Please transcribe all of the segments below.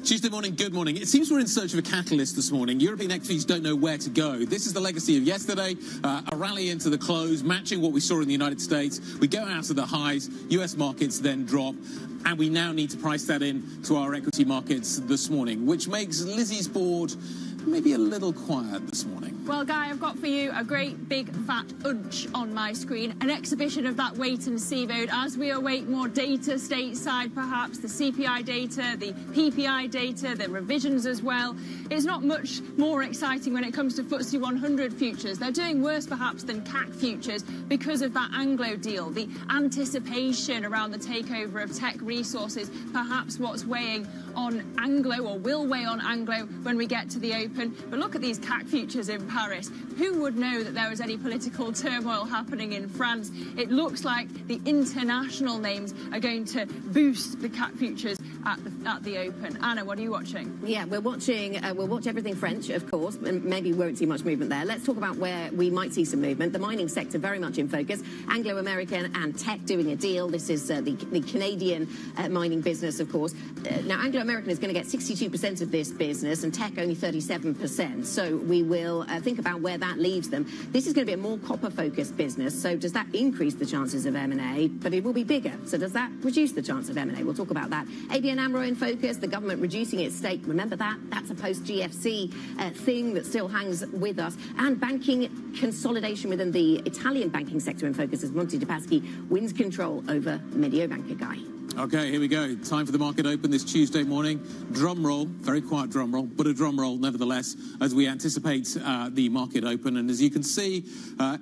Tuesday morning, good morning. It seems we're in search of a catalyst this morning. European equities don't know where to go. This is the legacy of yesterday, a rally into the close, matching what we saw in the United States. We go out of the highs, US markets then drop, and we now need to price that in to our equity markets this morning, which makes Lizzie's board maybe a little quiet this morning. Well, Guy, I've got for you a great big fat unch on my screen, an exhibition of that wait and see mode as we await more data stateside, perhaps the CPI data, the PPI data, the revisions as well. It's not much more exciting when it comes to FTSE 100 futures. They're doing worse perhaps than CAC futures because of that Anglo deal, the anticipation around the takeover of tech resources, perhaps what's weighing on Anglo or will weigh on Anglo when we get to the open. But look at these CAC futures in Paris. Who would know that there was any political turmoil happening in France? It looks like the international names are going to boost the CAC futures at the open. Anna, what are you watching? Yeah, we'll watch everything French, of course, and maybe we won't see much movement there. Let's talk about where we might see some movement. The mining sector very much in focus. Anglo-American and Teck doing a deal. This is the Canadian mining business, of course. Now, Anglo-American is going to get 62% of this business and Teck only 37%. So we will think about where that leaves them. This is going to be a more copper-focused business. So does that increase the chances of M&A? But it will be bigger. So does that reduce the chance of M&A? We'll talk about that. ABN AMRO in focus, the government reducing its stake. Remember that? That's a post-GFC thing that still hangs with us. And banking consolidation within the Italian banking sector in focus as Monte de Paschi wins control over Mediobanca. Guy. Okay, here we go. Time for the market open this Tuesday morning. Drum roll, very quiet drum roll, but a drum roll nevertheless as we anticipate the market open. And as you can see,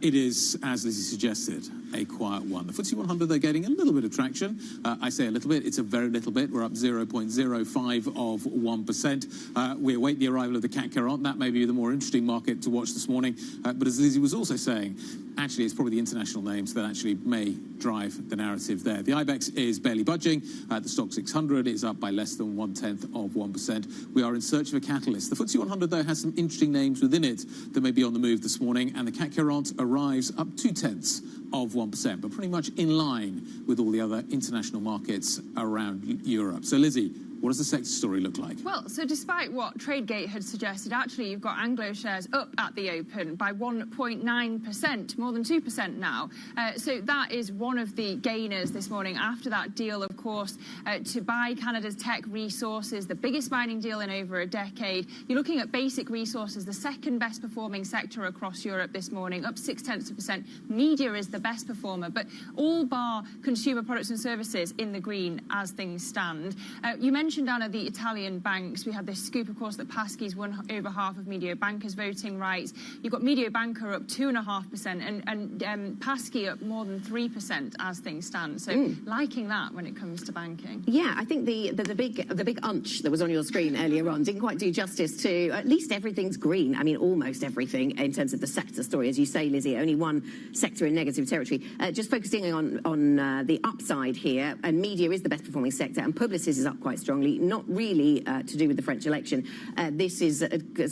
it is, as Lizzie suggested, a quiet one. The FTSE 100, they're getting a little bit of traction. I say a little bit, it's a very little bit. We're up 0.05 of 1%. We await the arrival of the CAC 40. That may be the more interesting market to watch this morning. But as Lizzie was also saying, actually, it's probably the international names that actually may drive the narrative there. The IBEX is barely budging. The stock 600 is up by less than 1/10 of 1%. We are in search of a catalyst. The FTSE 100, though, has some interesting names within it that may be on the move this morning, and the CAC 40 arrives up 0.2 of 1%, but pretty much in line with all the other international markets around Europe. So, Lizzie, what does the sector story look like? Well, so despite what TradeGate had suggested, actually you've got Anglo shares up at the open by 1.9%, more than 2% now. So that is one of the gainers this morning after that deal, of course, to buy Canada's tech resources, the biggest mining deal in over a decade. You're looking at basic resources, the second best performing sector across Europe this morning, up 0.6%. Media is the best performer, but all bar consumer products and services in the green as things stand. You mentioned, Anna, the Italian banks. We had this scoop, of course, that Paschi's won over half of Mediobanca's voting rights. You've got Mediobanca up 2.5% and Paschi up more than 3% as things stand. So liking that when it comes to banking. Yeah, I think the big unch that was on your screen earlier on didn't quite do justice to at least everything's green. I mean, almost everything in terms of the sector story. As you say, Lizzie, only one sector in negative territory. Just focusing on the upside here, and media is the best performing sector, and Publicis is up quite strongly. Not really to do with the French election. This has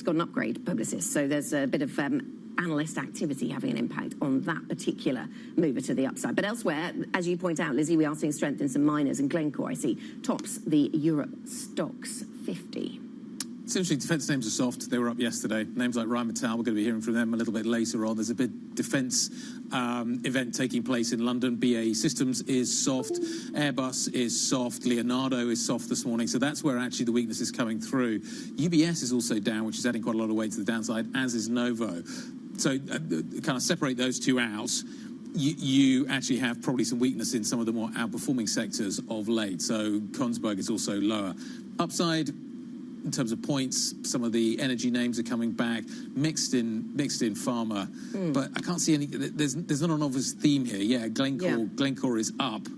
got an upgrade, Publicis. So there's a bit of analyst activity having an impact on that particular mover to the upside. But elsewhere, as you point out, Lizzie, we are seeing strength in some miners, and Glencore, I see, tops the Europe Stocks 50. Essentially, defence names are soft. They were up yesterday. Names like Rheinmetall, we're going to be hearing from them a little bit later on. There's a big defence event taking place in London. BAE Systems is soft. Airbus is soft. Leonardo is soft this morning. So that's where actually the weakness is coming through. UBS is also down, which is adding quite a lot of weight to the downside, as is Novo. So kind of separate those two out. You actually have probably some weakness in some of the more outperforming sectors of late. So Kongsberg is also lower. Upside, in terms of points, some of the energy names are coming back, mixed in pharma, but I can't see any. There's not an obvious theme here. Yeah, Glencore is up,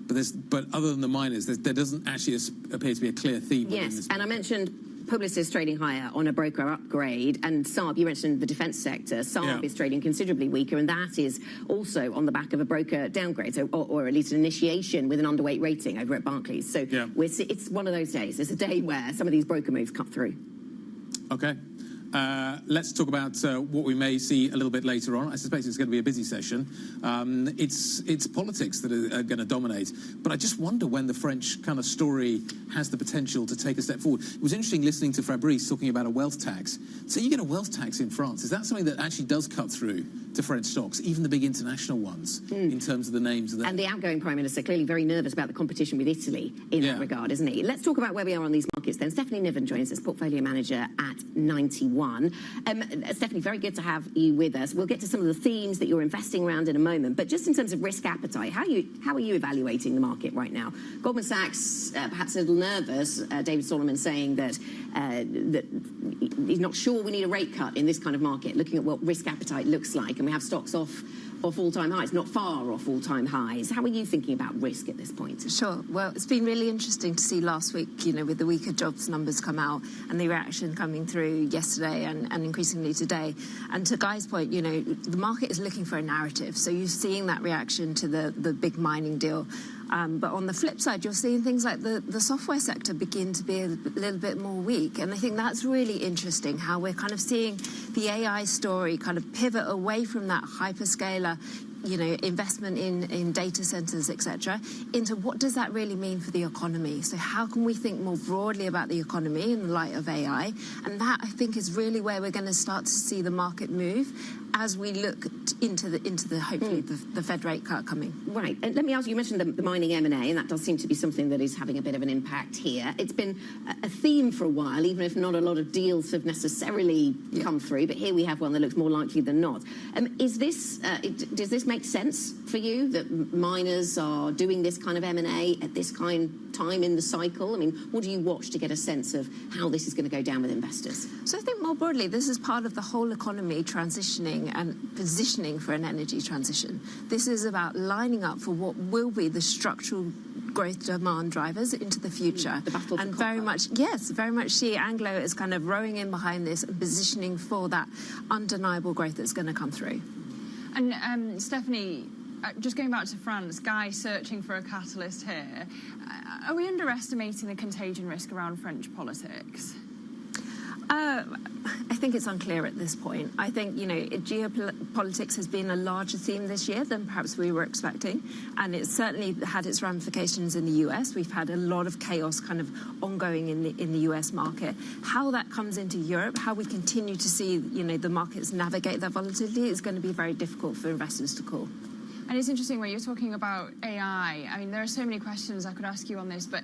but other than the miners, there doesn't actually appear to be a clear theme. Yes, and I mentioned Publicis trading higher on a broker upgrade, and Saab, you mentioned the defence sector. Saab is trading considerably weaker, and that is also on the back of a broker downgrade, so, or at least an initiation with an underweight rating over at Barclays. So it's one of those days. It's a day where some of these broker moves cut through. Okay. Let's talk about what we may see a little bit later on. I suspect it's going to be a busy session. It's politics that are going to dominate. But I just wonder when the French kind of story has the potential to take a step forward. It was interesting listening to Fabrice talking about a wealth tax. So you get a wealth tax in France. Is that something that actually does cut through to French stocks, even the big international ones, in terms of the names of them? And the outgoing Prime Minister clearly very nervous about the competition with Italy in that regard, isn't he? Let's talk about where we are on these markets then. Stephanie Niven joins us, Portfolio Manager at 91. Stephanie, very good to have you with us. We'll get to some of the themes that you're investing around in a moment, but just in terms of risk appetite, how are you evaluating the market right now? Goldman Sachs, perhaps a little nervous, David Solomon saying that he's not sure we need a rate cut in this kind of market, looking at what risk appetite looks like, and we have stocks off all-time highs, not far off all-time highs. How are you thinking about risk at this point? Sure. Well, it's been really interesting to see last week, with the weaker jobs numbers come out and the reaction coming through yesterday and increasingly today. And to Guy's point, the market is looking for a narrative. So you're seeing that reaction to the big mining deal. But on the flip side, you're seeing things like the software sector begin to be a little bit more weak. And I think that's really interesting, how we're kind of seeing the AI story kind of pivot away from that hyperscaler, investment in data centers, etc., into what does that really mean for the economy? So how can we think more broadly about the economy in the light of AI? And that, I think, is really where we're going to start to see the market move as we look into the hopefully the Fed rate cut coming. Right. And let me ask you mentioned the mining M&A, and that does seem to be something that is having a bit of an impact here. It's been a theme for a while, even if not a lot of deals have necessarily come through. But here we have one that looks more likely than not. Does this make sense for you that miners are doing this kind of M&A at this time in the cycle? I mean, what do you watch to get a sense of how this is going to go down with investors? So I think more broadly, this is part of the whole economy transitioning and positioning for an energy transition. This is about lining up for what will be the structural growth demand drivers into the future. The battle for and copper. very much see Anglo as kind of rowing in behind this and positioning for that undeniable growth that's going to come through. And Stephanie, just going back to France, Guy searching for a catalyst here. Are we underestimating the contagion risk around French politics? I think it's unclear at this point. I think, geopolitics has been a larger theme this year than perhaps we were expecting, and it's certainly had its ramifications in the US. We've had a lot of chaos kind of ongoing in the US market. How that comes into Europe, how we continue to see, the markets navigate that volatility is going to be very difficult for investors to call. And it's interesting when you're talking about AI. I mean, there are so many questions I could ask you on this, but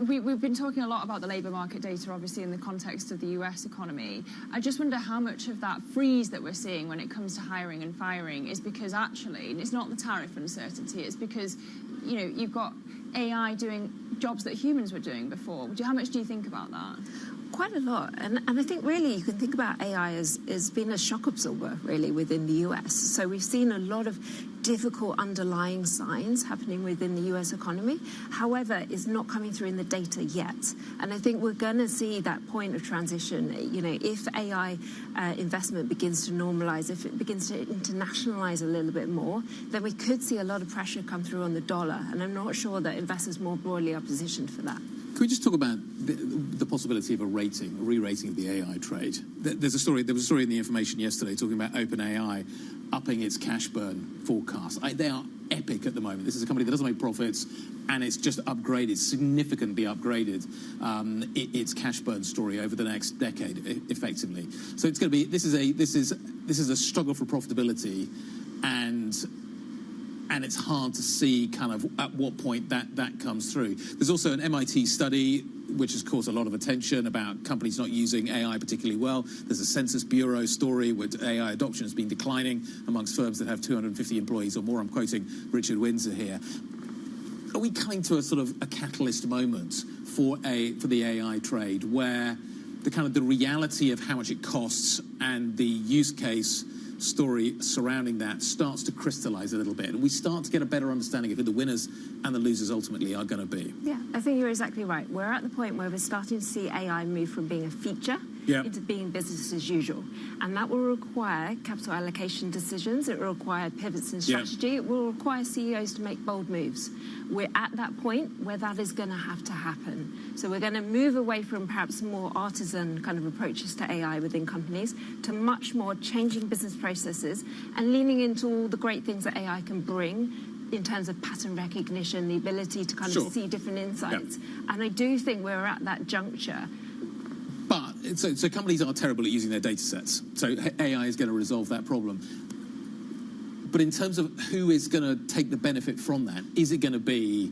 we've been talking a lot about the labour market data, obviously, in the context of the US economy. I just wonder how much of that freeze that we're seeing when it comes to hiring and firing is because actually, and it's not the tariff uncertainty, it's because, you've got AI doing jobs that humans were doing before. How much do you think about that? Quite a lot. And I think really you can think about AI as being a shock absorber, really, within the US. So we've seen a lot of difficult underlying signs happening within the US economy. However, it's not coming through in the data yet. And I think we're going to see that point of transition. If AI investment begins to normalize, if it begins to internationalize a little bit more, then we could see a lot of pressure come through on the dollar. And I'm not sure that investors more broadly are positioned for that. Can we just talk about the possibility of a re-rating of the AI trade? There was a story in the information yesterday talking about OpenAI upping its cash burn forecast. They are epic at the moment. This is a company that doesn't make profits, and it's just significantly upgraded its cash burn story over the next decade, effectively. So it's going to be this is a struggle for profitability, and it's hard to see kind of at what point that comes through. There's also an MIT study which has caused a lot of attention about companies not using AI particularly well. There's a Census Bureau story where AI adoption has been declining amongst firms that have 250 employees or more. I'm quoting Richard Windsor here. Are we coming to a sort of a catalyst moment for the AI trade where the reality of how much it costs and the use case story surrounding that starts to crystallize a little bit, and we start to get a better understanding of who the winners and the losers ultimately are going to be? Yeah, I think you're exactly right. We're at the point where we're starting to see AI move from being a feature into being business as usual. And that will require capital allocation decisions. It will require pivots in strategy. It will require CEOs to make bold moves. We're at that point where that is going to have to happen. So we're going to move away from perhaps more artisan kind of approaches to AI within companies to much more changing business processes and leaning into all the great things that AI can bring in terms of pattern recognition, the ability to kind of see different insights. And I do think we're at that juncture. But, so companies are terrible at using their data sets. So AI is going to resolve that problem. But in terms of who is going to take the benefit from that, is it going to be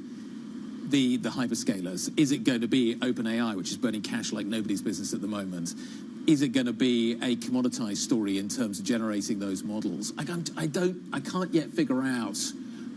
the hyperscalers? Is it going to be OpenAI, which is burning cash like nobody's business at the moment? Is it going to be a commoditized story in terms of generating those models? I can't yet figure out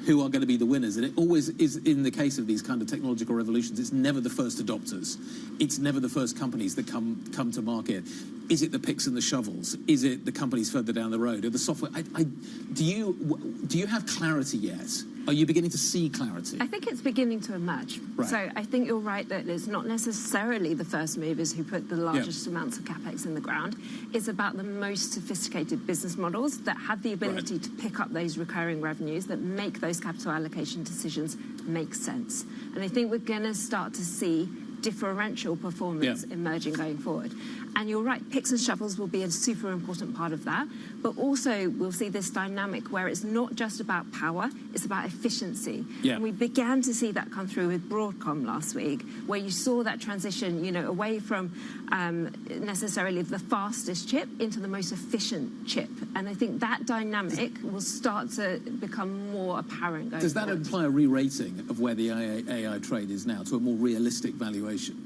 who are going to be the winners. And it always is, in the case of these kind of technological revolutions, it's never the first adopters. It's never the first companies that come to market. Is it the picks and the shovels? Is it the companies further down the road? Or the software? Do you have clarity yet? Are you beginning to see clarity? I think it's beginning to emerge. Right. So I think you're right that it's not necessarily the first movers who put the largest amounts of capex in the ground. It's about the most sophisticated business models that have the ability to pick up those recurring revenues, that make those capital allocation decisions make sense. And I think we're going to start to see differential performance emerging going forward. And you're right, picks and shovels will be a super important part of that. But also we'll see this dynamic where it's not just about power, it's about efficiency. And we began to see that come through with Broadcom last week, where you saw that transition, you know, away from necessarily the fastest chip into the most efficient chip. And I think that dynamic will start to become more apparent going Does that forward. imply a re-rating of where the AI trade is now to a more realistic valuation?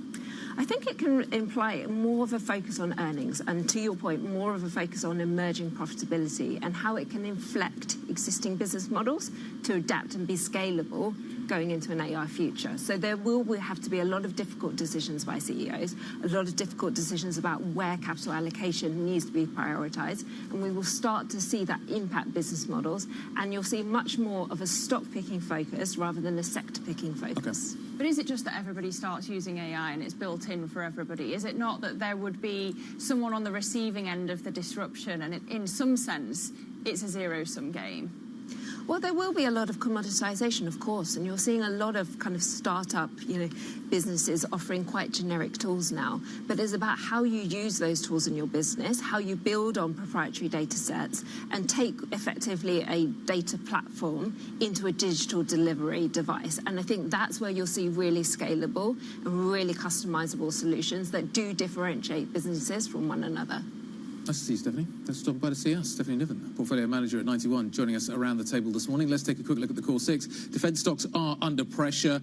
I think it can imply more of a focus on earnings and, to your point, more of a focus on emerging profitability and how it can inflect existing business models to adapt and be scalable going into an AI future. So there will have to be a lot of difficult decisions by CEOs, a lot of difficult decisions about where capital allocation needs to be prioritised, and we will start to see that impact business models, and you'll see much more of a stock-picking focus rather than a sector-picking focus. Okay. But is it just that everybody starts using AI and it's built in for everybody? Is it not that there would be someone on the receiving end of the disruption and in some sense it's a zero-sum game? Well, there will be a lot of commoditization, of course, and you're seeing a lot of kind of startup, businesses offering quite generic tools now. But it's about how you use those tools in your business, how you build on proprietary data sets, and take effectively a data platform into a digital delivery device. And I think that's where you'll see really scalable and really customizable solutions that do differentiate businesses from one another. Nice to see you, Stephanie. Let's talk about to see us. Stephanie Niven, Portfolio Manager at 91, joining us around the table this morning. Let's take a quick look at the core six. Defence stocks are under pressure.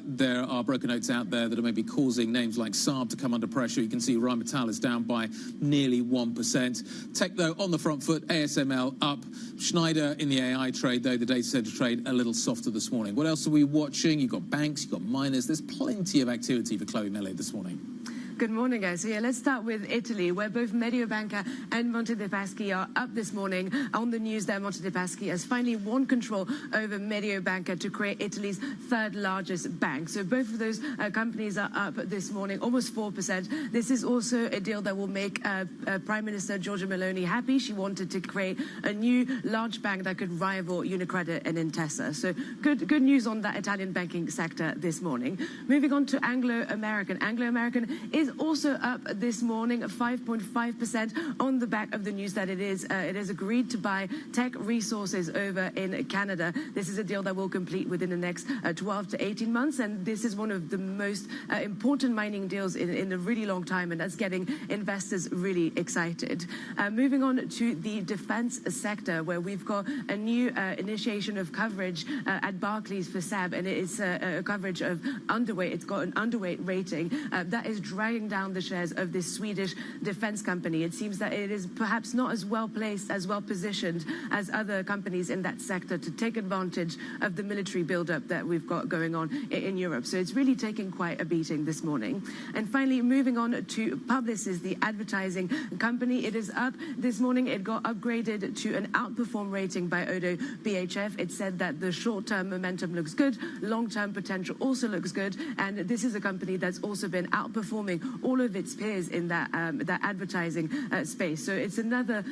There are broker notes out there that are maybe causing names like Saab to come under pressure. You can see Rheinmetall is down by nearly 1%. Tech, though, on the front foot. ASML up. Schneider in the AI trade, though, the data centre trade, a little softer this morning. What else are we watching? You've got banks, you've got miners. There's plenty of activity for Chloe Mellet this morning. Good morning, guys. So let's start with Italy, where both Mediobanca and Monte dei Paschi are up this morning. On the news there, Monte dei Paschi has finally won control over Mediobanca to create Italy's third largest bank. So both of those companies are up this morning, almost 4%. This is also a deal that will make Prime Minister Giorgia Meloni happy. She wanted to create a new large bank that could rival Unicredit and Intesa. So good news on that Italian banking sector this morning. Moving on to Anglo-American. Anglo-American is also up this morning, 5.5% on the back of the news that it has agreed to buy Tech Resources over in Canada. This is a deal that will complete within the next 12 to 18 months, and this is one of the most important mining deals in a really long time, and that's getting investors really excited. Moving on to the defense sector, where we've got a new initiation of coverage at Barclays for SAB, and it is a coverage of underweight. It's got an underweight rating that is dragging down the shares of this Swedish defense company. It seems that it is perhaps not as well placed, as well positioned as other companies in that sector to take advantage of the military buildup that we've got going on in Europe. So it's really taking quite a beating this morning. And finally, moving on to Publicis, the advertising company. It is up this morning. It got upgraded to an outperform rating by Oddo BHF. It said that the short-term momentum looks good, long-term potential also looks good, and this is a company that's also been outperforming all of its peers in that advertising space. So it's another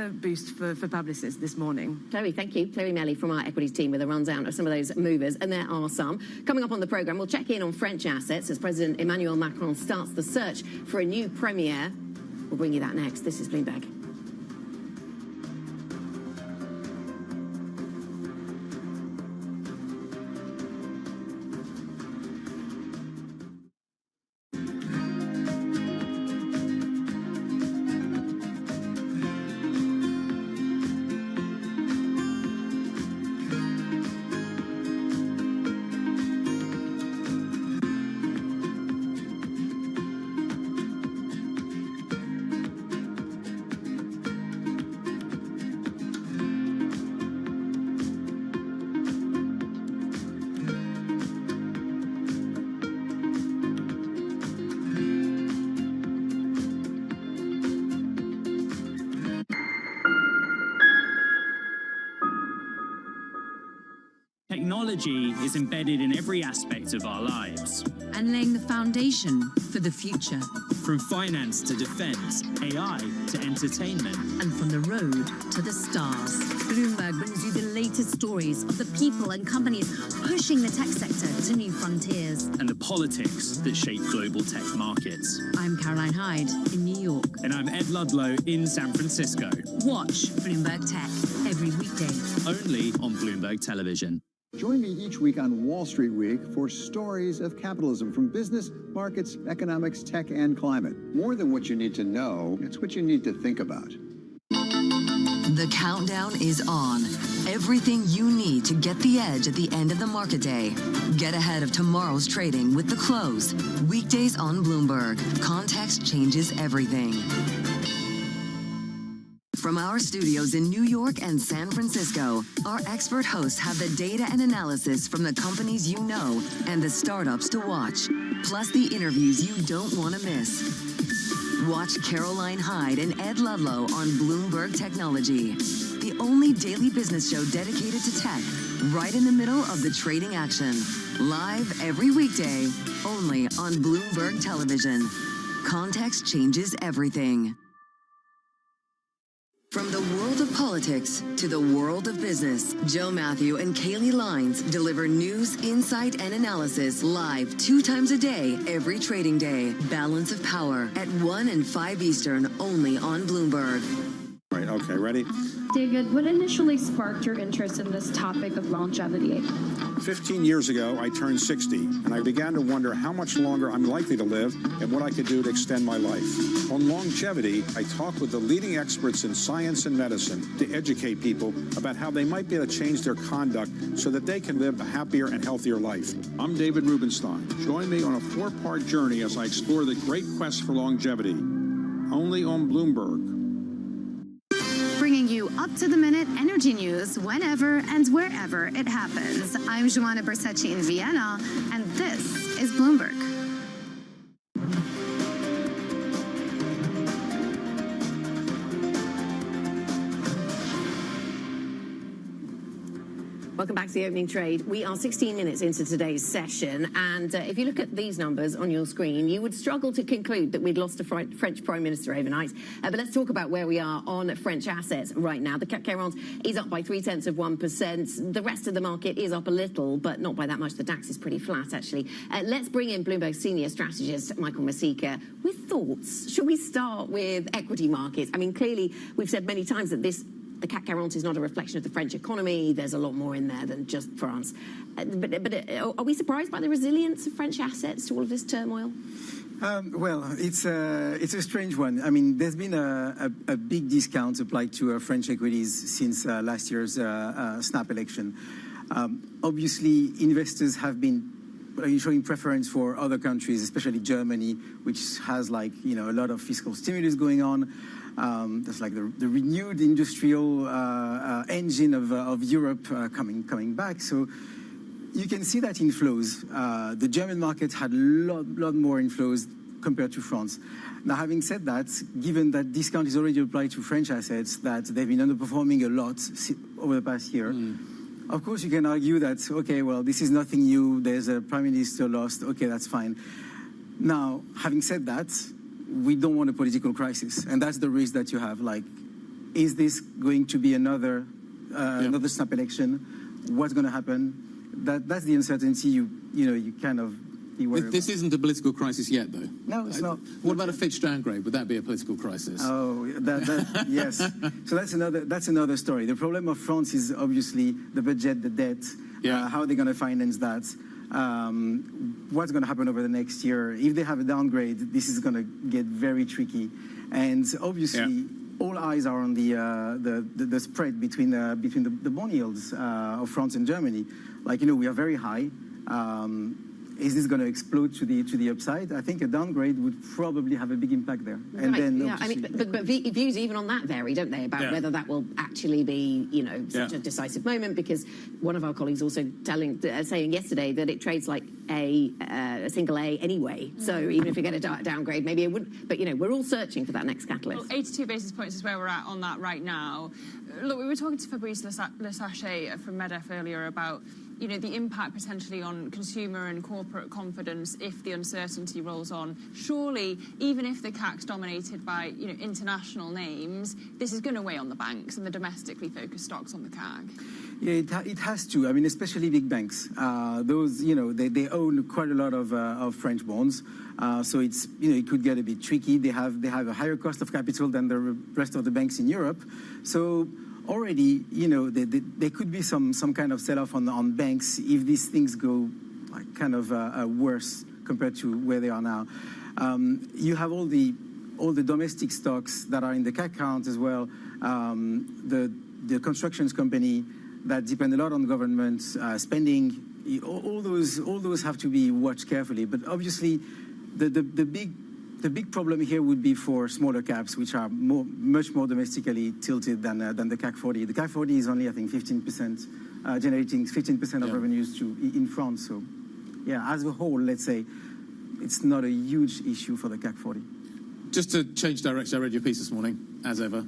boost for Publicis this morning. Chloe, thank you. Chloe Melly from our equities team with a rundown of some of those movers, and there are some. Coming up on the programme, we'll check in on French assets as President Emmanuel Macron starts the search for a new premier. We'll bring you that next. This is Bloomberg. Technology is embedded in every aspect of our lives. And laying the foundation for the future. From finance to defense, AI to entertainment. And from the road to the stars. Bloomberg brings you the latest stories of the people and companies pushing the tech sector to new frontiers. And the politics that shape global tech markets. I'm Caroline Hyde in New York. And I'm Ed Ludlow in San Francisco. Watch Bloomberg Tech every weekday. Only on Bloomberg Television. Join me each week on Wall Street Week for stories of capitalism from business, markets, economics, tech, and climate. More than what you need to know, it's what you need to think about. The countdown is on. Everything you need to get the edge at the end of the market day. Get ahead of tomorrow's trading with The Close. Weekdays on Bloomberg. Context changes everything. From our studios in New York and San Francisco, our expert hosts have the data and analysis from the companies you know and the startups to watch, plus the interviews you don't want to miss. Watch Caroline Hyde and Ed Ludlow on Bloomberg Technology, the only daily business show dedicated to tech, right in the middle of the trading action. Live every weekday, only on Bloomberg Television. Context changes everything. From the world of politics to the world of business, Joe Matthew and Kaylee Lines deliver news, insight, and analysis live 2 times a day, every trading day. Balance of Power at 1 and 5 Eastern, only on Bloomberg. Right, okay, ready? David, what initially sparked your interest in this topic of longevity? 15 years ago, I turned 60, and I began to wonder how much longer I'm likely to live and what I could do to extend my life. On longevity, I talk with the leading experts in science and medicine to educate people about how they might be able to change their conduct so that they can live a happier and healthier life. I'm David Rubenstein. Join me on a 4-part journey as I explore the great quest for longevity. Only on Bloomberg. Bringing you up-to-the-minute energy news whenever and wherever it happens. I'm Joanna Bersecci in Vienna, and this is Bloomberg. Welcome back to the opening trade. We are 16 minutes into today's session, and if you look at these numbers on your screen, you would struggle to conclude that we'd lost a French Prime Minister overnight. But let's talk about where we are on French assets right now. The CAC 40 is up by 0.3%. The rest of the market is up a little, but not by that much. The DAX is pretty flat, actually. Let's bring in Bloomberg senior strategist Michael Masika with thoughts. Should we start with equity markets? I mean, clearly, we've said many times that the CAC 40 is not a reflection of the French economy. There's a lot more in there than just France. But are we surprised by the resilience of French assets to all of this turmoil? Well, it's a strange one. I mean, there's been a big discount applied to French equities since last year's snap election. Obviously, investors have been showing preference for other countries, especially Germany, which has a lot of fiscal stimulus going on. There's the renewed industrial engine of Europe coming back. So you can see that in flows. The German market had a lot more inflows compared to France. Now, having said that, given that discount is already applied to French assets, that they've been underperforming a lot over the past year, of course you can argue that, okay, well, this is nothing new. There's a prime minister lost. Okay, that's fine. Now, having said that, we don't want a political crisis, and that's the risk that you have. Like, is this going to be another snap election? What's going to happen? That's the uncertainty. You kind of be worried This about. isn't a political crisis yet, though. No, it's not. What about a Fitch downgrade? Would that be a political crisis? Oh, yes. So that's another story. The problem of France is obviously the budget, the debt. How are they going to finance that? What's going to happen over the next year? If they have a downgrade, this is going to get very tricky. And obviously, all eyes are on the spread between the bond yields of France and Germany. Like, we are very high. Is this going to explode to the upside? I think a downgrade would probably have a big impact there. Right. And then, I mean, but views even on that vary, don't they? About whether that will actually be, such a decisive moment. Because one of our colleagues also saying yesterday that it trades like a single A anyway. So even if you get a downgrade, maybe it wouldn't. But we're all searching for that next catalyst. Well, 82 basis points is where we're at on that right now. Look, we were talking to Fabrice Lesachet from MEDEF earlier about the impact potentially on consumer and corporate confidence if the uncertainty rolls on. Surely, even if the CAC's dominated by international names, this is going to weigh on the banks and the domestically focused stocks on the CAC. Yeah, it has to. I mean, especially big banks. Those, they own quite a lot of French bonds. So it's, it could get a bit tricky. They have a higher cost of capital than the rest of the banks in Europe. So already, there could be some kind of sell-off on banks if these things go like kind of worse compared to where they are now. You have all the domestic stocks that are in the CAC count as well. The constructions company that depend a lot on government spending. All those have to be watched carefully. But obviously, the big problem here would be for smaller caps, which are much more domestically tilted than the CAC 40. The CAC 40 is only, I think, 15%, generating 15% of revenues in France. So, as a whole, let's say, it's not a huge issue for the CAC 40. Just to change direction, I read your piece this morning, as ever.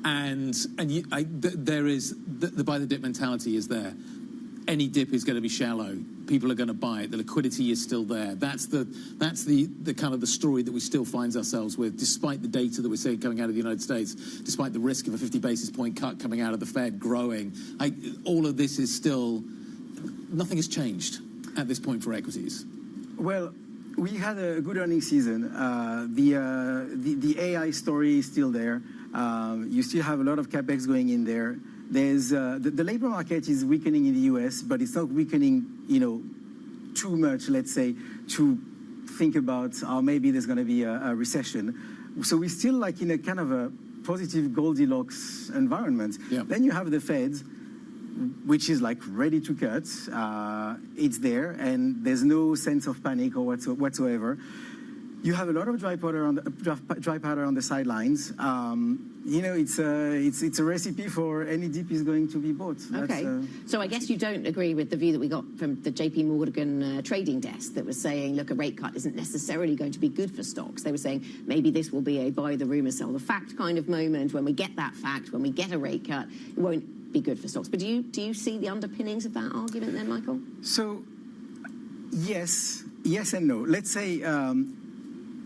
There is the buy the dip mentality is there. Any dip is going to be shallow. People are going to buy it. The liquidity is still there. That's the kind of the story that we still find ourselves with, despite the data that we're seeing coming out of the United States, despite the risk of a 50 basis point cut coming out of the Fed growing. All of this is still, nothing has changed at this point for equities. Well, we had a good earnings season. The AI story is still there. You still have a lot of capex going in there. There's the labor market is weakening in the US, but it's not weakening, too much, let's say, to think about maybe there's going to be a recession. So we're still like in a kind of a positive Goldilocks environment. Then you have the Fed, which is like ready to cut. It's there, and there's no sense of panic or whatsoever. You have a lot of dry powder on the sidelines. It's a recipe for any dip is going to be bought. Okay. So I guess you don't agree with the view that we got from the JP Morgan trading desk that was saying, look, a rate cut isn't necessarily going to be good for stocks. They were saying maybe this will be a buy the rumor, sell the fact kind of moment. When we get that fact, when we get a rate cut, it won't be good for stocks. But do you see the underpinnings of that argument then, Michael? So, yes and no. Let's say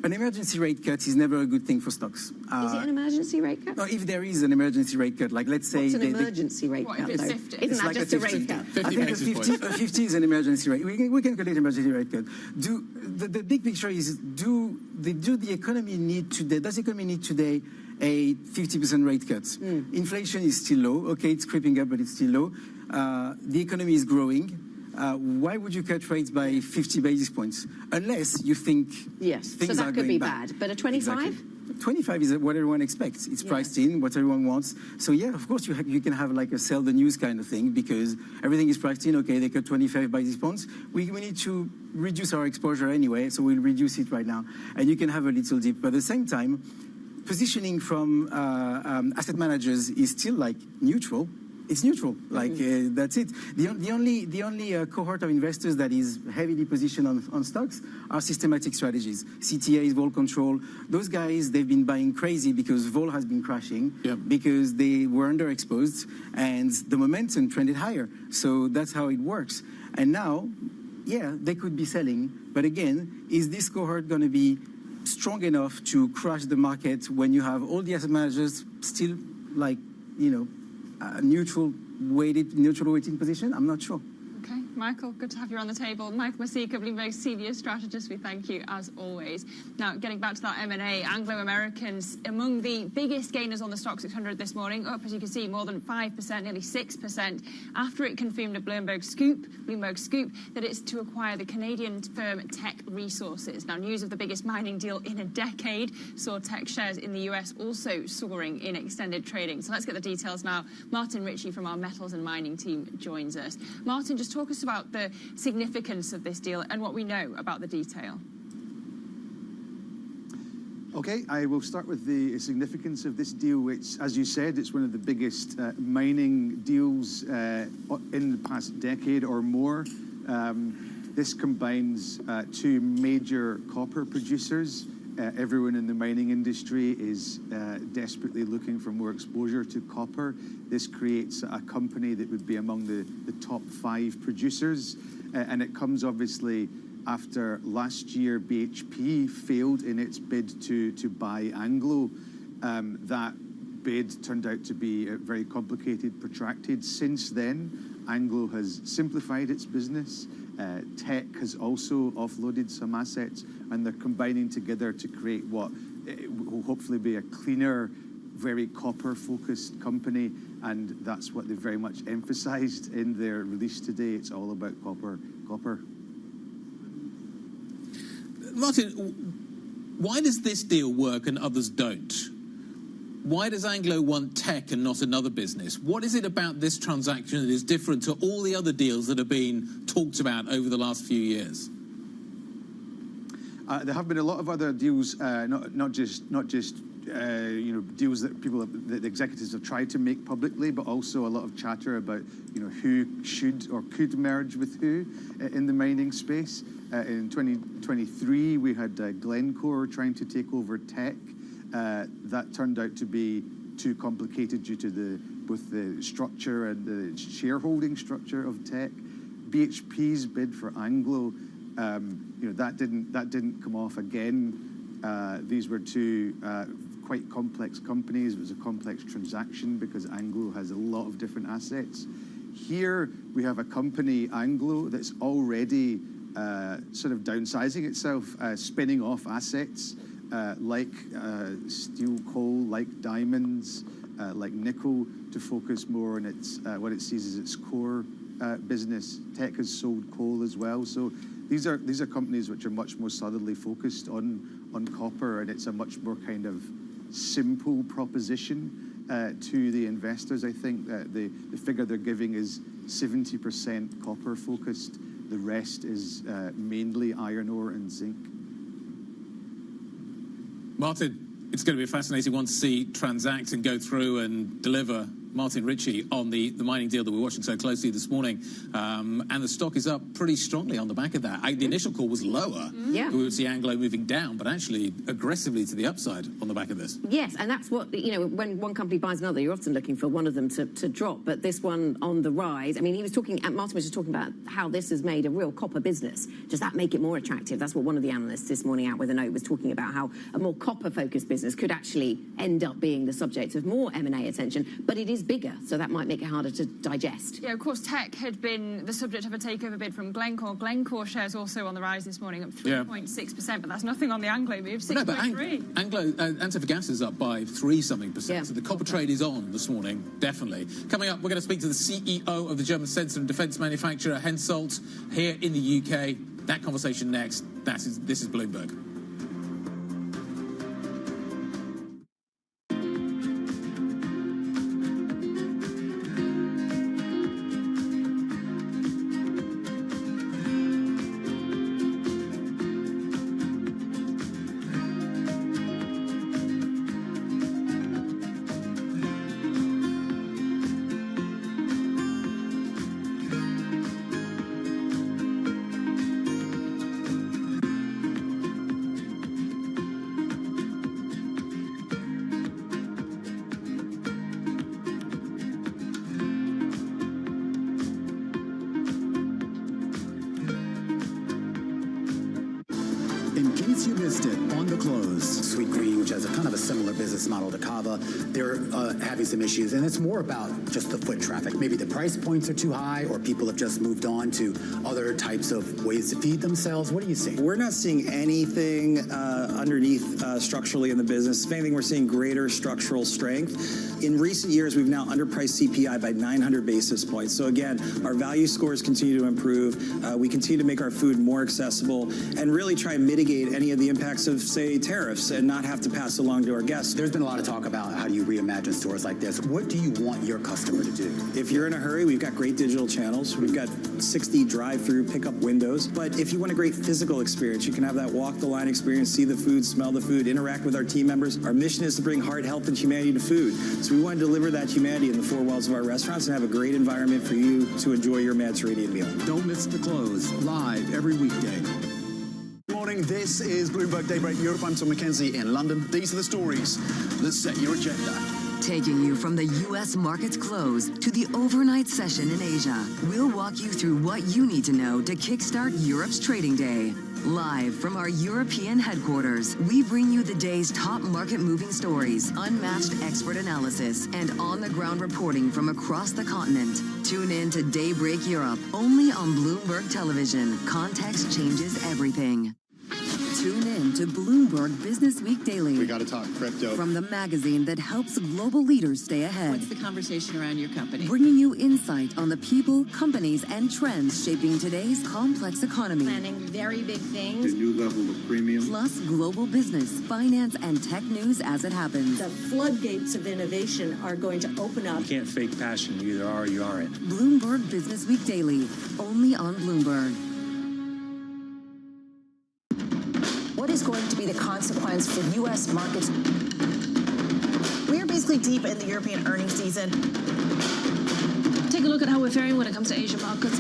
an emergency rate cut is never a good thing for stocks. Is it an emergency rate cut? No, if there is an emergency rate cut, like let's say... What's an emergency rate cut, if it's 50? Isn't that just a rate cut? I think a 50 is an emergency rate. We can call it emergency rate cut. The big picture is, does the economy need today a 50% rate cut? Inflation is still low. Okay, it's creeping up, but it's still low. The economy is growing. Why would you cut rates by 50 basis points? Unless you think things so that are could going be bad. But a 25? Exactly. 25 is what everyone expects. It's priced in, what everyone wants. So yeah, of course you can have like a sell the news kind of thing because everything is priced in. Okay, they cut 25 basis points. We need to reduce our exposure anyway, so we'll reduce it right now. And you can have a little dip. But at the same time, positioning from asset managers is still like neutral. It's neutral, like that's it. The only cohort of investors that is heavily positioned on stocks are systematic strategies, CTAs, vol control. Those guys, they've been buying crazy because vol has been crashing because they were underexposed and the momentum trended higher. So that's how it works. And now yeah, they could be selling. But again, is this cohort going to be strong enough to crush the market when you have all the asset managers still like, neutral weighting position? I'm not sure. Okay, Michael, good to have you on the table. Michael Masika, Bloomberg's senior strategist, we thank you as always. Now, getting back to that M&A, Anglo-Americans among the biggest gainers on the Stock 600 this morning, up, as you can see, more than 5%, nearly 6%, after it confirmed a Bloomberg scoop, that it's to acquire the Canadian firm Teck Resources. Now, news of the biggest mining deal in a decade saw Teck shares in the US also soaring in extended trading. So let's get the details now. Martin Ritchie from our metals and mining team joins us. Martin, just talk us about the significance of this deal and what we know about the detail. Okay, I will start with the significance of this deal, which, as you said, it's one of the biggest mining deals in the past decade or more. This combines two major copper producers. Everyone in the mining industry is desperately looking for more exposure to copper. This creates a company that would be among the top 5 producers. And it comes obviously after last year BHP failed in its bid to buy Anglo. That bid turned out to be very complicated, protracted. Since then, Anglo has simplified its business. Teck has also offloaded some assets, and they're combining together to create what will hopefully be a cleaner, very copper-focused company, and that's what they very much emphasized in their release today. It's all about copper. Martin, why does this deal work and others don't? Why does Anglo want Teck and not another business? What is it about this transaction that is different to all the other deals that have been talked about over the last few years? There have been a lot of other deals, not just deals that the executives have tried to make publicly, but also a lot of chatter about who should or could merge with who in the mining space. In 2023, we had Glencore trying to take over Teck. That turned out to be too complicated due to both the structure and the shareholding structure of Teck. BHP's bid for Anglo, that didn't come off again. These were two quite complex companies. It was a complex transaction because Anglo has a lot of different assets. Here we have a company, Anglo, that's already sort of downsizing itself, spinning off assets. Like steel, coal, like diamonds, like nickel, to focus more on its what it sees as its core business. Teck has sold coal as well, so these are companies which are much more solidly focused on copper, and it's a much more kind of simple proposition to the investors. I think that the figure they're giving is 70% copper focused. The rest is mainly iron ore and zinc. Martin, it's going to be a fascinating one to see transact and go through and deliver. Martin Ritchie on the mining deal that we're watching so closely this morning. And the stock is up pretty strongly on the back of that. The initial call was lower. Yeah. We would see Anglo moving down, but actually aggressively to the upside on the back of this. Yes, and that's what, when one company buys another, you're often looking for one of them to drop. But this one on the rise, I mean, Martin was just talking about how this has made a real copper business. Does that make it more attractive? That's what one of the analysts this morning out with a note was talking about, how a more copper-focused business could actually end up being the subject of more M&A attention. But it is bigger, so that might make it harder to digest. Yeah, of course, Teck had been the subject of a takeover bid from Glencore. Glencore shares also on the rise this morning, up 3.6%, but that's nothing on the Anglo move, 6.3%. No, but Anglo, Antofagasta is up by 3-something%. Yeah. So the copper trade is on this morning, definitely. Coming up, we're going to speak to the CEO of the German sensor and defence manufacturer, Hensoldt, here in the UK. That conversation next. This is Bloomberg. case you missed it on The Close. Sweet Green, which has a kind of a similar business model to Kava, they're having some issues, and it's more about just the foot traffic. Maybe the price points are too high, or people have just moved on to other types of ways to feed themselves. What are you seeing? We're not seeing anything underneath structurally in the business. If anything, we're seeing greater structural strength. In recent years, we've now underpriced CPI by 900 basis points. So again, our value scores continue to improve. We continue to make our food more accessible and really try and mitigate any of the impacts of, say, tariffs and not have to pass along to our guests. There's been a lot of talk about how do you reimagine stores like this. What do you want your customer to do? If you're in a hurry, we've got great digital channels. We've got 60 drive-through pickup windows. But if you want a great physical experience, you can have that walk-the-line experience, see the food, smell the food, interact with our team members. Our mission is to bring heart, health, and humanity to food. So we want to deliver that humanity in the four walls of our restaurants and have a great environment for you to enjoy your Mediterranean meal. Don't miss The Close, live every weekday. Good morning, this is Bloomberg Daybreak Europe. I'm Tom McKenzie in London. These are the stories that set your agenda. Taking you from the U.S. market's close to the overnight session in Asia, we'll walk you through what you need to know to kickstart Europe's trading day. Live from our European headquarters, we bring you the day's top market-moving stories, unmatched expert analysis, and on-the-ground reporting from across the continent. Tune in to Daybreak Europe, only on Bloomberg Television. Context changes everything. Tune in to Bloomberg Business Week Daily. We got to talk crypto. From the magazine that helps global leaders stay ahead. What's the conversation around your company? Bringing you insight on the people, companies, and trends shaping today's complex economy. Planning very big things. A new level of premium. Plus global business, finance, and tech news as it happens. The floodgates of innovation are going to open up. You can't fake passion. You either are or you aren't. Bloomberg Business Week Daily, only on Bloomberg. What is going to be the consequence for U.S. markets? We are basically deep in the European earnings season. Take a look at how we're faring when it comes to Asian markets.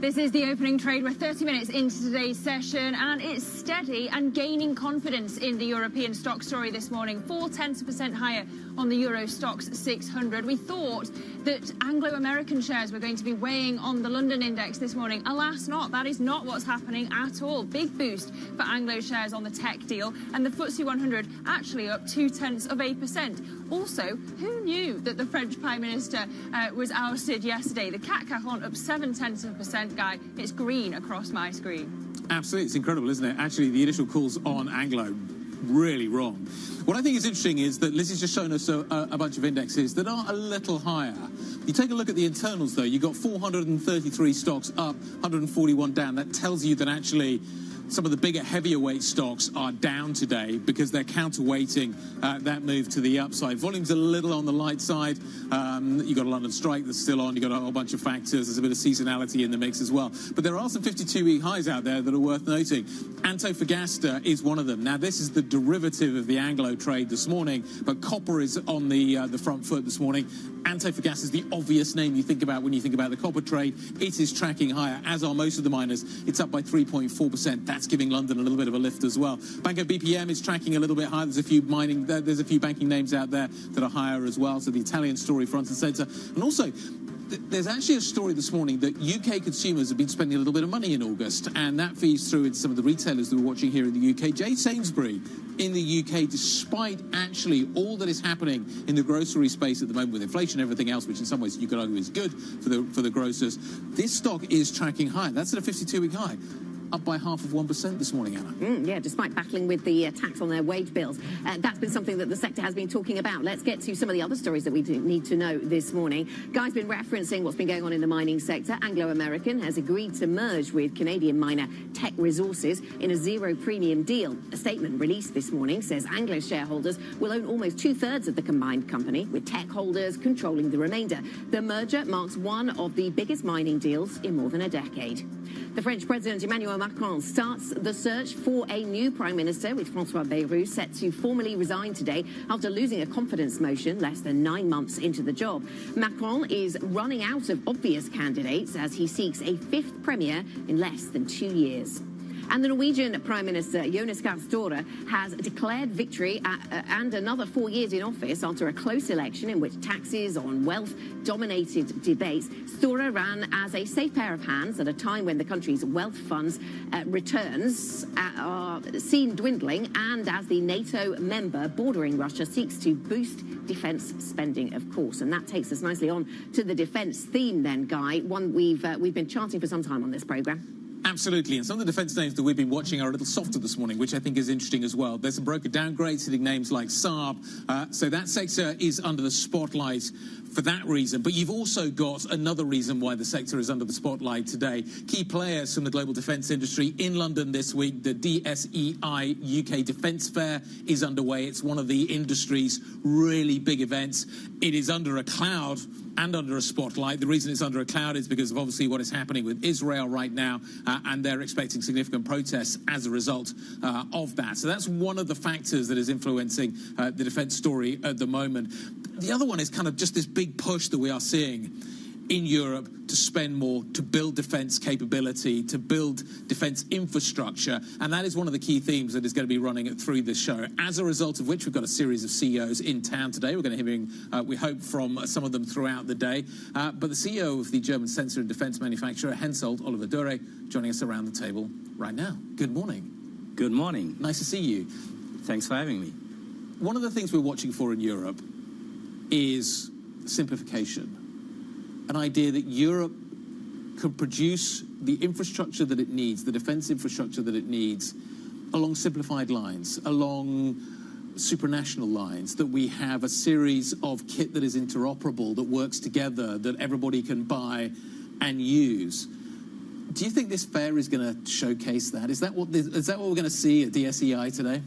This is the opening trade. We're 30 minutes into today's session, and it's steady and gaining confidence in the European stock story this morning. 0.4% higher on the Euro Stoxx 600. We thought that Anglo-American shares were going to be weighing on the London index this morning. Alas not. That is not what's happening at all. Big boost for Anglo shares on the tech deal, and the FTSE 100 actually up 0.2%. Also, who knew that the French Prime Minister was ousted yesterday? The CAC up 0.7%, Guy. It's green across my screen. Absolutely. It's incredible, isn't it? Actually, the initial calls on Anglo, really wrong. What I think is interesting is that Liz has just shown us a bunch of indexes that are a little higher. You take a look at the internals, though. You've got 433 stocks up, 141 down. That tells you that actually some of the bigger, heavier weight stocks are down today because they're counterweighting that move to the upside. Volume's a little on the light side. You've got a London strike that's still on. You've got a whole bunch of factors. There's a bit of seasonality in the mix as well. But there are some 52-week highs out there that are worth noting. Antofagasta is one of them. Now, this is the derivative of the Anglo trade this morning, but copper is on the front foot this morning. Antofagasta is the obvious name you think about when you think about the copper trade. It is tracking higher, as are most of the miners. It's up by 3.4%. That's giving London a little bit of a lift as well. Banco BPM is tracking a little bit higher. There's a few banking names out there that are higher as well. So the Italian story front and centre. And also, there's actually a story this morning that UK consumers have been spending a little bit of money in August, and that feeds through into some of the retailers that we're watching here in the UK. J. Sainsbury in the UK, despite actually all that is happening in the grocery space at the moment with inflation and everything else, which in some ways you could argue is good for the grocers, this stock is tracking higher. That's at a 52-week high. Up by 0.5% this morning, Anna. Yeah, despite battling with the tax on their wage bills. That's been something that the sector has been talking about. Let's get to some of the other stories that we do need to know this morning. Guy's been referencing what's been going on in the mining sector. Anglo-American has agreed to merge with Canadian miner Teck Resources in a zero premium deal. A statement released this morning says Anglo shareholders will own almost 2/3 of the combined company, with Teck holders controlling the remainder. The merger marks one of the biggest mining deals in more than a decade. The French President Emmanuel Emmanuel Macron starts the search for a new Prime Minister, with François Bayrou set to formally resign today after losing a confidence motion less than 9 months into the job. Macron is running out of obvious candidates as he seeks a 5th premier in less than 2 years. And the Norwegian Prime Minister, Jonas Gahr Støre, has declared victory and another 4 years in office after a close election in which taxes on wealth dominated debates. Støre ran as a safe pair of hands at a time when the country's wealth funds returns are seen dwindling, and as the NATO member bordering Russia seeks to boost defence spending, of course. And that takes us nicely on to the defence theme then, Guy, one we've been chanting for some time on this programme. Absolutely, and some of the defence names that we've been watching are a little softer this morning, which I think is interesting as well. There's some broker downgrades hitting names like Saab, so that sector is under the spotlight for that reason. But you've also got another reason why the sector is under the spotlight today. Key players from the global defence industry in London this week. The DSEI UK Defence Fair is underway. It's one of the industry's really big events. It is under a cloud and under a spotlight. The reason it's under a cloud is because of obviously what is happening with Israel right now, and they're expecting significant protests as a result of that. So that's one of the factors that is influencing the defence story at the moment. The other one is kind of just this big push that we are seeing in Europe to spend more, to build defence capability, to build defence infrastructure, and that is one of the key themes that is going to be running through this show. As a result of which, we've got a series of CEOs in town today. We're going to hear, we hope, from some of them throughout the day. But the CEO of the German sensor and defence manufacturer, Hensoldt, Oliver Dürre, joining us around the table right now. Good morning. Good morning. Nice to see you. Thanks for having me. One of the things we're watching for in Europe is simplification. An idea that Europe could produce the infrastructure that it needs, the defence infrastructure that it needs, along simplified lines, along supranational lines, that we have a series of kit that is interoperable, that works together, that everybody can buy and use. Do you think this fair is going to showcase that? Is that what we're going to see at DSEI today?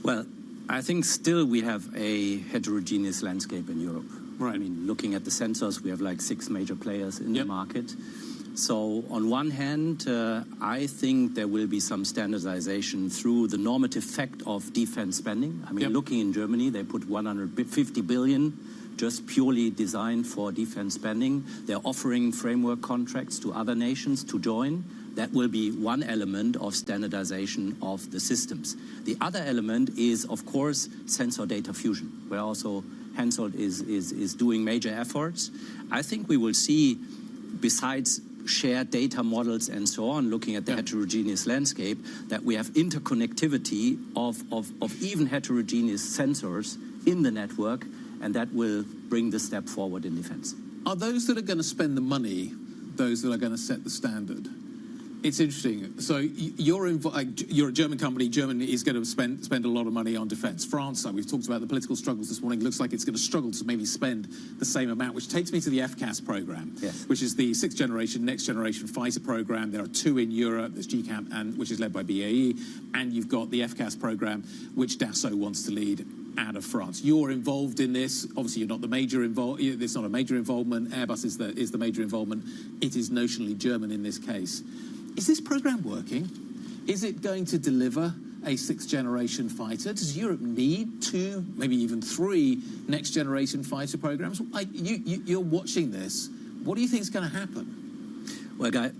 Well, I think still we have a heterogeneous landscape in Europe. Right. I mean, looking at the sensors, we have like 6 major players in the market. So on one hand, I think there will be some standardization through the normative fact of defense spending. I mean, looking in Germany, they put 150 billion just purely designed for defense spending. They're offering framework contracts to other nations to join. That will be one element of standardization of the systems. The other element is, of course, sensor data fusion, where also Hensoldt is doing major efforts. I think we will see, besides shared data models and so on, looking at the heterogeneous landscape, that we have interconnectivity of even heterogeneous sensors in the network, and that will bring the step forward in defense. Are those that are going to spend the money those that are going to set the standard? It's interesting. So you're a German company. Germany is going to spend a lot of money on defence. France, we've talked about the political struggles this morning, looks like it's going to struggle to maybe spend the same amount, which takes me to the FCAS programme, which is the 6th generation, next generation fighter programme. There are 2 in Europe. There's GCAP, which is led by BAE, and you've got the FCAS programme, which Dassault wants to lead out of France. You're involved in this. Obviously, you're not the major involved. It's not a major involvement. Airbus is the major involvement. It is notionally German in this case. Is this programme working? Is it going to deliver a 6th generation fighter? Does Europe need 2, maybe even 3 next generation fighter programmes? You're watching this. What do you think is going to happen? Well, Guy,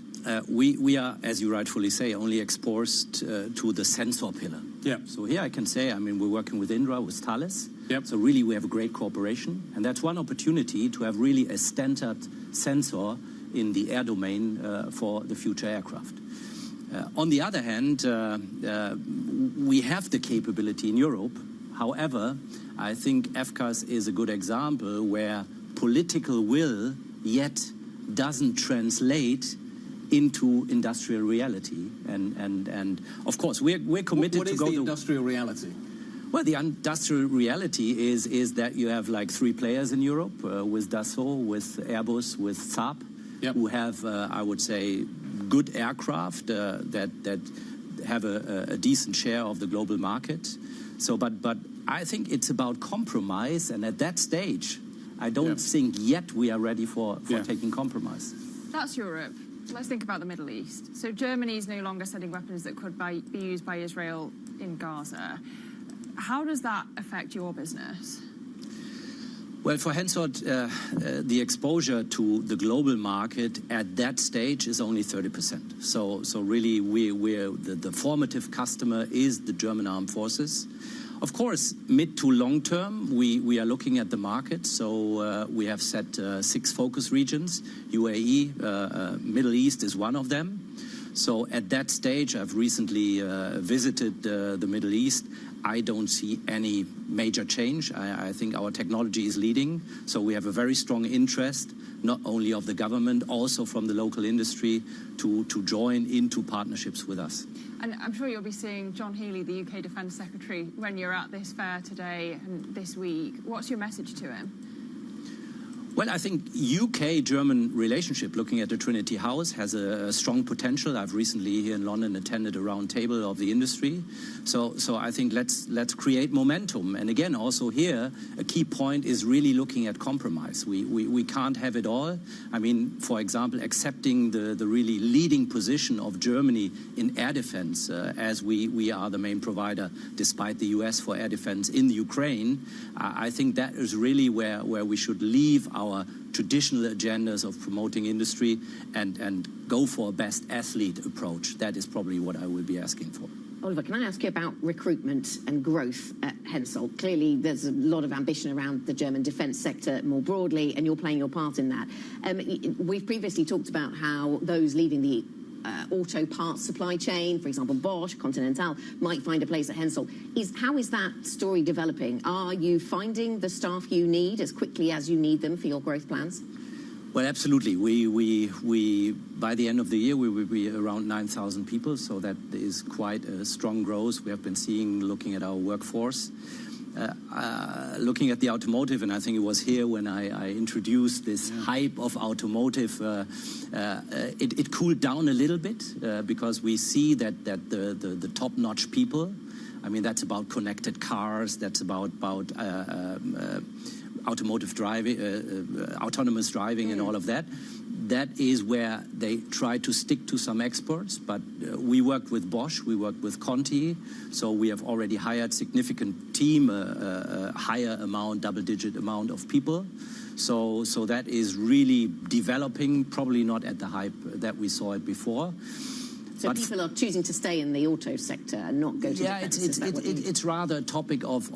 we are, as you rightfully say, only exposed to the sensor pillar. Yeah. So here I can say, I mean, we're working with Indra, with Thales. Yep. So really we have a great cooperation. And that's one opportunity to have really a standard sensor in the air domain for the future aircraft. On the other hand, we have the capability in Europe. However, I think FCAS is a good example where political will yet doesn't translate into industrial reality. And of course, we're committed to go to... What is the industrial reality? Well, the industrial reality is that you have like 3 players in Europe, with Dassault, with Airbus, with Saab, who have, I would say, good aircraft that have a decent share of the global market. So, but I think it's about compromise, and at that stage, I don't think yet we are ready for taking compromise. That's Europe. Let's think about the Middle East. So Germany is no longer sending weapons that could be used by Israel in Gaza. How does that affect your business? Well, for Hensoldt, the exposure to the global market at that stage is only 30%. So really, the formative customer is the German armed forces. Of course, mid to long term, we are looking at the market. So we have set 6 focus regions. UAE, Middle East is one of them. So at that stage, I've recently visited the Middle East. I don't see any major change. I think our technology is leading. So we have a very strong interest, not only of the government, also from the local industry, to join into partnerships with us. And I'm sure you'll be seeing John Healey, the UK Defence Secretary, when you're at this fair today and this week. What's your message to him? Well, I think UK-German relationship, looking at the Trinity House, has a strong potential. I've recently here in London attended a round table of the industry. So I think let's create momentum. And again, also here, a key point is really looking at compromise. We can't have it all. I mean, for example, accepting the really leading position of Germany in air defense, as we are the main provider, despite the US, for air defense in the Ukraine. I think that is really where we should leave our traditional agendas of promoting industry and go for a best athlete approach. That is probably what I will be asking for. Oliver, can I ask you about recruitment and growth at Hensoldt? Clearly, there's a lot of ambition around the German defence sector more broadly, and you're playing your part in that. We've previously talked about how those leaving the auto parts supply chain, for example, Bosch, Continental, might find a place at Hensoldt. How is that story developing? Are you finding the staff you need as quickly as you need them for your growth plans? Well, absolutely. We by the end of the year, we will be around 9,000 people, so that is quite a strong growth we have been seeing looking at our workforce. Looking at the automotive, and I think it was here when I introduced this hype of automotive, it cooled down a little bit because we see that the top-notch people, I mean, that's about connected cars, that's about automotive driving, autonomous driving and all of that. That is where they try to stick to some experts, but we worked with Bosch, we worked with Conti, so we have already hired significant team, a higher amount, double-digit amount of people. So that is really developing, probably not at the hype that we saw it before. So people are choosing to stay in the auto sector and not go to defense? It's rather a topic of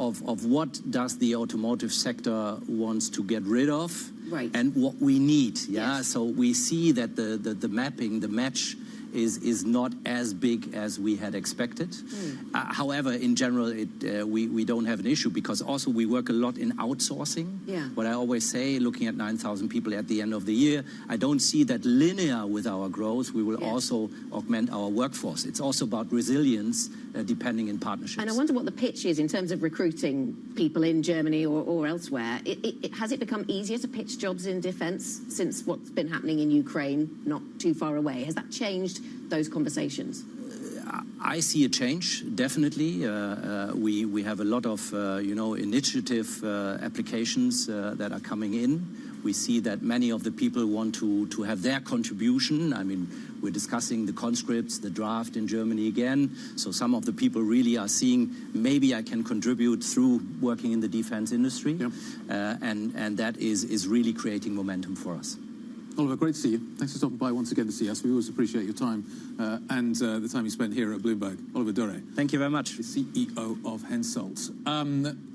what does the automotive sector wants to get rid of, right, and what we need. Yes. So we see that the mapping, the match is not as big as we had expected. However, in general, we don't have an issue because also we work a lot in outsourcing. Yeah. What I always say, looking at 9,000 people at the end of the year, I don't see that linear with our growth. We will also augment our workforce. It's also about resilience, depending in partnerships. And I wonder what the pitch is in terms of recruiting people in Germany or elsewhere. Has it become easier to pitch jobs in defence since what's been happening in Ukraine, not too far away? Has that changed those conversations? I see a change, definitely. We have a lot of, initiative applications that are coming in. We see that many of the people want to have their contribution. I mean, we're discussing the conscripts, the draft in Germany again. So some of the people really are seeing maybe I can contribute through working in the defense industry. Yep. And that is really creating momentum for us. Oliver, great to see you. Thanks for stopping by once again to see us. We always appreciate your time and the time you spent here at Bloomberg. Oliver Dure. Thank you very much. The CEO of Hensoldt.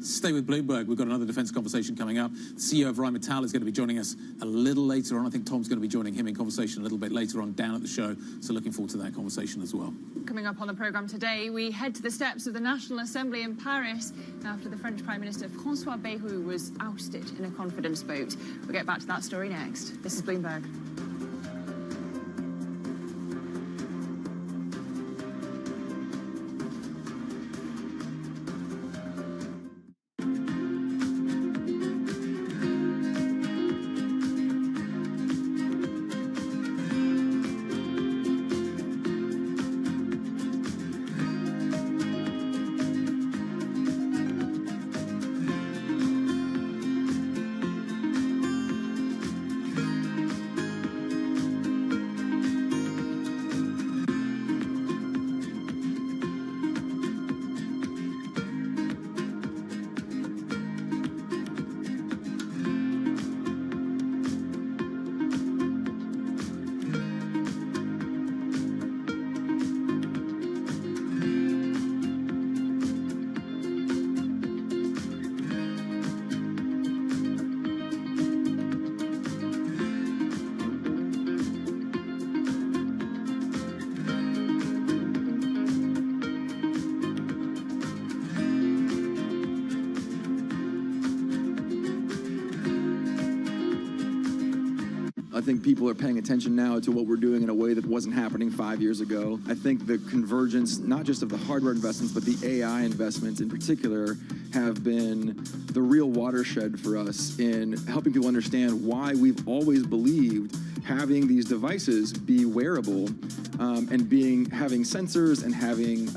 Stay with Bloomberg. We've got another defence conversation coming up. The CEO of Rheinmetall is going to be joining us a little later on. I think Tom's going to be joining him in conversation a little bit later on down at the show. So looking forward to that conversation as well. Coming up on the programme today, we head to the steps of the National Assembly in Paris after the French Prime Minister François Bayrou was ousted in a confidence vote. We'll get back to that story next. This is Bloomberg. I think people are paying attention now to what we're doing in a way that wasn't happening 5 years ago. I think the convergence, not just of the hardware investments, but the AI investments in particular, have been the real watershed for us in helping people understand why we've always believed having these devices be wearable and having sensors and having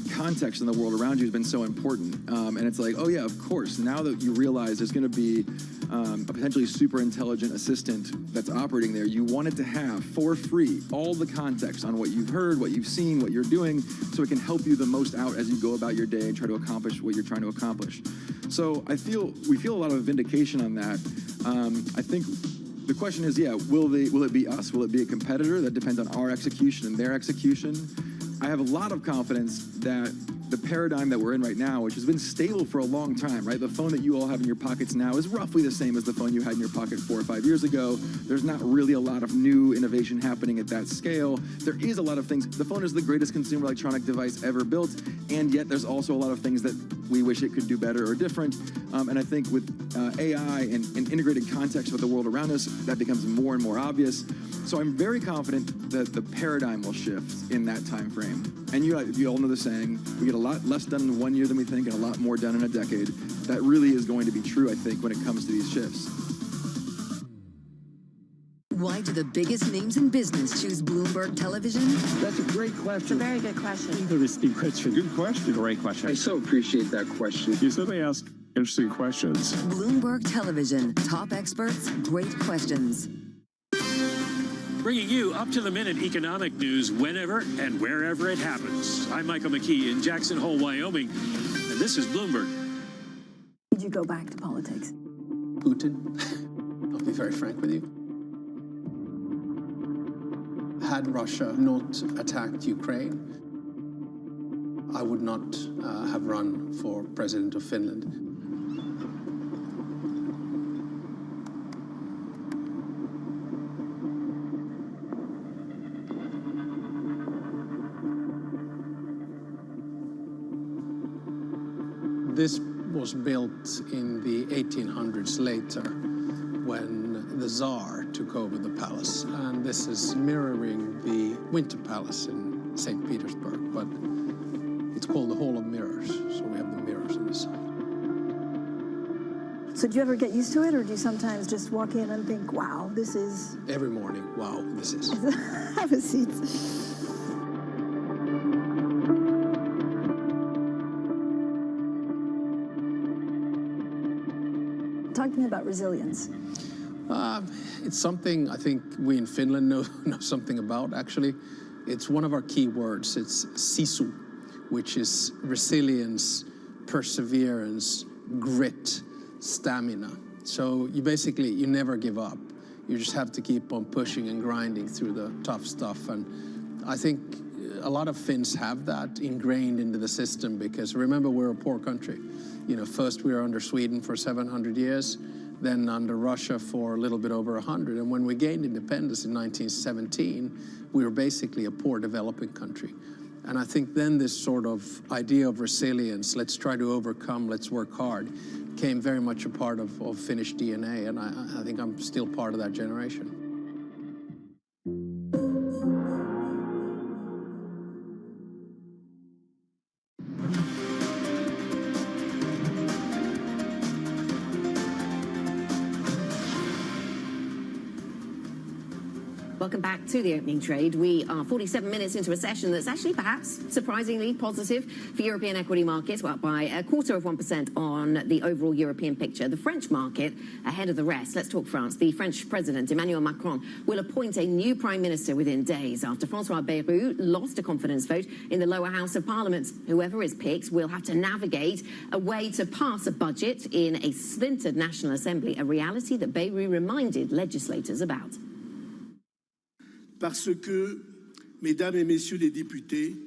context in the world around you has been so important. And it's like, oh yeah, of course, now that you realize there's going to be a potentially super intelligent assistant that's operating there, you want it to have, for free, all the context on what you've heard, what you've seen, what you're doing, so it can help you the most out as you go about your day and try to accomplish what you're trying to accomplish. So we feel a lot of vindication on that. I think the question is, yeah, will it be us? Will it be a competitor? That depends on our execution and their execution. I have a lot of confidence that the paradigm that we're in right now, which has been stable for a long time, right? The phone that you all have in your pockets now is roughly the same as the phone you had in your pocket 4 or 5 years ago. There's not really a lot of new innovation happening at that scale. There is a lot of things. The phone is the greatest consumer electronic device ever built, and yet there's also a lot of things that we wish it could do better or different. And I think with AI and integrated context with the world around us, that becomes more and more obvious. So I'm very confident that the paradigm will shift in that time frame. And you all know the saying, we get a lot less done in 1 year than we think and a lot more done in a decade. That really is going to be true, I think, when it comes to these shifts. Why do the biggest names in business choose Bloomberg Television? That's a great question. It's a very good question. Interesting question. Good question. Great question. I so appreciate that question. You certainly ask interesting questions. Bloomberg Television. Top experts, great questions. Bringing you up-to-the-minute economic news whenever and wherever it happens. I'm Michael McKee in Jackson Hole, Wyoming, and this is Bloomberg. Did you go back to politics? Putin, I'll be very frank with you. Had Russia not attacked Ukraine, I would not have run for president of Finland. This was built in the 1800s later when the Tsar took over the palace. And this is mirroring the Winter Palace in St. Petersburg, but it's called the Hall of Mirrors, so we have the mirrors on the side. So do you ever get used to it, or do you sometimes just walk in and think, wow, this is... Every morning, wow, this is... Have a seat. Talk to me about resilience. It's something I think we in Finland know something about, actually. It's one of our key words. It's sisu, which is resilience, perseverance, grit, stamina. So you never give up. You just have to keep on pushing and grinding through the tough stuff. And I think a lot of Finns have that ingrained into the system because remember, we're a poor country. You know, first we were under Sweden for 700 years, then under Russia for a little bit over 100. And when we gained independence in 1917, we were basically a poor developing country. And I think then this sort of idea of resilience, let's try to overcome, let's work hard, came very much a part of Finnish DNA. And I think I'm still part of that generation. Welcome back to the opening trade. We are 47 minutes into a session that's actually perhaps surprisingly positive for European equity markets, well, by 0.25% on the overall European picture. The French market ahead of the rest. Let's talk France. The French president, Emmanuel Macron, will appoint a new prime minister within days after François Bayrou lost a confidence vote in the lower house of parliament. Whoever is picked will have to navigate a way to pass a budget in a splintered National Assembly, a reality that Bayrou reminded legislators about. Parce que, mesdames et messieurs les députés,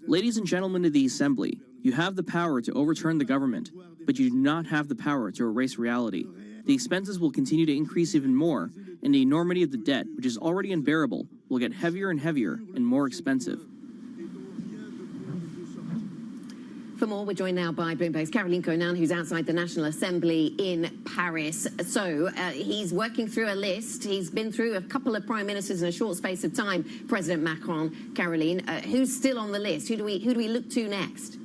ladies and gentlemen of the Assembly, you have the power to overturn the government, but you do not have the power to erase reality. The expenses will continue to increase even more, and the enormity of the debt, which is already unbearable, will get heavier and heavier and more expensive. For more, we're joined now by Bloomberg's Caroline Conan, who's outside the National Assembly in Paris. So he's working through a list. He's been through a couple of prime ministers in a short space of time. President Macron, Caroline, who's still on the list? Who do we look to next?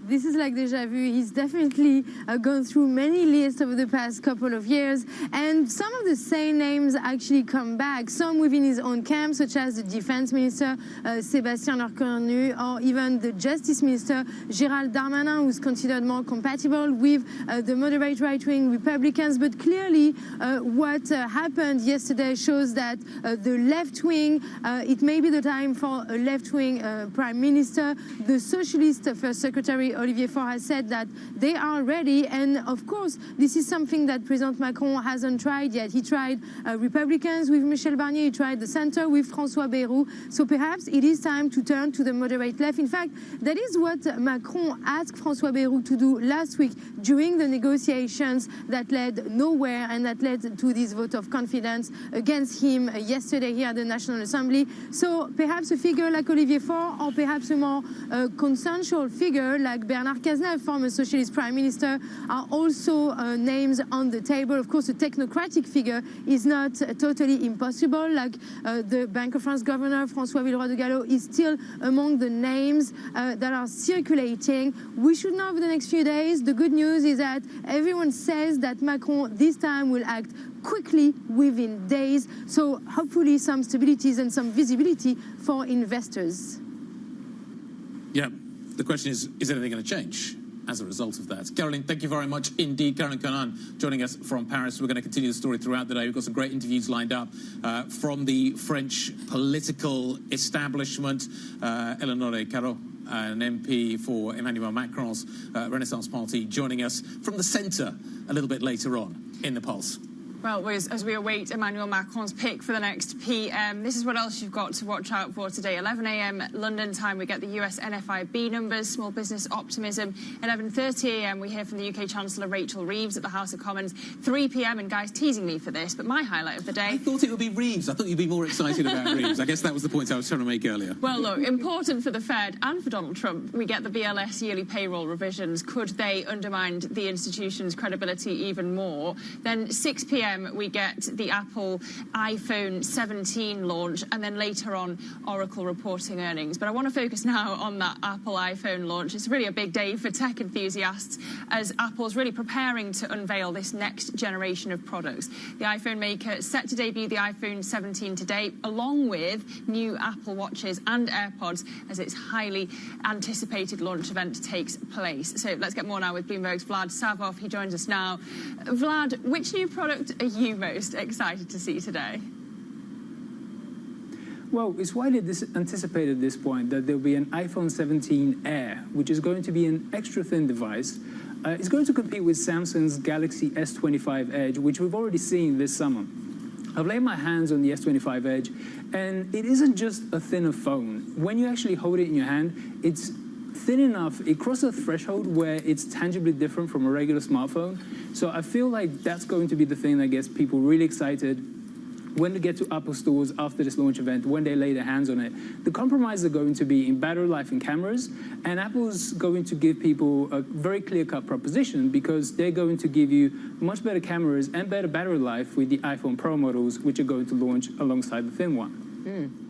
This is like deja vu. He's definitely gone through many lists over the past couple of years, and some of the same names actually come back, some within his own camp, such as the Defense Minister, Sébastien Lecornu, or even the Justice Minister, Gérald Darmanin, who's considered more compatible with the moderate right-wing Republicans. But clearly, what happened yesterday shows that the left-wing, it may be the time for a left-wing Prime Minister. The Socialist First Secretary, Olivier Faure, has said that they are ready, and of course this is something that President Macron hasn't tried yet. He tried Republicans with Michel Barnier, he tried the center with François Bayrou, so perhaps it is time to turn to the moderate left. In fact, that is what Macron asked François Bayrou to do last week during the negotiations that led nowhere and that led to this vote of confidence against him yesterday here at the National Assembly. So perhaps a figure like Olivier Faure, or perhaps a more consensual figure like Bernard Cazeneuve, former Socialist Prime Minister, are also names on the table. Of course, a technocratic figure is not totally impossible, like the Bank of France governor, François Villeroy de Galhau, is still among the names that are circulating. We should know over the next few days. The good news is that everyone says that Macron this time will act quickly within days, so hopefully some stabilities and some visibility for investors. Yeah. The question is anything going to change as a result of that? Caroline, thank you very much indeed. Caroline Conan joining us from Paris. We're going to continue the story throughout the day. We've got some great interviews lined up from the French political establishment. Eleonore Carrot, an MP for Emmanuel Macron's Renaissance Party, joining us from the centre a little bit later on in the Pulse. Well, as we await Emmanuel Macron's pick for the next PM, this is what else you've got to watch out for today. 11 a.m. London time, we get the US NFIB numbers, small business optimism. 11:30 a.m. we hear from the UK Chancellor Rachel Reeves at the House of Commons. 3 p.m. and guys teasing me for this, but my highlight of the day. I thought it would be Reeves. I thought you'd be more excited about Reeves. I guess that was the point I was trying to make earlier. Well, look, important for the Fed and for Donald Trump, we get the BLS yearly payroll revisions. Could they undermine the institution's credibility even more? Then 6 p.m. we get the Apple iPhone 17 launch, and then later on Oracle reporting earnings. But I want to focus now on that Apple iPhone launch. It's really a big day for tech enthusiasts as Apple's really preparing to unveil this next generation of products. The iPhone maker set to debut the iPhone 17 today, along with new Apple Watches and AirPods, as its highly anticipated launch event takes place. So let's get more now with Bloomberg's Vlad Savov. He joins us now. Vlad, which new product are you most excited to see today? Well, it's widely anticipated at this point that there'll be an iPhone 17 Air, which is going to be an extra thin device. It's going to compete with Samsung's Galaxy S25 Edge, which we've already seen this summer. I've laid my hands on the S25 Edge, and it isn't just a thinner phone. When you actually hold it in your hand, it's thin enough, it crosses a threshold where it's tangibly different from a regular smartphone. So I feel like that's going to be the thing that gets people really excited when they get to Apple stores after this launch event, when they lay their hands on it. The compromises are going to be in battery life and cameras, and Apple's going to give people a very clear-cut proposition because they're going to give you much better cameras and better battery life with the iPhone Pro models, which are going to launch alongside the thin one.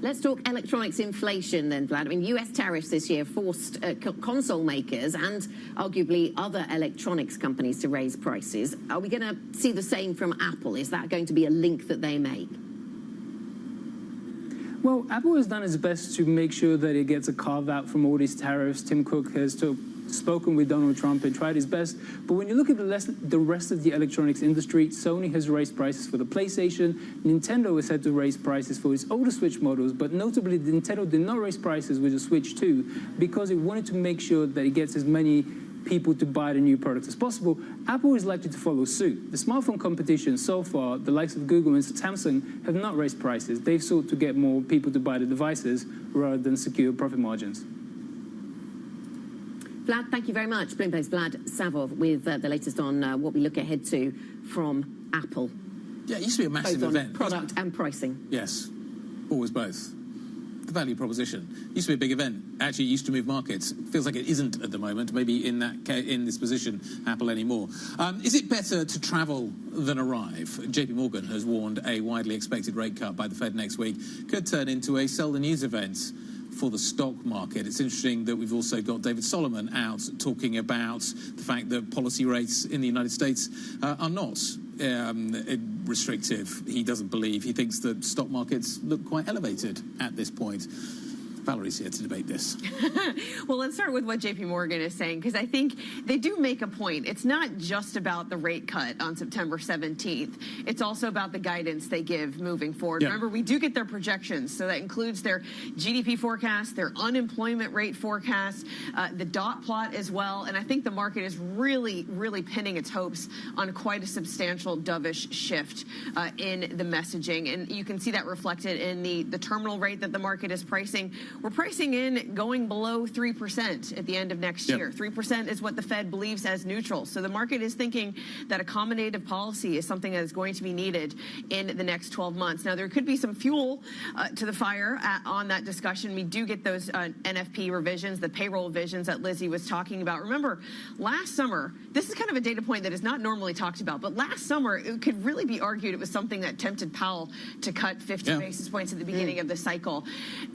Let's talk electronics inflation then, Vlad. I mean, US tariffs this year forced console makers and arguably other electronics companies to raise prices. Are we going to see the same from Apple? Is that going to be a link that they make? Well, Apple has done its best to make sure that it gets a carve-out from all these tariffs. Tim Cook has spoken with Donald Trump and tried his best. But when you look at the rest of the electronics industry, Sony has raised prices for the PlayStation. Nintendo has had to raise prices for its older Switch models. But notably, Nintendo did not raise prices with the Switch 2 because it wanted to make sure that it gets as many people to buy the new product as possible. Apple is likely to follow suit. The smartphone competition so far, the likes of Google and Samsung have not raised prices. They've sought to get more people to buy the devices rather than secure profit margins. Vlad, thank you very much. Bloomberg's Vlad Savov with the latest on what we look ahead to from Apple. Yeah, it used to be a massive both on event. Product and pricing. Yes, always both. value proposition. Used to be a big event. Actually, it used to move markets. Feels like it isn't at the moment. Maybe in this position, Apple anymore. Is it better to travel than arrive? JP Morgan has warned a widely expected rate cut by the Fed next week could turn into a sell the news event for the stock market. It's interesting that we've also got David Solomon out talking about the fact that policy rates in the United States are not restrictive. He doesn't believe. He thinks that stock markets look quite elevated at this point. Valerie's here to debate this. Well, let's start with what JP Morgan is saying, because I think they do make a point. It's not just about the rate cut on September 17th. It's also about the guidance they give moving forward. Yeah. Remember, we do get their projections, so that includes their GDP forecast, their unemployment rate forecast, the dot plot as well. And I think the market is really, really pinning its hopes on quite a substantial dovish shift in the messaging. And you can see that reflected in the terminal rate that the market is pricing. We're pricing in going below 3% at the end of next year. 3% is what the Fed believes as neutral. So the market is thinking that accommodative policy is something that is going to be needed in the next 12 months. Now, there could be some fuel to the fire on that discussion. We do get those NFP revisions, the payroll revisions that Lizzie was talking about. Remember, last summer, this is kind of a data point that is not normally talked about, but last summer, it could really be argued it was something that tempted Powell to cut 50 basis points at the beginning of the cycle.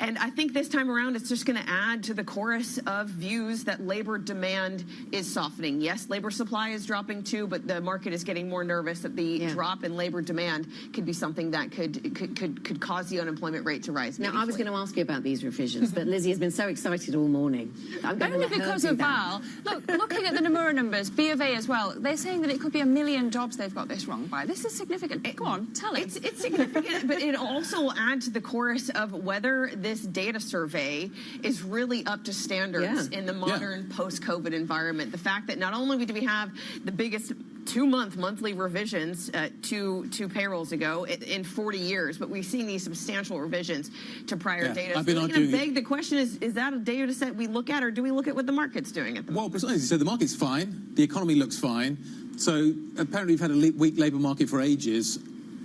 And I think this time around, it's just going to add to the chorus of views that labor demand is softening. Yes, labor supply is dropping too, but the market is getting more nervous that the drop in labor demand could be something that could cause the unemployment rate to rise. Now, I was going to ask you about these revisions, but Lizzie has been so excited all morning. I'm going Only because of Val. Look, looking at the Nomura numbers, B of A as well, they're saying that it could be 1 million jobs they've got this wrong by. This is significant. Go on, tell it. It's significant, but it also will add to the chorus of whether this data survey is really up to standards in the modern post-COVID environment. The fact that not only do we have the biggest monthly revisions to payrolls ago in 40 years, but we've seen these substantial revisions to prior data. I've been going to beg the question, is that a data set we look at, or do we look at what the market's doing at the moment? Well, precisely. So the market's fine. The economy looks fine. So apparently you've had a weak labour market for ages,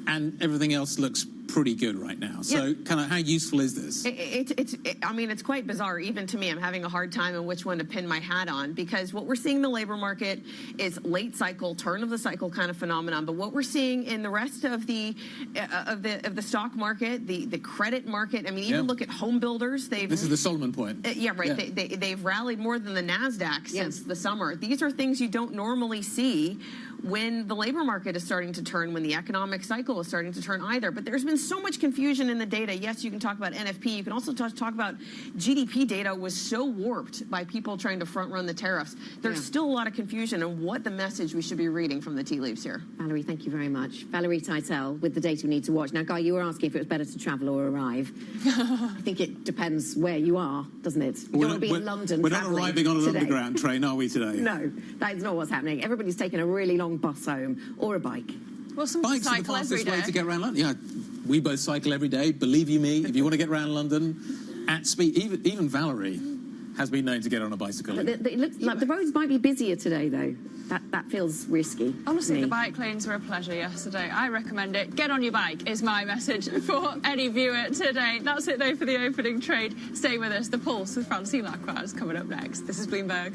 and everything else looks pretty good right now. So kind of how useful is this? I mean, it's quite bizarre. Even to me, I'm having a hard time on which one to pin my hat on, because what we're seeing in the labor market is late cycle, turn of the cycle kind of phenomenon. But what we're seeing in the rest of the stock market, the credit market, I mean, even look at home builders. This is the Solomon point. They've rallied more than the NASDAQ since the summer. These are things you don't normally see when the labor market is starting to turn, when the economic cycle is starting to turn either. But there's been so much confusion in the data. Yes, you can talk about NFP. You can also talk about GDP data was so warped by people trying to front run the tariffs. There's still a lot of confusion on what the message we should be reading from the tea leaves here. Valerie, thank you very much. Valerie Titel with the data we need to watch. Now, Guy, you were asking if it was better to travel or arrive. I think it depends where you are, doesn't it? You don't want to be in London. We're not arriving on an underground train, are we, today? No, that is not what's happening. Everybody's taking a really long bus home or a bike. Well, some bikes are the fastest way to get around London. Yeah, we both cycle every day. Believe you me, if you want to get around London at speed, even Valerie has been known to get on a bicycle. It looks like the roads might be busier today, though. That feels risky. Honestly, the bike lanes were a pleasure yesterday. I recommend it. Get on your bike is my message for any viewer today. That's it, though, for the opening trade. Stay with us. The Pulse with Francine Lacroix is coming up next. This is Bloomberg.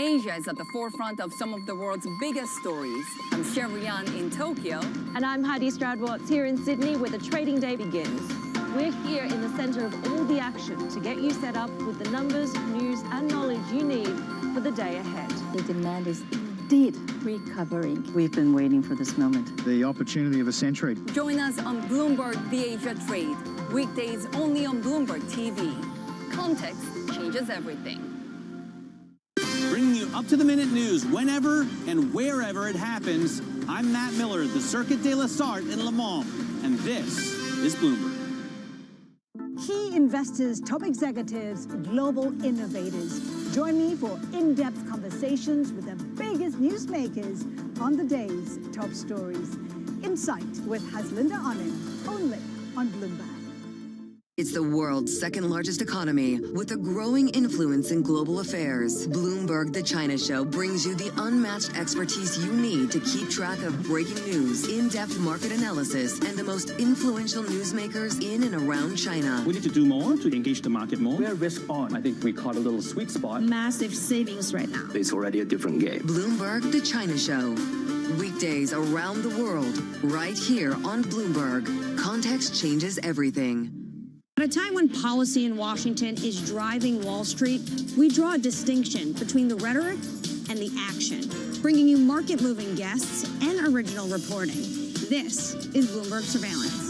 Asia is at the forefront of some of the world's biggest stories. I'm Sherrian in Tokyo. And I'm Heidi Stroud-Watts here in Sydney, where the trading day begins. We're here in the center of all the action to get you set up with the numbers, news, and knowledge you need for the day ahead. The demand is indeed recovering. We've been waiting for this moment. The opportunity of a century. Join us on Bloomberg The Asia Trade. Weekdays only on Bloomberg TV. Context changes everything. Bringing you up-to-the-minute news whenever and wherever it happens. I'm Matt Miller, the Circuit de la Sart in Le Mans, and this is Bloomberg. Key investors, top executives, global innovators. Join me for in-depth conversations with the biggest newsmakers on the day's top stories. Insight with Haslinda Onim, only on Bloomberg. It's the world's second largest economy with a growing influence in global affairs. Bloomberg The China Show brings you the unmatched expertise you need to keep track of breaking news, in-depth market analysis, and the most influential newsmakers in and around China. We need to do more to engage the market more. We're risk on. I think we caught a little sweet spot. Massive savings right now. It's already a different game. Bloomberg The China Show. Weekdays around the world, right here on Bloomberg. Context changes everything. At a time when policy in Washington is driving Wall Street, we draw a distinction between the rhetoric and the action, bringing you market-moving guests and original reporting. This is Bloomberg Surveillance.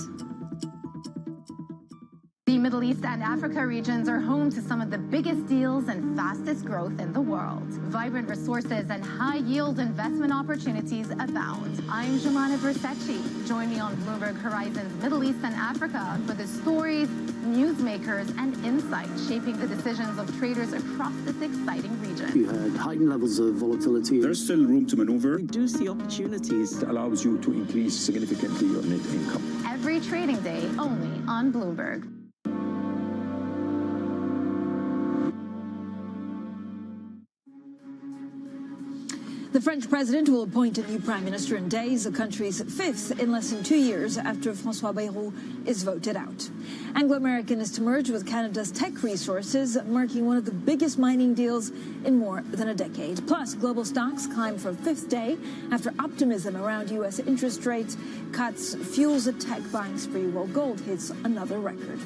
The Middle East and Africa regions are home to some of the biggest deals and fastest growth in the world. Vibrant resources and high-yield investment opportunities abound. I'm Jumana Versace. Join me on Bloomberg Horizon's Middle East and Africa for the stories, newsmakers, and insights shaping the decisions of traders across this exciting region. You had heightened levels of volatility. There's still room to maneuver. Reduce the opportunities. It allows you to increase significantly your net income. Every trading day, only on Bloomberg. The French president will appoint a new prime minister in days, the country's fifth in less than 2 years after François Bayrou is voted out. Anglo-American is to merge with Canada's Teck Resources, marking one of the biggest mining deals in more than a decade. Plus, global stocks climb for a fifth day after optimism around U.S. interest rate cuts fuels a tech buying spree, while gold hits another record.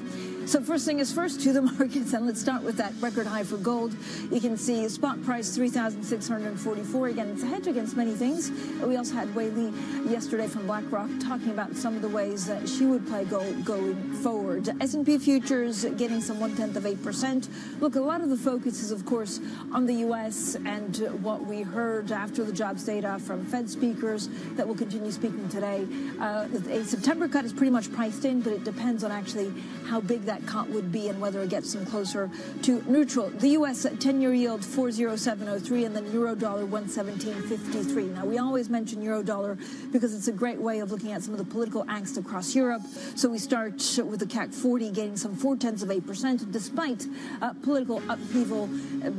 So first thing is first, to the markets, and let's start with that record high for gold. You can see spot price 3,644. Again, it's a hedge against many things. We also had Wei Li yesterday from BlackRock talking about some of the ways that she would play gold going forward. S&P futures getting some 1/10%. Look, a lot of the focus is, of course, on the U.S. and what we heard after the jobs data from Fed speakers that will continue speaking today. A September cut is pretty much priced in, but it depends on actually how big that cut would be and whether it gets them closer to neutral. The U.S. 10-year yield 4.0703 and then Eurodollar 117.53. Now, we always mention Eurodollar because it's a great way of looking at some of the political angst across Europe. So we start with the CAC 40 gaining some 0.4%. Despite political upheaval,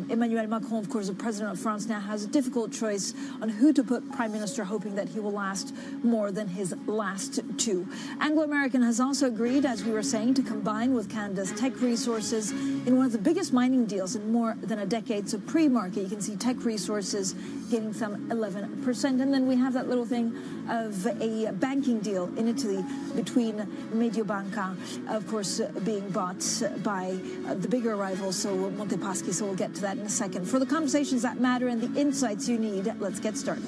Emmanuel Macron, of course, the president of France, now has a difficult choice on who to put prime minister, hoping that he will last more than his last two. Anglo-American has also agreed, as we were saying, to combine with Canada's Teck Resources in one of the biggest mining deals in more than a decade. So pre-market, you can see Teck Resources gaining some 11%. And then we have that little thing of a banking deal in Italy between Mediobanca, of course, being bought by the bigger rival, so Monte Paschi. So we'll get to that in a second. For the conversations that matter and the insights you need, let's get started.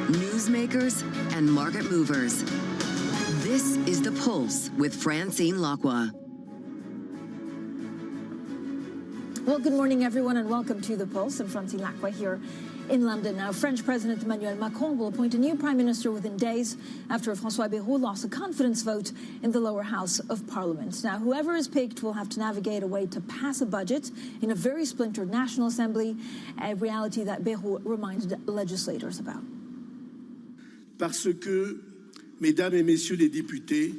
Newsmakers and market movers. This is The Pulse with Francine Lacqua. Well, good morning, everyone, and welcome to The Pulse. I'm Francine Lacqua here in London. Now, French President Emmanuel Macron will appoint a new prime minister within days after François Bayrou lost a confidence vote in the lower house of parliament. Now, whoever is picked will have to navigate a way to pass a budget in a very splintered National Assembly, a reality that Bayrou reminded legislators about. Parce que, mesdames et messieurs les députés,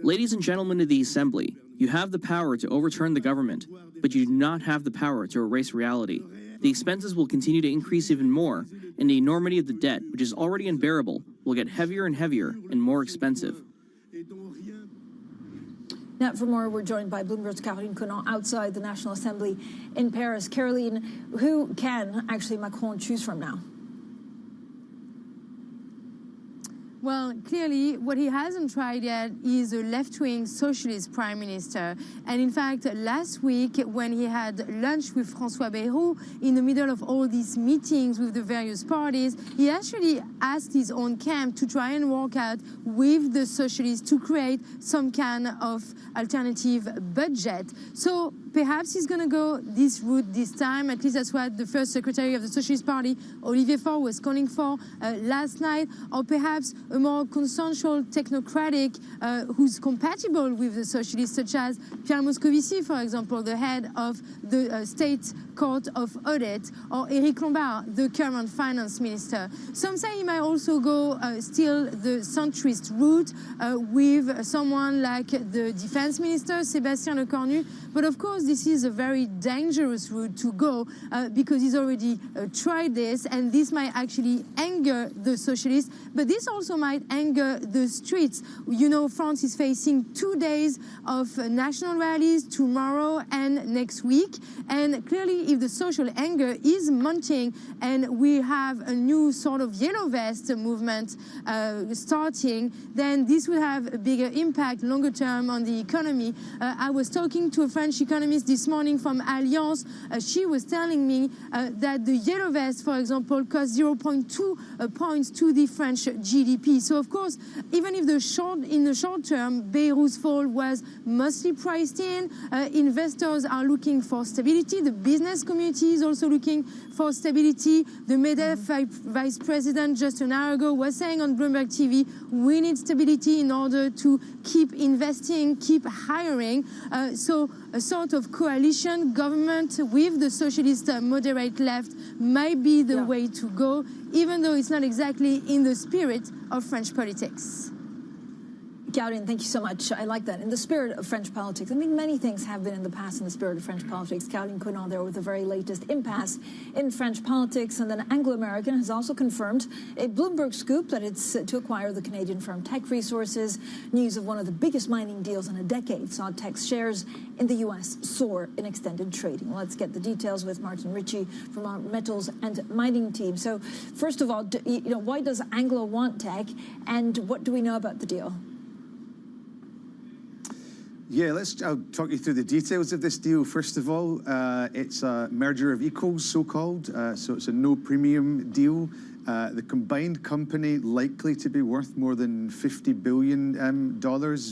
Ladies and gentlemen of the Assembly, you have the power to overturn the government, but you do not have the power to erase reality. The expenses will continue to increase even more, and the enormity of the debt, which is already unbearable, will get heavier and heavier and more expensive. Now, for more, we're joined by Bloomberg's Caroline Conan outside the National Assembly in Paris. Caroline, who can actually Macron choose from now? Well, clearly, what he hasn't tried yet is a left-wing socialist prime minister. And in fact, last week, when he had lunch with François Bayrou, in the middle of all these meetings with the various parties, he actually asked his own camp to try and work out with the socialists to create some kind of alternative budget. So perhaps he's going to go this route this time. At least that's what the first secretary of the Socialist Party, Olivier Faure, was calling for last night. Or perhaps a more consensual technocratic who's compatible with the socialists, such as Pierre Moscovici, for example, the head of the State Court of Audit, or Éric Lombard, the current finance minister. Some say he might also go still the centrist route with someone like the defense minister, Sébastien Lecornu. But of course, this is a very dangerous route to go because he's already tried this, and this might actually anger the socialists, but this also might anger the streets. You know, France is facing 2 days of national rallies tomorrow and next week, and clearly if the social anger is mounting and we have a new sort of yellow vest movement starting, then this will have a bigger impact longer term on the economy. I was talking to a French economist this morning from Allianz. She was telling me that the yellow vest, for example, cost 0.2 points to the French GDP. So, of course, even if in the short term, Beirou's fall was mostly priced in, investors are looking for stability. The business community is also looking for stability. The MEDEF vice president just an hour ago was saying on Bloomberg TV, we need stability in order to keep investing, keep hiring. So a sort of coalition government with the socialist moderate left might be the way to go, even though it's not exactly in the spirit of French politics. Caroline, thank you so much. I like that. In the spirit of French politics, I mean, many things have been in the past in the spirit of French politics. Caroline Conan there with the very latest impasse in French politics. And then Anglo-American has also confirmed a Bloomberg scoop that it's to acquire the Canadian firm Teck Resources. News of one of the biggest mining deals in a decade saw Teck's shares in the U.S. soar in extended trading. Let's get the details with Martin Ritchie from our metals and mining team. So first of all, why does Anglo want Teck, and what do we know about the deal? Yeah, I'll talk you through the details of this deal. First of all, it's a merger of equals, so-called, so it's a no-premium deal. The combined company likely to be worth more than $50 billion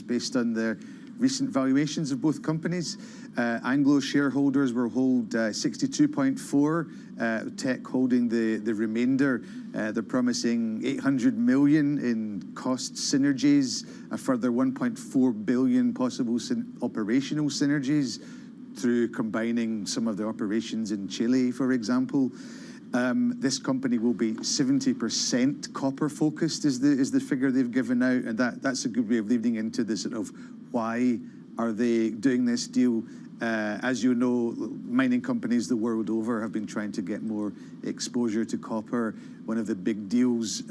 based on the recent valuations of both companies. Anglo shareholders will hold 62.4%, Teck holding the remainder. They're promising $800 million in cost synergies, a further $1.4 billion possible operational synergies through combining some of the operations in Chile, for example. This company will be 70% copper focused is the figure they've given out, and that's a good way of leading into this sort of why are they doing this deal. As you know, mining companies the world over have been trying to get more exposure to copper. One of the big deals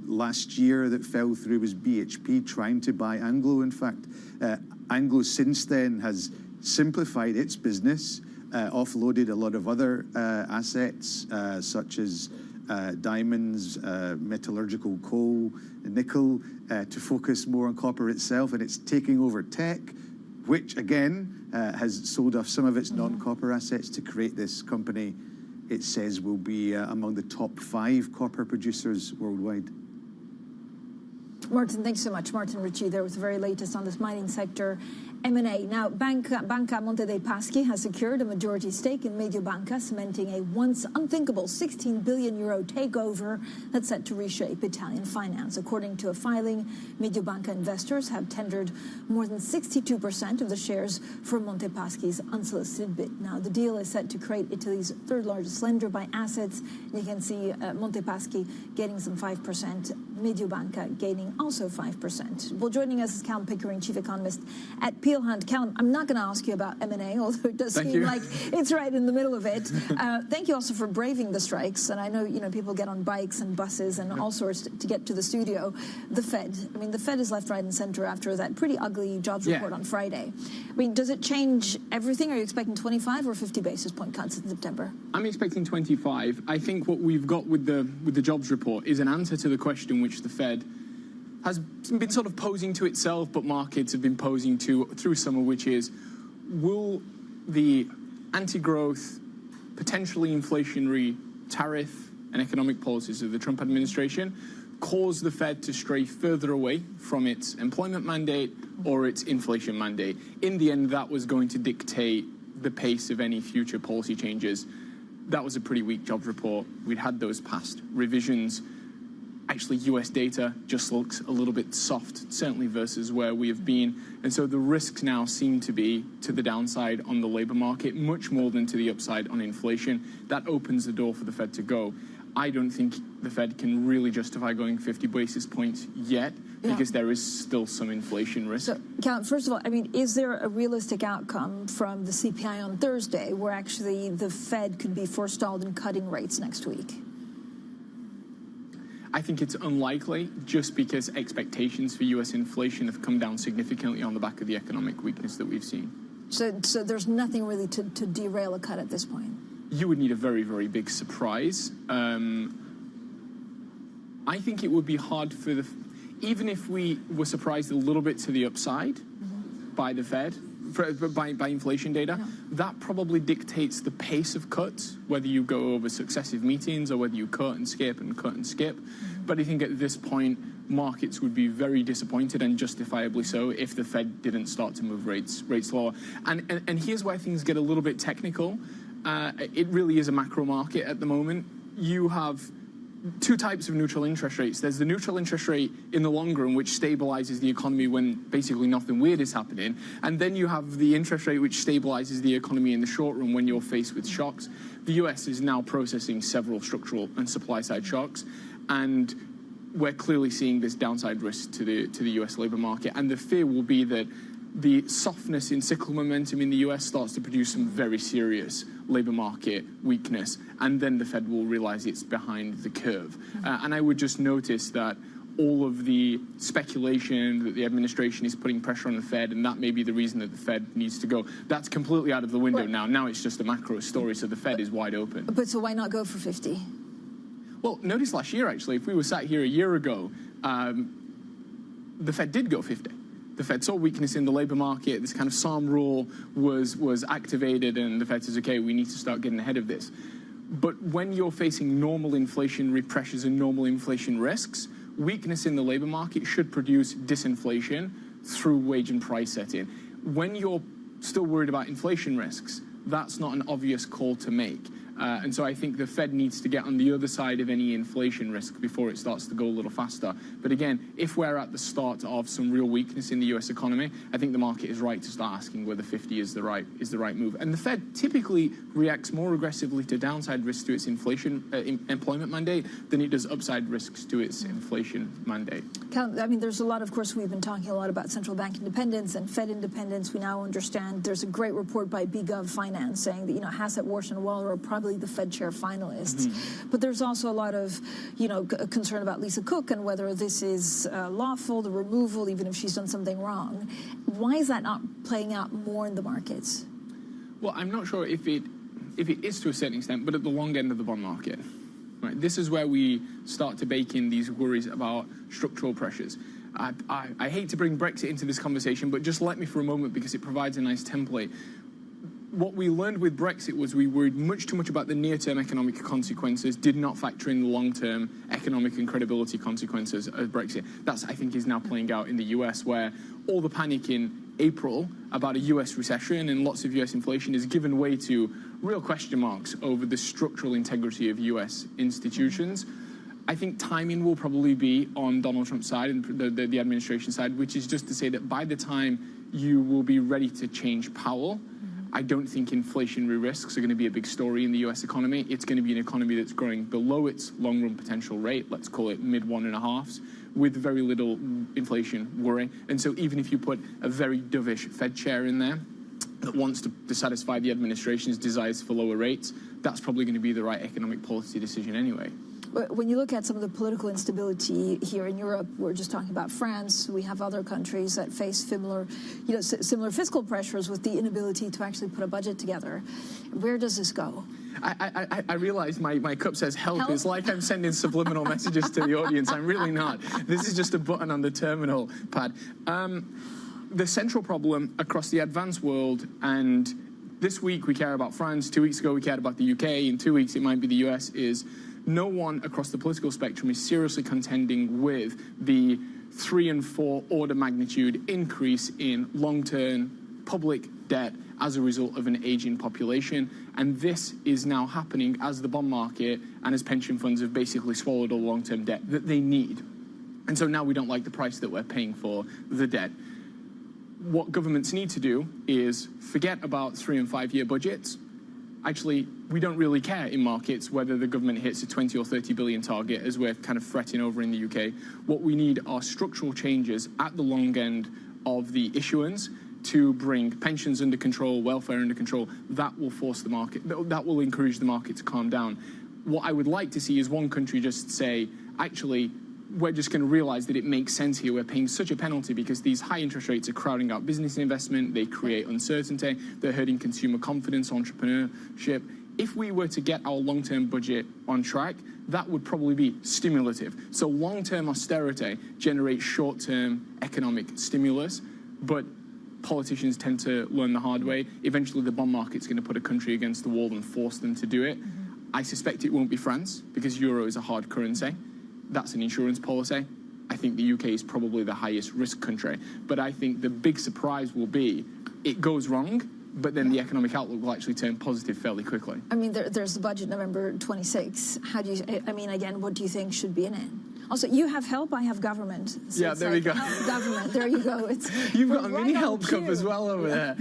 last year that fell through was BHP trying to buy Anglo. In fact, Anglo since then has simplified its business, offloaded a lot of other assets such as diamonds, metallurgical coal, nickel, to focus more on copper itself, and it's taking over Teck, which again has sold off some of its non-copper assets to create this company it says will be among the top 5 copper producers worldwide. Martin, thanks so much. Martin Ritchie there with the very latest on this mining sector M&A. Now, Banca Monte dei Paschi has secured a majority stake in Mediobanca, cementing a once unthinkable 16 billion euro takeover that's set to reshape Italian finance. According to a filing, Mediobanca investors have tendered more than 62% of the shares for Monte Paschi's unsolicited bid. Now, the deal is set to create Italy's third largest lender by assets. You can see Monte Paschi getting some 5%, Mediobanca gaining also 5%. Well, joining us is Callum Pickering, chief economist at appeal hand. Callum, I'm not going to ask you about M&A, although it does seem like it's right in the middle of it. Thank you also for braving the strikes. And I know, people get on bikes and buses and all sorts to get to the studio. The Fed, the Fed is left, right, and center after that pretty ugly jobs report on Friday. Does it change everything? Are you expecting 25 or 50 basis point cuts in September? I'm expecting 25. I think what we've got with the jobs report is an answer to the question which the Fed has been sort of posing to itself, but markets have been posing to through summer, which is, will the anti-growth, potentially inflationary tariff and economic policies of the Trump administration cause the Fed to stray further away from its employment mandate or its inflation mandate? In the end, that was going to dictate the pace of any future policy changes. That was a pretty weak jobs report. We'd had those past revisions. Actually, US data just looks a little bit soft, certainly versus where we have been. And so the risks now seem to be to the downside on the labor market, much more than to the upside on inflation. That opens the door for the Fed to go. I don't think the Fed can really justify going 50 basis points yet, because there is still some inflation risk. So, Cal, first of all, is there a realistic outcome from the CPI on Thursday where actually the Fed could be forestalled in cutting rates next week? I think it's unlikely, just because expectations for U.S. inflation have come down significantly on the back of the economic weakness that we've seen. So there's nothing really to derail a cut at this point? You would need a very, very big surprise. I think it would be hard for even if we were surprised a little bit to the upside by the Fed, by inflation data, that probably dictates the pace of cuts, whether you go over successive meetings or whether you cut and skip and cut and skip. But I think at this point, markets would be very disappointed, and justifiably so, if the Fed didn't start to move rates lower. And here's where things get a little bit technical. It really is a macro market at the moment. You have two types of neutral interest rates. There's the neutral interest rate in the long run, which stabilizes the economy when basically nothing weird is happening. And then you have the interest rate which stabilizes the economy in the short run when you're faced with shocks. The US is now processing several structural and supply side shocks, and we're clearly seeing this downside risk to the US labor market. And the fear will be that the softness in cyclical momentum in the US starts to produce some very serious labor market weakness, and then the Fed will realize it's behind the curve. And I would just notice that all of the speculation that the administration is putting pressure on the Fed, and that may be the reason that the Fed needs to go, that's completely out of the window now. Now it's just a macro story, so the Fed is wide open. But so why not go for 50? Well, notice last year, actually, if we were sat here a year ago, the Fed did go 50. The Fed saw weakness in the labor market. This kind of SARM rule was activated, and the Fed says, okay, we need to start getting ahead of this. But when you're facing normal inflationary pressures and normal inflation risks, weakness in the labor market should produce disinflation through wage and price setting. When you're still worried about inflation risks, that's not an obvious call to make. And so I think the Fed needs to get on the other side of any inflation risk before it starts to go a little faster. But again, if we're at the start of some real weakness in the US economy, I think the market is right to start asking whether 50 is the right move. And the Fed typically reacts more aggressively to downside risks to its inflation employment mandate than it does upside risks to its inflation mandate. Cal, there's a lot, of course, we've been talking a lot about central bank independence and Fed independence. We now understand there's a great report by BGov Finance saying that, Hassett, Warsh, and Waller are probably the Fed chair finalists. But there's also a lot of, concern about Lisa Cook and whether this is lawful, the removal, even if she's done something wrong. Why is that not playing out more in the markets? Well, I'm not sure if it is to a certain extent, but at the long end of the bond market. Right? This is where we start to bake in these worries about structural pressures. I hate to bring Brexit into this conversation, but just let me for a moment, because it provides a nice template. What we learned with Brexit was we worried much too much about the near-term economic consequences, did not factor in the long-term economic and credibility consequences of Brexit. That's, I think, is now playing out in the US, where all the panic in April about a US recession and lots of US inflation has given way to real question marks over the structural integrity of US institutions. I think timing will probably be on Donald Trump's side and the administration side, which is just to say that by the time you will be ready to change Powell, I don't think inflationary risks are going to be a big story in the US economy. It's going to be an economy that's growing below its long-run potential rate, let's call it mid-1.5s, with very little inflation worry. And so even if you put a very dovish Fed chair in there that wants to satisfy the administration's desires for lower rates, that's probably going to be the right economic policy decision anyway. When you look at some of the political instability here in Europe, we're just talking about France. We have other countries that face similar fiscal pressures with the inability to actually put a budget together. Where does this go? I realize my cup says help. It's like I'm sending subliminal messages to the audience. I'm really not. This is just a button on the terminal pad. The central problem across the advanced world, and this week we care about France, 2 weeks ago we cared about the UK, in 2 weeks it might be the US, is no one across the political spectrum is seriously contending with the 3 and 4 order magnitude increase in long-term public debt as a result of an aging population. And this is now happening as the bond market and as pension funds have basically swallowed all long-term debt that they need. And so now we don't like the price that we're paying for the debt. What governments need to do is forget about 3 and 5 year budgets. Actually, we don't really care in markets whether the government hits a 20 or 30 billion target, as we're kind of fretting over in the UK. What we need are structural changes at the long end of the issuance to bring pensions under control, welfare under control. That will force the market, that will encourage the market to calm down. What I would like to see is one country just say, actually, we're just going to realize that it makes sense here. We're paying such a penalty because these high interest rates are crowding out business investment. They create uncertainty. They're hurting consumer confidence, entrepreneurship. If we were to get our long-term budget on track, that would probably be stimulative. So long-term austerity generates short-term economic stimulus, but politicians tend to learn the hard way. Eventually, the bond market's going to put a country against the wall and force them to do it. I suspect it won't be France because euro is a hard currency. That's an insurance policy. I think the UK is probably the highest risk country. But I think the big surprise will be it goes wrong, but then the economic outlook will actually turn positive fairly quickly. I mean, there's the budget November 26. How do you, I mean, again, what do you think should be in it? Also, you have help, I have government. So yeah, there we go. Government, there you go. You've got a mini help cup as well over there.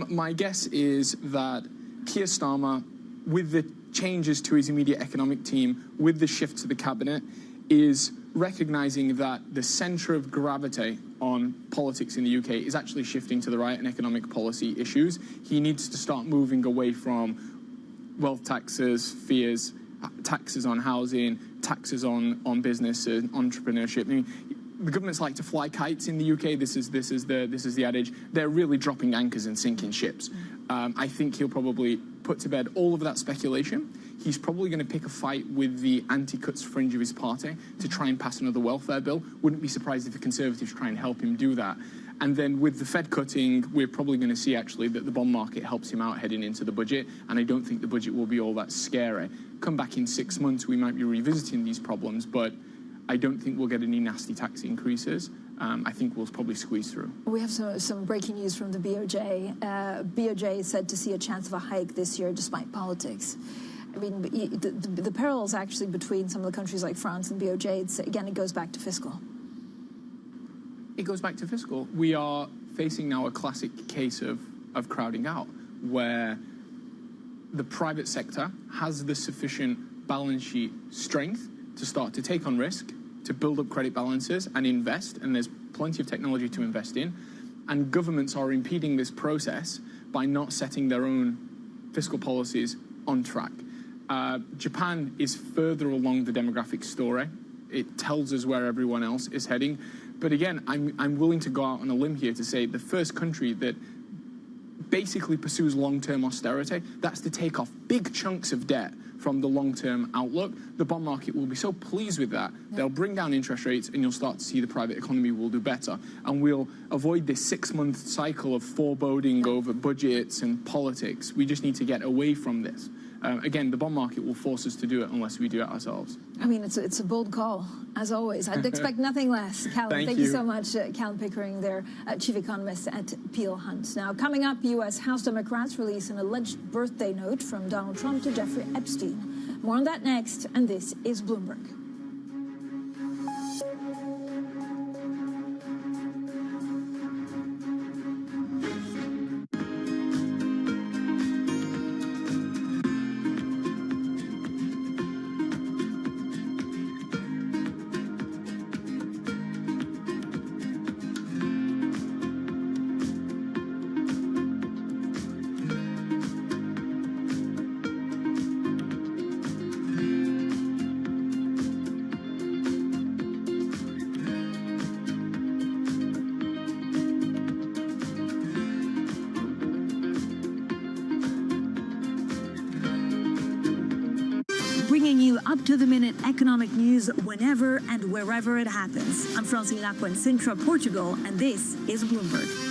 My guess is that Keir Starmer, with the changes to his immediate economic team, with the shift to the cabinet, is recognizing that the center of gravity on politics in the UK is actually shifting to the right and economic policy issues. He needs to start moving away from wealth taxes, fears, taxes on housing, taxes on business and entrepreneurship. I mean, the governments like to fly kites in the UK. This is the adage. They're really dropping anchors and sinking ships. I think he'll probably put to bed all of that speculation. He's probably going to pick a fight with the anti-cuts fringe of his party to try and pass another welfare bill. Wouldn't be surprised if the Conservatives try and help him do that. And then with the Fed cutting, we're probably going to see actually that the bond market helps him out heading into the budget. And I don't think the budget will be all that scary. Come back in 6 months, we might be revisiting these problems, but I don't think we'll get any nasty tax increases. I think we'll probably squeeze through. We have some breaking news from the BOJ. BOJ is said to see a chance of a hike this year despite politics. I mean, the parallels actually between some of the countries like France and BOJ, it goes back to fiscal. It goes back to fiscal. We are facing now a classic case of crowding out, where the private sector has the sufficient balance sheet strength to start to take on risk, to build up credit balances and invest, and there's plenty of technology to invest in, and governments are impeding this process by not setting their own fiscal policies on track. Japan is further along the demographic story. It tells us where everyone else is heading. But again, I'm willing to go out on a limb here to say the first country that basically pursues long-term austerity, that's to take off big chunks of debt from the long-term outlook. The bond market will be so pleased with that. They'll bring down interest rates and you'll start to see the private economy will do better. And we'll avoid this 6-month cycle of foreboding over budgets and politics. We just need to get away from this. Again, the bond market will force us to do it unless we do it ourselves. I mean, it's a bold call, as always. I'd expect nothing less. Callum, thank you so much. Callum Pickering there, Chief Economist at Peel Hunt. Now, coming up, U.S. House Democrats release an alleged birthday note from Donald Trump to Jeffrey Epstein. More on that next, and this is Bloomberg. bringing you up-to-the-minute economic news whenever and wherever it happens. I'm Francine Lacqua in Sintra, Portugal, and this is Bloomberg.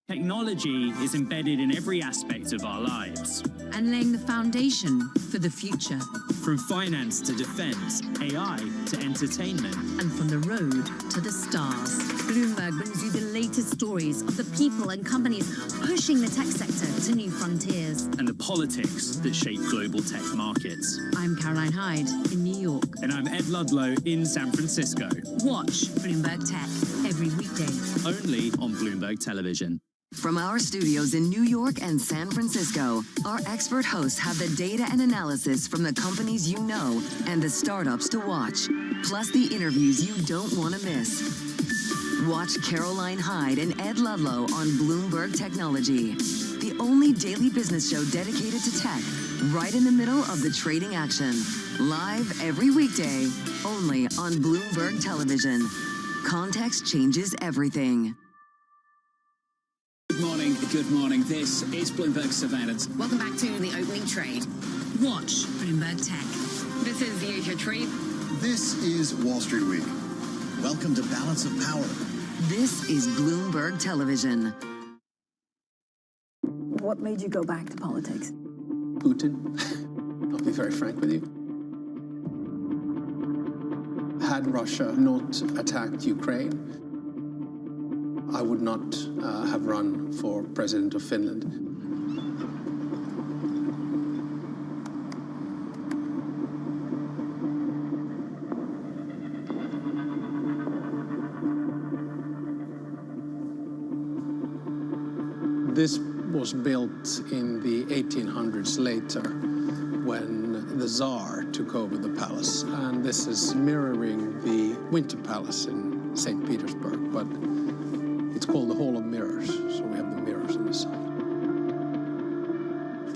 Technology is embedded in every aspect of our lives. And laying the foundation for the future. From finance to defense, AI to entertainment. And from the road to the stars. Bloomberg brings you the latest stories of the people and companies pushing the tech sector to new frontiers. And the politics that shape global tech markets. I'm Caroline Hyde in New York. And I'm Ed Ludlow in San Francisco. Watch Bloomberg Tech every weekday. Only on Bloomberg Television. From our studios in New York and San Francisco, our expert hosts have the data and analysis from the companies you know and the startups to watch, plus the interviews you don't want to miss. Watch Caroline Hyde and Ed Ludlow on Bloomberg Technology, the only daily business show dedicated to tech, right in the middle of the trading action. Live every weekday, only on Bloomberg Television. Context changes everything. Good morning. This is Bloomberg Surveillance. Welcome back to the opening trade. Watch Bloomberg Tech. This is the Asia Trade. This is Wall Street Week. Welcome to Balance of Power. This is Bloomberg Television. What made you go back to politics? Putin. I'll be very frank with you. Had Russia not attacked Ukraine, I would not have run for president of Finland. This was built in the 1800s later when the Tsar took over the palace. And this is mirroring the Winter Palace in St. Petersburg, but it's called the Hall of Mirrors, so we have the mirrors on the side.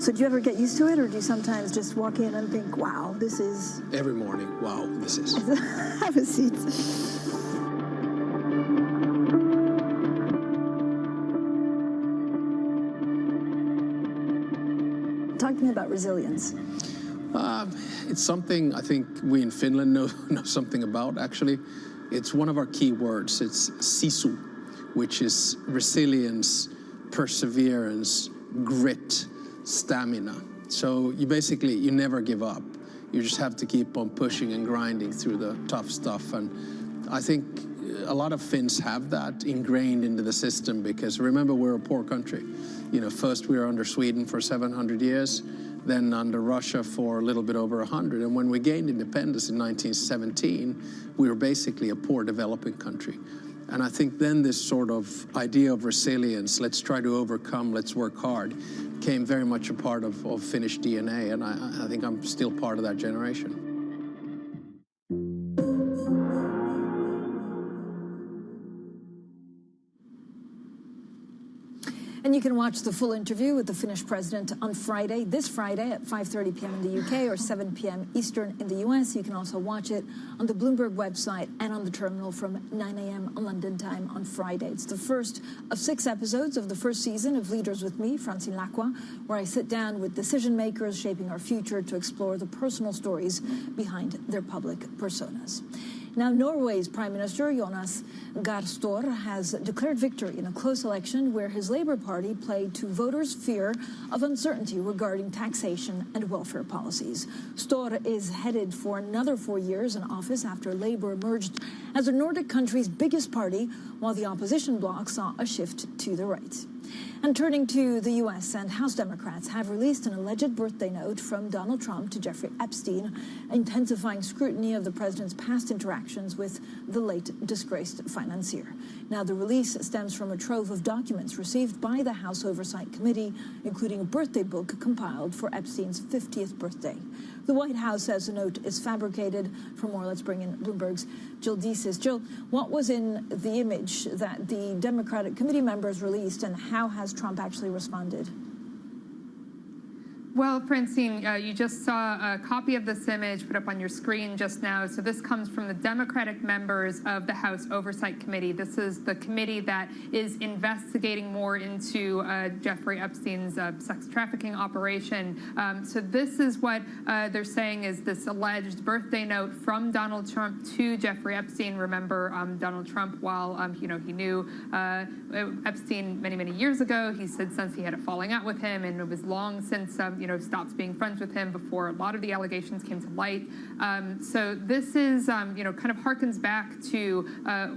So do you ever get used to it, or do you sometimes just walk in and think, wow, this is... Every morning, wow, this is. Have a seat. Talk to me about resilience. It's something I think we in Finland know something about, actually. It's one of our key words. It's sisu, which is resilience, perseverance, grit, stamina. So you never give up. You just have to keep on pushing and grinding through the tough stuff. And I think a lot of Finns have that ingrained into the system because remember, we're a poor country. You know, first we were under Sweden for 700 years, then under Russia for a little bit over 100. And when we gained independence in 1917, we were basically a poor developing country. And I think then this sort of idea of resilience, let's try to overcome, let's work hard, came very much a part of Finnish DNA. And I think I'm still part of that generation. And you can watch the full interview with the Finnish president on Friday, this Friday at 5:30 p.m. in the UK or 7 p.m. Eastern in the US. You can also watch it on the Bloomberg website and on the terminal from 9 a.m. London time on Friday. It's the first of 6 episodes of the first season of Leaders with me, Francine Lacqua, where I sit down with decision makers shaping our future to explore the personal stories behind their public personas. Now, Norway's Prime Minister, Jonas Gahr Støre, has declared victory in a close election where his Labour Party played to voters' fear of uncertainty regarding taxation and welfare policies. Støre is headed for another 4 years in office after Labour emerged as the Nordic country's biggest party, while the opposition bloc saw a shift to the right. And turning to the U.S., and House Democrats have released an alleged birthday note from Donald Trump to Jeffrey Epstein, intensifying scrutiny of the president's past interactions with the late disgraced financier. Now, the release stems from a trove of documents received by the House Oversight Committee, including a birthday book compiled for Epstein's 50th birthday. The White House says the note is fabricated. For more, let's bring in Bloomberg's Jill Deeses. Jill, what was in the image that the Democratic committee members released, and how has Trump actually responded? Well, Francine, you just saw a copy of this image put up on your screen just now. So this comes from the Democratic members of the House Oversight Committee. This is the committee that is investigating more into Jeffrey Epstein's sex trafficking operation. So this is what they're saying is this alleged birthday note from Donald Trump to Jeffrey Epstein. Remember, Donald Trump, while he knew Epstein many, many years ago, he said since he had a falling out with him, and it was long since stopped being friends with him before a lot of the allegations came to light. So this is kind of harkens back to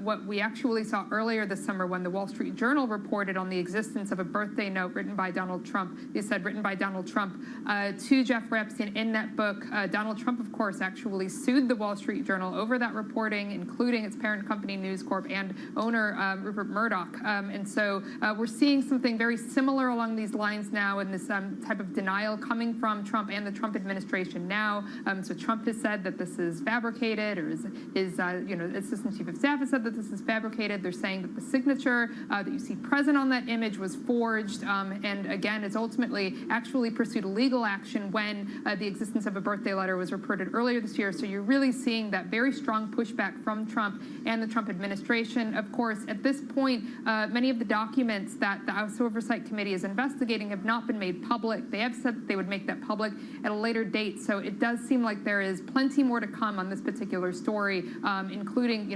what we actually saw earlier this summer when the Wall Street Journal reported on the existence of a birthday note written by Donald Trump. They said written by Donald Trump to Jeffrey Epstein. In that book, Donald Trump, of course, actually sued the Wall Street Journal over that reporting, including its parent company News Corp and owner Rupert Murdoch. And so we're seeing something very similar along these lines now in this type of denial coming from Trump and the Trump administration now. So Trump has said that this is fabricated, or his assistant chief of staff has said that this is fabricated. They're saying that the signature that you see present on that image was forged, and again, it's ultimately actually pursued legal action when the existence of a birthday letter was reported earlier this year. So you're really seeing that very strong pushback from Trump and the Trump administration. Of course, at this point, many of the documents that the House Oversight Committee is investigating have not been made public. They have said that they would make that public at a later date. So it does seem like there is plenty more to come on this particular story, including,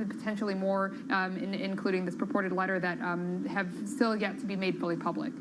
potentially more, including this purported letter that have still yet to be made fully public.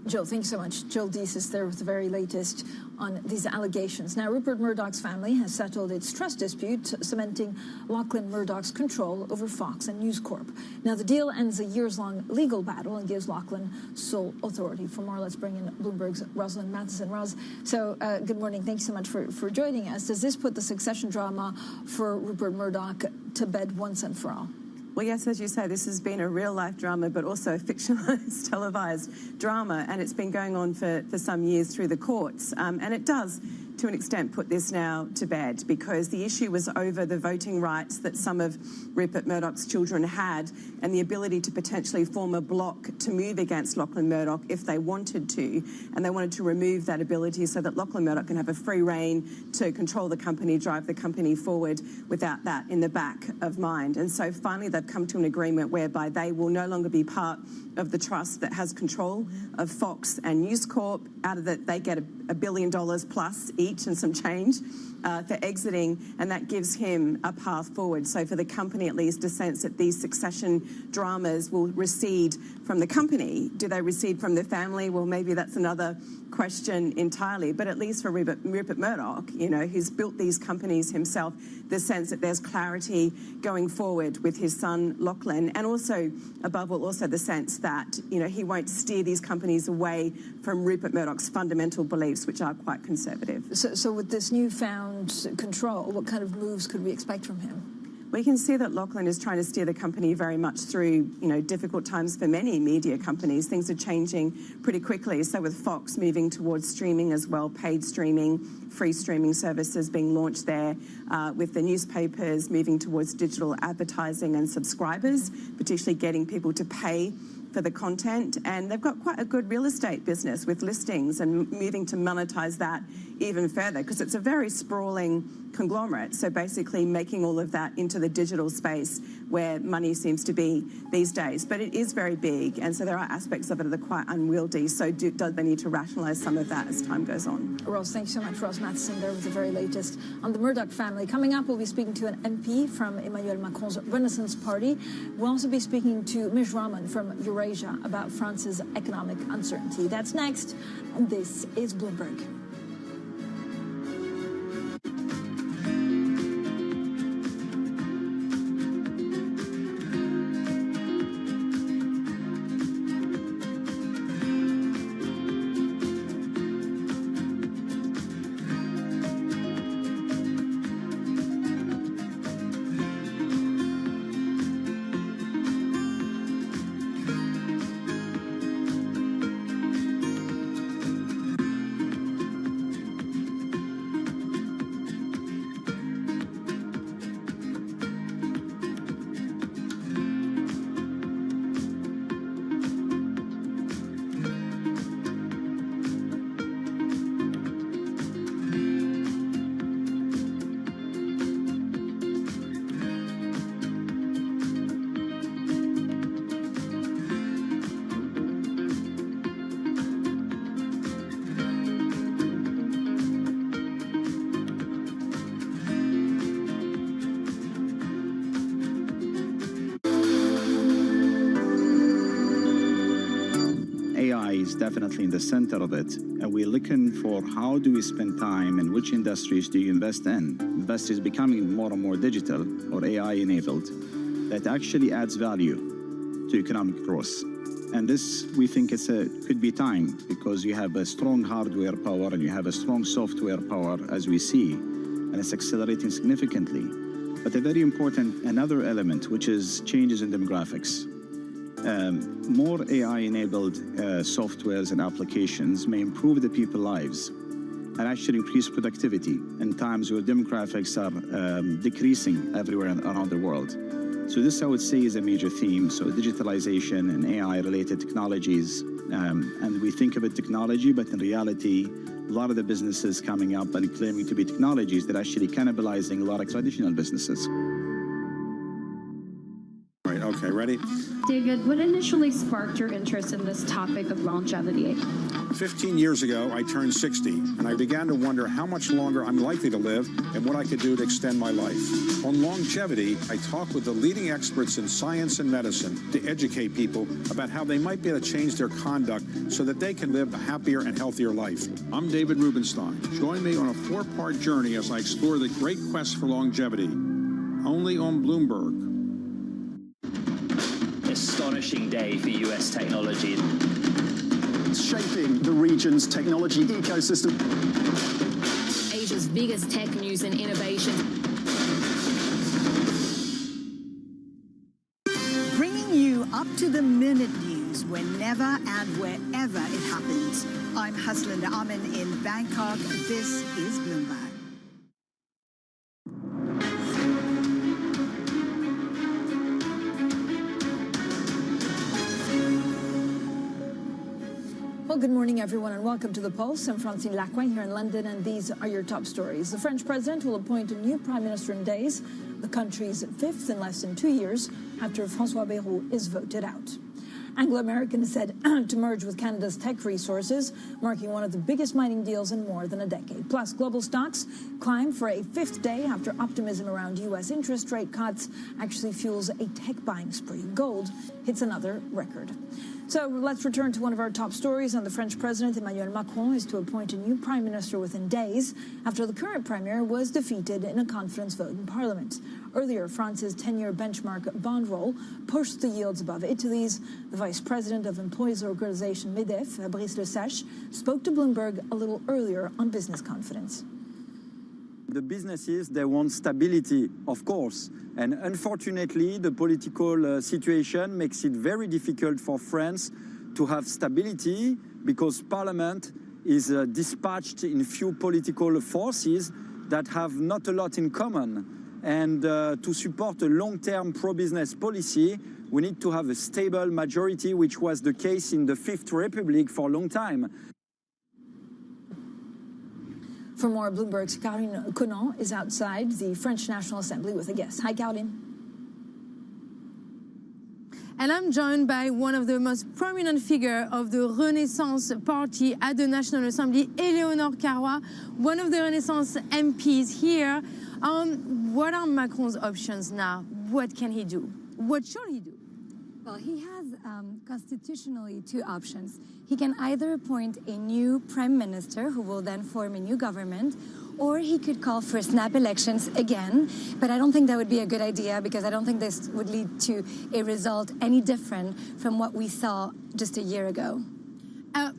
Jill, thanks so much. Jill Deese is there with the very latest on these allegations. Now, Rupert Murdoch's family has settled its trust dispute, cementing Lachlan Murdoch's control over Fox and News Corp. Now, the deal ends a years-long legal battle and gives Lachlan sole authority. For more, let's bring in Bloomberg's Rosalind Matheson. Ros, so good morning. Thanks so much for joining us. Does this put the succession drama for Rupert Murdoch to bed once and for all? Well, yes, as you say, this has been a real-life drama, but also a fictionalized, televised drama, and it's been going on for some years through the courts. And it does, to an extent, put this now to bed, because the issue was over the voting rights that some of Rupert Murdoch's children had and the ability to potentially form a bloc to move against Lachlan Murdoch if they wanted to. And they wanted to remove that ability so that Lachlan Murdoch can have a free rein to control the company, drive the company forward without that in the back of mind. And so finally they've come to an agreement whereby they will no longer be part of the trust that has control of Fox and News Corp. Out of that, they get $1 billion plus each and some change for exiting, and that gives him a path forward. So for the company, at least, a sense that these succession dramas will recede from the company. Do they recede from the family? Well, maybe that's another question entirely. But at least for Rupert Murdoch, who's built these companies himself, the sense that there's clarity going forward with his son Lachlan, and also, above all, also the sense that he won't steer these companies away from Rupert Murdoch's fundamental beliefs, which are quite conservative. So with this newfound control, what kind of moves could we expect from him? We can see that Lachlan is trying to steer the company very much through, difficult times for many media companies. Things are changing pretty quickly. So with Fox moving towards streaming as well, paid streaming, free streaming services being launched there, with the newspapers moving towards digital advertising and subscribers, particularly getting people to pay for the content. And they've got quite a good real estate business with listings and moving to monetize that even further, because it's a very sprawling conglomerate. So basically making all of that into the digital space where money seems to be these days. But it is very big, and so there are aspects of it that are quite unwieldy. So do they need to rationalize some of that as time goes on? Ross, thanks so much. Ross Matheson there with the very latest on the Murdoch family. Coming up, we'll be speaking to an MP from Emmanuel Macron's Renaissance Party. We'll also be speaking to Mish Rahman from Eurasia about France's economic uncertainty. That's next, and this is Bloomberg. AI is definitely in the center of it. And we're looking for how do we spend time and which industries do you invest in? Industries becoming more and more digital or AI enabled that actually adds value to economic growth. And this, we think could be time because you have a strong hardware power and you have a strong software power as we see, and it's accelerating significantly. But a very important, another element, which is changes in demographics. More AI-enabled softwares and applications may improve the people's lives and actually increase productivity in times where demographics are decreasing everywhere around the world. So this, I would say, is a major theme. So digitalization and AI-related technologies, and we think of it technology, but in reality, a lot of the businesses coming up and claiming to be technologies that are actually cannibalizing a lot of traditional businesses. All right, okay, ready? David, what initially sparked your interest in this topic of longevity? 15 years ago, I turned 60, and I began to wonder how much longer I'm likely to live and what I could do to extend my life. On longevity, I talked with the leading experts in science and medicine to educate people about how they might be able to change their conduct so that they can live a happier and healthier life. I'm David Rubenstein. Join me on a 4-part journey as I explore the great quest for longevity, only on Bloomberg. Astonishing day for US technology. It's shaping the region's technology ecosystem. Asia's biggest tech news and innovation. Bringing you up-to-the-minute news whenever and wherever it happens. I'm Haslinda Amin in Bangkok. This is Bloomberg. Well, good morning, everyone, and welcome to The Pulse. I'm Francine Lacroix here in London, and these are your top stories. The French president will appoint a new prime minister in days, the country's 5th in less than 2 years after François Bayrou is voted out. Anglo-American is said to merge with Canada's tech resources, marking one of the biggest mining deals in more than a decade. Plus, global stocks climb for a 5th day after optimism around U.S. interest rate cuts actually fuels a tech buying spree. Gold hits another record. So let's return to one of our top stories. And the French president, Emmanuel Macron, is to appoint a new prime minister within days after the current premier was defeated in a confidence vote in parliament. Earlier, France's 10-year benchmark bond roll pushed the yields above Italy's. The vice president of employees organization MEDEF, Fabrice Lesage, spoke to Bloomberg a little earlier on business confidence. The businesses, they want stability, of course. And unfortunately, the political situation makes it very difficult for France to have stability because Parliament is dispatched in few political forces that have not a lot in common. And to support a long-term pro-business policy, we need to have a stable majority, which was the case in the Fifth Republic for a long time. For more, Bloomberg's Caroline Conan is outside the French National Assembly with a guest. Hi, Caroline. And I'm joined by one of the most prominent figures of the Renaissance Party at the National Assembly, Eleonore Carrois, one of the Renaissance MPs here. What are Macron's options now? What can he do? What should he do? Well, he has constitutionally 2 options. He can either appoint a new prime minister who will then form a new government, or he could call for snap elections again. But I don't think that would be a good idea because I don't think this would lead to a result any different from what we saw just a year ago.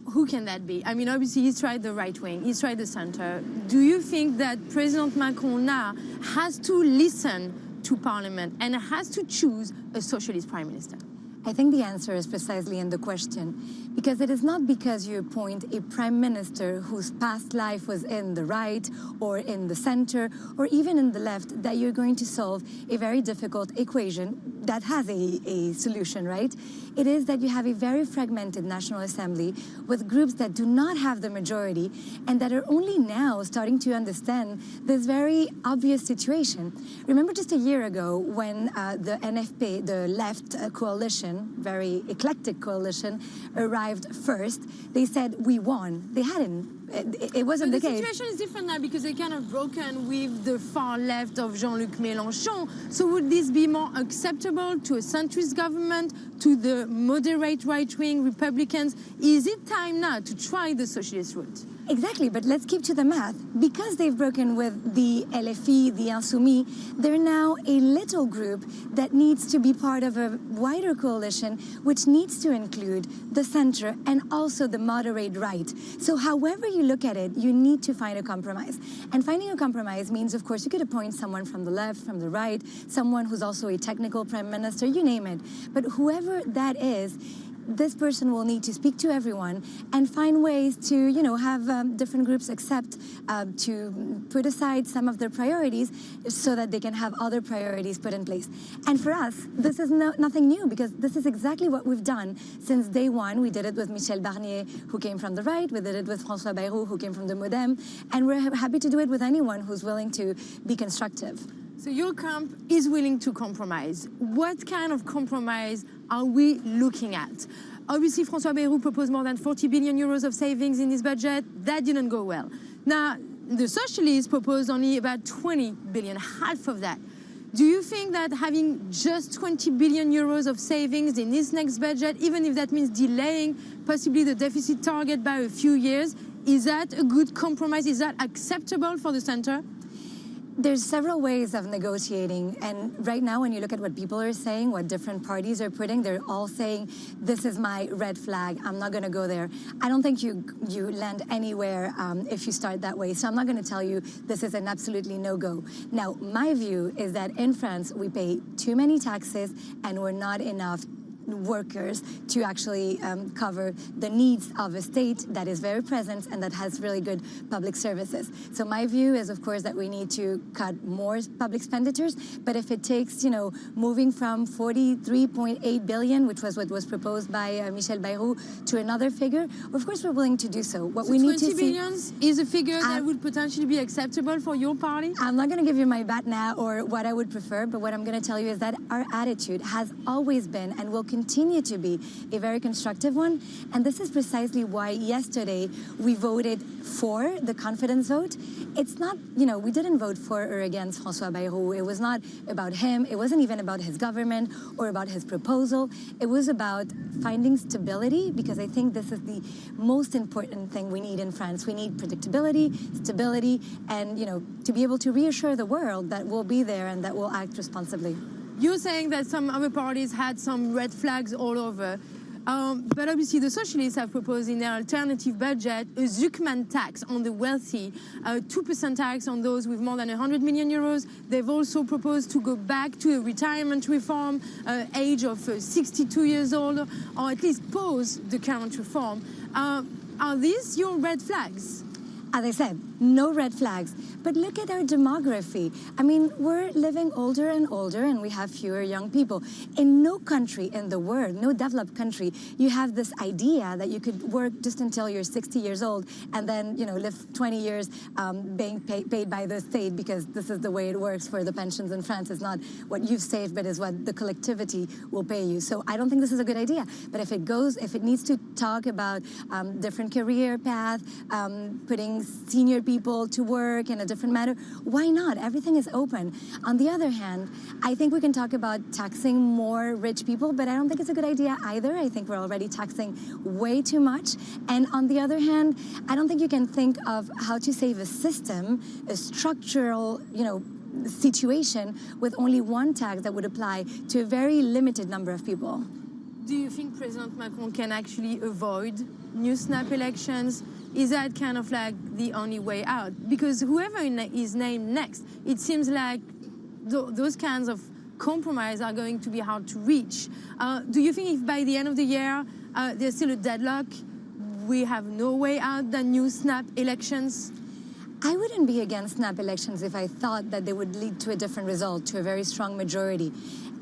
Who can that be? I mean, obviously, he's tried the right wing, he's tried the center. Do you think that President Macron now has to listen to Parliament and has to choose a socialist prime minister? I think the answer is precisely in the question, because it is not because you appoint a prime minister whose past life was in the right or in the center or even in the left that you're going to solve a very difficult equation that has a solution, right? It is that you have a very fragmented National Assembly with groups that do not have the majority and that are only now starting to understand this very obvious situation. Remember just a year ago when the NFP, the left coalition, very eclectic coalition, arrived first, they said, we won. They hadn't it wasn't the case. The situation is different now because they kind of broken with the far left of Jean-Luc Mélenchon. So would this be more acceptable to a centrist government, to the moderate right-wing Republicans? Is it time now to try the socialist route? Exactly, but let's keep to the math. Because they've broken with the LFI, the Insoumis, they're now a little group that needs to be part of a wider coalition, which needs to include the center and also the moderate right. So however you look at it, you need to find a compromise. And finding a compromise means, of course, you could appoint someone from the left, from the right, someone who's also a technical prime minister, you name it. But whoever that is, this person will need to speak to everyone and find ways to, you know, have different groups accept to put aside some of their priorities so that they can have other priorities put in place. And for us, this is nothing new because this is exactly what we've done since day one. We did it with Michel Barnier, who came from the right. We did it with François Bayrou, who came from the Modem. And we're happy to do it with anyone who's willing to be constructive. So your camp is willing to compromise. What kind of compromise are we looking at? Obviously, François Bayrou proposed more than 40 billion euros of savings in his budget. That didn't go well. Now, the socialists proposed only about 20 billion, half of that. Do you think that having just 20 billion euros of savings in this next budget, even if that means delaying possibly the deficit target by a few years, is that a good compromise? Is that acceptable for the center? There's several ways of negotiating, and right now when you look at what people are saying, what different parties are putting, they're all saying, this is my red flag, I'm not going to go there. I don't think you land anywhere if you start that way, so I'm not going to tell you this is an absolutely no-go. Now, my view is that in France, we pay too many taxes and we're not enough workers to actually cover the needs of a state that is very present and that has really good public services. So my view is, of course, that we need to cut more public expenditures, but if it takes, you know, moving from 43.8 billion, which was what was proposed by Michel Bayrou, to another figure, of course we're willing to do so. What so we need 20 to billion is a figure that would potentially be acceptable for your party? I'm not going to give you my bet now or what I would prefer, but what I'm going to tell you is that our attitude has always been and will continue to be a very constructive one. And this is precisely why yesterday we voted for the confidence vote. It's not, you know, we didn't vote for or against François Bayrou. It was not about him. It wasn't even about his government or about his proposal. It was about finding stability, because I think this is the most important thing we need in France. We need predictability, stability, and, you know, to be able to reassure the world that we'll be there and that we'll act responsibly. You're saying that some other parties had some red flags all over. But obviously the socialists have proposed in their alternative budget a Zuckman tax on the wealthy, a 2% tax on those with more than 100 million euros. They've also proposed to go back to a retirement reform, age of 62 years old, or at least pause the current reform. Are these your red flags? As I said, no red flags. But look at our demography. I mean, we're living older and older, and we have fewer young people. In no country in the world, no developed country, you have this idea that you could work just until you're 60 years old and then, you know, live 20 years being paid by the state, because this is the way it works for the pensions in France. It's not what you've saved, but is what the collectivity will pay you. So I don't think this is a good idea. But if it needs to talk about different career path, putting senior people to work in a different manner, why not? Everything is open. On the other hand, I think we can talk about taxing more rich people, but I don't think it's a good idea either. I think we're already taxing way too much. And on the other hand, I don't think you can think of how to save a system, a structural, you know, situation with only one tax that would apply to a very limited number of people. Do you think President Macron can actually avoid new snap elections? Is that kind of like the only way out? Because whoever is named next, it seems like those kinds of compromise are going to be hard to reach. Do you think if by the end of the year there's still a deadlock, we have no way out than new snap elections? I wouldn't be against snap elections if I thought that they would lead to a different result, to a very strong majority.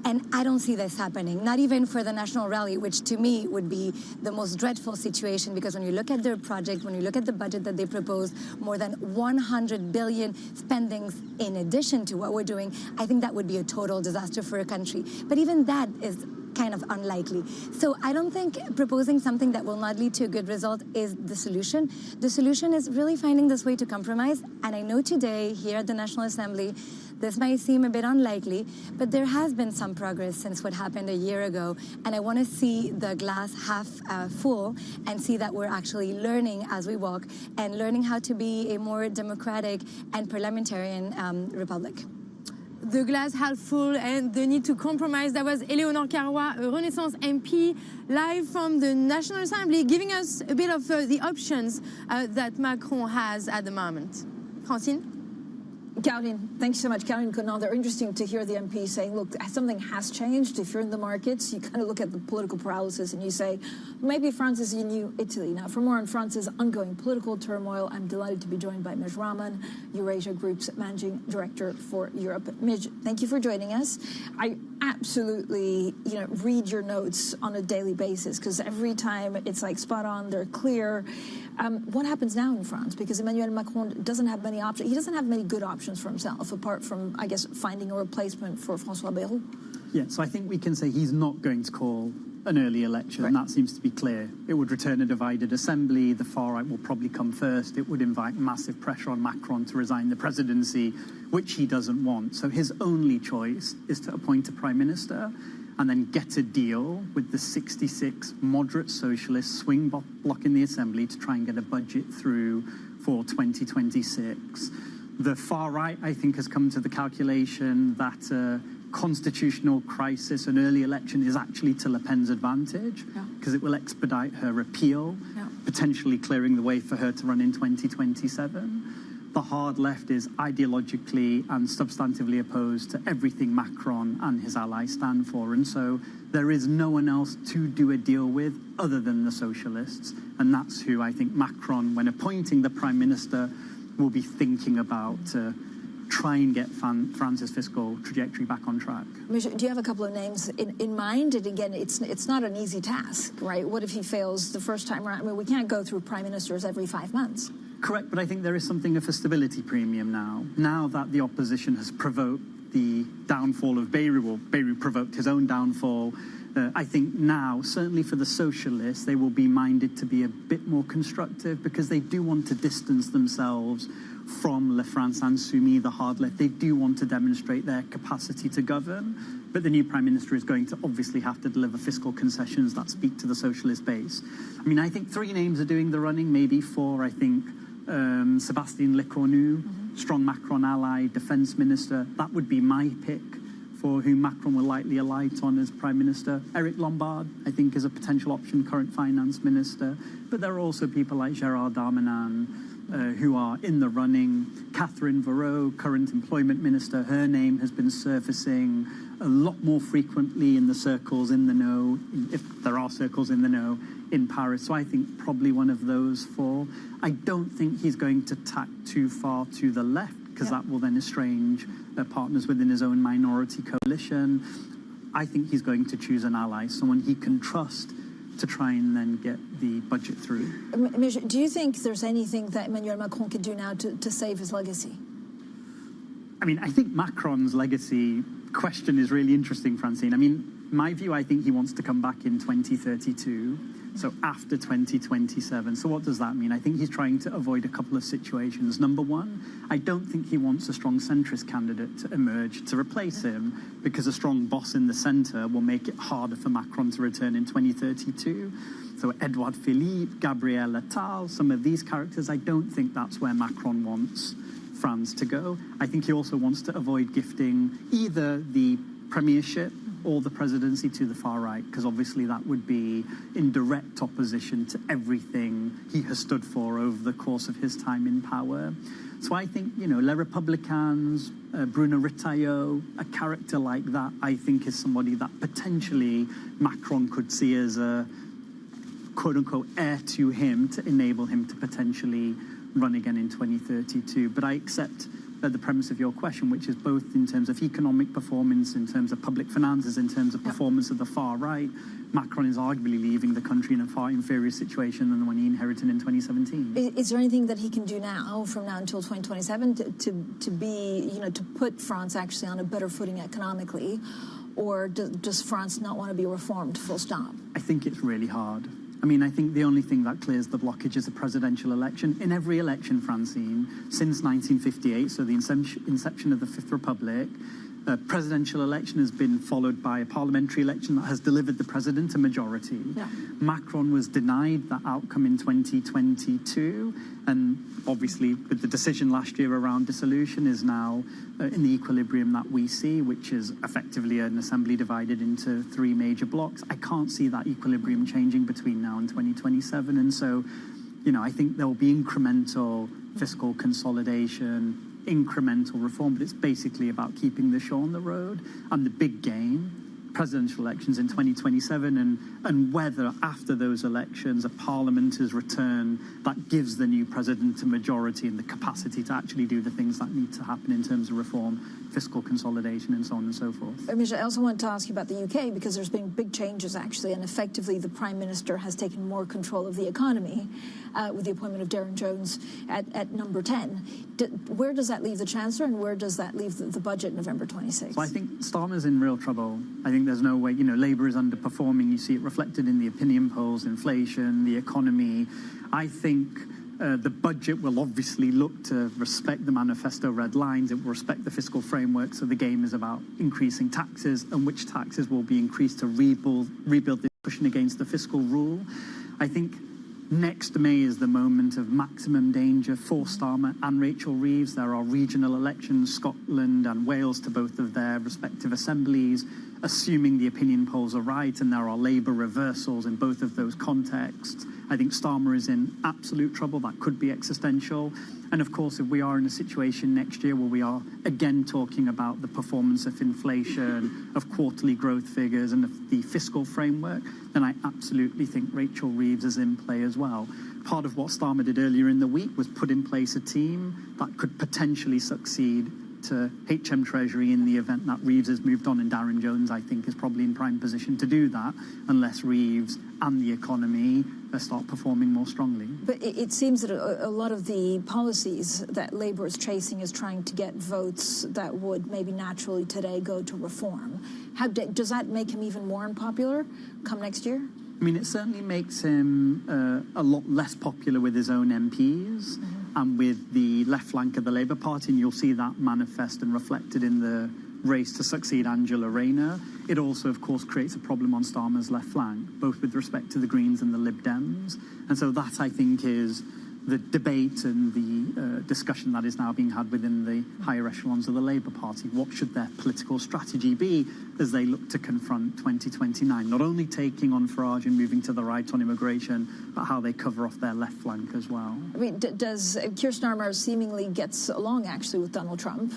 And I don't see this happening, not even for the National Rally, which to me would be the most dreadful situation, because when you look at their project, when you look at the budget that they propose, more than 100 billion spendings in addition to what we're doing, I think that would be a total disaster for a country. But even that is kind of unlikely. So I don't think proposing something that will not lead to a good result is the solution. The solution is really finding this way to compromise. And I know today here at the National Assembly, this might seem a bit unlikely, but there has been some progress since what happened a year ago. And I want to see the glass half full and see that we're actually learning as we walk and learning how to be a more democratic and parliamentarian republic. The glass half full and the need to compromise. That was Éléonore Carrois, a Renaissance MP, live from the National Assembly, giving us a bit of the options that Macron has at the moment. Francine? Caroline, thank you so much. Caroline Conan, they're interesting to hear the MP saying, look, something has changed. If you're in the markets, you kind of look at the political paralysis and you say, maybe France is a new Italy. Now, for more on France's ongoing political turmoil, I'm delighted to be joined by Mij Rahman, Eurasia Group's Managing Director for Europe. Mij, thank you for joining us. I absolutely, read your notes on a daily basis because every time it's like spot on, they're clear. What happens now in France? Because Emmanuel Macron doesn't have many options. He doesn't have many good options for himself, apart from, I guess, finding a replacement for François Bayrou. Yeah, so I think we can say he's not going to call an early election, and that seems to be clear. It would return a divided assembly. The far right will probably come first. It would invite massive pressure on Macron to resign the presidency, which he doesn't want. So his only choice is to appoint a prime minister and then get a deal with the 66 moderate socialist swing bloc in the assembly to try and get a budget through for 2026. The far right, I think, has come to the calculation that constitutional crisis, an early election, is actually to Le Pen's advantage because it will expedite her repeal, potentially clearing the way for her to run in 2027. The hard left is ideologically and substantively opposed to everything Macron and his allies stand for. And so there is no one else to do a deal with other than the socialists. And that's who I think Macron, when appointing the prime minister, will be thinking about to try and get France's fiscal trajectory back on track. Do you have a couple of names in mind? And again, it's not an easy task, right? What if he fails the first time around? I mean, we can't go through prime ministers every 5 months. Correct, but I think there is something of a stability premium now. Now that the opposition has provoked the downfall of Bayrou, or Bayrou provoked his own downfall, I think now, certainly for the socialists, they will be minded to be a bit more constructive because they do want to distance themselves from La France Insoumise, the hard left. They do want to demonstrate their capacity to govern, but the new prime minister is going to obviously have to deliver fiscal concessions that speak to the socialist base. I mean, I think 3 names are doing the running, maybe 4, I think. Sébastien Lecornu, strong Macron ally, defence minister. That would be my pick for whom Macron will likely alight on as prime minister. Eric Lombard, I think, is a potential option, current finance minister. But there are also people like Gérald Darmanin who are in the running. Catherine Varot, current employment minister, her name has been surfacing a lot more frequently in the circles in the know, if there are circles in the know, in Paris. So I think probably one of those 4. I don't think he's going to tack too far to the left because that will then estrange partners within his own minority coalition. I think he's going to choose an ally, someone he can trust to try and then get the budget through. Do you think there's anything that Emmanuel Macron can do now to save his legacy? I mean, I think Macron's legacy question is really interesting, Francine. I mean, my view, I think he wants to come back in 2032, so after 2027. So what does that mean? I think he's trying to avoid a couple of situations. Number one, I don't think he wants a strong centrist candidate to emerge to replace him because a strong boss in the centre will make it harder for Macron to return in 2032. So Edouard Philippe, Gabriel Attal, some of these characters, I don't think that's where Macron wants France to go. I think he also wants to avoid gifting either the premiership or the presidency to the far right, because obviously that would be in direct opposition to everything he has stood for over the course of his time in power. So I think, Les Républicains, Bruno Retailleau, a character like that, I think is somebody that potentially Macron could see as a quote-unquote heir to him to enable him to potentially run again in 2032. But I accept the premise of your question, which is both in terms of economic performance, in terms of public finances, in terms of performance of the far right. Macron is arguably leaving the country in a far inferior situation than the one he inherited in 2017. Is there anything that he can do now, from now until 2027, to be, to put France actually on a better footing economically? or does France not want to be reformed, full stop? I think it's really hard. I mean, I think the only thing that clears the blockage is a presidential election. In every election, Francine, since 1958, so the inception of the Fifth Republic, a presidential election has been followed by a parliamentary election that has delivered the president a majority. Yeah. Macron was denied that outcome in 2022, and obviously with the decision last year around dissolution is now in the equilibrium that we see, which is effectively an assembly divided into three major blocks. I can't see that equilibrium changing between now and 2027, and so, you know, I think there will be incremental fiscal consolidation, incremental reform, but it's basically about keeping the show on the road. And the big game, presidential elections in 2027, and whether after those elections a parliament is returned that gives the new president a majority and the capacity to actually do the things that need to happen in terms of reform, fiscal consolidation, and so on and so forth. I also want to ask you about the UK, because there's been big changes actually, and effectively the Prime Minister has taken more control of the economy with the appointment of Darren Jones at number 10. Where does that leave the Chancellor, and where does that leave the budget November 26th? So I think Starmer's in real trouble. I think there's no way, you know, Labour is underperforming. You see it reflected in the opinion polls, inflation, the economy. I think the budget will obviously look to respect the manifesto red lines. It will respect the fiscal framework. So the game is about increasing taxes and which taxes will be increased to rebuild this cushion against the fiscal rule. I think next May is the moment of maximum danger for Starmer and Rachel Reeves. There are regional elections, Scotland and Wales, to both of their respective assemblies. Assuming the opinion polls are right and there are Labour reversals in both of those contexts, I think Starmer is in absolute trouble. That could be existential. And of course, if we are in a situation next year where we are again talking about the performance of inflation, of quarterly growth figures and of the fiscal framework, then I absolutely think Rachel Reeves is in play as well. Part of what Starmer did earlier in the week was put in place a team that could potentially succeed to HM Treasury in the event that Reeves has moved on, and Darren Jones, I think, is probably in prime position to do that unless Reeves and the economy start performing more strongly. But it seems that a lot of the policies that Labour is chasing is trying to get votes that would maybe naturally today go to reform. Does that make him even more unpopular come next year? I mean, it certainly makes him a lot less popular with his own MPs and with the left flank of the Labour Party, and you'll see that manifest and reflected in the race to succeed Angela Rayner. It also, of course, creates a problem on Starmer's left flank, both with respect to the Greens and the Lib Dems. And so that, I think, is the debate and the discussion that is now being had within the higher echelons of the Labour Party. What should their political strategy be as they look to confront 2029? Not only taking on Farage and moving to the right on immigration, but how they cover off their left flank as well. I mean, does Keir Starmer seemingly gets along actually with Donald Trump?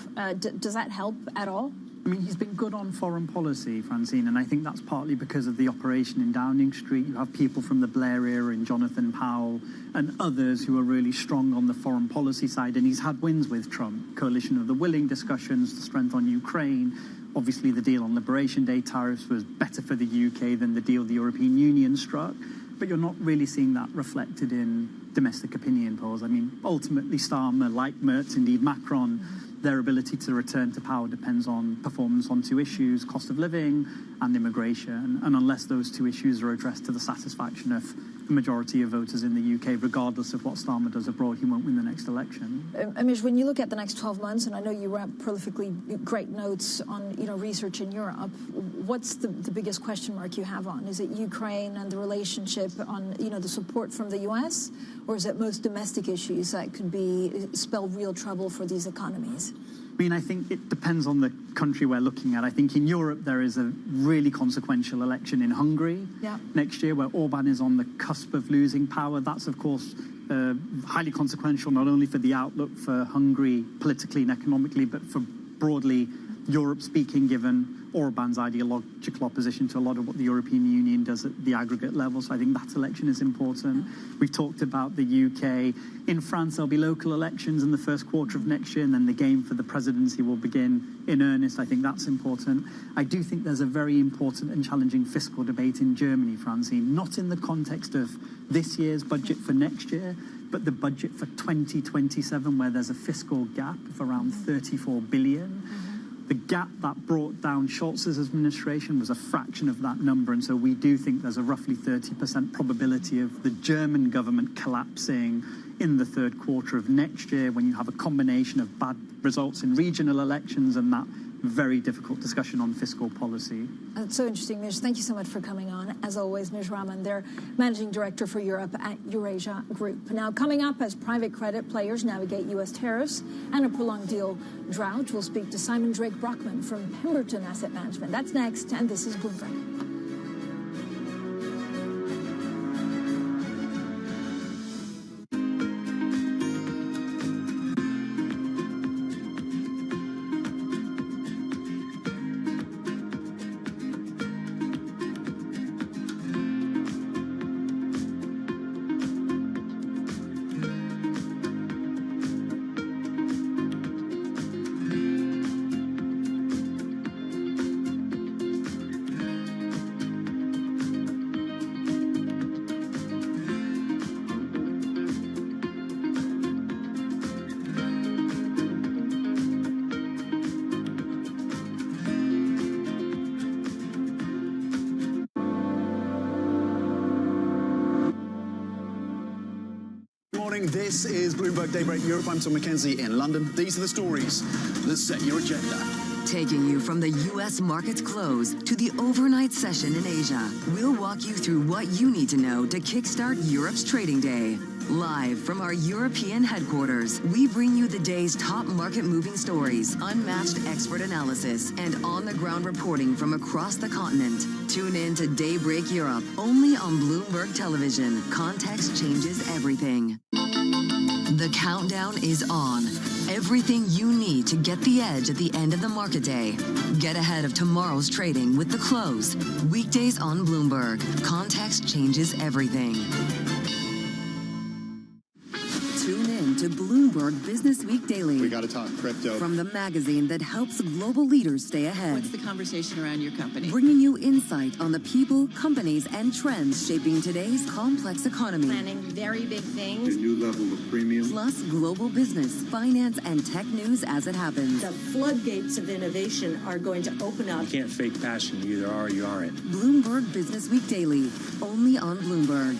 Does that help at all? I mean, he's been good on foreign policy, Francine, and I think that's partly because of the operation in Downing Street. You have people from the Blair era and Jonathan Powell and others who are really strong on the foreign policy side, and he's had wins with Trump. Coalition of the Willing discussions, the strength on Ukraine. Obviously, the deal on Liberation Day tariffs was better for the UK than the deal the European Union struck, but you're not really seeing that reflected in domestic opinion polls. I mean, ultimately, Starmer, like Merz, indeed Macron, their ability to return to power depends on performance on two issues, cost of living and immigration. And unless those two issues are addressed to the satisfaction of the majority of voters in the UK, regardless of what Starmer does abroad, he won't win the next election. Amish, when you look at the next 12 months, and I know you write prolifically great notes on research in Europe, what's the biggest question mark you have on? Is it Ukraine and the relationship on the support from the US, or is it most domestic issues that could spell real trouble for these economies? I mean, I think it depends on the country we're looking at. I think in Europe there is a really consequential election in Hungary next year where Orban is on the cusp of losing power. That's, of course, highly consequential not only for the outlook for Hungary politically and economically, but for broadly Europe speaking, given Orban's ideological opposition to a lot of what the European Union does at the aggregate level. So I think that election is important. We've talked about the UK. In France, there'll be local elections in the first quarter of next year, and then the game for the presidency will begin in earnest. I think that's important. I do think there's a very important and challenging fiscal debate in Germany, Francine, not in the context of this year's budget for next year, but the budget for 2027, where there's a fiscal gap of around 34 billion. The gap that brought down Scholz's administration was a fraction of that number, and so we do think there's a roughly 30% probability of the German government collapsing in the third quarter of next year when you have a combination of bad results in regional elections and that very difficult discussion on fiscal policy. That's so interesting, Mish. Thank you so much for coming on. As always, Mish Raman, they're Managing Director for Europe at Eurasia Group. Now, coming up, as private credit players navigate U.S. tariffs and a prolonged deal drought, we'll speak to Simon Drake Brockman from Pemberton Asset Management. That's next, and this is Bloomberg. This is Bloomberg Daybreak Europe. I'm Tom Mackenzie in London. These are the stories that set your agenda. Taking you from the U.S. market's close to the overnight session in Asia, we'll walk you through what you need to know to kickstart Europe's trading day. Live from our European headquarters, we bring you the day's top market-moving stories, unmatched expert analysis, and on-the-ground reporting from across the continent. Tune in to Daybreak Europe, only on Bloomberg Television. Context changes everything. The countdown is on. Everything you need to get the edge at the end of the market day. Get ahead of tomorrow's trading with The Close. Weekdays on Bloomberg. Context changes everything. Tune in to Bloomberg Business Week Daily. We got to talk crypto. From the magazine that helps global leaders stay ahead. What's the conversation around your company? Bringing you insight on the people, companies, and trends shaping today's complex economy. Planning very big things. A new level of premium. Plus global business, finance, and tech news as it happens. The floodgates of innovation are going to open up. You can't fake passion. You either are or you aren't. Bloomberg Business Week Daily, only on Bloomberg.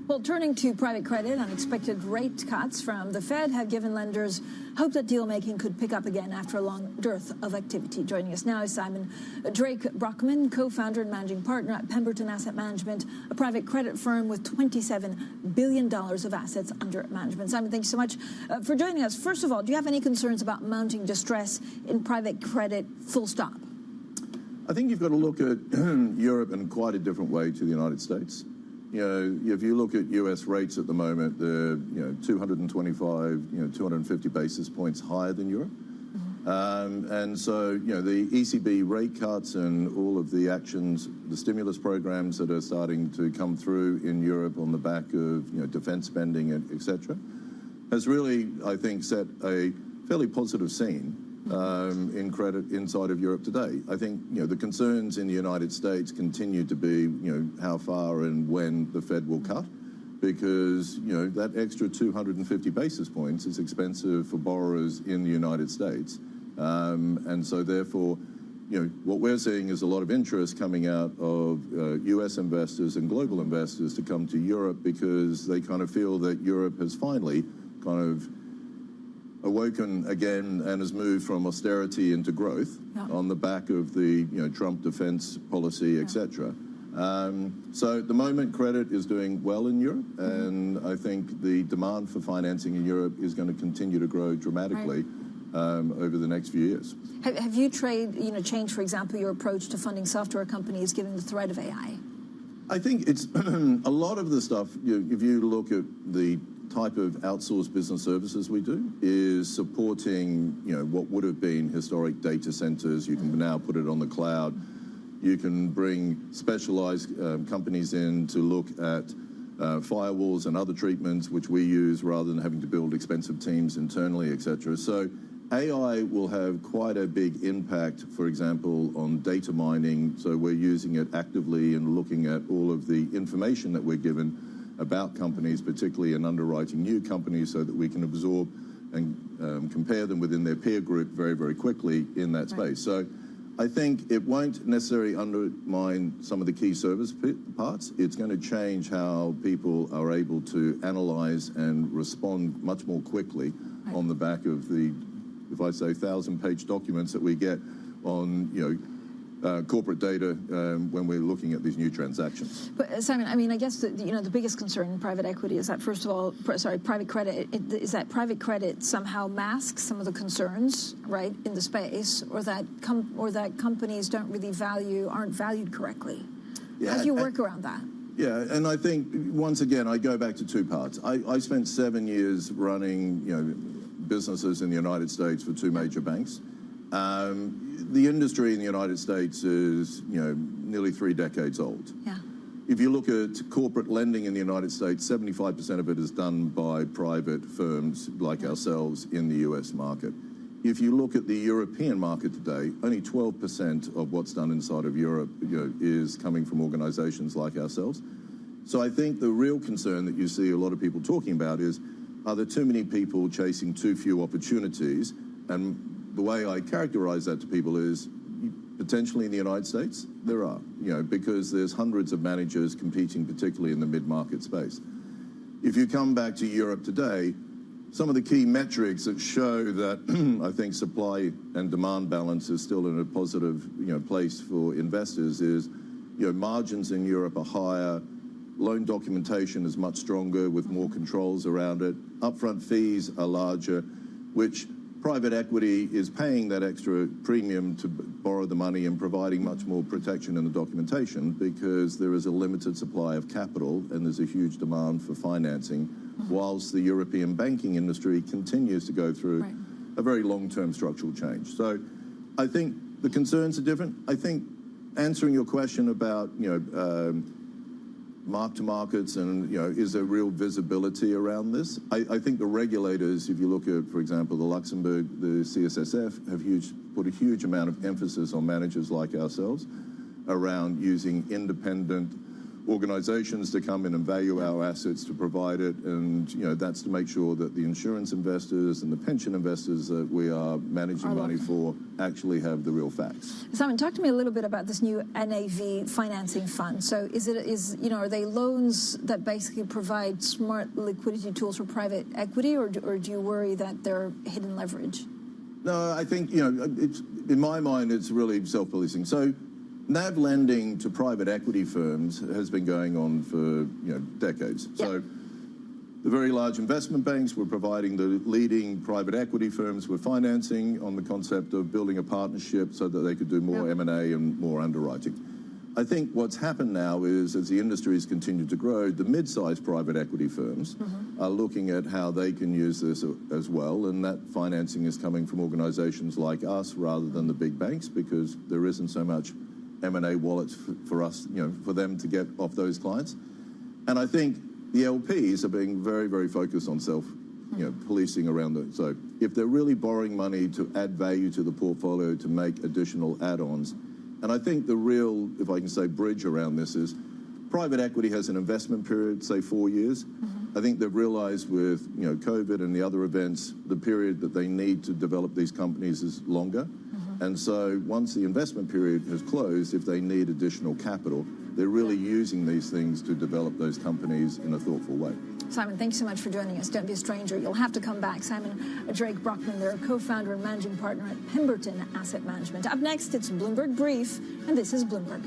Well, turning to private credit, unexpected rate cuts from the Fed have given lenders hope that deal-making could pick up again after a long dearth of activity. Joining us now is Simon Drake Brockman, co-founder and managing partner at Pemberton Asset Management, a private credit firm with $27 billion of assets under management. Simon, thank you so much for joining us. First of all, do you have any concerns about mounting distress in private credit, full stop? I think you've got to look at Europe in quite a different way to the United States. You know, if you look at U.S. rates at the moment, they're 225, 250 basis points higher than Europe. And so, the ECB rate cuts and all of the actions, the stimulus programs that are starting to come through in Europe on the back of, defense spending, et cetera, has really, I think, set a fairly positive scene in credit inside of Europe today. I think, the concerns in the United States continue to be, how far and when the Fed will cut, because, that extra 250 basis points is expensive for borrowers in the United States. And so therefore, what we're seeing is a lot of interest coming out of U.S. investors and global investors to come to Europe because they kind of feel that Europe has finally kind of awoken again and has moved from austerity into growth on the back of the Trump defense policy, etc. So at the moment, credit is doing well in Europe, and I think the demand for financing in Europe is going to continue to grow dramatically over the next few years. Have you changed, for example, your approach to funding software companies given the threat of AI? I think it's a lot of the stuff, if you look at the type of outsourced business services we do, is supporting, what would have been historic data centers. You can now put it on the cloud. You can bring specialized companies in to look at firewalls and other treatments, which we use rather than having to build expensive teams internally, etc. So AI will have quite a big impact, for example, on data mining. So we're using it actively and looking at all of the information that we're given about companies, particularly in underwriting new companies, so that we can absorb and compare them within their peer group very, very quickly in that space. So I think it won't necessarily undermine some of the key service parts. It's going to change how people are able to analyze and respond much more quickly on the back of the, if I say, 1,000-page documents that we get on, corporate data when we're looking at these new transactions. But Simon, I mean, I guess the biggest concern in private equity is that, first of all, private credit is that private credit somehow masks some of the concerns, right, in the space, or that companies aren't valued correctly. Yeah, How do you work around that? Yeah, and I think once again I go back to two parts. I spent 7 years running businesses in the United States for two major banks. The industry in the United States is, nearly 3 decades old. Yeah. If you look at corporate lending in the United States, 75% of it is done by private firms like ourselves in the US market. If you look at the European market today, only 12% of what's done inside of Europe is coming from organizations like ourselves. So I think the real concern that you see a lot of people talking about is, are there too many people chasing too few opportunities? And the way I characterize that to people is, potentially in the United States, there are, because there's hundreds of managers competing, particularly in the mid-market space. If you come back to Europe today, some of the key metrics that show that I think supply and demand balance is still in a positive, place for investors is, margins in Europe are higher, loan documentation is much stronger with more controls around it, upfront fees are larger, which private equity is paying that extra premium to borrow the money and providing much more protection in the documentation because there is a limited supply of capital and there's a huge demand for financing, whilst the European banking industry continues to go through a very long-term structural change. So I think the concerns are different. I think answering your question about, mark-to-markets and, is there real visibility around this? I think the regulators, if you look at, for example, the Luxembourg, the CSSF, have put a huge amount of emphasis on managers like ourselves around using independent organizations to come in and value our assets to provide it, and that's to make sure that the insurance investors and the pension investors that we are managing money for actually have the real facts. Simon, talk to me a little bit about this new NAV financing fund. So are they loans that basically provide smart liquidity tools for private equity, or do you worry that they're hidden leverage? No, I think, it's, in my mind, it's really self-policing. So NAV lending to private equity firms has been going on for decades. Yep. So the very large investment banks were providing the leading private equity firms with financing on the concept of building a partnership so that they could do more M&A and more underwriting. I think what's happened now is, as the industry has continued to grow, the mid-sized private equity firms are looking at how they can use this as well, and that financing is coming from organizations like us rather than the big banks because there isn't so much M&A wallets for us, for them to get off those clients. And I think the LPs are being very, very focused on policing around it. So if they're really borrowing money to add value to the portfolio to make additional add-ons, and I think the real, if I can say, bridge around this is private equity has an investment period, say 4 years. I think they've realized with COVID and the other events, the period that they need to develop these companies is longer. And so once the investment period has closed, if they need additional capital, they're really using these things to develop those companies in a thoughtful way. Simon, thanks so much for joining us. Don't be a stranger. You'll have to come back. Simon Drake Brockman, they're co-founder and managing partner at Pemberton Asset Management. Up next, it's Bloomberg Brief, and this is Bloomberg.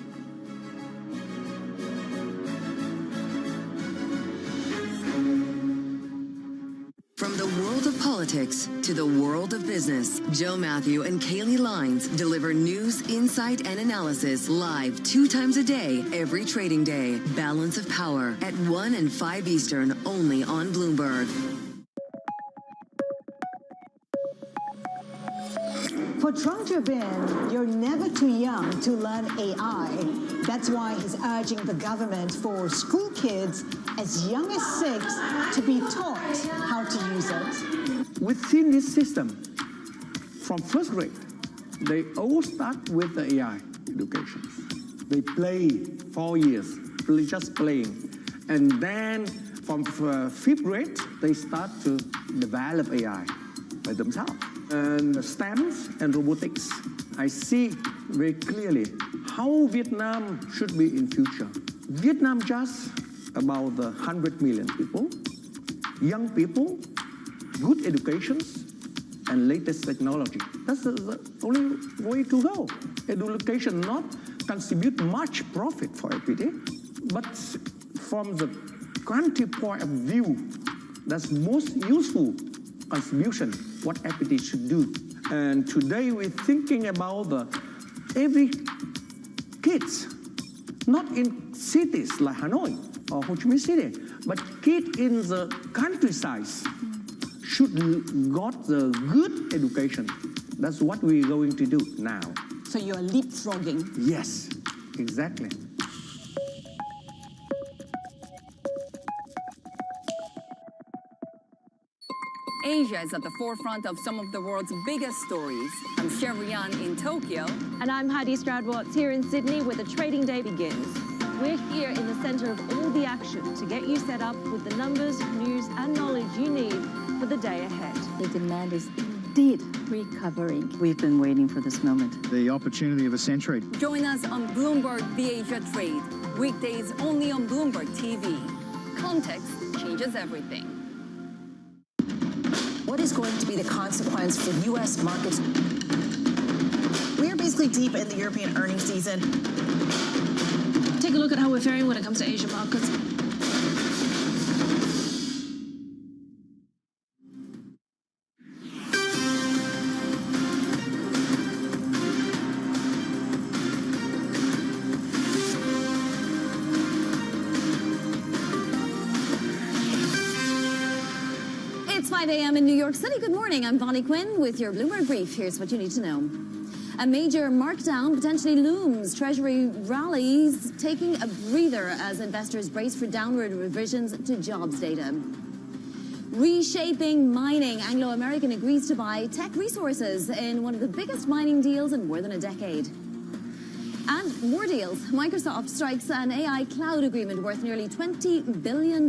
From the world of politics to the world of business, Joe Matthew and Kaylee Lines deliver news, insight, and analysis live 2 times a day, every trading day. Balance of Power at 1 and 5 Eastern, only on Bloomberg. For Trung Tzu Bin, you're never too young to learn AI. That's why he's urging the government for school kids as young as 6 to be taught how to use it. Within this system, from first grade, they all start with the AI education. They play 4 years, just playing. And then from fifth grade, they start to develop AI by themselves. And STEMs and robotics, I see very clearly how Vietnam should be in future. Vietnam just about 100 million people, young people, good education, and latest technology. That's the only way to go. Education not contribute much profit for equity, but from the country point of view, that's most useful contribution, what equity should do. And today we're thinking about every kids, not in cities like Hanoi or Ho Chi Minh City, but kids in the countryside should got the good education. That's what we're going to do now. So you're leapfrogging. Yes, exactly. Asia is at the forefront of some of the world's biggest stories. I'm Sherrian in Tokyo. And I'm Heidi Stroud-Watts here in Sydney, where the trading day begins. We're here in the center of all the action to get you set up with the numbers, news, and knowledge you need for the day ahead. The demand is indeed recovering. We've been waiting for this moment. The opportunity of a century. Join us on Bloomberg The Asia Trade. Weekdays only on Bloomberg TV. Context changes everything. What is going to be the consequence for U.S. markets? We are basically deep in the European earnings season. Take a look at how we're faring when it comes to Asian markets. It's 5 a.m. in New York City. Good morning. I'm Bonnie Quinn with your Bloomberg Brief. Here's what you need to know. A major markdown potentially looms. Treasury rallies taking a breather as investors brace for downward revisions to jobs data. Reshaping mining. Anglo American agrees to buy Tech Resources in one of the biggest mining deals in more than a decade. And more deals. Microsoft strikes an AI cloud agreement worth nearly $20 billion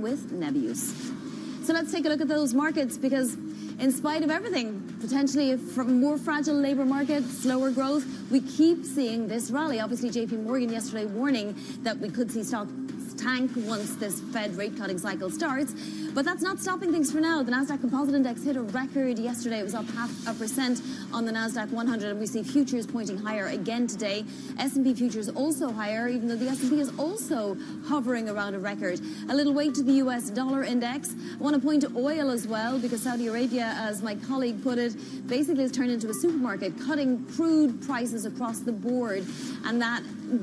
with Nebius. So let's take a look at those markets, because in spite of everything, potentially a more fragile labor market, slower growth, we keep seeing this rally. Obviously, JP Morgan yesterday warning that we could see stocks tank once this Fed rate cutting cycle starts. But that's not stopping things for now. The Nasdaq Composite Index hit a record yesterday. It was up 0.5% on the Nasdaq 100, and we see futures pointing higher again today. S&P futures also higher, even though the S&P is also hovering around a record. A little weight to the US dollar index. I want to point to oil as well, because Saudi Arabia, as my colleague put it, basically has turned into a supermarket, cutting crude prices across the board, and that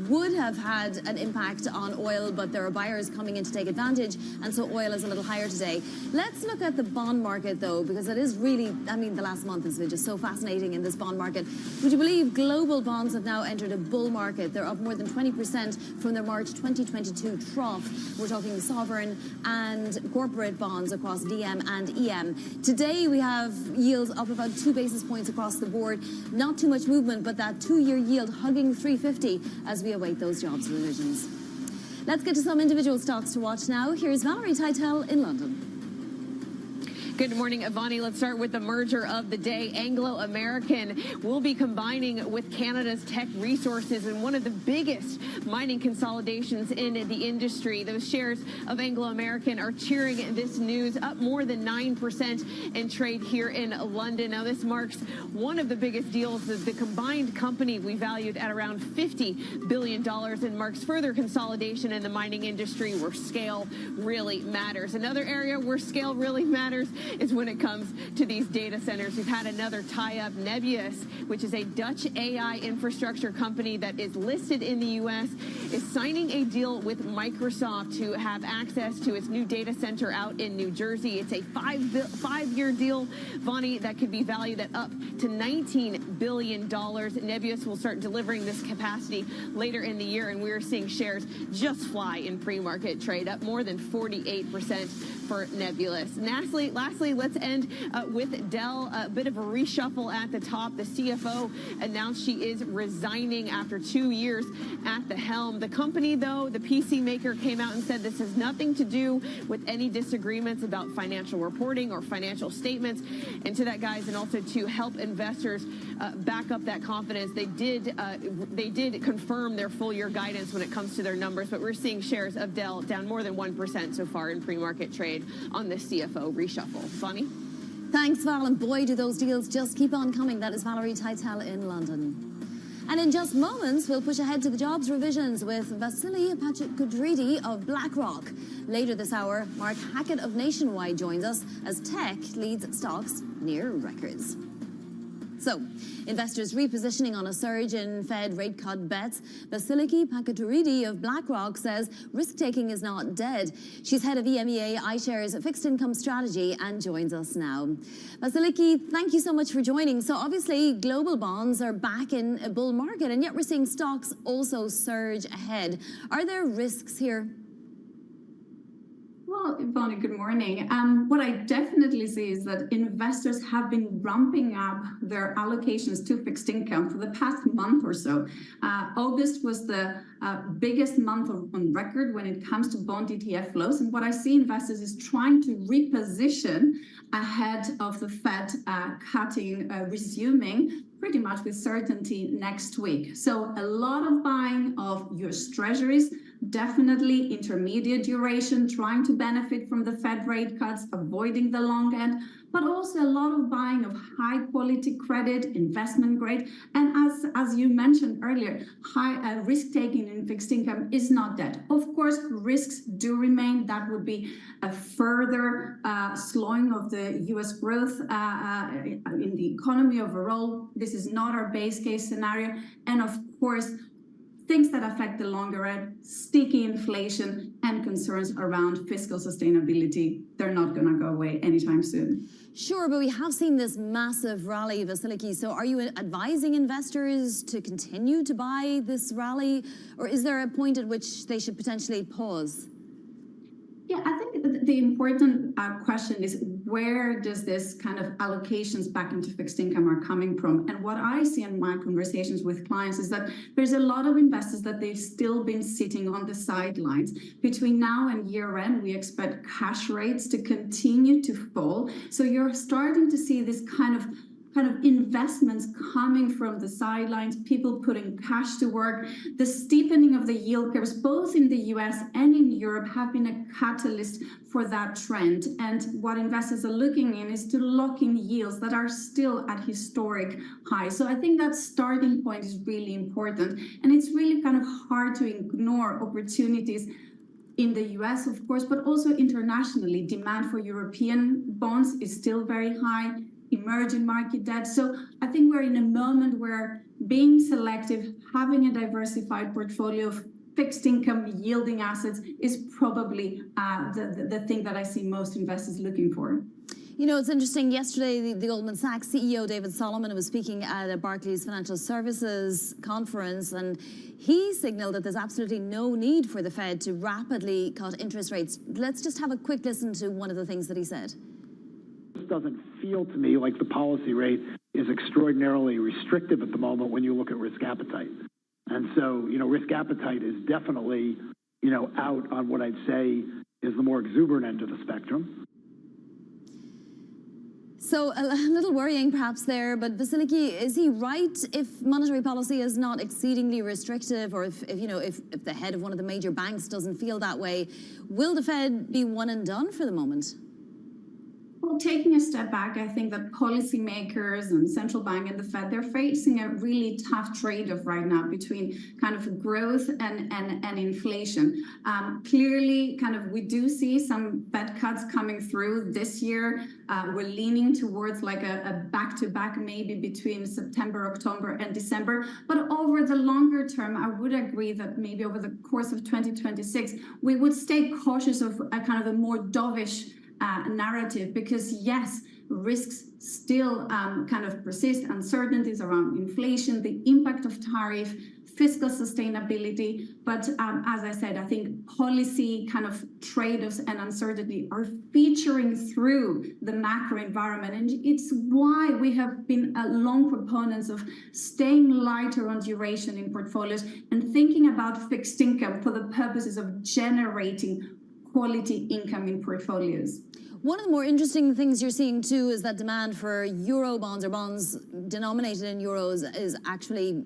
would have had an impact on oil, but there are buyers coming in to take advantage, and so oil is a little higher today. Let's look at the bond market, though, because it is really, I mean, the last month has been just so fascinating in this bond market. Would you believe global bonds have now entered a bull market? They're up more than 20% from their March 2022 trough. We're talking sovereign and corporate bonds across DM and EM. Today, we have yields up about 2 basis points across the board. Not too much movement, but that 2-year yield hugging 350 as we await those jobs revisions. Let's get to some individual stocks to watch now. Here's Valerie Teitel in London. Good morning, Ivani. Let's start with the merger of the day. Anglo American will be combining with Canada's Tech Resources in one of the biggest mining consolidations in the industry. Those shares of Anglo American are cheering this news, up more than 9% in trade here in London. Now, this marks one of the biggest deals of the combined company, we valued at around $50 billion, and marks further consolidation in the mining industry where scale really matters. Another area where scale really matters is when it comes to these data centers. We've had another tie-up. Nebius, which is a Dutch AI infrastructure company that is listed in the U.S., is signing a deal with Microsoft to have access to its new data center out in New Jersey. It's a five-year deal, Vonnie, that could be valued at up to $19 billion. Nebius will start delivering this capacity later in the year, and we're seeing shares just fly in pre-market trade, up more than 48% for Nebius. Lastly, lastly, let's end with Dell. A bit of a reshuffle at the top. The CFO announced she is resigning after 2 years at the helm. The company, though, the PC maker, came out and said this has nothing to do with any disagreements about financial reporting or financial statements. And to that, guys, and also to help investors back up that confidence, they did confirm their full year guidance when it comes to their numbers, but we're seeing shares of Dell down more than 1% so far in pre-market trade on this CFO reshuffle. Bonnie? Thanks, Val, and boy, do those deals just keep on coming. That is Valerie Teitel in London. And in just moments, we'll push ahead to the jobs revisions with Vasily Pachikudridi of BlackRock. Later this hour, Mark Hackett of Nationwide joins us as tech leads stocks near records. So, investors repositioning on a surge in Fed rate cut bets. Vasiliki Pachikudridi of BlackRock says risk-taking is not dead. She's head of EMEA iShares fixed income strategy and joins us now. Vasiliki, thank you so much for joining. So obviously, global bonds are back in a bull market, and yet we're seeing stocks also surge ahead. Are there risks here? Well, Bonnie, good morning. What I definitely see is that investors have been ramping up their allocations to fixed income for the past month or so. August was the biggest month on record when it comes to bond ETF flows. And what I see investors is trying to reposition ahead of the Fed cutting, resuming pretty much with certainty next week. So a lot of buying of US Treasuries, definitely intermediate duration, trying to benefit from the Fed rate cuts, avoiding the long end, but also a lot of buying of high quality credit, investment grade. And as you mentioned earlier, high risk taking in fixed income is not dead. Of course, risks do remain. That would be a further slowing of the US growth in the economy overall. This is not our base case scenario. And of course, things that affect the longer end, sticky inflation and concerns around fiscal sustainability, they're not going to go away anytime soon. Sure, but we have seen this massive rally, Vasiliki. So are you advising investors to continue to buy this rally, or is there a point at which they should potentially pause? Yeah, I think the important question is where does this kind of allocations back into fixed income are coming from? And what I see in my conversations with clients is that there's a lot of investors that they've still been sitting on the sidelines. Between now and year end, we expect cash rates to continue to fall. So you're starting to see this kind of investments coming from the sidelines, people putting cash to work. The steepening of the yield curves, both in the US and in Europe, have been a catalyst for that trend. And what investors are looking in is to lock in yields that are still at historic highs. So I think that starting point is really important. And it's really kind of hard to ignore opportunities in the US, of course, but also internationally. Demand for European bonds is still very high. Emerging market debt. So I think we're in a moment where being selective, having a diversified portfolio of fixed income yielding assets is probably the thing that I see most investors looking for. You know, it's interesting. Yesterday, the Goldman Sachs CEO, David Solomon, was speaking at a Barclays Financial Services conference, and he signaled that there's absolutely no need for the Fed to rapidly cut interest rates. Let's just have a quick listen to one of the things that he said. Doesn't feel to me like the policy rate is extraordinarily restrictive at the moment when you look at risk appetite. And so, you know, risk appetite is definitely, you know, out on what I'd say is the more exuberant end of the spectrum. So a little worrying perhaps there, but Vasiliki, is he right if monetary policy is not exceedingly restrictive, or if the head of one of the major banks doesn't feel that way, will the Fed be one and done for the moment? Well, taking a step back, I think that policymakers and central bank and the Fed, they're facing a really tough trade-off right now between kind of growth and inflation. Clearly, kind of we do see some Fed cuts coming through this year. We're leaning towards like a back-to-back maybe between September, October, and December. But over the longer term, I would agree that maybe over the course of 2026, we would stay cautious of a kind of a more dovish narrative, because yes, risks still kind of persist, uncertainties around inflation, the impact of tariff, fiscal sustainability. But as I said, I think policy kind of trade-offs and uncertainty are featuring through the macro environment. And it's why we have been long proponents of staying lighter on duration in portfolios and thinking about fixed income for the purposes of generating quality income in portfolios. One of the more interesting things you're seeing too is that demand for euro bonds or bonds denominated in euros is actually,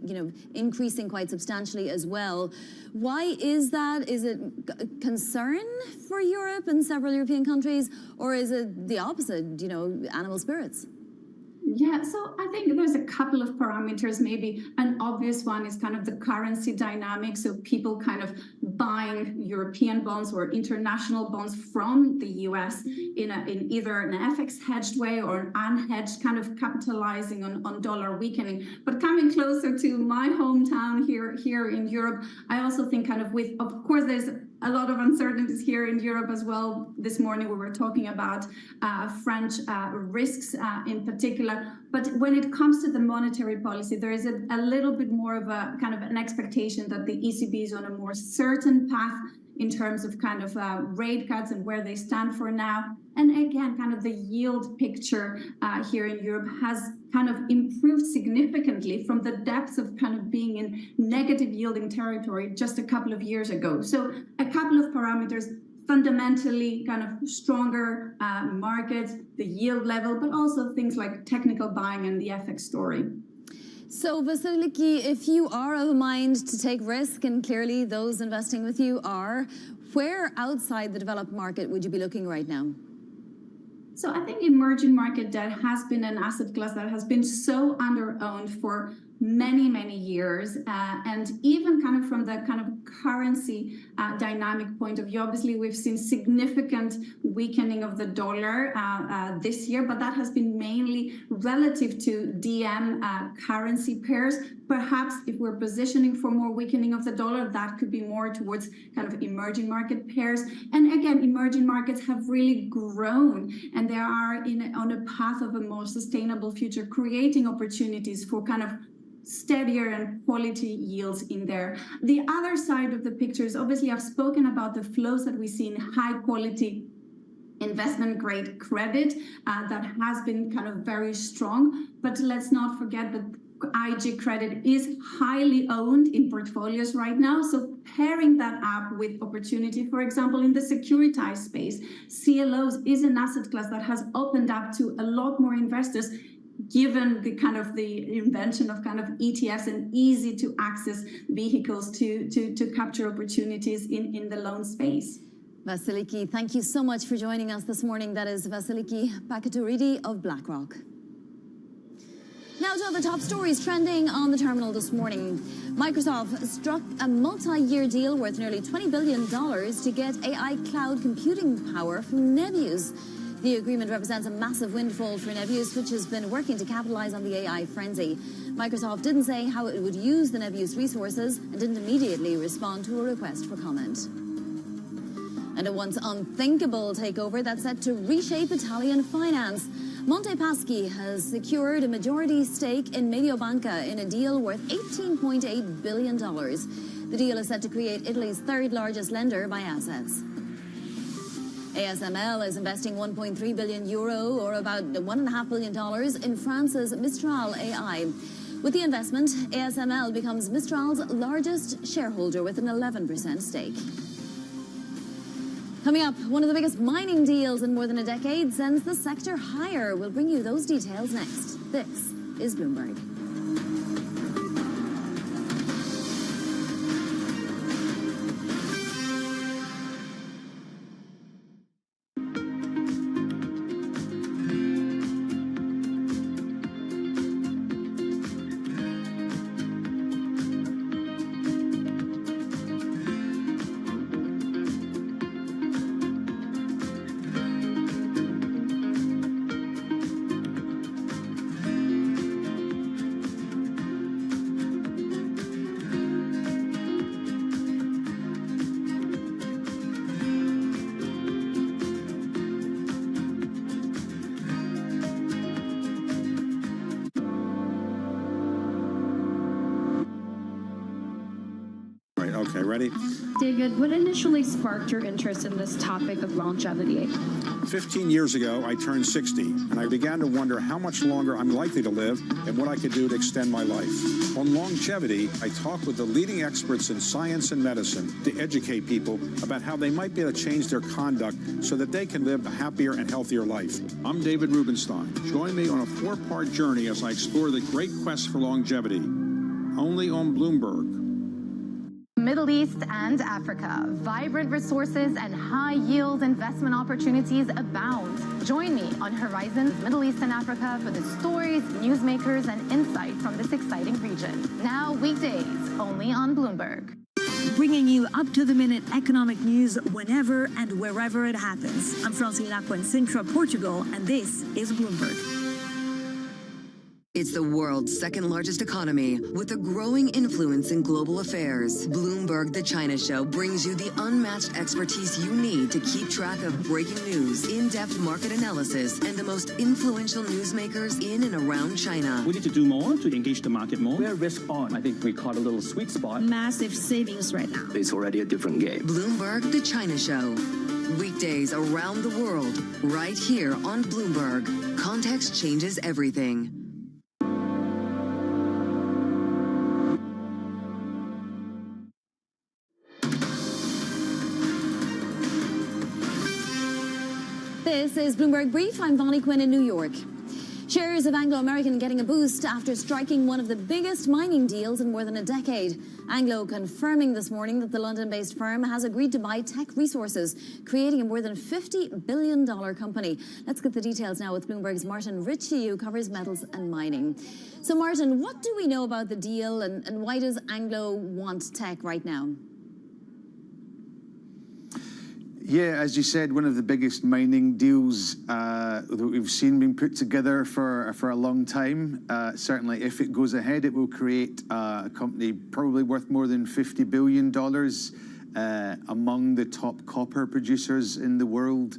increasing quite substantially as well. Why is that? Is it a concern for Europe and several European countries, or is it the opposite, animal spirits? Yeah, so I think there's a couple of parameters. Maybe an obvious one is kind of the currency dynamic. So people kind of buying European bonds or international bonds from the US in either an FX hedged way or unhedged, kind of capitalizing on dollar weakening. But coming closer to my hometown here in Europe, I also think kind of of course, there's a lot of uncertainties here in Europe as well. This morning we were talking about French risks in particular. But when it comes to the monetary policy, there is a little bit more of a kind of an expectation that the ECB is on a more certain path in terms of kind of rate cuts and where they stand for now. And again, kind of the yield picture here in Europe has kind of improved significantly from the depths of kind of being in negative yielding territory just a couple of years ago. So a couple of parameters, fundamentally kind of stronger markets, the yield level, but also things like technical buying and the FX story. So Vasiliki, if you are of a mind to take risk, and clearly those investing with you are, where outside the developed market would you be looking right now? So I think emerging market debt has been an asset class that has been so under-owned for many years, and even kind of from the kind of currency dynamic point of view, obviously we've seen significant weakening of the dollar this year, but that has been mainly relative to DM currency pairs. Perhaps if we're positioning for more weakening of the dollar, that could be more towards kind of emerging market pairs. And again, emerging markets have really grown, and they are on a path of a more sustainable future, creating opportunities for kind of steadier and quality yields in there. The other side of the picture is obviously I've spoken about the flows that we see in high quality investment grade credit that has been kind of very strong. But let's not forget that IG credit is highly owned in portfolios right now. So pairing that up with opportunity, for example, in the securitized space, CLOs is an asset class that has opened up to a lot more investors, given the kind of the invention of kind of ETFs and easy to access vehicles to capture opportunities in the loan space. Vasiliki, thank you so much for joining us this morning. That is Vasiliki Pakatouridi of BlackRock. Now to other top stories trending on the terminal this morning. Microsoft struck a multi-year deal worth nearly $20 billion to get AI cloud computing power from Nebius. The agreement represents a massive windfall for Nebius, which has been working to capitalize on the AI frenzy. Microsoft didn't say how it would use the Nebius resources and didn't immediately respond to a request for comment. And a once unthinkable takeover that's set to reshape Italian finance. Monte Paschi has secured a majority stake in Mediobanca in a deal worth $18.8 billion. The deal is set to create Italy's third largest lender by assets. ASML is investing €1.3 billion, or about $1.5 billion, in France's Mistral AI. With the investment, ASML becomes Mistral's largest shareholder with an 11% stake. Coming up, one of the biggest mining deals in more than a decade sends the sector higher. We'll bring you those details next. This is Bloomberg. Okay, ready? David, what initially sparked your interest in this topic of longevity? 15 years ago, I turned 60, and I began to wonder how much longer I'm likely to live and what I could do to extend my life. On longevity, I talked with the leading experts in science and medicine to educate people about how they might be able to change their conduct so that they can live a happier and healthier life. I'm David Rubenstein. Join me on a 4-part journey as I explore the great quest for longevity, only on Bloomberg. Middle East and Africa. Vibrant resources and high-yield investment opportunities abound. Join me on Horizons Middle East and Africa for the stories, newsmakers, and insight from this exciting region. Now weekdays, only on Bloomberg. Bringing you up-to-the-minute economic news whenever and wherever it happens. I'm Francine Lacqua in Sintra, Portugal, and this is Bloomberg. It's the world's second largest economy with a growing influence in global affairs. Bloomberg The China Show brings you the unmatched expertise you need to keep track of breaking news, in-depth market analysis, and the most influential newsmakers in and around China. We need to do more to engage the market more. We're risk on. I think we caught a little sweet spot. Massive savings right now. It's already a different game. Bloomberg The China Show. Weekdays around the world, right here on Bloomberg. Context changes everything. This is Bloomberg Brief. I'm Bonnie Quinn in New York. Shares of Anglo American getting a boost after striking one of the biggest mining deals in more than a decade. Anglo confirming this morning that the London-based firm has agreed to buy Teck Resources, creating a more than $50 billion company. Let's get the details now with Bloomberg's Martin Ritchie, who covers metals and mining. So, Martin, what do we know about the deal, and why does Anglo want Teck right now? Yeah, as you said, one of the biggest mining deals that we've seen being put together for a long time. Certainly, if it goes ahead, it will create a company probably worth more than $50 billion, among the top copper producers in the world.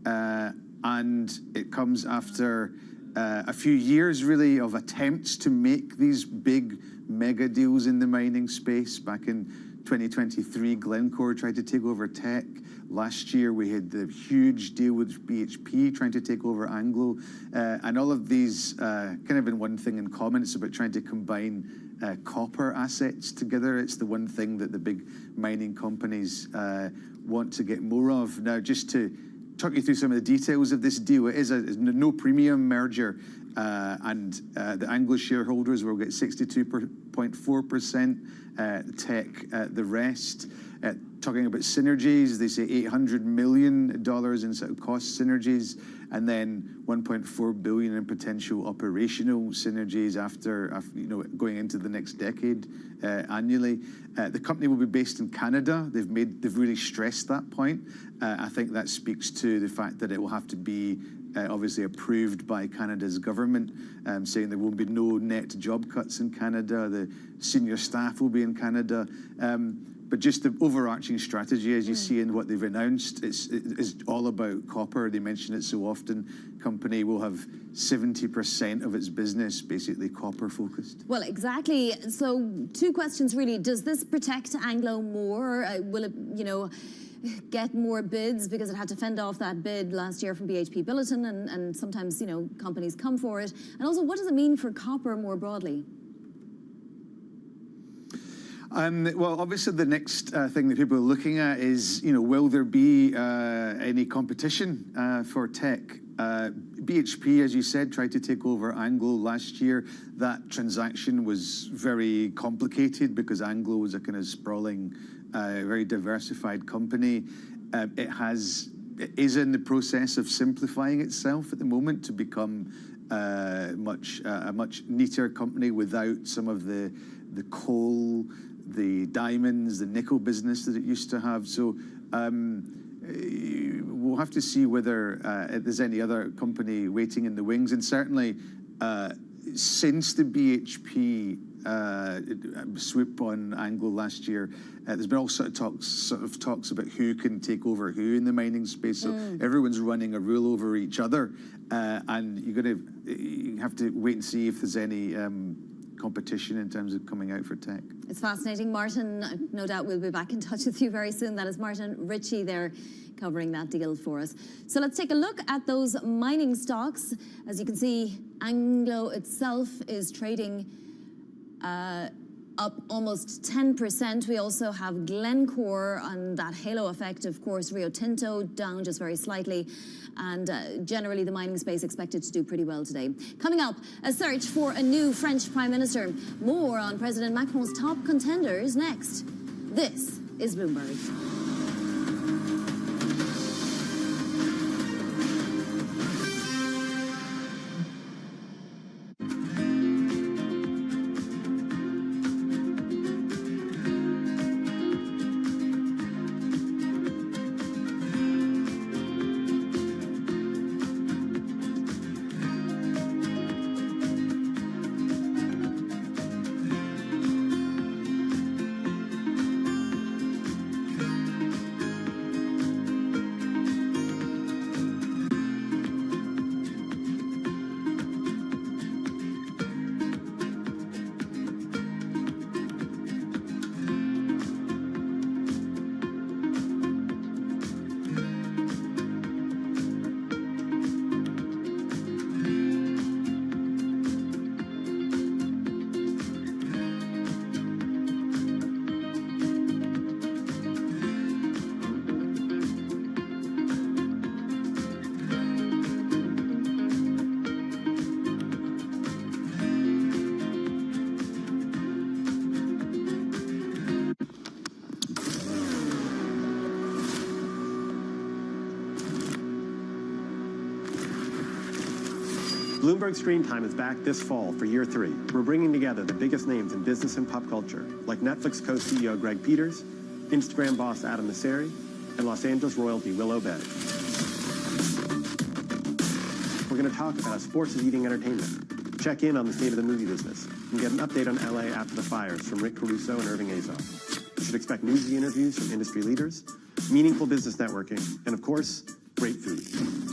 And it comes after a few years, really, of attempts to make these big mega deals in the mining space. Back in 2023, Glencore tried to take over Teck. Last year, we had the huge deal with BHP trying to take over Anglo. And all of these kind of in one thing in common. It's about trying to combine copper assets together. It's the one thing that the big mining companies want to get more of. Now, just to talk you through some of the details of this deal, it is a no premium merger. And the Anglo shareholders will get 62.4%, Teck the rest. Talking about synergies, they say $800 million in sort of cost synergies, and then $1.4 billion in potential operational synergies after going into the next decade annually. The company will be based in Canada. They've really stressed that point. I think that speaks to the fact that it will have to be obviously approved by Canada's government, saying there will be no net job cuts in Canada. The senior staff will be in Canada. But just the overarching strategy, as you see in what they've announced, it's all about copper. They mention it so often. Company will have 70% of its business basically copper focused. Well, exactly. So 2 questions really. Does this protect Anglo more? Will it, get more bids because it had to fend off that bid last year from BHP Billiton, and sometimes, companies come for it? And also, what does it mean for copper more broadly? Well, obviously, the next thing that people are looking at is, will there be any competition for Teck? BHP, as you said, tried to take over Anglo last year. That transaction was very complicated because Anglo was a kind of sprawling, very diversified company. It is in the process of simplifying itself at the moment to become a much neater company without some of the coal, the diamonds, the nickel business that it used to have. So we'll have to see whether there's any other company waiting in the wings. And certainly, since the BHP swoop on Anglo last year, there's been all sort of talks about who can take over who in the mining space. So everyone's running a rule over each other, and you have to wait and see if there's any competition in terms of coming out for tech. It's fascinating, Martin. No doubt we'll be back in touch with you very soon. That is Martin Ritchie there covering that deal for us. So let's take a look at those mining stocks. As you can see, Anglo itself is trading up almost 10%. We also have Glencore on that halo effect, of course, Rio Tinto down just very slightly. And generally, the mining space expected to do pretty well today. Coming up, a search for a new French Prime Minister. More on President Macron's top contenders next. This is Bloomberg. Bloomberg Screen Time is back this fall for year 3. We're bringing together the biggest names in business and pop culture, like Netflix co-CEO Greg Peters, Instagram boss Adam Mosseri, and Los Angeles royalty Willow Bay. We're going to talk about how sports is eating entertainment, check in on the state of the movie business, and get an update on LA after the fires from Rick Caruso and Irving Azoff. You should expect newsy interviews from industry leaders, meaningful business networking, and of course, great food.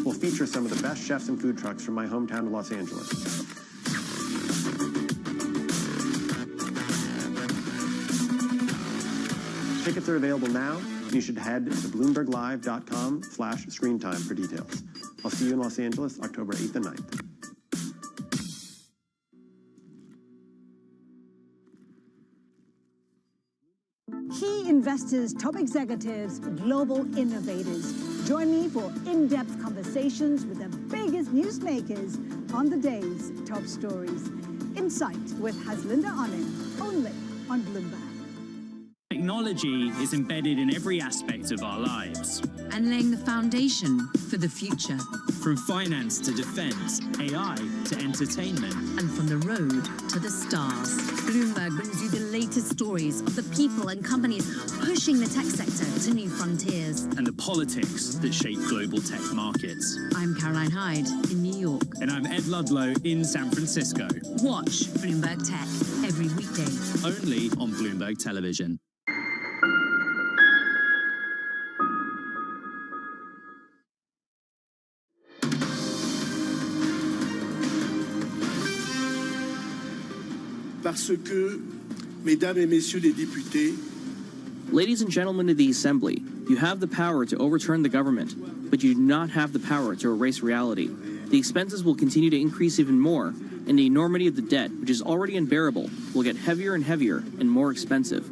We'll feature some of the best chefs and food trucks from my hometown of Los Angeles. Tickets are available now, and you should head to bloomberglive.com/screentime for details. I'll see you in Los Angeles, October 8th and 9th. Key investors, top executives, global innovators. Join me for in-depth conversations with the biggest newsmakers on the day's top stories. Insight with Haslinda Onim, only on Bloomberg. Technology is embedded in every aspect of our lives. And laying the foundation for the future. From finance to defense, AI to entertainment. And from the road to the stars. Bloomberg brings you the latest stories of the people and companies pushing the tech sector to new frontiers. And the politics that shape global tech markets. I'm Caroline Hyde in New York. And I'm Ed Ludlow in San Francisco. Watch Bloomberg Tech every weekday. Only on Bloomberg Television. Parce que, mesdames et messieurs les députés, ladies and gentlemen of the Assembly, you have the power to overturn the government, but you do not have the power to erase reality. The expenses will continue to increase even more, and the enormity of the debt, which is already unbearable, will get heavier and heavier and more expensive.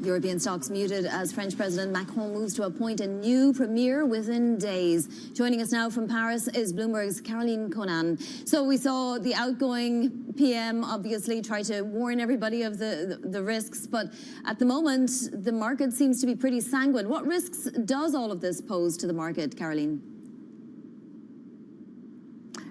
European stocks muted as French President Macron moves to appoint a new premier within days. Joining us now from Paris is Bloomberg's Caroline Conan. So we saw the outgoing PM obviously try to warn everybody of the risks, but at the moment, the market seems to be pretty sanguine. What risks does all of this pose to the market, Caroline?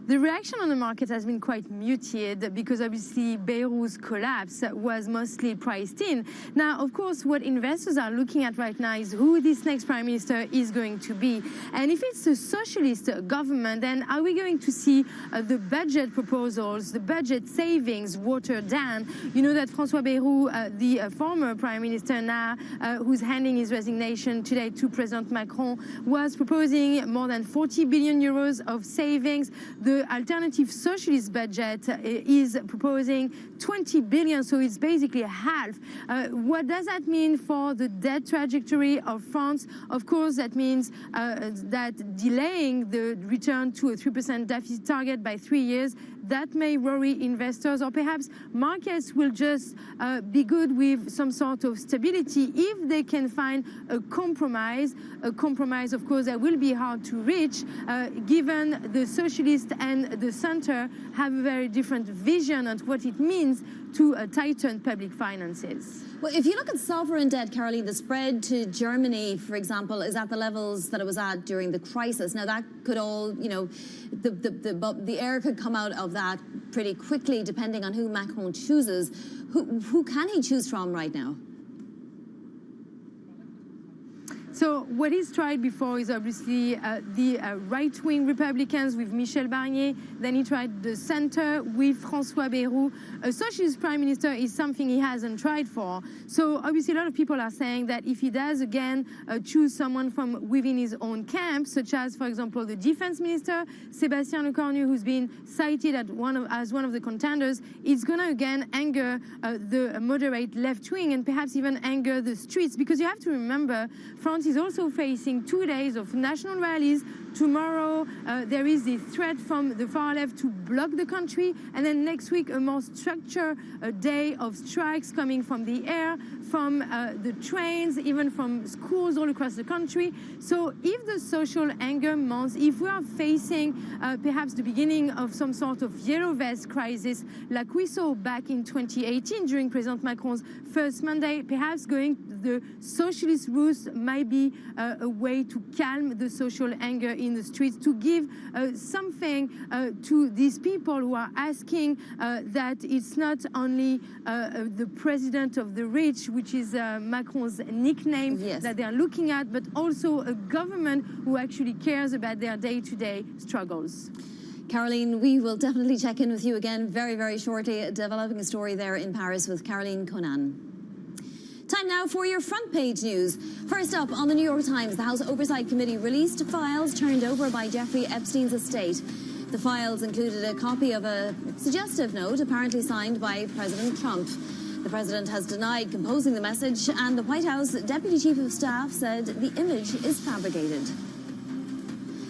The reaction on the market has been quite muted because obviously Beirut's collapse was mostly priced in. Now, of course, what investors are looking at right now is who this next prime minister is going to be. And if it's a socialist government, then are we going to see the budget proposals, the budget savings watered down? You know that François Bayrou, the former prime minister now, who's handing his resignation today to President Macron, was proposing more than 40 billion euros of savings. The the alternative socialist budget is proposing 20 billion, so it's basically half. What does that mean for the debt trajectory of France? Of course, that means that delaying the return to a 3% deficit target by 3 years, that may worry investors, or perhaps markets will just be good with some sort of stability if they can find a compromise. A compromise, of course, that will be hard to reach, given the socialists and the center have a very different vision on what it means to tighten public finances. Well, if you look at sovereign debt, Caroline, the spread to Germany, for example, is at the levels that it was at during the crisis. Now, that could all, you know, the air could come out of that pretty quickly, depending on who Macron chooses. Who can he choose from right now? So what he's tried before is obviously the right-wing Republicans with Michel Barnier. Then he tried the center with François Bayrou. A socialist prime minister is something he hasn't tried for. So obviously a lot of people are saying that if he does again choose someone from within his own camp, such as, for example, the defense minister, Sébastien Lecornu, who's been cited as one of the contenders, it's going to again anger the moderate left-wing and perhaps even anger the streets. Because you have to remember, France is also facing 2 days of national rallies. Tomorrow, there is the threat from the far left to block the country. And then next week, a more structured day of strikes coming from the air, from the trains, even from schools all across the country. So if the social anger mounts, if we are facing perhaps the beginning of some sort of yellow vest crisis, like we saw back in 2018 during President Macron's first Monday, perhaps going the socialist route might be a way to calm the social anger in the streets, to give something to these people who are asking that it's not only the president of the rich, which is Macron's nickname, yes, that they are looking at, but also a government who actually cares about their day-to-day struggles. Caroline, we will definitely check in with you again very, very shortly, developing a story there in Paris with Caroline Conan. Time now for your front page news. First up, on the New York Times, the House Oversight Committee released files turned over by Jeffrey Epstein's estate. The files included a copy of a suggestive note apparently signed by President Trump. The president has denied composing the message, and the White House Deputy Chief of Staff said the image is fabricated.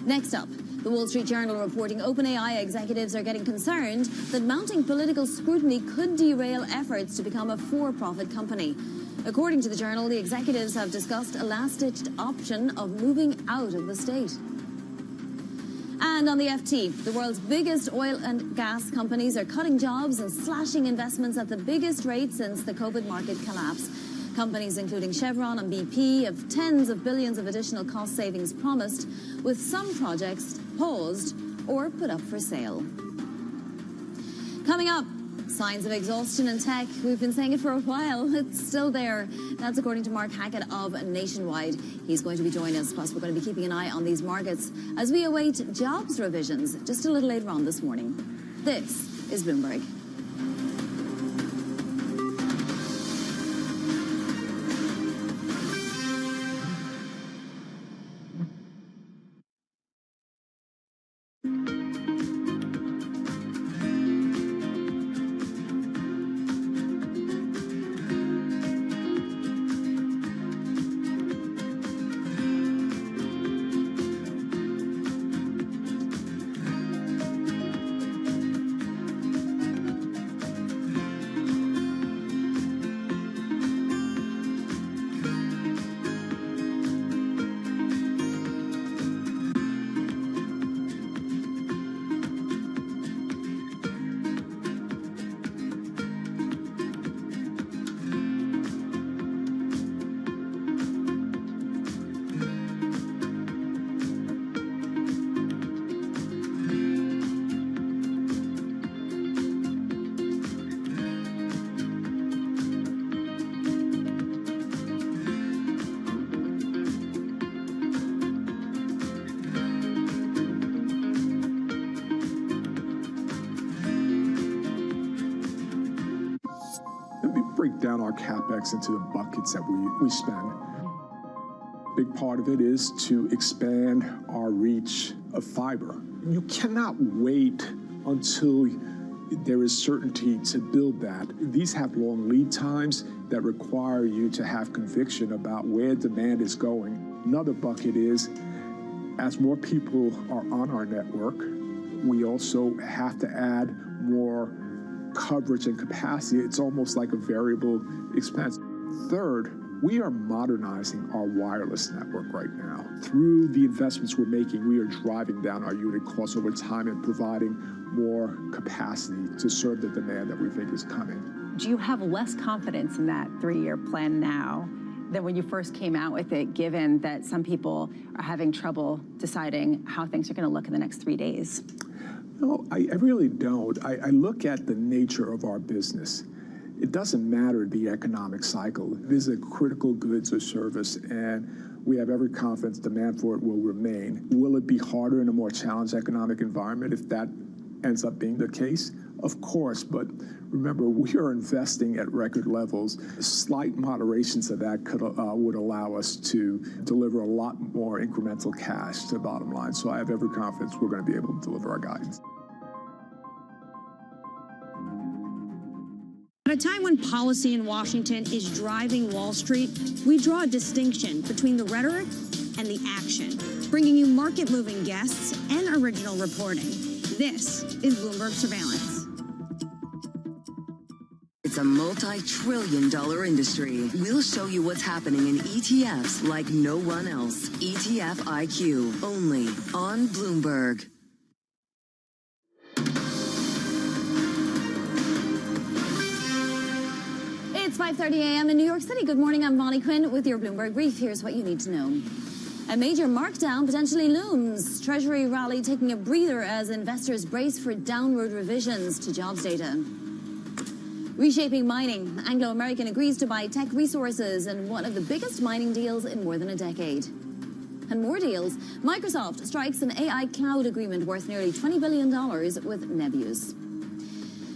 Next up, the Wall Street Journal reporting OpenAI executives are getting concerned that mounting political scrutiny could derail efforts to become a for-profit company. According to the Journal, the executives have discussed a last-ditched option of moving out of the state. And on the FT, the world's biggest oil and gas companies are cutting jobs and slashing investments at the biggest rate since the COVID market collapse. Companies including Chevron and BP have tens of billions of additional cost savings promised, with some projects paused or put up for sale. Coming up, signs of exhaustion in tech. We've been saying it for a while. It's still there. That's according to Mark Hackett of Nationwide. He's going to be joining us. Plus, we're going to be keeping an eye on these markets as we await jobs revisions just a little later on this morning. This is Bloomberg. Let me break down our CapEx into the buckets that we spend. big part of it is to expand our reach of fiber. You cannot wait until there is certainty to build that. These have long lead times that require you to have conviction about where demand is going. Another bucket is, as more people are on our network, we also have to add more coverage and capacity. It's almost like a variable expense. Third, we are modernizing our wireless network right now. Through the investments we're making, we are driving down our unit costs over time and providing more capacity to serve the demand that we think is coming. Do you have less confidence in that 3-year plan now than when you first came out with it, given that some people are having trouble deciding how things are going to look in the next 3 days? No, I really don't. I look at the nature of our business. It doesn't matter the economic cycle. This is a critical goods or service, and we have every confidence demand for it will remain. Will it be harder in a more challenged economic environment if that ends up being the case? Of course, but remember, we are investing at record levels. Slight moderations of that would allow us to deliver a lot more incremental cash to the bottom line. So I have every confidence we're going to be able to deliver our guidance. At a time when policy in Washington is driving Wall Street, we draw a distinction between the rhetoric and the action, bringing you market-moving guests and original reporting. This is Bloomberg Surveillance. It's a multi-trillion-dollar industry. We'll show you what's happening in ETFs like no one else. ETF IQ, only on Bloomberg. It's 5:30 a.m. in New York City. Good morning, I'm Vonnie Quinn with your Bloomberg Brief. Here's what you need to know. A major markdown potentially looms. Treasury rally taking a breather as investors brace for downward revisions to jobs data. Reshaping mining. Anglo American agrees to buy Teck Resources in one of the biggest mining deals in more than a decade. And more deals. Microsoft strikes an AI cloud agreement worth nearly $20 billion with Nebius.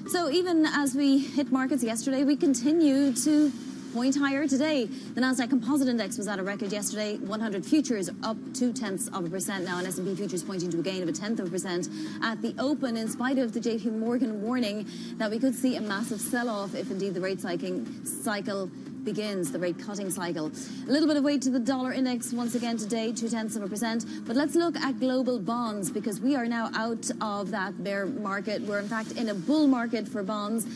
So even as we hit markets yesterday, we continue to point higher today. The Nasdaq Composite Index was at a record yesterday. 100 futures up 0.2% now, and S&P futures pointing to a gain of 0.1% at the open, in spite of the JP Morgan warning that we could see a massive sell-off if indeed the rate cycle begins, the rate cutting cycle. A little bit of weight to the dollar index once again today, 0.2%. But let's look at global bonds, because we are now out of that bear market. We're in fact in a bull market for bonds.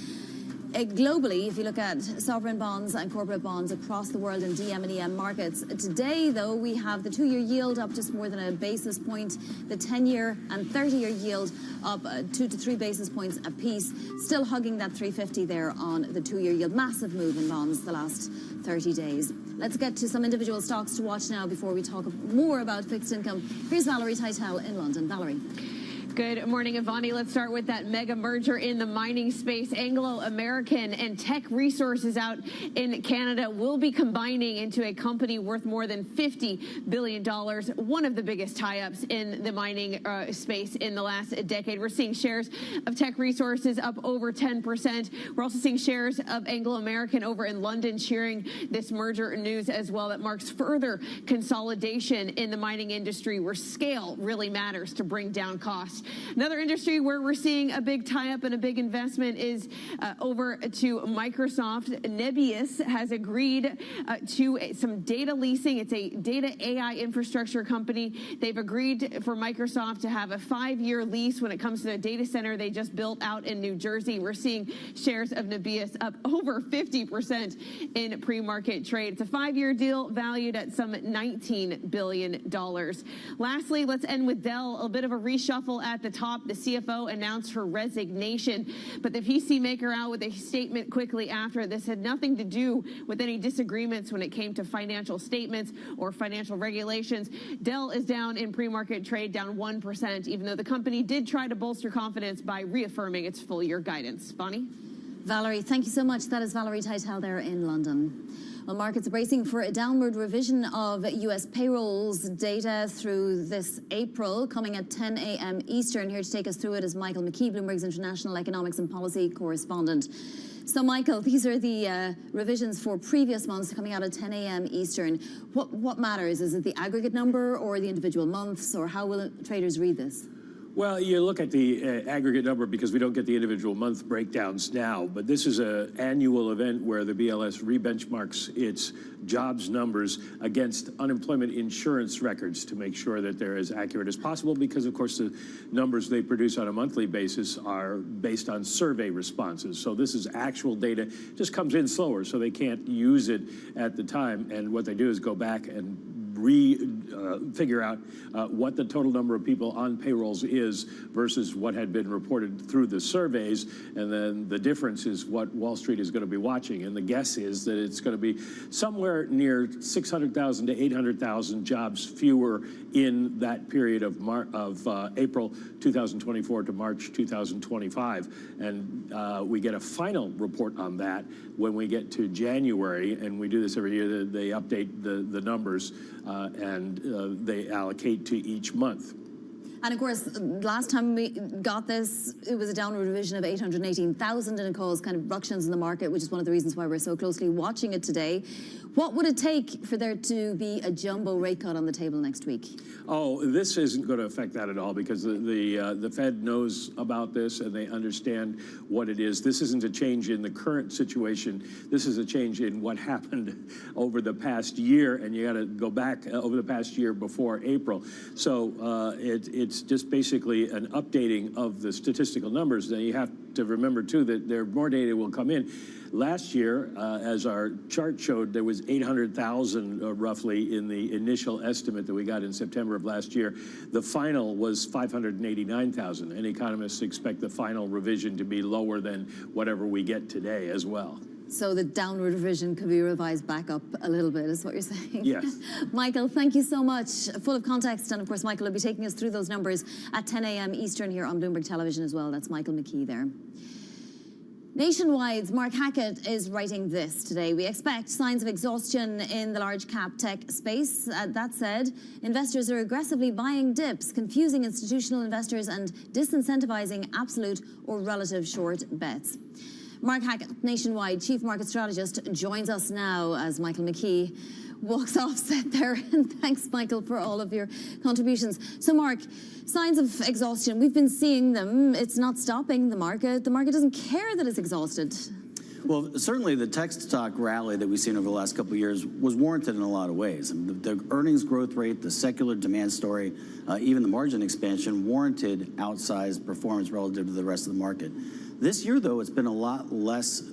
Globally, if you look at sovereign bonds and corporate bonds across the world in DM and EM markets. Today, though, we have the 2-year yield up just more than a basis point, the 10-year and 30-year yield up 2 to 3 basis points apiece, still hugging that 350 there on the 2-year yield. Massive move in bonds the last 30 days. Let's get to some individual stocks to watch now before we talk more about fixed income. Here's Valerie Teitel in London. Valerie. Good morning, Ivani. Let's start with that mega merger in the mining space. Anglo American and Teck Resources out in Canada will be combining into a company worth more than $50 billion, one of the biggest tie-ups in the mining space in the last decade. We're seeing shares of Teck Resources up over 10%. We're also seeing shares of Anglo American over in London cheering this merger news as well. That marks further consolidation in the mining industry, where scale really matters to bring down costs. Another industry where we're seeing a big tie-up and a big investment is over to Microsoft. Nebius has agreed to some data leasing. It's a data AI infrastructure company. They've agreed for Microsoft to have a 5-year lease when it comes to the data center they just built out in New Jersey. We're seeing shares of Nebius up over 50% in pre-market trade. It's a 5-year deal valued at some $19 billion. Lastly, let's end with Dell. A bit of a reshuffle at the top. The CFO announced her resignation, but the PC maker out with a statement quickly after. This had nothing to do with any disagreements when it came to financial statements or financial regulations. Dell is down in pre-market trade, down 1%, even though the company did try to bolster confidence by reaffirming its full-year guidance. Bonnie? Valerie, thank you so much. That is Valerie Teitel there in London. Well, markets are bracing for a downward revision of U.S. payrolls data through this April, coming at 10 a.m. Eastern. Here to take us through it is Michael McKee, Bloomberg's international economics and policy correspondent. So, Michael, these are the revisions for previous months coming out at 10 a.m. Eastern. What matters? Is it the aggregate number or the individual months, or how will traders read this? Well, you look at the aggregate number because we don't get the individual month breakdowns now, but this is an annual event where the BLS rebenchmarks its jobs numbers against unemployment insurance records to make sure that they're as accurate as possible because, of course, the numbers they produce on a monthly basis are based on survey responses. So this is actual data, just comes in slower, so they can't use it at the time. And what they do is go back and figure out what the total number of people on payrolls is versus what had been reported through the surveys, and then the difference is what Wall Street is going to be watching. And the guess is that it's going to be somewhere near 600,000 to 800,000 jobs fewer in that period of April 2024 to March 2025. And we get a final report on that when we get to January, and we do this every year. They update the numbers and they allocate to each month. And of course, last time we got this, it was a downward revision of 818,000, and it caused kind of ructions in the market, which is one of the reasons why we're so closely watching it today. What would it take for there to be a jumbo rate cut on the table next week? Oh, this isn't going to affect that at all because the Fed knows about this and they understand what it is. This isn't a change in the current situation. This is a change in what happened over the past year, and you got to go back over the past year before April. So it's just basically an updating of the statistical numbers. Now you have to remember too that there more data will come in. Last year, as our chart showed, there was 800,000 roughly in the initial estimate that we got in September of last year. The final was 589,000, and economists expect the final revision to be lower than whatever we get today as well. So the downward revision could be revised back up a little bit, is what you're saying? Yes. Michael, thank you so much. Full of context, and of course, Michael will be taking us through those numbers at 10 a.m. Eastern here on Bloomberg Television as well. That's Michael McKee there. Nationwide's Mark Hackett is writing this today. We expect signs of exhaustion in the large cap tech space. That said, investors are aggressively buying dips, confusing institutional investors and disincentivizing absolute or relative short bets. Mark Hackett, Nationwide Chief Market Strategist, joins us now as Michael McKee walks off set there. And thanks, Michael, for all of your contributions. So, Mark, signs of exhaustion, we've been seeing them. It's not stopping the market. The market doesn't care that it's exhausted. Well, certainly the tech stock rally that we've seen over the last couple of years was warranted in a lot of ways. The earnings growth rate, the secular demand story, even the margin expansion warranted outsized performance relative to the rest of the market. This year, though, it's been a lot less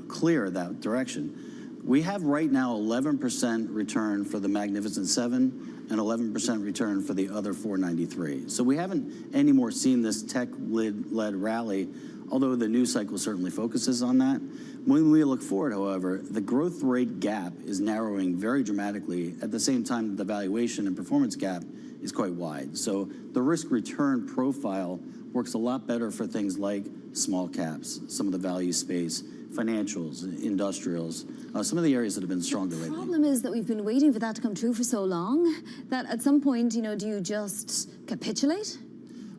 clear that direction. We have right now 11% return for the Magnificent Seven and 11% return for the other 493. So we haven't anymore seen this tech-led rally, although the news cycle certainly focuses on that. When we look forward, however, the growth rate gap is narrowing very dramatically. At the same time, the valuation and performance gap is quite wide. So the risk-return profile works a lot better for things like small caps, some of the value space, financials, industrials, some of the areas that have been stronger lately. The problem is that we've been waiting for that to come true for so long that at some point, do you just capitulate?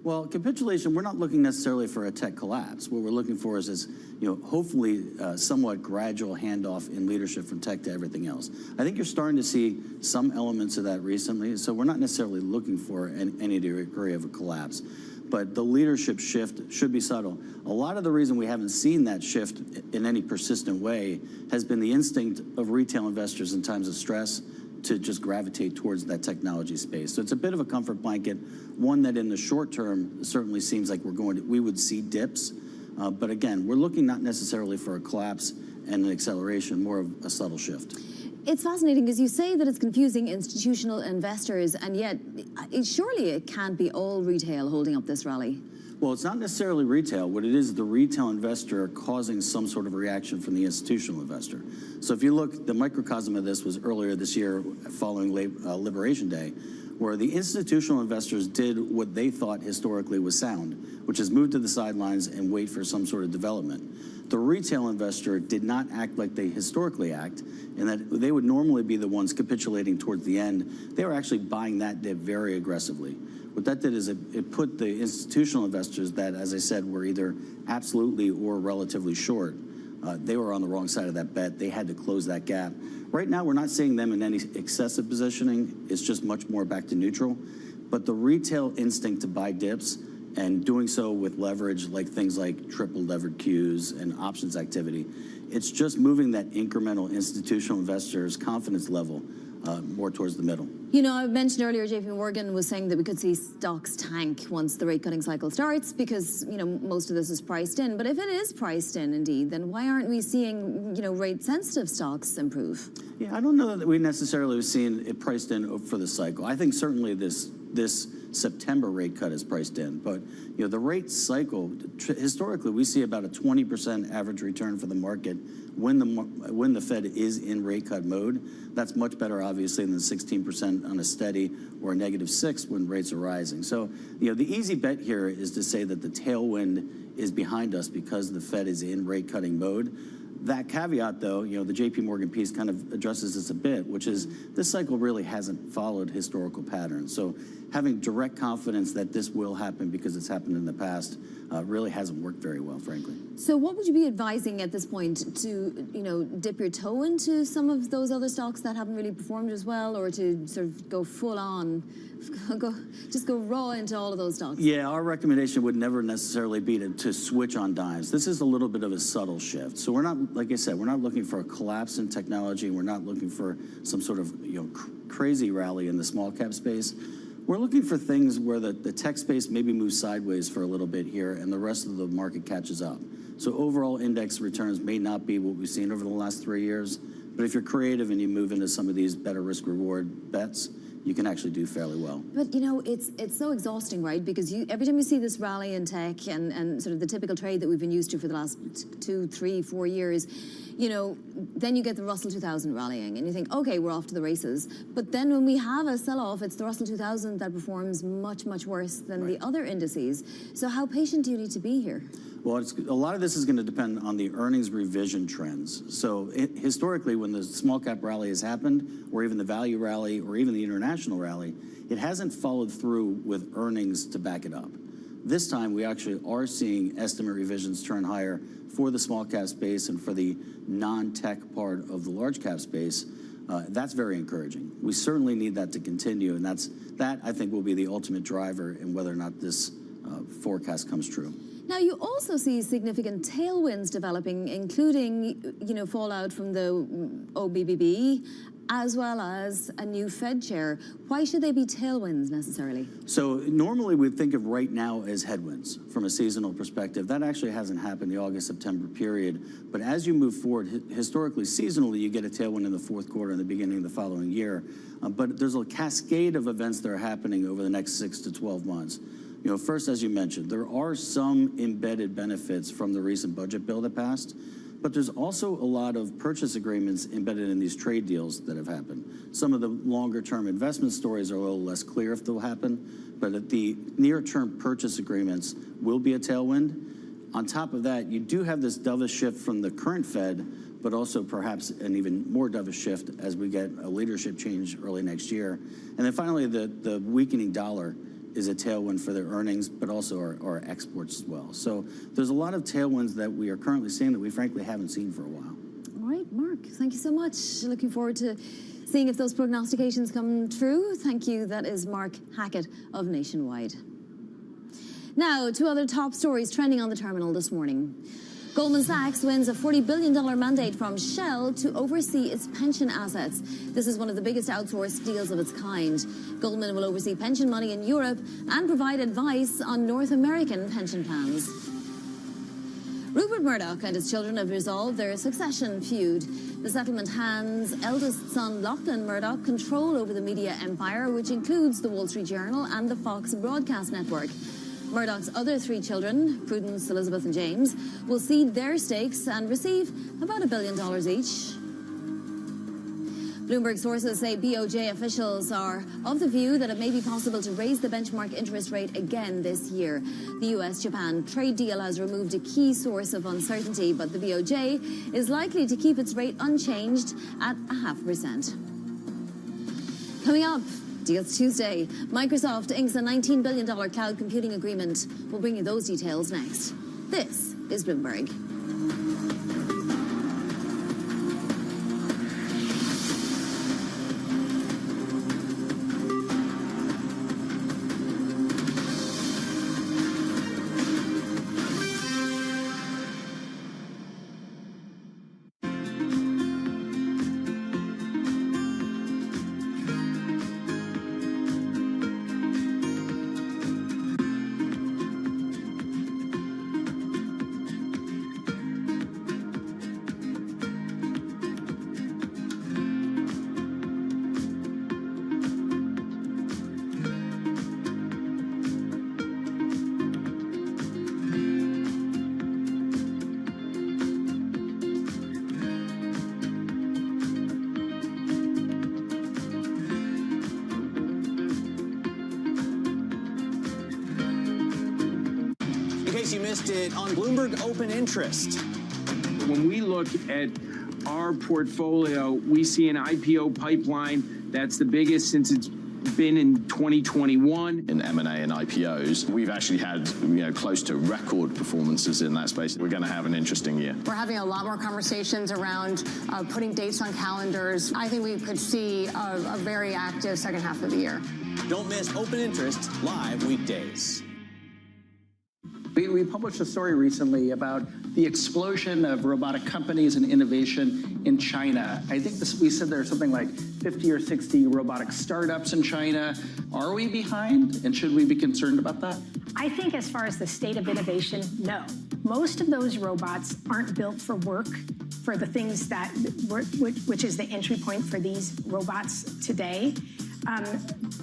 Well, capitulation, we're not looking necessarily for a tech collapse. What we're looking for is hopefully somewhat gradual handoff in leadership from tech to everything else. I think you're starting to see some elements of that recently, so we're not necessarily looking for any degree of a collapse. But the leadership shift should be subtle. A lot of the reason we haven't seen that shift in any persistent way has been the instinct of retail investors in times of stress to just gravitate towards that technology space. So it's a bit of a comfort blanket, one that in the short term certainly seems like we would see dips. But again, we're looking not necessarily for a collapse and an acceleration, more of a subtle shift. It's fascinating because you say that it's confusing institutional investors, and yet surely it can't be all retail holding up this rally. Well, it's not necessarily retail. What it is, the retail investor causing some sort of reaction from the institutional investor. So if you look, the microcosm of this was earlier this year following Liberation Day, where the institutional investors did what they thought historically was sound, which is move to the sidelines and wait for some sort of development. The retail investor did not act like they historically act, in that they would normally be the ones capitulating towards the end. They were actually buying that dip very aggressively. What that did is it put the institutional investors that, as I said, were either absolutely or relatively short They were on the wrong side of that bet. They had to close that gap. Right now, we're not seeing them in any excessive positioning. It's just much more back to neutral. But the retail instinct to buy dips and doing so with leverage, like things like triple levered Qs and options activity, it's just moving that incremental institutional investors' confidence level more towards the middle. You know, I mentioned earlier JP Morgan was saying that we could see stocks tank once the rate cutting cycle starts because, you know, most of this is priced in. But if it is priced in indeed, then why aren't we seeing, you know, rate sensitive stocks improve? Yeah, I don't know that we necessarily have seen it priced in for the cycle. I think certainly this September rate cut is priced in, but you know the rate cycle historically we see about a 20% average return for the market when the Fed is in rate cut mode. That's much better, obviously, than 16% on a steady or a -6 when rates are rising. So you know the easy bet here is to say that the tailwind is behind us because the Fed is in rate cutting mode. That caveat, though, you know, the JP Morgan piece kind of addresses this a bit, which is this cycle really hasn't followed historical patterns. So having direct confidence that this will happen because it's happened in the past really hasn't worked very well, frankly. So what would you be advising at this point to, you know, dip your toe into some of those other stocks that haven't really performed as well, or to sort of go full on, just go raw into all of those stocks? Yeah, our recommendation would never necessarily be to switch on dimes. This is a little bit of a subtle shift. So we're not, like I said, we're not looking for a collapse in technology. We're not looking for some sort of, you know, crazy rally in the small cap space. We're looking for things where the tech space maybe moves sideways for a little bit here and the rest of the market catches up. So overall index returns may not be what we've seen over the last 3 years, but if you're creative and you move into some of these better risk reward bets, you can actually do fairly well. But, you know, it's so exhausting, right? Because every time you see this rally in tech and sort of the typical trade that we've been used to for the last 2, 3, 4 years, you know, then you get the Russell 2000 rallying and you think, okay, we're off to the races. But then when we have a sell-off, it's the Russell 2000 that performs much, much worse than the other indices. So how patient do you need to be here? Well, a lot of this is going to depend on the earnings revision trends. So historically, when the small cap rally has happened, or even the value rally, or even the international rally, it hasn't followed through with earnings to back it up. This time, we actually are seeing estimate revisions turn higher for the small cap space and for the non-tech part of the large cap space. That's very encouraging. We certainly need that to continue, and that I think will be the ultimate driver in whether or not this forecast comes true. Now, you also see significant tailwinds developing, including, you know, fallout from the OBBB, as well as a new Fed chair. Why should they be tailwinds necessarily? So normally we think of right now as headwinds from a seasonal perspective. That actually hasn't happened the August-September period. But as you move forward, historically, seasonally, you get a tailwind in the fourth quarter and the beginning of the following year. But there's a cascade of events that are happening over the next 6 to 12 months. You know, first, as you mentioned, there are some embedded benefits from the recent budget bill that passed, but there's also a lot of purchase agreements embedded in these trade deals that have happened. Some of the longer-term investment stories are a little less clear if they'll happen, but the near-term purchase agreements will be a tailwind. On top of that, you do have this dovish shift from the current Fed, but also perhaps an even more dovish shift as we get a leadership change early next year. And then finally, the weakening dollar is a tailwind for their earnings, but also our exports as well. So there's a lot of tailwinds that we are currently seeing that we frankly haven't seen for a while. All right, Mark, thank you so much. Looking forward to seeing if those prognostications come true. Thank you. That is Mark Hackett of Nationwide. Now, 2 other top stories trending on the terminal this morning. Goldman Sachs wins a $40 billion mandate from Shell to oversee its pension assets. This is one of the biggest outsourced deals of its kind. Goldman will oversee pension money in Europe and provide advice on North American pension plans. Rupert Murdoch and his children have resolved their succession feud. The settlement hands eldest son Lachlan Murdoch control over the media empire, which includes the Wall Street Journal and the Fox broadcast network. Murdoch's other 3 children, Prudence, Elizabeth and James, will cede their stakes and receive about $1 billion each. Bloomberg sources say BOJ officials are of the view that it may be possible to raise the benchmark interest rate again this year. The US-Japan trade deal has removed a key source of uncertainty, but the BOJ is likely to keep its rate unchanged at 0.5%. Coming up, Deals Tuesday. Microsoft inks a $19 billion cloud computing agreement. We'll bring you those details next. This is Bloomberg. case you missed it on Bloomberg Open Interest. When we look at our portfolio, we see an IPO pipeline that's the biggest since it's been in 2021. In M&A and IPOs, we've actually had close to record performances in that space. We're going to have an interesting year. We're having a lot more conversations around putting dates on calendars. I think we could see a very active second half of the year. Don't miss Open Interest live weekdays. We published a story recently about the explosion of robotic companies and innovation in China. I think we said there's something like 50 or 60 robotic startups in China. Are we behind, and should we be concerned about that? I think as far as the state of innovation, no. Most of those robots aren't built for work, for the things that, which is the entry point for these robots today.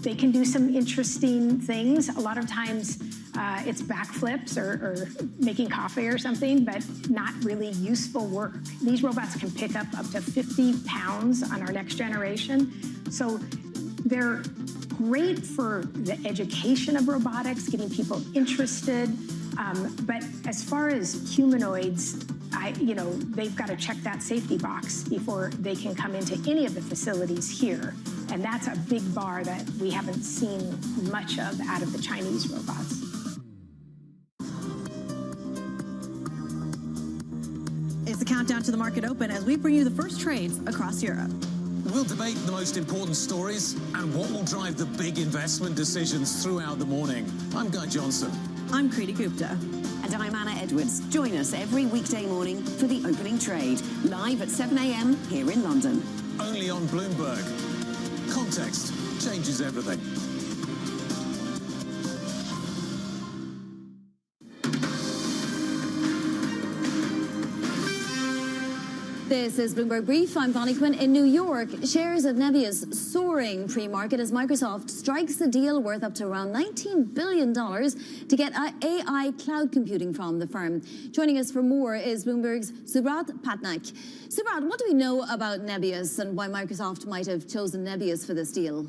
They can do some interesting things. A lot of times it's backflips or making coffee or something, but not really useful work. These robots can pick up to 50 pounds on our next generation. So they're great for the education of robotics, getting people interested. But as far as humanoids, they've got to check that safety box before they can come into any of the facilities here. And that's a big bar that we haven't seen much of out of the Chinese robots. It's the countdown to the market open as we bring you the first trades across Europe. We'll debate the most important stories and what will drive the big investment decisions throughout the morning. I'm Guy Johnson. I'm Kriti Gupta. And I'm Anna Edwards. Join us every weekday morning for the opening trade, live at 7 a.m. here in London. Only on Bloomberg. Context changes everything. This is Bloomberg Brief. I'm Bonnie Quinn in New York. Shares of Nebius soaring pre-market as Microsoft strikes the deal worth up to around $19 billion to get AI cloud computing from the firm. Joining us for more is Bloomberg's Subrat Patnaik. Subrat, what do we know about Nebius and why Microsoft might have chosen Nebius for this deal?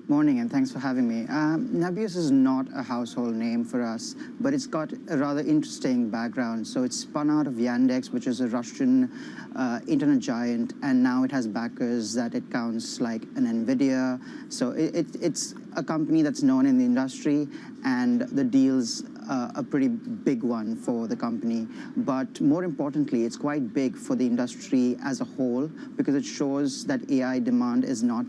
Morning, and thanks for having me. Nebius is not a household name for us, but it's got a rather interesting background. So it's spun out of Yandex, which is a Russian internet giant, and now it has backers that it counts like an NVIDIA. So it's a company that's known in the industry, and the deal's a pretty big one for the company. But more importantly, it's quite big for the industry as a whole because it shows that AI demand is not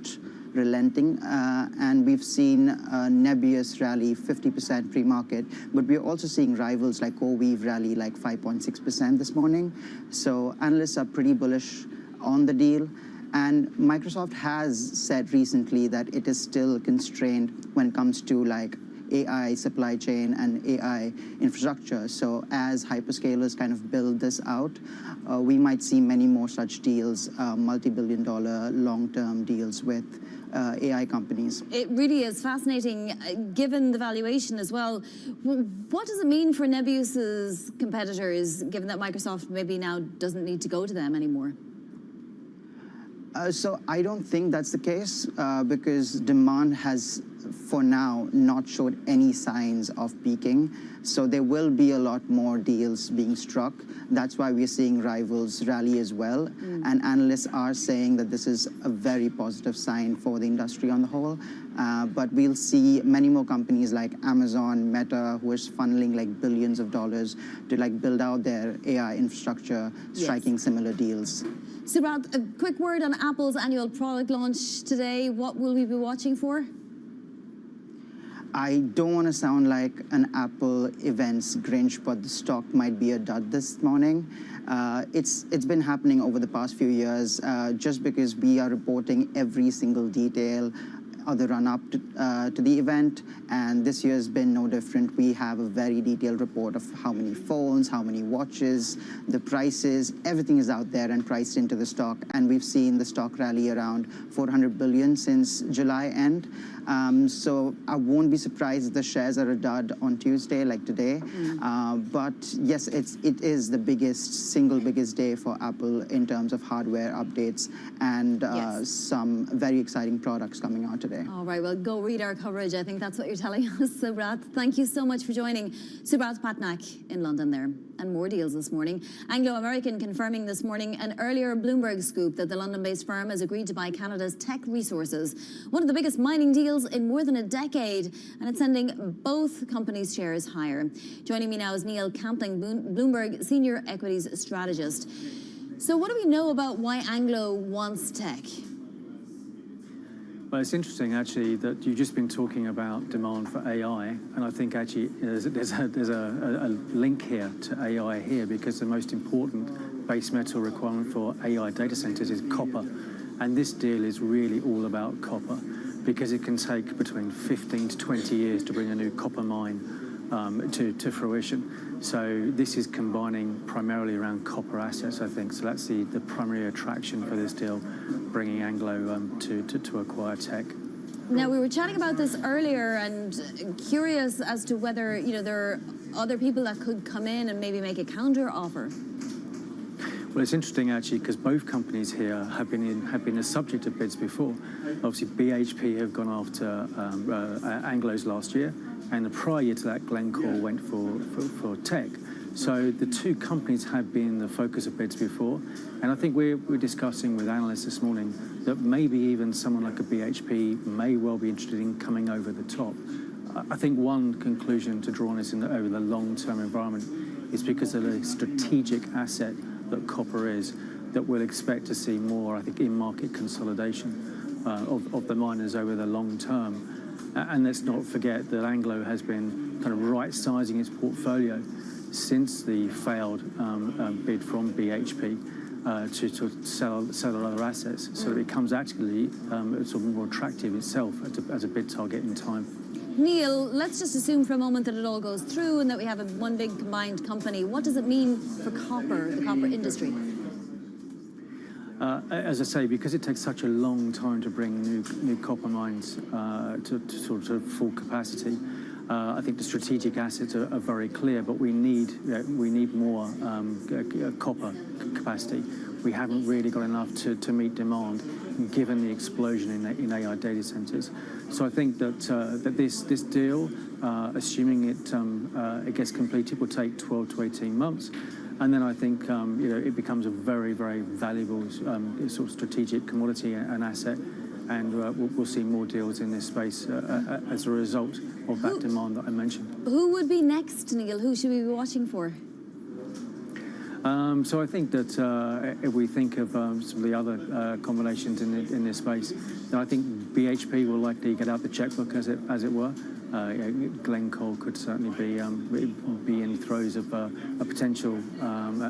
relenting, and we've seen Nebius rally 50% pre-market, but we're also seeing rivals like CoreWeave rally like 5.6% this morning. So analysts are pretty bullish on the deal, and Microsoft has said recently that it is still constrained when it comes to like AI supply chain and AI infrastructure. So as hyperscalers kind of build this out, we might see many more such deals, multi-billion-dollar long-term deals with AI companies. It really is fascinating, given the valuation as well. What does it mean for Nebius's competitors, given that Microsoft maybe now doesn't need to go to them anymore? So I don't think that's the case because demand has, for now, not showed any signs of peaking. So there will be a lot more deals being struck. That's why we're seeing rivals rally as well. And analysts are saying that this is a very positive sign for the industry on the whole. But we'll see many more companies like Amazon, Meta, who is funneling like billions of dollars to like build out their AI infrastructure, striking similar deals. Subrat, a quick word on Apple's annual product launch today. What will we be watching for? I don't want to sound like an Apple events Grinch, but the stock might be a dud this morning. It's been happening over the past few years just because we are reporting every single detail of the run-up to the event, and this year's been no different. We have a very detailed report of how many phones, how many watches, the prices, everything is out there and priced into the stock, and we've seen the stock rally around 400 billion since July end. So I won't be surprised if the shares are a dud on Tuesday, like today. But yes, it is the single biggest day for Apple in terms of hardware updates and some very exciting products coming out today. today. All right, well, go read our coverage. I think that's what you're telling us, Subrat. Thank you so much for joining. Subrat Patnaik in London there. And more deals this morning. Anglo American confirming this morning an earlier Bloomberg scoop that the London-based firm has agreed to buy Canada's Teck Resources, one of the biggest mining deals in more than a decade, and it's sending both companies' shares higher. Joining me now is Neil Campling, Bloomberg Senior Equities Strategist. So what do we know about why Anglo wants Teck? Well, it's interesting, actually, that you've just been talking about demand for AI, and I think, actually, there's a link here to AI here, because the most important base metal requirement for AI data centers is copper, and this deal is really all about copper, because it can take between 15 to 20 years to bring a new copper mine to fruition. So this is combining primarily around copper assets, I think. So that's the primary attraction for this deal, bringing Anglo to acquire Teck. Now, we were chatting about this earlier, and curious as to whether, there are other people that could come in and maybe make a counter offer. Well, it's interesting, actually, because both companies here have been the subject of bids before. Obviously, BHP have gone after Anglo's last year, and the prior year to that, Glencore went for Teck. So the two companies have been the focus of bids before, and I think we're discussing with analysts this morning that maybe even someone like a BHP may well be interested in coming over the top. I think one conclusion to draw on this over the long-term environment is because of the strategic asset that copper is, that we'll expect to see more, I think, in-market consolidation of the miners over the long term. And let's not forget that Anglo has been kind of right-sizing its portfolio since the failed bid from BHP to sell other assets, so it becomes actually sort of more attractive itself as a bid target in time. Neil, let's just assume for a moment that it all goes through and that we have one big combined company. What does it mean for copper, the copper industry? As I say, because it takes such a long time to bring new copper mines to sort of full capacity, I think the strategic assets are very clear, but we need more copper capacity. We haven't really got enough to meet demand, given the explosion in AI data centers. So I think that this deal, assuming it gets completed, will take 12 to 18 months. And then I think it becomes a very, very valuable sort of strategic commodity and asset, and we'll see more deals in this space as a result of that demand that I mentioned. Who would be next, Neil? Who should we be watching for? So I think that if we think of some of the other combinations in this space, then I think BHP will likely get out the checkbook, as it were. Glencore could certainly be in throes of a potential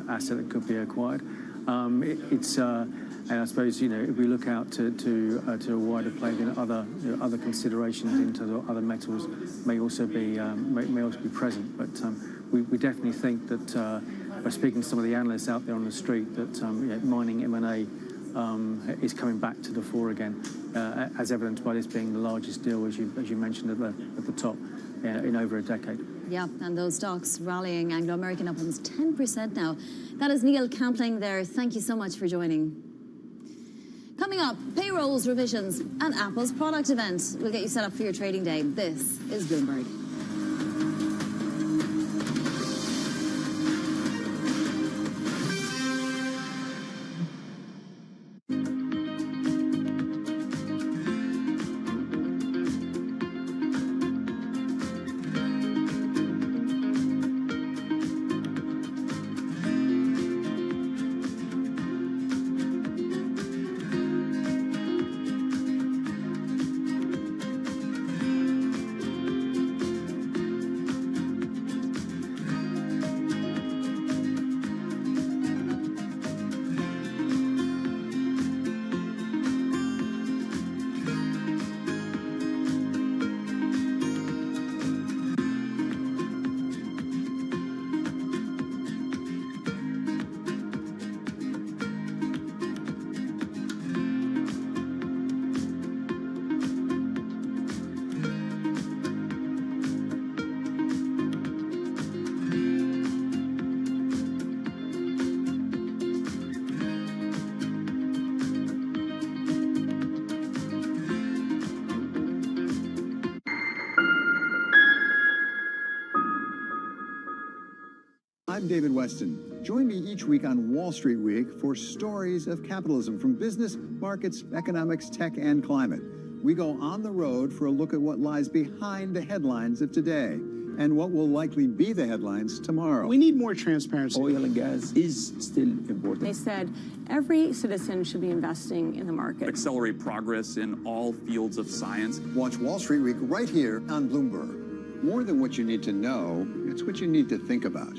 asset that could be acquired. And I suppose if we look out to a wider play, then other considerations into the other metals may also be present. But we definitely think that by speaking to some of the analysts out there on the street, that mining M&A is coming back to the fore again, as evidenced by this being the largest deal, as you mentioned at the top, in over a decade. Yeah, and those stocks rallying, Anglo American up almost 10% now. That is Neil Campling there. Thank you so much for joining. Coming up, payrolls, revisions, and Apple's product event. We'll get you set up for your trading day. This is Bloomberg. I'm David Weston. Join me each week on Wall Street Week for stories of capitalism from business, markets, economics, tech, and climate. We go on the road for a look at what lies behind the headlines of today and what will likely be the headlines tomorrow. We need more transparency. Oil and gas is still important. They said every citizen should be investing in the market. Accelerate progress in all fields of science. Watch Wall Street Week right here on Bloomberg. More than what you need to know, it's what you need to think about.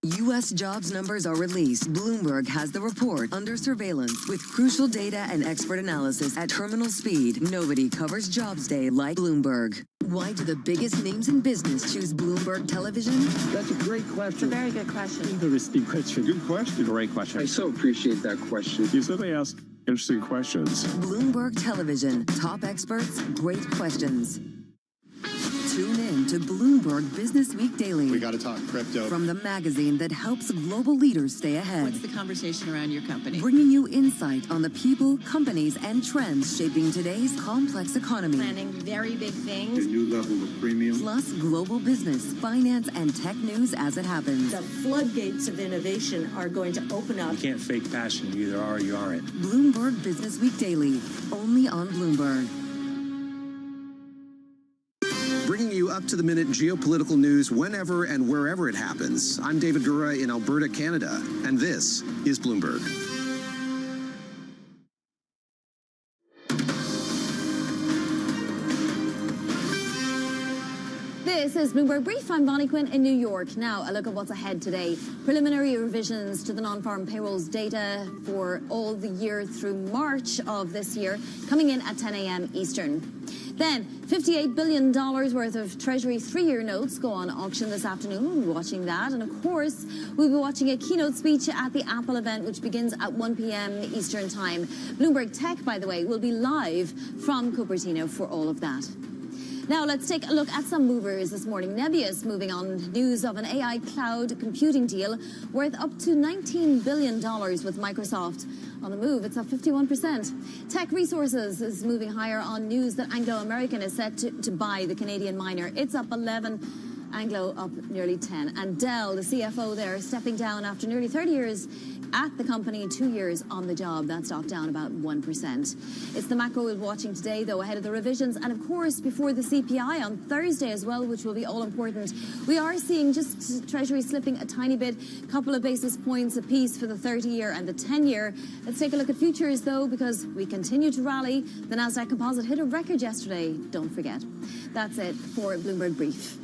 U.S. jobs numbers are released. Bloomberg has the report under surveillance with crucial data and expert analysis at terminal speed. Nobody covers Jobs Day like Bloomberg. Why do the biggest names in business choose Bloomberg Television? That's a great question. It's a very good question. Interesting question. Good question. Great question. I so appreciate that question. You certainly ask interesting questions. Bloomberg Television. Top experts, great questions. Tune in to Bloomberg Business Week Daily. We got to talk crypto. From the magazine that helps global leaders stay ahead. What's the conversation around your company? Bringing you insight on the people, companies, and trends shaping today's complex economy. Planning very big things. A new level of premium. Plus global business, finance, and tech news as it happens. The floodgates of innovation are going to open up. You can't fake passion. You either are or you aren't. Bloomberg Business Week Daily, only on Bloomberg. Bringing you up-to-the-minute geopolitical news whenever and wherever it happens. I'm David Gura in Alberta, Canada, and this is Bloomberg. This is Bloomberg Brief. I'm Bonnie Quinn in New York. Now, a look at what's ahead today. Preliminary revisions to the non-farm payrolls data for all the year through March of this year coming in at 10 a.m. Eastern. Then, $58 billion worth of Treasury 3-year notes go on auction this afternoon. We'll be watching that. And, of course, we'll be watching a keynote speech at the Apple event, which begins at 1 p.m. Eastern Time. Bloomberg Tech, by the way, will be live from Cupertino for all of that. Now, let's take a look at some movers this morning. Nebius moving on news of an AI cloud computing deal worth up to $19 billion with Microsoft. On the move, it's up 51%. Tech Resources is moving higher on news that Anglo American is set to buy the Canadian miner. It's up 11, Anglo up nearly 10. And Dell, the CFO there, stepping down after nearly 30 years at the company, 2 years on the job. That stock down about 1%. It's the macro we're watching today, though, ahead of the revisions. And, of course, before the CPI on Thursday as well, which will be all important. We are seeing just Treasury slipping a tiny bit, couple of basis points apiece for the 30-year and the 10-year. Let's take a look at futures, though, because we continue to rally. The Nasdaq Composite hit a record yesterday. Don't forget. That's it for Bloomberg Brief.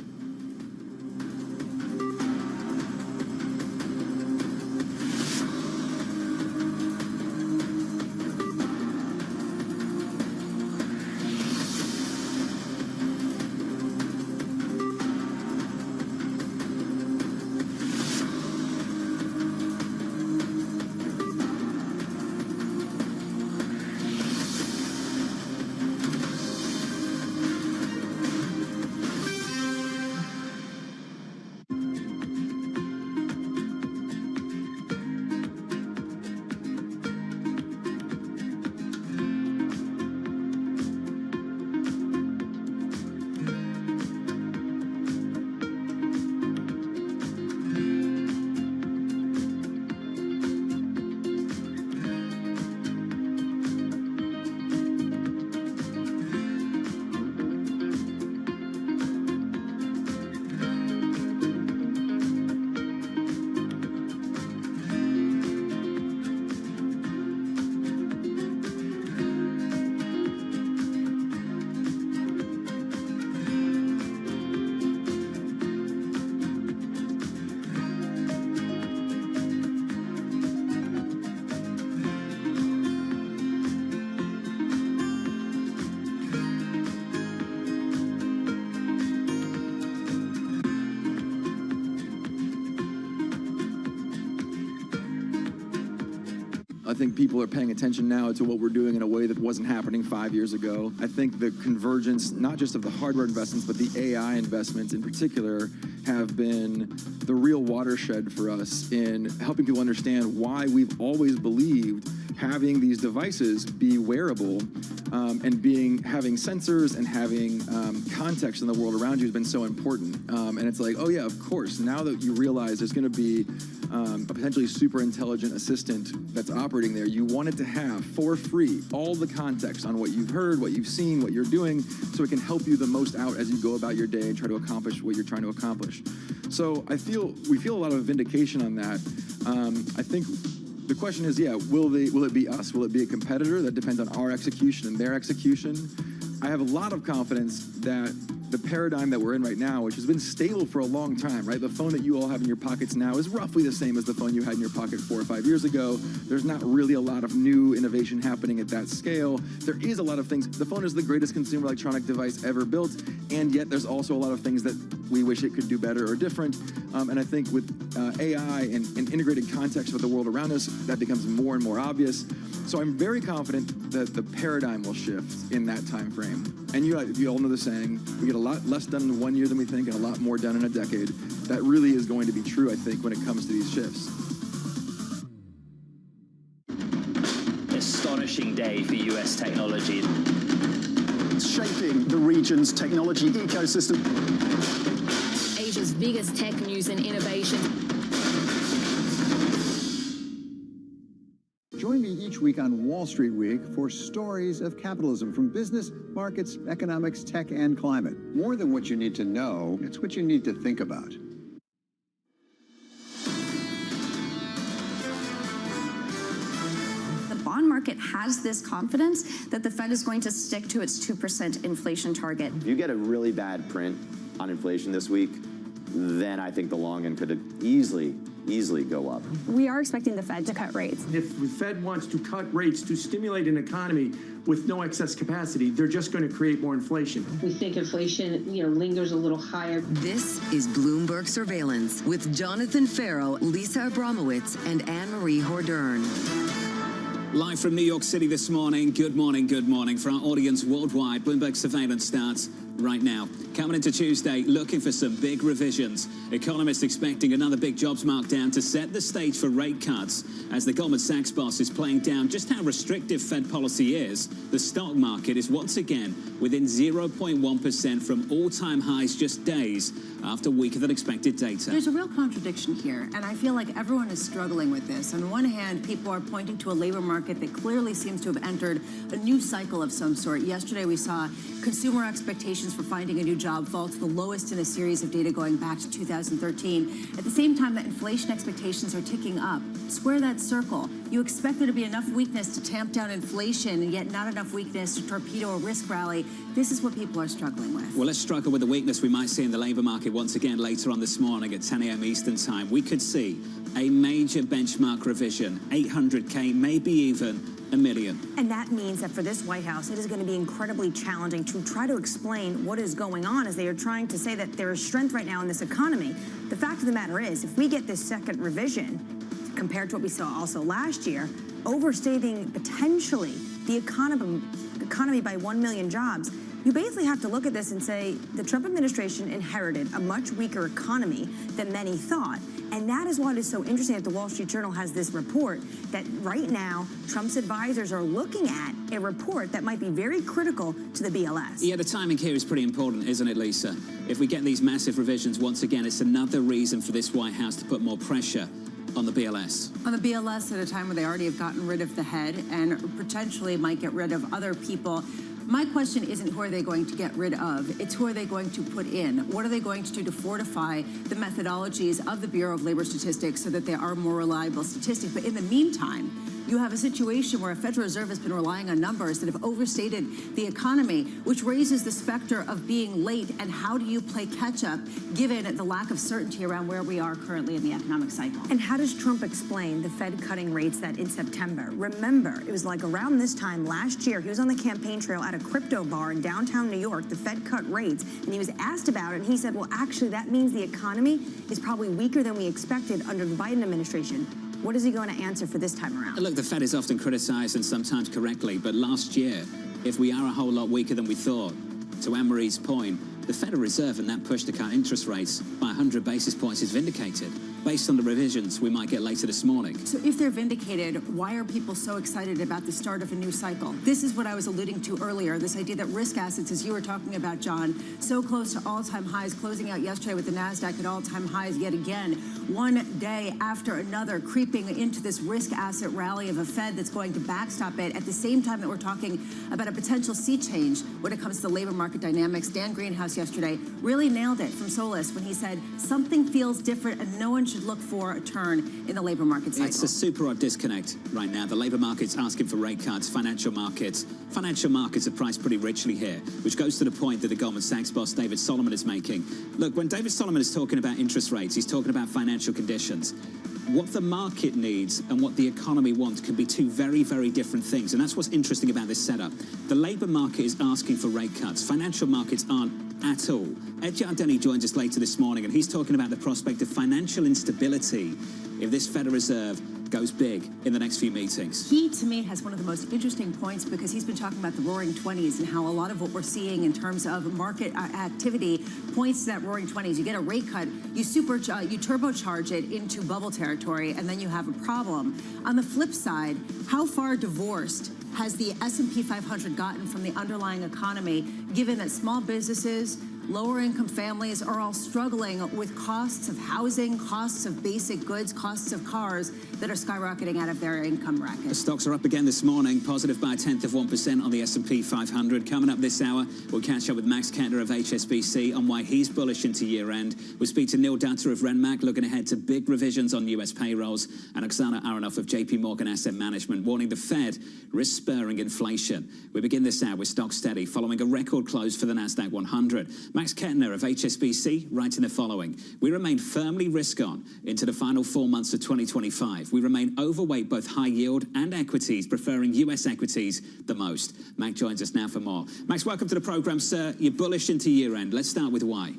I think people are paying attention now to what we're doing in a way that wasn't happening 5 years ago. I think the convergence, not just of the hardware investments, but the AI investments in particular, have been the real watershed for us in helping people understand why we've always believed having these devices be wearable and having sensors and having context in the world around you has been so important. And it's like, oh yeah, of course, now that you realize there's going to be a potentially super intelligent assistant that's operating there, you want it to have, for free, all the context on what you've heard, what you've seen, what you're doing, so it can help you the most out as you go about your day and try to accomplish what you're trying to accomplish. So we feel a lot of vindication on that. I think the question is, yeah, will it be us? Will it be a competitor? That depends on our execution and their execution. I have a lot of confidence that the paradigm that we're in right now, which has been stable for a long time, right? The phone that you all have in your pockets now is roughly the same as the phone you had in your pocket 4 or 5 years ago. There's not really a lot of new innovation happening at that scale. There is a lot of things. The phone is the greatest consumer electronic device ever built, and yet there's also a lot of things that we wish it could do better or different. And I think with AI and integrated context with the world around us, that becomes more and more obvious. So I'm very confident that the paradigm will shift in that time frame. And you all know the saying, we get a lot less done in 1 year than we think and a lot more done in a decade. That really is going to be true, I think, when it comes to these shifts. Astonishing day for US technology. It's shaping the region's technology ecosystem. Asia's biggest tech news and innovation. Join me each week on Wall Street Week for stories of capitalism from business, markets, economics, tech, and climate. More than what you need to know, it's what you need to think about. The bond market has this confidence that the Fed is going to stick to its 2% inflation target. If you get a really bad print on inflation this week, then I think the long end could easily go up. We are expecting the Fed to cut rates. If the Fed wants to cut rates to stimulate an economy with no excess capacity, they're just going to create more inflation. We think inflation, lingers a little higher. This is Bloomberg Surveillance with Jonathan Farrow, Lisa Abramowitz, and Anne-Marie Hordern. Live from New York City this morning. Good morning, good morning. For our audience worldwide, Bloomberg Surveillance starts right now. Coming into Tuesday, looking for some big revisions. Economists expecting another big jobs markdown to set the stage for rate cuts. As the Goldman Sachs boss is playing down just how restrictive Fed policy is, the stock market is once again within 0.1% from all-time highs just days after weaker than expected data. There's a real contradiction here, and I feel like everyone is struggling with this. On one hand, people are pointing to a labor market that clearly seems to have entered a new cycle of some sort. Yesterday, we saw consumer expectations for finding a new job fall to the lowest in a series of data going back to 2013. At the same time that inflation expectations are ticking up. Square that circle. You expect there to be enough weakness to tamp down inflation, and yet not enough weakness to torpedo a risk rally. This is what people are struggling with. Well, let's struggle with the weakness we might see in the labor market once again later on this morning at 10 a.m. Eastern time. We could see a major benchmark revision, 800K, maybe even $1 million. And that means that for this White House, it is going to be incredibly challenging to try to explain what is going on as they are trying to say that there is strength right now in this economy. The fact of the matter is, if we get this second revision, compared to what we saw also last year, overstating potentially the economy by 1 million jobs, you basically have to look at this and say the Trump administration inherited a much weaker economy than many thought. And that is why it is so interesting that the Wall Street Journal has this report that right now Trump's advisors are looking at a report that might be very critical to the BLS. Yeah, the timing here is pretty important, isn't it, Lisa? If we get these massive revisions once again, it's another reason for this White House to put more pressure on the BLS. On the BLS at a time where they already have gotten rid of the head and potentially might get rid of other people. My question isn't who are they going to get rid of, it's who are they going to put in? What are they going to do to fortify the methodologies of the Bureau of Labor Statistics so that they are more reliable statistics? But in the meantime, you have a situation where a Federal Reserve has been relying on numbers that have overstated the economy, which raises the specter of being late. And how do you play catch up given the lack of certainty around where we are currently in the economic cycle? And how does Trump explain the Fed cutting rates that in September? Remember, it was like around this time last year, he was on the campaign trail at a crypto bar in downtown New York. The Fed cut rates, and he was asked about it, and he said, well, actually, that means the economy is probably weaker than we expected under the Biden administration. What is he going to answer for this time around? Look, the Fed is often criticized and sometimes correctly, but last year, if we are a whole lot weaker than we thought, to Anne-Marie's point, the Federal Reserve and that push to cut interest rates by 100 basis points is vindicated, based on the revisions we might get later this morning. So if they're vindicated, why are people so excited about the start of a new cycle? This is what I was alluding to earlier, this idea that risk assets, as you were talking about, John, so close to all-time highs, closing out yesterday with the NASDAQ at all-time highs yet again, one day after another, creeping into this risk asset rally of a Fed that's going to backstop it at the same time that we're talking about a potential sea change when it comes to labor market dynamics. Dan Greenhouse yesterday really nailed it from Solis when he said something feels different and no one should look for a turn in the labor market cycle. It's a super odd disconnect right now. The labor market's asking for rate cuts, financial markets are priced pretty richly here, which goes to the point that the Goldman Sachs boss David Solomon is making. Look, when David Solomon is talking about interest rates, he's talking about financial conditions. What the market needs and what the economy wants can be two very, very different things. And that's what's interesting about this setup. The labor market is asking for rate cuts. Financial markets aren't at all. Ed Giardini joins us later this morning, and he's talking about the prospect of financial instability if this Federal Reserve goes big in the next few meetings. He, to me, has one of the most interesting points because he's been talking about the roaring 20s and how a lot of what we're seeing in terms of market activity points to that roaring 20s. You get a rate cut, you turbocharge it into bubble territory, and then you have a problem. On the flip side, how far divorced has the S&P 500 gotten from the underlying economy, given that small businesses, lower-income families are all struggling with costs of housing, costs of basic goods, costs of cars that are skyrocketing out of their income bracket. The stocks are up again this morning, positive by 0.1% on the S&P 500. Coming up this hour, we'll catch up with Max Kettner of HSBC on why he's bullish into year-end. We'll speak to Neil Datta of Renmac, looking ahead to big revisions on US payrolls, and Oksana Aronoff of JP Morgan Asset Management, warning the Fed risks spurring inflation. We begin this hour with stock steady, following a record close for the NASDAQ 100. Max Kettner of HSBC writing the following: we remain firmly risk-on into the final 4 months of 2025. We remain overweight both high yield and equities, preferring US equities the most. Max joins us now for more. Max, welcome to the program, sir. You're bullish into year-end. Let's start with why.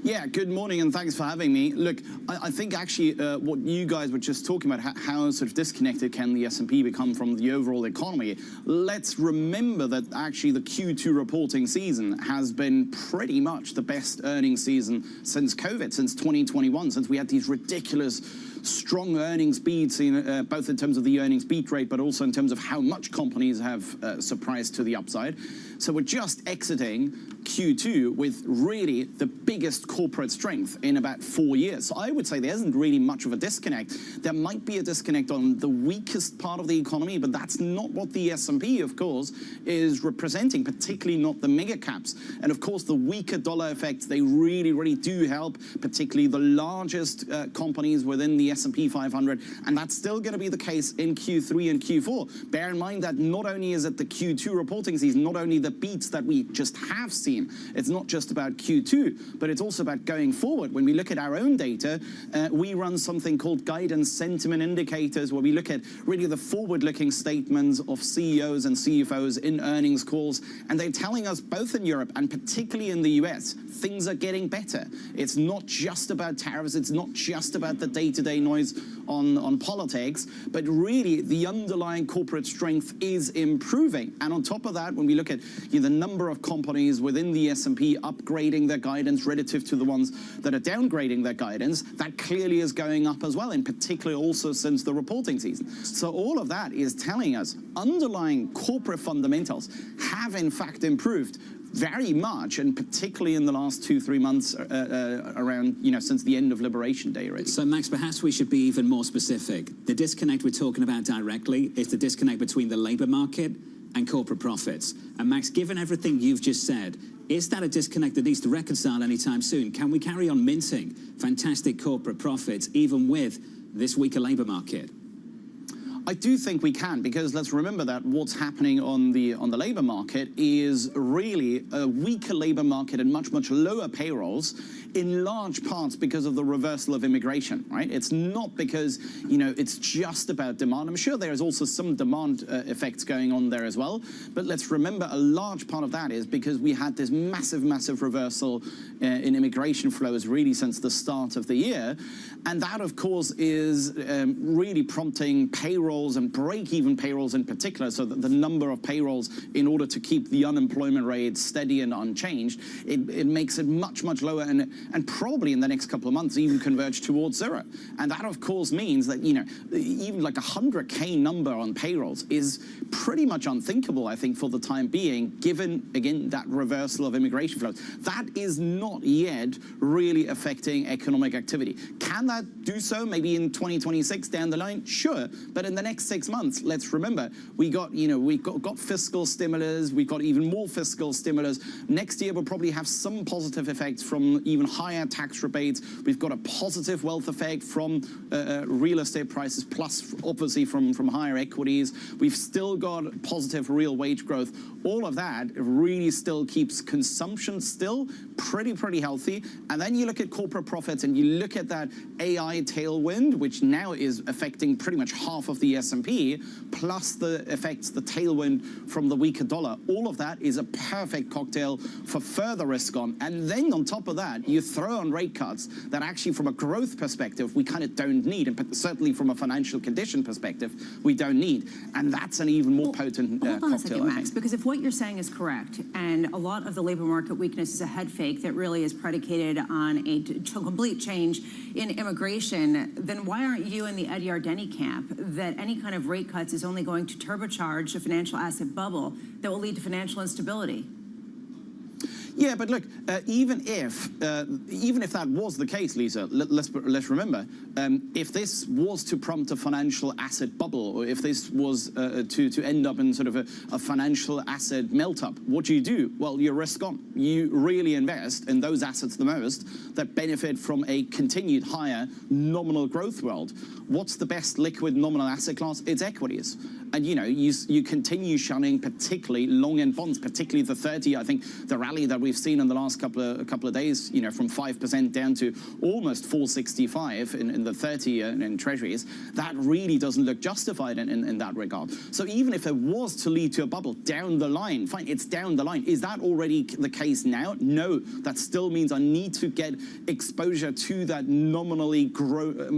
Yeah, good morning and thanks for having me. Look, I think actually what you guys were just talking about, how sort of disconnected can the S&P become from the overall economy. Let's remember that actually the Q2 reporting season has been pretty much the best earnings season since COVID, since 2021, since we had these ridiculous strong earnings beats, both in terms of the earnings beat rate, but also in terms of how much companies have surprised to the upside. So we're just exiting Q2 with really the biggest corporate strength in about 4 years. So I would say there isn't really much of a disconnect. There might be a disconnect on the weakest part of the economy, but that's not what the S&P, of course, is representing, particularly not the mega caps. And of course, the weaker dollar effects, they really, really do help, particularly the largest companies within the S&P 500. And that's still going to be the case in Q3 and Q4. Bear in mind that not only is it the Q2 reporting season, not only the beats that we just have seen, it's not just about Q2, but it's also about going forward. When we look at our own data, we run something called guidance sentiment indicators, where we look at really the forward-looking statements of CEOs and CFOs in earnings calls, and they're telling us both in Europe and particularly in the US, things are getting better. It's not just about tariffs, it's not just about the day-to-day noise on politics, but really the underlying corporate strength is improving. And on top of that, when we look at the number of companies within the S&P upgrading their guidance relative to the ones that are downgrading their guidance, that clearly is going up as well, in particular also since the reporting season. So all of that is telling us underlying corporate fundamentals have in fact improved very much, and particularly in the last 2-3 months around, since the end of Liberation Day, really. So, Max, perhaps we should be even more specific. The disconnect we're talking about directly is the disconnect between the labor market and corporate profits. And, Max, given everything you've just said, is that a disconnect that needs to reconcile anytime soon? Can we carry on minting fantastic corporate profits even with this weaker labor market? I do think we can, because let's remember that what's happening on the labor market is really a weaker labor market and much lower payrolls, in large parts because of the reversal of immigration, right? It's not because, you know, it's just about demand. I'm sure there is also some demand effects going on there as well, but let's remember a large part of that is because we had this massive reversal in immigration flows really since the start of the year, and that of course is really prompting payrolls and break-even payrolls in particular, so that the number of payrolls in order to keep the unemployment rate steady and unchanged, it makes it much lower, and probably in the next couple of months even converge towards zero. And that of course means that, you know, even like 100K number on payrolls is pretty much unthinkable, I think, for the time being, given again that reversal of immigration flows. That is not yet really affecting economic activity. Can that do so maybe in 2026 down the line? Sure, but in the next 6 months, let's remember, we've got fiscal stimulus, we've got even more fiscal stimulus. Next year we'll probably have some positive effects from even higher tax rebates. We've got a positive wealth effect from real estate prices, plus obviously from higher equities. We've still got positive real wage growth. All of that really still keeps consumption still pretty healthy. And then you look at corporate profits and you look at that AI tailwind, which now is affecting pretty much half of the S&P, plus the effects, the tailwind from the weaker dollar. All of that is a perfect cocktail for further risk on. And then on top of that, you throw on rate cuts that actually from a growth perspective, we kind of don't need, and certainly from a financial condition perspective, we don't need. And that's an even more potent hold on cocktail, a second, Max, because if what you're saying is correct, and a lot of the labor market weakness is a head fake that really is predicated on a complete change in immigration, then why aren't you in the Ed Yardeni camp that any kind of rate cuts is only going to turbocharge a financial asset bubble that will lead to financial instability? Yeah, but look, even if that was the case, Lisa, let's remember, if this was to prompt a financial asset bubble, or if this was to end up in sort of a financial asset melt-up, what do you do? Well, you risk on. You really invest in those assets the most that benefit from a continued higher nominal growth world. What's the best liquid nominal asset class? It's equities. And you know, you continue shunning particularly long-end bonds, particularly the 30. I think the rally that we've seen in the last couple of days, you know, from 5% down to almost 465 in the 30 in treasuries, that really doesn't look justified in that regard. So even if it was to lead to a bubble down the line, fine, it's down the line. Is that already the case now? No, that still means I need to get exposure to that nominally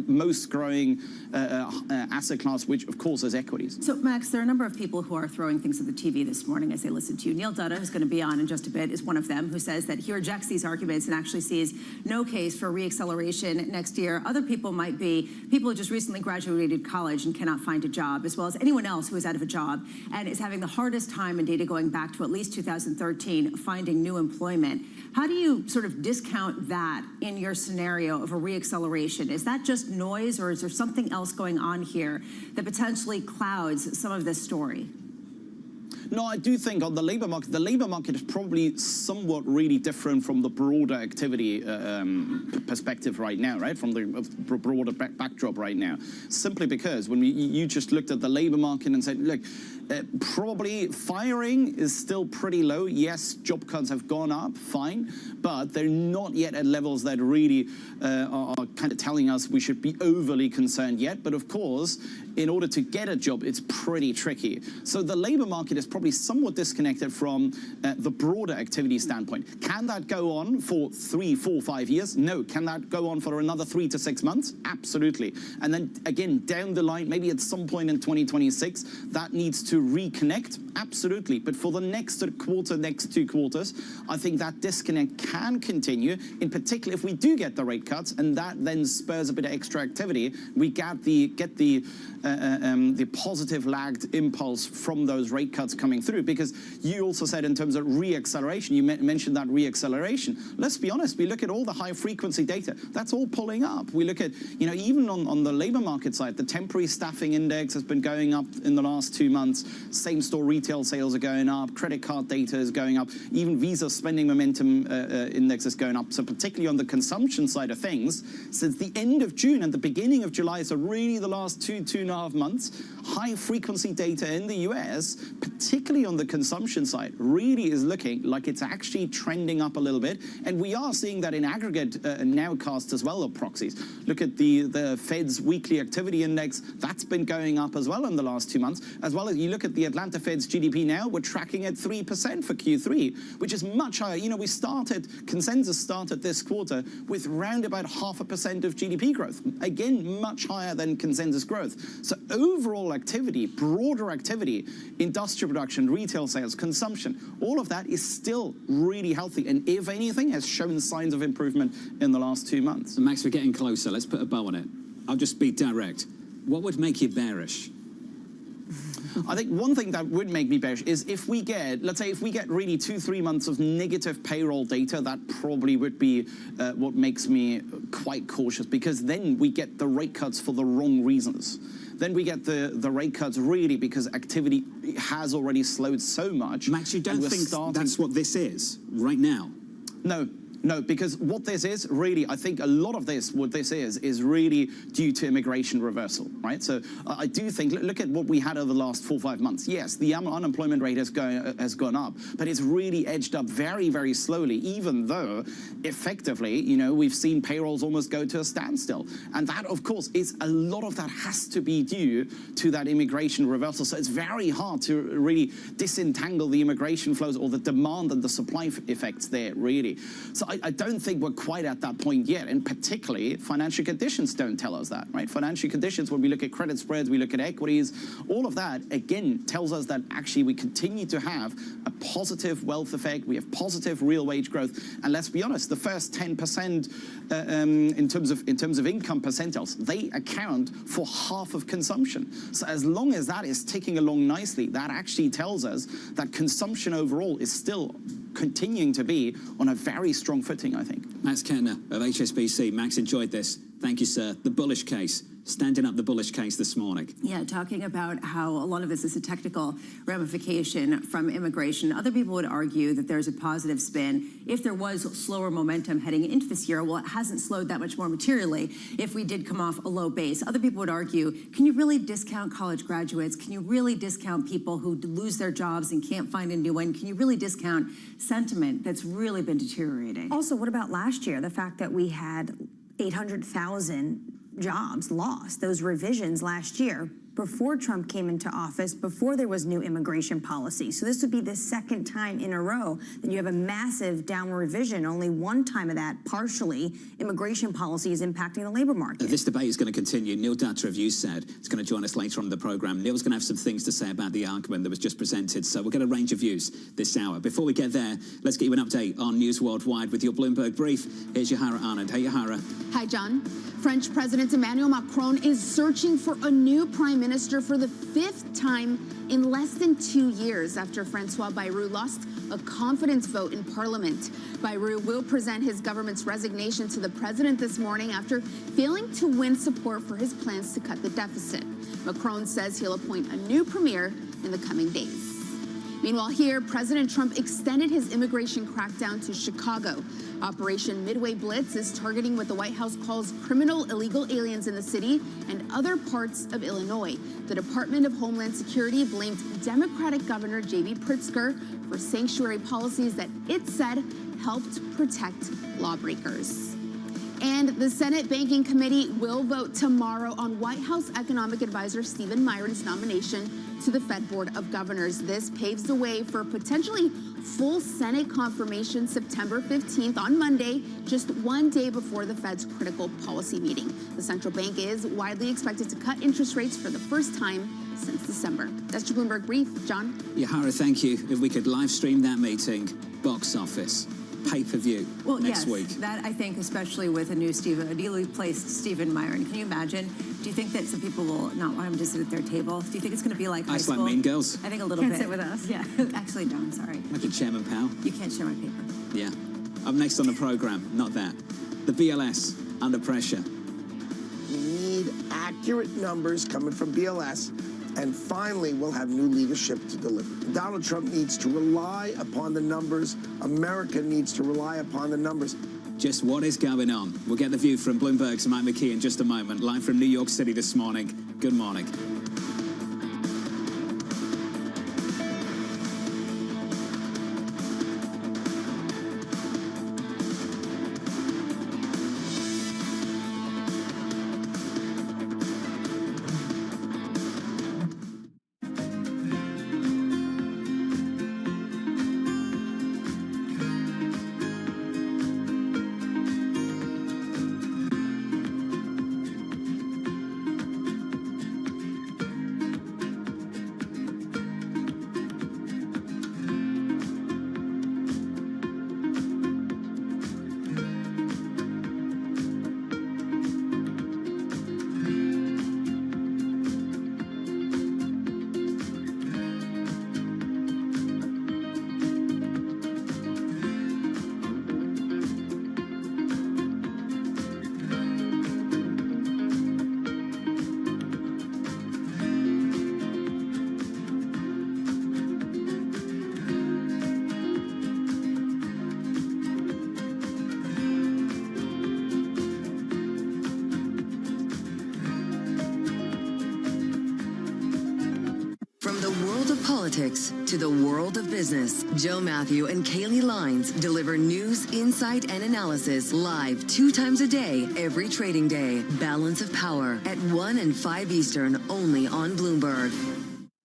most growing asset class, which of course is equities. So Max, there are a number of people who are throwing things at the TV this morning as they listen to you. Neil Dutta, who's going to be on in just a bit, is one of them, who says that he rejects these arguments and actually sees no case for reacceleration next year. Other people might be people who just recently graduated college and cannot find a job, as well as anyone else who is out of a job and is having the hardest time in data going back to at least 2013 finding new employment. How do you sort of discount that in your scenario of a reacceleration? Is that just noise, or is there something else going on here that potentially clouds some of this story? No, I do think on the labor market is probably somewhat really different from the broader activity perspective right now, right? From the broader backdrop right now. Simply because when you just looked at the labor market and said, look, probably firing is still pretty low. Yes, job cuts have gone up, fine, but they're not yet at levels that really are kind of telling us we should be overly concerned yet. But of course, in order to get a job, it's pretty tricky. So the labor market is probably somewhat disconnected from the broader activity standpoint. Can that go on for 3, 4, 5 years? No. Can that go on for another 3 to 6 months? Absolutely. And then again, down the line, maybe at some point in 2026, that needs to reconnect. Absolutely. But for the next quarter, next 2 quarters, I think that disconnect can continue, in particular if we do get the rate cuts, and that then spurs a bit of extra activity. We get the positive lagged impulse from those rate cuts coming through, because you also said in terms of reacceleration, you mentioned that reacceleration. Let's be honest, we look at all the high frequency data, that's all pulling up. We look at, you know, even on the labor market side, the temporary staffing index has been going up in the last 2 months. Same store retail sales are going up, credit card data is going up, even Visa spending momentum index is going up. So particularly on the consumption side of things, since the end of June and the beginning of July, so really the last 2.5 months, high-frequency data in the US, particularly on the consumption side, really is looking like it's actually trending up a little bit. And we are seeing that in aggregate nowcasts as well, or proxies. Look at the Fed's weekly activity index. That's been going up as well in the last 2 months. As well as you look at the Atlanta Fed's GDP now, we're tracking at 3% for Q3, which is much higher. You know, consensus started this quarter with round about 0.5% of GDP growth. Again, much higher than consensus growth. So overall activity, broader activity, industrial production, retail sales, consumption, all of that is still really healthy. And if anything, has shown signs of improvement in the last 2 months. So Max, we're getting closer. Let's put a bow on it. I'll just be direct. What would make you bearish? I think one thing that would make me bearish is if we get, let's say, if we get really 2-3 months of negative payroll data, that probably would be what makes me quite cautious, because then we get the rate cuts for the wrong reasons. Then we get the rate cuts really because activity has already slowed so much. Max, you don't think that's what this is right now? No, because what this is really, I think a lot of this, what this is really due to immigration reversal, right? So I do think, look at what we had over the last 4 or 5 months. Yes, the unemployment rate has gone up, but it's really edged up very, very slowly, even though effectively, you know, we've seen payrolls almost go to a standstill. And that, of course, is a lot of that has to be due to that immigration reversal. So it's very hard to really disentangle the immigration flows or the demand and the supply effects there, really. So I don't think we're quite at that point yet, and particularly financial conditions don't tell us that, right? Financial conditions, when we look at credit spreads, we look at equities, all of that, again, tells us that actually we continue to have a positive wealth effect, we have positive real wage growth, and let's be honest, the first 10% in terms of income percentiles, they account for half of consumption. So as long as that is ticking along nicely, that actually tells us that consumption overall is still continuing to be on a very strong footing, I think. Max Kettner of HSBC. Max, enjoyed this. Thank you, sir. The bullish case. Standing up the bullish case this morning. Yeah, talking about how a lot of this is a technical ramification from immigration. Other people would argue that there's a positive spin. If there was slower momentum heading into this year, well, it hasn't slowed that much more materially if we did come off a low base. Other people would argue, can you really discount college graduates? Can you really discount people who lose their jobs and can't find a new one? Can you really discount sentiment that's really been deteriorating? Also, what about last year? The fact that we had 800,000 jobs lost, those revisions last year, before Trump came into office, before there was new immigration policy. So this would be the second time in a row that you have a massive downward revision. Only one time of that, partially, immigration policy is impacting the labor market. This debate is going to continue. Neil Datter, you said, is going to join us later on in the programme. Neil's going to have some things to say about the argument that was just presented. So we'll get a range of views this hour. Before we get there, let's get you an update on News Worldwide with your Bloomberg Brief. Here's Yahara Anand. Hey, Yahara. Hi, John. French President Emmanuel Macron is searching for a new prime minister for the 5th time in less than 2 years after Francois Bayrou lost a confidence vote in Parliament. Bayrou will present his government's resignation to the president this morning after failing to win support for his plans to cut the deficit. Macron says he'll appoint a new premier in the coming days. Meanwhile, here, President Trump extended his immigration crackdown to Chicago. Operation Midway Blitz is targeting what the White House calls criminal illegal aliens in the city and other parts of Illinois. The Department of Homeland Security blamed Democratic Governor J.B. Pritzker for sanctuary policies that it said helped protect lawbreakers. And the Senate Banking Committee will vote tomorrow on White House Economic Advisor Stephen Miron's nomination to the Fed Board of Governors. This paves the way for potentially full Senate confirmation September 15th on Monday, just 1 day before the Fed's critical policy meeting. The central bank is widely expected to cut interest rates for the first time since December. That's your Bloomberg Brief. John? Yahara, thank you. If we could live stream that meeting, box office, pay-per-view next week. That I think, especially with a newly placed Stephen Miron. Can you imagine? Do you think that some people will not want him to sit at their table? Do you think it's going to be like high school? Like Mean Girls? I think a little Can't bit. sit with us. Yeah, actually, don't. Sorry. Imagine Chairman Powell. You can't share my paper. Yeah. Up next on the programme, not that. The BLS under pressure. We need accurate numbers coming from BLS, and finally we'll have new leadership to deliver. Donald Trump needs to rely upon the numbers. America needs to rely upon the numbers. Just what is going on? We'll get the view from Bloomberg's Mike McKee in just a moment. Live from New York City this morning. Good morning. of politics to the world of business, Joe Matthew and Kaylee Lines deliver news, insight, and analysis live 2 times a day, every trading day. Balance of Power at 1 and 5 Eastern, only on Bloomberg.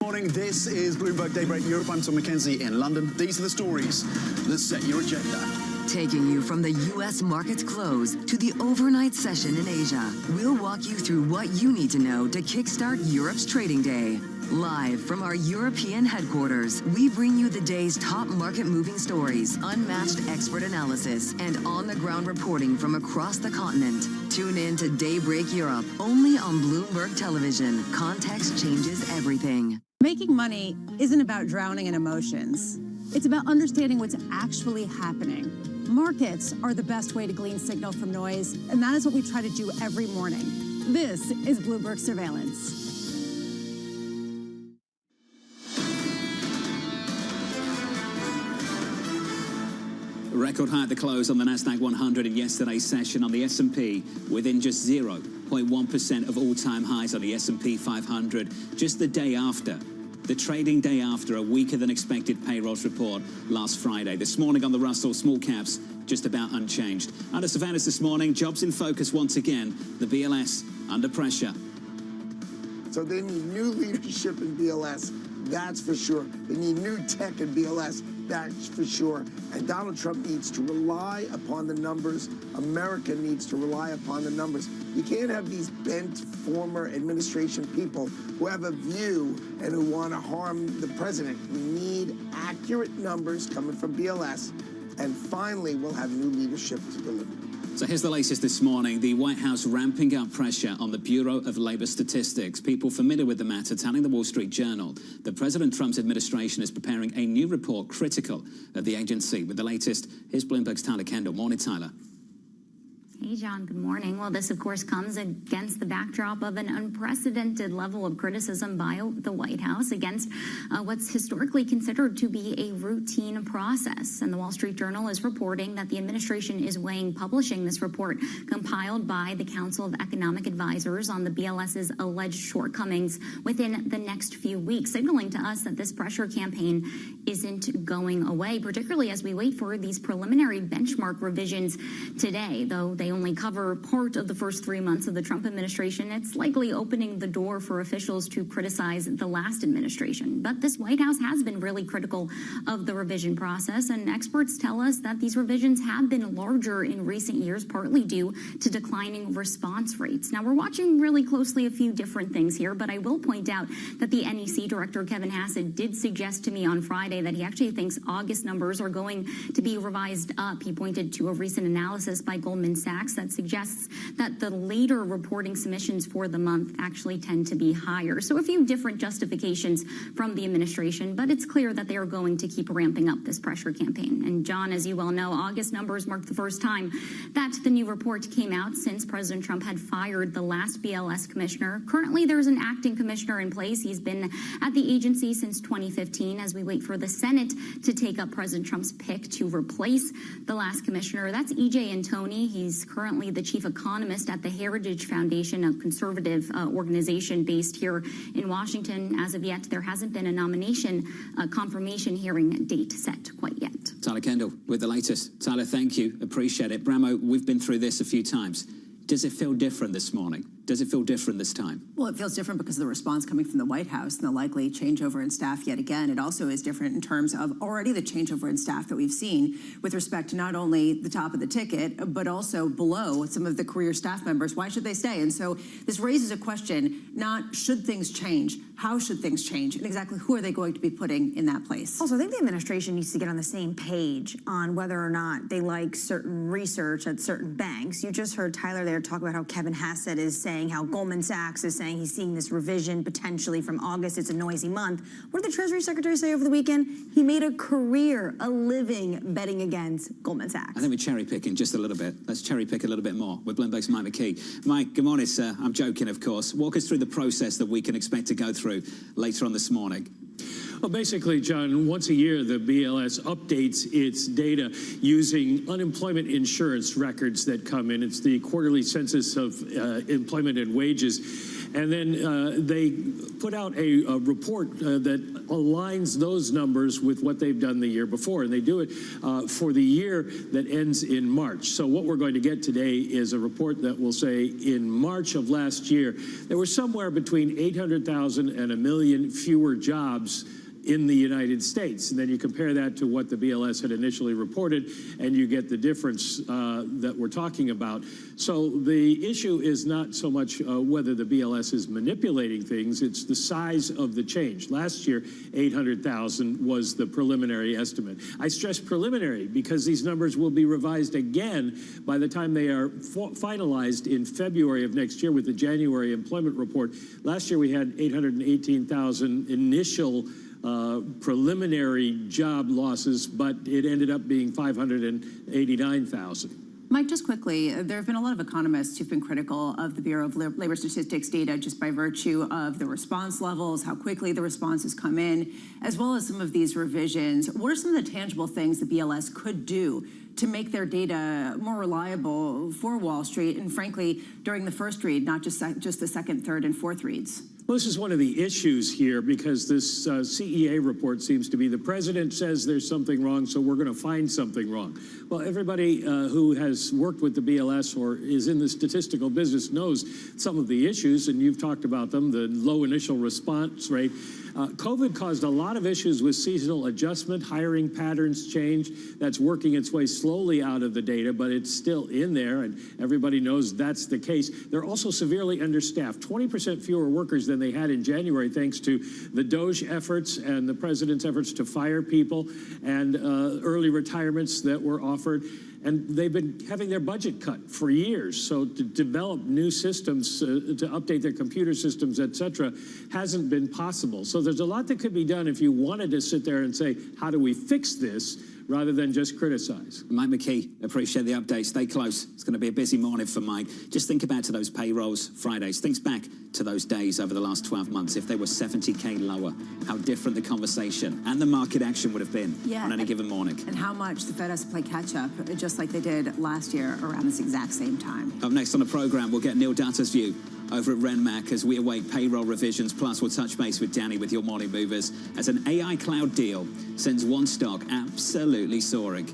Morning, this is Bloomberg Daybreak Europe. I'm Tom McKenzie in London. These are the stories that set your agenda. Taking you from the U.S. market's close to the overnight session in Asia, we'll walk you through what you need to know to kickstart Europe's trading day. Live from our European headquarters, we bring you the day's top market-moving stories, unmatched expert analysis, and on-the-ground reporting from across the continent. Tune in to Daybreak Europe, only on Bloomberg Television. Context changes everything. Making money isn't about drowning in emotions. It's about understanding what's actually happening. Markets are the best way to glean signal from noise, and that is what we try to do every morning. This is Bloomberg Surveillance. Record high at the close on the Nasdaq 100 in yesterday's session. On the S&P, within just 0.1% of all-time highs on the S&P 500. Just the day after, the trading day after a weaker than expected payrolls report last Friday. This morning on the Russell, small caps just about unchanged. Under surveillance this morning, jobs in focus once again. The BLS under pressure. So they need new leadership in BLS, that's for sure. They need new tech in BLS, that's for sure. And Donald Trump needs to rely upon the numbers. America needs to rely upon the numbers. You can't have these bent former administration people who have a view and who want to harm the president. We need accurate numbers coming from BLS, and finally we'll have new leadership to deliver. So here's the latest this morning. The White House ramping up pressure on the Bureau of Labor Statistics. People familiar with the matter telling the Wall Street Journal that President Trump's administration is preparing a new report critical of the agency. With the latest, here's Bloomberg's Tyler Kendall. Morning, Tyler. Hey, John, good morning. Well, this, of course, comes against the backdrop of an unprecedented level of criticism by the White House against what's historically considered to be a routine process. And the Wall Street Journal is reporting that the administration is weighing publishing this report compiled by the Council of Economic Advisors on the BLS's alleged shortcomings within the next few weeks, signaling to us that this pressure campaign isn't going away, particularly as we wait for these preliminary benchmark revisions today. Though they only cover part of the first 3 months of the Trump administration, it's likely opening the door for officials to criticize the last administration. But this White House has been really critical of the revision process, and experts tell us that these revisions have been larger in recent years, partly due to declining response rates. Now, we're watching really closely a few different things here, but I will point out that the NEC director, Kevin Hassett, did suggest to me on Friday that he actually thinks August numbers are going to be revised up. He pointed to a recent analysis by Goldman Sachs that suggests that the later reporting submissions for the month actually tend to be higher. So a few different justifications from the administration, but it's clear that they are going to keep ramping up this pressure campaign. And John, as you well know, August numbers marked the first time that the new report came out since President Trump had fired the last BLS commissioner. Currently, there's an acting commissioner in place. He's been at the agency since 2015 as we wait for the Senate to take up President Trump's pick to replace the last commissioner. That's E.J. Antoni. He's currently the chief economist at the Heritage Foundation, a conservative organization based here in Washington. As of yet, there hasn't been a nomination confirmation hearing date set quite yet. Tyler Kendall with the latest. Tyler, thank you. Appreciate it. Bramo, we've been through this a few times. Does it feel different this morning? Does it feel different this time? Well, it feels different because of the response coming from the White House and the likely changeover in staff yet again. It also is different in terms of already the changeover in staff that we've seen with respect to not only the top of the ticket, but also below some of the career staff members. Why should they stay? And so this raises a question, not should things change, how should things change, and exactly who are they going to be putting in that place? Also, I think the administration needs to get on the same page on whether or not they like certain research at certain banks. You just heard Tyler there talk about how Kevin Hassett is saying how Goldman Sachs is saying he's seeing this revision potentially from August. It's a noisy month. What did the Treasury Secretary say over the weekend? He made a career, a living betting against Goldman Sachs. I think we're cherry picking just a little bit. Let's cherry pick a little bit more with Bloomberg's Mike McKee. Mike, good morning, sir. I'm joking, of course. Walk us through the process that we can expect to go through later on this morning. Well, basically, John, once a year, the BLS updates its data using unemployment insurance records that come in. It's the quarterly census of employment and wages. And then they put out a report that aligns those numbers with what they've done the year before. And they do it for the year that ends in March. So what we're going to get today is a report that will say in March of last year, there were somewhere between 800,000 and 1 million fewer jobs in the United States. And then you compare that to what the BLS had initially reported, and you get the difference that we're talking about. So the issue is not so much whether the BLS is manipulating things, it's the size of the change. Last year, 800,000 was the preliminary estimate. I stress preliminary because these numbers will be revised again by the time they are finalized in February of next year with the January employment report. Last year, we had 818,000 initial preliminary job losses, but it ended up being 589,000. Mike, just quickly, there have been a lot of economists who've been critical of the Bureau of Labor Statistics data just by virtue of the response levels, how quickly the responses come in, as well as some of these revisions. What are some of the tangible things the BLS could do to make their data more reliable for Wall Street and, frankly, during the first read, not just the second, third, and fourth reads? Well, this is one of the issues here because this CEA report seems to be the president says there's something wrong, so we're going to find something wrong. Well, everybody who has worked with the BLS or is in the statistical business knows some of the issues, and you've talked about them, the low initial response rate. COVID caused a lot of issues with seasonal adjustment, hiring patterns change. That's working its way slowly out of the data, but it's still in there, and everybody knows that's the case. They're also severely understaffed, 20% fewer workers than they had in January, thanks to the DOGE efforts and the president's efforts to fire people and early retirements that were offered. And they've been having their budget cut for years. So to develop new systems, to update their computer systems, et cetera, hasn't been possible. So there's a lot that could be done if you wanted to sit there and say, how do we fix this, rather than just criticize. Mike McKee, appreciate the update. Stay close. It's going to be a busy morning for Mike. Just think about to those payrolls Fridays. Think back to those days over the last 12 months. If they were 70K lower, how different the conversation and the market action would have been on any given morning. And how much the Fed has to play catch up, just like they did last year around this exact same time. Up next on the program, we'll get Neil Datta's view over at Renmac as we await payroll revisions. Plus, we'll touch base with Danny with your morning movers as an AI cloud deal sends one stock absolutely soaring.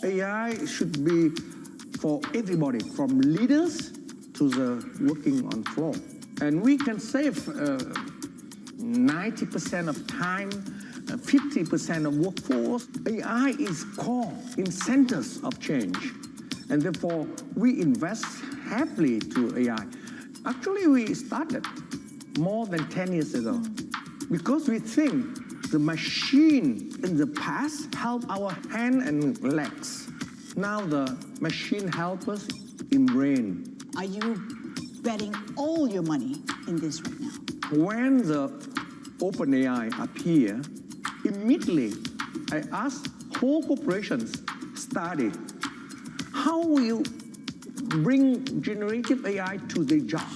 AI should be for everybody, from leaders to the working on floor. And we can save 90% of time, 50% of workforce. AI is core in centers of change. And therefore, we invest heavily to AI. Actually, we started more than 10 years ago because we think the machine in the past helped our hand and legs. Now the machine helps us in brain. Are you betting all your money in this right now? When the OpenAI appeared, immediately I asked whole corporations study how will you bring generative AI to their job.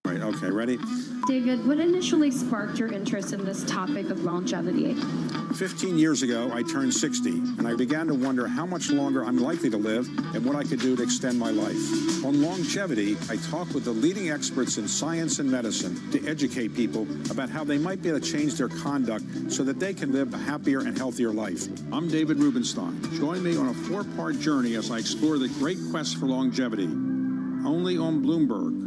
Right, okay, ready? David, what initially sparked your interest in this topic of longevity? 15 years ago, I turned 60, and I began to wonder how much longer I'm likely to live and what I could do to extend my life. On longevity, I talk with the leading experts in science and medicine to educate people about how they might be able to change their conduct so that they can live a happier and healthier life. I'm David Rubenstein. Join me on a 4-part journey as I explore the great quest for longevity. Only on Bloomberg.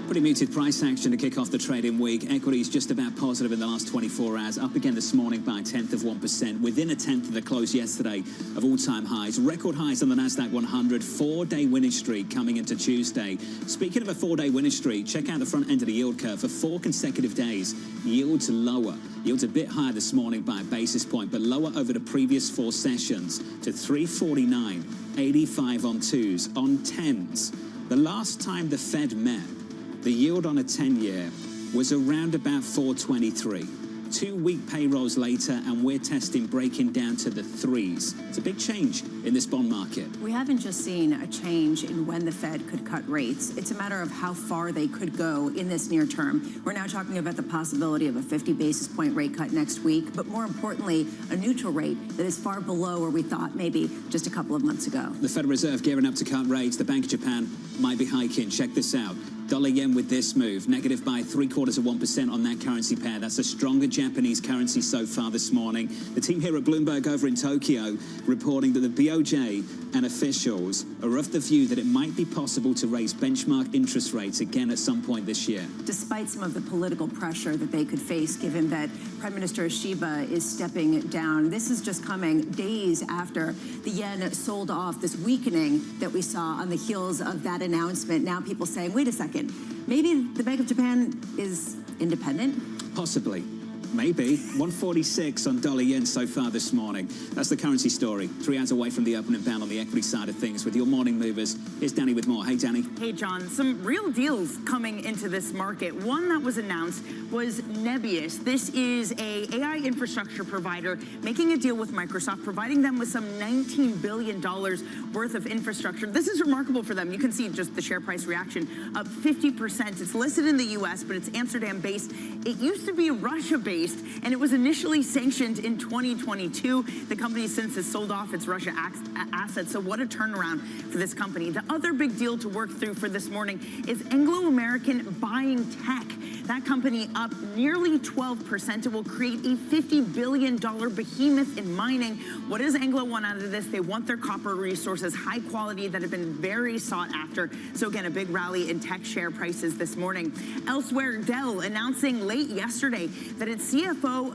Pretty muted price action to kick off the trading week. Equities just about positive in the last 24 hours, up again this morning by 0.1%, within a tenth of the close yesterday of all-time highs. Record highs on the Nasdaq 100, 4-day winning streak coming into Tuesday. Speaking of a 4-day winning streak, check out the front end of the yield curve. For 4 consecutive days, yields lower. Yields a bit higher this morning by a basis point, but lower over the previous 4 sessions to 349.85 on 2s, on 10s. The last time the Fed met, the yield on a 10-year was around about 423. 2-week payrolls later, and we're testing breaking down to the 3s. It's a big change in this bond market. We haven't just seen a change in when the Fed could cut rates. It's a matter of how far they could go in this near term. We're now talking about the possibility of a 50 basis point rate cut next week, but more importantly, a neutral rate that is far below where we thought maybe just a couple of months ago. The Federal Reserve gearing up to cut rates. The Bank of Japan might be hiking. Check this out. Dollar yen with this move, negative by 0.75% on that currency pair. That's a stronger Japanese currency so far this morning. The team here at Bloomberg over in Tokyo reporting that the BOJ and officials are of the view that it might be possible to raise benchmark interest rates again at some point this year. Despite some of the political pressure that they could face, given that Prime Minister Shiba is stepping down, this is just coming days after the yen sold off, this weakening that we saw on the heels of that announcement. Now people saying, wait a second, maybe the Bank of Japan is independent? Possibly. Maybe. 146 on dollar yen so far this morning. That's the currency story. 3 hours away from the opening bell on the equity side of things with your morning movers. Here's Danny with more. Hey, Danny. Hey, John. Some real deals coming into this market. One that was announced was Nebius. This is a AI infrastructure provider making a deal with Microsoft, providing them with some $19 billion worth of infrastructure. This is remarkable for them. You can see just the share price reaction up 50%. It's listed in the U.S., but it's Amsterdam-based. It used to be Russia-based, and it was initially sanctioned in 2022. The company since has sold off its Russia assets, so what a turnaround for this company. The other big deal to work through for this morning is Anglo-American buying tech. That company up nearly 12%. It will create a $50 billion behemoth in mining. What does Anglo want out of this? They want their copper resources, high quality, that have been very sought after. So again, a big rally in tech share prices this morning. Elsewhere, Dell announcing late yesterday that its CFO,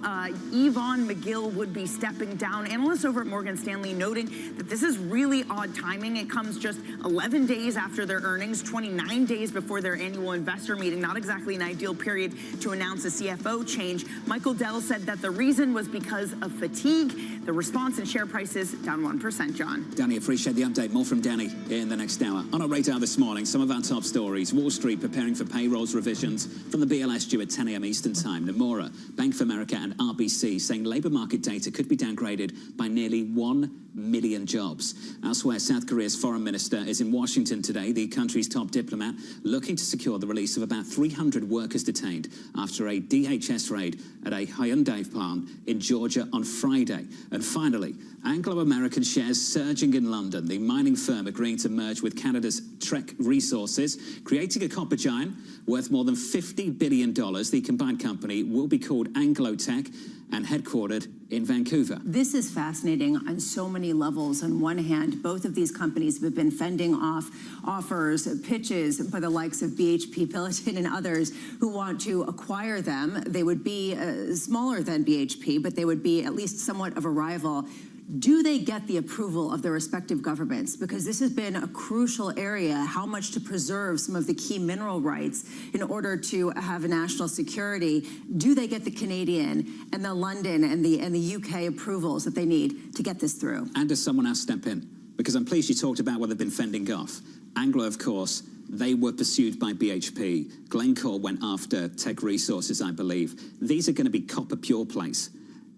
Yvonne McGill, would be stepping down. Analysts over at Morgan Stanley noting that this is really odd timing. It comes just 11 days after their earnings, 29 days before their annual investor meeting. Not exactly an ideal period to announce a CFO change. Michael Dell said that the reason was because of fatigue. The response in share prices down 1%, John. Danny, appreciate the update. More from Danny in the next hour. On our radar this morning, some of our top stories. Wall Street preparing for payrolls revisions from the BLS due at 10 a.m. Eastern Time. Nomura, Bank of America and RBC saying labour market data could be downgraded by nearly 1 million jobs. Elsewhere, South Korea's foreign minister is in Washington today, the country's top diplomat, looking to secure the release of about 300 workers detained after a DHS raid at a Hyundai plant in Georgia on Friday. And finally, Anglo-American shares surging in London, the mining firm agreeing to merge with Canada's Trek Resources, creating a copper giant worth more than $50 billion. The combined company will be called Anglo-Tech and headquartered in Vancouver. This is fascinating on so many levels. On one hand, both of these companies have been fending off offers, pitches by the likes of BHP, Peloton, and others who want to acquire them. They would be smaller than BHP, but they would be at least somewhat of a rival. Do they get the approval of their respective governments? Because this has been a crucial area, how much to preserve some of the key mineral rights in order to have a national security. Do they get the Canadian and the London and the UK approvals that they need to get this through? And does someone else step in? Because I'm pleased you talked about what they've been fending off. Anglo, of course, they were pursued by BHP. Glencore went after Tech Resources, I believe. These are going to be copper pure plays.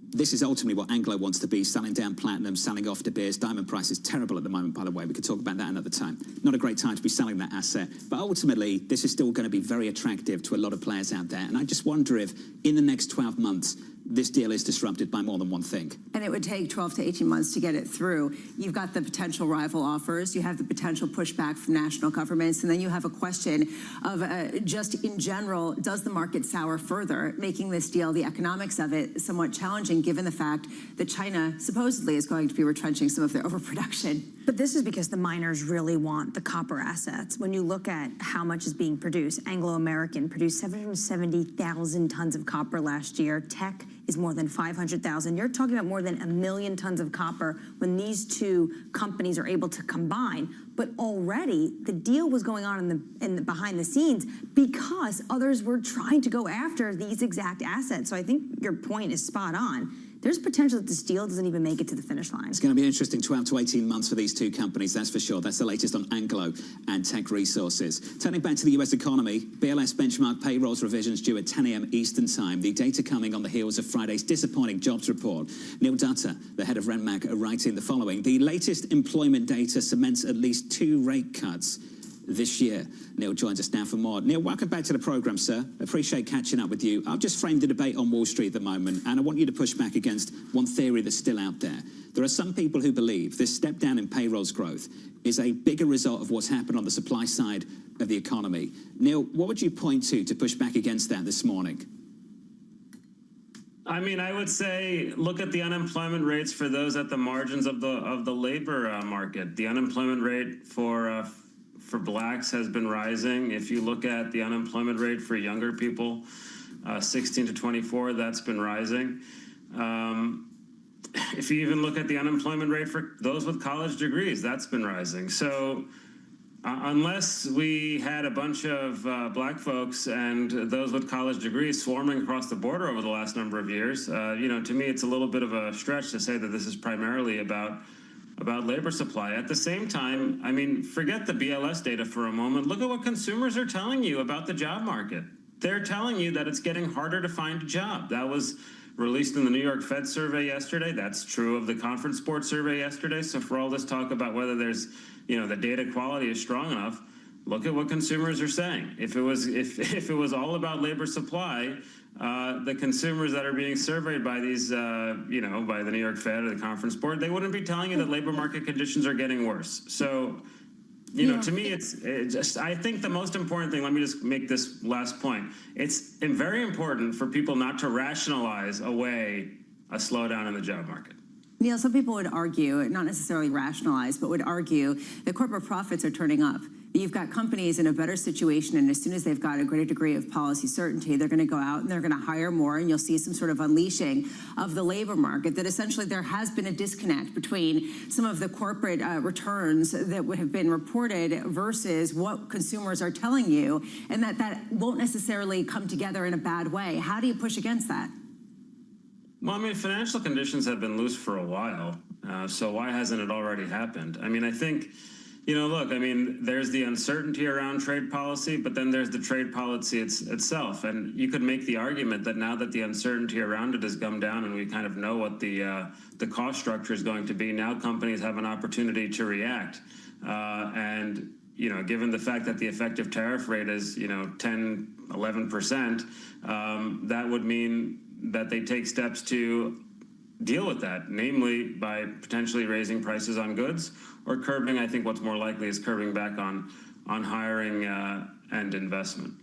This is ultimately what Anglo wants to be, selling down platinum, selling off De Beers. Diamond price is terrible at the moment, by the way. We could talk about that another time. Not a great time to be selling that asset. But ultimately, this is still going to be very attractive to a lot of players out there. And I just wonder if, in the next 12 months, this deal is disrupted by more than one thing. And it would take 12 to 18 months to get it through. You've got the potential rival offers, you have the potential pushback from national governments, and then you have a question of just in general, does the market sour further, making this deal, the economics of it, somewhat challenging given the fact that China supposedly is going to be retrenching some of their overproduction. But this is because the miners really want the copper assets. When you look at how much is being produced, Anglo-American produced 770,000 tons of copper last year. Tech is more than 500,000. You're talking about more than 1 million tons of copper when these two companies are able to combine. But already the deal was going on in the behind the scenes because others were trying to go after these exact assets. So I think your point is spot on. There's potential that this deal doesn't even make it to the finish line. It's going to be an interesting 12 to 18 months for these two companies, that's for sure. That's the latest on Anglo and Tech Resources. Turning back to the US economy, BLS benchmark payrolls revisions due at 10 a.m. Eastern time. The data coming on the heels of Friday's disappointing jobs report. Neil Dutta, the head of Renmark, writing the following. The latest employment data cements at least 2 rate cuts this year. Neil joins us now for more. Neil, welcome back to the program, sir. Appreciate catching up with you. I've just framed the debate on Wall Street at the moment, and I want you to push back against one theory that's still out there. There are some people who believe this step down in payrolls growth is a bigger result of what's happened on the supply side of the economy. Neil, what would you point to push back against that this morning? I mean, I would say look at the unemployment rates for those at the margins of the labor market. The unemployment rate for blacks has been rising. If you look at the unemployment rate for younger people, 16 to 24, that's been rising. If you even look at the unemployment rate for those with college degrees, that's been rising. So unless we had a bunch of black folks and those with college degrees swarming across the border over the last number of years, to me, it's a little bit of a stretch to say that this is primarily about labor supply. At the same time, I mean, forget the BLS data for a moment. Look at what consumers are telling you about the job market. They're telling you that it's getting harder to find a job. That was released in the New York Fed survey yesterday. That's true of the Conference Board survey yesterday. So for all this talk about whether there's, the data quality is strong enough, look at what consumers are saying. If it was all about labor supply, the consumers that are being surveyed by these, by the New York Fed or the Conference Board, they wouldn't be telling you that labor market conditions are getting worse. So, to me, I think the most important thing, let me just make this last point. It's very important for people not to rationalize away a slowdown in the job market. Neil, some people would argue, not necessarily rationalize, but would argue that corporate profits are turning up. You've got companies in a better situation, and as soon as they've got a greater degree of policy certainty, they're going to go out and they're going to hire more, and you'll see some sort of unleashing of the labor market, that essentially there has been a disconnect between some of the corporate returns that would have been reported versus what consumers are telling you, and that won't necessarily come together in a bad way. How do you push against that? Well, I mean, financial conditions have been loose for a while, so why hasn't it already happened? I mean, I think, look, I mean, there's the uncertainty around trade policy, but then there's the trade policy itself. And you could make the argument that now that the uncertainty around it has come down and we kind of know what the cost structure is going to be, now companies have an opportunity to react. And given the fact that the effective tariff rate is 10, 11%, that would mean that they take steps to deal with that, namely by potentially raising prices on goods or curbing. I think what's more likely is curbing back on hiring and investment.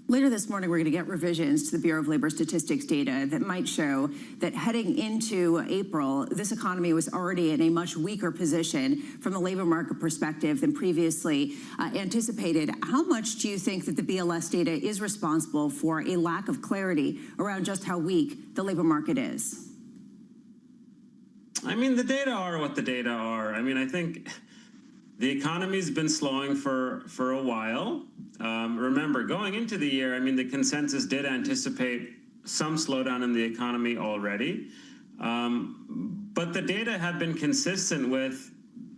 Later this morning, we're going to get revisions to the Bureau of Labor Statistics data that might show that heading into April, this economy was already in a much weaker position from the labor market perspective than previously anticipated. How much do you think that the BLS data is responsible for a lack of clarity around just how weak the labor market is? I mean, the data are what the data are. I mean, I think the economy's been slowing for a while. Remember, going into the year, I mean, the consensus did anticipate some slowdown in the economy already. But the data have been consistent with,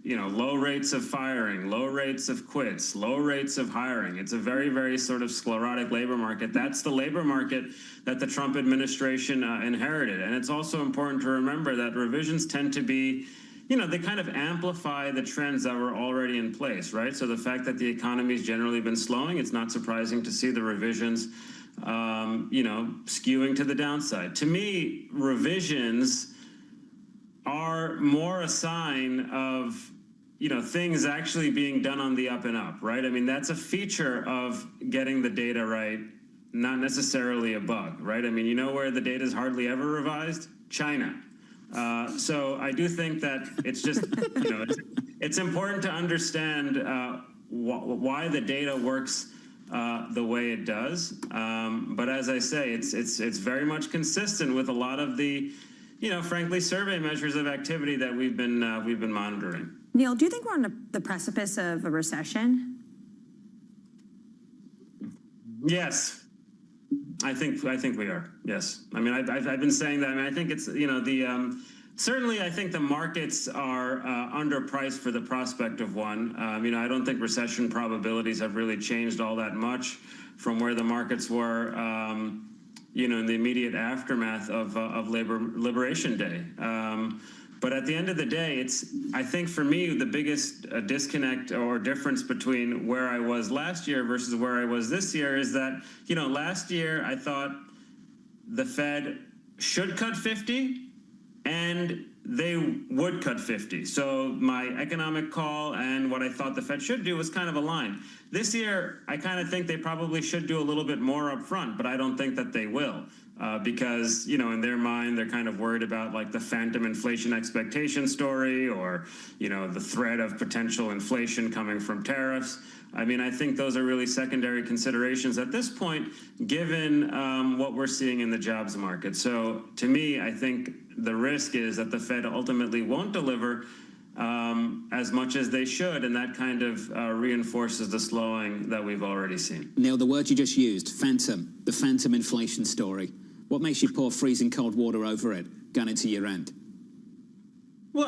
low rates of firing, low rates of quits, low rates of hiring. It's a very, very sort of sclerotic labor market. That's the labor market that the Trump administration inherited. And it's also important to remember that revisions tend to be, they kind of amplify the trends that were already in place, right? So the fact that the economy's generally been slowing, it's not surprising to see the revisions, skewing to the downside. To me, revisions are more a sign of, things actually being done on the up and up, right? I mean, that's a feature of getting the data right, not necessarily a bug, right? I mean, where the data is hardly ever revised? China. So I do think that it's just, it's important to understand why the data works the way it does. But as I say, it's very much consistent with a lot of the, frankly, survey measures of activity that we've been monitoring. Neil, do you think we're on the precipice of a recession? Yes. I think we are. Yes. I mean, I've been saying that. I mean, I think it's, certainly I think the markets are underpriced for the prospect of one. I don't think recession probabilities have really changed all that much from where the markets were, in the immediate aftermath of Liberation Day. But at the end of the day, I think for me, the biggest disconnect or difference between where I was last year versus where I was this year is that, last year I thought the Fed should cut 50 and they would cut 50. So my economic call and what I thought the Fed should do was kind of aligned. This year, I kind of think they probably should do a little bit more up front, but I don't think that they will. Because, in their mind, they're kind of worried about like the phantom inflation expectation story or, the threat of potential inflation coming from tariffs. I mean, I think those are really secondary considerations at this point, given what we're seeing in the jobs market. So to me, I think the risk is that the Fed ultimately won't deliver as much as they should, and that kind of reinforces the slowing that we've already seen. Neil, the word you just used, phantom, the phantom inflation story. What makes you pour freezing cold water over it going into year end? Well,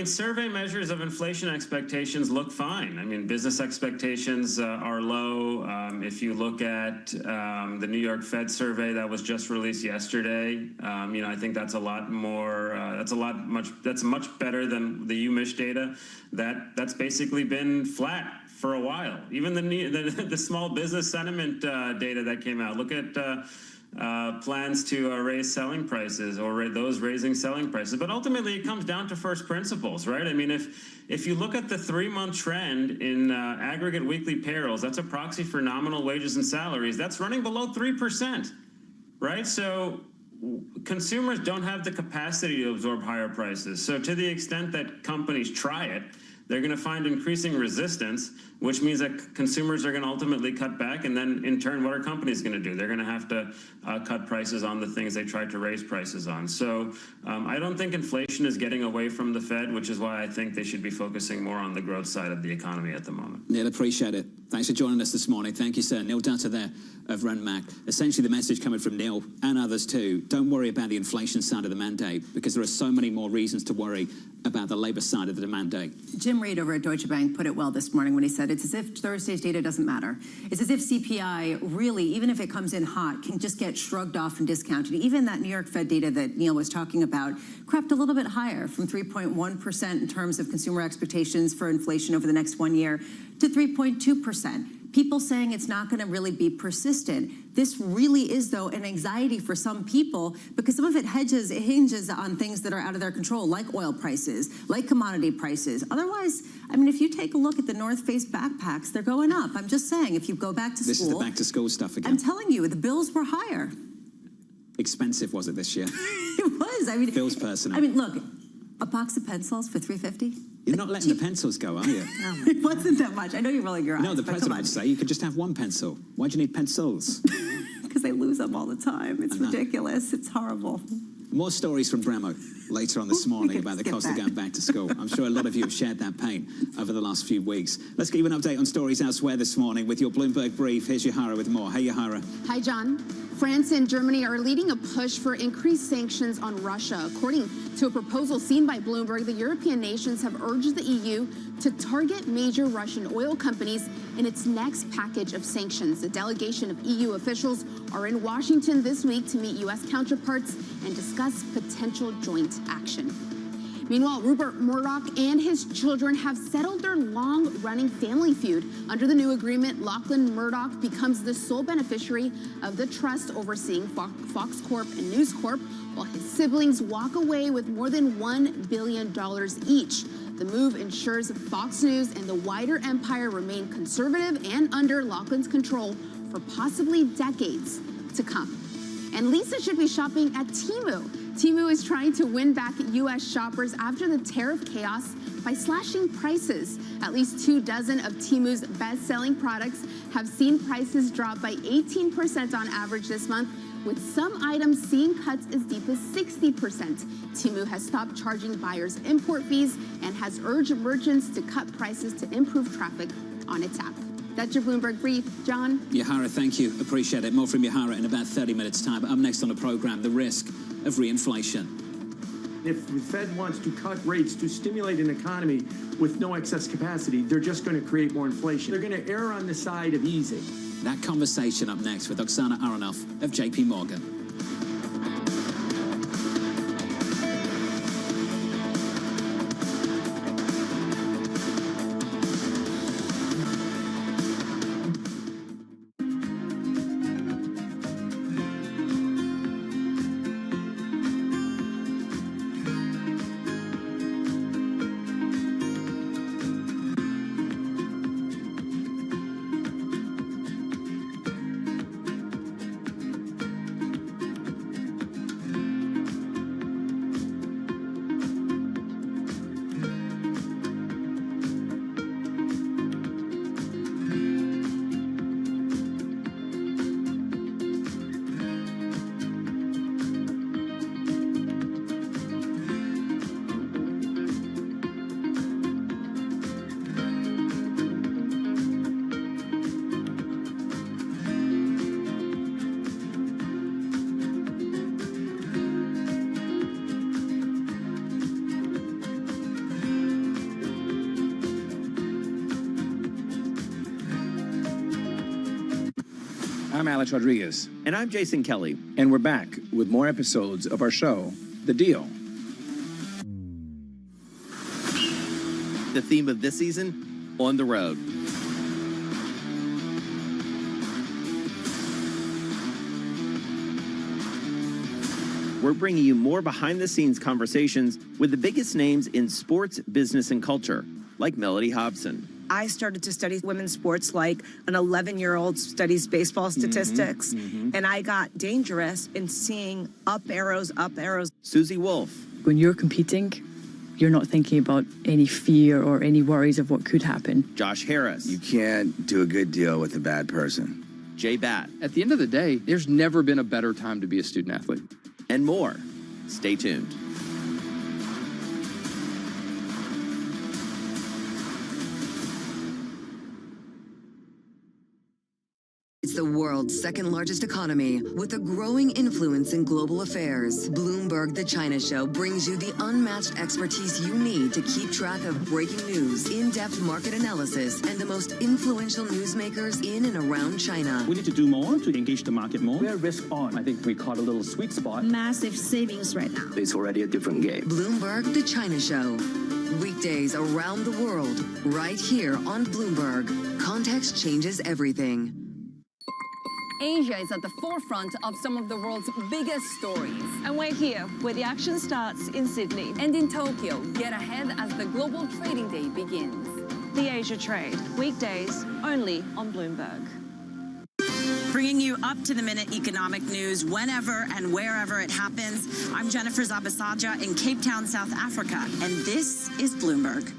survey measures of inflation expectations look fine. I mean, business expectations are low. If you look at the New York Fed survey that was just released yesterday, I think that's a lot more. That's much better than the UMich data. That's basically been flat for a while. Even the small business sentiment data that came out. Look at. Plans to raise selling prices or those raising selling prices. But ultimately, it comes down to first principles, right? I mean, if you look at the 3-month trend in aggregate weekly payrolls, that's a proxy for nominal wages and salaries. That's running below 3%, right? So consumers don't have the capacity to absorb higher prices. So to the extent that companies try it, they're going to find increasing resistance, which means that consumers are going to ultimately cut back. And then, in turn, what are companies going to do? They're going to have to cut prices on the things they tried to raise prices on. So I don't think inflation is getting away from the Fed, which is why I think they should be focusing more on the growth side of the economy at the moment. Neil, appreciate it. Thanks for joining us this morning. Thank you, sir. Neil Dutta there of Renmac. Essentially, the message coming from Neil and others too, don't worry about the inflation side of the mandate because there are so many more reasons to worry about the labor side of the mandate. Jim Reid over at Deutsche Bank put it well this morning when he said it's as if Thursday's data doesn't matter. It's as if CPI really, even if it comes in hot, can just get shrugged off and discounted. Even that New York Fed data that Neil was talking about crept a little bit higher from 3.1% in terms of consumer expectations for inflation over the next 1 year to 3.2%. People saying it's not going to really be persistent. This really is, though, an anxiety for some people because some of it hinges on things that are out of their control, like oil prices, like commodity prices. Otherwise, I mean, if you take a look at the North Face backpacks, they're going up. I'm just saying, if you go back to school. This is the back to school stuff again. I'm telling you, the bills were higher. Expensive was it this year? It was. I mean, feels personal. I mean, look, a box of pencils for $3.50. You're not letting the pencils go, are you? It wasn't that much. I know you're rolling your eyes. No, the president would say you could just have one pencil. Why do you need pencils? Because they lose them all the time. It's ridiculous. It's horrible. More stories from Bremo later on this morning about the cost of going back to school. I'm sure a lot of you have shared that pain over the last few weeks. Let's give you an update on stories elsewhere this morning with your Bloomberg Brief. Here's Yahara with more. Hey, Yahara. Hi, John. France and Germany are leading a push for increased sanctions on Russia. According to a proposal seen by Bloomberg, the European nations have urged the EU to target major Russian oil companies in its next package of sanctions. A delegation of EU officials are in Washington this week to meet U.S. counterparts and discuss potential joint action. Meanwhile, Rupert Murdoch and his children have settled their long-running family feud. Under the new agreement, Lachlan Murdoch becomes the sole beneficiary of the trust overseeing Fox Corp and News Corp, while his siblings walk away with more than $1 billion each. The move ensures Fox News and the wider empire remain conservative and under Lachlan's control for possibly decades to come. And Lisa should be shopping at Temu. Temu is trying to win back U.S. shoppers after the tariff chaos by slashing prices. At least 24 of Temu's best-selling products have seen prices drop by 18% on average this month, with some items seeing cuts as deep as 60%. Temu has stopped charging buyers import fees and has urged merchants to cut prices to improve traffic on its app. That's your Bloomberg Brief. John? Yahara, thank you. Appreciate it. More from Yahara in about 30 minutes' time. Up next on the program, the risk of reinflation. If the Fed wants to cut rates to stimulate an economy with no excess capacity, they're just going to create more inflation. They're going to err on the side of easing. That conversation up next with Oksana Aronoff of JP Morgan. I'm Alex Rodriguez. And I'm Jason Kelly. And we're back with more episodes of our show, The Deal. The theme of this season, On the Road. We're bringing you more behind-the-scenes conversations with the biggest names in sports, business, and culture, like Melody Hobson. I started to study women's sports like an 11-year-old studies baseball statistics, and I got dangerous in seeing up arrows. Susie Wolf. When you're competing, you're not thinking about any fear or any worries of what could happen. Josh Harris. You can't do a good deal with a bad person. Jay Batt. At the end of the day, there's never been a better time to be a student athlete. And more. Stay tuned. It's the world world's second largest economy with a growing influence in global affairs. Bloomberg The China Show brings you the unmatched expertise you need to keep track of breaking news, in-depth market analysis, and the most influential newsmakers in and around China. We need to do more to engage the market more. We're risk on. I think we caught a little sweet spot. Massive savings right now. It's already a different game. Bloomberg The China Show. Weekdays around the world, right here on Bloomberg. Context changes everything. Asia is at the forefront of some of the world's biggest stories. And we're here, where the action starts in Sydney. And in Tokyo, yet ahead as the global trading day begins. The Asia Trade, weekdays only on Bloomberg. Bringing you up-to-the-minute economic news whenever and wherever it happens. I'm Jennifer Zabasaja in Cape Town, South Africa, and this is Bloomberg.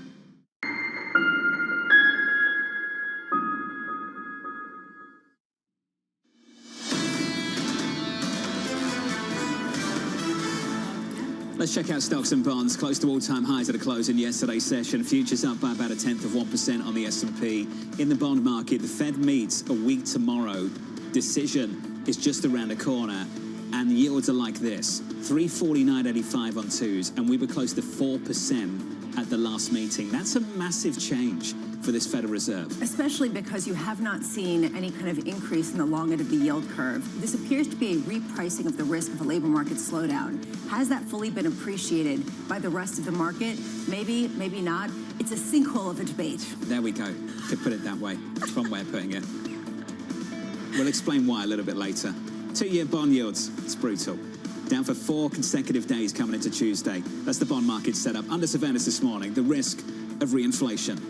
Let's check out stocks and bonds. Close to all-time highs at a close in yesterday's session. Futures up by about 1/10% on the S&P. In the bond market, the Fed meets a week tomorrow. Decision is just around the corner, and yields are like this: 349.85 on twos, and we were close to 4% at the last meeting. That's a massive change for this Federal Reserve. Especially because you have not seen any kind of increase in the long end of the yield curve. This appears to be a repricing of the risk of a labor market slowdown. Has that fully been appreciated by the rest of the market? Maybe, maybe not. It's a sinkhole of a debate. There we go, to put it that way. It's one way of putting it. We'll explain why a little bit later. 2-year bond yields, it's brutal. Down for 4 consecutive days coming into Tuesday. That's the bond market set up under surveillance this morning. The risk of reinflation.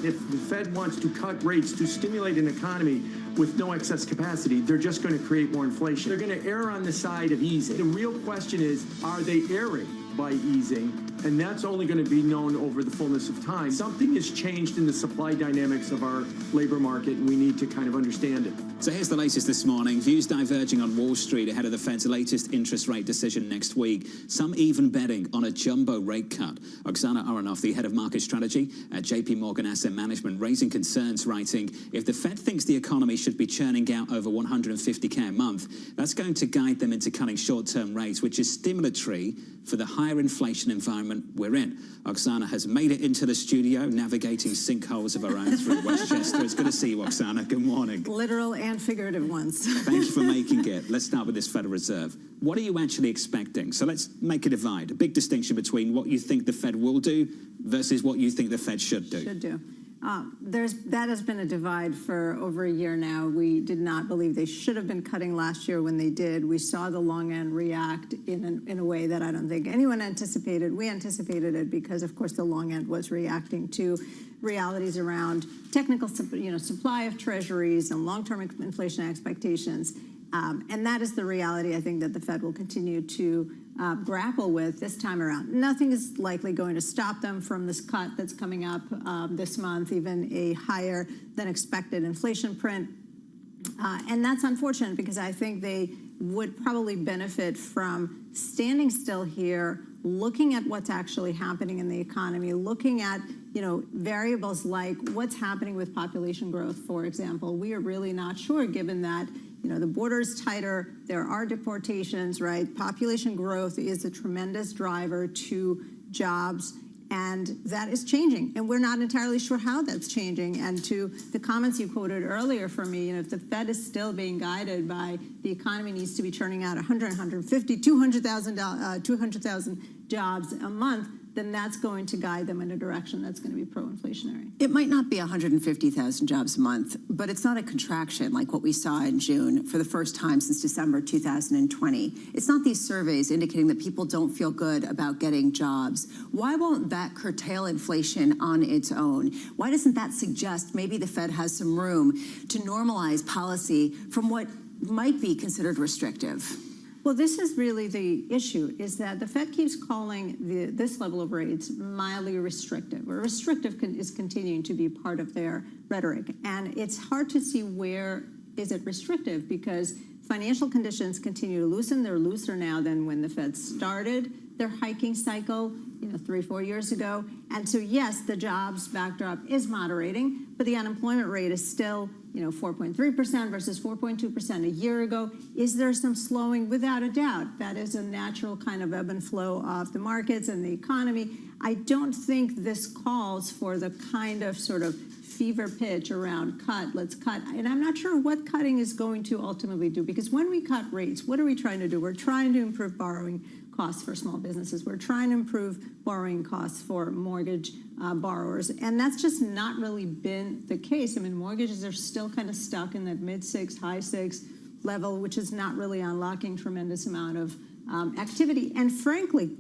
If the Fed wants to cut rates to stimulate an economy with no excess capacity, they're just going to create more inflation. They're going to err on the side of easing. The real question is, are they erring by easing? And that's only going to be known over the fullness of time. Something has changed in the supply dynamics of our labor market, and we need to kind of understand it. So here's the latest this morning. Views diverging on Wall Street ahead of the Fed's latest interest rate decision next week. Some even betting on a jumbo rate cut. Oksana Aronoff, the head of market strategy at JP Morgan Asset Management, raising concerns, writing, if the Fed thinks the economy should be churning out over 150K a month, that's going to guide them into cutting short-term rates, which is stimulatory for the higher inflation environment we're in. Oksana has made it into the studio, navigating sinkholes of her own through Westchester. It's good to see you, Oksana. Good morning. Literal and figurative ones. Thank you for making it. Let's start with this Federal Reserve. What are you actually expecting? So let's make a divide, a big distinction between what you think the Fed will do versus what you think the Fed should do. That has been a divide for over a year now. We did not believe they should have been cutting last year when they did. We saw the long end react in a way that I don't think anyone anticipated. We anticipated it because, of course, the long end was reacting to realities around technical, supply of treasuries and long-term inflation expectations. And that is the reality, I think, that the Fed will continue to grapple with this time around. Nothing is likely going to stop them from this cut that's coming up this month, even a higher than expected inflation print. And that's unfortunate because I think they would probably benefit from standing still here, looking at what's actually happening in the economy, looking at variables like what's happening with population growth, for example. We are really not sure, given that the border's tighter, there are deportations, right? Population growth is a tremendous driver to jobs, and that is changing. And we're not entirely sure how that's changing. And to the comments you quoted earlier from me, if the Fed is still being guided by the economy needs to be churning out 100, 150, 200,000 jobs a month, then that's going to guide them in a direction that's going to be pro-inflationary. It might not be 150,000 jobs a month, but it's not a contraction like what we saw in June for the first time since December 2020. It's not these surveys indicating that people don't feel good about getting jobs. Why won't that curtail inflation on its own? Why doesn't that suggest maybe the Fed has some room to normalize policy from what might be considered restrictive? Well, this is really the issue, is that the Fed keeps calling this level of rates mildly restrictive, or restrictive is continuing to be part of their rhetoric. And it's hard to see where is it restrictive because financial conditions continue to loosen. They're looser now than when the Fed started their hiking cycle, 3-4 years ago. And so, yes, the jobs backdrop is moderating, but the unemployment rate is still, 4.3% versus 4.2% a year ago. Is there some slowing? Without a doubt. That is a natural kind of ebb and flow of the markets and the economy. I don't think this calls for the kind of sort of fever pitch around let's cut. And I'm not sure what cutting is going to ultimately do, because when we cut rates, what are we trying to do? We're trying to improve borrowing costs for small businesses. We're trying to improve borrowing costs for mortgage borrowers. And that's just not really been the case. I mean, mortgages are still kind of stuck in that mid-6, high-6 level, which is not really unlocking tremendous amount of activity. And frankly,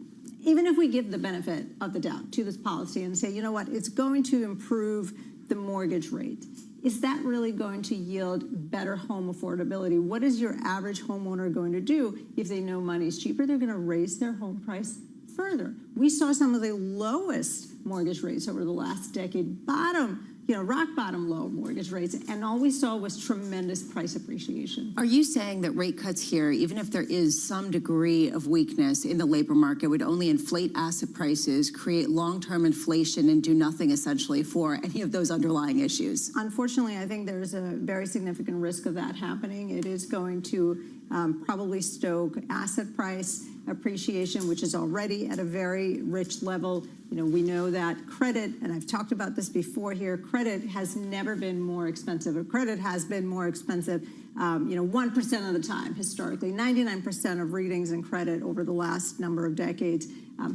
even if we give the benefit of the doubt to this policy and say, you know what, it's going to improve the mortgage rate, is that really going to yield better home affordability? What is your average homeowner going to do if they know money's cheaper? They're going to raise their home price further. We saw some of the lowest mortgage rates over the last decade, rock bottom low mortgage rates, and all we saw was tremendous price appreciation. Are you saying that rate cuts here, even if there is some degree of weakness in the labor market, would only inflate asset prices, create long-term inflation, and do nothing essentially for any of those underlying issues? Unfortunately, I think there's a very significant risk of that happening. It is going to probably stoke asset price appreciation, which is already at a very rich level. We know that credit, and I've talked about this before here, credit has never been more expensive. Credit has been more expensive, 1% of the time historically. 99% of readings in credit over the last number of decades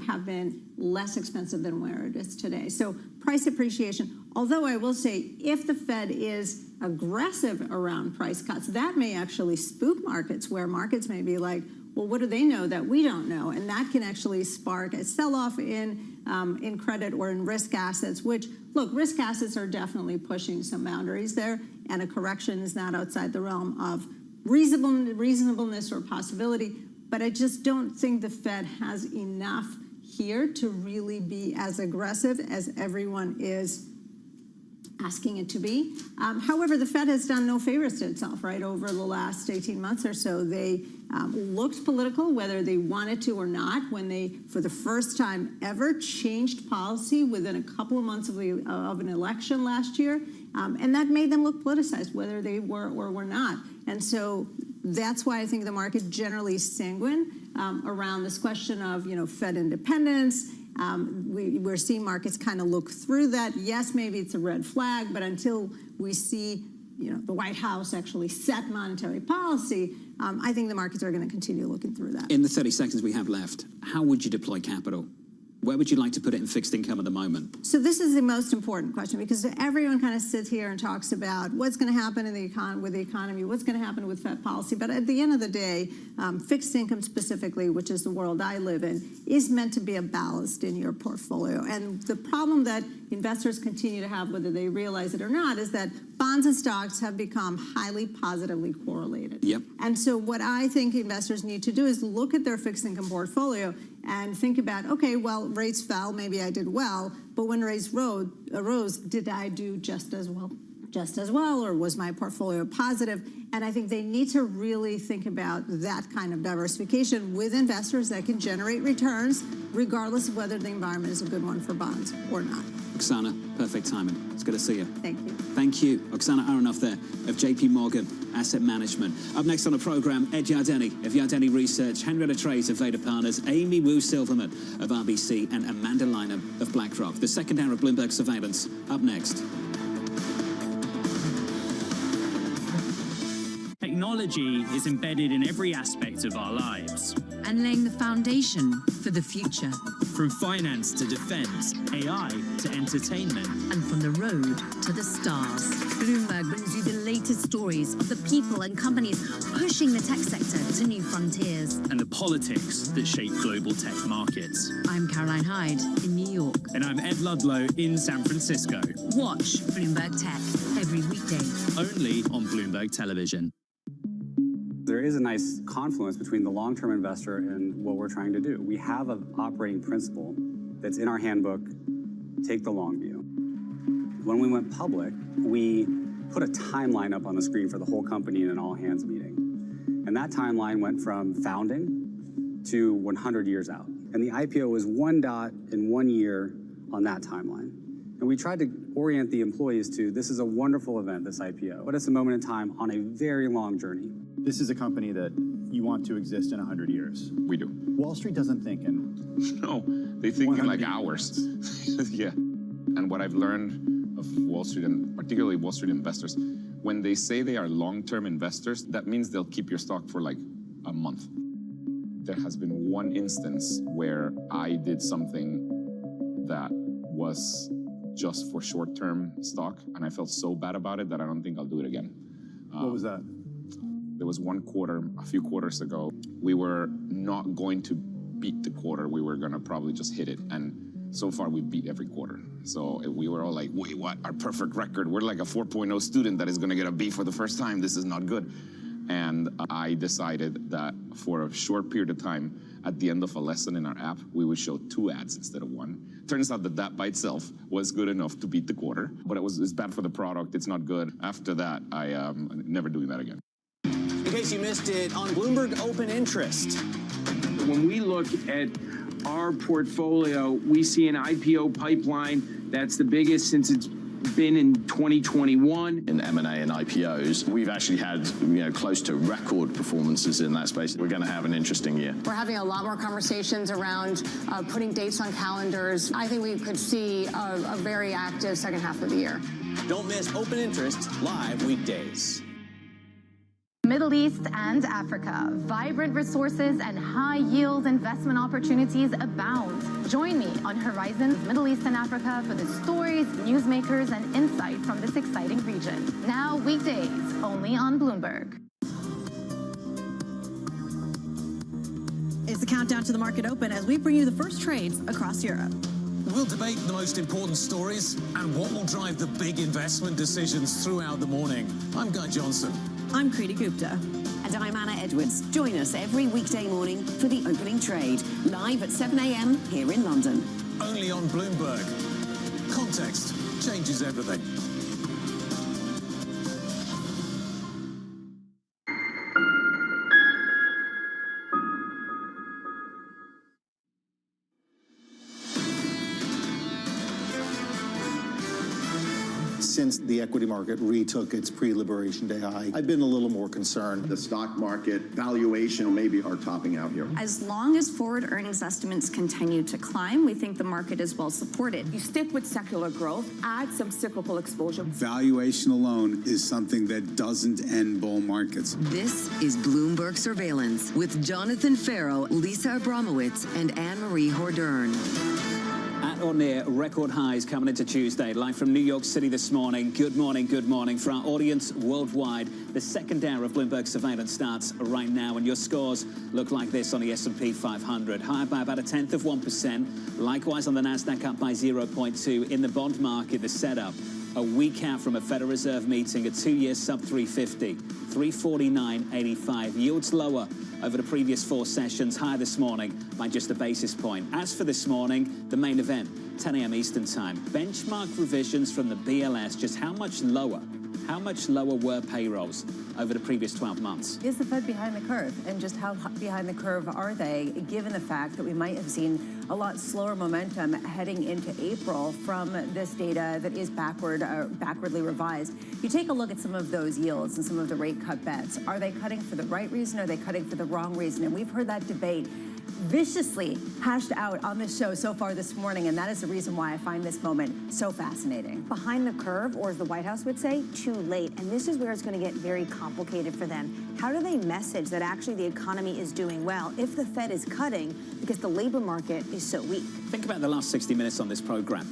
have been less expensive than where it is today. So price appreciation, although I will say if the Fed is aggressive around price cuts, that may actually spook markets, where markets may be like, well, what do they know that we don't know? And that can actually spark a sell-off in credit or in risk assets, which, look, risk assets are definitely pushing some boundaries there, and a correction is not outside the realm of reasonableness or possibility. But I just don't think the Fed has enough here to really be as aggressive as everyone is asking it to be. However, the Fed has done no favors to itself, right? Over the last 18 months or so, they looked political, whether they wanted to or not, when they, for the first time ever, changed policy within a couple of months of an election last year. And that made them look politicized, whether they were or were not. And so that's why I think the market generally is sanguine around this question of, Fed independence. We're seeing markets kind of look through that. Yes, maybe it's a red flag, but until we see, the White House actually set monetary policy, I think the markets are going to continue looking through that. In the 30 seconds we have left, how would you deploy capital? Where would you like to put it in fixed income at the moment? So this is the most important question, because everyone kind of sits here and talks about what's going to happen in with the economy, what's going to happen with Fed policy. But at the end of the day, fixed income specifically, which is the world I live in, is meant to be a ballast in your portfolio. And the problem that investors continue to have, whether they realize it or not, is that bonds and stocks have become highly positively correlated. Yep. And so what I think investors need to do is look at their fixed income portfolio and think about, okay, well, rates fell, maybe I did well, but when rates rose, did I do just as well, or was my portfolio positive? And I think they need to really think about that kind of diversification with investors that can generate returns, regardless of whether the environment is a good one for bonds or not. Oksana, perfect timing. It's good to see you. Thank you. Thank you. Oksana Aronoff there of JP Morgan Asset Management. Up next on the program, Ed Yardeni of Yardeni Research, Henrietta Trey's of Veda Partners, Amy Wu Silverman of RBC, and Amanda Lynham of BlackRock. The second hour of Bloomberg Surveillance, up next. Technology is embedded in every aspect of our lives. And laying the foundation for the future. From finance to defense, AI to entertainment. And from the road to the stars. Bloomberg brings you the latest stories of the people and companies pushing the tech sector to new frontiers. And the politics that shape global tech markets. I'm Caroline Hyde in New York. And I'm Ed Ludlow in San Francisco. Watch Bloomberg Tech every weekday. Only on Bloomberg Television. There is a nice confluence between the long-term investor and what we're trying to do. We have an operating principle that's in our handbook, take the long view. When we went public, we put a timeline up on the screen for the whole company in an all-hands meeting. And that timeline went from founding to 100 years out. And the IPO was one dot in 1 year on that timeline. And And we tried to orient the employees to, this is a wonderful event, this IPO, but it's a moment in time on a very long journey. This is a company that you want to exist in 100 years. We do. Wall Street doesn't think in... No, they think in like hours. Yeah. And what I've learned of Wall Street, and particularly Wall Street investors, when they say they are long-term investors, that means they'll keep your stock for like a month. There has been one instance where I did something that was just for short-term stock, and I felt so bad about it that I don't think I'll do it again. What was that? There was one quarter, a few quarters ago, we were not going to beat the quarter. We were going to probably just hit it. And so far, we beat every quarter. So we were all like, wait, what? Our perfect record. We're like a 4.0 student that is going to get a B for the first time. This is not good. And I decided that for a short period of time, at the end of a lesson in our app, we would show 2 ads instead of 1. Turns out that that by itself was good enough to beat the quarter, but it's bad for the product. It's not good. After that, I'm never doing that again. In case you missed it, on Bloomberg Open Interest. When we look at our portfolio, we see an IPO pipeline that's the biggest since it's been in 2021. In M&A and IPOs, we've actually had close to record performances in that space. We're going to have an interesting year. We're having a lot more conversations around putting dates on calendars. I think we could see a very active second half of the year. Don't miss Open Interest live weekdays. Middle East and Africa. Vibrant resources and high-yield investment opportunities abound. Join me on Horizons Middle East and Africa for the stories, newsmakers, and insight from this exciting region. Now weekdays, only on Bloomberg. It's the countdown to the market open as we bring you the first trades across Europe. We'll debate the most important stories and what will drive the big investment decisions throughout the morning. I'm Guy Johnson. I'm Kriti Gupta. And I'm Anna Edwards. Join us every weekday morning for the opening trade, live at 7 a.m. here in London. Only on Bloomberg. Context changes everything. Since the equity market retook its pre-liberation day high, I've been a little more concerned. The stock market valuation maybe are topping out here. As long as forward earnings estimates continue to climb, we think the market is well supported. You stick with secular growth, add some cyclical exposure. Valuation alone is something that doesn't end bull markets. This is Bloomberg Surveillance with Jonathan Farrow, Lisa Abramowitz, and Anne-Marie Hordern. At or near record highs coming into Tuesday, live from New York City this morning. Good morning, good morning. For our audience worldwide, the second hour of Bloomberg Surveillance starts right now, and your scores look like this on the S&P 500. Higher by about 0.1%. Likewise on the NASDAQ, up by 0.2%. In the bond market, the setup, a week out from a Federal Reserve meeting, a 2-year sub 350, 349.85. Yields lower over the previous 4 sessions, higher this morning by just a basis point. As for this morning, the main event, 10 a.m. Eastern time. Benchmark revisions from the BLS, just how much lower were payrolls over the previous 12 months? Is the Fed behind the curve? And just how behind the curve are they, given the fact that we might have seen a lot slower momentum heading into April from this data that is backwardly revised? You take a look at some of those yields and some of the rate cut bets. Are they cutting for the right reason? Or are they cutting for the wrong reason? And we've heard that debate viciously hashed out on this show so far this morning, and that is the reason why I find this moment so fascinating. Behind the curve, or as the White House would say, too late. And this is where it's going to get very complicated for them. How do they message that actually the economy is doing well if the Fed is cutting because the labor market is so weak? Think about the last 60 minutes on this program.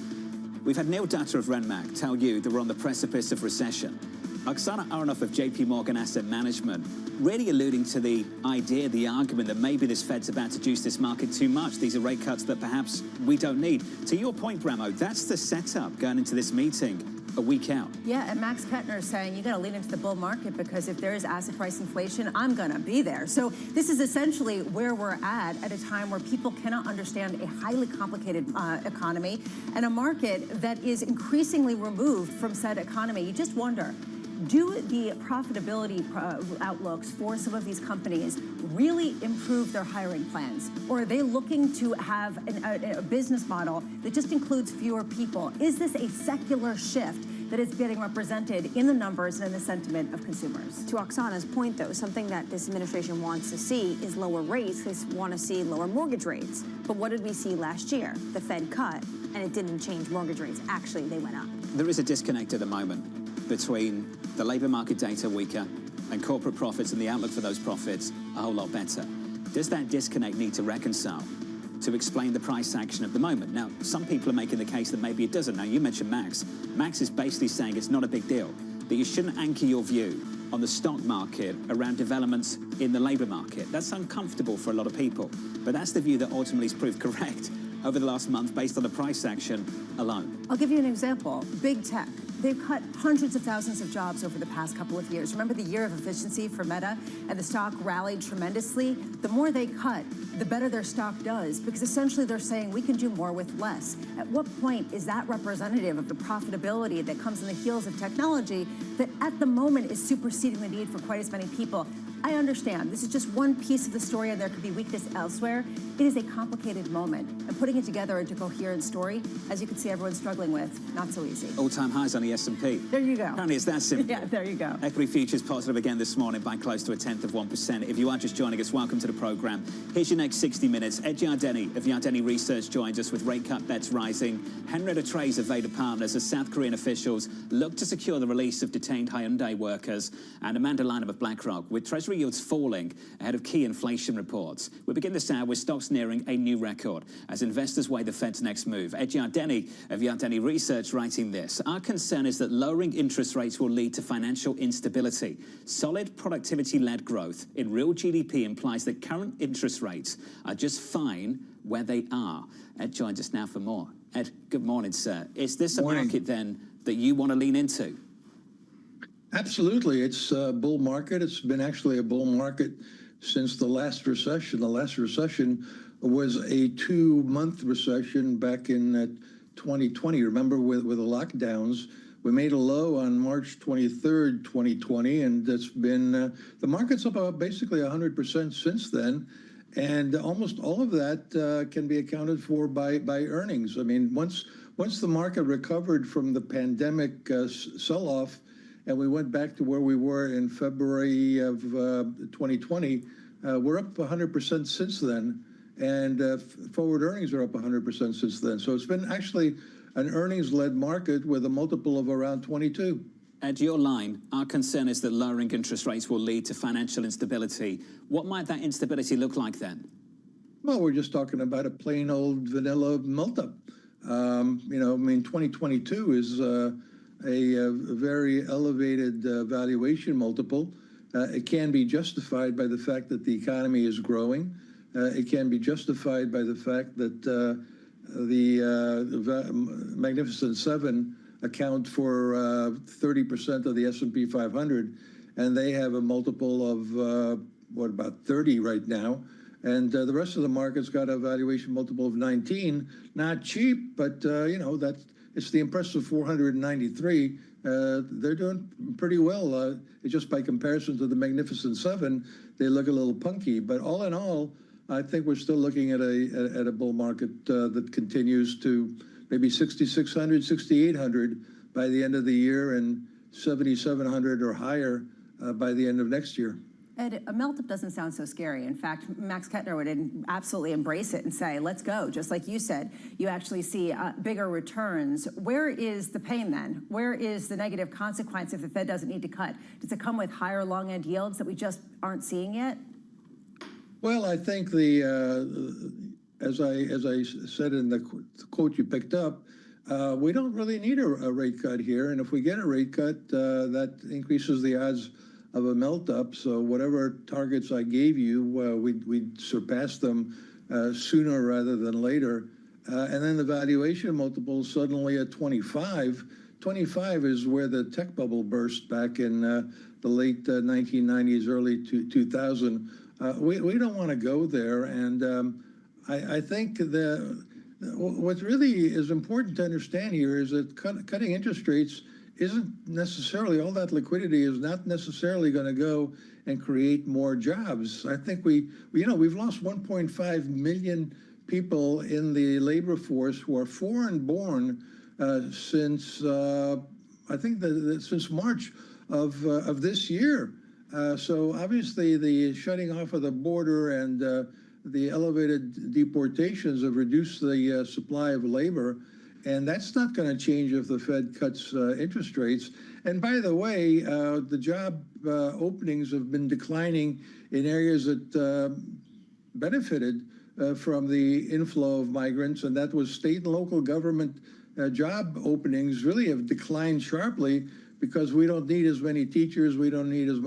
We've had Neil Datta of Renmac tell you that we're on the precipice of recession. Oksana Aronoff of JP Morgan Asset Management really alluding to the idea, the argument that maybe this Fed's about to juice this market too much. These are rate cuts that perhaps we don't need. To your point, Bramo, that's the setup going into this meeting a week out. Yeah, and Max Kettner is saying you got to lean into the bull market because if there is asset price inflation, I'm going to be there. So this is essentially where we're at a time where people cannot understand a highly complicated economy and a market that is increasingly removed from said economy. You just wonder, Do the profitability outlooks for some of these companies really improve their hiring plans? Or are they looking to have a business model that just includes fewer people? Is this a secular shift that is getting represented in the numbers and in the sentiment of consumers? To Oksana's point, though, something that this administration wants to see is lower rates. They want to see lower mortgage rates. But what did we see last year? The Fed cut, and it didn't change mortgage rates. Actually, they went up. There is a disconnect at the moment between the labour market data weaker and corporate profits and the outlook for those profits a whole lot better. Does that disconnect need to reconcile to explain the price action at the moment? Now, some people are making the case that maybe it doesn't. Now, you mentioned Max. Max is basically saying it's not a big deal, that you shouldn't anchor your view on the stock market around developments in the labour market. That's uncomfortable for a lot of people, but that's the view that ultimately is proved correct over the last month based on the price action alone. I'll give you an example. Big tech. They've cut hundreds of thousands of jobs over the past couple of years. Remember the year of efficiency for Meta, and the stock rallied tremendously? The more they cut, the better their stock does, because essentially they're saying we can do more with less. At what point is that representative of the profitability that comes in the heels of technology that at the moment is superseding the need for quite as many people? I understand this is just one piece of the story and there could be weakness elsewhere. It is a complicated moment, and putting it together into a coherent story, as you can see everyone's struggling with, not so easy. All-time highs on the S&P. There you go. Apparently it's that simple. Yeah, there you go. Equity futures positive again this morning by close to 1/10%. If you are just joining us, welcome to the programme. Here's your next 60 minutes. Ed Yardeni of Yardeni Research joins us with rate cut bets rising. Henrietta Trays of Vader Partners as South Korean officials look to secure the release of detained Hyundai workers. And Amanda Lynham of BlackRock with Treasury yields falling ahead of key inflation reports. We begin this hour with stocks nearing a new record as investors weigh the Fed's next move. Ed Yardeni of Yardeni Research writing this: our concern is that lowering interest rates will lead to financial instability. Solid productivity-led growth in real GDP implies that current interest rates are just fine where they are. Ed joins us now for more. Ed, good morning, sir. Is this a market then that you want to lean into? Absolutely. It's a bull market. It's been actually a bull market since the last recession. The last recession was a 2-month recession back in 2020. Remember, with the lockdowns, we made a low on March 23rd, 2020, and it's been, the market's up about basically 100% since then. And almost all of that can be accounted for by earnings. I mean, once the market recovered from the pandemic sell-off, and we went back to where we were in February of 2020, we're up 100% since then, and forward earnings are up 100% since then. So it's been actually an earnings-led market with a multiple of around 22. Ed, your line, our concern is that lowering interest rates will lead to financial instability. What might that instability look like then? Well, we're just talking about a plain old vanilla melt-up. You know, I mean, 2022 is a very elevated valuation multiple. It can be justified by the fact that the economy is growing. It can be justified by the fact that the Magnificent Seven account for 30% of the S&P 500, and they have a multiple of, what, about 30 right now. And the rest of the market's got a valuation multiple of 19. Not cheap, but, you know, it's the impressive 493. They're doing pretty well. Just by comparison to the Magnificent Seven, they look a little punky. But all in all, I think we're still looking at a bull market that continues to maybe 6,600, 6,800 by the end of the year, and 7,700 or higher by the end of next year. Ed, a melt-up doesn't sound so scary. In fact, Max Kettner would absolutely embrace it and say, let's go. Just like you said, you actually see bigger returns. Where is the pain then? Where is the negative consequence if the Fed doesn't need to cut? Does it come with higher long-end yields that we just aren't seeing yet? Well, I think as I said in the quote you picked up, we don't really need a rate cut here. And if we get a rate cut, that increases the odds of a melt-up. So whatever targets I gave you, we'd surpass them sooner rather than later. And then the valuation multiple is suddenly at 25. 25 is where the tech bubble burst back in the late 1990s, early 2000. We don't want to go there. And I think what really is important to understand here is that cutting interest rates isn't necessarily, all that liquidity is not necessarily going to go and create more jobs. I think we've lost 1.5 million people in the labor force who are foreign-born since since March of this year. So obviously the shutting off of the border and the elevated deportations have reduced the supply of labor, and that's not going to change if the Fed cuts interest rates. And by the way, the job openings have been declining in areas that benefited from the inflow of migrants, and that was state and local government job openings really have declined sharply because we don't need as many teachers, we don't need as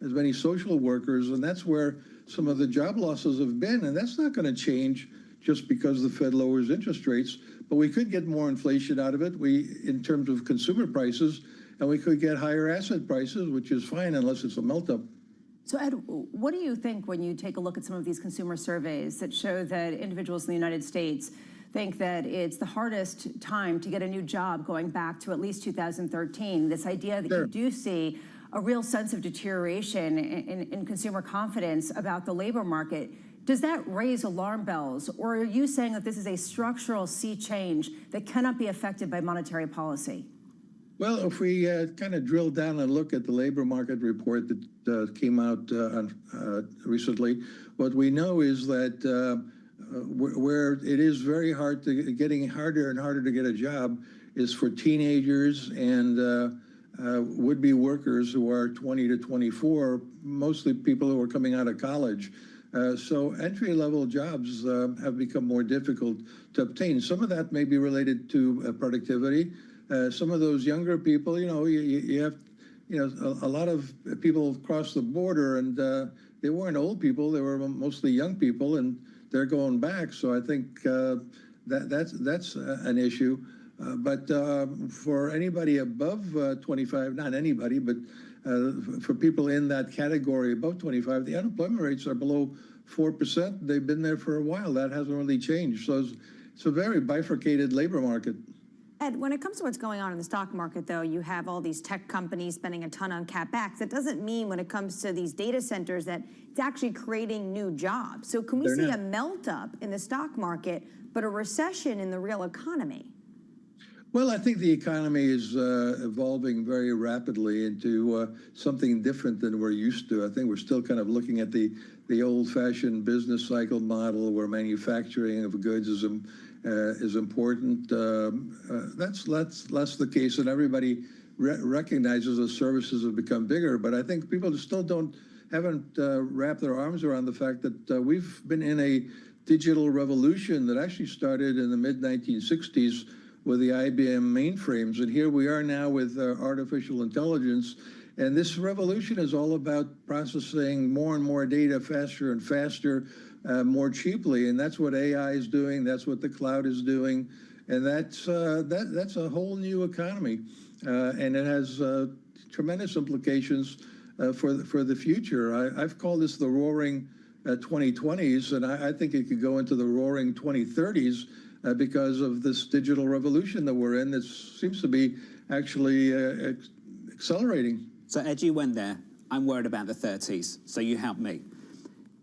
many social workers, and that's where some of the job losses have been, and that's not going to change just because the Fed lowers interest rates. But we could get more inflation out of it in terms of consumer prices, and we could get higher asset prices, which is fine unless it's a melt-up. So, Ed, what do you think when you take a look at some of these consumer surveys that show that individuals in the United States think that it's the hardest time to get a new job going back to at least 2013? This idea that you do see a real sense of deterioration in consumer confidence about the labor market. Does that raise alarm bells, or are you saying that this is a structural sea change that cannot be affected by monetary policy? Well, if we kind of drill down and look at the labor market report that came out recently, what we know is that where it is very hard getting harder and harder to get a job is for teenagers and would-be workers who are 20 to 24, mostly people who are coming out of college. So entry-level jobs have become more difficult to obtain. Some of that may be related to productivity. Some of those younger people, you have, a lot of people cross the border, and they weren't old people; they were mostly young people, and they're going back. So I think that's an issue. But for anybody above 25, not anybody, but for people in that category above 25, the unemployment rates are below 4%. They've been there for a while. That hasn't really changed. So it's a very bifurcated labor market. Ed, when it comes to what's going on in the stock market, though, you have all these tech companies spending a ton on CapEx. That doesn't mean when it comes to these data centers that it's actually creating new jobs. So can we see a melt-up in the stock market, but a recession in the real economy? Well, I think the economy is evolving very rapidly into something different than we're used to. I think we're still kind of looking at the old-fashioned business cycle model where manufacturing of goods is important. That's less the case, and everybody recognizes that services have become bigger. But I think people still haven't wrapped their arms around the fact that we've been in a digital revolution that actually started in the mid-1960s with the IBM mainframes, and here we are now with artificial intelligence. And this revolution is all about processing more and more data faster and faster, more cheaply, and that's what AI is doing. That's what the cloud is doing, and that's a whole new economy, and it has tremendous implications for the future. I've called this the roaring 2020s, and I think it could go into the roaring 2030s because of this digital revolution that we're in. That seems to be actually accelerating. So Ed, you went there. I'm worried about the 30s, so you help me.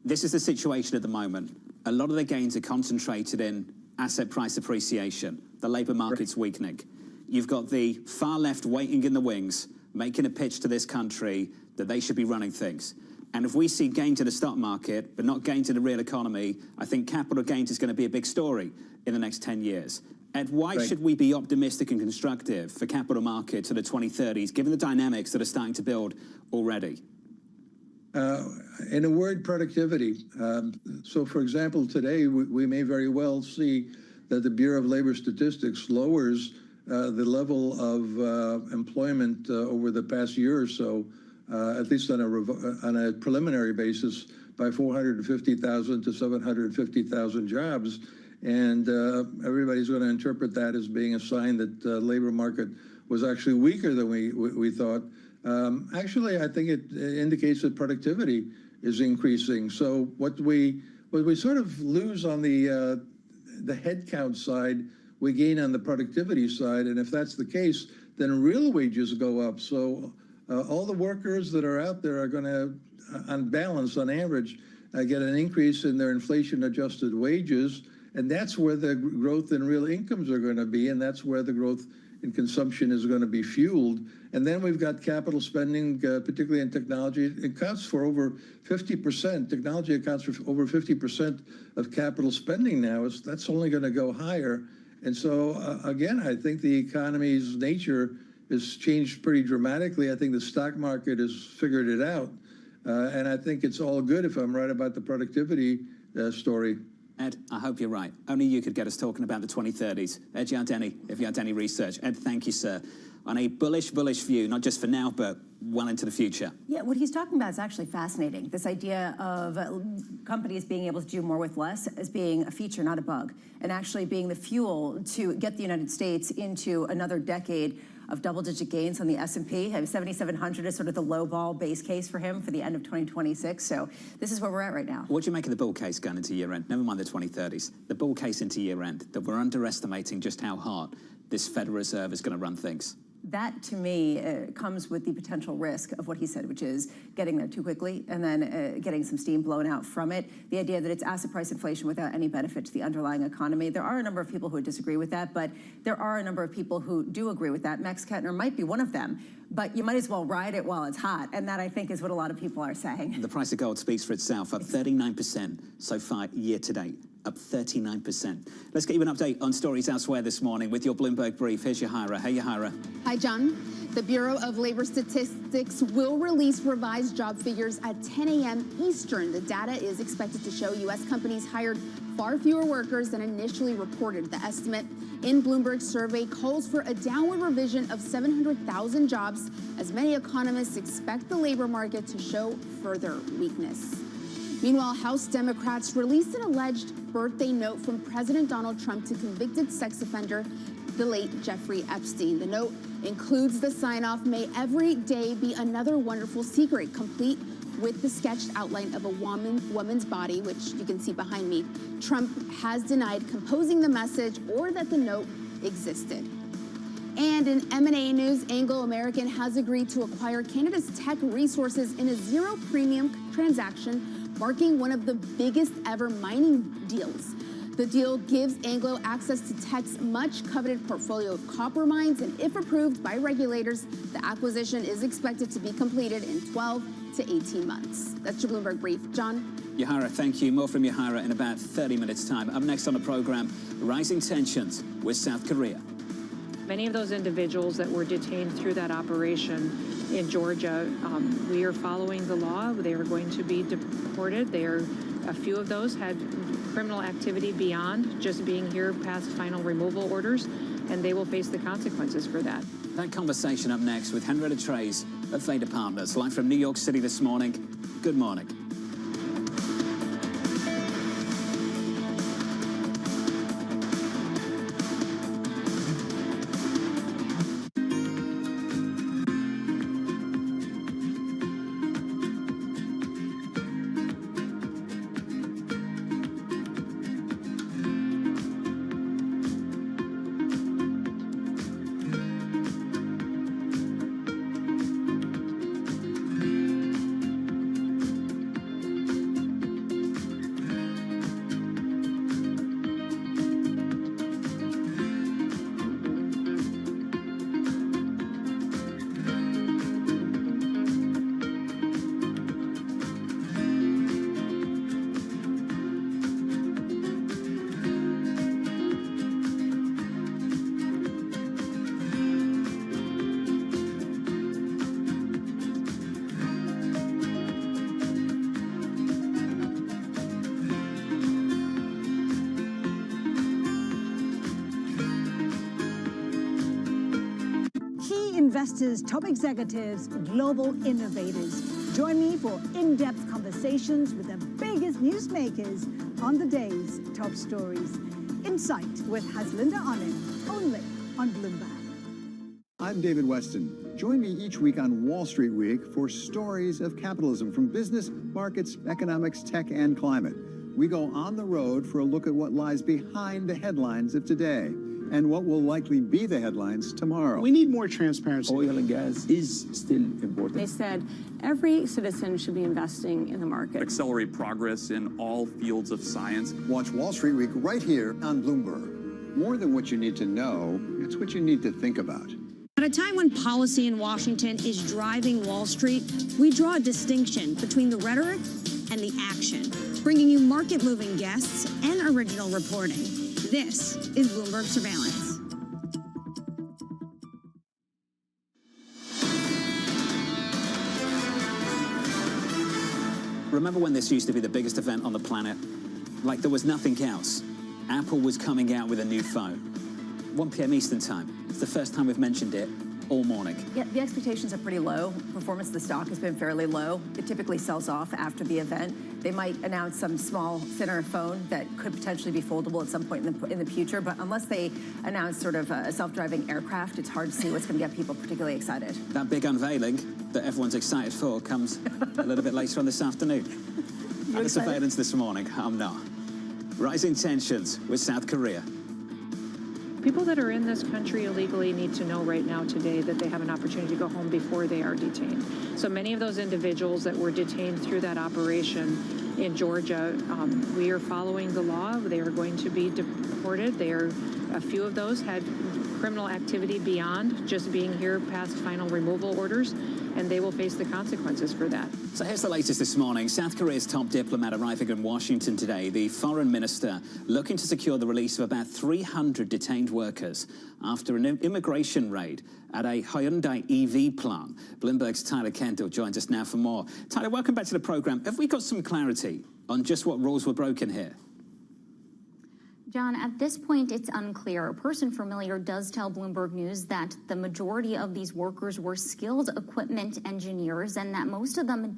This is the situation at the moment. A lot of the gains are concentrated in asset price appreciation. The labor market's weakening. You've got the far left waiting in the wings, making a pitch to this country that they should be running things. And if we see gains in the stock market, but not gains in the real economy, I think capital gains is going to be a big story in the next 10 years. Ed, why should we be optimistic and constructive for capital markets in the 2030s, given the dynamics that are starting to build already? In a word, productivity. So, for example, today we may very well see that the Bureau of Labor Statistics lowers the level of employment over the past year or so, at least on a preliminary basis, by 450,000 to 750,000 jobs. And everybody's going to interpret that as being a sign that the labor market was actually weaker than we thought. Actually, I think it indicates that productivity is increasing. So what we sort of lose on the headcount side, we gain on the productivity side. And if that's the case, then real wages go up. So all the workers that are out there are going to, on balance, on average, get an increase in their inflation-adjusted wages, and that's where the growth in real incomes are going to be, and that's where the growth in consumption is going to be fueled. And then we've got capital spending, particularly in technology. It accounts for over 50%. Technology accounts for over 50% of capital spending now. That's only going to go higher. And so, again, I think the economy's nature has changed pretty dramatically. I think the stock market has figured it out. And I think it's all good if I'm right about the productivity story. Ed, I hope you're right. Only you could get us talking about the 2030s. Ed Yardeni, if you had any research. Ed, thank you, sir. On a bullish view, not just for now, but well into the future. Yeah, what he's talking about is actually fascinating. This idea of companies being able to do more with less as being a feature, not a bug, and actually being the fuel to get the United States into another decade of double-digit gains on the S&P. 7,700 is sort of the low-ball base case for him for the end of 2026. So this is where we're at right now. What do you make of the bull case going into year-end? Never mind the 2030s. The bull case into year-end, that we're underestimating just how hard this Federal Reserve is going to run things. That, to me, comes with the potential risk of what he said, which is getting there too quickly and then getting some steam blown out from it. The idea that it's asset price inflation without any benefit to the underlying economy. There are a number of people who disagree with that, but there are a number of people who do agree with that. Max Kettner might be one of them, but you might as well ride it while it's hot, and that, I think, is what a lot of people are saying. The price of gold speaks for itself, up 39% so far year to date. Up 39%. Let's get you an update on stories elsewhere this morning with your Bloomberg Brief. Here's Yahira. Hey, Yahira. Hi, John. The Bureau of Labor Statistics will release revised job figures at 10 a.m. Eastern. The data is expected to show U.S. companies hired far fewer workers than initially reported. The estimate in Bloomberg's survey calls for a downward revision of 700,000 jobs, as many economists expect the labor market to show further weakness. Meanwhile, House Democrats released an alleged birthday note from President Donald Trump to convicted sex offender, the late Jeffrey Epstein. The note includes the sign-off, "May every day be another wonderful secret," complete with the sketched outline of a woman's body, which you can see behind me. Trump has denied composing the message or that the note existed. And in M&A news, Anglo American has agreed to acquire Canada's tech resources in a zero-premium transaction, marking one of the biggest ever mining deals. The deal gives Anglo access to Teck's much-coveted portfolio of copper mines, and if approved by regulators, the acquisition is expected to be completed in 12 to 18 months. That's your Bloomberg Brief. John? Yahira, thank you. More from Yahira in about 30 minutes' time. Up next on the program, rising tensions with South Korea. Many of those individuals that were detained through that operation in Georgia, we are following the law. They are going to be deported. A few of those had criminal activity beyond just being here past final removal orders, and they will face the consequences for that. That conversation up next with Henrietta Trays of Vader Partners, live from New York City this morning. Good morning. Investors, top executives, global innovators. Join me for in-depth conversations with the biggest newsmakers on the day's top stories. Insight with Haslinda Onen, only on Bloomberg. I'm David Weston. Join me each week on Wall Street Week for stories of capitalism from business, markets, economics, tech, and climate. We go on the road for a look at what lies behind the headlines of today. and what will likely be the headlines tomorrow. We need more transparency. Oil and gas is still important. They said every citizen should be investing in the market. Accelerate progress in all fields of science. Watch Wall Street Week right here on Bloomberg. More than what you need to know, it's what you need to think about. At a time when policy in Washington is driving Wall Street, we draw a distinction between the rhetoric and the action, bringing you market-moving guests and original reporting. This is Bloomberg Surveillance. Remember when this used to be the biggest event on the planet? Like there was nothing else. Apple was coming out with a new phone. 1 p.m. Eastern Time. It's the first time we've mentioned it all morning. Yeah, the expectations are pretty low. Performance of the stock has been fairly low. It typically sells off after the event. They might announce some small, thinner phone that could potentially be foldable at some point in the future, but unless they announce sort of a self-driving aircraft, it's hard to see what's going to get people particularly excited. That big unveiling that everyone's excited for comes a little bit later on this afternoon. At the surveillance this morning, I'm not. Rising tensions with South Korea. People that are in this country illegally need to know right now today that they have an opportunity to go home before they are detained. So many of those individuals that were detained through that operation in Georgia, we are following the law. They are going to be deported. A few of those had criminal activity beyond just being here past final removal orders, and they will face the consequences for that. So here's the latest this morning. South Korea's top diplomat arriving in Washington today. The foreign minister looking to secure the release of about 300 detained workers after an immigration raid at a Hyundai EV plant. Bloomberg's Tyler Kendall joins us now for more. Tyler, welcome back to the program. Have we got some clarity on just what rules were broken here? John, at this point, it's unclear. A person familiar does tell Bloomberg News that the majority of these workers were skilled equipment engineers and that most of them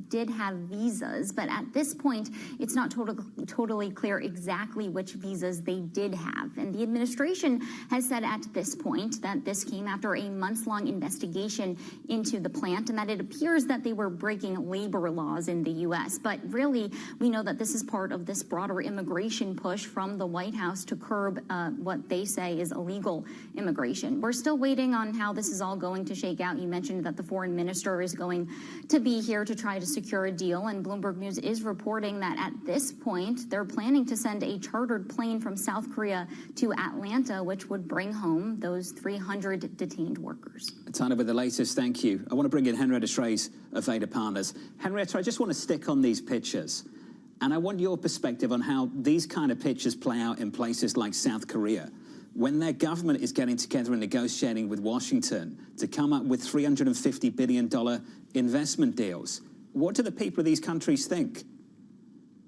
did have visas. But at this point, it's not totally clear exactly which visas they did have. And the administration has said at this point that this came after a months-long investigation into the plant and that it appears that they were breaking labor laws in the U.S. But really, we know that this is part of this broader immigration push from the White House to curb what they say is illegal immigration. We're still waiting on how this is all going to shake out. You mentioned that the foreign minister is going to be here to try to secure a deal, and Bloomberg News is reporting that at this point, they're planning to send a chartered plane from South Korea to Atlanta, which would bring home those 300 detained workers. Tyler, with the latest, thank you. I want to bring in Henrietta Schrays of Vader Partners. Henrietta, I just want to stick on these pictures. And I want your perspective on how these kind of pictures play out in places like South Korea, when their government is getting together and negotiating with Washington to come up with $350 billion investment deals. What do the people of these countries think?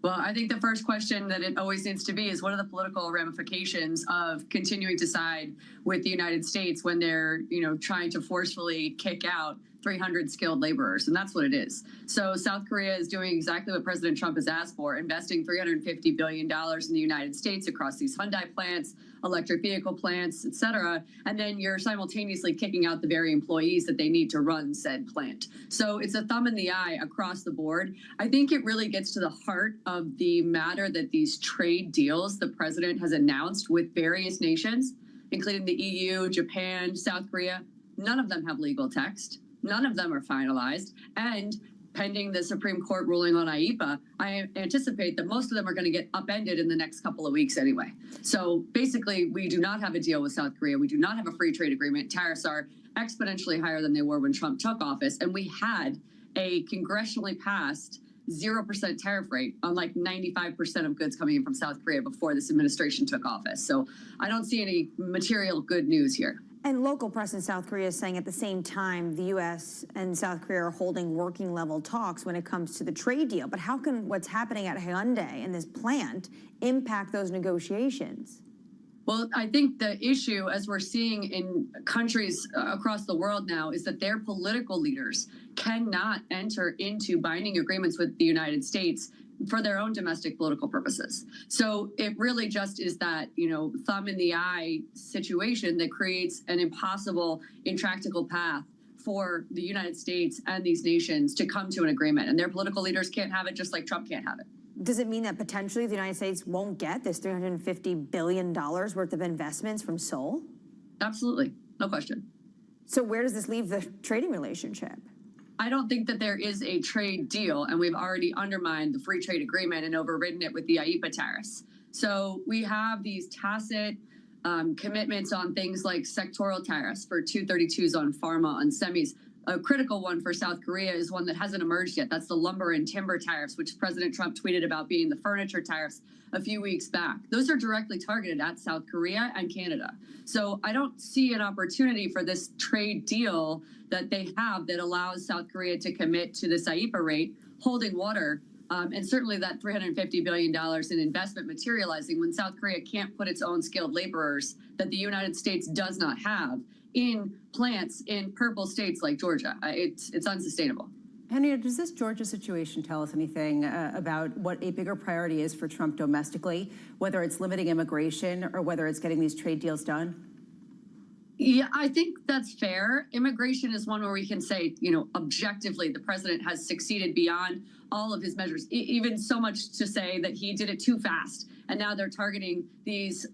Well, I think the first question that it always needs to be is what are the political ramifications of continuing to side with the United States when they're, trying to forcefully kick out 300 skilled laborers, and that's what it is. So South Korea is doing exactly what President Trump has asked for, investing $350 billion in the United States across these Hyundai plants, electric vehicle plants, et cetera, and then you're simultaneously kicking out the very employees that they need to run said plant. So it's a thumb in the eye across the board. I think it really gets to the heart of the matter that these trade deals the president has announced with various nations, including the EU, Japan, South Korea, none of them have legal text. None of them are finalized, and pending the Supreme Court ruling on IEPA, I anticipate that most of them are going to get upended in the next couple of weeks anyway. So basically, we do not have a deal with South Korea. We do not have a free trade agreement. Tariffs are exponentially higher than they were when Trump took office, and we had a congressionally passed 0% tariff rate on like 95% of goods coming in from South Korea before this administration took office. So I don't see any material good news here. And local press in South Korea is saying at the same time the U.S. and South Korea are holding working level talks when it comes to the trade deal. But how can what's happening at Hyundai and this plant impact those negotiations? Well, I think the issue, as we're seeing in countries across the world now, is that their political leaders cannot enter into binding agreements with the United States for their own domestic political purposes. So it really just is that, thumb in the eye situation that creates an impossible, intractable path for the United States and these nations to come to an agreement. And their political leaders can't have it just like Trump can't have it. Does it mean that potentially the United States won't get this $350 billion worth of investments from Seoul? Absolutely, no question. So where does this leave the trading relationship? I don't think that there is a trade deal, and we've already undermined the free trade agreement and overridden it with the IEEPA tariffs. So we have these tacit commitments on things like sectoral tariffs for 232s on pharma, on semis. A critical one for South Korea is one that hasn't emerged yet. That's the lumber and timber tariffs, which President Trump tweeted about being the furniture tariffs a few weeks back. Those are directly targeted at South Korea and Canada. So I don't see an opportunity for this trade deal that they have that allows South Korea to commit to this IEEPA rate holding water. And certainly that $350 billion in investment materializing when South Korea can't put its own skilled laborers that the United States does not have in plants in purple states like Georgia. It's unsustainable. Henrietta, does this Georgia situation tell us anything about what a bigger priority is for Trump domestically, whether it's limiting immigration or whether it's getting these trade deals done? Yeah, I think that's fair. Immigration is one where we can say, objectively, the president has succeeded beyond all of his measures, even so much to say that he did it too fast. And now they're targeting these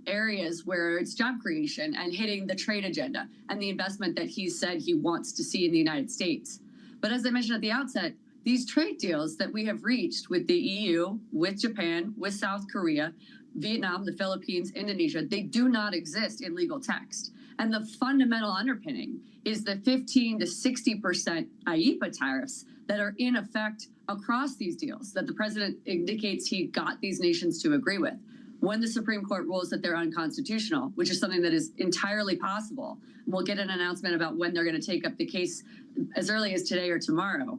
areas where it's job creation and hitting the trade agenda and the investment that he said he wants to see in the United States. But as I mentioned at the outset, these trade deals that we have reached with the EU, with Japan, with South Korea, Vietnam, the Philippines, Indonesia, they do not exist in legal text. And the fundamental underpinning is the 15 to 60% IEEPA tariffs that are in effect across these deals that the president indicates he got these nations to agree with. When the Supreme Court rules that they're unconstitutional, which is something that is entirely possible, we'll get an announcement about when they're going to take up the case as early as today or tomorrow,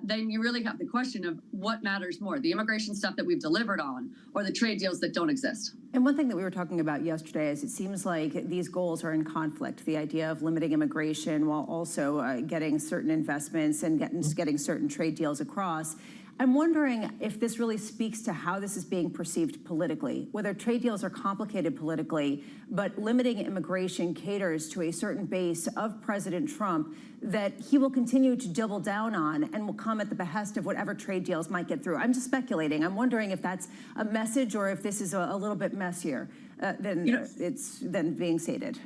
then you really have the question of what matters more, the immigration stuff that we've delivered on or the trade deals that don't exist. And one thing that we were talking about yesterday is it seems like these goals are in conflict, the idea of limiting immigration while also getting certain investments and getting certain trade deals across. I'm wondering if this really speaks to how this is being perceived politically, whether trade deals are complicated politically, but limiting immigration caters to a certain base of President Trump that he will continue to double down on and will come at the behest of whatever trade deals might get through. I'm just speculating. I'm wondering if that's a message or if this is a little bit messier than being stated.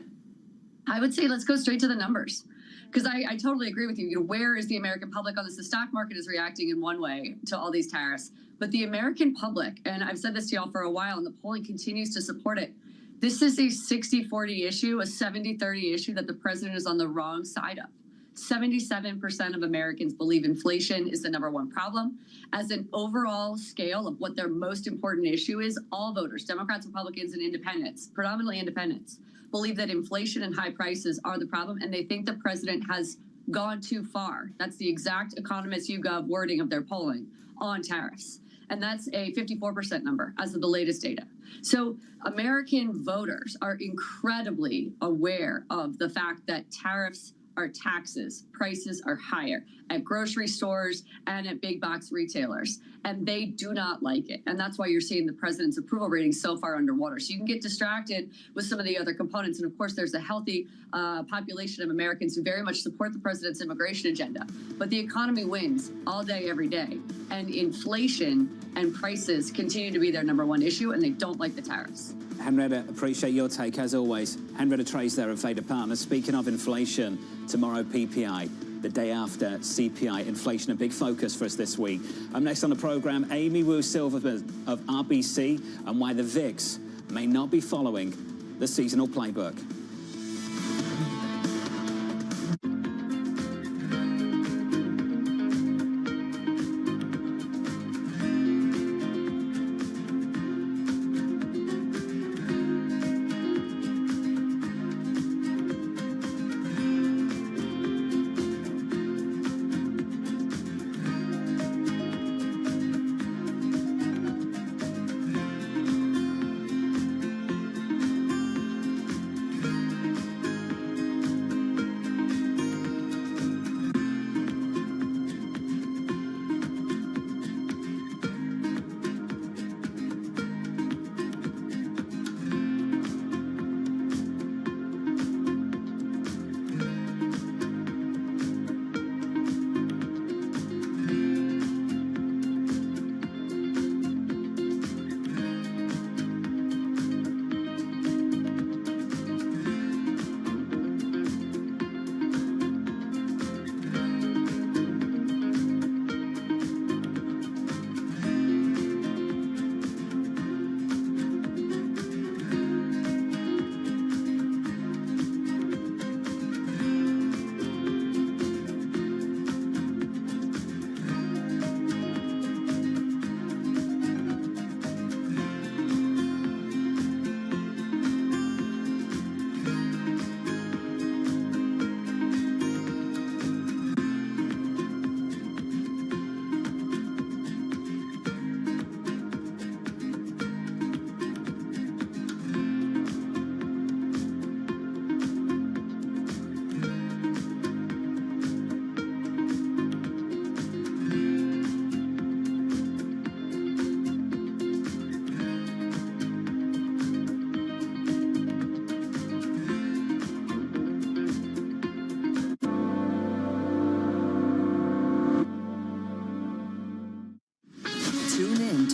I would say let's go straight to the numbers. Because I totally agree with you. Where is the American public on this? The stock market is reacting in one way to all these tariffs. But the American public, and I've said this to y'all for a while, and the polling continues to support it, this is a 60-40 issue, a 70-30 issue that the president is on the wrong side of. 77% of Americans believe inflation is the #1 problem. As an overall scale of what their most important issue is, all voters, Democrats, Republicans, and independents, predominantly independents, believe that inflation and high prices are the problem, and they think the president has gone too far. That's the exact Economist YouGov wording of their polling on tariffs. And that's a 54% number as of the latest data. So American voters are incredibly aware of the fact that tariffs are taxes, prices are higher at grocery stores and at big box retailers, and they do not like it. And that's why you're seeing the president's approval rating so far underwater. So you can get distracted with some of the other components. And of course, there's a healthy population of Americans who very much support the president's immigration agenda. But the economy wins all day, every day. And inflation and prices continue to be their #1 issue, and they don't like the tariffs. Henrietta, appreciate your take as always. Henrietta Trace there of Vader Partners. Speaking of inflation, tomorrow PPI, the day after CPI. Inflation, a big focus for us this week. Up next on the programme, Amy Wu-Silverman of RBC and why the VIX may not be following the seasonal playbook.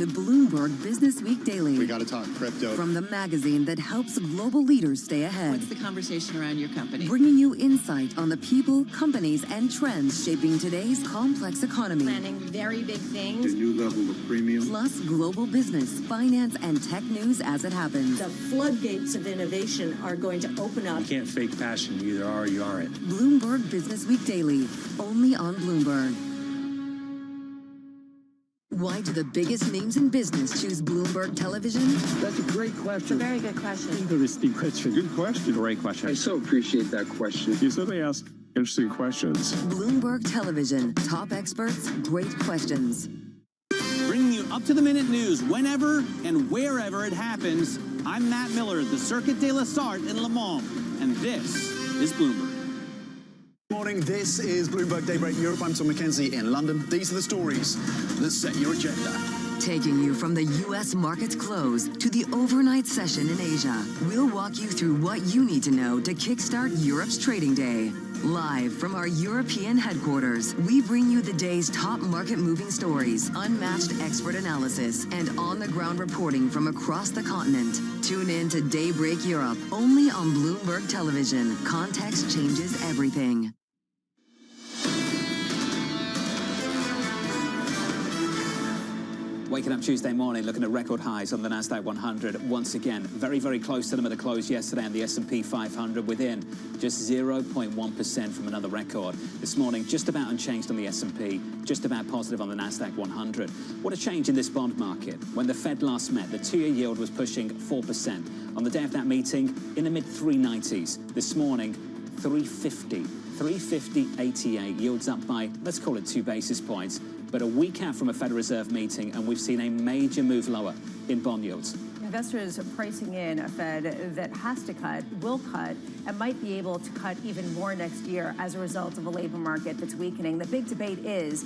to Bloomberg Business Week Daily. We got to talk crypto. From the magazine that helps global leaders stay ahead. What's the conversation around your company? Bringing you insight on the people, companies, and trends shaping today's complex economy. Planning very big things. A new level of premium. Plus global business, finance, and tech news as it happens. The floodgates of innovation are going to open up. You can't fake passion. You either are or you aren't. Bloomberg Business Week Daily, only on Bloomberg. Why do the biggest names in business choose Bloomberg Television? That's a great question. It's a very good question. Interesting question. Good question. Great question. I so appreciate that question. You certainly ask interesting questions. Bloomberg Television, top experts, great questions. Bringing you up-to-the-minute news whenever and wherever it happens. I'm Matt Miller, the Circuit de la Sarthe in Le Mans, and this is Bloomberg. Morning, this is Bloomberg Daybreak Europe. I'm Tom McKenzie in London. These are the stories that set your agenda. Taking you from the U.S. market's close to the overnight session in Asia, we'll walk you through what you need to know to kickstart Europe's trading day. Live from our European headquarters, we bring you the day's top market-moving stories, unmatched expert analysis, and on-the-ground reporting from across the continent. Tune in to Daybreak Europe, only on Bloomberg Television. Context changes everything. Waking up Tuesday morning, looking at record highs on the Nasdaq 100 once again. Very, very close to them at the close yesterday, and the S&P 500 within just 0.1% from another record. This morning, just about unchanged on the S&P, just about positive on the Nasdaq 100. What a change in this bond market. When the Fed last met, the two-year yield was pushing 4%. On the day of that meeting, in the mid-390s. This morning, 350. 350.88, yields up by, let's call it 2 basis points. But a week out from a Federal Reserve meeting, and we've seen a major move lower in bond yields. Investors are pricing in a Fed that has to cut, will cut, and might be able to cut even more next year as a result of a labor market that's weakening. The big debate is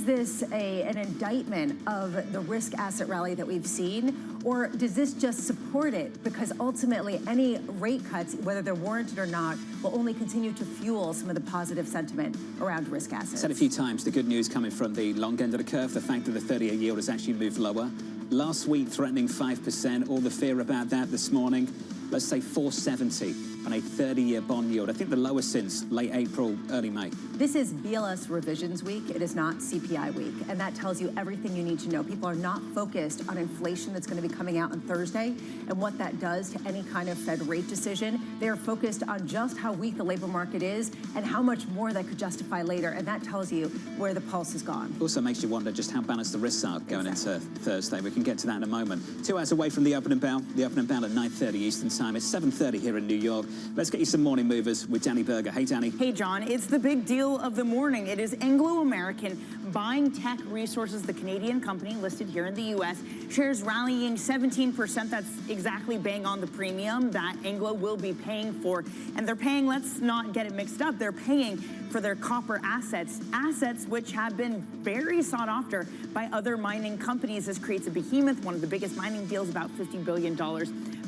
this an indictment of the risk asset rally that we've seen, or does this just support it? Because ultimately, any rate cuts, whether they're warranted or not, will only continue to fuel some of the positive sentiment around risk assets. Said a few times, the good news coming from the long end of the curve, the fact that the 30-year yield has actually moved lower. Last week, threatening 5%, all the fear about that this morning. Let's say 470 on a 30-year bond yield. I think the lowest since late April, early May. This is BLS revisions week. It is not CPI week. And that tells you everything you need to know. People are not focused on inflation that's going to be coming out on Thursday and what that does to any kind of Fed rate decision. They are focused on just how weak the labor market is and how much more that could justify later. And that tells you where the pulse has gone. Also makes you wonder just how balanced the risks are going into Thursday. We can get to that in a moment. 2 hours away from the opening bell. The opening bell at 9:30 Eastern Time. It's 7:30 here in New York. Let's get you some morning movers with Danny Berger. Hey, Danny. Hey, John. It's the big deal of the morning. It is Anglo-American buying Tech Resources, the Canadian company listed here in the U.S. Shares rallying 17%. That's exactly bang on the premium that Anglo will be paying for. And they're paying, let's not get it mixed up, they're paying for their copper assets, assets which have been very sought after by other mining companies. This creates a behemoth, one of the biggest mining deals, about $50 billion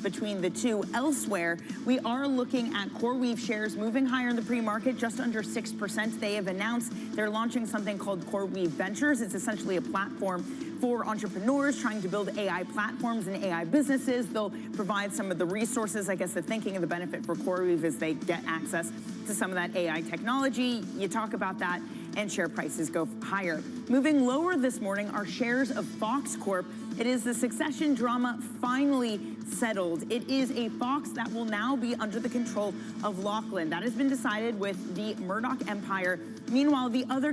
between the two. Elsewhere, we are looking at CoreWeave shares moving higher in the pre-market, just under 6%. They have announced they're launching something called CoreWeave Ventures. It's essentially a platform for entrepreneurs trying to build AI platforms and AI businesses. They'll provide some of the resources. I guess the thinking and the benefit for CoreWeave is they get access to some of that AI technology. You talk about that, and share prices go higher. Moving lower this morning are shares of Fox Corp. It is the succession drama finally settled. It is a Fox that will now be under the control of Lachlan. That has been decided with the Murdoch empire. Meanwhile, the other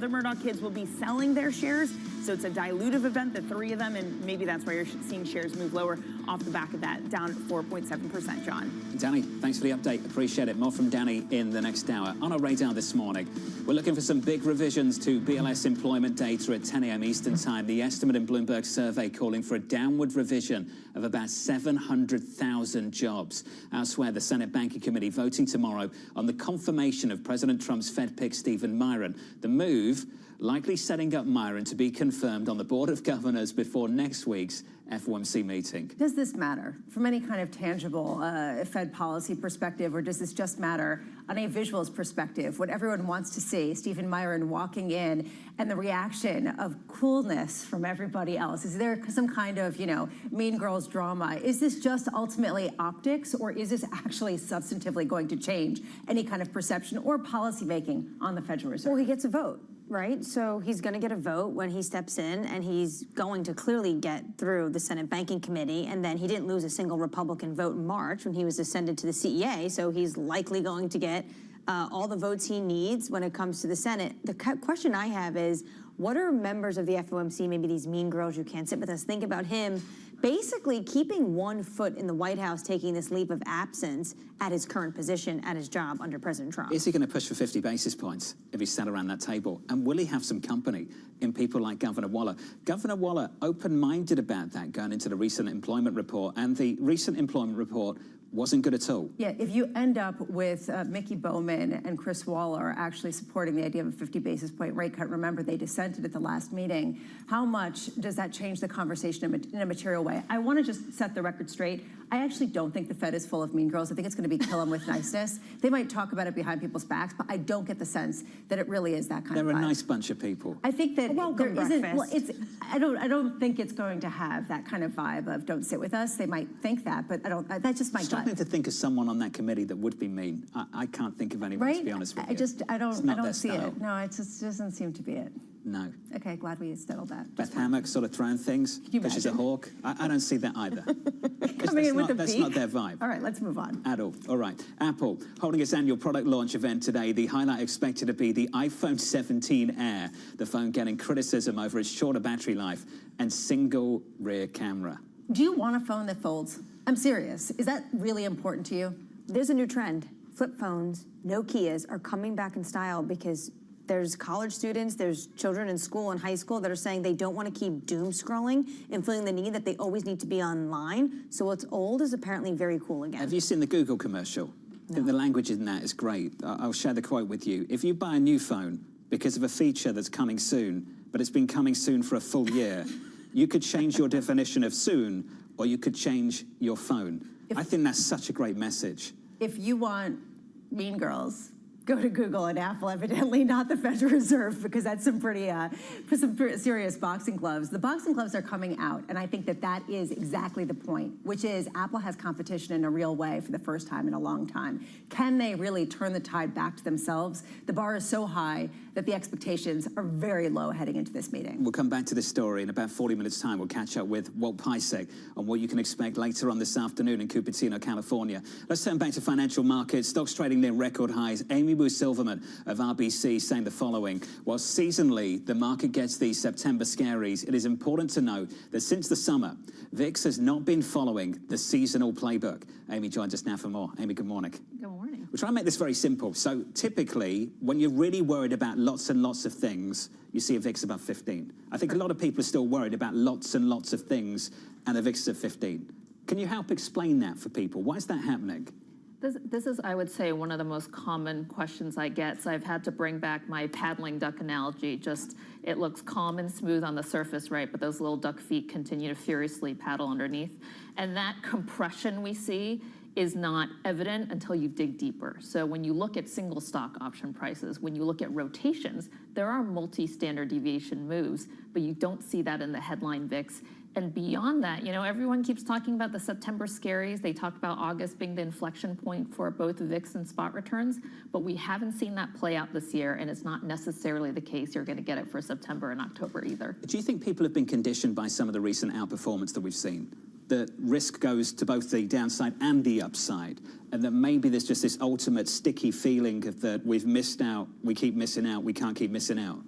Murdoch kids will be selling their shares. So it's a dilutive event, the three of them, and maybe that's why you're seeing shares move lower off the back of that, down 4.7%, John. Danny, thanks for the update. Appreciate it. More from Danny in the next hour. On our radar this morning, we're looking for some big revisions to BLS employment data at 10 a.m. Eastern Time. The estimate in Bloomberg survey calling for a downward revision of about 700,000 jobs. Elsewhere, the Senate Banking Committee voting tomorrow on the confirmation of President Trump's Fed pick, Stephen Miron. The move likely setting up Myron to be confirmed on the Board of Governors before next week's FOMC meeting. Does this matter from any kind of tangible Fed policy perspective, or does this just matter on a visuals perspective? What everyone wants to see, Stephen Myron walking in and the reaction of coolness from everybody else. Is there some kind of, Mean Girls drama? Is this just ultimately optics, or is this actually substantively going to change any kind of perception or policy making on the Federal Reserve? Well, he gets a vote, right? So he's going to get a vote when he steps in, and he's going to clearly get through the Senate Banking Committee. And then he didn't lose a single Republican vote in March when he was ascended to the CEA, so he's likely going to get all the votes he needs when it comes to the Senate. The question I have is, what are members of the FOMC, maybe these mean girls who can't sit with us, think about him basically keeping one foot in the White House, taking this leap of absence at his current position, at his job under President Trump? Is he going to push for 50 basis points if he sat around that table? And will he have some company in people like Governor Waller? Governor Waller open-minded about that going into the recent employment report, and the recent employment report wasn't good at all. Yeah, if you end up with Mickey Bowman and Chris Waller actually supporting the idea of a 50 basis point rate cut, remember they dissented at the last meeting, how much does that change the conversation in a material way? I want to just set the record straight. I actually don't think the Fed is full of mean girls. I think it's going to be kill them with niceness. They might talk about it behind people's backs, but I don't get the sense that it really is that kind of vibe. They're a nice bunch of people. I think that there isn't. Well, breakfast. I don't think it's going to have that kind of vibe of "don't sit with us." They might think that, but I don't. That's just my gut. Starting to think of someone on that committee that would be mean. I can't think of anyone, Right? to be honest with you. I don't see style. it. No, it just doesn't seem to be it. No. Okay, glad we settled that. Beth Hammock sort of throwing things because she's a hawk. I don't see that either. Coming in with a That's beak? not their vibe. All right, let's move on. At all. All right. Apple holding its annual product launch event today. The highlight expected to be the iPhone 17 Air, the phone getting criticism over its shorter battery life and single rear camera. Do you want a phone that folds? I'm serious. Is that really important to you? There's a new trend. Flip phones, Nokias, are coming back in style because there's college students, there's children in school and high school that are saying they don't want to keep doom scrolling and feeling the need that they always need to be online. So what's old is apparently very cool again. Have you seen the Google commercial? I think the language in that is great. I'll share the quote with you. If you buy a new phone because of a feature that's coming soon, but it's been coming soon for a full year, you could change your definition of soon, or you could change your phone. I think that's such a great message. If you want mean girls, go to Google and Apple, evidently not the Federal Reserve, because that's some pretty serious boxing gloves. The boxing gloves are coming out, and I think that is exactly the point, which is Apple has competition in a real way for the first time in a long time. Can they really turn the tide back to themselves? The bar is so high that the expectations are very low heading into this meeting. We'll come back to this story in about 40 minutes' time. We'll catch up with Walt Piecyk on what you can expect later on this afternoon in Cupertino, California. Let's turn back to financial markets. Stocks trading near record highs. Amy Silverman of RBC saying the following: while seasonally the market gets these September scaries, it is important to note that since the summer, VIX has not been following the seasonal playbook. Amy joins us now for more. Amy, good morning. Good morning. We'll try and make this very simple. So typically, when you're really worried about lots and lots of things, you see a VIX above 15. I think a lot of people are still worried about lots and lots of things, and the VIX is at 15. Can you help explain that for people? Why is that happening? This is, I would say, one of the most common questions I get. So I've had to bring back my paddling duck analogy. Just, it looks calm and smooth on the surface, right? But those little duck feet continue to furiously paddle underneath. And that compression we see is not evident until you dig deeper. So when you look at single stock option prices, when you look at rotations, there are multi-standard deviation moves, but you don't see that in the headline VIX. And beyond that, everyone keeps talking about the September scaries. They talk about August being the inflection point for both VIX and spot returns, but we haven't seen that play out this year, and it's not necessarily the case you're going to get it for September and October either. Do you think people have been conditioned by some of the recent outperformance that we've seen? That risk goes to both the downside and the upside, and that maybe there's just this ultimate sticky feeling of that we've missed out, we keep missing out, we can't keep missing out?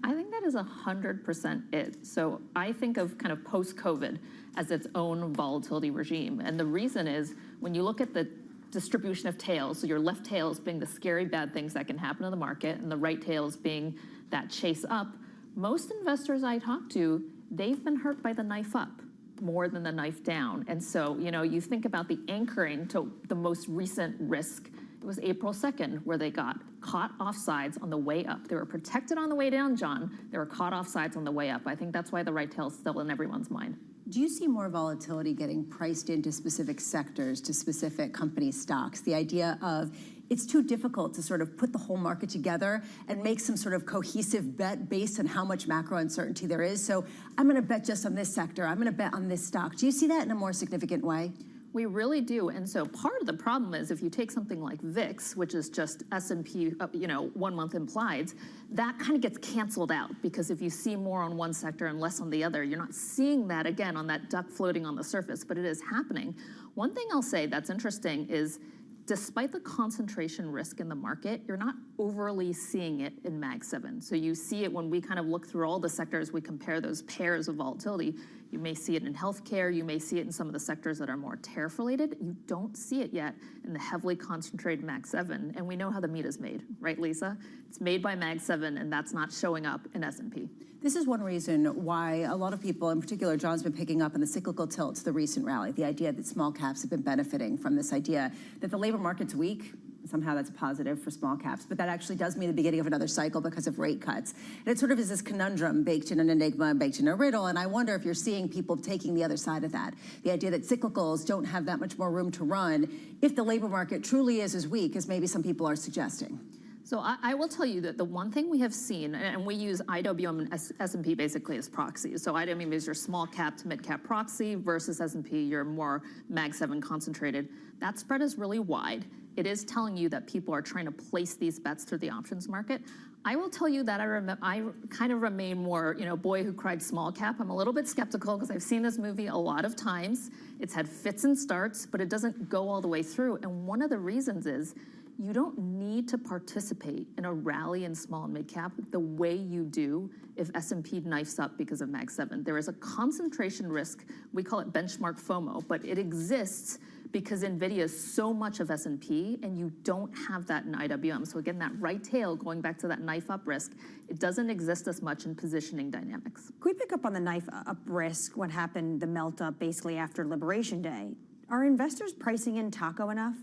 I think that is 100% it. So I think of kind of post-COVID as its own volatility regime. And the reason is when you look at the distribution of tails, so your left tails being the scary bad things that can happen in the market and the right tails being that chase up, most investors I talk to, they've been hurt by the knife up more than the knife down. And so, you think about the anchoring to the most recent risk It was April 2nd where they got caught offsides on the way up. They were protected on the way down, John. They were caught offsides on the way up. I think that's why the right tail is still in everyone's mind. Do you see more volatility getting priced into specific sectors, to specific company stocks? The idea of it's too difficult to sort of put the whole market together and make some sort of cohesive bet based on how much macro uncertainty there is. So I'm going to bet just on this sector. I'm going to bet on this stock. Do you see that in a more significant way? We really do. And so part of the problem is if you take something like VIX, which is just S&P, 1 month implieds, that kind of gets canceled out because if you see more on one sector and less on the other, you're not seeing that again on that duck floating on the surface, but it is happening. One thing I'll say that's interesting is despite the concentration risk in the market, you're not overly seeing it in Mag 7. So you see it when we kind of look through all the sectors, we compare those pairs of volatility. You may see it in healthcare, you may see it in some of the sectors that are more tariff related. You don't see it yet in the heavily concentrated Mag 7, and we know how the meat is made, right, Lisa? It's made by Mag 7, and that's not showing up in S&P. This is one reason why a lot of people, in particular, John's been picking up on the cyclical tilt to the recent rally, the idea that small caps have been benefiting from this idea that the labor market's weak. Somehow that's positive for small caps, but that actually does mean the beginning of another cycle because of rate cuts. And it sort of is this conundrum baked in an enigma, baked in a riddle, and I wonder if you're seeing people taking the other side of that. The idea that cyclicals don't have that much more room to run if the labor market truly is as weak as maybe some people are suggesting. So I will tell you that the one thing we have seen, and we use IWM and S&P basically as proxies. So IWM is your small cap to mid cap proxy versus S&P, your more Mag 7 concentrated. That spread is really wide. It is telling you that people are trying to place these bets through the options market. I will tell you that I kind of remain more, boy who cried small cap. I'm a little bit skeptical because I've seen this movie a lot of times. It's had fits and starts, but it doesn't go all the way through. And one of the reasons is you don't need to participate in a rally in small and mid cap the way you do if S&P knifes up because of Mag 7. There is a concentration risk. We call it benchmark FOMO, but it exists because NVIDIA is so much of S&P and you don't have that in IWM. So again, that right tail, going back to that knife up risk, it doesn't exist as much in positioning dynamics. Could we pick up on the knife up risk, what happened, the melt up basically after Liberation Day? Are investors pricing in taco enough?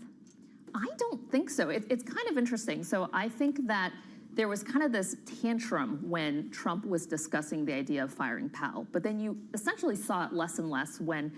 I don't think so. It's kind of interesting. So I think that there was kind of this tantrum when Trump was discussing the idea of firing Powell, but then you essentially saw it less and less when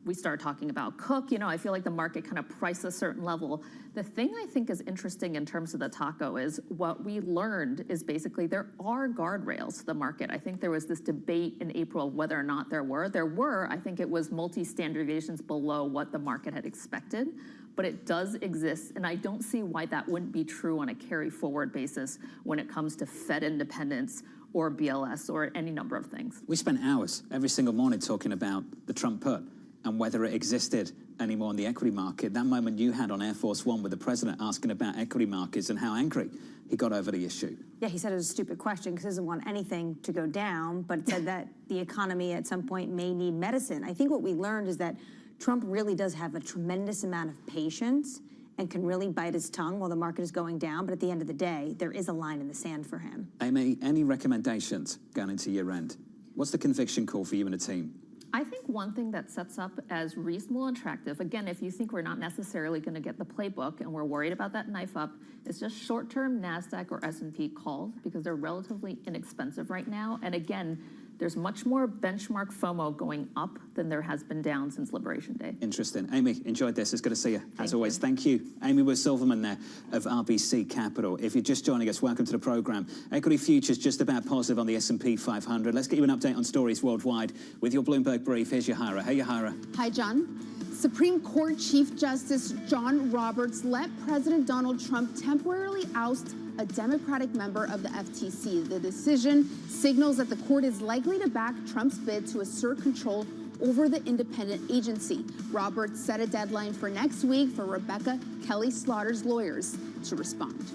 we started talking about Cook. I feel like the market kind of priced a certain level. The thing I think is interesting in terms of the taco is what we learned is basically there are guardrails to the market. I think there was this debate in April whether or not there were. There were, I think it was multi-standard deviations below what the market had expected, but it does exist, and I don't see why that wouldn't be true on a carry-forward basis when it comes to Fed independence or BLS or any number of things. We spent hours every single morning talking about the Trump put and whether it existed anymore in the equity market. That moment you had on Air Force One with the president asking about equity markets and how angry he got over the issue. Yeah, he said it was a stupid question because he doesn't want anything to go down, but it said that the economy at some point may need medicine. I think what we learned is that Trump really does have a tremendous amount of patience and can really bite his tongue while the market is going down, but at the end of the day, there is a line in the sand for him. Amy, any recommendations going into year end? What's the conviction call for you and the team? I think one thing that sets up as reasonable and attractive, again, if you think we're not necessarily going to get the playbook and we're worried about that knife up, is just short-term NASDAQ or S&P calls because they're relatively inexpensive right now. And again, there's much more benchmark FOMO going up than there has been down since Liberation Day. Interesting. Amy, enjoyed this. It's good to see you, as always. Thank you. Amy Silverman there of RBC Capital. If you're just joining us, welcome to the program. Equity futures just about positive on the S&P 500. Let's get you an update on stories worldwide with your Bloomberg brief. Here's Yahara. Hey, Yahara. Hi, John. Supreme Court Chief Justice John Roberts let President Donald Trump temporarily oust a Democratic member of the FTC. The decision signals that the court is likely to back Trump's bid to assert control over the independent agency. Roberts set a deadline for next week for Rebecca Kelly Slaughter's lawyers to respond.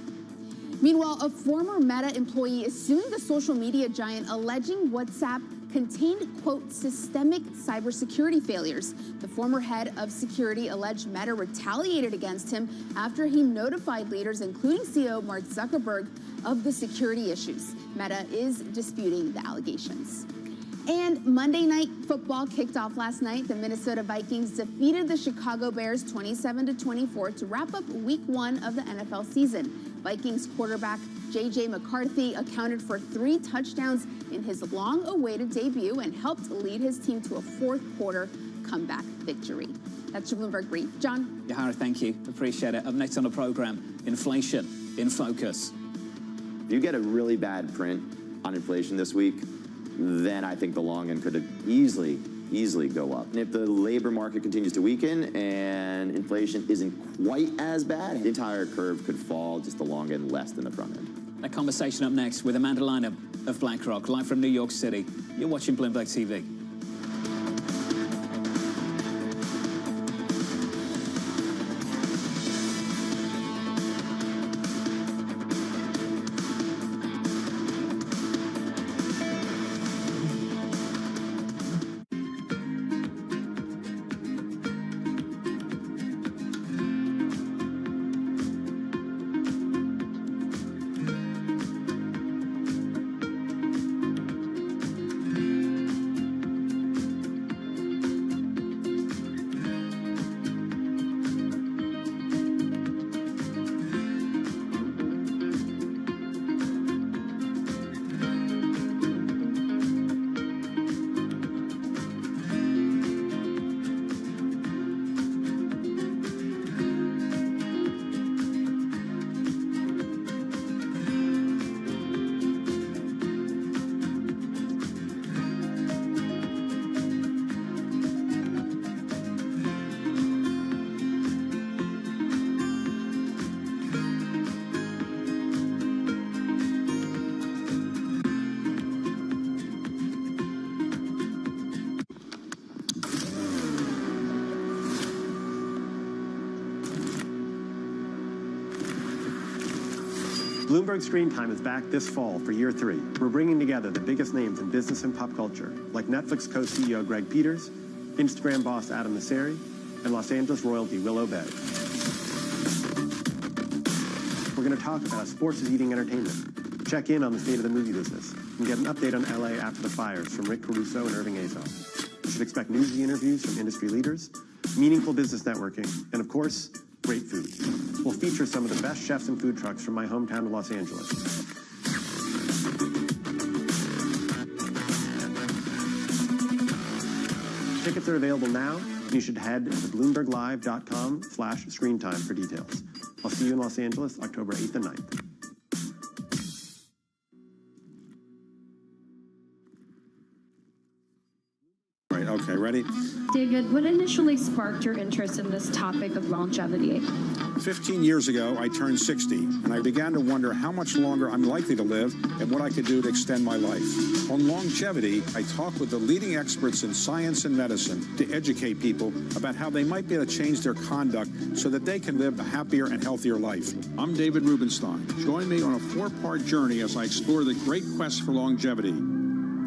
Meanwhile, a former Meta employee is suing the social media giant, alleging WhatsApp contained, quote, systemic cybersecurity failures. The former head of security alleged Meta retaliated against him after he notified leaders, including CEO Mark Zuckerberg, of the security issues. Meta is disputing the allegations. And Monday Night Football kicked off last night. The Minnesota Vikings defeated the Chicago Bears 27-24 to wrap up Week 1 of the NFL season. Vikings quarterback J.J. McCarthy accounted for 3 touchdowns in his long-awaited debut and helped lead his team to a fourth-quarter comeback victory. That's your Bloomberg Brief. John? Yahara, thank you. Appreciate it. Up next on the program, inflation in focus. If you get a really bad print on inflation this week, then I think the long end could easily go up. And if the labor market continues to weaken and inflation isn't quite as bad, the entire curve could fall, just the long end less than the front end. That conversation up next with Amanda Liner of BlackRock, live from New York City. You're watching Bloomberg TV. Bloomberg Screen Time is back this fall for year 3. We're bringing together the biggest names in business and pop culture, like Netflix co-CEO Greg Peters, Instagram boss Adam Mosseri, and Los Angeles royalty Will Obey. We're going to talk about how sports is eating entertainment, check in on the state of the movie business, and get an update on LA after the fires from Rick Caruso and Irving Azoff. You should expect newsy interviews from industry leaders, meaningful business networking, and of course, great food. We'll feature some of the best chefs and food trucks from my hometown of Los Angeles. Tickets are available now, and you should head to bloomberglive.com/screentime for details. I'll see you in Los Angeles, October 8th and 9th. Right, okay, ready? David, what initially sparked your interest in this topic of longevity? 15 years ago, I turned 60, and I began to wonder how much longer I'm likely to live and what I could do to extend my life. On longevity, I talk with the leading experts in science and medicine to educate people about how they might be able to change their conduct so that they can live a happier and healthier life. I'm David Rubenstein. Join me on a 4-part journey as I explore the great quest for longevity,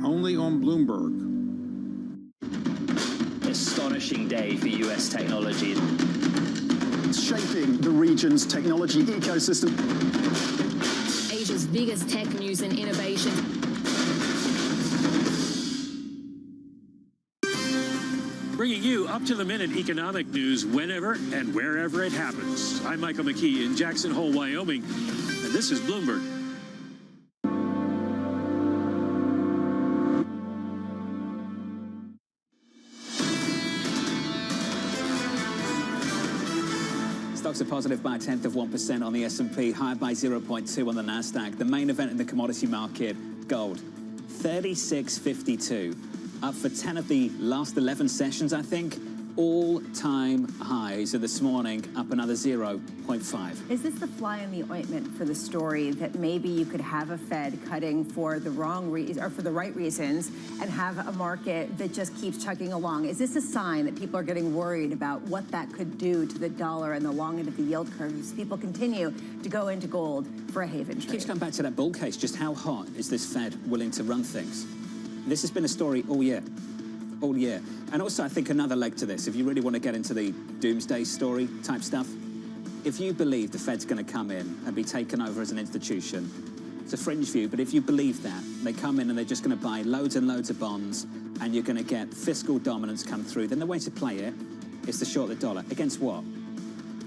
only on Bloomberg. Astonishing day for U.S. technology. Shaping the region's technology ecosystem. Asia's biggest tech news and innovation. Bringing you up-to-the-minute economic news whenever and wherever it happens. I'm Michael McKee in Jackson Hole, Wyoming, and this is Bloomberg. Stocks are positive by 0.1% on the S&P, higher by 0.2 on the Nasdaq. The main event in the commodity market, gold, 36.52, up for 10 of the last 11 sessions, I think. All-time highs, and this morning up another 0.5. Is this the fly in the ointment for the story that maybe you could have a Fed cutting for the wrong reason or for the right reasons and have a market that just keeps chugging along? Is this a sign that people are getting worried about what that could do to the dollar and the long end of the yield curve as people continue to go into gold for a haven trade? Keeps going back to that bull case. Just how hot is this Fed willing to run things? This has been a story all year. All year. And also, I think another leg to this, if you really want to get into the doomsday story type stuff, if you believe the Fed's going to come in and be taken over as an institution It's a fringe view, but if you believe that, they come in and they're just going to buy loads and loads of bonds, and you're going to get fiscal dominance come through, then the way to play it is to short the dollar. Against what?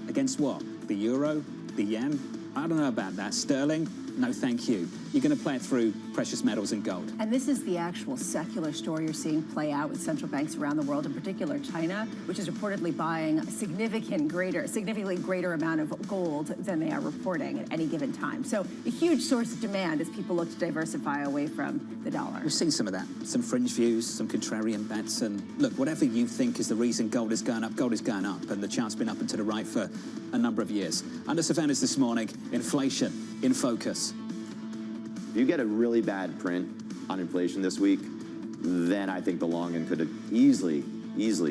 Against what? The euro? The yen? I don't know about that. Sterling? No, thank you. You're going to play it through precious metals and gold. And this is the actual secular story you're seeing play out with central banks around the world, in particular China, which is reportedly buying a significantly greater amount of gold than they are reporting at any given time. So a huge source of demand as people look to diversify away from the dollar. We've seen some of that, some fringe views, some contrarian bets, and look, whatever you think is the reason gold is going up, and the chart's been up and to the right for a number of years. Under surveillance this morning, inflation in focus. If you get a really bad print on inflation this week, then I think the long end could easily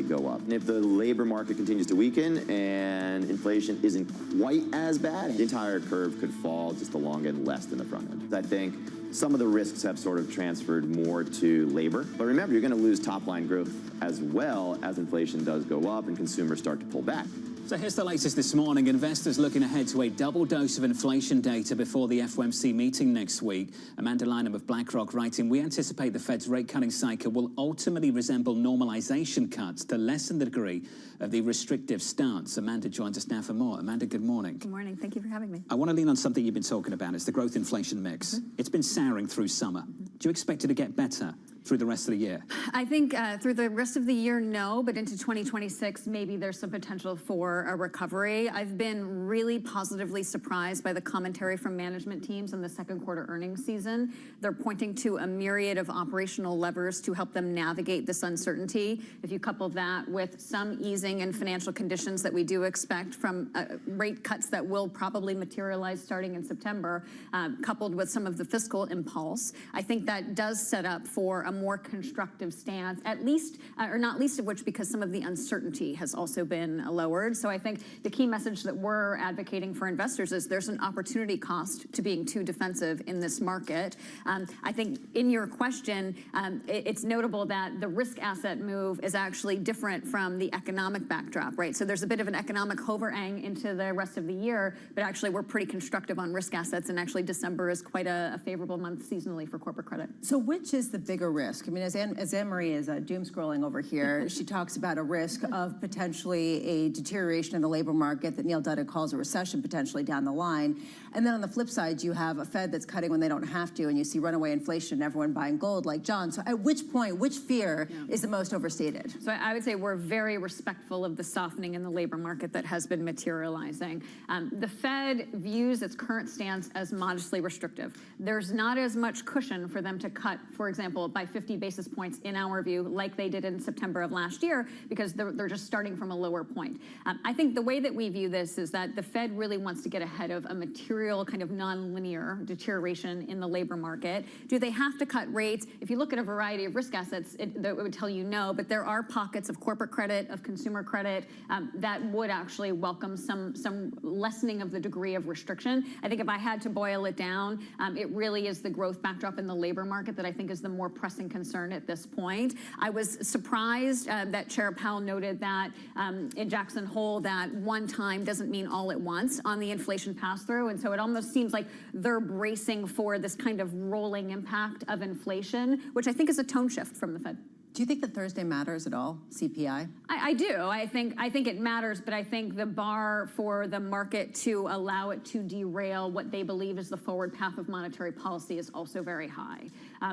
go up. And if the labor market continues to weaken and inflation isn't quite as bad, the entire curve could fall, just the long end less than the front end. I think some of the risks have sort of transferred more to labor. But remember, you're going to lose top-line growth as well as inflation does go up and consumers start to pull back. So here's the latest this morning. Investors looking ahead to a double dose of inflation data before the FOMC meeting next week. Amanda Lynham of BlackRock writing, we anticipate the Fed's rate-cutting cycle will ultimately resemble normalization cuts to lessen the degree of the restrictive stance. Amanda joins us now for more. Amanda, good morning. Good morning. Thank you for having me. I want to lean on something you've been talking about. It's the growth inflation mix. It's been souring through summer. Do you expect it to get better through the rest of the year? I think through the rest of the year, no, but into 2026, maybe there's some potential for a recovery. I've been really positively surprised by the commentary from management teams in the second quarter earnings season. They're pointing to a myriad of operational levers to help them navigate this uncertainty. If you couple that with some easing in financial conditions that we do expect from rate cuts that will probably materialize starting in September, coupled with some of the fiscal impulse, I think that does set up for a more constructive stance, at least, or not least of which because some of the uncertainty has also been lowered. So I think the key message that we're advocating for investors is there's an opportunity cost to being too defensive in this market. I think in your question, it's notable that the risk asset move is actually different from the economic backdrop, right? So there's a bit of an economic overhang into the rest of the year, but actually we're pretty constructive on risk assets, and actually December is quite a favorable month seasonally for corporate credit. So which is the bigger risk? I mean, as Anne-Marie is doom scrolling over here, she talks about a risk of potentially a deterioration in the labor market that Neil Duddick calls a recession potentially down the line. And then on the flip side, you have a Fed that's cutting when they don't have to, and you see runaway inflation and everyone buying gold like John. So at which point, which fear is the most overstated? So I would say we're very respectful of the softening in the labor market that has been materializing. The Fed views its current stance as modestly restrictive. There's not as much cushion for them to cut, for example, by 50 basis points in our view, like they did in September of last year, because they're just starting from a lower point. I think the way that we view this is that the Fed really wants to get ahead of a material kind of nonlinear deterioration in the labor market. Do they have to cut rates? If you look at a variety of risk assets, it would tell you no, but there are pockets of corporate credit, of consumer credit, that would actually welcome some lessening of the degree of restriction. I think if I had to boil it down, it really is the growth backdrop in the labor market that I think is the more pressing concern at this point. I was surprised that Chair Powell noted that in Jackson Hole that one time doesn't mean all at once on the inflation pass-through, and so it almost seems like they're bracing for this kind of rolling impact of inflation, which I think is a tone shift from the Fed. Do you think that Thursday matters at all, CPI? I do. I think it matters, but I think the bar for the market to allow it to derail what they believe is the forward path of monetary policy is also very high.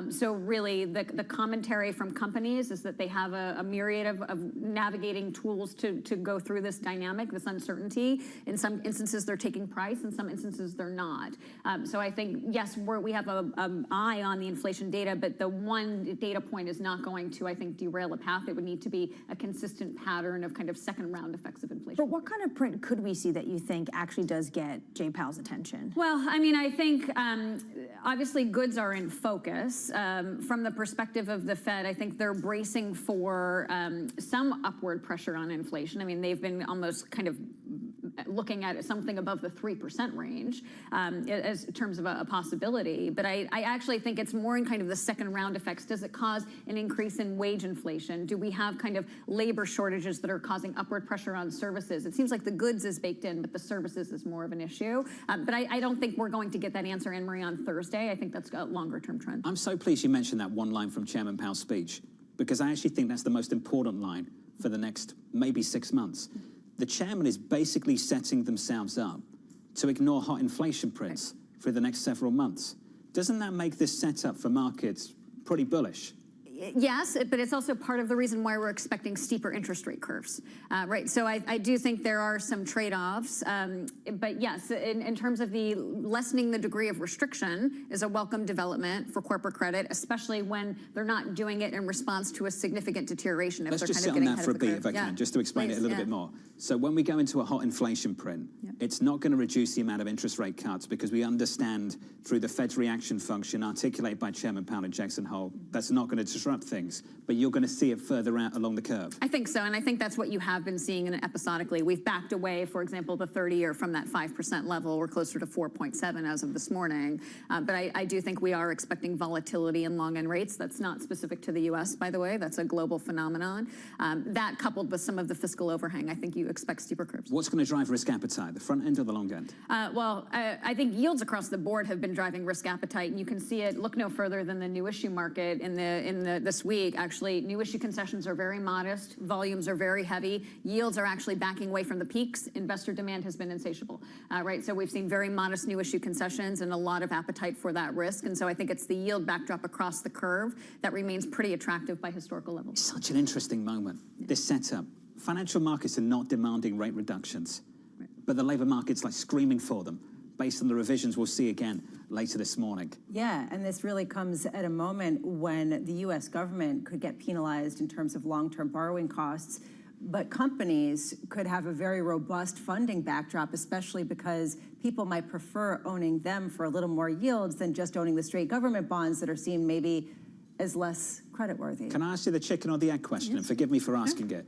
So really, the commentary from companies is that they have a myriad of navigating tools to go through this dynamic, this uncertainty. In some instances, they're taking price. In some instances, they're not. So I think, yes, we have an eye on the inflation data, but the one data point is not going to, I think, derail a path. It would need to be a consistent pattern of kind of second round effects of inflation. But what kind of print could we see that you think actually does get Jay Powell's attention? Well, I mean, I think obviously goods are in focus. From the perspective of the Fed, I think they're bracing for some upward pressure on inflation. I mean, they've been almost kind of looking at something above the 3% range as in terms of a possibility. But I actually think it's more in kind of the second round effects. Does it cause an increase in wage inflation? Do we have kind of labor shortages that are causing upward pressure on services? It seems like the goods is baked in, but the services is more of an issue. But I don't think we're going to get that answer, Anne-Marie, on Thursday. I think that's a longer-term trend. I'm so pleased you mentioned that one line from Chairman Powell's speech, because I actually think that's the most important line for the next maybe 6 months. The chairman is basically setting themselves up to ignore hot inflation prints for the next several months. Doesn't that make this setup for markets pretty bullish? Yes, but it's also part of the reason why we're expecting steeper interest rate curves, right? So I do think there are some trade-offs, but yes, in terms of the lessening the degree of restriction is a welcome development for corporate credit, especially when they're not doing it in response to a significant deterioration. Let's just sit on that for a beat, if I can, just to explain it a little bit more. So when we go into a hot inflation print, it's not going to reduce the amount of interest rate cuts because we understand through the Fed's reaction function articulated by Chairman Powell and Jackson Hole, that's not going to disrupt things, but you're going to see it further out along the curve. I think so, and I think that's what you have been seeing episodically. We've backed away, for example, the 30-year from that 5% level. We're closer to 4.7 as of this morning, but I do think we are expecting volatility in long-end rates. That's not specific to the U.S., by the way. That's a global phenomenon. That coupled with some of the fiscal overhang, I think you expect steeper curves. What's going to drive risk appetite, the front end or the long end? Well, I think yields across the board have been driving risk appetite, and you can see it. Look no further than the new issue market this week. Actually, new issue concessions are very modest. Volumes are very heavy. Yields are actually backing away from the peaks. Investor demand has been insatiable, right? So we've seen very modest new issue concessions and a lot of appetite for that risk. And so I think it's the yield backdrop across the curve that remains pretty attractive by historical levels. Such an interesting moment, this setup. Financial markets are not demanding rate reductions, but the labor market's like screaming for them based on the revisions we'll see again later this morning. Yeah, and this really comes at a moment when the U.S. government could get penalized in terms of long-term borrowing costs, but companies could have a very robust funding backdrop, especially because people might prefer owning them for a little more yields than just owning the straight government bonds that are seen maybe as less creditworthy. Can I ask you the chicken or the egg question? And forgive me for asking it.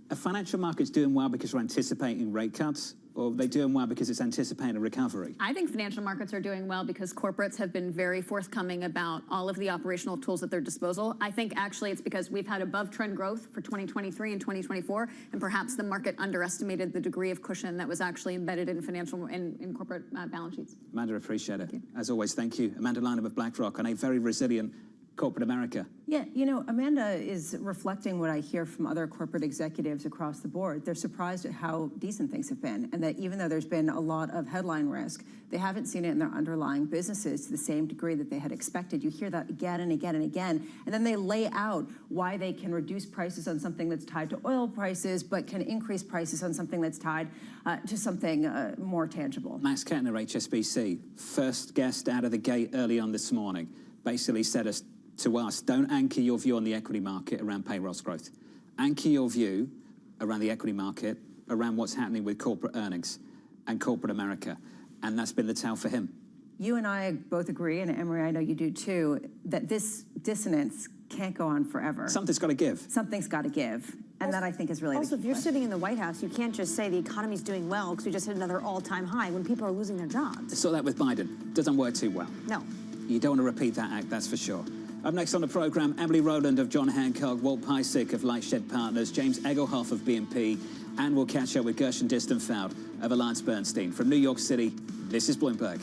Are financial markets doing well because we're anticipating rate cuts, or are they doing well because it's anticipating a recovery? I think financial markets are doing well because corporates have been very forthcoming about all of the operational tools at their disposal. I think actually it's because we've had above trend growth for 2023 and 2024, and perhaps the market underestimated the degree of cushion that was actually embedded in in corporate balance sheets. Amanda, appreciate it. As always, thank you. Amanda Liner of BlackRock on a very resilient corporate America. Yeah, you know, Amanda is reflecting what I hear from other corporate executives across the board. They're surprised at how decent things have been, and that even though there's been a lot of headline risk, they haven't seen it in their underlying businesses to the same degree that they had expected. You hear that again and again and again, and then they lay out why they can reduce prices on something that's tied to oil prices, but can increase prices on something that's tied to something more tangible. Max Kettner, HSBC, first guest out of the gate early on this morning, basically said to us, don't anchor your view on the equity market around payrolls growth. Anchor your view around the equity market, around what's happening with corporate earnings and corporate America. And that's been the tell for him. You and I both agree, and Emery, I know you do too, that this dissonance can't go on forever. Something's got to give. Something's got to give. And that, I think, is really also, the if you're sitting in the White House, you can't just say the economy's doing well because we just hit another all-time high when people are losing their jobs. Saw that with Biden. Doesn't work too well. No. You don't want to repeat that act, that's for sure. Up next on the programme, Emily Rowland of John Hancock, Walt Piecyk of Lightshed Partners, James Egelhoff of BNP, and we'll catch up with Gershon Distenfeld of AllianceBernstein. From New York City, this is Bloomberg.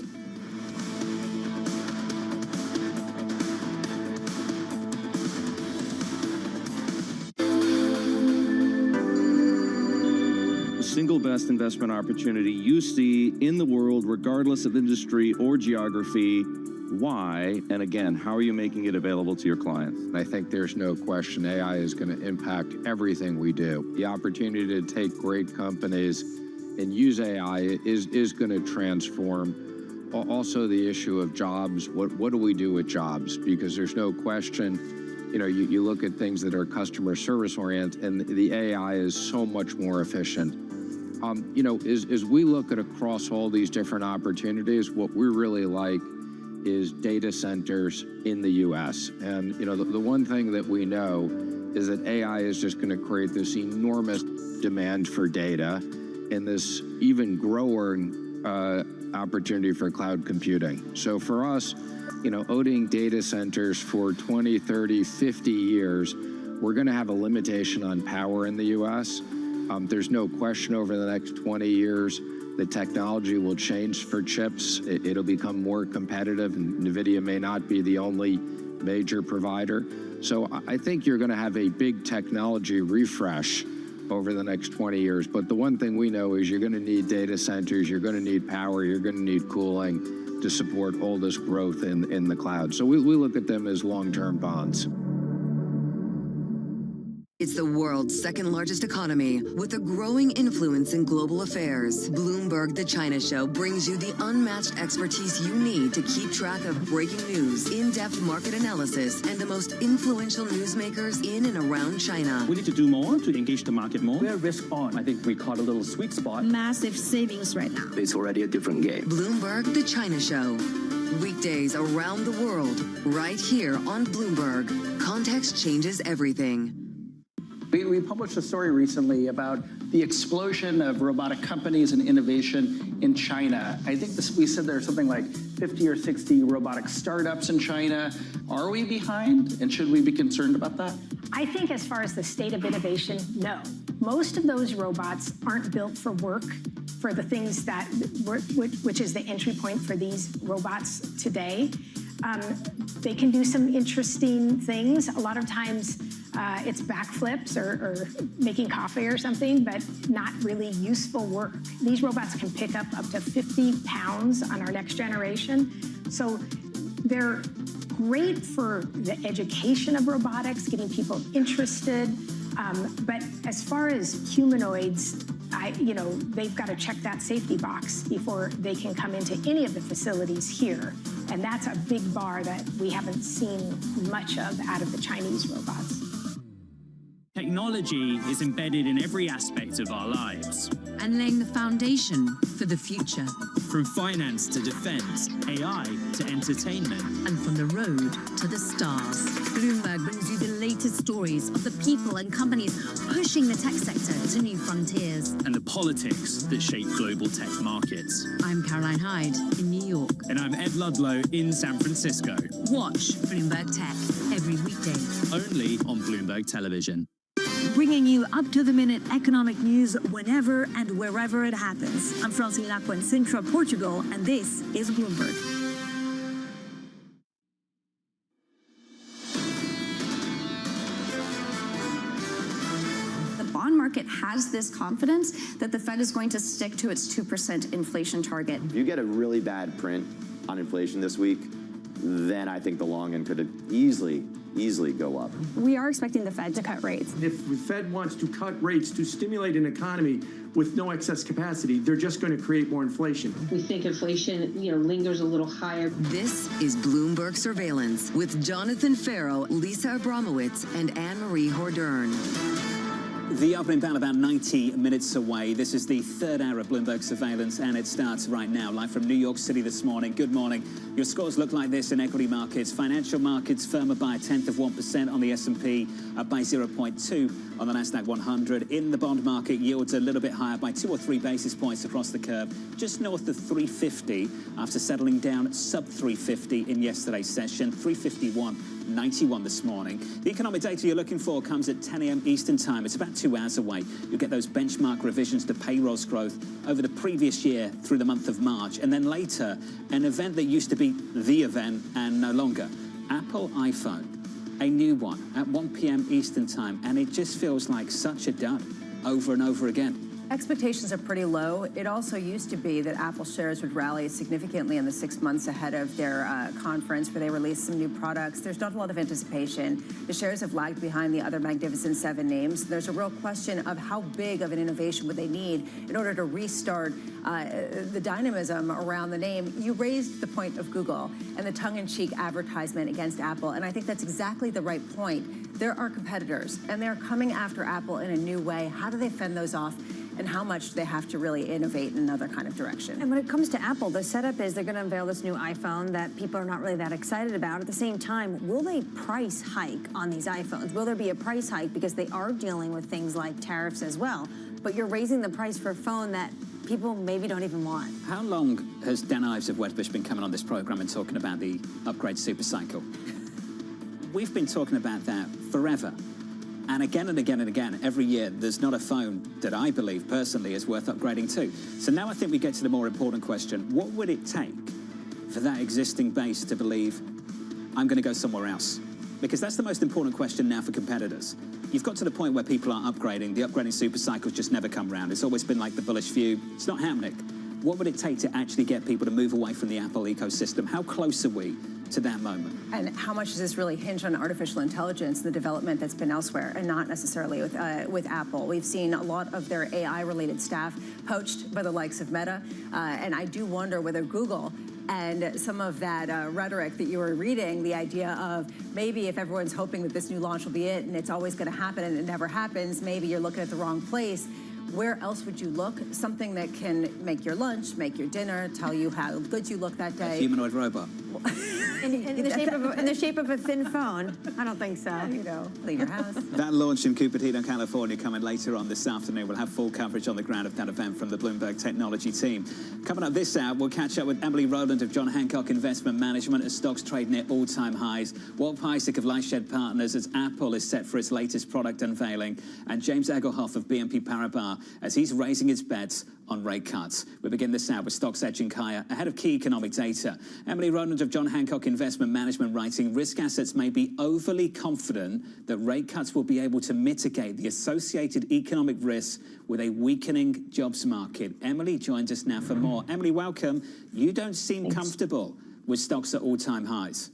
The single best investment opportunity you see in the world, regardless of industry or geography. Why? And again, how are you making it available to your clients? I think there's no question AI is going to impact everything we do. The opportunity to take great companies and use AI is going to transform. Also, the issue of jobs. What do we do with jobs? Because there's no question, you know, you look at things that are customer service oriented, and the AI is so much more efficient. You know, as we look at across all these different opportunities, what we really like is data centers in the U.S. And, you know, the one thing that we know is that AI is just going to create this enormous demand for data. in this even growing opportunity for cloud computing. So for us, owning data centers for 20, 30, 50 years, we're going to have a limitation on power in the U.S. There's no question over the next 20 years, the technology will change for chips. It'll become more competitive, and NVIDIA may not be the only major provider. So I think you're going to have a big technology refresh over the next 20 years. But the one thing we know is you're going to need data centers, you're going to need power, you're going to need cooling to support all this growth in the cloud. So we look at them as long-term bonds. It's the world's second largest economy with a growing influence in global affairs. Bloomberg The China Show brings you the unmatched expertise you need to keep track of breaking news, in-depth market analysis, and the most influential newsmakers in and around China. We need to do more to engage the market more. We're risk on. I think we caught a little sweet spot. Massive savings right now. It's already a different game. Bloomberg The China Show. Weekdays around the world, right here on Bloomberg. Context changes everything. We published a story recently about the explosion of robotic companies and innovation in China. I think we said there's something like 50 or 60 robotic startups in China. Are we behind, and should we be concerned about that? I think as far as the state of innovation, no. Most of those robots aren't built for work, for the things that, which is the entry point for these robots today. They can do some interesting things. A lot of times it's backflips or making coffee or something, but not really useful work. These robots can pick up to 50 pounds on our next generation. So they're great for the education of robotics, getting people interested. But as far as humanoids, they've got to check that safety box before they can come into any of the facilities here. And that's a big bar that we haven't seen much of out of the Chinese robots. Technology is embedded in every aspect of our lives. And laying the foundation for the future. From finance to defense, AI to entertainment. And from the road to the stars. Bloomberg brings you the latest stories of the people and companies pushing the tech sector to new frontiers. And the politics that shape global tech markets. I'm Caroline Hyde in New York. And I'm Ed Ludlow in San Francisco. Watch Bloomberg Tech every weekday. Only on Bloomberg Television. Bringing you up-to-the-minute economic news whenever and wherever it happens. I'm Francine Lacqua in Sintra, Portugal, and this is Bloomberg. The bond market has this confidence that the Fed is going to stick to its 2% inflation target. If you get a really bad print on inflation this week, then I think the long end could easily go up. We are expecting the Fed to cut rates. If the Fed wants to cut rates to stimulate an economy with no excess capacity, they're just going to create more inflation. We think inflation, lingers a little higher. This is Bloomberg Surveillance with Jonathan Farrow, Lisa Abramowitz, and Anne-Marie Hordern. The opening bell about 90 minutes away. This is the third hour of Bloomberg Surveillance, and it starts right now, live from New York City this morning. Good morning. Your scores look like this in equity markets. Financial markets firmer by 0.1% on the S&P, up by 0.2 on the Nasdaq 100. In the bond market, yields a little bit higher by 2 or 3 basis points across the curve, just north of 350 after settling down sub 350 in yesterday's session, 351.91 this morning. The economic data you're looking for comes at 10 a.m. Eastern time. It's about 2 hours away. You'll get those benchmark revisions to payrolls growth over the previous year through the month of March. And then later, an event that used to be the event and no longer. Apple iPhone, a new one at 1 p.m. Eastern time. And it just feels like such a dud over and over again. Expectations are pretty low. It also used to be that Apple shares would rally significantly in the 6 months ahead of their conference where they released some new products. There's not a lot of anticipation. The shares have lagged behind the other Magnificent Seven names. There's a real question of how big of an innovation would they need in order to restart the dynamism around the name. You raised the point of Google and the tongue-in-cheek advertisement against Apple, and I think that's exactly the right point. There are competitors, and they're coming after Apple in a new way. How do they fend those off? and how much do they have to really innovate in another kind of direction. And when it comes to Apple, the setup is they're going to unveil this new iPhone that people are not really that excited about. At the same time, will they price hike on these iPhones? Will there be a price hike because they are dealing with things like tariffs as well? But you're raising the price for a phone that people maybe don't even want. How long has Dan Ives of Wedbush been coming on this program and talking about the upgrade super cycle? We've been talking about that forever. And again and again and again, every year, there's not a phone that I believe personally is worth upgrading to. So now I think we get to the more important question. What would it take for that existing base to believe, I'm going to go somewhere else? Because that's the most important question now for competitors. You've got to the point where people aren't upgrading. The upgrading super cycles just never come around. It's always been like the bullish view. It's not happening. What would it take to actually get people to move away from the Apple ecosystem? How close are we to that moment? And how much does this really hinge on artificial intelligence, the development that's been elsewhere, and not necessarily with Apple? We've seen a lot of their AI-related staff poached by the likes of Meta, and I do wonder whether Google and some of that rhetoric that you were reading, the idea of maybe if everyone's hoping that this new launch will be it and it's always going to happen and it never happens, maybe you're looking at the wrong place. Where else would you look? Something that can make your lunch, make your dinner, tell you how good you look that day. A humanoid robot. In the shape of a thin phone? I don't think so. You know, leave your house. That launch in Cupertino, California, coming later on this afternoon. We'll have full coverage on the ground of that event from the Bloomberg Technology team. Coming up this hour, we'll catch up with Emily Rowland of John Hancock Investment Management as stocks trade near all-time highs. Walt Piecyk of LifeShed Partners as Apple is set for its latest product unveiling. And James Egelhoff of BNP Paribas as he's raising his bets on rate cuts. We begin this hour with stocks edging higher ahead of key economic data. Emily Rowland of John Hancock Investment Management writing, risk assets may be overly confident that rate cuts will be able to mitigate the associated economic risks with a weakening jobs market. Emily joins us now for more. Emily, welcome. You don't seem comfortable with stocks at all-time highs.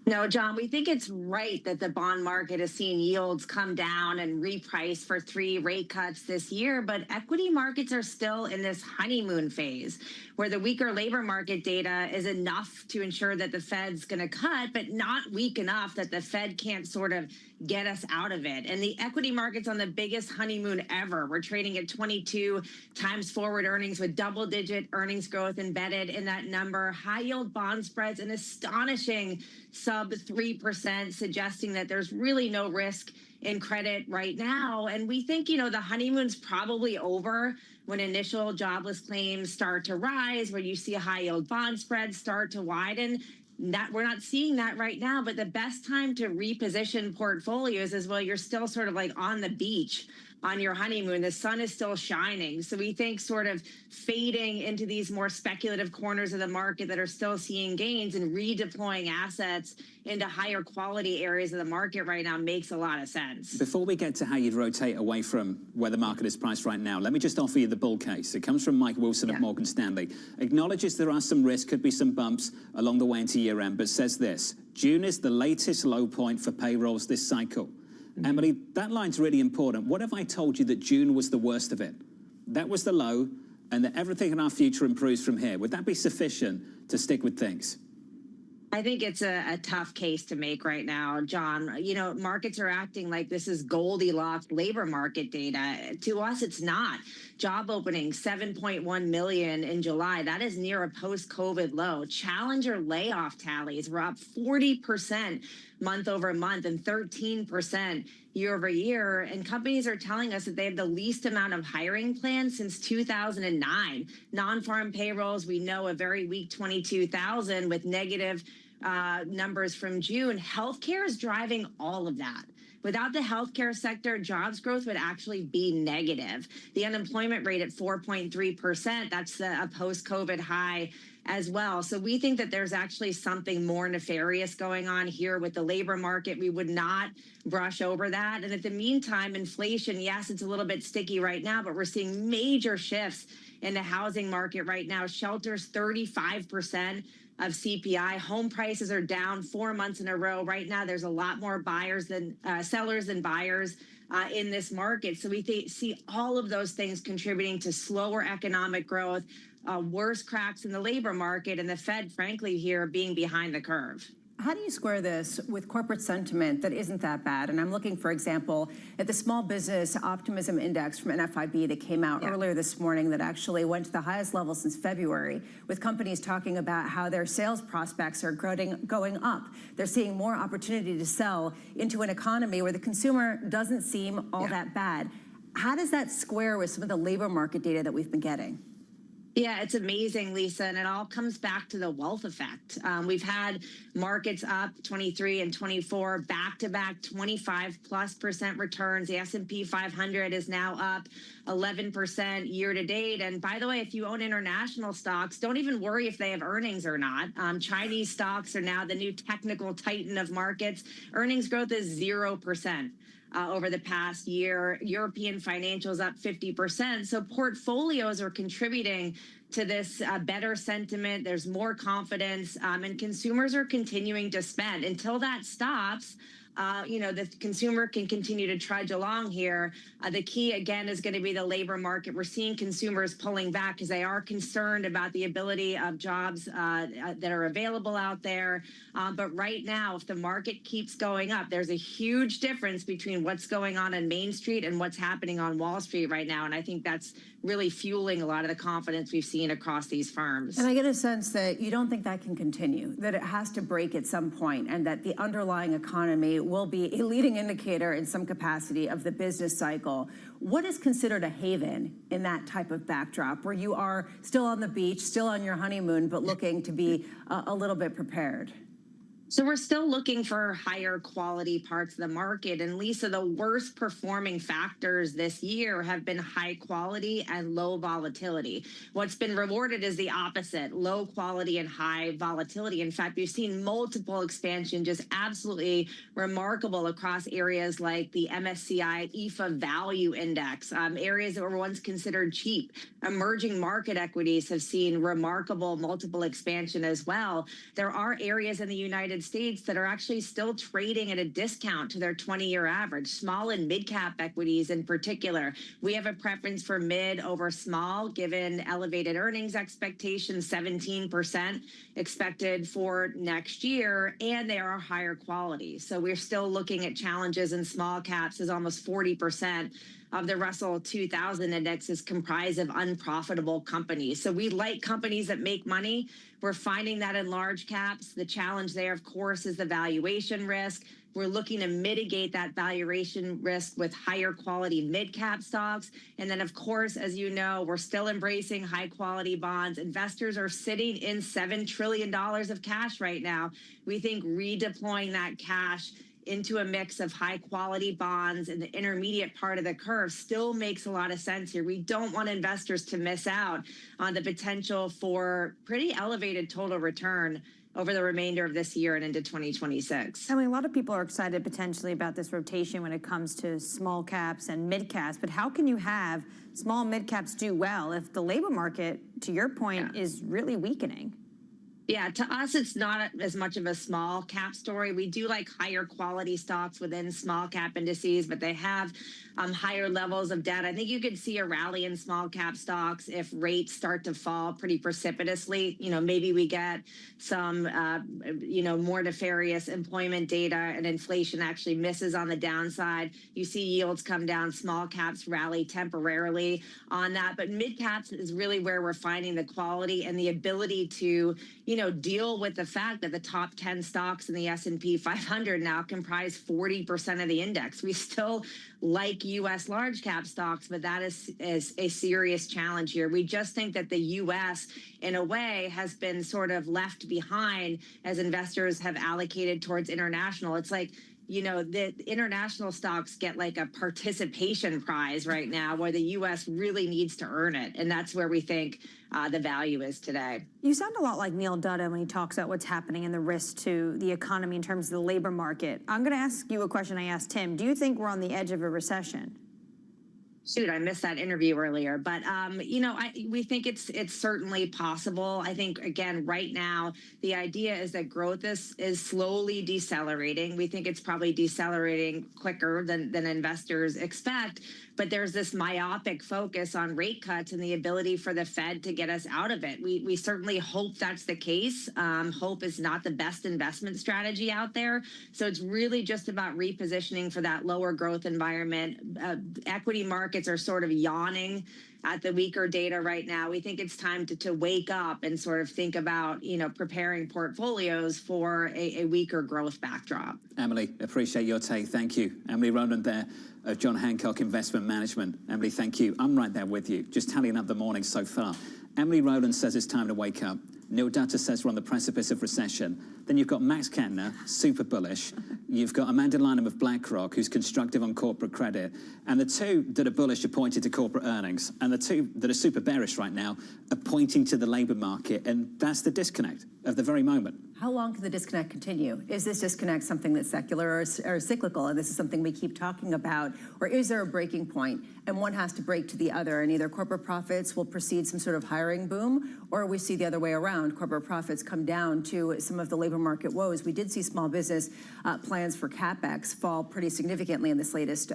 No, John, we think it's right that the bond market has seen yields come down and reprice for 3 rate cuts this year, but equity markets are still in this honeymoon phase where the weaker labor market data is enough to ensure that the Fed's going to cut, but not weak enough that the Fed can't sort of get us out of it. And the equity market's on the biggest honeymoon ever. We're trading at 22 times forward earnings with double-digit earnings growth embedded in that number. High-yield bond spreads, an astonishing sub 3%, suggesting that there's really no risk in credit right now. And we think, you know, the honeymoon's probably over when initial jobless claims start to rise, where you see a high-yield bond spread start to widen. That we're not seeing that right now, but the best time to reposition portfolios is while you're still sort of like on the beach on your honeymoon. The sun is still shining. So we think sort of fading into these more speculative corners of the market that are still seeing gains and redeploying assets into higher quality areas of the market right now makes a lot of sense. Before we get to how you'd rotate away from where the market is priced right now, let me just offer you the bull case. It comes from Mike Wilson of Morgan Stanley. Acknowledges there are some risks, could be some bumps along the way into year end, but says this: June is the latest low point for payrolls this cycle. Emily, that line's really important. What if I told you that June was the worst of it? That was the low, and that everything in our future improves from here. Would that be sufficient to stick with things? I think it's a tough case to make right now, John. You know, markets are acting like this is Goldilocks labor market data. To us, it's not. Job openings, 7.1 million in July. That is near a post-COVID low. Challenger layoff tallies were up 40% month over month and 13% year over year. And companies are telling us that they have the least amount of hiring plans since 2009. Non-farm payrolls, we know a very weak 22,000 with negative numbers from June. Healthcare is driving all of that. Without the healthcare sector, jobs growth would actually be negative. The unemployment rate at 4.3%, that's a post-COVID high as well. So we think that there's actually something more nefarious going on here with the labor market. We would not brush over that. And at the meantime, inflation, yes, it's a little bit sticky right now, but we're seeing major shifts in the housing market right now. Shelters, 35% of CPI. Home prices are down 4 months in a row. Right now, there's a lot more buyers than sellers than buyers in this market. So we see all of those things contributing to slower economic growth, worse cracks in the labor market, and the Fed, frankly, here being behind the curve. How do you square this with corporate sentiment that isn't that bad? And I'm looking, for example, at the Small Business Optimism Index from NFIB that came out earlier this morning that actually went to the highest level since February, with companies talking about how their sales prospects are going up. They're seeing more opportunity to sell into an economy where the consumer doesn't seem all that bad. How does that square with some of the labor market data that we've been getting? Yeah, it's amazing, Lisa, and it all comes back to the wealth effect. We've had markets up 23 and 24, back-to-back 25+% returns. The S&P 500 is now up 11% year to date. And by the way, if you own international stocks, don't even worry if they have earnings or not. Chinese stocks are now the new technical titan of markets. Earnings growth is 0%. Over the past year. European financials up 50%. So portfolios are contributing to this better sentiment. There's more confidence, and consumers are continuing to spend. Until that stops, the consumer can continue to trudge along here. The key, again, is going to be the labor market. We're seeing consumers pulling back because they are concerned about the ability of jobs that are available out there. But right now, if the market keeps going up, there's a huge difference between what's going on Main Street and what's happening on Wall Street right now. And I think that's really fueling a lot of the confidence we've seen across these firms. And I get a sense that you don't think that can continue, that it has to break at some point, and that the underlying economy will be a leading indicator in some capacity of the business cycle. What is considered a haven in that type of backdrop, where you are still on the beach, still on your honeymoon, but looking to be a little bit prepared? So we're still looking for higher quality parts of the market. And Lisa, the worst performing factors this year have been high quality and low volatility. What's been rewarded is the opposite, low quality and high volatility. In fact, we've seen multiple expansion, just absolutely remarkable across areas like the MSCI EFA Value Index, areas that were once considered cheap. Emerging market equities have seen remarkable multiple expansion as well. There are areas in the United States that are actually still trading at a discount to their 20-year average, small and mid-cap equities in particular. We have a preference for mid over small, given elevated earnings expectations, 17% expected for next year, and they are higher quality. So we're still looking at challenges in small caps, as almost 40% of the Russell 2000 index is comprised of unprofitable companies. So we like companies that make money. We're finding that in large caps. The challenge there, of course, is the valuation risk. We're looking to mitigate that valuation risk with higher quality mid-cap stocks. And then, of course, as you know, we're still embracing high quality bonds. Investors are sitting in $7 trillion of cash right now. We think redeploying that cash into a mix of high quality bonds in the intermediate part of the curve still makes a lot of sense here. We don't want investors to miss out on the potential for pretty elevated total return over the remainder of this year and into 2026. I mean, a lot of people are excited potentially about this rotation when it comes to small caps and mid caps, but how can you have small mid caps do well if the labor market, to your point, is really weakening? Yeah, to us, it's not as much of a small cap story. We do like higher quality stocks within small cap indices, but they have higher levels of debt. I think you could see a rally in small cap stocks if rates start to fall pretty precipitously. Maybe we get some, more nefarious employment data and inflation actually misses on the downside. You see yields come down, small caps rally temporarily on that. But mid caps is really where we're finding the quality and the ability to, deal with the fact that the top 10 stocks in the S&P 500 now comprise 40% of the index. We still like U.S. large cap stocks, but that is a serious challenge here. We just think that the U.S. in a way has been sort of left behind as investors have allocated towards international. It's like, the international stocks get like a participation prize right now where the U.S. really needs to earn it. And that's where we think the value is today. You sound a lot like Neil Dutta when he talks about what's happening and the risk to the economy in terms of the labor market. I'm going to ask you a question I asked Tim. Do you think we're on the edge of a recession? Shoot, I missed that interview earlier, but we think it's certainly possible. I think, again, right now the idea is that growth is slowly decelerating. We think it's probably decelerating quicker than investors expect. but there's this myopic focus on rate cuts and the ability for the Fed to get us out of it. We certainly hope that's the case. Hope is not the best investment strategy out there. So it's really just about repositioning for that lower growth environment. Equity markets are sort of yawning at the weaker data right now. We think it's time to wake up and sort of think about, preparing portfolios for a weaker growth backdrop. Emily, appreciate your take. Thank you. Emily Rowland there of John Hancock Investment Management. Emily, thank you. I'm right there with you, just tallying up the morning so far. Emily Rowland says it's time to wake up. Neil Dutta says we're on the precipice of recession. Then you've got Max Kentner, super bullish. You've got Amanda Lynham of BlackRock, who's constructive on corporate credit. And the two that are bullish are pointing to corporate earnings. And the two that are super bearish right now are pointing to the labor market. And that's the disconnect of the very moment. How long can the disconnect continue? Is this disconnect something that's secular or cyclical, and this is something we keep talking about? Or is there a breaking point, and one has to break to the other, and either corporate profits will precede some sort of hiring boom, or we see the other way around, corporate profits come down to some of the labor market woes. We did see small business plans for CapEx fall pretty significantly in this latest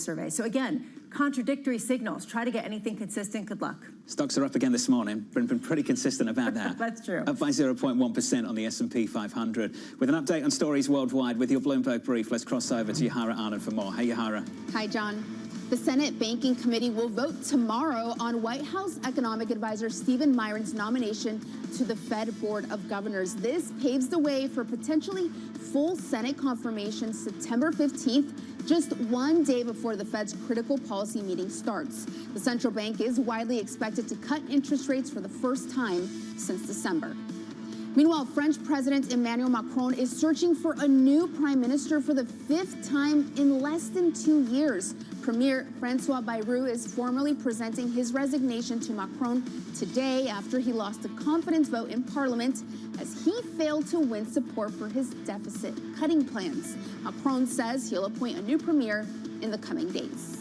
survey. So again, contradictory signals. Try to get anything consistent. Good luck. Stocks are up again this morning. Been pretty consistent about that. That's true. Up by 0.1% on the S&P 500. With an update on stories worldwide with your Bloomberg brief, let's cross over to Yahara Anand for more. Hey, Yahara. Hi, John. The Senate Banking Committee will vote tomorrow on White House Economic Advisor Stephen Miron's nomination to the Fed Board of Governors. This paves the way for potentially full Senate confirmation September 15th, just one day before the Fed's critical policy meeting starts. The central bank is widely expected to cut interest rates for the first time since December. Meanwhile, French President Emmanuel Macron is searching for a new prime minister for the 5th time in less than 2 years. Premier Francois Bayrou is formally presenting his resignation to Macron today after he lost a confidence vote in Parliament as he failed to win support for his deficit-cutting plans. Macron says he'll appoint a new premier in the coming days.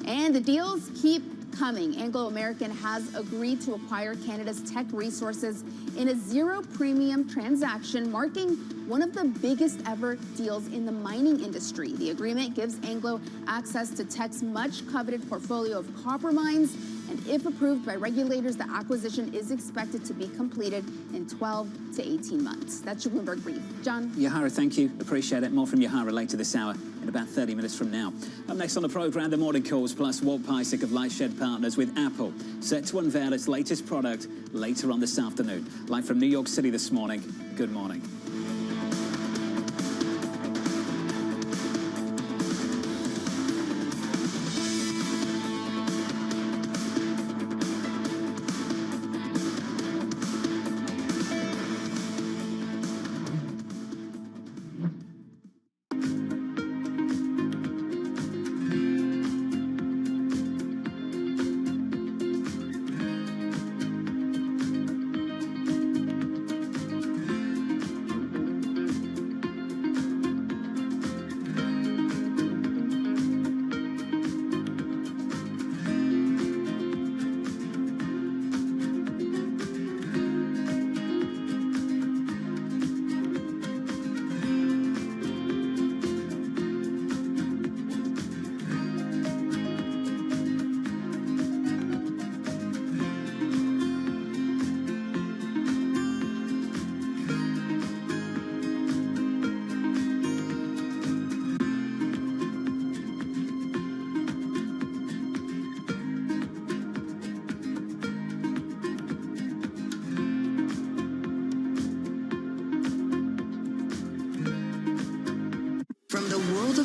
And the deals keep coming. Anglo American has agreed to acquire Canada's Teck Resources in a zero-premium transaction, marking one of the biggest ever deals in the mining industry. The agreement gives Anglo access to Teck's much-coveted portfolio of copper mines, and if approved by regulators, the acquisition is expected to be completed in 12 to 18 months. That's your Bloomberg Brief. John? Yahara, thank you. Appreciate it. More from Yahara later this hour in about 30 minutes from now. Up next on the programme, the morning calls, plus Walt Piecyk of Lightshed Partners with Apple, set to unveil its latest product later on this afternoon. Live from New York City this morning, good morning.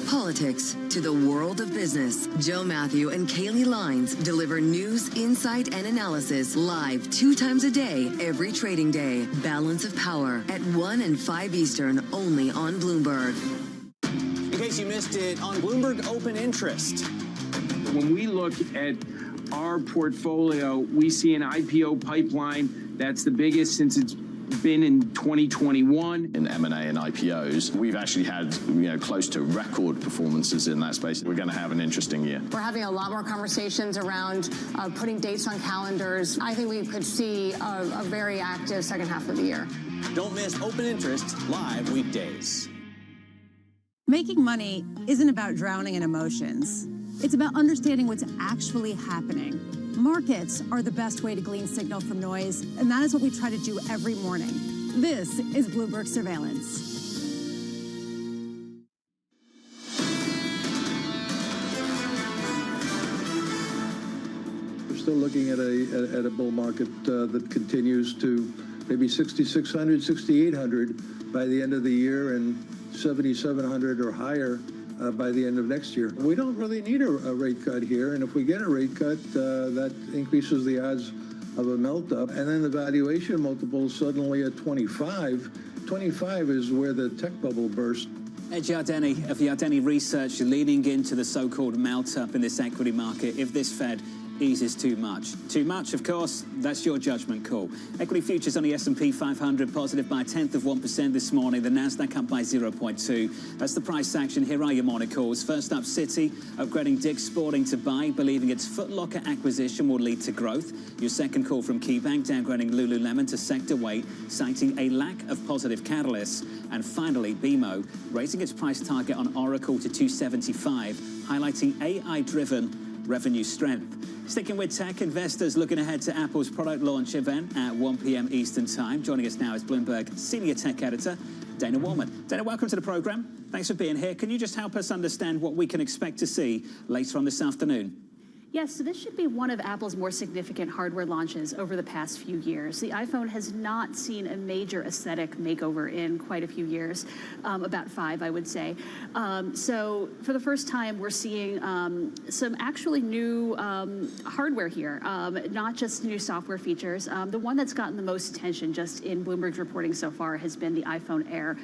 Politics to the world of business. Joe Matthew and Kaylee Lines deliver news, insight, and analysis live 2 times a day, every trading day. Balance of Power at 1 and 5 Eastern, only on Bloomberg. In case you missed it, on Bloomberg Open Interest. When we look at our portfolio, we see an IPO pipeline that's the biggest since it's been in 2021. In M&A and IPOs, we've actually had close to record performances in that space. We're going to have an interesting year. We're having a lot more conversations around putting dates on calendars. I think we could see a very active second half of the year. Don't miss Open Interest live weekdays. Making money isn't about drowning in emotions. It's about understanding what's actually happening. Markets are the best way to glean signal from noise, and that is what we try to do every morning. This is Bloomberg Surveillance. We're still looking at a bull market that continues to maybe 6,600, 6,800 by the end of the year and 7,700 or higher by the end of next year. We don't really need a rate cut here, and if we get a rate cut, that increases the odds of a melt-up, and then the valuation multiple is suddenly at 25. 25 is where the tech bubble burst. Ed Yardeni of Yardeni Research leaning into the so-called melt-up in this equity market if this Fed eases too much. Too much, of course, that's your judgment call. Equity futures on the S&P 500 positive by 0.1% this morning. The Nasdaq up by 0.2. That's the price action. Here are your morning calls. First up, Citi upgrading Dick's Sporting to buy, believing its Foot Locker acquisition will lead to growth. Your second call from KeyBank downgrading Lululemon to sector weight, citing a lack of positive catalysts. And finally, BMO raising its price target on Oracle to 275, highlighting AI-driven revenue strength. Sticking with tech, investors looking ahead to Apple's product launch event at 1 p.m. Eastern Time. Joining us now is Bloomberg Senior Tech Editor Dana Wollman. Dana, welcome to the program. Thanks for being here. Can you just help us understand what we can expect to see later on this afternoon? Yes, so this should be one of Apple's more significant hardware launches over the past few years. The iPhone has not seen a major aesthetic makeover in quite a few years, about 5, I would say. So for the first time, we're seeing some actually new hardware here, not just new software features. The one that's gotten the most attention just in Bloomberg's reporting so far has been the iPhone Air,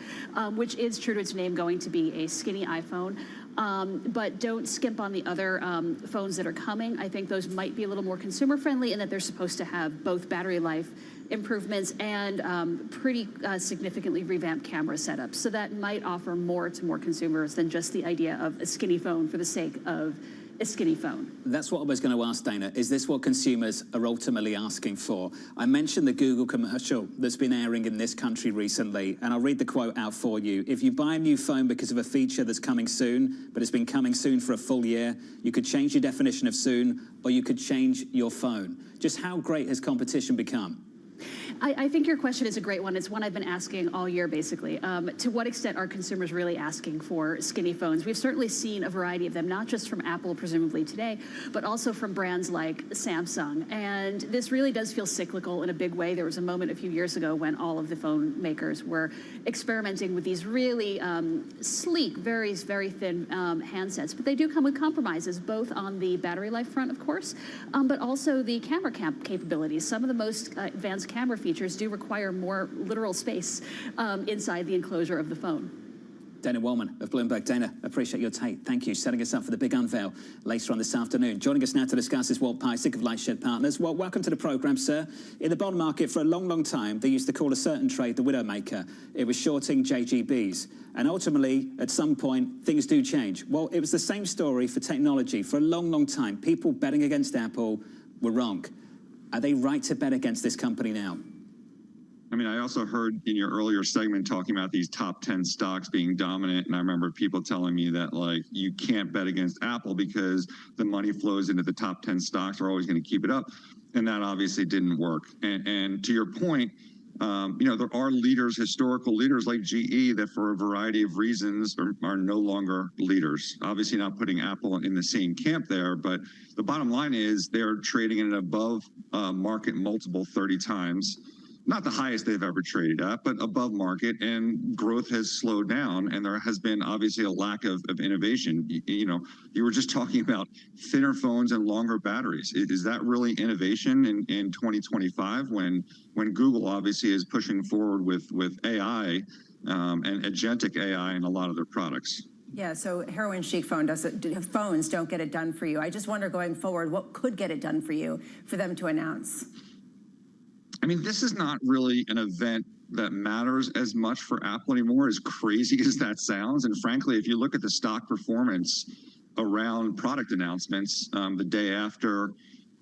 which is true to its name going to be a skinny iPhone. But don't skimp on the other phones that are coming. I think those might be a little more consumer friendly in that they're supposed to have both battery life improvements and pretty significantly revamped camera setups. So that might offer more to more consumers than just the idea of a skinny phone for the sake of a skinny phone. That's what I was going to ask, Dana. Is this what consumers are ultimately asking for? I mentioned the Google commercial that's been airing in this country recently, and I'll read the quote out for you. If you buy a new phone because of a feature that's coming soon, but it's been coming soon for a full year, you could change your definition of soon, or you could change your phone. Just how great has competition become? I think your question is a great one. It's one I've been asking all year, basically. To what extent are consumers really asking for skinny phones? We've certainly seen a variety of them, not just from Apple, presumably today, but also from brands like Samsung. And this really does feel cyclical in a big way. There was a moment a few years ago when all of the phone makers were experimenting with these really sleek, very, very thin handsets. But they do come with compromises, both on the battery life front, of course, but also the camera capabilities. Some of the most advanced camera features do require more literal space inside the enclosure of the phone. Dana Wollman of Bloomberg. Dana, appreciate your take. Thank you. Setting us up for the big unveil later on this afternoon. Joining us now to discuss is Walt Piecyk of Lightshed Partners. Well, welcome to the program, sir. In the bond market for a long, long time, they used to call a certain trade the widowmaker. It was shorting JGBs. And ultimately, at some point, things do change. Well, it was the same story for technology. For a long, long time, people betting against Apple were wrong. Are they right to bet against this company now? I mean, I also heard in your earlier segment talking about these top 10 stocks being dominant. And I remember people telling me that, like, you can't bet against Apple because the money flows into the top 10 stocks. We're always going to keep it up. And that obviously didn't work. And to your point, you know, there are leaders, historical leaders like GE that for a variety of reasons are no longer leaders. Obviously not putting Apple in the same camp there, but the bottom line is they're trading at an above market multiple 30 times. Not the highest they've ever traded at, but above market, and growth has slowed down, and there has been obviously a lack of innovation. You know, you were just talking about thinner phones and longer batteries. Is that really innovation in 2025 when Google obviously is pushing forward with AI and agentic AI in a lot of their products? Yeah, so heroin chic phones don't get it done for you. I just wonder going forward, what could get it done for you for them to announce? I mean, this is not really an event that matters as much for Apple anymore, as crazy as that sounds. And frankly, if you look at the stock performance around product announcements, the day after,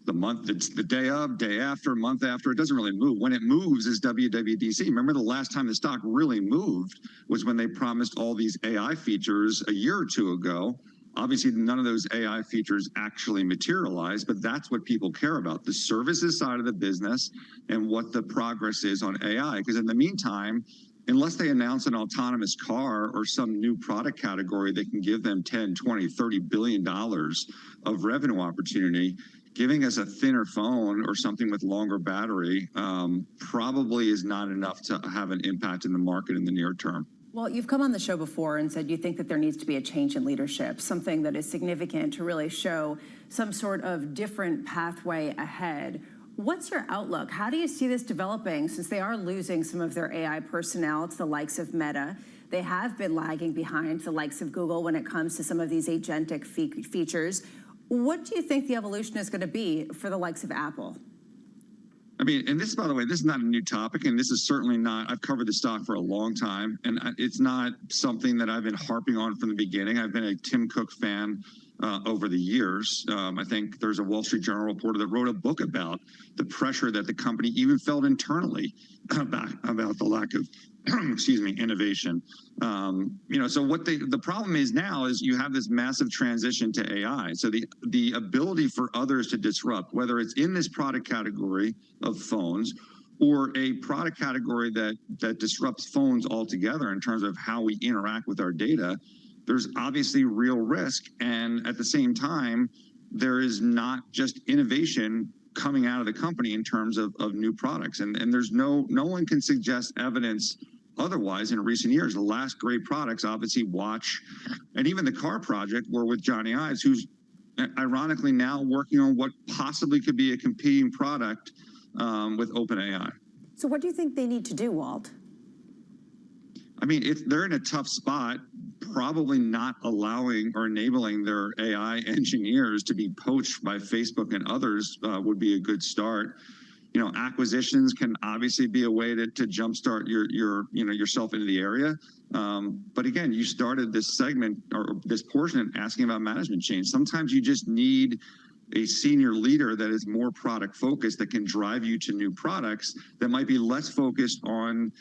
the month, it's the day of, day after, month after, it doesn't really move. When it moves is WWDC. Remember the last time the stock really moved was when they promised all these AI features a year or two ago. Obviously, none of those AI features actually materialize, but that's what people care about, the services side of the business and what the progress is on AI. Because in the meantime, unless they announce an autonomous car or some new product category that can give them 10, 20, $30 billion of revenue opportunity, giving us a thinner phone or something with longer battery probably is not enough to have an impact in the market in the near term. Well, you've come on the show before and said you think that there needs to be a change in leadership, something that is significant to really show some sort of different pathway ahead. What's your outlook? How do you see this developing, since they are losing some of their AI personnel to the likes of Meta? They have been lagging behind the likes of Google when it comes to some of these agentic features. What do you think the evolution is going to be for the likes of Apple? I mean, and this, by the way, this is not a new topic, and this is certainly not, I've covered the stock for a long time, and it's not something that I've been harping on from the beginning. I've been a Tim Cook fan over the years. I think there's a Wall Street Journal reporter that wrote a book about the pressure that the company even felt internally about the lack of, excuse me, innovation. So what the problem is now is you have this massive transition to AI. So the ability for others to disrupt, whether it's in this product category of phones or a product category that disrupts phones altogether in terms of how we interact with our data, there's obviously real risk. And at the same time, there is not just innovation coming out of the company in terms of new products. And there's no one can suggest evidence otherwise in recent years. The last great products, obviously Watch, and even the car project were with Johnny Ives, who's ironically now working on what possibly could be a competing product with OpenAI. So what do you think they need to do, Walt? I mean, they're in a tough spot, probably not allowing or enabling their AI engineers to be poached by Facebook and others would be a good start. Acquisitions can obviously be a way to jumpstart yourself into the area. But again, you started this segment or this portion asking about management change. Sometimes you just need a senior leader that is more product focused, that can drive you to new products, that might be less focused on,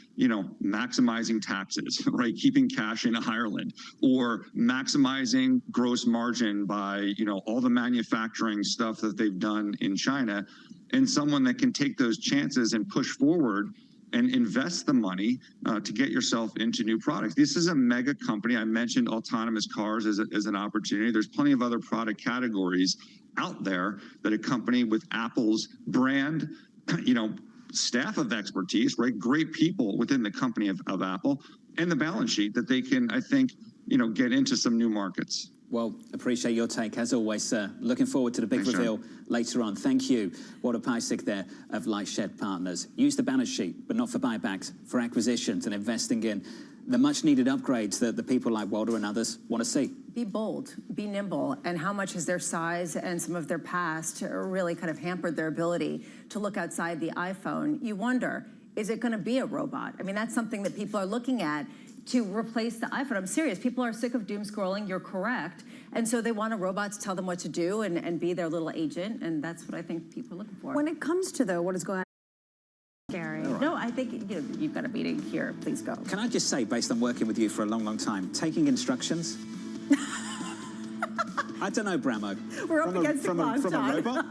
maximizing taxes, right? Keeping cash in Ireland, or maximizing gross margin by, all the manufacturing stuff that they've done in China, and someone that can take those chances and push forward and invest the money to get yourself into new products. This is a mega company. I mentioned autonomous cars as an opportunity. There's plenty of other product categories out there that a company with Apple's brand, staff of expertise, right? Great people within the company of Apple, and the balance sheet that they can, I think, get into some new markets. Well, appreciate your take, as always, sir. Looking forward to the big reveal later on. Thank you, Walter Piecyk there of Lightshed Partners. Use the balance sheet, but not for buybacks, for acquisitions and investing in the much-needed upgrades that the people like Walter and others want to see. Be bold, be nimble, and how much has their size and some of their past really kind of hampered their ability to look outside the iPhone? You wonder, is it going to be a robot? I mean, that's something that people are looking at to replace the iPhone. I'm serious. People are sick of doom scrolling. You're correct. And so they want a robot to tell them what to do and be their little agent. And that's what I think people are looking for. When it comes to, what is going on, Gary? Right. No, I think you've got a meeting here. Please go. Can I just say, based on working with you for a long, long time, taking instructions? I don't know, Bramo. We're up against the clock, from a robot?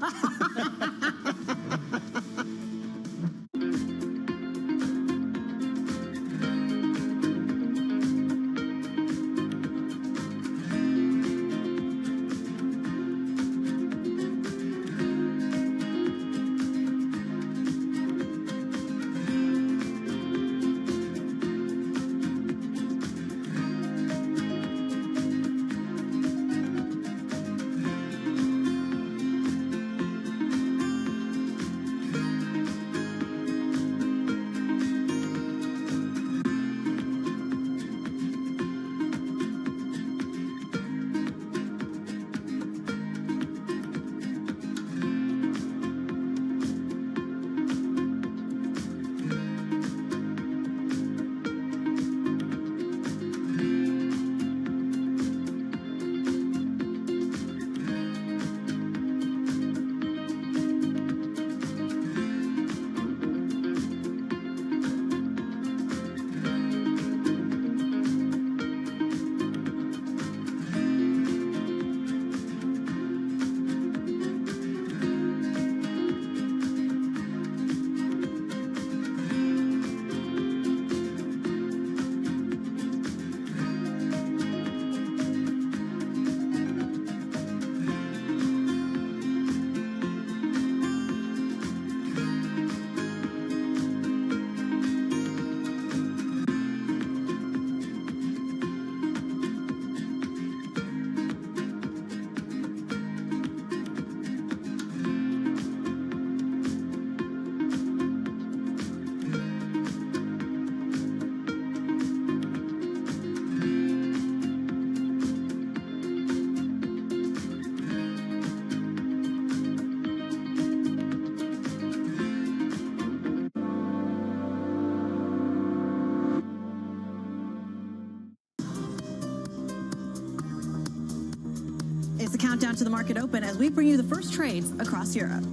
countdown to the market open as we bring you the first trades across Europe.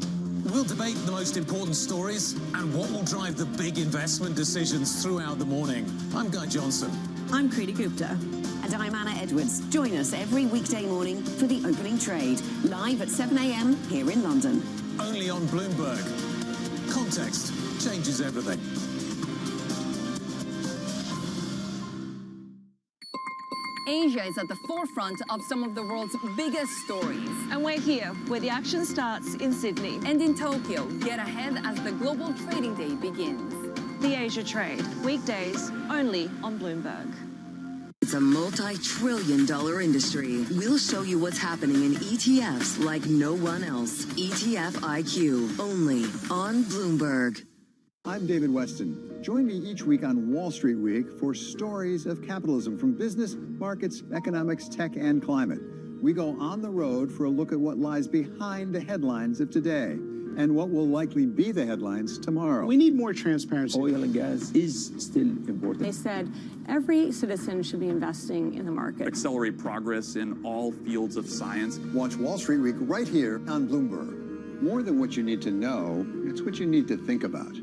We'll debate the most important stories and what will drive the big investment decisions throughout the morning. I'm Guy Johnson. I'm Kriti Gupta. And I'm Anna Edwards. Join us every weekday morning for the opening trade, live at 7 a.m. here in London. Only on Bloomberg. Context changes everything. Asia is at the forefront of some of the world's biggest stories. And we're here where the action starts in Sydney. And in Tokyo, get ahead as the global trading day begins. The Asia Trade, weekdays only on Bloomberg. It's a multi-trillion-dollar industry. We'll show you what's happening in ETFs like no one else. ETF IQ, only on Bloomberg. I'm David Weston. Join me each week on Wall Street Week for stories of capitalism from business, markets, economics, tech, and climate. We go on the road for a look at what lies behind the headlines of today and what will likely be the headlines tomorrow. We need more transparency. Oil and gas is still important. They said every citizen should be investing in the market. Accelerate progress in all fields of science. Watch Wall Street Week right here on Bloomberg. More than what you need to know, it's what you need to think about.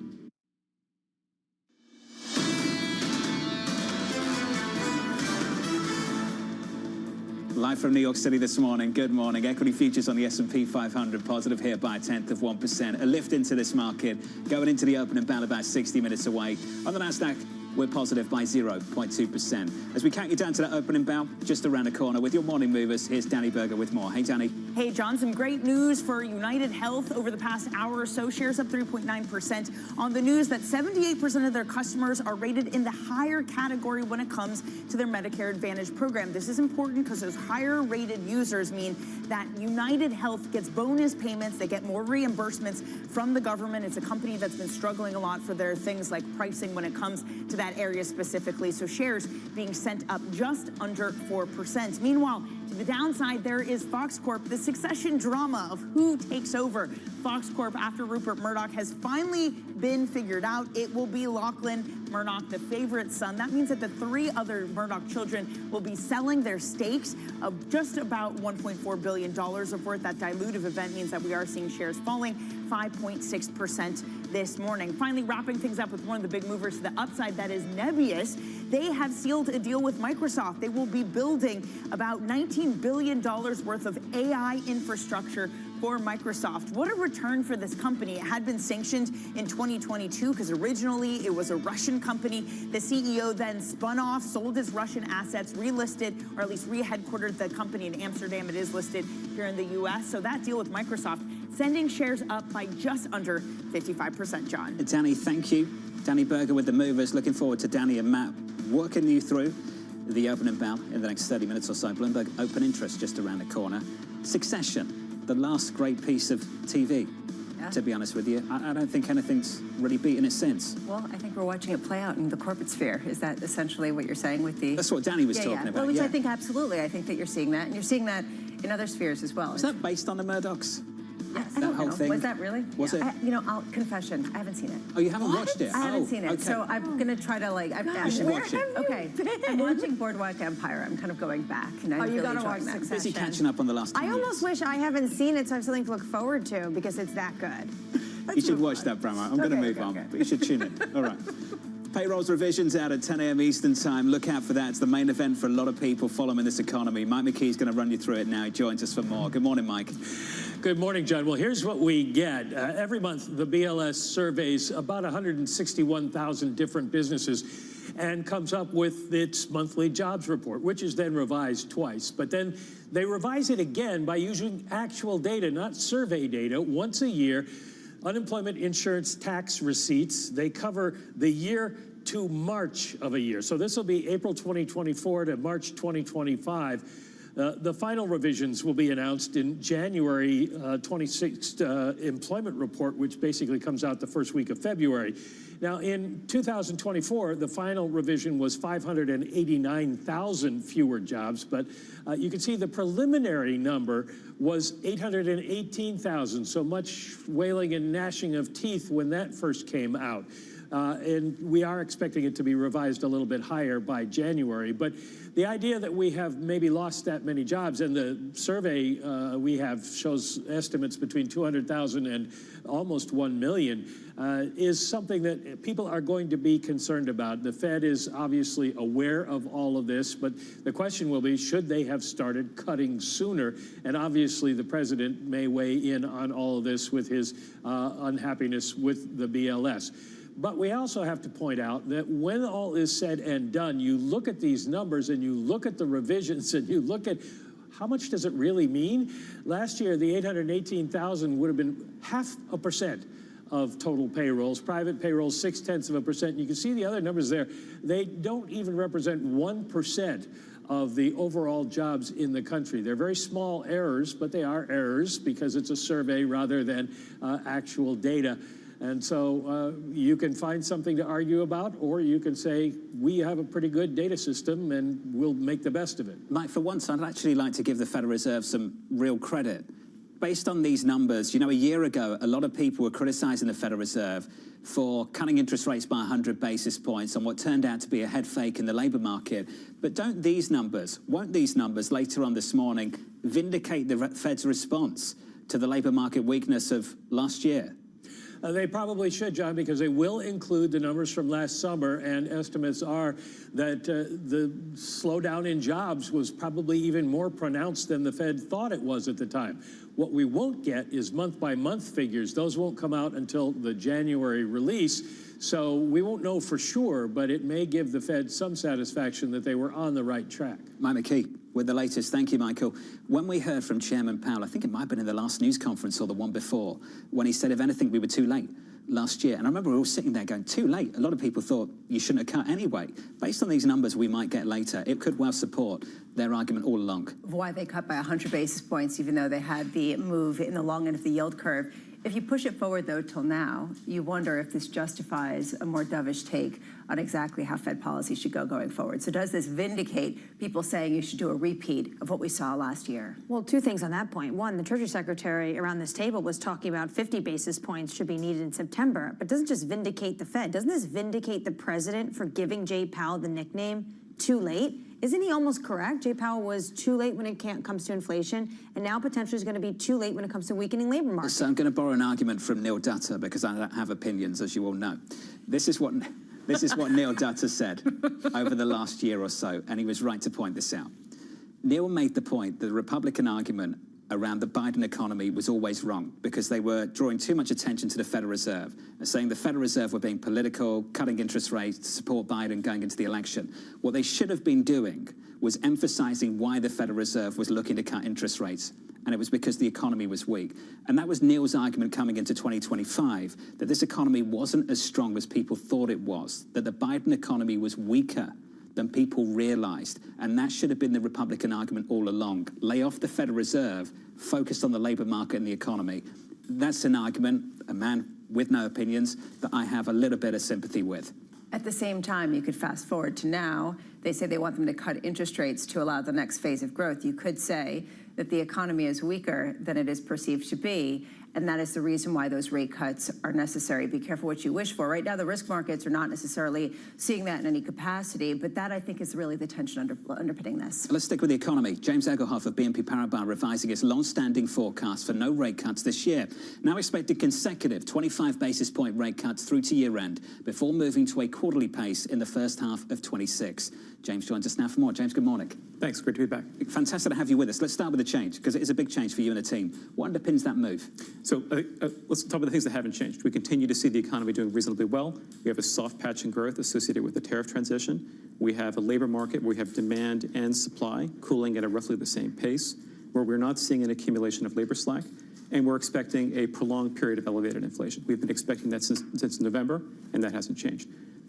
Live from New York City this morning. Good morning. Equity futures on the S&P 500 positive here by 0.1%. A lift into this market going into the opening bell about 60 minutes away. On the Nasdaq, we're positive by 0.2%. As we count you down to that opening bell, just around the corner with your morning movers, here's Danny Berger with more. Hey, Danny. Hey, John, some great news for United Health over the past hour or so. Shares up 3.9% on the news that 78% of their customers are rated in the higher category when it comes to their Medicare Advantage program. This is important because those higher rated users mean that United Health gets bonus payments. They get more reimbursements from the government. It's a company that's been struggling a lot for their things like pricing when it comes to that area specifically. So shares being sent up just under 4%. Meanwhile, to the downside, there is Fox Corp, the succession drama of who takes over Fox Corp after Rupert Murdoch has finally been figured out. It will be Lachlan Murdoch, the favorite son. That means that the three other Murdoch children will be selling their stakes of just about $1.4 billion of worth. That dilutive event means that we are seeing shares falling 5.6% this morning. Finally, wrapping things up with one of the big movers to the upside, that is Nebius. They have sealed a deal with Microsoft. They will be building about $19 billion worth of AI infrastructure for Microsoft. What a return for this company. It had been sanctioned in 2022 because originally it was a Russian company. The CEO then spun off, sold his Russian assets, relisted, or at least re-headquartered the company in Amsterdam. It is listed here in the US. So that deal with Microsoft sending shares up by just under 55%, John. Danny, thank you. Danny Berger with the movers. Looking forward to Danny and Matt working you through the opening bell in the next 30 minutes or so. Bloomberg open interest just around the corner. Succession, the last great piece of TV. Yeah. To be honest with you, I don't think anything's really beaten it since. Well, I think we're watching it play out in the corporate sphere. Is that essentially what you're saying with the... That's what Danny was talking about. Well, which I think absolutely. I think that you're seeing that, and you're seeing that in other spheres as well. Is that based on the Murdochs? I don't know. Thing? Was that really? Was it? Confession. I haven't seen it. Oh, you haven't watched it? I haven't seen it. Okay. So I'm going to try to you should watch it. Okay. I'm watching Boardwalk Empire. I'm kind of going back. And I'm you really got to watch that. Succession. Busy catching up on the last 10 years. almost wish I haven't seen it so I have something to look forward to because it's that good. You should watch that, Brahma. I'm going to move on, but you should tune in. All right. Payrolls revisions out at 10 a.m. Eastern Time. Look out for that. It's the main event for a lot of people following this economy. Mike McKee's going to run you through it now. He joins us for more. Good morning, Mike. Good morning, John. Well, here's what we get. Every month, the BLS surveys about 161,000 different businesses and comes up with its monthly jobs report, which is then revised twice. But then they revise it again by using actual data, not survey data, once a year. Unemployment insurance tax receipts, they cover the year to March of a year. So this will be April 2024 to March 2025. The final revisions will be announced in January 26th employment report, which basically comes out the first week of February. Now, in 2024, the final revision was 589,000 fewer jobs, but you can see the preliminary number was 818,000, so much wailing and gnashing of teeth when that first came out. and we are expecting it to be revised a little bit higher by January. But the idea that we have maybe lost that many jobs, and the survey we have shows estimates between 200,000 and almost 1 million, is something that people are going to be concerned about. The Fed is obviously aware of all of this, but the question will be, should they have started cutting sooner? And obviously the president may weigh in on all of this with his unhappiness with the BLS. But we also have to point out that when all is said and done, you look at these numbers and you look at the revisions and you look at how much does it really mean? Last year, the 818,000 would have been 0.5% of total payrolls. Private payrolls, 0.6%. You can see the other numbers there. They don't even represent 1% of the overall jobs in the country. They're very small errors, but they are errors because it's a survey rather than actual data. And so you can find something to argue about, or you can say, we have a pretty good data system and we'll make the best of it. Mike, for once, I'd actually like to give the Federal Reserve some real credit. Based on these numbers, you know, a year ago, a lot of people were criticizing the Federal Reserve for cutting interest rates by 100 basis points on what turned out to be a head fake in the labor market. But won't these numbers later on this morning vindicate the Fed's response to the labor market weakness of last year? They probably should, John, because they will include the numbers from last summer, and estimates are that the slowdown in jobs was probably even more pronounced than the Fed thought it was at the time. What we won't get is month-by-month figures. Those won't come out until the January release, so we won't know for sure, but it may give the Fed some satisfaction that they were on the right track. Mike McKee with the latest. Thank you, Michael. When we heard from Chairman Powell, I think it might have been in the last news conference or the one before, when he said, if anything, we were too late last year. And I remember we were all sitting there going, too late. A lot of people thought you shouldn't have cut anyway. Based on these numbers we might get later, it could well support their argument all along. Why they cut by 100 basis points, even though they had the move in the long end of the yield curve. If you push it forward, though, till now, you wonder if this justifies a more dovish take on exactly how Fed policy should go going forward. So does this vindicate people saying you should do a repeat of what we saw last year? Well, two things on that point. One, the Treasury Secretary around this table was talking about 50 basis points should be needed in September, but doesn't just vindicate the Fed. Doesn't this vindicate the president for giving Jay Powell the nickname too late? Isn't he almost correct? Jay Powell was too late when it comes to inflation, and now potentially is going to be too late when it comes to weakening labor market. So I'm going to borrow an argument from Neil Dutta, because I don't have opinions, as you all know. This is what Neil Dutta said over the last year or so, and he was right to point this out. Neil made the point that the Republican argument around the Biden economy was always wrong because they were drawing too much attention to the Federal Reserve, saying the Federal Reserve were being political, cutting interest rates to support Biden going into the election. What they should have been doing was emphasizing why the Federal Reserve was looking to cut interest rates, and it was because the economy was weak. And that was Neil's argument coming into 2025, that this economy wasn't as strong as people thought it was, that the Biden economy was weaker than people realized. And that should have been the Republican argument all along. Lay off the Federal Reserve, focus on the labor market and the economy. That's an argument, a man with no opinions, that I have a little bit of sympathy with. At the same time, you could fast forward to now. They say they want them to cut interest rates to allow the next phase of growth. You could say that the economy is weaker than it is perceived to be, and that is the reason why those rate cuts are necessary. Be careful what you wish for. Right now, the risk markets are not necessarily seeing that in any capacity, but that, I think, is really the tension underpinning this. Let's stick with the economy. James Egelhoff of BNP Paribas revising his long-standing forecast for no rate cuts this year. Now expected consecutive 25 basis point rate cuts through to year-end before moving to a quarterly pace in the first half of 26. James joins us now for more. James, good morning. Thanks. Great to be back. Fantastic to have you with us. Let's start with the change, because it is a big change for you and the team. What underpins that move? So let's talk about the things that haven't changed. We continue to see the economy doing reasonably well. We have a soft patch in growth associated with the tariff transition. We have a labor market where we have demand and supply cooling at a roughly the same pace, where we're not seeing an accumulation of labor slack, and we're expecting a prolonged period of elevated inflation. We've been expecting that since November, and that hasn't changed.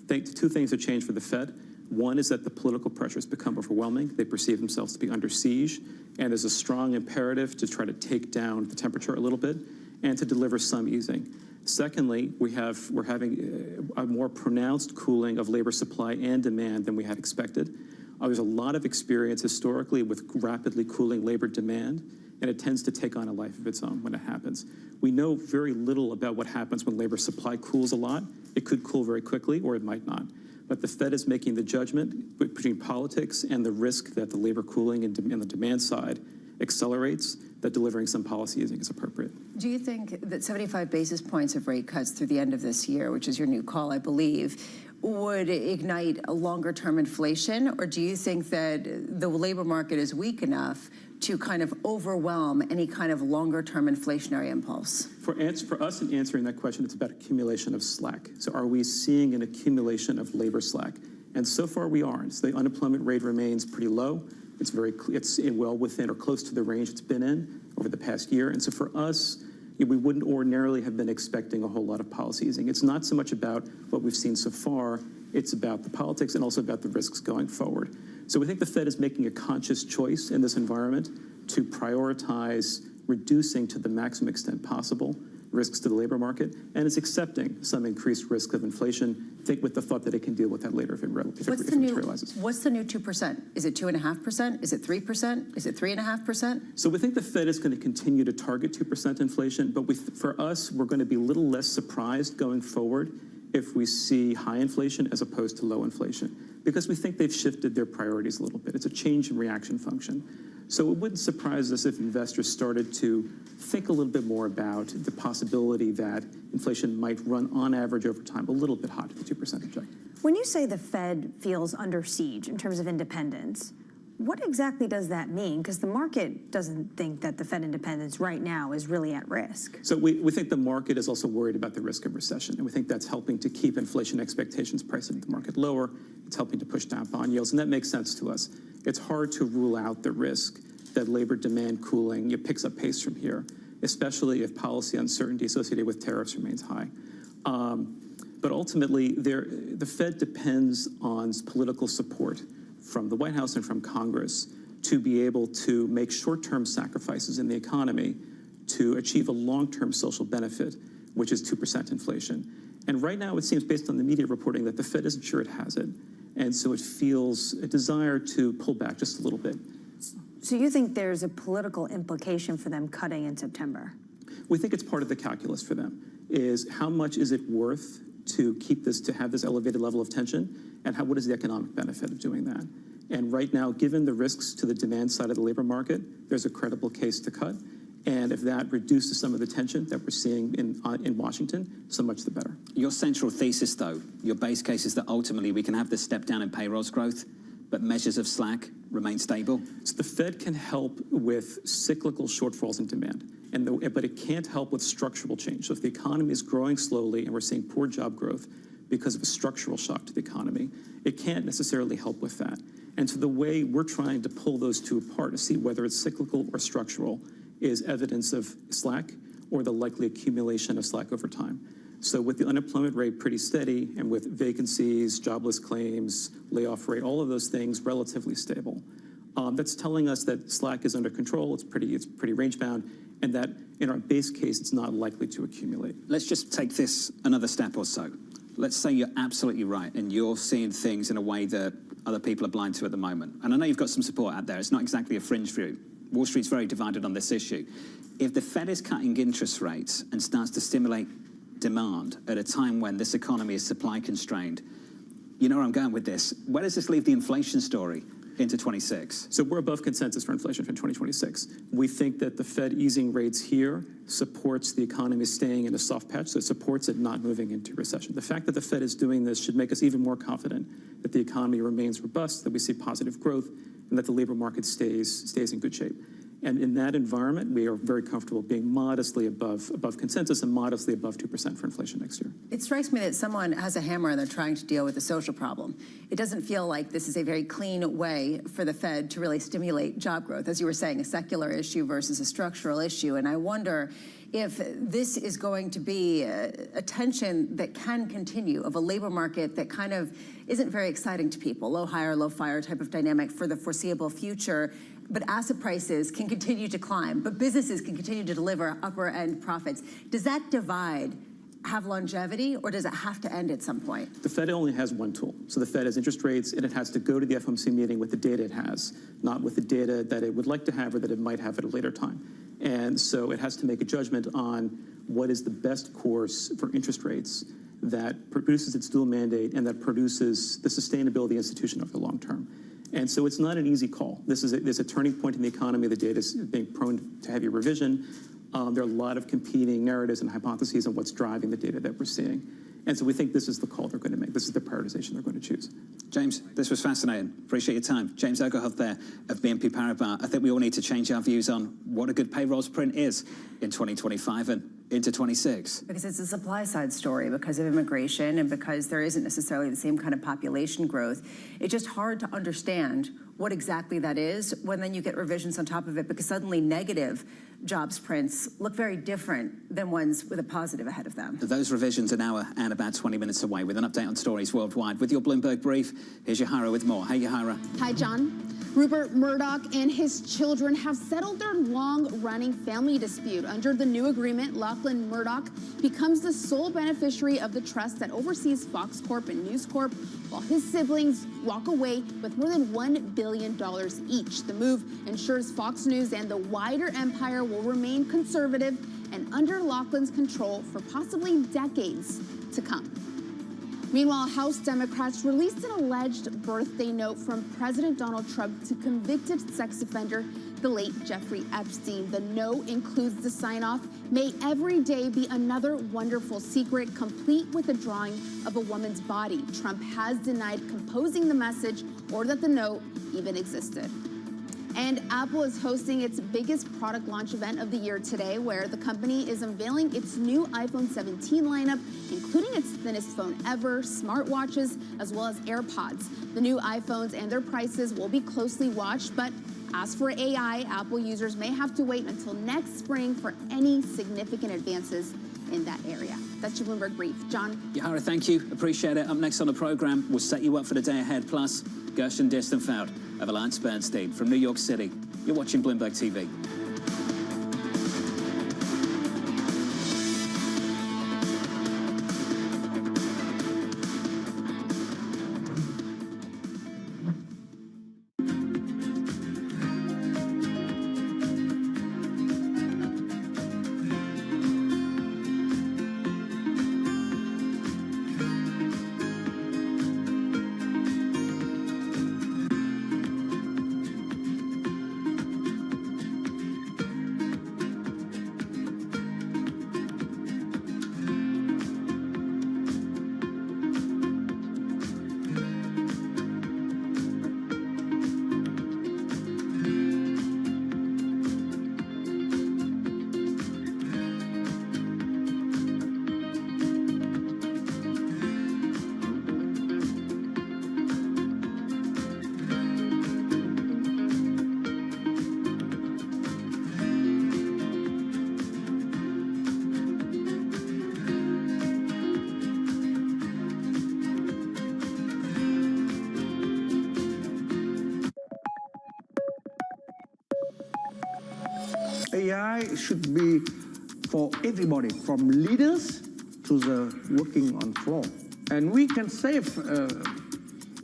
Two things have changed for the Fed. One is that the political pressures become overwhelming. They perceive themselves to be under siege, and there's a strong imperative to try to take down the temperature a little bit and to deliver some easing. Secondly, we're having a more pronounced cooling of labor supply and demand than we had expected. There's a lot of experience historically with rapidly cooling labor demand, and it tends to take on a life of its own when it happens. We know very little about what happens when labor supply cools a lot. It could cool very quickly, or it might not. But the Fed is making the judgment between politics and the risk that the labor cooling and the demand side accelerates, that delivering some policy easing is appropriate. Do you think that 75 basis points of rate cuts through the end of this year, which is your new call, I believe, would ignite a longer-term inflation? Or do you think that the labor market is weak enough to kind of overwhelm any kind of longer-term inflationary impulse? For us in answering that question, it's about accumulation of slack. So are we seeing an accumulation of labor slack? And so far we aren't. So the unemployment rate remains pretty low. It's well within or close to the range it's been in over the past year. And so for us, we wouldn't ordinarily have been expecting a whole lot of policy easing. It's not so much about what we've seen so far, it's about the politics and also about the risks going forward. So we think the Fed is making a conscious choice in this environment to prioritize reducing to the maximum extent possible risks to the labor market, and it's accepting some increased risk of inflation, with the thought that it can deal with that later if it materializes. What's the new 2%? Is it 2.5%? Is it 3%? Is it 3.5%? So we think the Fed is going to continue to target 2% inflation, but for us, we're going to be a little less surprised going forward if we see high inflation as opposed to low inflation, because we think they've shifted their priorities a little bit. It's a change in reaction function. So it wouldn't surprise us if investors started to think a little bit more about the possibility that inflation might run on average over time a little bit hot at the 2% objective. When you say the Fed feels under siege in terms of independence, what exactly does that mean? Because the market doesn't think that the Fed independence right now is really at risk. So we think the market is also worried about the risk of recession, and we think that's helping to keep inflation expectations priced into the market lower. It's helping to push down bond yields, and that makes sense to us. It's hard to rule out the risk that labor demand cooling picks up pace from here, especially if policy uncertainty associated with tariffs remains high. But ultimately, the Fed depends on political support from the White House and from Congress to be able to make short-term sacrifices in the economy to achieve a long-term social benefit, which is 2% inflation. And right now, it seems, based on the media reporting, that the Fed isn't sure it has it. And so it feels a desire to pull back just a little bit. So you think there's a political implication for them cutting in September? We think it's part of the calculus for them, is how much is it worth to have this elevated level of tension, and what is the economic benefit of doing that? And right now, given the risks to the demand side of the labor market, there's a credible case to cut. And if that reduces some of the tension that we're seeing in Washington, so much the better. Your central thesis, though, your base case is that ultimately we can have this step down in payrolls growth, but measures of slack remain stable? So the Fed can help with cyclical shortfalls in demand, but it can't help with structural change. So if the economy is growing slowly and we're seeing poor job growth because of a structural shock to the economy, it can't necessarily help with that. And so the way we're trying to pull those two apart to see whether it's cyclical or structural is evidence of slack or the likely accumulation of slack over time. So with the unemployment rate pretty steady and with vacancies, jobless claims, layoff rate, all of those things relatively stable, that's telling us that slack is under control, it's pretty range-bound, and that in our base case, it's not likely to accumulate. Let's just take this another step or so. Let's say you're absolutely right and you're seeing things in a way that other people are blind to at the moment. And I know you've got some support out there. It's not exactly a fringe view. Wall Street's very divided on this issue. If the Fed is cutting interest rates and starts to stimulate demand at a time when this economy is supply constrained, you know where I'm going with this. Where does this leave the inflation story into 26? So we're above consensus for inflation for 2026. We think that the Fed easing rates here supports the economy staying in a soft patch, so it supports it not moving into recession. The fact that the Fed is doing this should make us even more confident that the economy remains robust, that we see positive growth, and that the labor market stays in good shape. And in that environment, we are very comfortable being modestly above consensus and modestly above 2% for inflation next year. It strikes me that someone has a hammer and they're trying to deal with a social problem. It doesn't feel like this is a very clean way for the Fed to really stimulate job growth. As you were saying, a secular issue versus a structural issue. And I wonder if this is going to be a tension that can continue of a labor market that kind of isn't very exciting to people, low hire, low fire type of dynamic for the foreseeable future. But asset prices can continue to climb, but businesses can continue to deliver upper end profits. Does that divide have longevity, or does it have to end at some point? The Fed only has one tool. So the Fed has interest rates, and it has to go to the FOMC meeting with the data it has, not with the data that it would like to have or that it might have at a later time. And so it has to make a judgment on what is the best course for interest rates that produces its dual mandate and that produces the sustainability of the institution over the long term. And so it's not an easy call. There's a turning point in the economy. The data is being prone to heavy revision. There are a lot of competing narratives and hypotheses on what's driving the data that we're seeing. And so we think this is the call they're going to make. This is the prioritization they're going to choose. James, this was fascinating. Appreciate your time. James Ogerhoff there of BNP Paribas. I think we all need to change our views on what a good payrolls print is in 2025 and into 26. Because it's a supply side story because of immigration and because there isn't necessarily the same kind of population growth. It's just hard to understand what exactly that is when then you get revisions on top of it, because suddenly negative jobs prints look very different than ones with a positive ahead of them. Those revisions are now and about 20 minutes away with an update on stories worldwide. With your Bloomberg Brief, here's Yahara with more. Hey, Yahara. Hi, John. Rupert Murdoch and his children have settled their long-running family dispute. Under the new agreement, Lachlan Murdoch becomes the sole beneficiary of the trust that oversees Fox Corp and News Corp, while his siblings walk away with more than $1 billion each. The move ensures Fox News and the wider empire will remain conservative and under Lachlan's control for possibly decades to come. Meanwhile, House Democrats released an alleged birthday note from President Donald Trump to convicted sex offender, the late Jeffrey Epstein. The note includes the sign-off, "May every day be another wonderful secret, complete with a drawing of a woman's body." Trump has denied composing the message or that the note even existed. And Apple is hosting its biggest product launch event of the year today, where the company is unveiling its new iPhone 17 lineup, including its thinnest phone ever, smartwatches, as well as AirPods. The new iPhones and their prices will be closely watched, but as for AI, Apple users may have to wait until next spring for any significant advances in that area. That's your Bloomberg Brief. John? Yahara, thank you. Appreciate it. Up next on the program, we'll set you up for the day ahead. Plus, Gershon Distenfeld of AllianceBernstein from New York City. You're watching Bloomberg TV. AI should be for everybody, from leaders to the working on floor. And we can save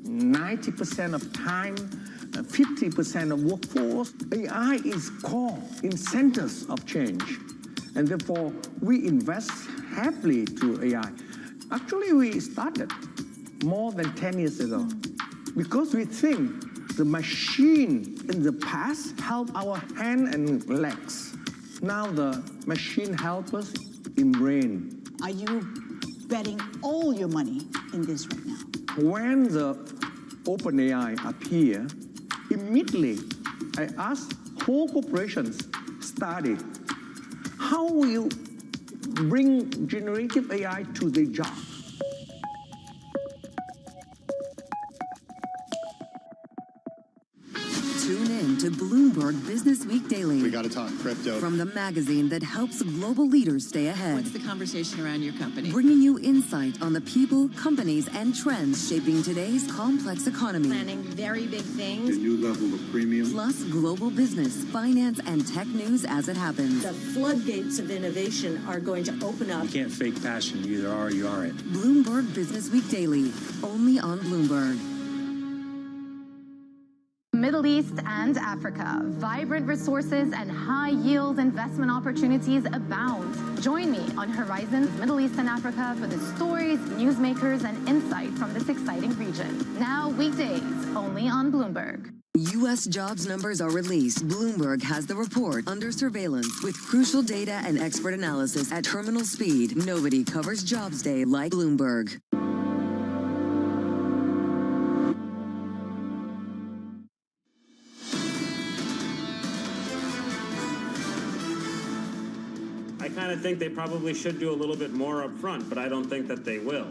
90% of time, 50% of workforce. AI is core in centers of change. And therefore, we invest heavily to AI. Actually, we started more than 10 years ago because we think the machine in the past helped our hand and legs. Now the machine helps us in brain. Are you betting all your money in this right now? When the OpenAI appear, immediately I asked whole corporations study how will you bring generative AI to their job. Tune in to Bloomberg Business Week Daily. We got to talk crypto. From the magazine that helps global leaders stay ahead. What's the conversation around your company? Bringing you insight on the people, companies, and trends shaping today's complex economy. Planning very big things. A new level of premium. Plus global business, finance, and tech news as it happens. The floodgates of innovation are going to open up. You can't fake passion. You either are or you aren't. Bloomberg Business Week Daily, only on Bloomberg. Middle East and Africa. Vibrant resources and high-yield investment opportunities abound. Join me on Horizons Middle East and Africa for the stories, newsmakers, and insight from this exciting region. Now weekdays, only on Bloomberg. U.S. jobs numbers are released. Bloomberg has the report under surveillance with crucial data and expert analysis at terminal speed. Nobody covers Jobs Day like Bloomberg. I kind of think they probably should do a little bit more up front, but I don't think that they will.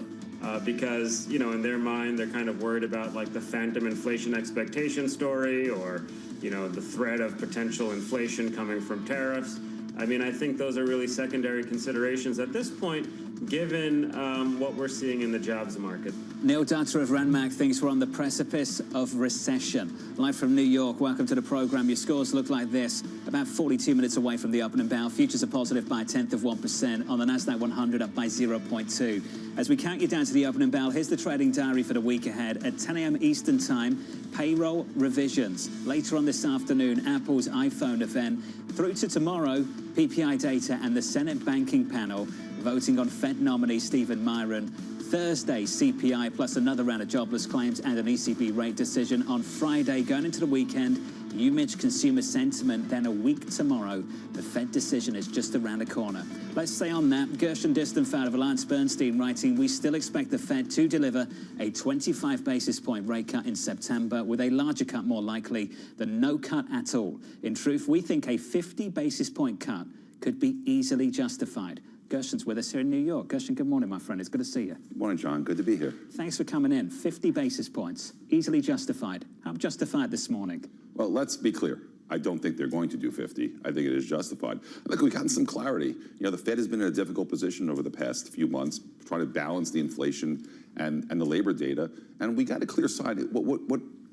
Because, you know, in their mind, they're kind of worried about like the phantom inflation expectation story or, you know, the threat of potential inflation coming from tariffs. I mean, I think those are really secondary considerations at this point, given what we're seeing in the jobs market. Neil Dutta of Ranmac thinks we're on the precipice of recession. Live from New York, welcome to the program. Your scores look like this. About 42 minutes away from the opening bell. Futures are positive by 0.1% on the Nasdaq 100, up by 0.2. As we count you down to the opening bell, here's the trading diary for the week ahead. At 10 a.m. Eastern Time, payroll revisions. Later on this afternoon, Apple's iPhone event. Through to tomorrow, PPI data and the Senate banking panel voting on Fed nominee Stephen Myron. Thursday, CPI plus another round of jobless claims and an ECB rate decision. On Friday, going into the weekend, UMich consumer sentiment. Then a week tomorrow, the Fed decision is just around the corner. Let's stay on that. Gershon Distenfeld of AllianceBernstein writing, we still expect the Fed to deliver a 25 basis point rate cut in September, with a larger cut more likely than no cut at all. In truth, we think a 50 basis point cut could be easily justified. Gershon's with us here in New York. Gershon, good morning, my friend. It's good to see you. Good morning, John. Good to be here. Thanks for coming in. 50 basis points, easily justified. How justified this morning? Well, let's be clear. I don't think they're going to do 50. I think it is justified. Look, we've gotten some clarity. You know, the Fed has been in a difficult position over the past few months, trying to balance the inflation and the labor data. And we got a clear sign.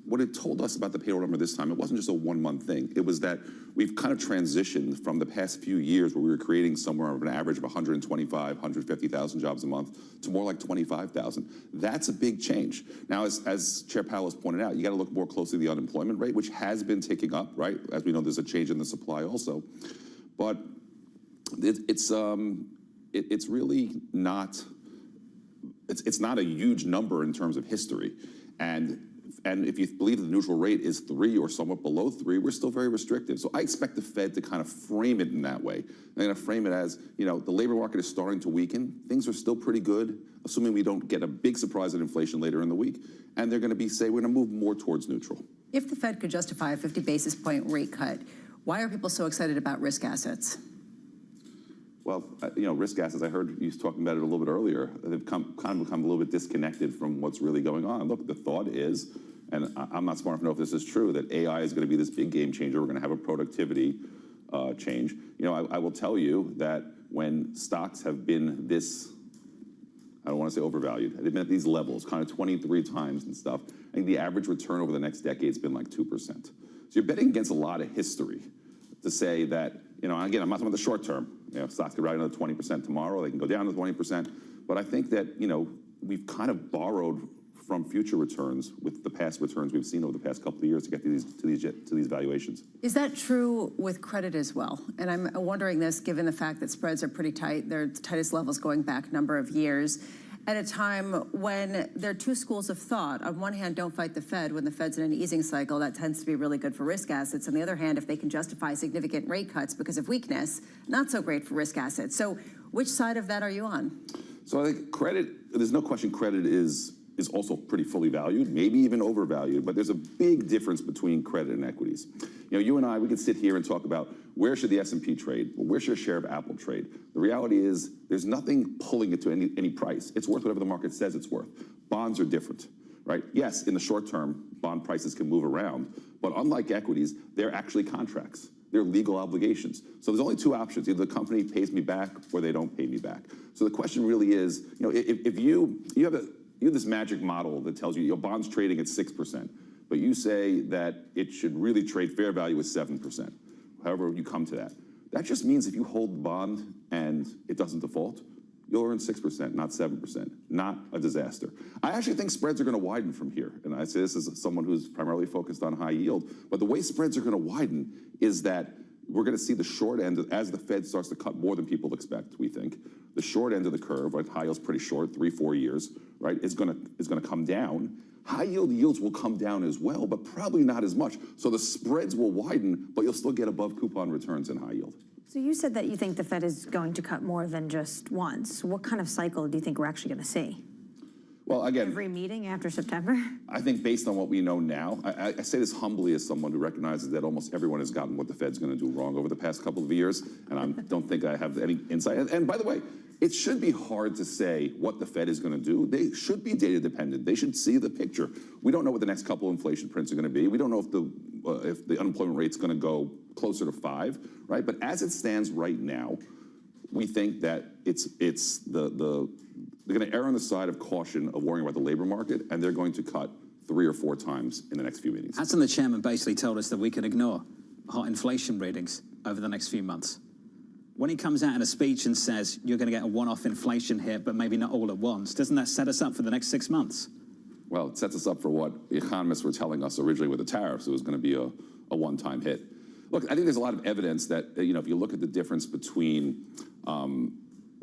What it told us about the payroll number this time, it wasn't just a one-month thing. It was that we've kind of transitioned from the past few years where we were creating somewhere of an average of 125, 150,000 jobs a month to more like 25,000. That's a big change. Now, as Chair Powell has pointed out, you got to look more closely at the unemployment rate, which has been ticking up, right? As we know, there's a change in the supply also. But it's really not, it's not a huge number in terms of history. And if you believe the neutral rate is 3 or somewhat below 3, we're still very restrictive. So I expect the Fed to kind of frame it in that way. They're going to frame it as, you know, the labor market is starting to weaken. Things are still pretty good, assuming we don't get a big surprise in inflation later in the week. And they're going to say we're going to move more towards neutral. If the Fed could justify a 50 basis point rate cut, why are people so excited about risk assets? Well, you know, risk assets, I heard you talking about it a little bit earlier. They've kind of become a little bit disconnected from what's really going on. Look, the thought is, and I'm not smart enough to know if this is true, that AI is going to be this big game changer. We're going to have a productivity change. You know, I will tell you that when stocks have been this, I don't want to say overvalued, they've been at these levels, kind of 23 times and stuff, I think the average return over the next decade has been like 2%. So you're betting against a lot of history to say that, you know, again, I'm not talking about the short term. You know, stocks could rise another 20% tomorrow. They can go down to 20%. But I think that, you know, we've kind of borrowed from future returns with the past returns we've seen over the past couple of years to get to these valuations. Is that true with credit as well? And I'm wondering this, given the fact that spreads are pretty tight, they're the tightest levels going back a number of years, at a time when there are two schools of thought. On one hand, don't fight the Fed. When the Fed's in an easing cycle, that tends to be really good for risk assets. On the other hand, if they can justify significant rate cuts because of weakness, not so great for risk assets. So which side of that are you on? So I think credit, there's no question credit is also pretty fully valued, maybe even overvalued, but there's a big difference between credit and equities. You know, you and I, we could sit here and talk about where should the S&P trade, or where should a share of Apple trade. The reality is there's nothing pulling it to any price. It's worth whatever the market says it's worth. Bonds are different. right? Yes, in the short term, bond prices can move around, but unlike equities, they're actually contracts. They're legal obligations. So there's only two options. Either the company pays me back or they don't pay me back. So the question really is, if you have this magic model that tells you your bond's trading at 6%, but you say that it should really trade fair value at 7%, however you come to that. That just means if you hold the bond and it doesn't default, you'll earn 6%, not 7%, not a disaster. I actually think spreads are going to widen from here. And I say this as someone who's primarily focused on high yield, but the way spreads are going to widen is that we're going to see the short end, as the Fed starts to cut more than people expect, we think, the short end of the curve, right, high yield's pretty short, 3-4 years, right, is going to come down. High yield yields will come down as well, but probably not as much. So the spreads will widen, but you'll still get above coupon returns in high yield. So you said that you think the Fed is going to cut more than just once. What kind of cycle do you think we're actually going to see? Well, again, every meeting after September? I think based on what we know now, I say this humbly as someone who recognizes that almost everyone has gotten what the Fed's going to do wrong over the past couple of years, and I don't think I have any insight. And by the way, it should be hard to say what the Fed is going to do. They should be data dependent. They should see the picture. We don't know what the next couple of inflation prints are going to be. We don't know if the unemployment rate's going to go closer to 5, right? But as it stands right now, we think that they're going to err on the side of caution of worrying about the labor market, and they're going to cut 3 or 4 times in the next few meetings. Hasn't the chairman basically told us that we can ignore hot inflation readings over the next few months? When he comes out in a speech and says you're going to get a one-off inflation hit, but maybe not all at once, doesn't that set us up for the next 6 months? Well, it sets us up for what the economists were telling us originally with the tariffs. It was going to be a one-time hit. Look, I think there's a lot of evidence that, if you look at the difference between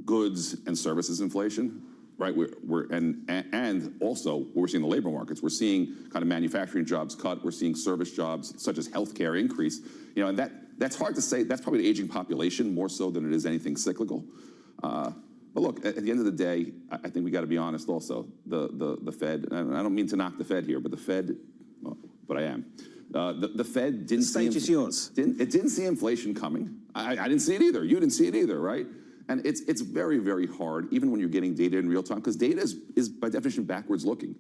goods and services inflation, right, and also what we're seeing in the labor markets, we're seeing kind of manufacturing jobs cut, we're seeing service jobs such as healthcare increase, and that's hard to say. That's probably the aging population more so than it is anything cyclical. But look, at the end of the day, I think we got to be honest also. The Fed, and I don't mean to knock the Fed here, but the Fed, well, but I am. The Fed didn't see... The stage is yours. It didn't see inflation coming. I didn't see it either. You didn't see it either, right? And it's very, very hard, even when you're getting data in real time, because data is by definition backwards looking.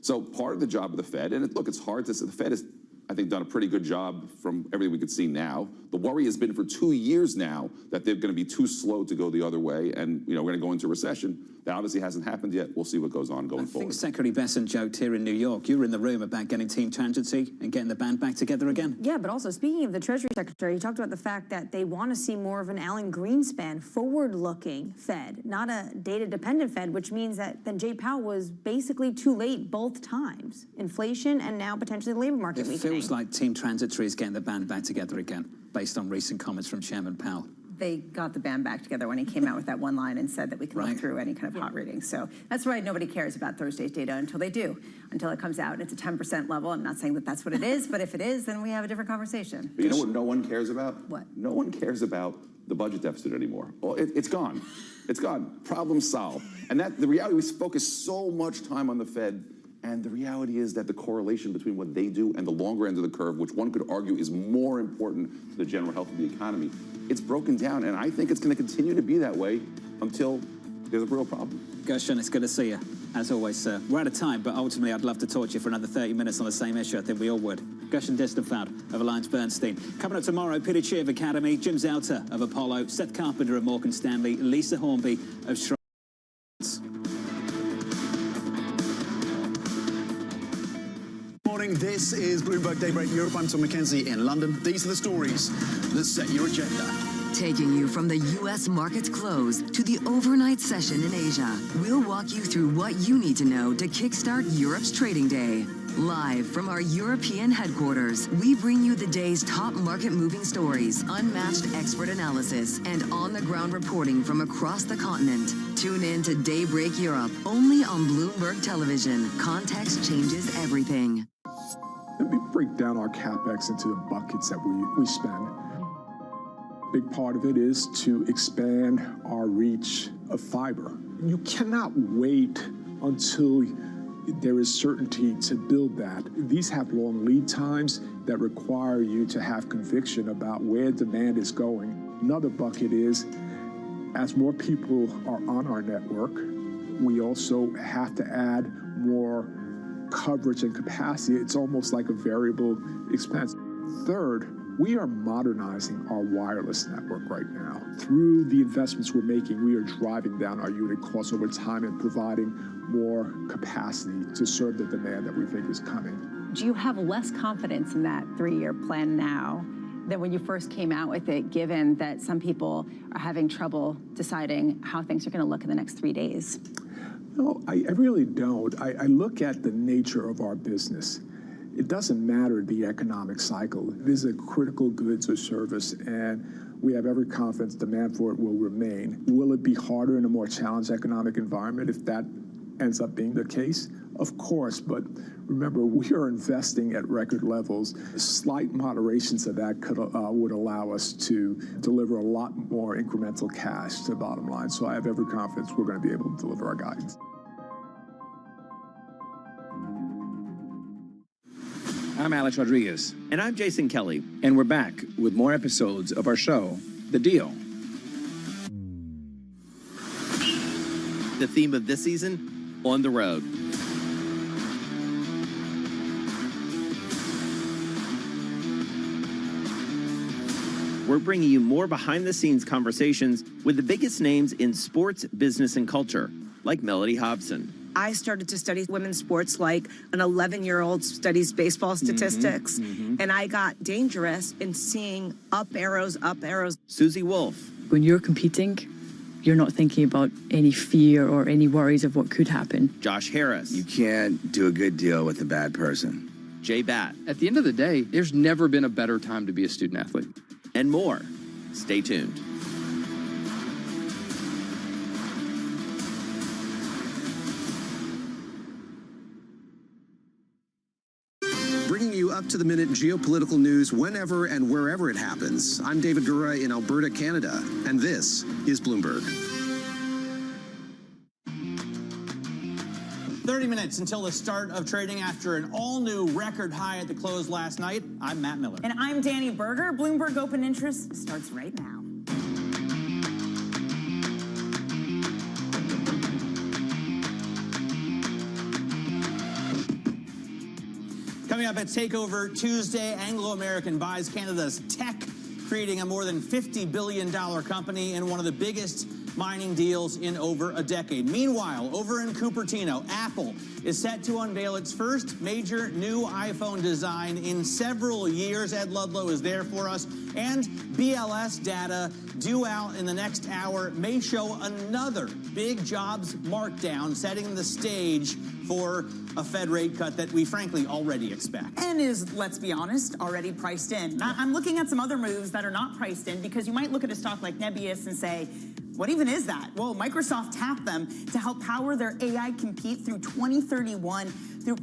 So part of the job of the Fed, and look, it's hard to say, the Fed has, I think, done a pretty good job from everything we could see now. The worry has been for 2 years now that they're going to be too slow to go the other way, and we're going to go into recession. That obviously hasn't happened yet. We'll see what goes on going forward. I think Secretary Bessent joked here in New York. You were in the room about getting team tangency and getting the band back together again. Yeah, but also speaking of the Treasury Secretary, he talked about the fact that they want to see more of an Alan Greenspan forward-looking Fed, not a data-dependent Fed, which means that then Jay Powell was basically too late both times. Inflation and now potentially the labor market weakening. It feels like team transitory is getting the band back together again, based on recent comments from Chairman Powell. They got the band back together when he came out with that one line and said that we can look through any kind of hot readings. So that's why nobody cares about Thursday's data until they do, until it comes out and it's a 10% level. I'm not saying that that's what it is, but if it is, then we have a different conversation. But you know what no one cares about? What? No one cares about the budget deficit anymore. Well, it's gone. It's gone. Problem solved. And the reality, we focus so much time on the Fed, and the reality is that the correlation between what they do and the longer end of the curve, which one could argue is more important to the general health of the economy, it's broken down, and I think it's going to continue to be that way until there's a real problem. Gershon, it's good to see you, as always, sir. We're out of time, but ultimately I'd love to talk to you for another 30 minutes on the same issue. I think we all would. Gershon Distenfeld of AllianceBernstein. Coming up tomorrow, Peter Chi of Academy, Jim Zelter of Apollo, Seth Carpenter of Morgan Stanley, Lisa Hornby of Schroeder. This is Bloomberg Daybreak Europe. I'm Tom McKenzie in London. These are the stories that set your agenda. Taking you from the U.S. markets close to the overnight session in Asia, we'll walk you through what you need to know to kickstart Europe's trading day. Live from our European headquarters, we bring you the day's top market-moving stories, unmatched expert analysis, and on-the-ground reporting from across the continent. Tune in to Daybreak Europe, only on Bloomberg Television. Context changes everything. Let me break down our CapEx into the buckets that we spend. Big part of it is to expand our reach of fiber. You cannot wait until there is certainty to build that. These have long lead times that require you to have conviction about where demand is going. Another bucket is, as more people are on our network, we also have to add more coverage and capacity, it's almost like a variable expense. Third, we are modernizing our wireless network right now. Through the investments we're making, we are driving down our unit costs over time and providing more capacity to serve the demand that we think is coming. Do you have less confidence in that 3-year plan now than when you first came out with it, given that some people are having trouble deciding how things are going to look in the next 3 days? No, I really don't. I look at the nature of our business. It doesn't matter the economic cycle. This is a critical goods or service, and we have every confidence demand for it will remain. Will it be harder in a more challenged economic environment if that ends up being the case? Of course, but remember, we are investing at record levels. Slight moderations of that would allow us to deliver a lot more incremental cash to the bottom line. So I have every confidence we're going to be able to deliver our guidance. I'm Alex Rodriguez. And I'm Jason Kelly. And we're back with more episodes of our show, The Deal. The theme of this season, On the Road. We're bringing you more behind-the-scenes conversations with the biggest names in sports, business, and culture, like Melody Hobson. I started to study women's sports like an 11-year-old studies baseball statistics, and I got dangerous in seeing up arrows. Susie Wolf. When you're competing, you're not thinking about any fear or any worries of what could happen. Josh Harris. You can't do a good deal with a bad person. Jay Batt. At the end of the day, there's never been a better time to be a student athlete. And more. Stay tuned. Bringing you up-to-the-minute geopolitical news whenever and wherever it happens. I'm David Gura in Alberta, Canada, and this is Bloomberg. 30 minutes until the start of trading after an all-new record high at the close last night. I'm Matt Miller. And I'm Danny Berger. Bloomberg Open Interest starts right now. Coming up at Takeover Tuesday, Anglo American buys Canada's tech, creating a more than $50 billion company in one of the biggest mining deals in over a decade. Meanwhile, over in Cupertino, Apple is set to unveil its first major new iPhone design in several years. Ed Ludlow is there for us. And BLS data due out in the next hour may show another big jobs markdown, setting the stage for a Fed rate cut that we frankly already expect. And is, let's be honest, already priced in. I'm looking at some other moves that are not priced in, because you might look at a stock like Nebius and say, what even is that? Well, Microsoft tapped them to help power their AI compete through 2031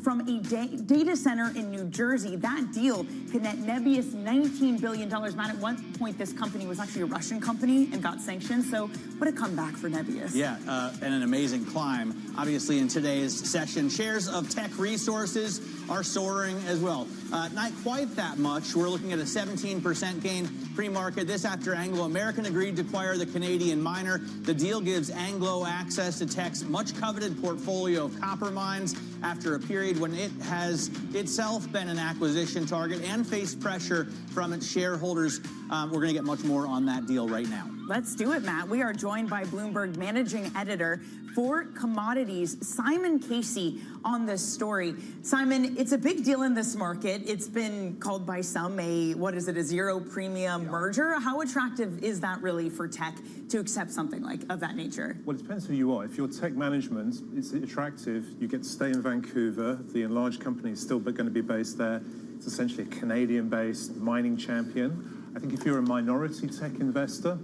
from a data center in New Jersey. That deal could net Nebius $19 billion. Matt, at one point, this company was actually a Russian company and got sanctioned. So what a comeback for Nebius. Yeah, and an amazing climb. Obviously, in today's session, shares of tech resources are soaring as well. Not quite that much. We're looking at a 17% gain pre-market. This after Anglo American agreed to acquire the Canadian miner. The deal gives Anglo access to tech's much coveted portfolio of copper mines after a period when it has itself been an acquisition target and faced pressure from its shareholders. We're going to get much more on that deal right now. Let's do it, Matt. We are joined by Bloomberg managing editor for commodities, Simon Casey, on this story. Simon, it's a big deal in this market. It's been called by some a zero premium merger. How attractive is that really for tech to accept something like of that nature? Well, it depends who you are. If you're tech management, it's attractive. You get to stay in Vancouver. The enlarged company is still going to be based there. It's essentially a Canadian-based mining champion. I think if you're a minority tech investor,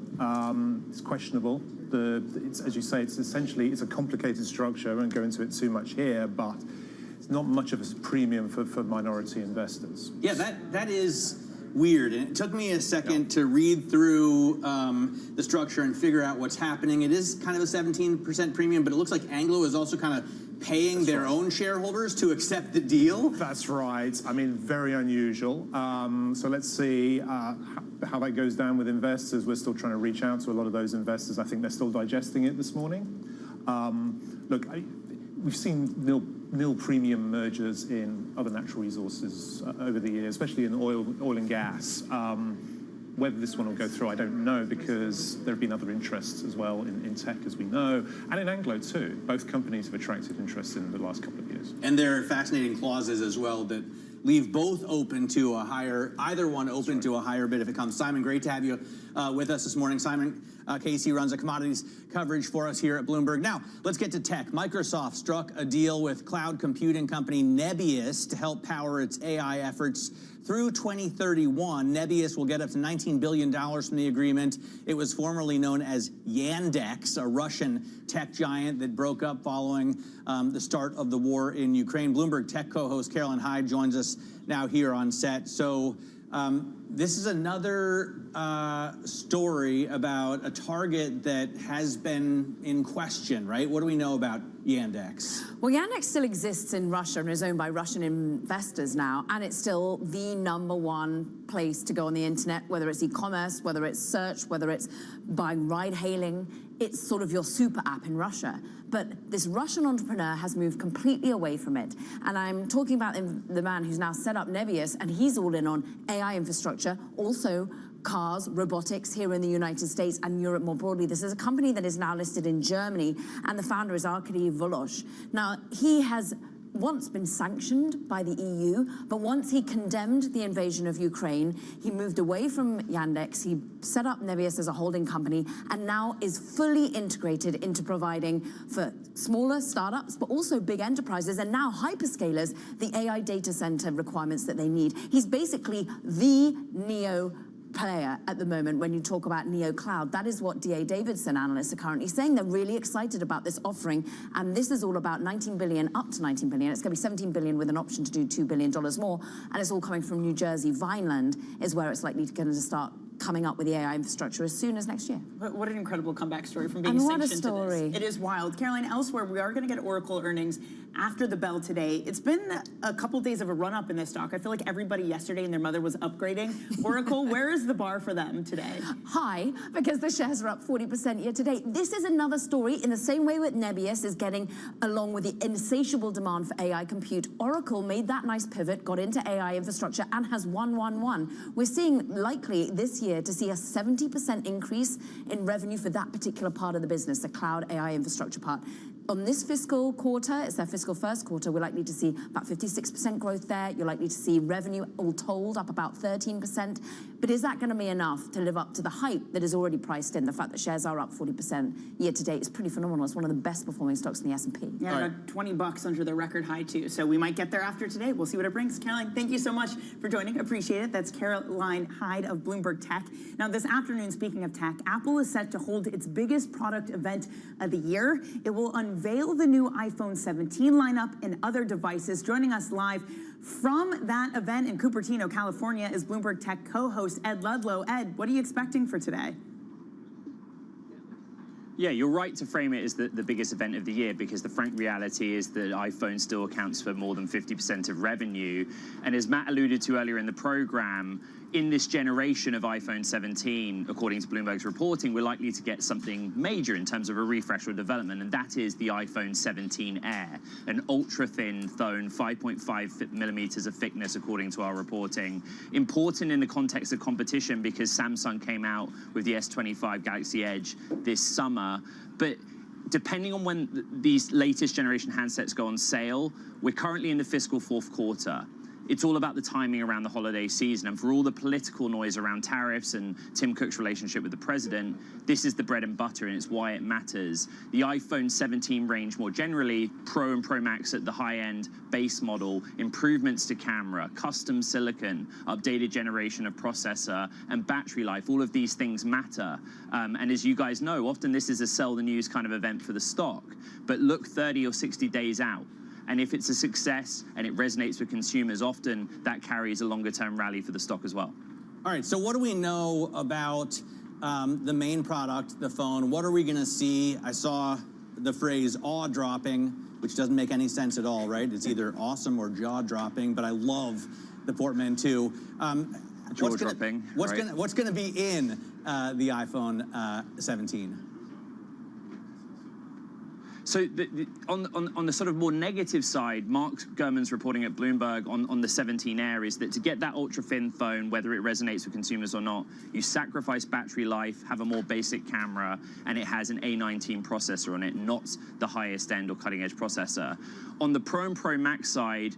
it's questionable. As you say, it's a complicated structure. I won't go into it too much here, but it's not much of a premium for minority investors. Yeah, that is weird, and it took me a second to read through the structure and figure out what's happening. It is kind of a 17% premium, but it looks like Anglo is also kind of paying their own shareholders to accept the deal. That's right. I mean, very unusual. So let's see how that goes down with investors. We're still trying to reach out to a lot of those investors. I think they're still digesting it this morning. Look, We've seen nil premium mergers in other natural resources over the years, especially in oil and gas. Whether this one will go through, I don't know, because there have been other interests as well in tech, as we know, and in Anglo too. Both companies have attracted interest in the last couple of years. And there are fascinating clauses as well that leave both open to a higher, either one open to a higher bid if it comes. Simon, great to have you with us this morning. Simon Casey runs a commodities coverage for us here at Bloomberg. Now, let's get to tech. Microsoft struck a deal with cloud computing company Nebius to help power its AI efforts through 2031. Nebius will get up to $19 billion from the agreement. It was formerly known as Yandex, a Russian tech giant that broke up following the start of the war in Ukraine. Bloomberg tech co-host Caroline Hyde joins us now here on set. So this is another story about a target that has been in question, right? What do we know about Yandex? Well, Yandex still exists in Russia and is owned by Russian investors now, and it's still the #1 place to go on the internet, whether it's e-commerce, whether it's search, whether it's buying ride-hailing. It's sort of your super app in Russia. But this Russian entrepreneur has moved completely away from it. And I'm talking about the man who's now set up Nebius, and he's all in on AI infrastructure, also cars, robotics here in the United States and Europe more broadly. This is a company that is now listed in Germany, and the founder is Arkady Volosh. Now, he has once been sanctioned by the EU, but once he condemned the invasion of Ukraine, he moved away from Yandex, he set up Nebius as a holding company, and now is fully integrated into providing for smaller startups, but also big enterprises, and now hyperscalers, the AI data center requirements that they need. He's basically the neo player at the moment when you talk about neo cloud. That is what D.A. Davidson analysts are currently saying. They're really excited about this offering, and this is all about $19 billion, up to $19 billion. It's going to be $17 billion with an option to do $2 billion more, and it's all coming from New Jersey. Vineland is where it's likely to start coming up with the AI infrastructure as soon as next year. What an incredible comeback story from being what a sanctioned story. to this. It is wild. Caroline, elsewhere, we are going to get Oracle earnings after the bell today. It's been a couple days of a run-up in this stock. I feel like everybody yesterday and their mother was upgrading. Oracle, where is the bar for them today? High, because the shares are up 40% year to date. This is another story in the same way that Nebius is getting along with the insatiable demand for AI compute. Oracle made that nice pivot, got into AI infrastructure, and has won. We're seeing likely this year to see a 70% increase in revenue for that particular part of the business, the cloud AI infrastructure part. On this fiscal quarter, it's their fiscal first quarter, we're likely to see about 56% growth there. You're likely to see revenue all told up about 13%. But is that going to be enough to live up to the hype that is already priced in? The fact that shares are up 40% year to date is pretty phenomenal. It's one of the best performing stocks in the S&P. Yeah, about $20 under their record high too. So we might get there after today. We'll see what it brings. Caroline, thank you so much for joining. Appreciate it. That's Caroline Hyde of Bloomberg Tech. Now this afternoon, speaking of tech, Apple is set to hold its biggest product event of the year. It will unveil the new iPhone 17 lineup and other devices. Joining us live from that event in Cupertino, California, is Bloomberg Tech co-host Ed Ludlow. Ed, what are you expecting for today? Yeah, you're right to frame it as the biggest event of the year, because the frank reality is that iPhone still accounts for more than 50% of revenue. And as Matt alluded to earlier in the program, in this generation of iPhone 17, according to Bloomberg's reporting, we're likely to get something major in terms of a refresh or development, and that is the iPhone 17 Air, an ultra-thin phone, 5.5 millimeters of thickness, according to our reporting. Important in the context of competition because Samsung came out with the S25 Galaxy Edge this summer, but depending on when these latest generation handsets go on sale, we're currently in the fiscal fourth quarter. It's all about the timing around the holiday season, and for all the political noise around tariffs and Tim Cook's relationship with the president, this is the bread and butter, and it's why it matters. The iPhone 17 range more generally, Pro and Pro Max at the high-end base model, improvements to camera, custom silicon, updated generation of processor, and battery life, all of these things matter. And as you guys know, often this is a sell the news kind of event for the stock, but look 30 or 60 days out. And if it's a success and it resonates with consumers, often that carries a longer-term rally for the stock as well. All right, so what do we know about the main product, the phone? What are we going to see? I saw the phrase awe-dropping, which doesn't make any sense at all, right? It's either awesome or jaw-dropping, but I love the portmanteau. Jaw-dropping, what's going to be in the iPhone 17? So on the sort of more negative side, Mark Gurman's reporting at Bloomberg on the 17 Air is that to get that ultra-thin phone, whether it resonates with consumers or not, you sacrifice battery life, have a more basic camera, and it has an A19 processor on it, not the highest end or cutting-edge processor. On the Pro and Pro Max side,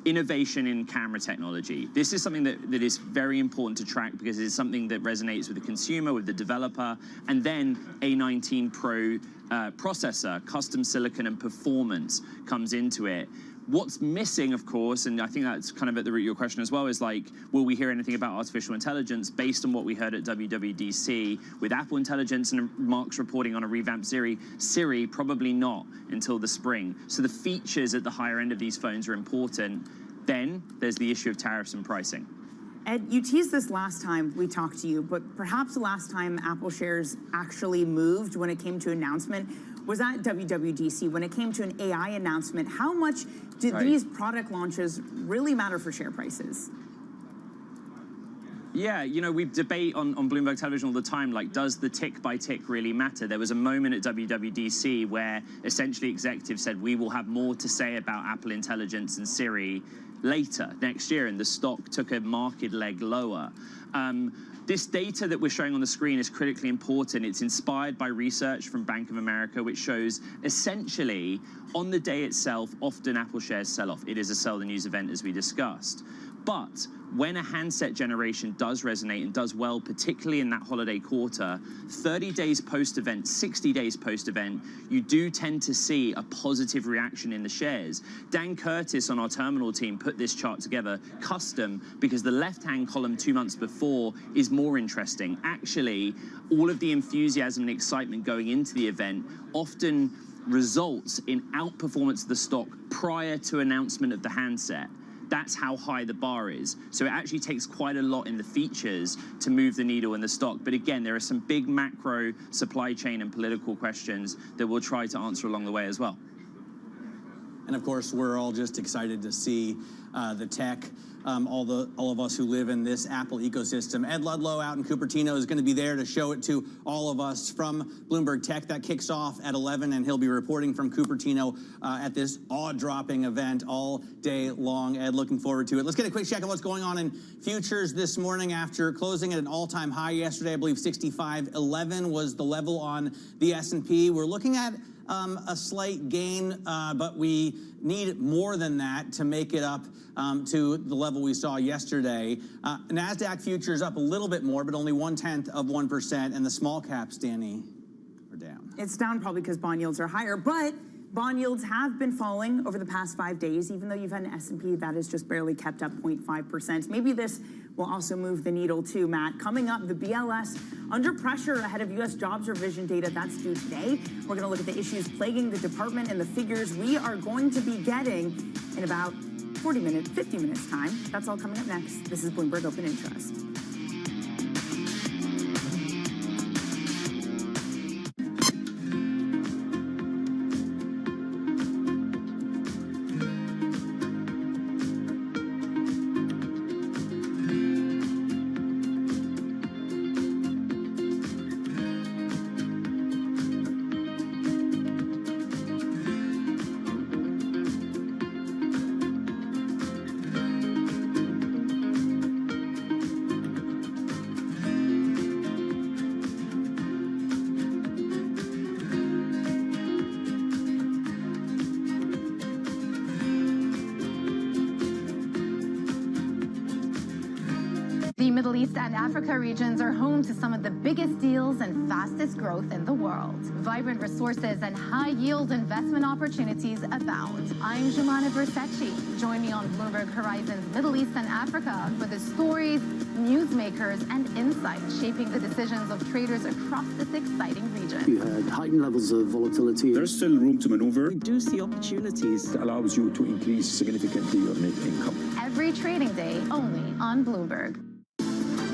innovation in camera technology. This is something that is very important to track because it is something that resonates with the consumer, with the developer, and then A19 Pro processor, custom silicon and performance comes into it. What's missing, of course, and I think that's kind of at the root of your question as well, is like, will we hear anything about artificial intelligence based on what we heard at WWDC with Apple Intelligence and Mark's reporting on a revamped Siri? Siri, probably not until the spring. So the features at the higher end of these phones are important. Then there's the issue of tariffs and pricing. Ed, you teased this last time we talked to you, but perhaps the last time Apple shares actually moved when it came to announcement was at WWDC when it came to an AI announcement. How much did these product launches really matter for share prices? Yeah, you know, we debate on Bloomberg Television all the time, like, does the tick by tick really matter? There was a moment at WWDC where essentially executives said, we will have more to say about Apple Intelligence and Siri later, next year, and the stock took a market leg lower. This data that we're showing on the screen is critically important. It's inspired by research from Bank of America, which shows essentially on the day itself, often Apple shares sell off. It is a sell the news event, as we discussed. But when a handset generation does resonate and does well, particularly in that holiday quarter, 30 days post-event, 60 days post-event, you do tend to see a positive reaction in the shares. Dan Curtis on our terminal team put this chart together custom because the left-hand column 2 months before is more interesting. Actually, all of the enthusiasm and excitement going into the event often results in outperformance of the stock prior to announcement of the handset. That's how high the bar is. So it actually takes quite a lot in the features to move the needle in the stock. But again, there are some big macro supply chain and political questions that we'll try to answer along the way as well. And of course, we're all just excited to see the tech, all of us who live in this Apple ecosystem. Ed Ludlow out in Cupertino is going to be there to show it to all of us from Bloomberg Tech. That kicks off at 11, and he'll be reporting from Cupertino at this awe-dropping event all day long. Ed, looking forward to it. Let's get a quick check on what's going on in futures this morning after closing at an all-time high yesterday. I believe 65.11 was the level on the S&P. We're looking at a slight gain, but we need more than that to make it up to the level we saw yesterday. NASDAQ futures up a little bit more, but only 0.1%, and the small caps, Danny, are down. It's down probably because bond yields are higher, but bond yields have been falling over the past 5 days, even though you've had an S&P that has just barely kept up 0.5%. Maybe this will also move the needle too, Matt. Coming up, the BLS under pressure ahead of U.S. jobs revision data that's due today. We're going to look at the issues plaguing the department and the figures we are going to be getting in about 50 minutes time. That's all coming up next. This is Bloomberg Open Interest. The Middle East and Africa regions are home to some of the biggest deals and fastest growth in the world. Vibrant resources and high-yield investment opportunities abound. I'm Jumana Versace. Join me on Bloomberg Horizon's Middle East and Africa for the stories, newsmakers, and insights shaping the decisions of traders across this exciting region. You had heightened levels of volatility. There's still room to maneuver. We do see opportunities. It allows you to increase significantly your net income. Every trading day, only on Bloomberg.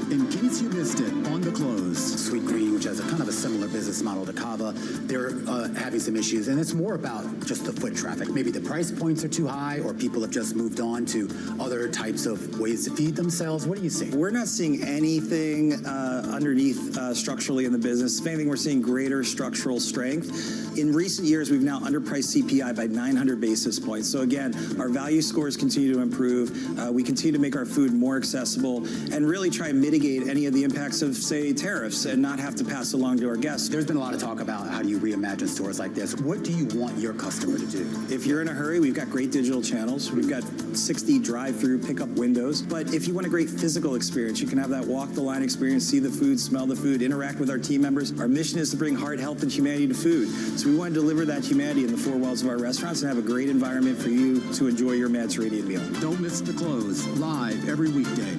In case you missed it, on the close. Sweet Green, which has a kind of a similar business model to Kava, they're having some issues, and it's more about just the foot traffic. Maybe the price points are too high, or people have just moved on to other types of ways to feed themselves. What do you see? We're not seeing anything underneath structurally in the business. If anything, we're seeing greater structural strength. In recent years, we've now underpriced CPI by 900 basis points. So again, our value scores continue to improve. We continue to make our food more accessible and really try and mitigate any of the impacts of, say, tariffs and not have to pass along to our guests. There's been a lot of talk about how do you reimagine stores like this. What do you want your customer to do? If you're in a hurry, we've got great digital channels. We've got 60 drive-through pickup windows. But if you want a great physical experience, you can have that walk-the-line experience, see the food, smell the food, interact with our team members. Our mission is to bring heart, health, and humanity to food. So we want to deliver that humanity in the four walls of our restaurants and have a great environment for you to enjoy your Mediterranean meal. Don't miss The Close, live every weekday.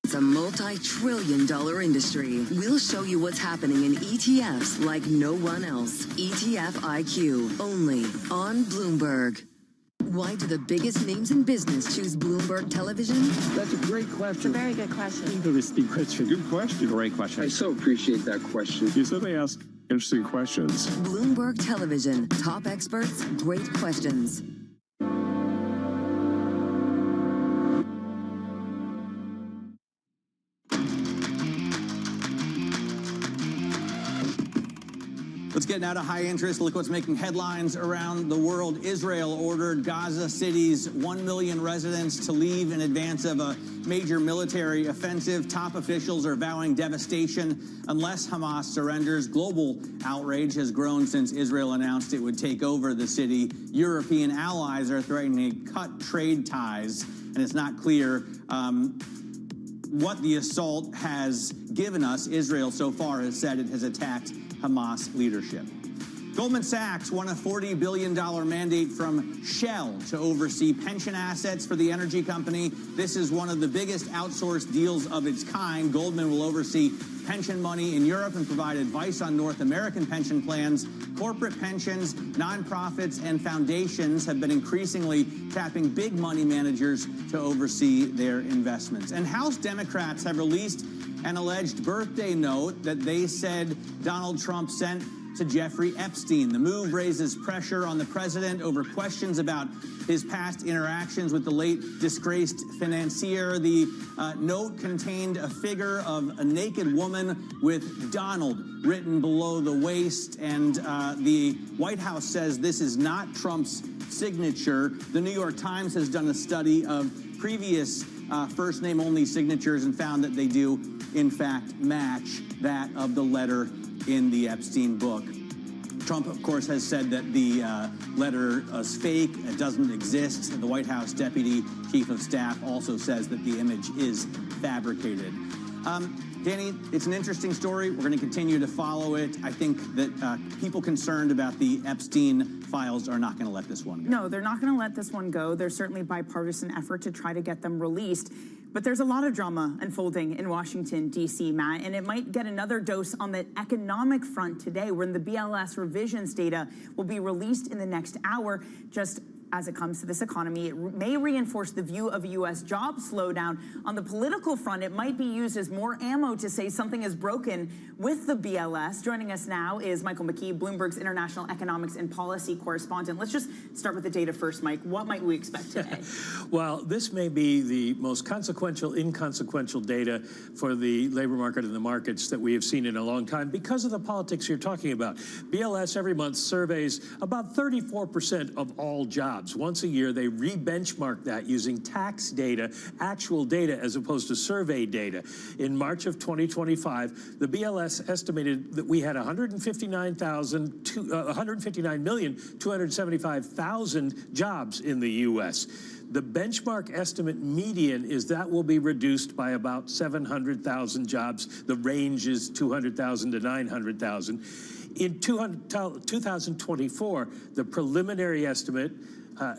It's a multi-trillion-dollar industry. We'll show you what's happening in ETFs like no one else. ETF IQ, only on Bloomberg. Why do the biggest names in business choose Bloomberg Television? That's a great question. It's a very good question. Interesting question. Good question. Great question. I so appreciate that question. You certainly ask interesting questions. Bloomberg Television. Top experts, great questions. Let's get now to high interest. Look what's making headlines around the world. Israel ordered Gaza City's 1 million residents to leave in advance of a major military offensive. Top officials are vowing devastation unless Hamas surrenders. Global outrage has grown since Israel announced it would take over the city. European allies are threatening to cut trade ties, and it's not clear what the assault has given us. Israel so far has said it has attacked Hamas leadership. Goldman Sachs won a $40 billion mandate from Shell to oversee pension assets for the energy company. This is one of the biggest outsourced deals of its kind. Goldman will oversee pension money in Europe and provide advice on North American pension plans. Corporate pensions, nonprofits, and foundations have been increasingly tapping big money managers to oversee their investments. And House Democrats have released an alleged birthday note that they said Donald Trump sent to Jeffrey Epstein. The move raises pressure on the president over questions about his past interactions with the late disgraced financier. The note contained a figure of a naked woman with Donald written below the waist, and the White House says this is not Trump's signature. The New York Times has done a study of previous first name only signatures and found that they do in fact match that of the letter in the Epstein book. Trump, of course, has said that the letter is fake, it doesn't exist. The White House Deputy Chief of Staff also says that the image is fabricated. Danny, it's an interesting story. We're going to continue to follow it. I think that people concerned about the Epstein files are not going to let this one go. No, they're not going to let this one go. There's certainly a bipartisan effort to try to get them released. But there's a lot of drama unfolding in Washington, D.C., Matt, and it might get another dose on the economic front today, when the BLS revisions data will be released in the next hour. Just as it comes to this economy, it may reinforce the view of a U.S. job slowdown. On the political front, it might be used as more ammo to say something is broken with the BLS. Joining us now is Michael McKee, Bloomberg's international economics and policy correspondent. Let's just start with the data first, Mike. What might we expect today? Well, this may be the most consequential, inconsequential data for the labor market and the markets that we have seen in a long time because of the politics you're talking about. BLS every month surveys about 34% of all jobs. Once a year, they re-benchmark that using tax data, actual data, as opposed to survey data. In March of 2025, the BLS estimated that we had 159,275,000 jobs in the U.S. The benchmark estimate median is that will be reduced by about 700,000 jobs. The range is 200,000 to 900,000. In 2024, the preliminary estimate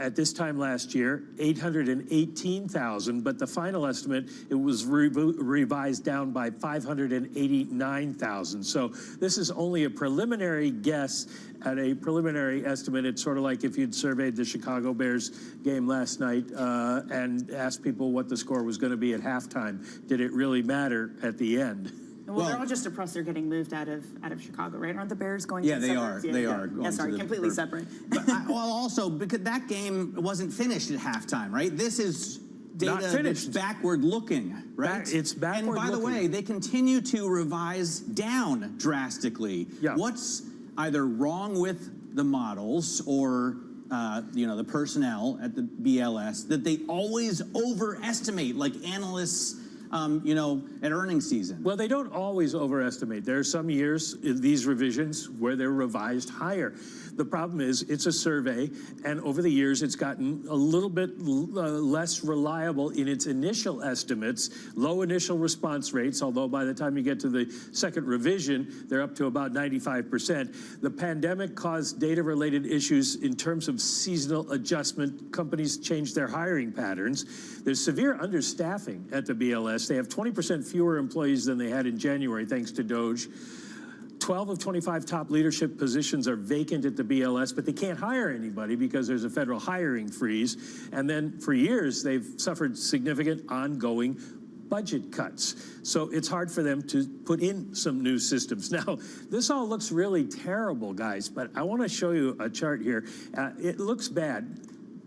at this time last year, 818,000, but the final estimate, it was revised down by 589,000. So this is only a preliminary guess at a preliminary estimate. It's sort of like if you'd surveyed the Chicago Bears game last night and asked people what the score was going to be at halftime. Did it really matter at the end? Well, they're all just depressed they're getting moved out of Chicago, right? Aren't the Bears going to they are. Yeah, they are. Yeah, sorry, completely separate. But well, also, because that game wasn't finished at halftime, right? This is data that's backward looking, right? It's backward looking. And by the way, they continue to revise down drastically. Yeah. What's either wrong with the models or the personnel at the BLS, that they always overestimate, like analysts at earnings season? Well, they don't always overestimate. There are some years in these revisions where they're revised higher. The problem is it's a survey, and over the years it's gotten a little bit less reliable in its initial estimates, low initial response rates, although by the time you get to the second revision, they're up to about 95%. The pandemic caused data-related issues in terms of seasonal adjustment. Companies changed their hiring patterns. There's severe understaffing at the BLS. They have 20% fewer employees than they had in January, thanks to DOGE. 12 of 25 top leadership positions are vacant at the BLS, but they can't hire anybody because there's a federal hiring freeze. And then for years, they've suffered significant ongoing budget cuts. So it's hard for them to put in some new systems. Now, this all looks really terrible, guys, but I want to show you a chart here. It looks bad.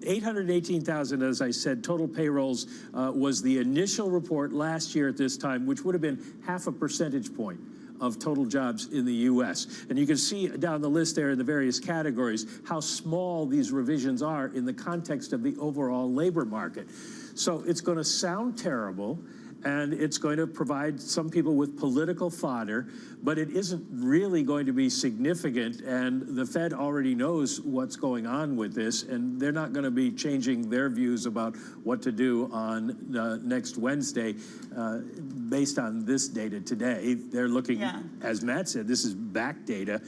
818,000, as I said, total payrolls was the initial report last year at this time, which would have been half a percentage point of total jobs in the U.S. And you can see down the list there in the various categories how small these revisions are in the context of the overall labor market. So it's going to sound terrible, and it's going to provide some people with political fodder, but it isn't really going to be significant, and the Fed already knows what's going on with this, and they're not going to be changing their views about what to do on next Wednesday based on this data today. They're looking, as Matt said, this is back data,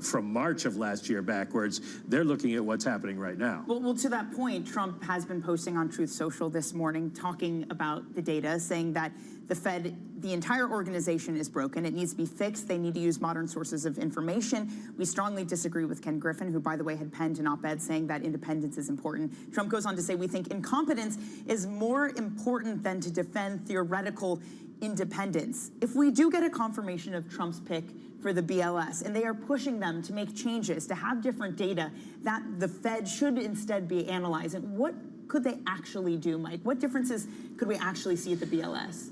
from March of last year backwards. They're looking at what's happening right now. Well, to that point, Trump has been posting on Truth Social this morning talking about the data, saying that the Fed, the entire organization is broken. It needs to be fixed. They need to use modern sources of information. We strongly disagree with Ken Griffin, who, by the way, had penned an op-ed saying that independence is important. Trump goes on to say, we think incompetence is more important than to defend theoretical independence. If we do get a confirmation of Trump's pick for the BLS, and they are pushing them to make changes, to have different data that the Fed should instead be analyzing, what could they actually do, Mike? What differences could we actually see at the BLS?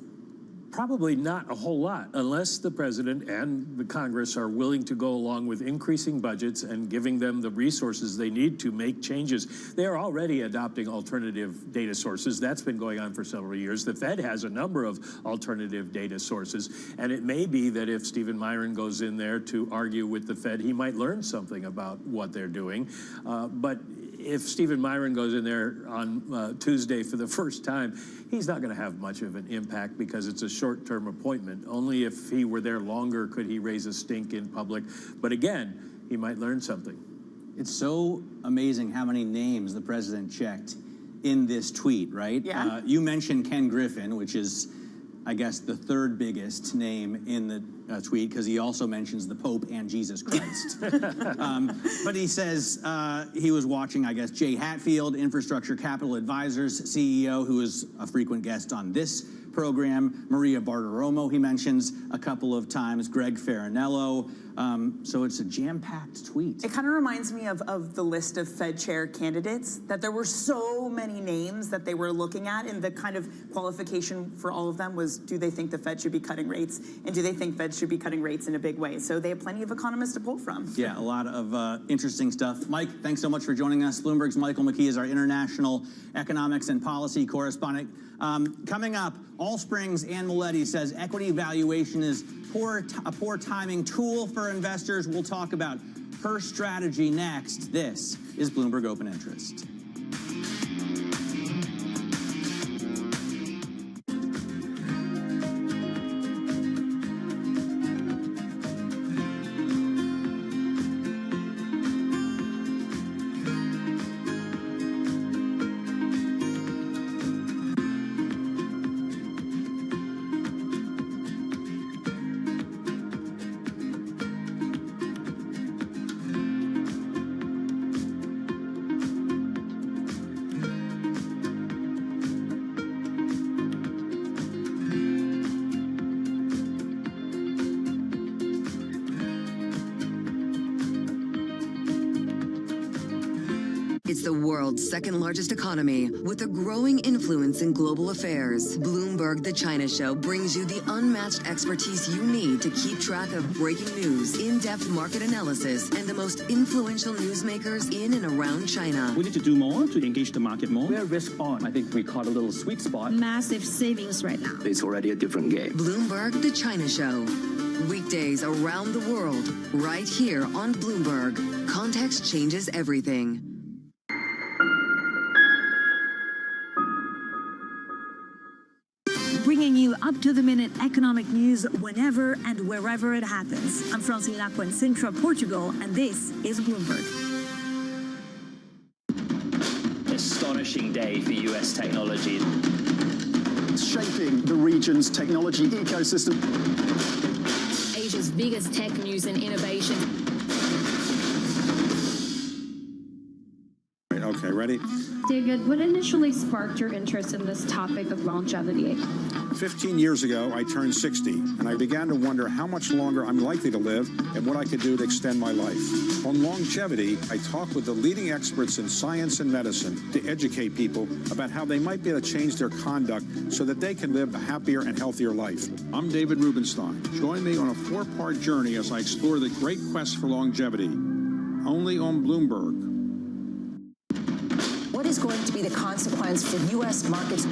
Probably not a whole lot, unless the president and the Congress are willing to go along with increasing budgets and giving them the resources they need to make changes. They are already adopting alternative data sources. That's been going on for several years. The Fed has a number of alternative data sources, and it may be that if Stephen Myron goes in there to argue with the Fed, he might learn something about what they're doing. But if Stephen Myron goes in there on Tuesday for the first time, he's not going to have much of an impact because it's a short-term appointment. Only if he were there longer could he raise a stink in public. But again, he might learn something. It's so amazing how many names the president checked in this tweet, right? Yeah. You mentioned Ken Griffin, which is, I guess, the third biggest name in the tweet, because he also mentions the Pope and Jesus Christ. But he says he was watching, I guess, Jay Hatfield, Infrastructure Capital Advisors CEO, who is a frequent guest on this program. Maria Bartiromo, he mentions a couple of times. Greg Farinello. So it's a jam-packed tweet. It kind of reminds me of the list of Fed chair candidates, that there were so many names that they were looking at, and the kind of qualification for all of them was, do they think the Fed should be cutting rates, and do they think Fed should be cutting rates in a big way? So they have plenty of economists to pull from. Yeah, a lot of interesting stuff. Mike, thanks so much for joining us. Bloomberg's Michael McKee is our international economics and policy correspondent. Coming up, Allsprings and Maletti says equity valuation is a poor timing tool for investors. We'll talk about her strategy next. This is Bloomberg Open Interest. the world's second largest economy with a growing influence in global affairs. Bloomberg The China Show brings you the unmatched expertise you need to keep track of breaking news, in-depth market analysis, and the most influential newsmakers in and around China. We need to do more to engage the market more. We're risk on. I think we caught a little sweet spot. Massive savings right now. It's already a different game. Bloomberg The China Show. Weekdays around the world, right here on Bloomberg. Context changes everything. Bringing you up-to-the-minute economic news whenever and wherever it happens. I'm Francina in Sintra, Portugal, and this is Bloomberg. Astonishing day for U.S. technology. Shaping the region's technology ecosystem. Asia's biggest tech news and innovation. Okay, ready? David, what initially sparked your interest in this topic of longevity? 15 years ago, I turned 60, and I began to wonder how much longer I'm likely to live and what I could do to extend my life. On longevity, I talked with the leading experts in science and medicine to educate people about how they might be able to change their conduct so that they can live a happier and healthier life. I'm David Rubenstein. Join me on a 4-part journey as I explore the great quest for longevity, only on Bloomberg. What is going to be the consequence for U.S. markets?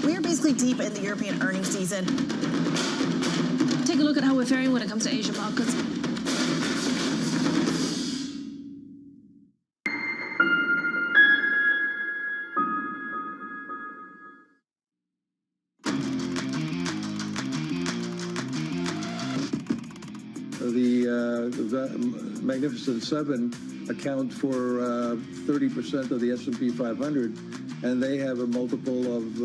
We are basically deep in the European earnings season. Take a look at how we're faring when it comes to Asian markets. The Magnificent Seven account for 30% of the S&P 500, and they have a multiple of,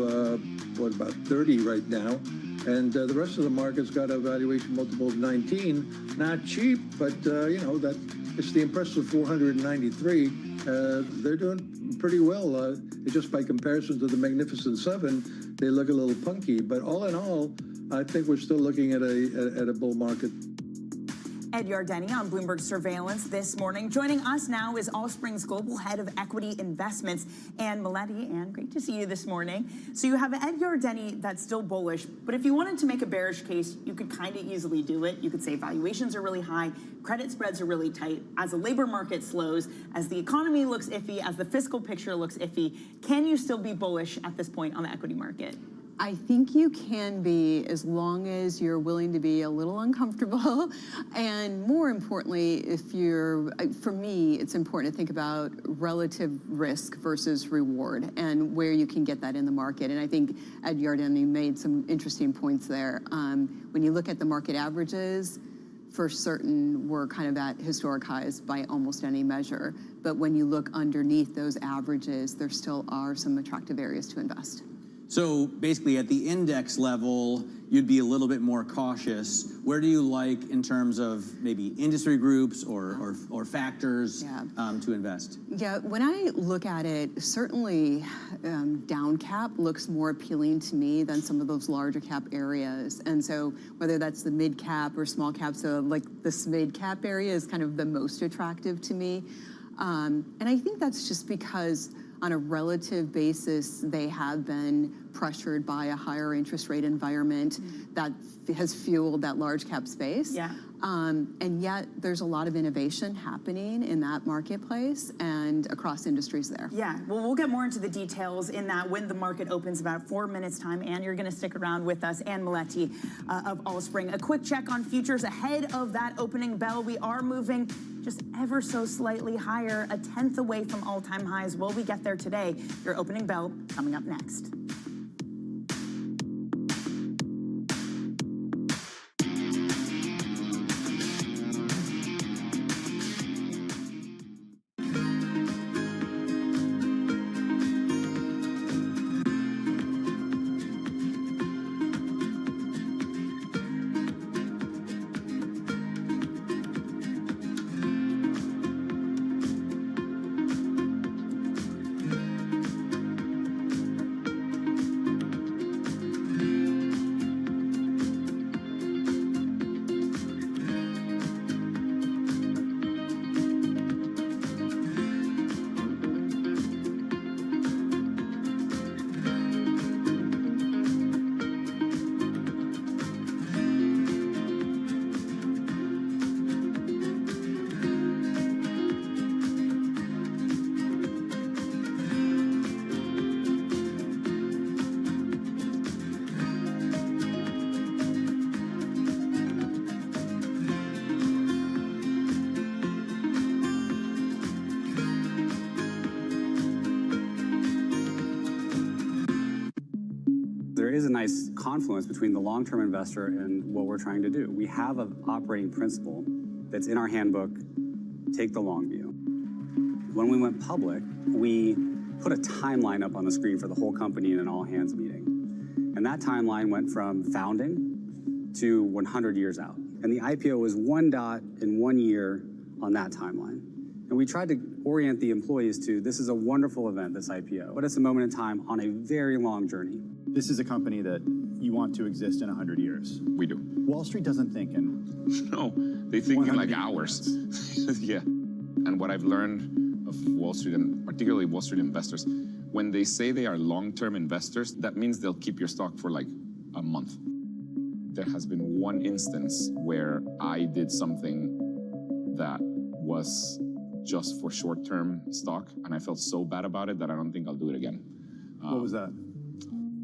about 30 right now. And the rest of the market's got a valuation multiple of 19. Not cheap, but, that it's the impressive 493. They're doing pretty well. Just by comparison to the Magnificent Seven, they look a little punky. But all in all, I think we're still looking at a bull market. Ed Yardeni on Bloomberg Surveillance this morning. Joining us now is Allspring's Global Head of Equity Investments, Anne Maletti. Anne, great to see you this morning. So you have Ed Yardeni that's still bullish, but if you wanted to make a bearish case, you could kind of easily do it. You could say valuations are really high, credit spreads are really tight. As the labor market slows, as the economy looks iffy, as the fiscal picture looks iffy, can you still be bullish at this point on the equity market? I think you can be, as long as you're willing to be a little uncomfortable. And more importantly, for me, it's important to think about relative risk versus reward and where you can get that in the market. And I think Ed Yardeni made some interesting points there. When you look at the market averages, for certain, we're kind of at historic highs by almost any measure. But when you look underneath those averages, there still are some attractive areas to invest. So basically at the index level, you'd be a little bit more cautious. Where do you like in terms of maybe industry groups or factors to invest? Yeah, when I look at it, certainly down cap looks more appealing to me than some of those larger cap areas. And so whether that's the mid cap or small cap, so like this mid cap area is kind of the most attractive to me. And I think that's just because on a relative basis, they have been pressured by a higher interest rate environment that has fueled that large cap space. Yeah. And yet there's a lot of innovation happening in that marketplace and across industries there. Yeah, well, we'll get more into the details in that when the market opens about 4 minutes time. Anne, you're going to stick around with us. Anne Maletti of Allspring. A quick check on futures ahead of that opening bell. We are moving just ever so slightly higher, a tenth away from all-time highs. Will we get there today? Your opening bell coming up next. there is a nice confluence between the long-term investor and what we're trying to do. We have an operating principle that's in our handbook, take the long view. When we went public, we put a timeline up on the screen for the whole company in an all-hands meeting. And that timeline went from founding to 100 years out. And the IPO was one dot in 1 year on that timeline. And we tried to orient the employees to, this is a wonderful event, this IPO, but it's a moment in time on a very long journey. This is a company that you want to exist in 100 years. We do. Wall Street doesn't think in... No, they think in like hours. Yeah. And what I've learned of Wall Street, and particularly Wall Street investors, when they say they are long-term investors, that means they'll keep your stock for like a month. There has been one instance where I did something that was just for short-term stock, and I felt so bad about it that I don't think I'll do it again. What was that?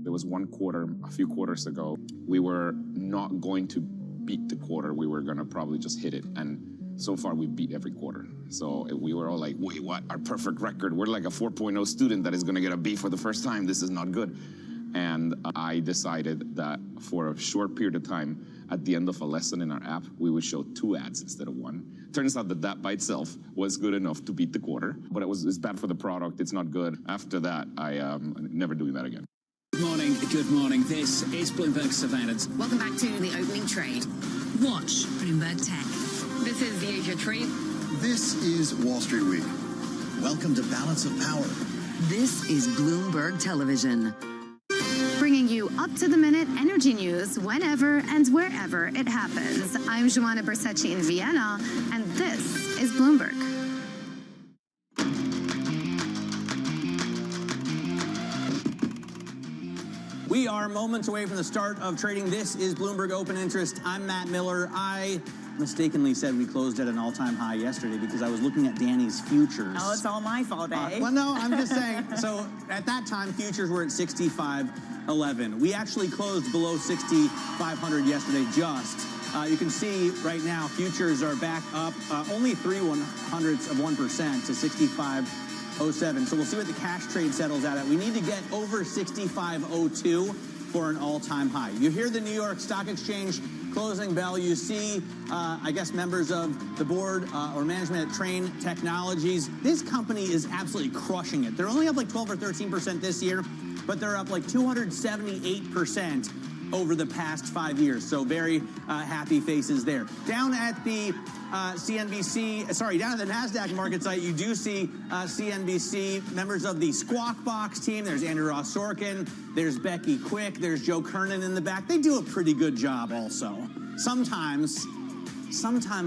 There was one quarter, a few quarters ago, we were not going to beat the quarter. We were going to probably just hit it. And so far, we beat every quarter. So we were all like, wait, what? Our perfect record. We're like a 4.0 student that is going to get a B for the first time. This is not good. And I decided that for a short period of time, at the end of a lesson in our app, we would show 2 ads instead of 1. Turns out that that by itself was good enough to beat the quarter, but it's bad for the product. It's not good. After that, I am never doing that again. Good morning. Good morning. This is Bloomberg Surveillance. Welcome back to the opening trade. Watch Bloomberg Tech. This is the Asia Trade. This is Wall Street Week. Welcome to Balance of Power. This is Bloomberg Television. Bringing you up-to-the-minute energy news whenever and wherever it happens. I'm Joanna Bersecci in Vienna, and this is Bloomberg. We are moments away from the start of trading. This is Bloomberg Open Interest. I'm Matt Miller. I mistakenly said we closed at an all-time high yesterday because I was looking at Danny's futures. Oh, it's all my fault, eh? Well, no, I'm just saying. So at that time, futures were at 65.11. We actually closed below 6,500 yesterday just. You can see right now futures are back up only 0.03% to 65.07. So we'll see what the cash trade settles out at. We need to get over 65.02 for an all-time high. You hear the New York Stock Exchange closing bell. You see, I guess, members of the board or management at Train Technologies. This company is absolutely crushing it. They're only up like 12 or 13% this year, but they're up like 278% over the past 5 years. So very happy faces there. Down at the down at the NASDAQ market site, you do see CNBC, members of the Squawk Box team. There's Andrew Ross Sorkin, there's Becky Quick, there's Joe Kernan in the back. They do a pretty good job also. Sometimes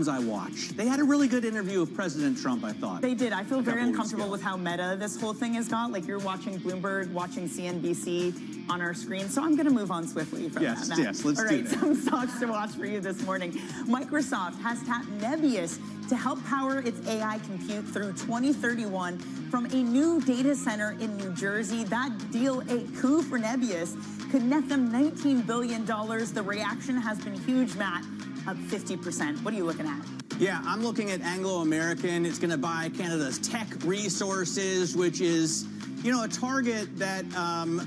I watch. They had a really good interview with President Trump, I thought. They did. I feel very uncomfortable with how meta this whole thing has got. Like, you're watching Bloomberg, watching CNBC on our screen. So I'm going to move on swiftly from that. Yes, let's do that. All right, some stocks to watch for you this morning. Microsoft has tapped Nebius to help power its AI compute through 2031 from a new data center in New Jersey. That deal, a coup for Nebius, could net them $19 billion. The reaction has been huge, Matt. Up 50%. What are you looking at? Yeah, I'm looking at Anglo American. It's going to buy Canada's Tech Resources, which is, you know, a target that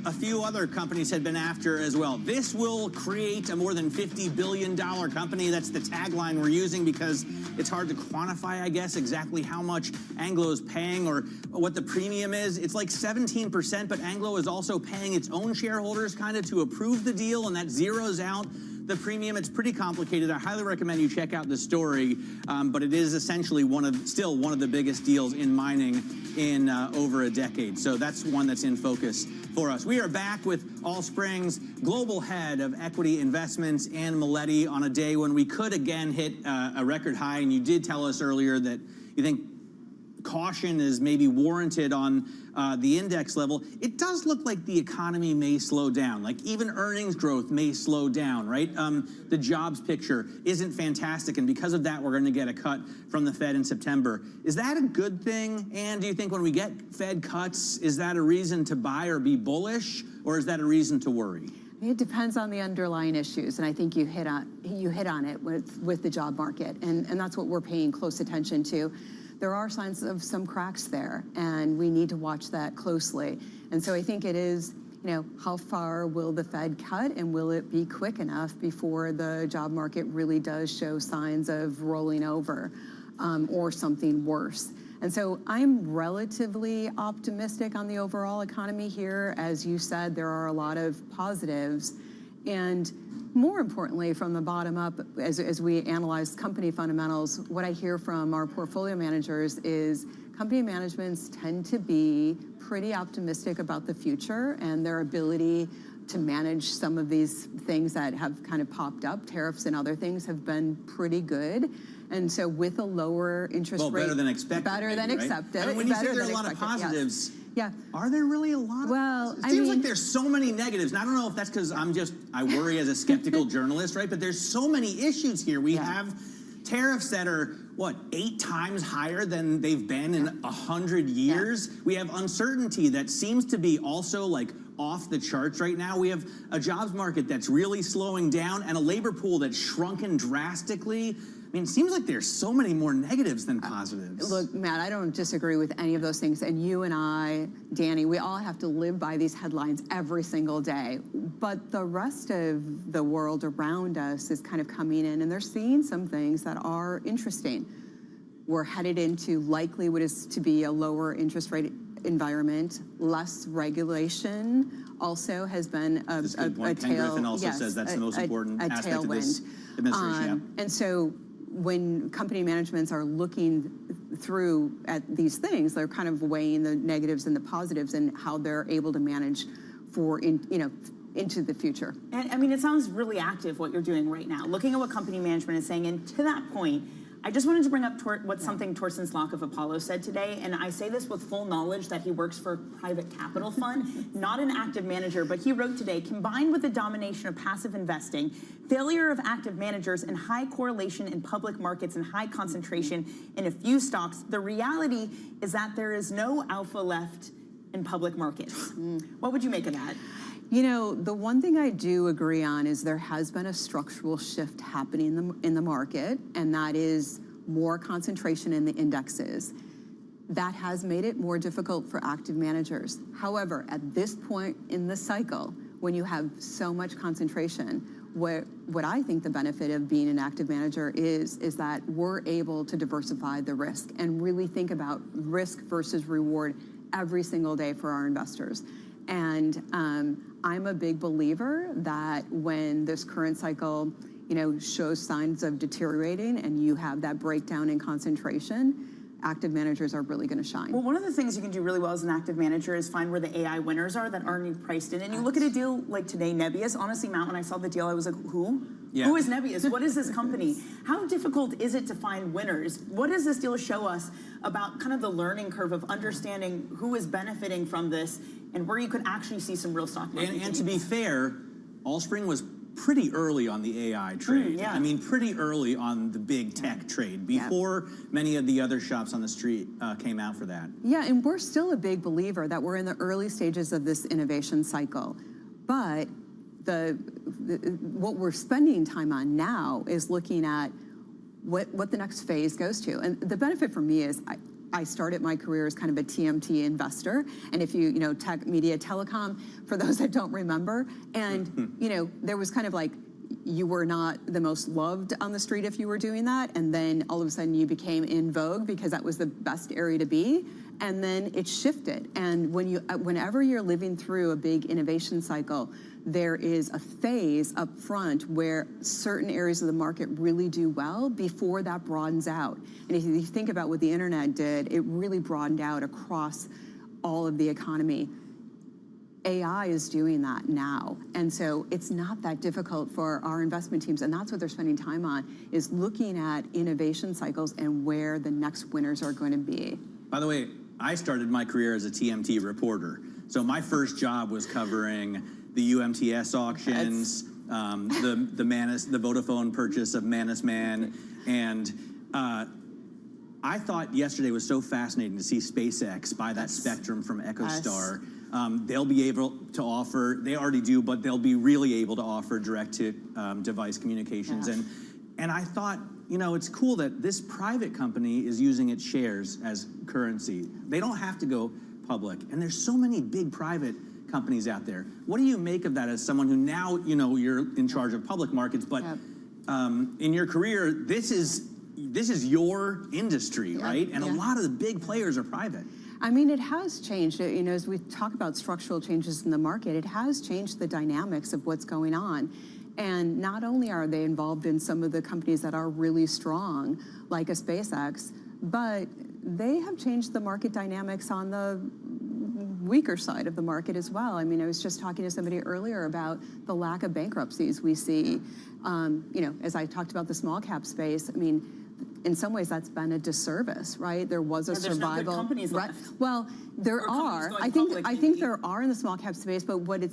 a few other companies had been after as well. This will create a more than $50 billion company. That's the tagline we're using because it's hard to quantify, I guess, exactly how much Anglo is paying or what the premium is. It's like 17%, but Anglo is also paying its own shareholders kind of to approve the deal, and that zeroes out the premium. It's pretty complicated. I highly recommend you check out the story, but it is essentially still one of the biggest deals in mining in over a decade. So that's one that's in focus for us. We are back with Allspring's global head of equity investments, Ann Maletti, on a day when we could again hit a record high. And you did tell us earlier that you think caution is maybe warranted on the index level. It does look like the economy may slow down, like even earnings growth may slow down, right? The jobs picture isn't fantastic, and because of that, we're going to get a cut from the Fed in September. Is that a good thing? And do you think when we get Fed cuts, is that a reason to buy or be bullish, or is that a reason to worry? It depends on the underlying issues, and I think you hit on it with the job market, and that's what we're paying close attention to. There are signs of some cracks there, and we need to watch that closely. And so I think it is how far will the Fed cut, and will it be quick enough before the job market really does show signs of rolling over or something worse? And so I'm relatively optimistic on the overall economy here. As you said, there are a lot of positives. And more importantly, from the bottom up, as we analyze company fundamentals, what I hear from our portfolio managers is company managements tend to be pretty optimistic about the future and their ability to manage some of these things that have kind of popped up. Tariffs and other things have been pretty good. And so with a lower interest rate... better than expected. Better than accepted. I mean, when you say there are a lot of positives, yeah. Are there really a lot of positives? It seems like there's so many negatives. And I don't know if that's because I worry as a skeptical journalist, right? But there's so many issues here. We have tariffs that are, 8 times higher than they've been in 100 years? Yeah. We have uncertainty that seems to be also off the charts right now. We have a jobs market that's really slowing down and a labor pool that's shrunken drastically. I mean, it seems like there's so many more negatives than positives. Look, Matt, I don't disagree with any of those things. And you and I, Danny, we all have to live by these headlines every single day. But the rest of the world around us is kind of coming in, and they're seeing some things that are interesting. We're headed into likely what is to be a lower interest rate environment. Less regulation also has been a tailwind. Ken Griffin also says that's the most important aspect of this administration. And so when company managements are looking through at these things, they're kind of weighing the negatives and the positives and how they're able to manage into the future. And I mean, it sounds really active what you're doing right now, looking at what company management is saying. And to that point, I just wanted to bring up something Torsten Slok of Apollo said today, and I say this with full knowledge that he works for a private capital fund, not an active manager, but he wrote today, combined with the domination of passive investing, failure of active managers, and high correlation in public markets and high concentration in a few stocks, the reality is that there is no alpha left in public markets. What would you make of that? The one thing I do agree on is there has been a structural shift happening in the market, and that is more concentration in the indexes. That has made it more difficult for active managers. However, at this point in the cycle, when you have so much concentration, what I think the benefit of being an active manager is that we're able to diversify the risk and really think about risk versus reward every single day for our investors. And I'm a big believer that when this current cycle, shows signs of deteriorating and you have that breakdown in concentration, active managers are really going to shine. Well, one of the things you can do really well as an active manager is find where the AI winners are that aren't priced in. And you look at a deal like today, Nebius. Honestly, Matt, when I saw the deal, I was like, who? Yeah. Who is Nebius? What is this company? How difficult is it to find winners? What does this deal show us about kind of the learning curve of understanding who is benefiting from this and where you could actually see some real stock market? And to be fair, Allspring was pretty early on the AI trade. Yeah. I mean, pretty early on the big tech trade, before many of the other shops on the street came out for that. Yeah, and we're still a big believer that we're in the early stages of this innovation cycle. But what we're spending time on now is looking at what the next phase goes to. And the benefit for me is I started my career as kind of a TMT investor. And if you, tech, media, telecom, for those that don't remember, and, there was kind of like, you were not the most loved on the street if you were doing that. And then all of a sudden you became in vogue because that was the best area to be. And then it shifted. And whenever you're living through a big innovation cycle, there is a phase up front where certain areas of the market really do well before that broadens out. And if you think about what the internet did, it really broadened out across all of the economy. AI is doing that now. And so it's not that difficult for our investment teams, and that's what they're spending time on, is looking at innovation cycles and where the next winners are going to be. By the way, I started my career as a TMT reporter. So my first job was covering the UMTS auctions, the Vodafone purchase of Mannesmann, and I thought yesterday was so fascinating to see SpaceX buy that spectrum from EchoStar. They'll be able to offer, they already do, but they'll be really able to offer direct-to-device communications. And I thought, it's cool that this private company is using its shares as currency. They don't have to go public. And there's so many big private companies out there. What do you make of that as someone who now, you know, you're in charge of public markets, but in your career, this is your industry, right? And a lot of the big players are private. I mean, it has changed. You know, as we talk about structural changes in the market, it has changed the dynamics of what's going on. And not only are they involved in some of the companies that are really strong, like a SpaceX, but they have changed the market dynamics on the weaker side of the market as well. I mean, I was just talking to somebody earlier about the lack of bankruptcies we see. You know, as I talked about the small cap space, I mean, in some ways that's been a disservice, right? There was a survival. There's no good companies left. Well, there are. I think there are in the small cap space, but what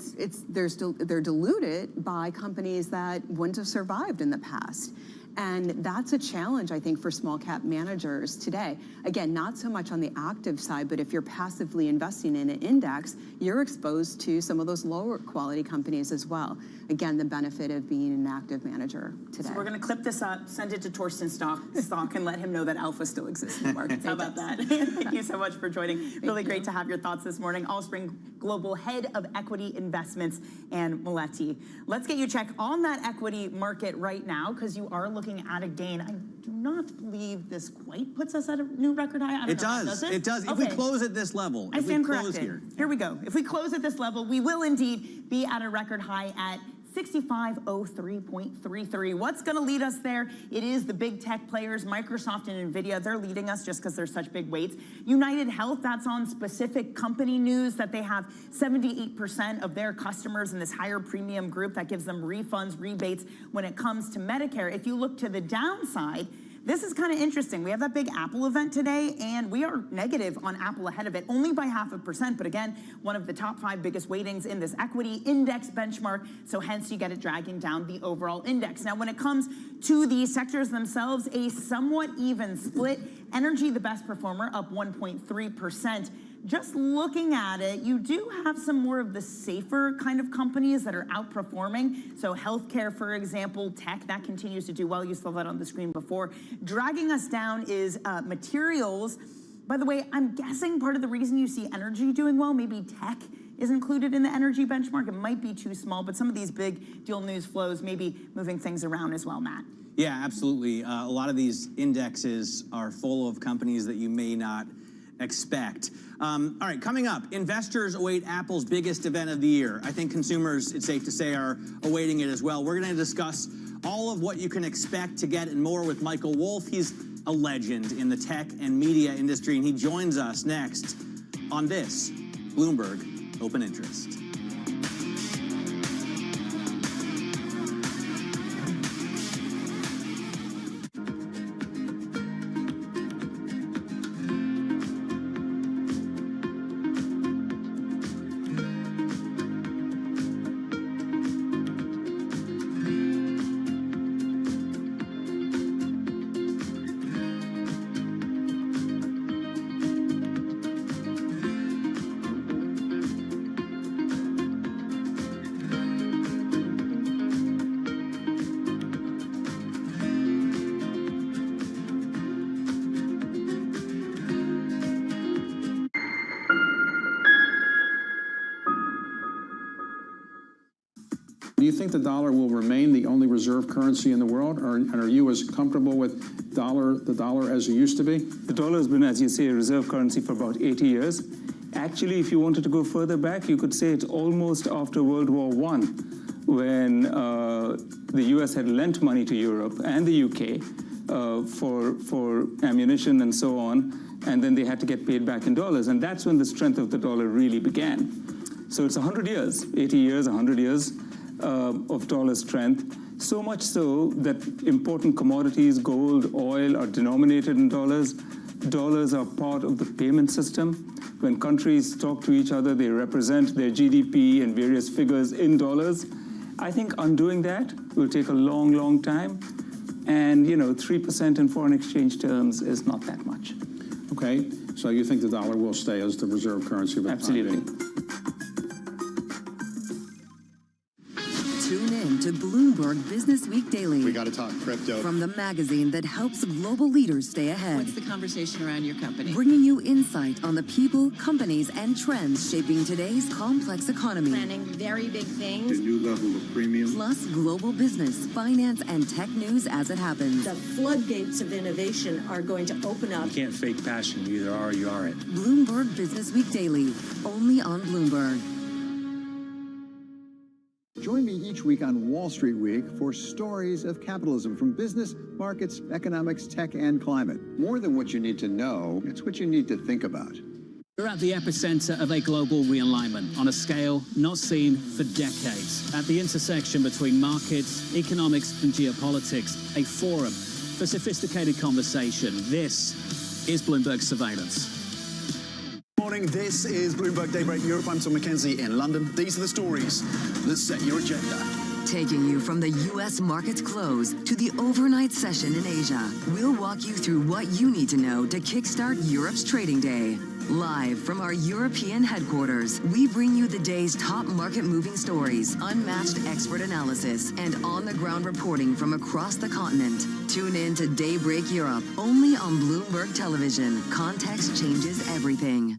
they're diluted by companies that wouldn't have survived in the past. And that's a challenge, I think, for small cap managers today. Again, not so much on the active side, but if you're passively investing in an index, you're exposed to some of those lower quality companies as well. Again, the benefit of being an active manager today. So we're going to clip this up, send it to Torsten Stock, and let him know that alpha still exists in the markets. How about that? Thank you so much for joining. Really great to have your thoughts this morning. Allspring Global Head of Equity Investments, and Meleti. Let's get you a check on that equity market right now, because you are looking at a gain. I do not believe this quite puts us at a new record high. It does. It does. If we close at this level. I stand corrected. Here we go. If we close at this level, we will indeed be at a record high at 6503.33. What's going to lead us there? It is the big tech players, Microsoft and NVIDIA. They're leading us just because they're such big weights. United Health, that's on specific company news that they have 78% of their customers in this higher premium group. That gives them refunds, rebates when it comes to Medicare. If you look to the downside, this is kind of interesting. We have that big Apple event today, and we are negative on Apple ahead of it, only by 0.5%. But again, one of the top 5 biggest weightings in this equity index benchmark. So hence you get it dragging down the overall index. Now, when it comes to the sectors themselves, a somewhat even split. Energy, the best performer, up 1.3%. Just looking at it, you do have some more of the safer kind of companies that are outperforming. So healthcare, for example, tech, that continues to do well. You saw that on the screen before. Dragging us down is materials. By the way, I'm guessing part of the reason you see energy doing well, maybe tech is included in the energy benchmark. It might be too small, but some of these big deal news flows may be moving things around as well, Matt. Yeah, absolutely. A lot of these indexes are full of companies that you may not expect. All right, coming up, investors await Apple's biggest event of the year. I think consumers, it's safe to say, are awaiting it as well. We're going to discuss all of what you can expect to get and more with Michael Wolff. He's a legend in the tech and media industry, and he joins us next on this Bloomberg Open Interest. Do you think the dollar will remain the only reserve currency in the world, and are you as comfortable with the dollar as it used to be? The dollar has been, as you say, a reserve currency for about 80 years. Actually, if you wanted to go further back, you could say it's almost after World War I, when the US had lent money to Europe and the UK for ammunition and so on, and then they had to get paid back in dollars, and that's when the strength of the dollar really began. So it's 100 years, 80 years, 100 years of dollar strength, so much so that important commodities, gold, oil, are denominated in dollars. Dollars are part of the payment system. When countries talk to each other, they represent their GDP and various figures in dollars. I think undoing that will take a long, long time. And, 3% in foreign exchange terms is not that much. Okay, so you think the dollar will stay as the reserve currency of the Absolutely. Tune in Welcome to Bloomberg Business Week Daily. We got to talk crypto. From the magazine that helps global leaders stay ahead. What's the conversation around your company? Bringing you insight on the people, companies, and trends shaping today's complex economy. Planning very big things. The new level of premium. Plus global business, finance, and tech news as it happens. The floodgates of innovation are going to open up. You can't fake passion. You either are or you aren't. Bloomberg Business Week Daily, only on Bloomberg. Join me each week on Wall Street Week for stories of capitalism from business, markets, economics, tech, and climate. More than what you need to know, it's what you need to think about. We're at the epicenter of a global realignment on a scale not seen for decades. At the intersection between markets, economics, and geopolitics, a forum for sophisticated conversation. This is Bloomberg Surveillance. Morning, this is Bloomberg Daybreak Europe. I'm Tom McKenzie in London. These are the stories that set your agenda. Taking you from the U.S. market's close to the overnight session in Asia, we'll walk you through what you need to know to kickstart Europe's trading day. Live from our European headquarters, we bring you the day's top market-moving stories, unmatched expert analysis, and on-the-ground reporting from across the continent. Tune in to Daybreak Europe, only on Bloomberg Television. Context changes everything.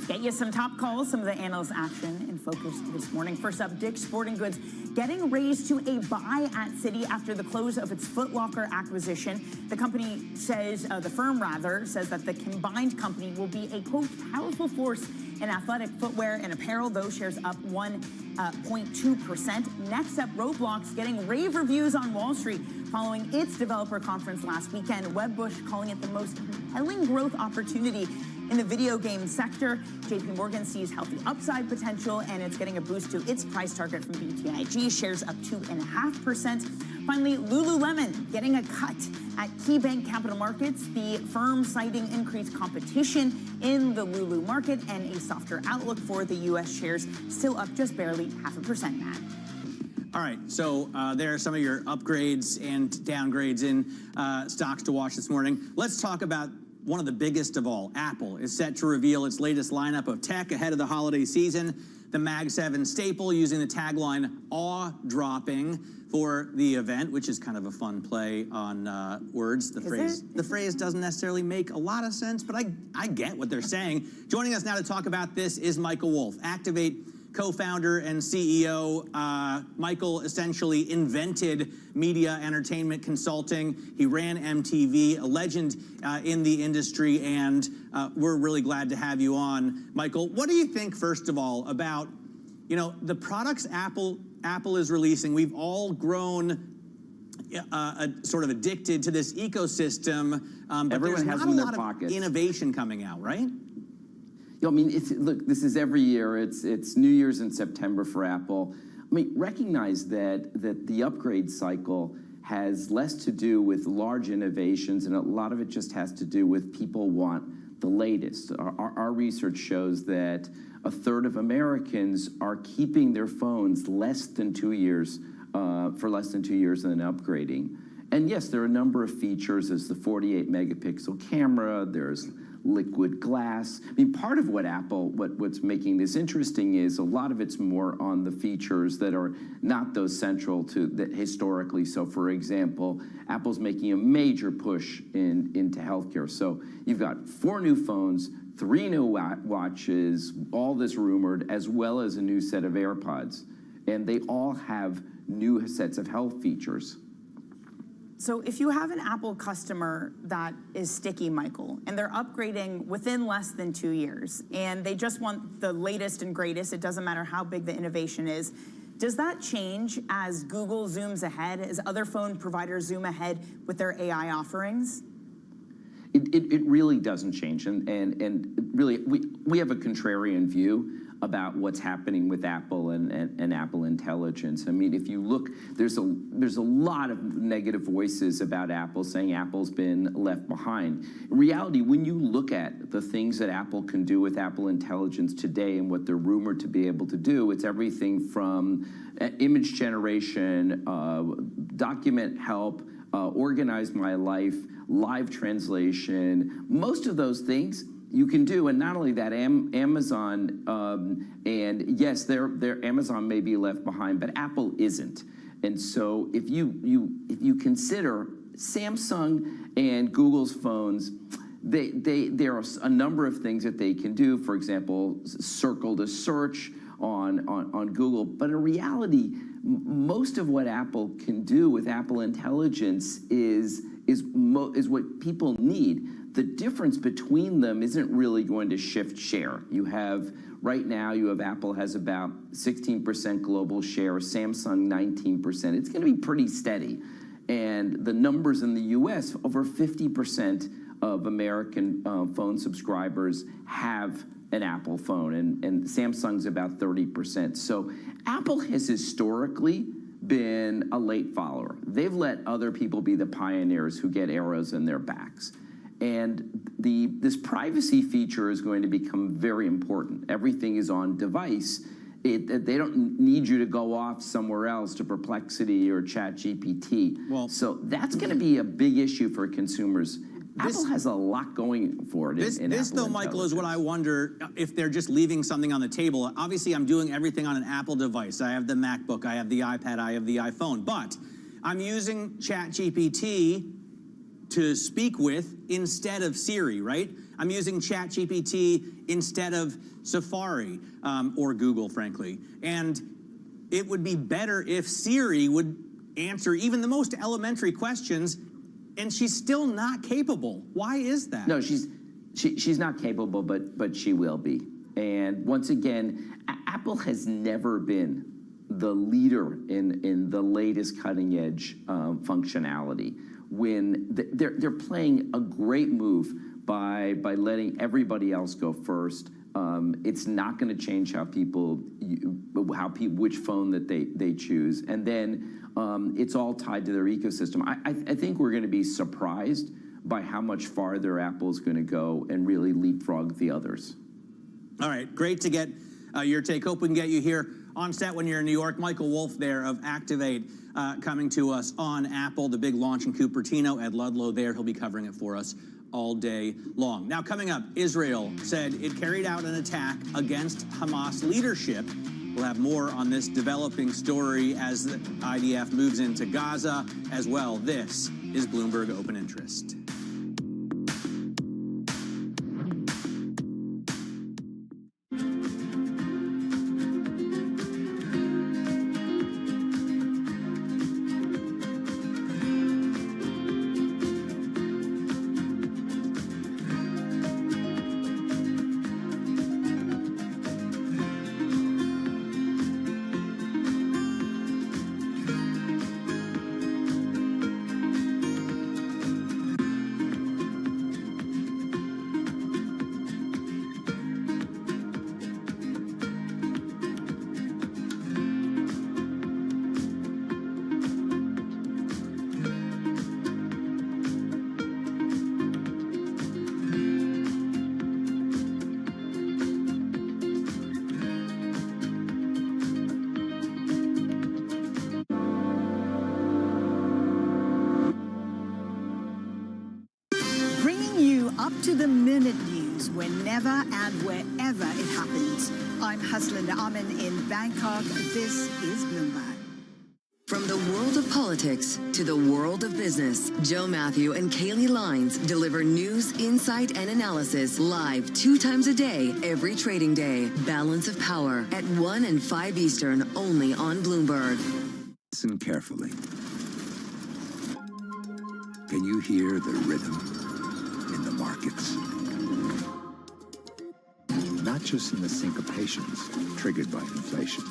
Get you some top calls, some of the analyst action in focus this morning. First up, Dick's Sporting Goods getting raised to a buy at Citi after the close of its Foot Locker acquisition. The company says, the firm says that the combined company will be a, quote, powerful force in athletic footwear and apparel. Those shares up 1.2%. Next up, Roblox getting rave reviews on Wall Street following its developer conference last weekend. Wedbush calling it the most compelling growth opportunity in the video game sector. JP Morgan sees healthy upside potential, and it's getting a boost to its price target from BTIG. Shares up 2.5%. Finally, Lululemon getting a cut at KeyBank Capital Markets. The firm citing increased competition in the Lulu market and a softer outlook for the U.S. shares, still up just barely 0.5%, Matt. All right, so there are some of your upgrades and downgrades in stocks to watch this morning. Let's talk about one of the biggest of all. Apple is set to reveal its latest lineup of tech ahead of the holiday season. The Mag 7 staple using the tagline awe-dropping for the event, which is kind of a fun play on words. The phrase doesn't necessarily make a lot of sense, but I get what they're saying. Joining us now to talk about this is Michael Wolff, Activate co-founder and CEO. Michael essentially invented media entertainment consulting. He ran MTV, a legend in the industry, and we're really glad to have you on. Michael, what do you think, first of all, about the products Apple is releasing? We've all grown sort of addicted to this ecosystem, but everyone there's has not in a their lot pockets. of innovation coming out, right? I mean, look, this is every year. It's New Year's in September for Apple. I mean, recognize that the upgrade cycle has less to do with large innovations, and a lot of it just has to do with people want the latest. Our research shows that a third of Americans are keeping their phones less than 2 years, for less than 2 years and then upgrading. And yes, there are a number of features. There's the 48 megapixel camera, there's liquid glass. I mean, part of what's making this interesting is a lot of it's more on the features that are not those central to that historically. So for example, Apple's making a major push into healthcare. So you've got 4 new phones, 3 new watches, all this rumored, as well as a new set of AirPods. And they all have new sets of health features. So if you have an Apple customer that is sticky, Michael, and they're upgrading within less than 2 years, and they just want the latest and greatest, it doesn't matter how big the innovation is, does that change as Google zooms ahead, as other phone providers zoom ahead with their AI offerings? It really doesn't change, and really we have a contrarian view about what's happening with Apple and Apple Intelligence. I mean, if you look, there's a lot of negative voices about Apple saying Apple's been left behind. In reality, when you look at the things that Apple can do with Apple Intelligence today and what they're rumored to be able to do, it's everything from image generation, document help, organize my life, live translation, most of those things you can do. And not only that, Amazon, and yes, their Amazon may be left behind, but Apple isn't. And so if you consider Samsung and Google's phones, there are a number of things that they can do. For example, circle to search on Google. But in reality, most of what Apple can do with Apple Intelligence is what people need. The difference between them isn't really going to shift share. Right now, Apple has about 16% global share, Samsung 19%. It's going to be pretty steady. And the numbers in the US, over 50% of American phone subscribers have an Apple phone, and Samsung's about 30%. So Apple has historically been a late follower. They've let other people be the pioneers who get arrows in their backs. And this privacy feature is going to become very important. Everything is on device. They don't need you to go off somewhere else to Perplexity or ChatGPT. So that's going to be a big issue for consumers. Apple has a lot going for it. This though, Michael, is what I wonder if they're just leaving something on the table. Obviously, I'm doing everything on an Apple device. I have the MacBook, I have the iPad, I have the iPhone, but I'm using ChatGPT to speak with instead of Siri, right? I'm using ChatGPT instead of Safari or Google, frankly. And it would be better if Siri would answer even the most elementary questions, and she's still not capable. Why is that? No, she's not capable, but she will be. And once again, Apple has never been the leader in the latest cutting edge functionality. When they're playing a great move by letting everybody else go first. It's not going to change how which phone that they choose, and then it's all tied to their ecosystem. I think we're going to be surprised by how much farther Apple's going to go and really leapfrog the others. All right, great to get your take. Hope we can get you here on set when you're in New York. Michael Wolf there of Activate coming to us on Apple, the big launch in Cupertino. Ed Ludlow there. He'll be covering it for us all day long. Now, coming up, Israel said it carried out an attack against Hamas leadership. We'll have more on this developing story as the IDF moves into Gaza as well. This is Bloomberg Open Interest. up-to-the-minute news whenever and wherever it happens. I'm Haslinda Amin in Bangkok. This is Bloomberg. From the world of politics to the world of business, Joe Matthew and Kaylee Lines deliver news, insight, and analysis live 2 times a day, every trading day. Balance of Power at 1 and 5 Eastern, only on Bloomberg. Listen carefully. Can you hear the rhythm in the markets? Not just in the syncopations triggered by inflation,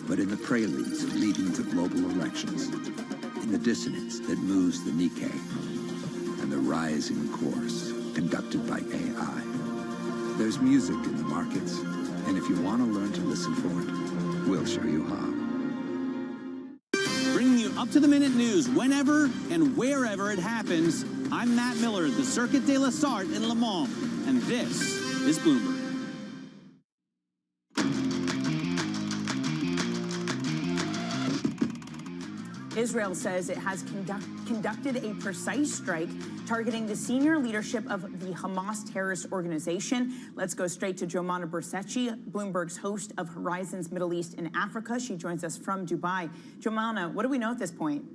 but in the preludes leading to global elections, in the dissonance that moves the Nikkei, and the rising course conducted by AI. There's music in the markets, and if you want to learn to listen for it, we'll show you how. Bringing you up-to-the-minute news whenever and wherever it happens, I'm Matt Miller, the Circuit de la Sarte in Le Mans, and this is Bloomberg. Israel says it has conducted a precise strike targeting the senior leadership of the Hamas terrorist organization. Let's go straight to Jomana Bersetchi, Bloomberg's host of Horizons Middle East and Africa. She joins us from Dubai. Jomana, what do we know at this point?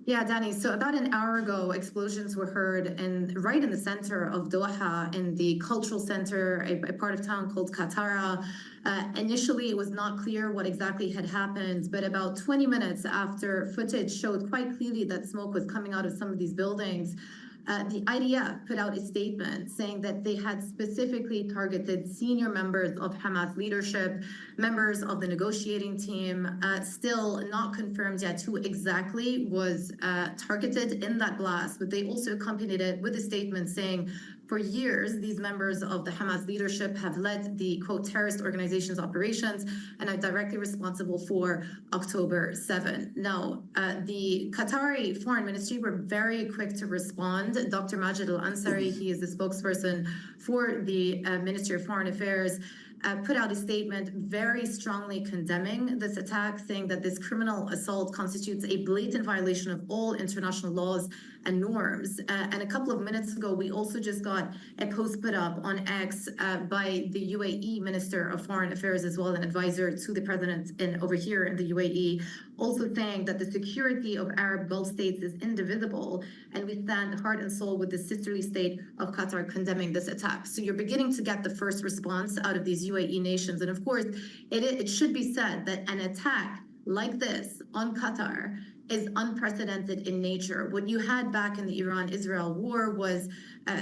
Yeah, Danny, so about an hour ago, explosions were heard right in the center of Doha, in the cultural center, a part of town called Qatar. Initially, it was not clear what exactly had happened, but about 20 minutes after footage showed quite clearly that smoke was coming out of some of these buildings, the IDF put out a statement saying that they had specifically targeted senior members of Hamas leadership, members of the negotiating team, still not confirmed yet who exactly was targeted in that blast, but they also accompanied it with a statement saying, for years, these members of the Hamas leadership have led the, quote, terrorist organization's operations and are directly responsible for October 7. Now, the Qatari Foreign Ministry were very quick to respond. Dr. Majid Al-Ansari, he is the spokesperson for the Ministry of Foreign Affairs, put out a statement very strongly condemning this attack, saying that this criminal assault constitutes a blatant violation of all international laws and norms. And a couple of minutes ago, we also just got a post put up on X by the UAE Minister of Foreign Affairs, as well, an advisor to the president over here in the UAE, also saying that the security of Arab Gulf states is indivisible, and we stand heart and soul with the sisterly state of Qatar condemning this attack. So you're beginning to get the first response out of these UAE nations. And of course, it should be said that an attack like this on Qatar is unprecedented in nature. What you had back in the Iran-Israel war was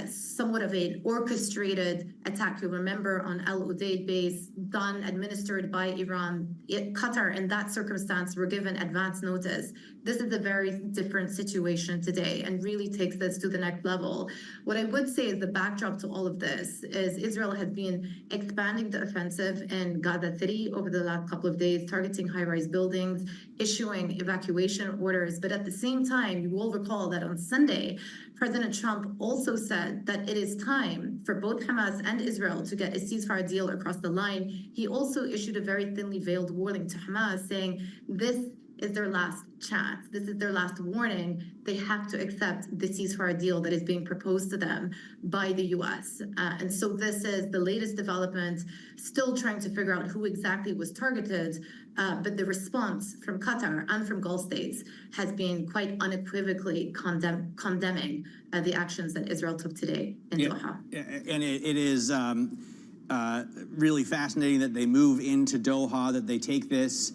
somewhat of an orchestrated attack. You'll remember on Al Udeid base, done, administered by Iran. Qatar, in that circumstance, were given advance notice. This is a very different situation today and really takes this to the next level. What I would say is the backdrop to all of this is Israel has been expanding the offensive in Gaza City over the last couple of days, targeting high-rise buildings, issuing evacuation orders. But at the same time, you will recall that on Sunday, President Trump also said that it is time for both Hamas and Israel to get a ceasefire deal across the line. He also issued a very thinly veiled warning to Hamas, saying this is their last chance. This is their last warning. They have to accept the ceasefire deal that is being proposed to them by the U.S. And so this is the latest development, still trying to figure out who exactly was targeted. But the response from Qatar and from Gulf states has been quite unequivocally condemning the actions that Israel took today in Doha. And it is really fascinating that they move into Doha, that they take this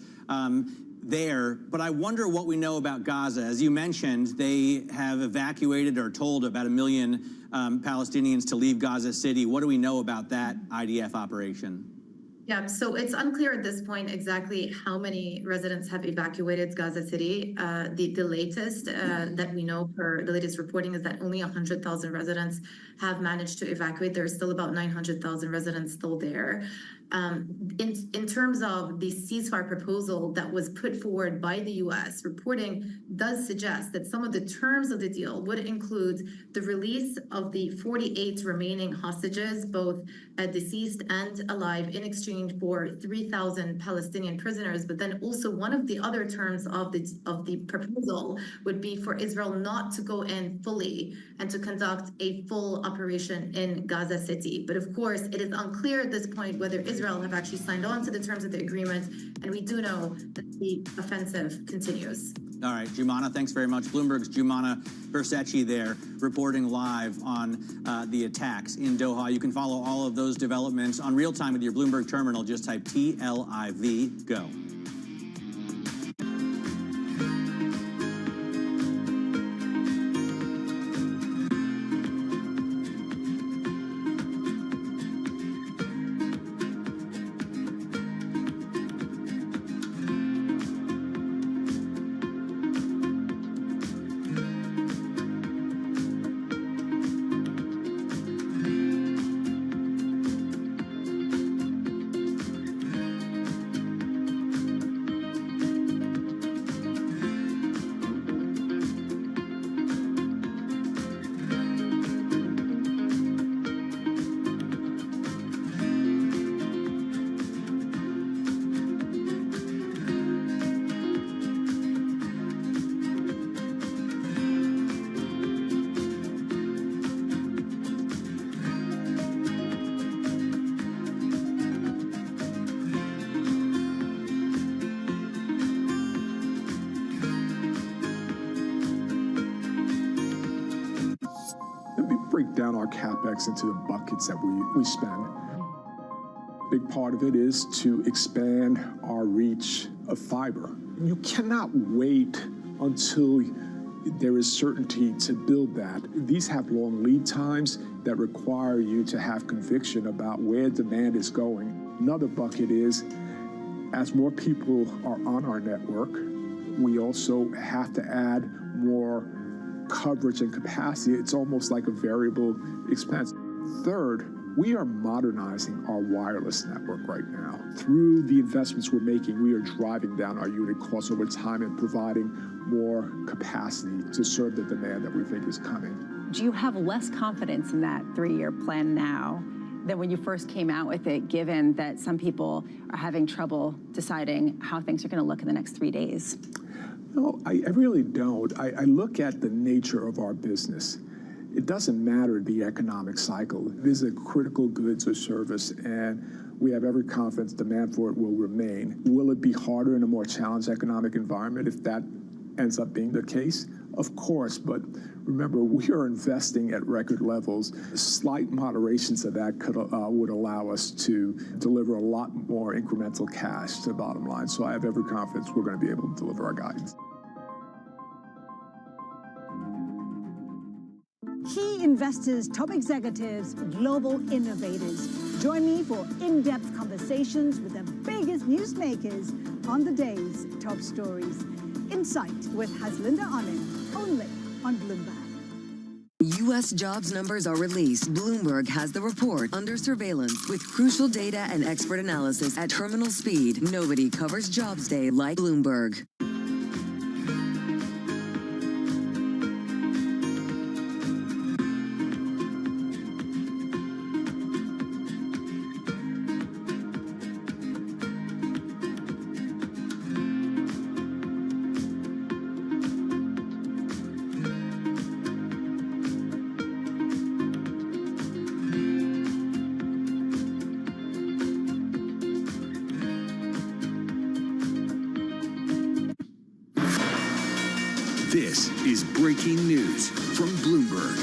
there. But I wonder what we know about Gaza. As you mentioned, they have evacuated or told about 1 million Palestinians to leave Gaza City. What do we know about that IDF operation? Yeah, so it's unclear at this point exactly how many residents have evacuated Gaza City. The latest that we know per the latest reporting is that only 100,000 residents have managed to evacuate. There are still about 900,000 residents still there. In terms of the ceasefire proposal that was put forward by the U.S., reporting does suggest that some of the terms of the deal would include the release of the 48 remaining hostages, both deceased and alive, in exchange for 3,000 Palestinian prisoners. But then also one of the other terms of the proposal would be for Israel not to go in fully and to conduct a full operation in Gaza City. But of course, it is unclear at this point whether Israel have actually signed on to the terms of the agreement, and we do know that the offensive continues. All right, Jumana, thanks very much. Bloomberg's Jumana Bersetchi there, reporting live on the attacks in Doha. You can follow all of those developments on real time with your Bloomberg terminal. Just type TLIV, go. break down our CapEx into the buckets that we spend. Big part of it is to expand our reach of fiber. You cannot wait until there is certainty to build that. These have long lead times that require you to have conviction about where demand is going. Another bucket is, as more people are on our network, we also have to add more coverage and capacity. It's almost like a variable expense. Third, we are modernizing our wireless network right now. Through the investments we're making, we are driving down our unit costs over time and providing more capacity to serve the demand that we think is coming. Do you have less confidence in that 3-year plan now than when you first came out with it, given that some people are having trouble deciding how things are going to look in the next 3 days? No, I really don't. I look at the nature of our business. It doesn't matter the economic cycle. This is a critical goods or service, and we have every confidence demand for it will remain. Will it be harder in a more challenged economic environment if that ends up being the case? Of course, but remember, we are investing at record levels. Slight moderations of that would allow us to deliver a lot more incremental cash to the bottom line. So I have every confidence we're going to be able to deliver our guidance. Key investors, top executives, global innovators. Join me for in-depth conversations with the biggest newsmakers on the day's top stories. Insight with Haslinda Onen, only on Bloomberg. U.S. jobs numbers are released. Bloomberg has the report under surveillance with crucial data and expert analysis at terminal speed. Nobody covers Jobs Day like Bloomberg. This is breaking news from Bloomberg.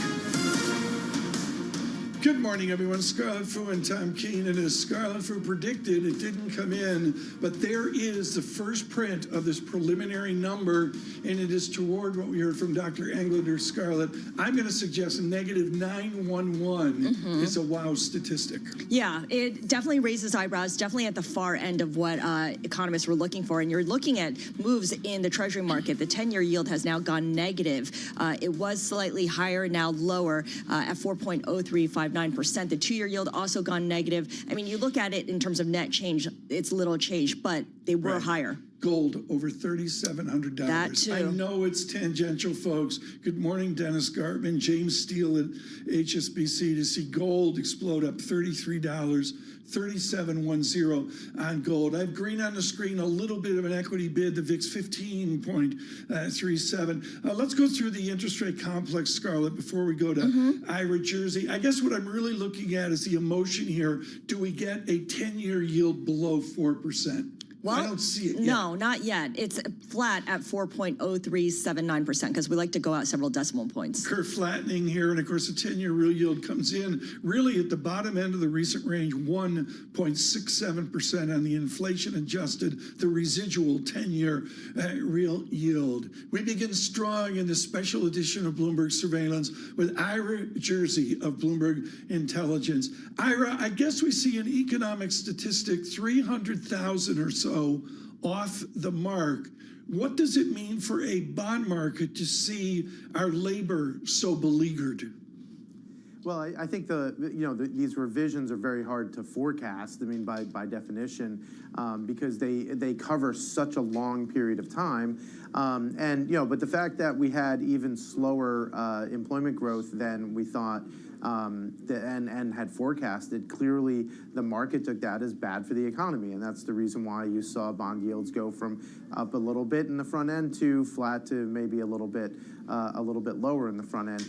Good morning, everyone. Scarlet Fu and Tom Keene. And as Scarlet Fu predicted, it didn't come in, but there is the first print of this preliminary number, and it is toward what we heard from Dr. Englander. Scarlet, I'm going to suggest negative 911 is a wow statistic. Yeah, it definitely raises eyebrows, definitely at the far end of what economists were looking for. And you're looking at moves in the Treasury market. The 10-year yield has now gone negative. It was slightly higher, now lower at 4.035. 9%. The 2-year yield also gone negative. I mean, you look at it in terms of net change, it's little change, but they were higher. Gold over $3,700. That too. I know it's tangential, folks. Good morning, Dennis Gartman, James Steele at HSBC, to see gold explode up $33, 37.10 on gold. I have green on the screen, a little bit of an equity bid, the VIX 15.37. Let's go through the interest rate complex, Scarlett, before we go to IRA Jersey. I guess what I'm really looking at is the emotion here. Do we get a 10-year yield below 4%? Well, I don't see it yet. No, not yet. It's flat at 4.0379% because we like to go out several decimal points. Curve flattening here, and of course the 10-year real yield comes in really at the bottom end of the recent range, 1.67% on the inflation-adjusted, the residual 10-year real yield. We begin strong in this special edition of Bloomberg Surveillance with Ira Jersey of Bloomberg Intelligence. Ira, I guess we see an economic statistic, 300,000 or so off the mark. What does it mean for a bond market to see our labor so beleaguered? Well, I think these revisions are very hard to forecast. I mean, by definition, because they cover such a long period of time, but the fact that we had even slower employment growth than we thought. And had forecasted, clearly the market took that as bad for the economy, and that's the reason why you saw bond yields go from up a little bit in the front end to flat to maybe a little bit lower in the front end.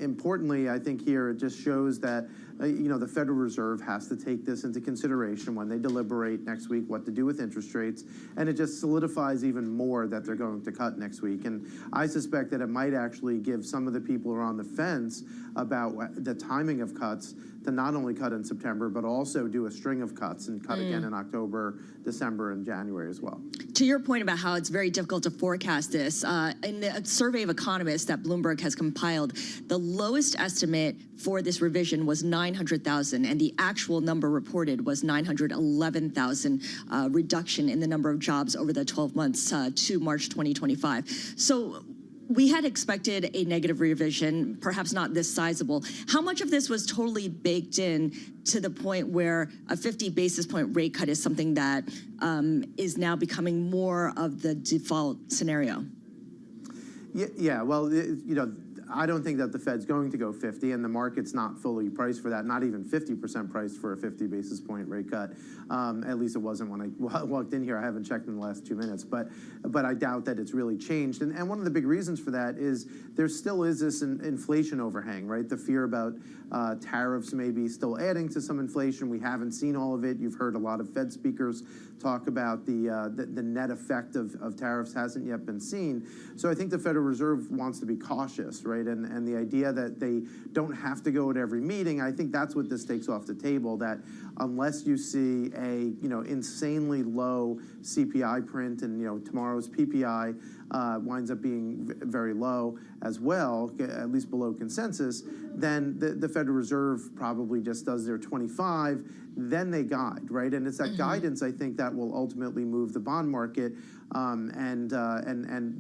Importantly, I think here it just shows that the Federal Reserve has to take this into consideration when they deliberate next week what to do with interest rates, and it just solidifies even more that that they're going to cut next week. And I suspect that it might actually give some of the people who are on the fence about the timing of cuts to not only cut in September, but also do a string of cuts and cut again in October, December, and January as well. To your point about how it's very difficult to forecast this, in the survey of economists that Bloomberg has compiled, the lowest estimate for this revision was 900,000, and the actual number reported was 911,000 reduction in the number of jobs over the 12 months to March 2025. So we had expected a negative revision, perhaps not this sizable. How much of this was totally baked in to the point where a 50 basis point rate cut is something that is now becoming more of the default scenario? Yeah, well, I don't think that the Fed's going to go 50, and the market's not fully priced for that, not even 50% priced for a 50 basis point rate cut. At least it wasn't when I walked in here. I haven't checked in the last 2 minutes, but I doubt that it's really changed. And one of the big reasons for that is there still is this inflation overhang, right? The fear about tariffs maybe still adding to some inflation. We haven't seen all of it. You've heard a lot of Fed speakers talk about the net effect of tariffs hasn't yet been seen. So I think the Federal Reserve wants to be cautious, right? And the idea that they don't have to go at every meeting, I think that's what this takes off the table, that unless you see a insanely low CPI print and tomorrow's PPI winds up being very low as well, at least below consensus, then the Federal Reserve probably just does their 25, then they guide, right? And it's that guidance, I think, that will ultimately move the bond market. And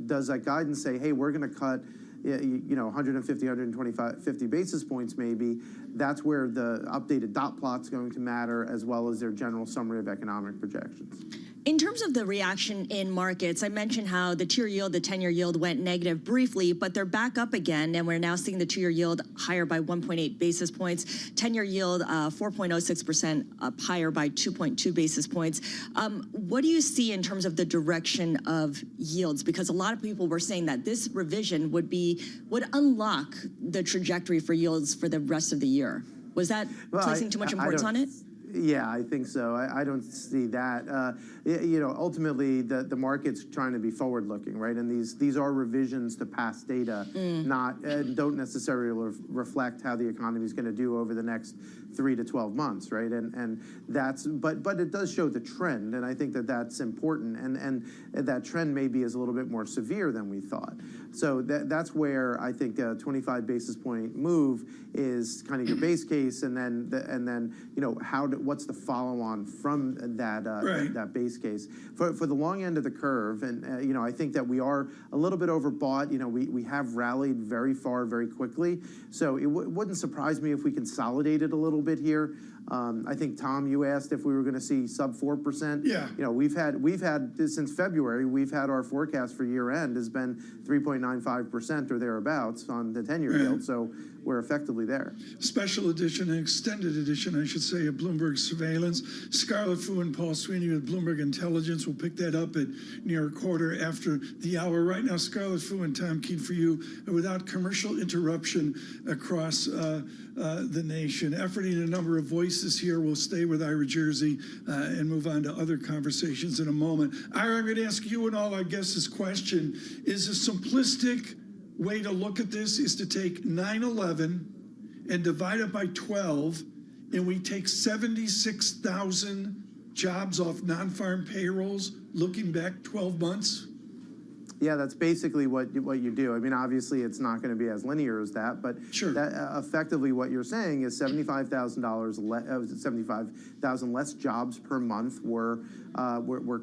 does that guidance say, hey, we're going to cut 150, 125, 50 basis points maybe? That's where the updated dot plot's going to matter, as well as their general summary of economic projections. In terms of the reaction in markets, I mentioned how the 2-year yield, the 10-year yield went negative briefly, but they're back up again, and we're now seeing the 2-year yield higher by 1.8 basis points, 10-year yield 4.06% up higher by 2.2 basis points. What do you see in terms of the direction of yields? Because a lot of people were saying that this revision would unlock the trajectory for yields for the rest of the year. Was that placing too much importance on it? Yeah, I think so. I don't see that. Ultimately, the market's trying to be forward-looking, right? And these are revisions to past data, don't necessarily reflect how the economy is going to do over the next 3 to 12 months, right? And that's, but it does show the trend, and I think that that's important. And that trend maybe is a little bit more severe than we thought. So that's where I think a 25 basis point move is kind of your base case, and then what's the follow-on from that that base case for the long end of the curve. And I think that we are a little bit overbought. We have rallied very far very quickly, so it wouldn't surprise me if we consolidated a little bit here. I think, Tom, you asked if we were going to see sub 4%. Yeah. We've had since February, we've had our forecast for year end has been 3.95% or thereabouts on the 10-year yield. So we're effectively there. Special edition and extended edition, I should say, of Bloomberg Surveillance. Scarlett Fu and Paul Sweeney with Bloomberg Intelligence will pick that up at near a quarter after the hour. Right now, Scarlett Fu and Tom Keene for you, without commercial interruption across the nation. Efforting a number of voices here. We'll stay with Ira Jersey and move on to other conversations in a moment. Ira, I'm going to ask you and all our guests this question. Is a simplistic way to look at this is to take 9/11 and divide it by 12, and we take 76,000 jobs off non-farm payrolls looking back 12 months? Yeah, that's basically what you do. I mean, obviously, it's not going to be as linear as that, but that, effectively what you're saying is $75,000 less jobs per month were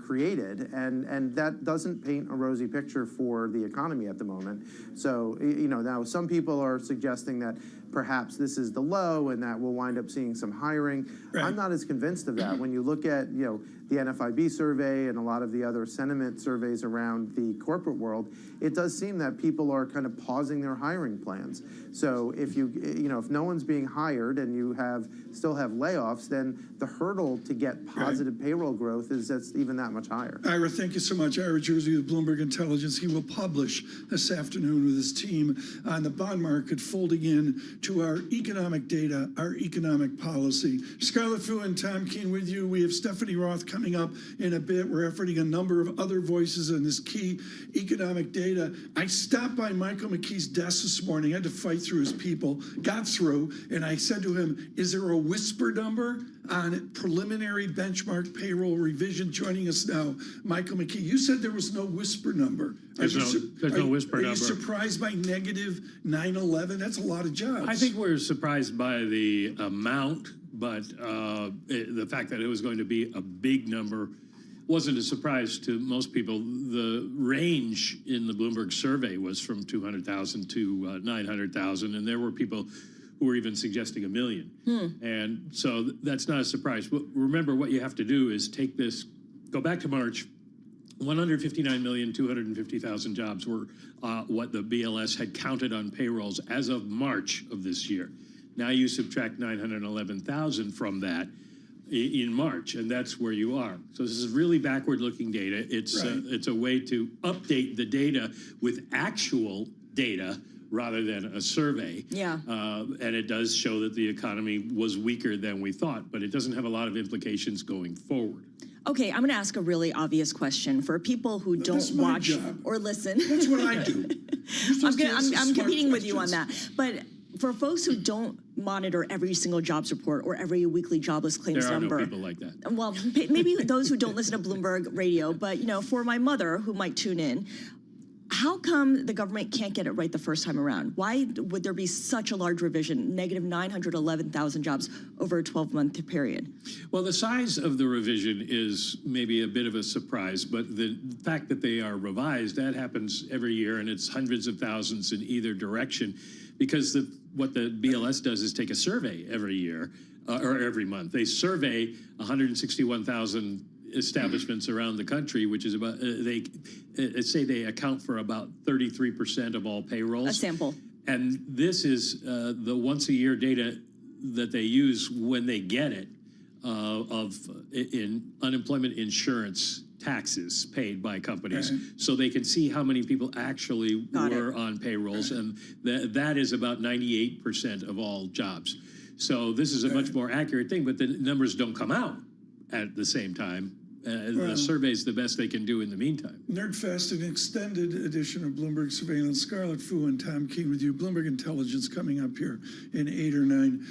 created, and that doesn't paint a rosy picture for the economy at the moment. So, now some people are suggesting that perhaps this is the low and that we'll wind up seeing some hiring. I'm not as convinced of that. When you look at, the NFIB survey and a lot of the other sentiment surveys around the corporate world, it does seem that people are kind of pausing their hiring plans. So if if no one's being hired and you still have layoffs, then the hurdle to get positive payroll growth is even that much higher. Ira, thank you so much. Ira Jersey with Bloomberg Intelligence. He will publish this afternoon with his team on the bond market folding in to our economic data, our economic policy. Scarlett Fu and Tom Keene with you. We have Stephanie Roth coming up in a bit. We're efforting a number of other voices on this key economic data. I stopped by Michael McKee's desk this morning. I had to fight through his people, got through, and I said to him, is there a whisper number on preliminary benchmark payroll revision? Joining us now, Michael McKee. You said there was no whisper number. There's no whisper number. Are you surprised by negative 911? That's a lot of jobs. I think we're surprised by the amount, but the fact that it was going to be a big number wasn't a surprise to most people. The range in the Bloomberg survey was from 200,000 to 900,000, and there were people who were even suggesting 1 million. And so that's not a surprise. But remember, what you have to do is take this, go back to March. 159,250,000 jobs were what the BLS had counted on payrolls as of March of this year. Now you subtract 911,000 from that in March, and that's where you are. So this is really backward-looking data. It's it's a way to update the data with actual data rather than a survey. Yeah. And it does show that the economy was weaker than we thought, but it doesn't have a lot of implications going forward. Okay, I'm going to ask a really obvious question for people who don't watch or listen. That's what I do. I'm competing with you on that. But for folks who don't monitor every single jobs report or every weekly jobless claims number. There are no people like that. Well, maybe those who don't listen to Bloomberg radio, but for my mother who might tune in, how come the government can't get it right the first time around? Why would there be such a large revision, negative 911,000 jobs over a 12-month period? Well, the size of the revision is maybe a bit of a surprise, but the fact that they are revised, that happens every year, and it's hundreds of thousands in either direction, because what the BLS does is take a survey every year, or every month. They survey 161,000 establishments around the country, which is about, they say they account for about 33% of all payrolls. A sample. And this is the once-a-year data that they use when they get it in unemployment insurance taxes paid by companies, so they can see how many people actually were on payrolls, and that is about 98% of all jobs. So this is a much more accurate thing, but the numbers don't come out at the same time. The survey's the best they can do in the meantime. Nerdfest, an extended edition of Bloomberg Surveillance. Scarlett Fu and Tom Keene with you. Bloomberg Intelligence coming up here in 8 or 9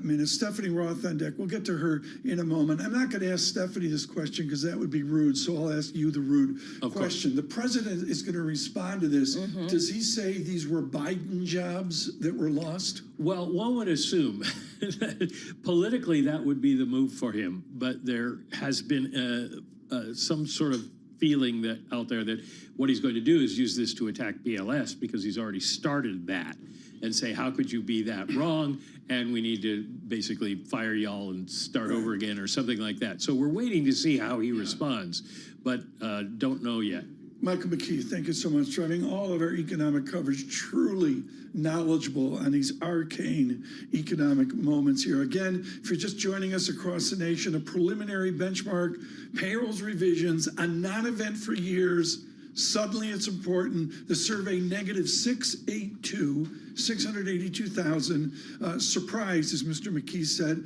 minutes. Stephanie Roth on deck. We'll get to her in a moment. I'm not going to ask Stephanie this question because that would be rude, so I'll ask you the rude question. The president is going to respond to this. Does he say these were Biden jobs that were lost? Well, one would assume that politically that would be the move for him, but there has been some sort of feeling that out there that what he's going to do is use this to attack BLS, because he's already started that, and say, how could you be that wrong? And we need to basically fire y'all and start over again or something like that. So we're waiting to see how he responds, but don't know yet. Michael McKee, thank you so much. Driving all of our economic coverage, truly knowledgeable on these arcane economic moments here. Again, if you're just joining us across the nation, a preliminary benchmark, payrolls revisions, a non-event for years. Suddenly it's important. The survey, negative 682,000. Surprised, as Mr. McKee said,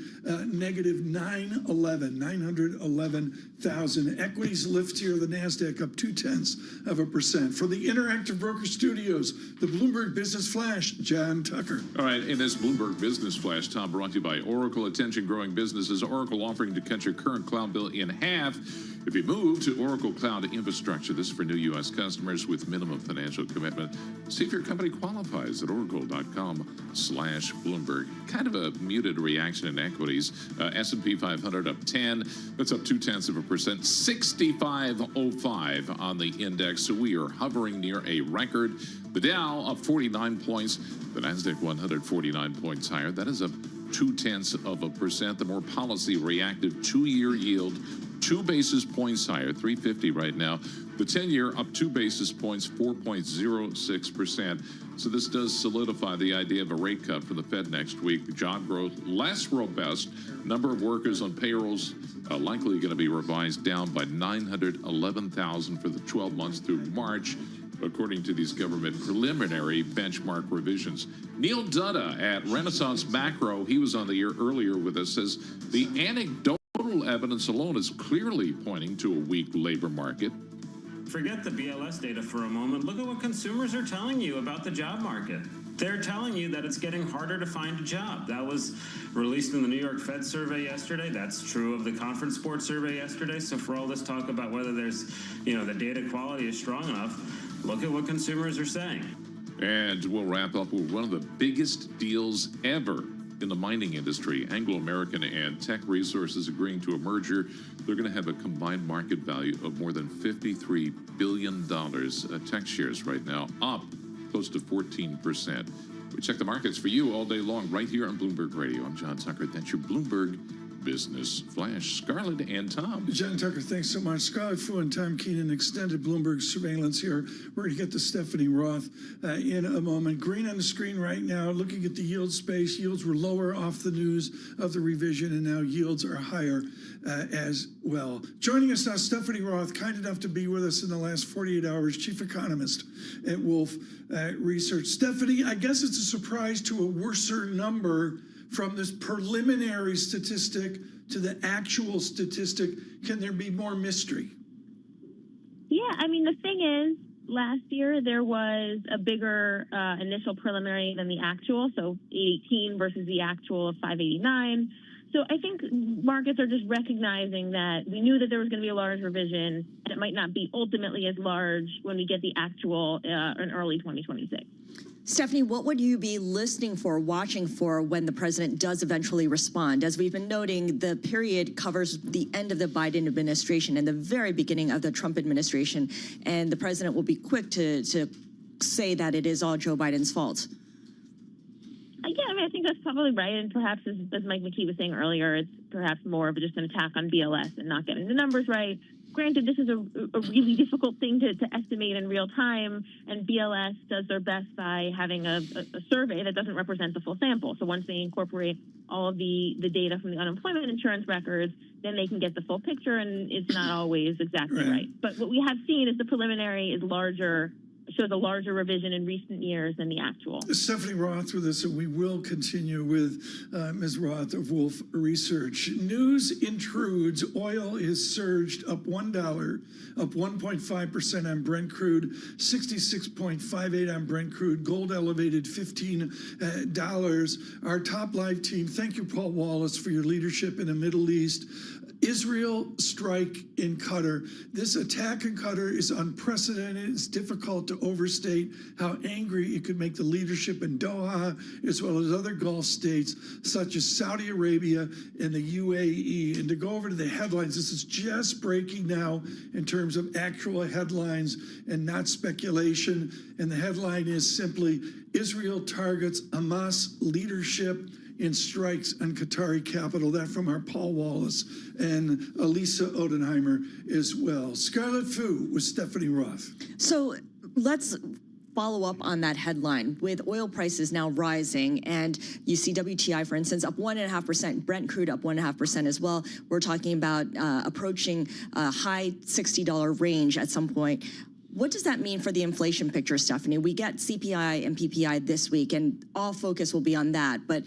negative 911,000. Equities lift here, the NASDAQ up 0.2%. From the Interactive Broker Studios, the Bloomberg Business Flash, John Tucker. All right, in this Bloomberg Business Flash, Tom, brought to you by Oracle. Attention growing businesses. Oracle offering to cut your current cloud bill in half if you move to Oracle Cloud Infrastructure. This is for new U.S. customers with minimum financial commitment. See if your company qualifies at oracle.com/Bloomberg. Kind of a muted reaction in equities. S&P 500 up 10. That's up 0.2%. 6505 on the index. So we are hovering near a record. The Dow up 49 points. The NASDAQ 149 points higher. That is up 0.2%. The more policy reactive 2-year yield 2 basis points higher, 350 right now. The 10-year up 2 basis points, 4.06%. So this does solidify the idea of a rate cut for the Fed next week. Job growth less robust. Number of workers on payrolls likely going to be revised down by 911,000 for the 12 months through March. according to these government preliminary benchmark revisions. Neil Dutta at Renaissance Macro, he was on the air earlier with us, says the anecdotal evidence alone is clearly pointing to a weak labor market. Forget the BLS data for a moment. Look at what consumers are telling you about the job market. They're telling you that it's getting harder to find a job. That was released in the New York Fed survey yesterday. That's true of the Conference Board survey yesterday. So for all this talk about whether there's, the data quality is strong enough, look at what consumers are saying. And we'll wrap up with one of the biggest deals ever in the mining industry. Anglo American and Teck Resources agreeing to a merger. They're going to have a combined market value of more than $53 billion. Teck shares right now up close to 14%. We check the markets for you all day long right here on Bloomberg Radio. I'm John Tucker. That's your Bloomberg Business Flash. Scarlett and Tom. John Tucker, thanks so much. Scarlett Fu and Tom Keenan, extended Bloomberg surveillance here. We're going to get to Stephanie Roth in a moment. Green on the screen right now, looking at the yield space. Yields were lower off the news of the revision, and now yields are higher as well. Joining us now, Stephanie Roth, kind enough to be with us in the last 48 hours, chief economist at Wolfe Research. Stephanie, I guess it's a surprise to a worser number from this preliminary statistic to the actual statistic. Can there be more mystery? Yeah, I mean, the thing is, last year there was a bigger initial preliminary than the actual, so 818 versus the actual of 589. So I think markets are just recognizing that we knew that there was going to be a large revision, and it might not be ultimately as large when we get the actual in early 2026. Stephanie, what would you be listening for, watching for when the president does eventually respond? As we've been noting, the period covers the end of the Biden administration and the very beginning of the Trump administration, and the president will be quick to say that it is all Joe Biden's fault. Yeah, I mean, I think that's probably right, and perhaps, as Mike McKee was saying earlier, it's perhaps more of just an attack on BLS and not getting the numbers right. Granted, this is a really difficult thing to estimate in real time, and BLS does their best by having a survey that doesn't represent the full sample. So once they incorporate all of the data from the unemployment insurance records, then they can get the full picture, and it's not always exactly right. But what we have seen is the preliminary is larger, shows a larger revision in recent years than the actual. Stephanie Roth with us, and we will continue with Ms. Roth of Wolfe Research. News intrudes. Oil is surged up $1, up 1.5% on Brent crude, 66.58 on Brent crude. Gold elevated $15. Our top live team, thank you, Paul Wallace, for your leadership in the Middle East. Israel strike in Qatar. This attack in Qatar is unprecedented. It's difficult to overstate how angry it could make the leadership in Doha, as well as other Gulf states, such as Saudi Arabia and the UAE. And to go over to the headlines, this is just breaking now in terms of actual headlines and not speculation. And the headline is simply, Israel targets Hamas leadership in strikes on Qatari capital. That from our Paul Wallace and Elisa Odenheimer as well. Scarlett Fu with Stephanie Roth. So let's follow up on that headline with oil prices now rising, and you see WTI, for instance, up 1.5%, Brent crude up 1.5% as well. We're talking about approaching a high $60 range at some point. What does that mean for the inflation picture, Stephanie? We get CPI and PPI this week, and all focus will be on that. But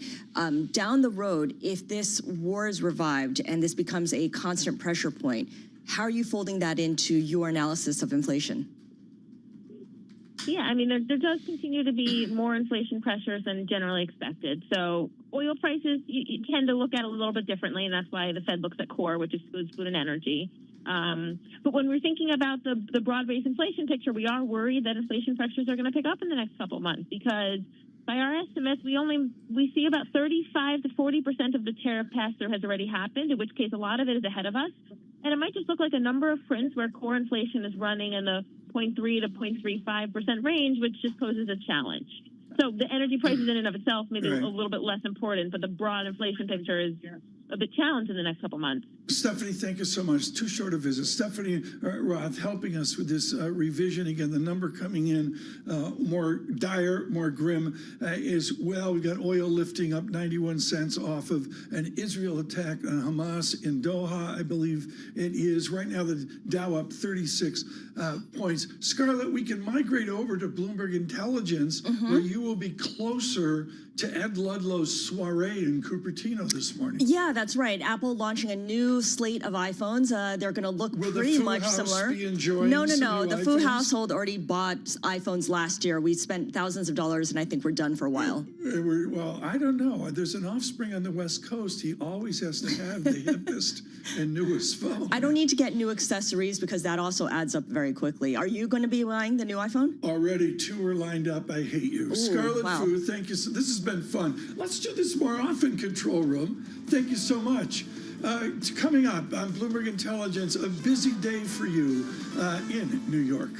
down the road, if this war is revived and this becomes a constant pressure point, how are you folding that into your analysis of inflation? Yeah, I mean, there does continue to be more inflation pressures than generally expected. So oil prices, you tend to look at it a little bit differently, and that's why the Fed looks at core, which is food and energy. But when we're thinking about the broad-based inflation picture, we are worried that inflation pressures are going to pick up in the next couple of months, because by our estimates, we see about 35 to 40% of the tariff pass-through has already happened, in which case a lot of it is ahead of us. And it might just look like a number of prints where core inflation is running in the 0.3 to 0.35% range, which just poses a challenge. So the energy prices in and of itself maybe a little bit less important, but the broad inflation picture is a bit challenged in the next couple months. Stephanie, thank you so much. Too short a visit. Stephanie Roth helping us with this revision. Again, the number coming in more dire, more grim is, well, we got oil lifting up 91 cents off of an Israel attack on Hamas in Doha, I believe it is. Right now, the Dow up 36 points. Scarlett, we can migrate over to Bloomberg Intelligence, where you will be closer to Ed Ludlow's soiree in Cupertino this morning. Yeah, that's right. Apple launching a new slate of iPhones. They're going to look pretty much similar. Be enjoying No. some The new Fu iPhones? household already bought iPhones last year. We spent thousands of dollars, and I think we're done for a while. Well, I don't know. There's an offspring on the West Coast. He always has to have the hippest and newest phone. I don't need to get new accessories because that also adds up very quickly. Are you going to be buying the new iPhone? Already 2 are lined up. I hate you. Scarlett wow. Fu, thank you. This has been fun. Let's do this more often, Control Room. Thank you so much. Coming up on Bloomberg Intelligence, a busy day for you in New York.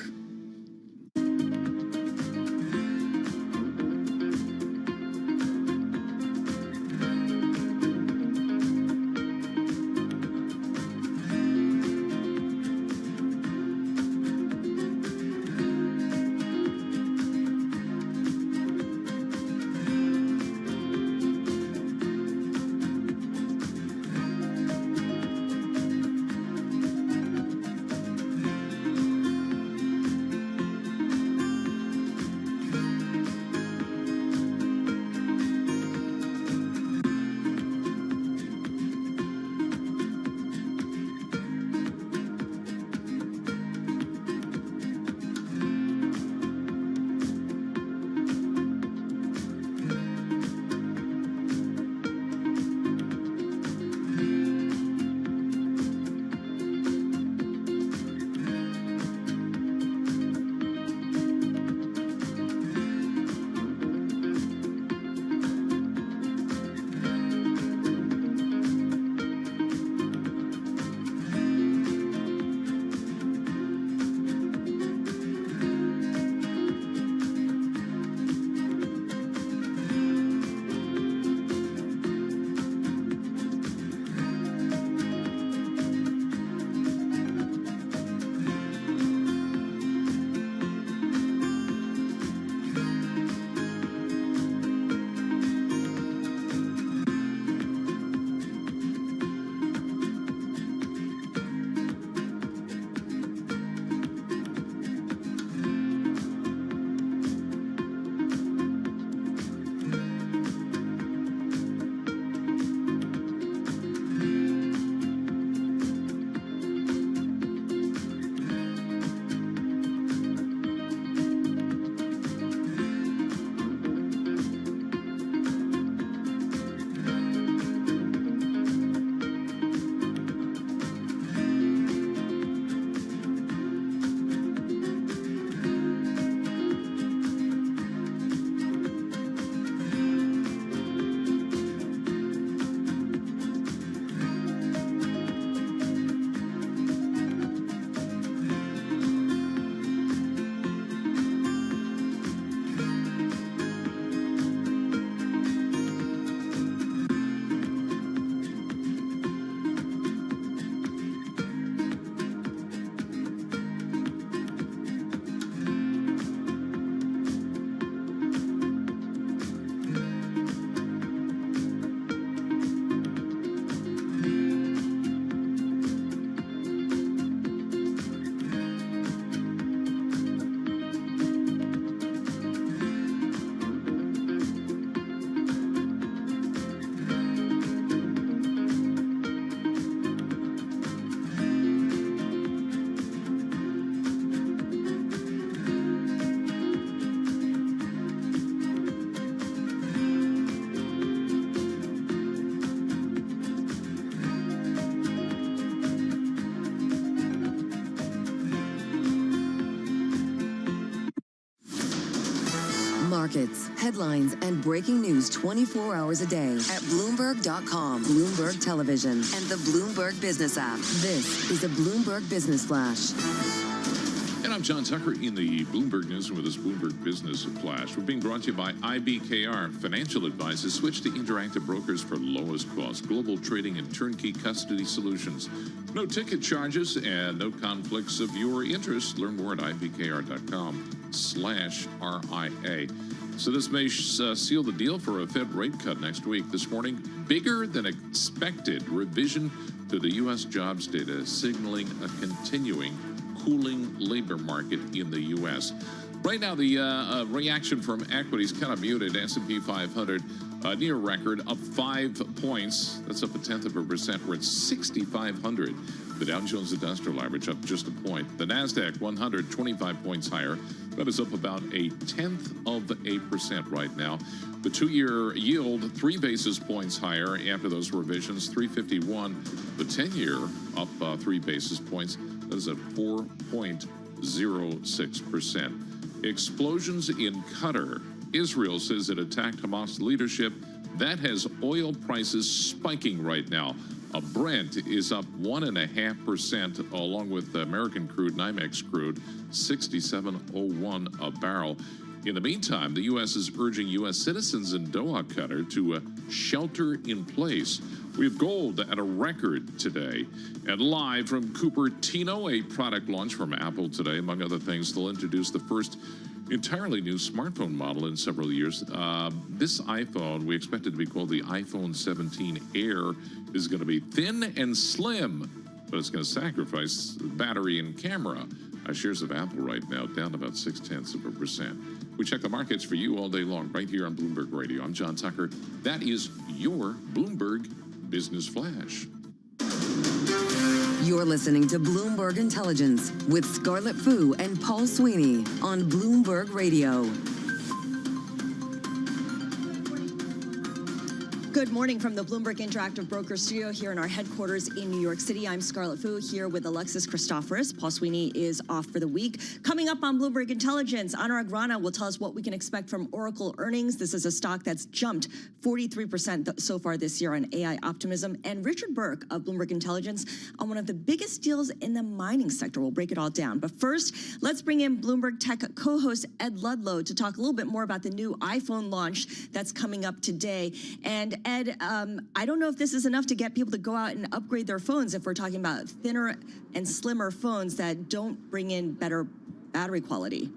Markets, headlines, and breaking news 24 hours a day at Bloomberg.com, Bloomberg Television, and the Bloomberg Business app. This is a Bloomberg Business Flash. And I'm John Tucker in the Bloomberg Newsroom with this Bloomberg Business Flash. We're being brought to you by IBKR Financial Advisors. Switch to Interactive Brokers for lowest cost, global trading and turnkey custody solutions. No ticket charges and no conflicts of your interest. Learn more at ibkr.com/RIA. So this may seal the deal for a Fed rate cut next week. This morning, bigger than expected revision to the U.S. jobs data, signaling a continuing cooling labor market in the U.S. Right now, the reaction from equities kind of muted. S&P 500 near record, up 5 points. That's up 0.1%. We're at 6,500. The Dow Jones Industrial Average up just a point. The NASDAQ 100, 25 points higher. That is up about 0.1% right now. The 2-year yield, 3 basis points higher after those revisions, 351. The 10-year up 3 basis points. That is at 4.06%. Explosions in Qatar. Israel says it attacked Hamas leadership. That has oil prices spiking right now. Brent is up 1.5%, along with American crude, NYMEX crude, 67.01 a barrel. In the meantime, the U.S. is urging U.S. citizens in Doha, Qatar, to shelter in place. We have gold at a record today. And live from Cupertino, a product launch from Apple today. Among other things, they'll introduce the first entirely new smartphone model in several years. This iPhone, we expect it to be called the iPhone 17 Air, is going to be thin and slim, but it's going to sacrifice battery and camera. Shares of Apple right now down about 0.6%. We check the markets for you all day long right here on Bloomberg Radio. I'm John Tucker. That is your Bloomberg Business Flash. You're listening to Bloomberg Intelligence with Scarlett Fu and Paul Sweeney on Bloomberg Radio. Good morning from the Bloomberg Interactive Broker Studio here in our headquarters in New York City. I'm Scarlett Fu here with Alexis Christoforous. Paul Sweeney is off for the week. Coming up on Bloomberg Intelligence, Anurag Rana will tell us what we can expect from Oracle earnings. This is a stock that's jumped 43% so far this year on AI optimism. And Richard Burke of Bloomberg Intelligence on one of the biggest deals in the mining sector. We'll break it all down. But first, let's bring in Bloomberg Tech co-host Ed Ludlow to talk a little bit more about the new iPhone launch that's coming up today. And Ed, I don't know if this is enough to get people to go out and upgrade their phones if we're talking about thinner and slimmer phones that don't bring in better battery quality.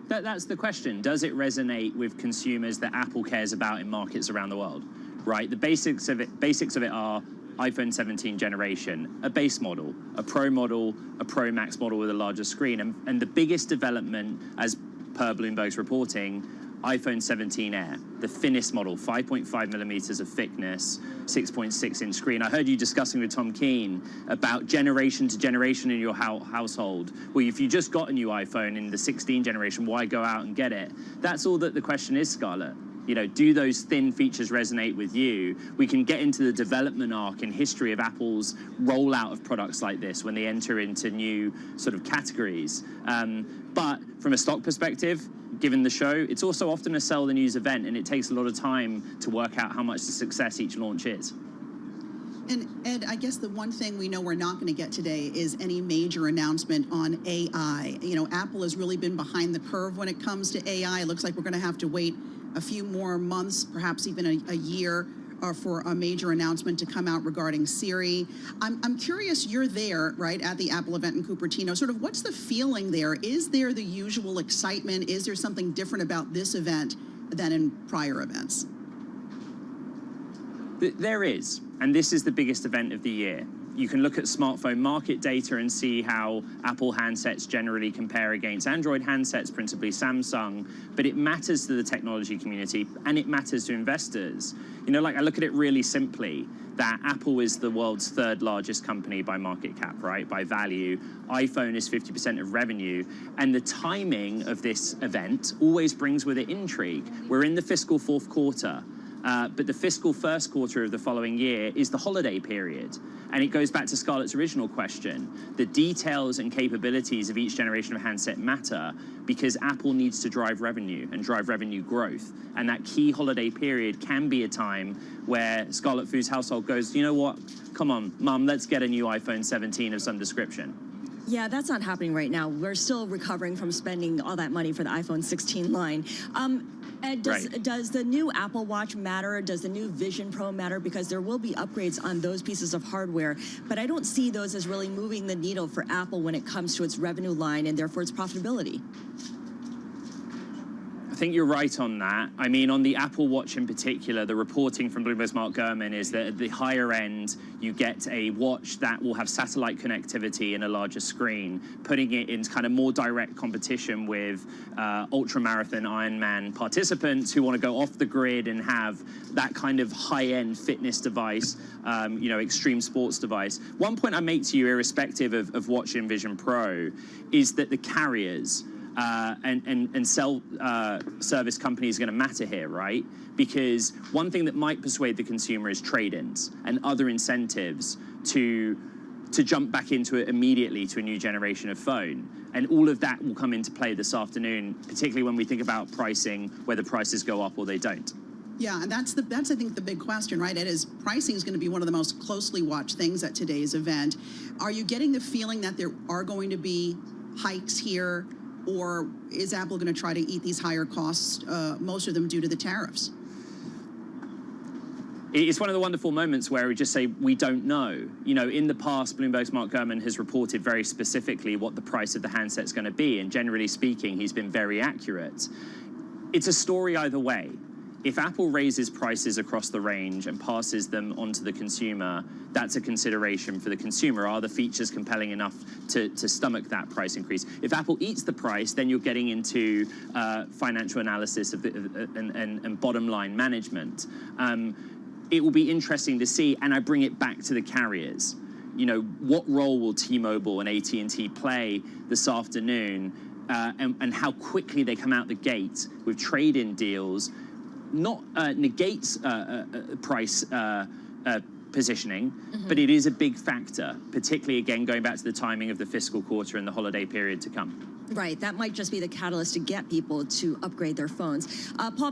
That's the question. Does it resonate with consumers that Apple cares about in markets around the world? Right? The basics of it are iPhone 17 generation, a base model, a Pro model, a Pro Max model with a larger screen, and the biggest development, as per Bloomberg's reporting, iPhone 17 Air, the thinnest model, 5.5 millimeters of thickness, 6.6-inch screen. I heard you discussing with Tom Keene about generation to generation in your household. Well, if you just got a new iPhone in the 16 generation, why go out and get it? That's all that the question is, Scarlett. You know, do those thin features resonate with you? We can get into the development arc and history of Apple's rollout of products like this when they enter into new sort of categories. But from a stock perspective, given the show, it's also often a sell the news event, and it takes a lot of time to work out how much the success each launch is. And Ed, I guess the one thing we know we're not going to get today is any major announcement on AI. You know, Apple has really been behind the curve when it comes to AI. It looks like we're going to have to wait a few more months, perhaps even a year, for a major announcement to come out regarding Siri. I'm curious, you're there, right, at the Apple event in Cupertino. Sort of what's the feeling there? Is there the usual excitement? Is there something different about this event than in prior events? There is, and this is the biggest event of the year. You can look at smartphone market data and see how Apple handsets generally compare against Android handsets, principally Samsung, but it matters to the technology community and it matters to investors. You know, like I look at it really simply, that Apple is the world's 3rd largest company by market cap, right, by value. iPhone is 50% of revenue, and the timing of this event always brings with it intrigue. We're in the fiscal 4th quarter. But the fiscal 1st quarter of the following year is the holiday period. And it goes back to Scarlett's original question. The details and capabilities of each generation of handset matter because Apple needs to drive revenue and drive revenue growth. And that key holiday period can be a time where Scarlett Fu's household goes, you know what, come on, Mum, let's get a new iPhone 17 of some description. Yeah, that's not happening right now. We're still recovering from spending all that money for the iPhone 16 line. Ed, does the new Apple Watch matter? Does the new Vision Pro matter? Because there will be upgrades on those pieces of hardware, but I don't see those as really moving the needle for Apple when it comes to its revenue line and therefore its profitability. I think you're right on that. I mean, on the Apple Watch in particular, the reporting from Bloomberg's Mark Gurman is that at the higher end, you get a watch that will have satellite connectivity and a larger screen, putting it in kind of more direct competition with ultramarathon Ironman participants who want to go off the grid and have that kind of high-end fitness device, extreme sports device. One point I make to you, irrespective of Watch and Vision Pro, is that the carriers and cell service companies are going to matter here, right? Because one thing that might persuade the consumer is trade-ins and other incentives to jump back into it immediately to a new generation of phone. And all of that will come into play this afternoon, particularly when we think about pricing, whether prices go up or they don't. Yeah, and that's I think the big question, right? It is pricing is going to be one of the most closely watched things at today's event. Are you getting the feeling that there are going to be hikes here? Or is Apple going to try to eat these higher costs, most of them due to the tariffs? It's one of the wonderful moments where we just say, we don't know. You know, in the past, Bloomberg's Mark Gurman has reported very specifically what the price of the handset's going to be. And generally speaking, he's been very accurate. It's a story either way. If Apple raises prices across the range and passes them on to the consumer, that's a consideration for the consumer. Are the features compelling enough to stomach that price increase? If Apple eats the price, then you're getting into financial analysis of and bottom line management. It will be interesting to see, and I bring it back to the carriers. You know, what role will T-Mobile and AT&T play this afternoon, and how quickly they come out the gate with trade-in deals not negates price positioning, but it is a big factor, particularly, again, going back to the timing of the fiscal quarter and the holiday period to come. Right, that might just be the catalyst to get people to upgrade their phones. Paul,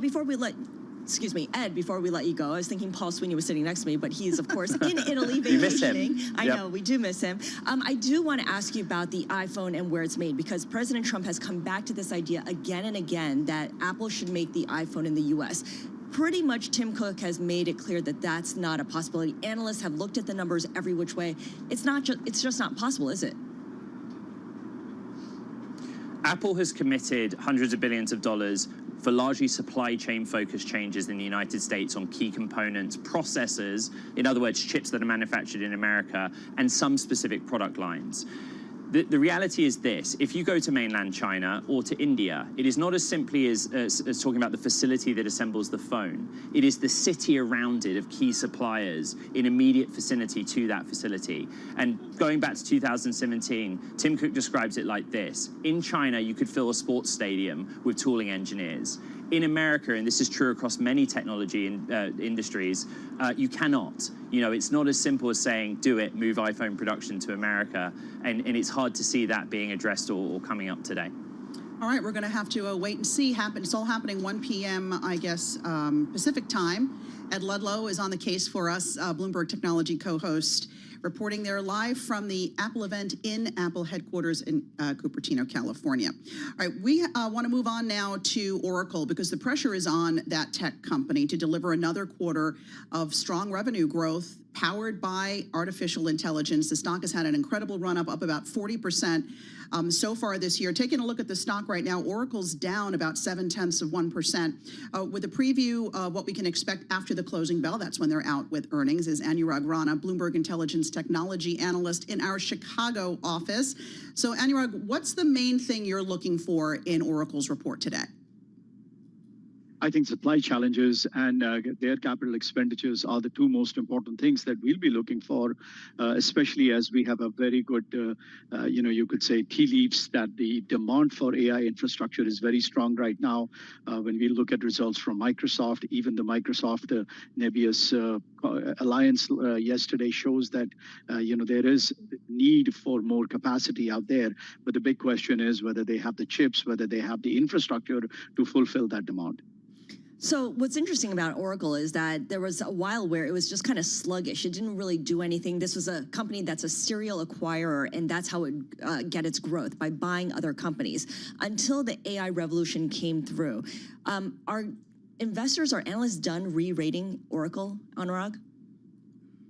Ed, before we let you go, I was thinking Paul Sweeney was sitting next to me, but he's, of course, in Italy vacationing. You miss him. I know, we do miss him. I do want to ask you about the iPhone and where it's made, because President Trump has come back to this idea again and again that Apple should make the iPhone in the U.S. Pretty much Tim Cook has made it clear that that's not a possibility. Analysts have looked at the numbers every which way. It's just not possible, is it? Apple has committed hundreds of billions of dollars for largely supply chain focused changes in the United States on key components, processors, in other words, chips that are manufactured in America, and some specific product lines. The reality is this: if you go to mainland China or to India, it is not as simply as talking about the facility that assembles the phone. It is the city around it of key suppliers in immediate vicinity to that facility. And going back to 2017, Tim Cook describes it like this: in China, you could fill a sports stadium with tooling engineers. In America, and this is true across many technology industries, you cannot. You know, it's not as simple as saying, do it, move iPhone production to America, and it's hard to see that being addressed or coming up today. All right, we're going to have to wait and see. It's all happening 1 p.m., I guess, Pacific time. Ed Ludlow is on the case for us, Bloomberg Technology co-host, reporting there live from the Apple event in Apple headquarters in Cupertino, California. All right, we want to move on now to Oracle, because the pressure is on that tech company to deliver another quarter of strong revenue growth powered by artificial intelligence. The stock has had an incredible run up about 40% so far this year. Taking a look at the stock right now, Oracle's down about 0.7%. With a preview of what we can expect after the closing bell, that's when they're out with earnings, is Anurag Rana, Bloomberg Intelligence technology analyst in our Chicago office. So Anurag, what's the main thing you're looking for in Oracle's report today? I think supply challenges and their capital expenditures are the two most important things that we'll be looking for, especially as we have a very good, you could say, tea leaves that the demand for AI infrastructure is very strong right now. When we look at results from Microsoft, even the Microsoft Nebius alliance yesterday shows that, there is need for more capacity out there. But the big question is whether they have the chips, whether they have the infrastructure to fulfill that demand. So what's interesting about Oracle is that there was a while where it was just kind of sluggish. It didn't really do anything. This was a company that's a serial acquirer, and that's how it would get its growth, by buying other companies, until the AI revolution came through. Are investors or analysts done re-rating Oracle, Anurag?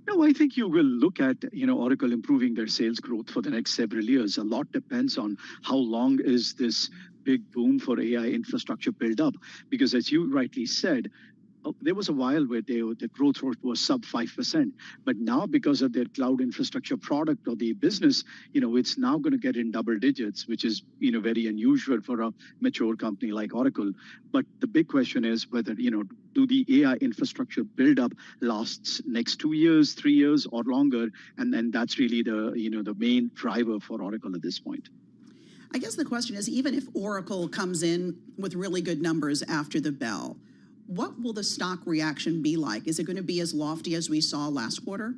No, I think you will look at, Oracle improving their sales growth for the next several years. A lot depends on how long is this big boom for AI infrastructure build up. Because as you rightly said, there was a while where the growth rate was sub 5%. But now, because of their cloud infrastructure product or the business, it's now going to get in double digits, which is, very unusual for a mature company like Oracle. But the big question is whether, do the AI infrastructure build up lasts next 2 years, 3 years, or longer? And then that's really the main driver for Oracle at this point. I guess the question is, even if Oracle comes in with really good numbers after the bell, what will the stock reaction be like? Is it going to be as lofty as we saw last quarter?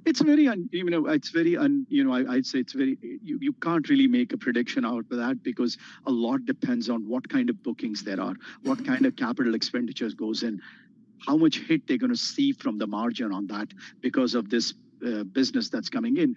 It's very, I'd say it's very, you can't really make a prediction out of that, because a lot depends on what kind of bookings there are, what kind of capital expenditures goes in, how much hit they're going to see from the margin on that because of this business that's coming in.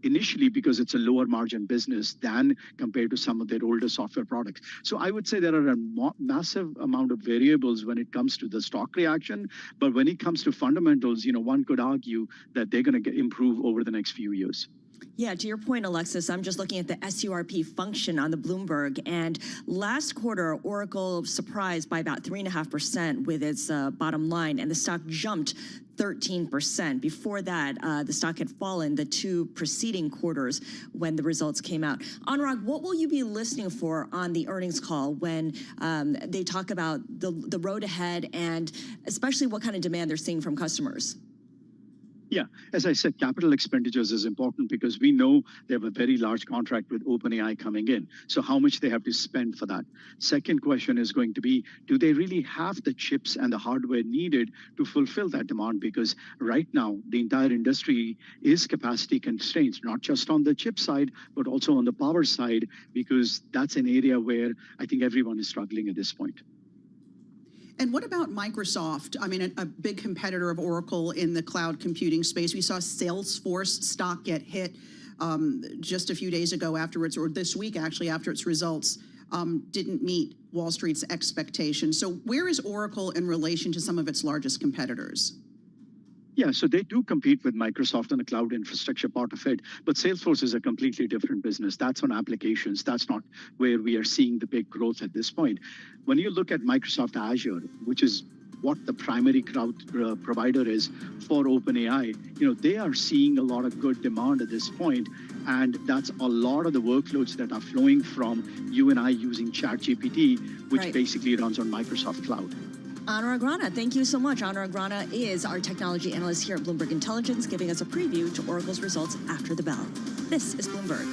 Initially, because it's a lower margin business than compared to some of their older software products. So I would say there are a massive amount of variables when it comes to the stock reaction. But when it comes to fundamentals, one could argue that they're going to improve over the next few years. Yeah, to your point, Alexis, I'm just looking at the SURP function on the Bloomberg. And last quarter, Oracle surprised by about 3.5% with its bottom line, and the stock jumped 13%. Before that, the stock had fallen the 2 preceding quarters when the results came out. Anurag, what will you be listening for on the earnings call when they talk about the road ahead, and especially what kind of demand they're seeing from customers? Yeah, as I said, capital expenditures is important because we know they have a very large contract with OpenAI coming in. So how much they have to spend for that? Second question is going to be, do they really have the chips and the hardware needed to fulfill that demand? Because right now, the entire industry is capacity constraints, not just on the chip side, but also on the power side, because that's an area where I think everyone is struggling at this point. And what about Microsoft? I mean, a big competitor of Oracle in the cloud computing space. We saw Salesforce stock get hit just a few days ago afterwards, or this week actually, after its results didn't meet Wall Street's expectations. So where is Oracle in relation to some of its largest competitors? Yeah, so they do compete with Microsoft on the cloud infrastructure part of it, but Salesforce is a completely different business. That's on applications. That's not where we are seeing the big growth at this point. When you look at Microsoft Azure, which is what the primary cloud provider is for OpenAI, they are seeing a lot of good demand at this point, and that's a lot of the workloads that are flowing from you and I using ChatGPT, which basically runs on Microsoft Cloud. Anurag Rana, thank you so much. Anurag Rana is our technology analyst here at Bloomberg Intelligence, giving us a preview to Oracle's results after the bell. This is Bloomberg.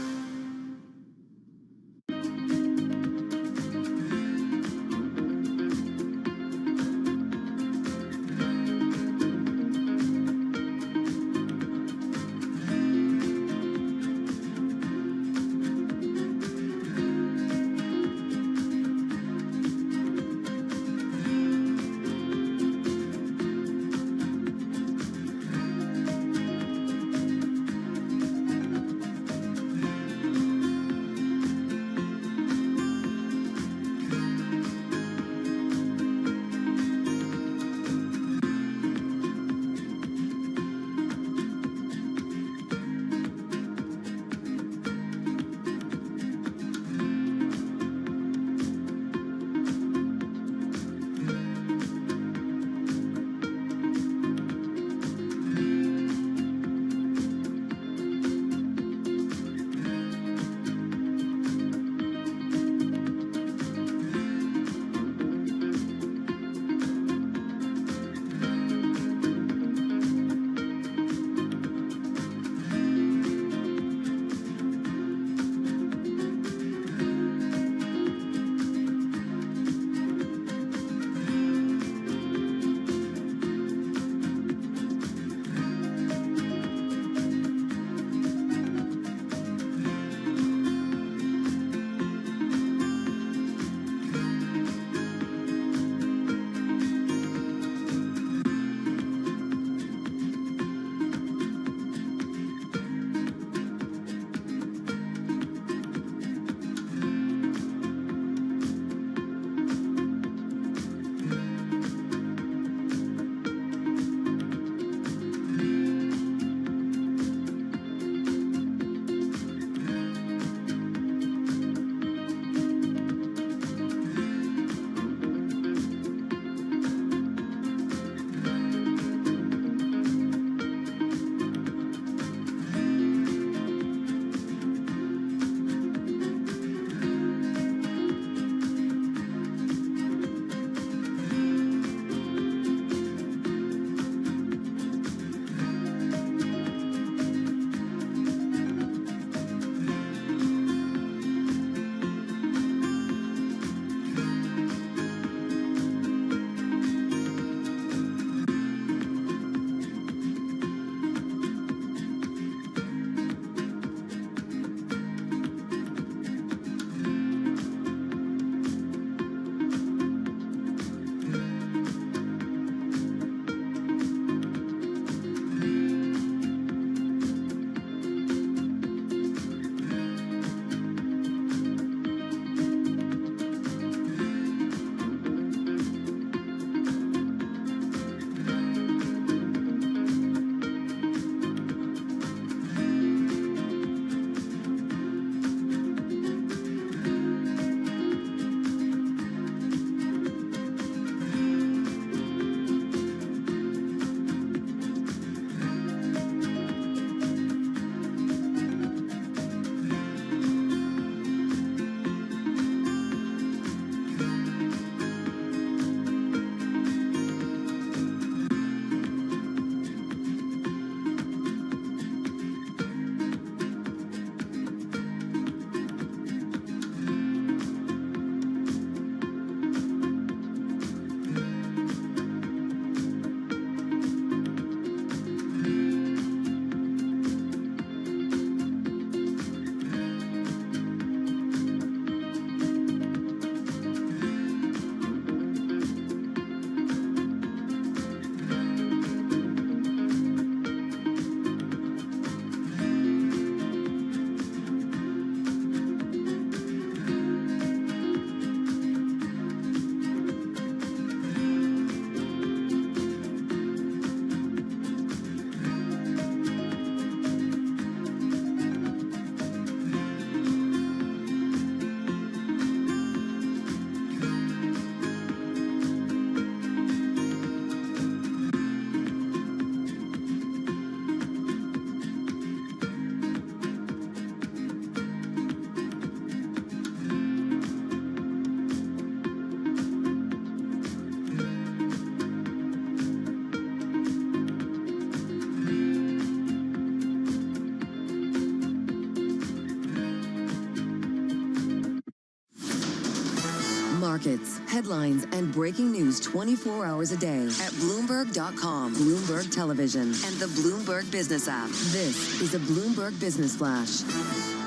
markets, headlines, and breaking news 24 hours a day at Bloomberg.com, Bloomberg Television, and the Bloomberg Business app. This is a Bloomberg Business Flash.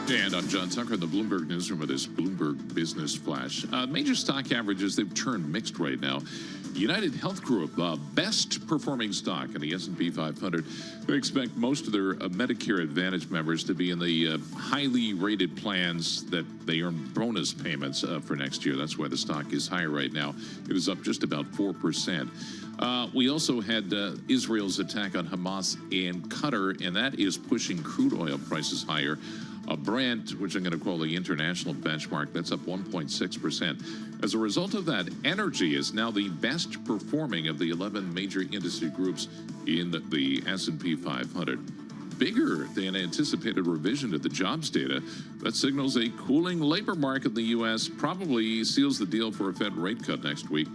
And I'm John Tucker in the Bloomberg Newsroom with this Bloomberg Business Flash. Major stock averages, they've turned mixed right now. United Health Group, best performing stock in the S&P 500. They expect most of their Medicare Advantage members to be in the highly rated plans that they earn bonus payments for next year. That's why the stock is higher right now. It is up just about 4%. We also had Israel's attack on Hamas in Qatar, and that is pushing crude oil prices higher. Brent, which I'm going to call the international benchmark, that's up 1.6%. As a result of that, energy is now the best performing of the 11 major industry groups in the S&P 500. Bigger than anticipated revision to the jobs data. That signals a cooling labor market in the U.S., probably seals the deal for a Fed rate cut next week.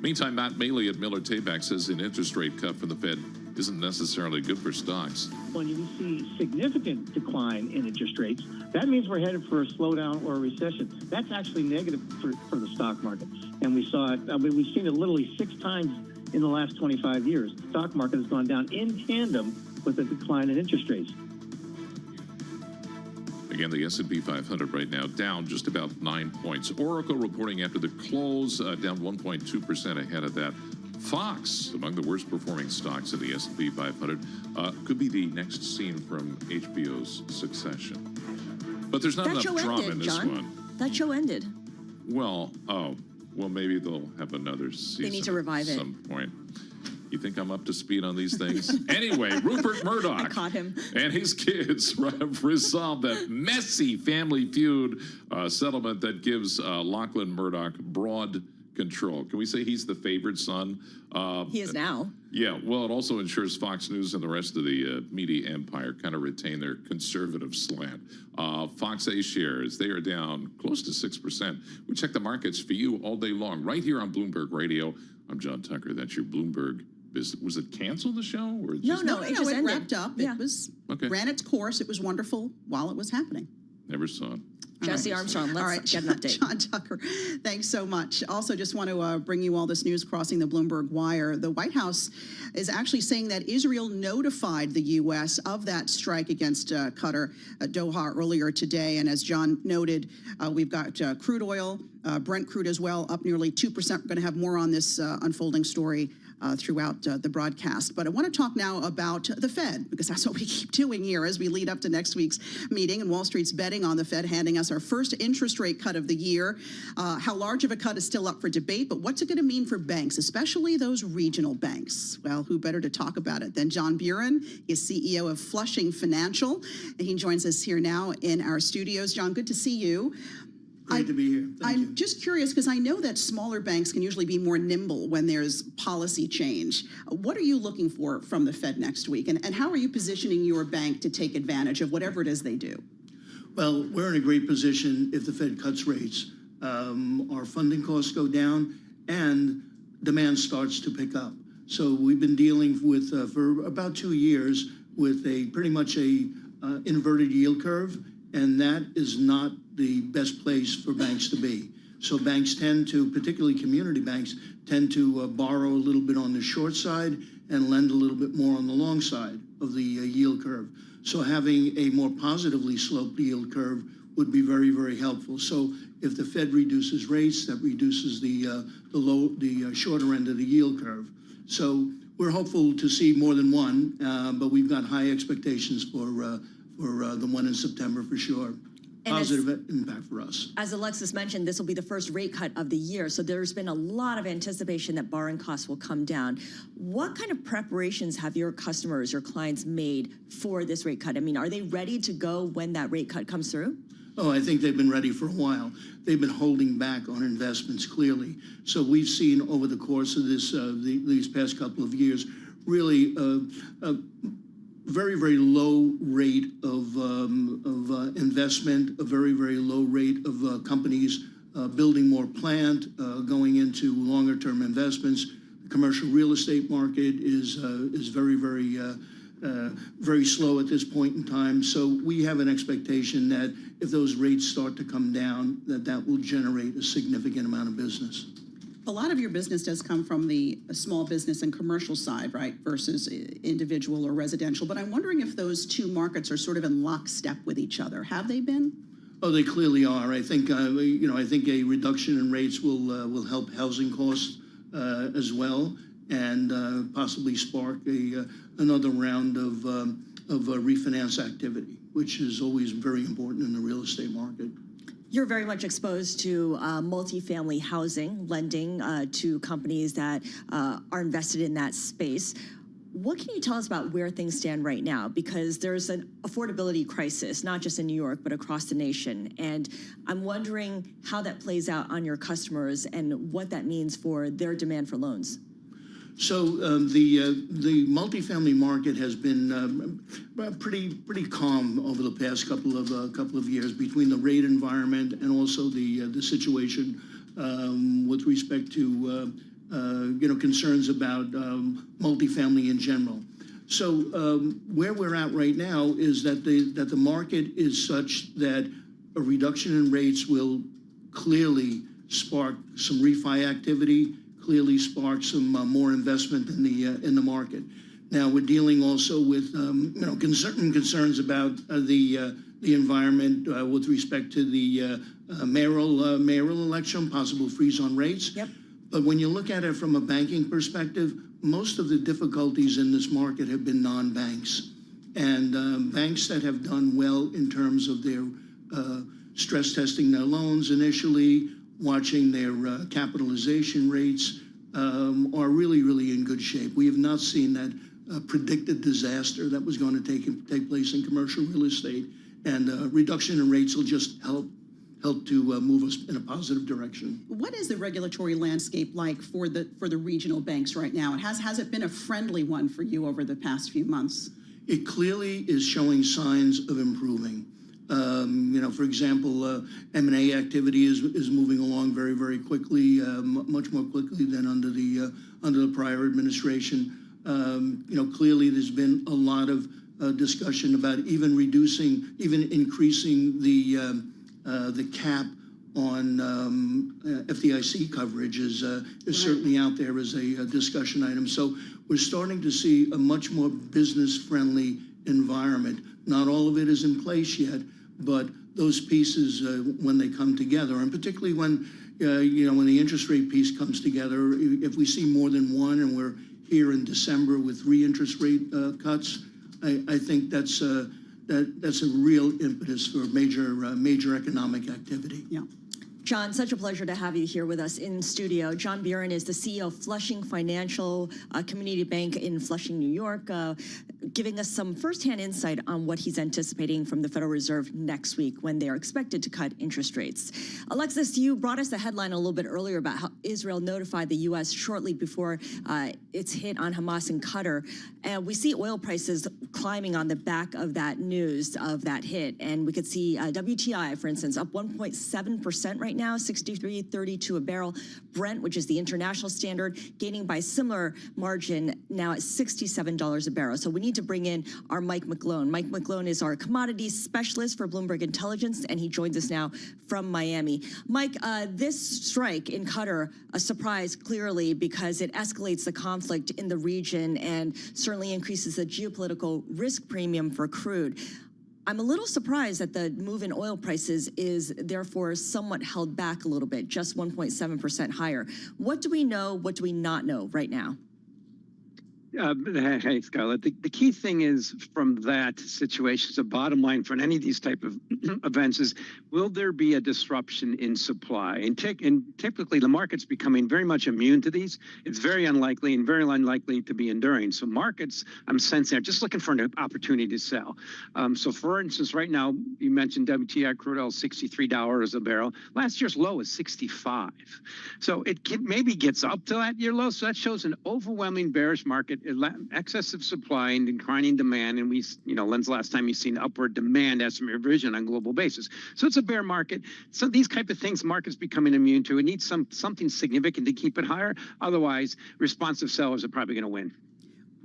Meantime, Matt Maley at Miller Tabak says an interest rate cut from the Fed isn't necessarily good for stocks. When you see significant decline in interest rates, that means we're headed for a slowdown or a recession. That's actually negative for the stock market. And we saw it, we've seen it literally 6 times in the last 25 years. The stock market has gone down in tandem with the decline in interest rates. Again, the S&P 500 right now down just about 9 points. Oracle reporting after the close, down 1.2% ahead of that. Fox, among the worst performing stocks in the S&P 500, could be the next scene from HBO's Succession. But there's not enough drama in this one. That show ended. Well, maybe they'll have another season. They need to revive it at some point. You think I'm up to speed on these things? Anyway, Rupert Murdoch I caught him. And his kids have resolved that messy family feud settlement that gives Lachlan Murdoch broad control. Can we say he's the favored son? He is now. Yeah, well, it also ensures Fox News and the rest of the media empire kind of retain their conservative slant. Fox A shares, they are down close to 6%. We check the markets for you all day long, right here on Bloomberg Radio. I'm John Tucker. That's your Bloomberg business. Was it canceled, the show? Or just No, it just wrapped up. Yeah. It was Okay. ran its course. It was wonderful while it was happening. Never saw it. Jesse Armstrong, let's get an update. John Tucker, thanks so much. Also, just want to bring you all this news crossing the Bloomberg wire. The White House is actually saying that Israel notified the U.S. of that strike against Qatar at Doha earlier today. And as John noted, we've got crude oil, Brent crude as well, up nearly 2%. We're going to have more on this unfolding story throughout the broadcast. But I want to talk now about the Fed, because that's what we keep doing here as we lead up to next week's meeting. And Wall Street's betting on the Fed handing us our first interest rate cut of the year. How large of a cut is still up for debate, but what's it going to mean for banks, especially those regional banks? Well, who better to talk about it than John Buren? He's CEO of Flushing Financial, and he joins us here now in our studios. John, good to see you. Great to be here. I'm just curious, because I know that smaller banks can usually be more nimble when there's policy change. What are you looking for from the Fed next week? And how are you positioning your bank to take advantage of whatever it is they do? Well, we're in a great position if the Fed cuts rates. Our funding costs go down and demand starts to pick up. So we've been dealing with, for about 2 years, with pretty much a inverted yield curve, and that is not the best place for banks to be. So banks tend to, particularly community banks, tend to borrow a little bit on the short side and lend a little bit more on the long side of the yield curve. So having a more positively sloped yield curve would be very, very helpful. So if the Fed reduces rates, that reduces the shorter end of the yield curve. So we're hopeful to see more than one, but we've got high expectations for the one in September for sure. Positive impact for us. As Alexis mentioned, this will be the first rate cut of the year, so there's been a lot of anticipation that borrowing costs will come down. What kind of preparations have your customers, your clients made for this rate cut? I mean, are they ready to go when that rate cut comes through? Oh, I think they've been ready for a while. They've been holding back on investments, clearly. So we've seen over the course of these past couple of years, really very, very low rate of investment, a very, very low rate of companies building more plant, going into longer term investments. The commercial real estate market is very, very very slow at this point in time. So we have an expectation that if those rates start to come down, that will generate a significant amount of business. A lot of your business does come from the small business and commercial side, right, versus individual or residential. But I'm wondering if those two markets are sort of in lockstep with each other. Have they been? Oh, they clearly are. I think I think a reduction in rates will help housing costs as well, and possibly spark another round of refinance activity, which is always very important in the real estate market. You're very much exposed to multifamily housing, lending to companies that are invested in that space. What can you tell us about where things stand right now? Because there's an affordability crisis, not just in New York, but across the nation. And I'm wondering how that plays out on your customers and what that means for their demand for loans. So the multifamily market has been pretty calm over the past couple of years between the rate environment and also the situation with respect to concerns about multifamily in general. So where we're at right now is that the market is such that a reduction in rates will clearly spark some refi activity, clearly spark some more investment in the market. Now we're dealing also with certain concerns about the environment with respect to the mayoral election, possible freeze on rates. Yep. But when you look at it from a banking perspective, most of the difficulties in this market have been non-banks. And banks that have done well in terms of their stress testing their loans initially, watching their capitalization rates, are really, really in good shape. We have not seen that predicted disaster that was going to take place in commercial real estate. And reduction in rates will just help to move us in a positive direction. What is the regulatory landscape like for the regional banks right now? And has it been a friendly one for you over the past few months? It clearly is showing signs of improving. For example, M&A activity is moving along very, very quickly, much more quickly than under the prior administration. Clearly there's been a lot of discussion about even increasing the cap on FDIC coverage is certainly out there as a discussion item. So we're starting to see a much more business-friendly environment. Not all of it is in place yet, but those pieces, when they come together, and particularly when the interest rate piece comes together, if we see more than one, and we're here in December with 3 interest rate cuts, I think that's a real impetus for major economic activity. Yeah. John, such a pleasure to have you here with us in studio. John Buren is the CEO of Flushing Financial Community Bank in Flushing, New York, giving us some firsthand insight on what he's anticipating from the Federal Reserve next week when they are expected to cut interest rates. Alexis, you brought us the headline a little bit earlier about how Israel notified the U.S. shortly before its hit on Hamas and Qatar. And we see oil prices climbing on the back of that news, of that hit. And we could see WTI, for instance, up 1.7% right now, 63.32 a barrel. Brent, which is the international standard, gaining by similar margin now at $67 a barrel. So we need to bring in our Mike McGlone. Mike McGlone is our commodities specialist for Bloomberg Intelligence, and he joins us now from Miami. Mike, this strike in Qatar, a surprise clearly because it escalates the conflict in the region and certainly increases the geopolitical risk premium for crude. I'm a little surprised that the move in oil prices is therefore somewhat held back a little bit, just 1.7% higher. What do we know? What do we not know right now? Hey, Scarlett. The key thing is from that situation, the bottom line for any of these type of events is, will there be a disruption in supply? And typically the market's becoming very much immune to these. It's very unlikely and very unlikely to be enduring. So markets, I'm sensing, are just looking for an opportunity to sell. So for instance, right now, you mentioned WTI crude oil, $63 a barrel. Last year's low is 65. So it maybe gets up to that year low. So that shows an overwhelming bearish market, excessive supply and declining demand. And when's the last time you've seen upward demand estimate revision on a global basis? So it's a bear market. So these type of things, markets becoming immune to. It needs something significant to keep it higher. Otherwise, responsive sellers are probably going to win.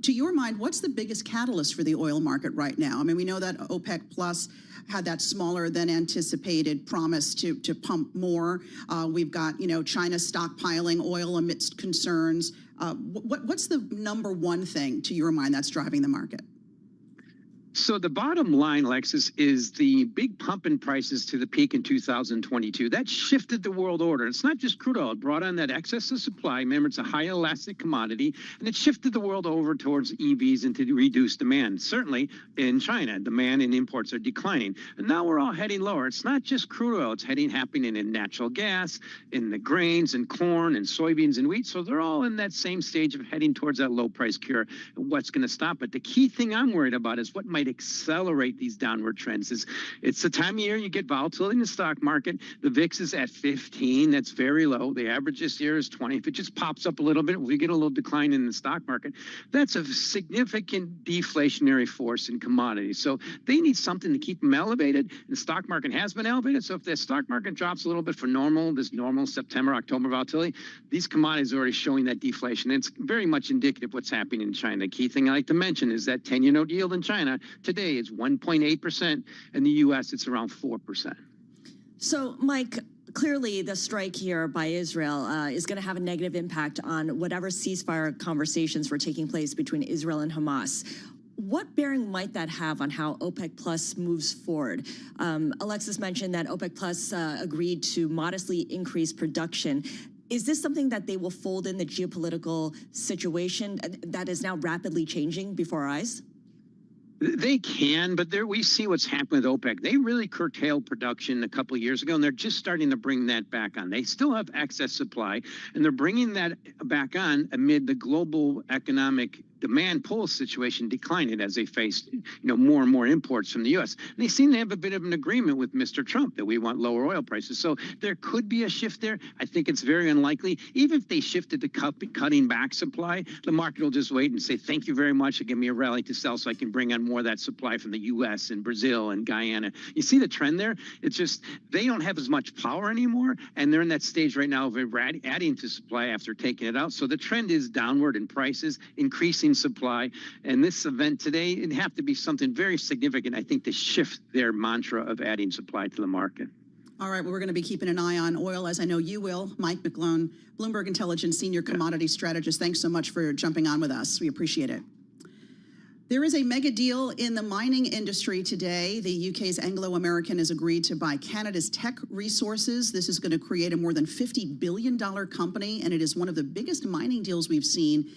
To your mind, what's the biggest catalyst for the oil market right now? I mean, we know that OPEC Plus had that smaller than anticipated promise to pump more. We've got, China stockpiling oil amidst concerns. What's the number one thing to your mind that's driving the market? So the bottom line, Alexis, is the big pump in prices to the peak in 2022. That shifted the world order. It's not just crude oil. It brought on that excess of supply. Remember, it's a high elastic commodity, and it shifted the world over towards EVs and to reduce demand. Certainly in China, demand and imports are declining. And now we're all heading lower. It's not just crude oil. It's happening in natural gas, in the grains and corn and soybeans and wheat. So they're all in that same stage of heading towards that low price cure. What's going to stop it? The key thing I'm worried about is what might accelerate these downward trends. It's the time of year you get volatility in the stock market. The VIX is at 15. That's very low. The average this year is 20. If it just pops up a little bit, we get a little decline in the stock market. That's a significant deflationary force in commodities. So they need something to keep them elevated. The stock market has been elevated. So if the stock market drops a little bit for this normal September, October volatility, these commodities are already showing that deflation. It's very much indicative of what's happening in China. The key thing I like to mention is that 10-year note yield in China today is 1.8%. In the U.S., it's around 4%. So, Mike, clearly the strike here by Israel is going to have a negative impact on whatever ceasefire conversations were taking place between Israel and Hamas. What bearing might that have on how OPEC Plus moves forward? Alexis mentioned that OPEC Plus agreed to modestly increase production. Is this something that they will fold in the geopolitical situation that is now rapidly changing before our eyes? They can, but we see what's happened with OPEC. They really curtailed production a couple of years ago, and they're just starting to bring that back on. They still have excess supply, and they're bringing that back on amid the global economic demand pull situation declining as they faced, more and more imports from the U.S. And they seem to have a bit of an agreement with Mr. Trump that we want lower oil prices. So there could be a shift there. I think it's very unlikely. Even if they shifted to cutting back supply, the market will just wait and say, thank you very much, and give me a rally to sell so I can bring on more of that supply from the U.S. and Brazil and Guyana. You see the trend there? It's just they don't have as much power anymore, and they're in that stage right now of adding to supply after taking it out. So the trend is downward in prices, increasing supply, and this event today, it'd have to be something very significant, I think, to shift their mantra of adding supply to the market. All right, well, we're going to be keeping an eye on oil, as I know you will. Mike McGlone, Bloomberg Intelligence Senior Commodity Strategist, thanks so much for jumping on with us. We appreciate it. There is a mega deal in the mining industry today. The UK's Anglo American has agreed to buy Canada's Teck Resources. This is going to create a more than $50 billion company, and it is one of the biggest mining deals we've seen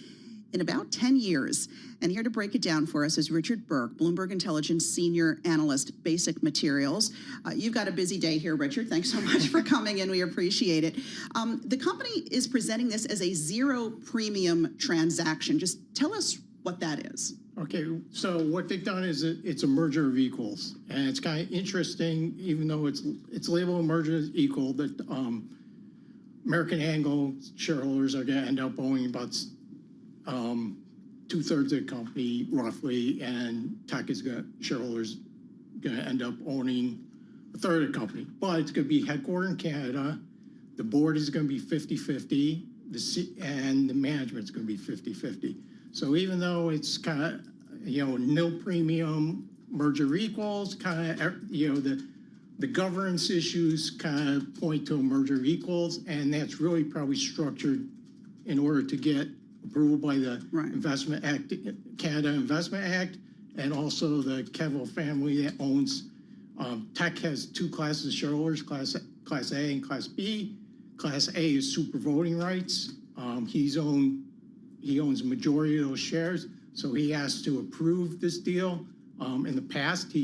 in about 10 years. And here to break it down for us is Richard Burke, Bloomberg Intelligence Senior Analyst, Basic Materials. You've got a busy day here, Richard. Thanks so much for coming in. We appreciate it. The company is presenting this as a zero premium transaction. Just tell us what that is. Okay, so what they've done is it's a merger of equals. And it's kind of interesting, even though it's labeled a merger of equal, that American Anglo shareholders are going to end up owning about 2/3 of the company roughly, and Teck shareholders going to end up owning 1/3 of the company. But it's going to be headquartered in Canada. The board is going to be 50-50, and the management's going to be 50-50. So even though it's kind of no premium merger of equals, kind of the governance issues kind of point to a merger of equals, and that's really probably structured in order to get approval by the Investment Act, Canada Investment Act, and also the Kevel family that owns Teck has two classes of shareholders, Class A and Class B. Class A is super voting rights. He owns a majority of those shares, so he has to approve this deal. In the past,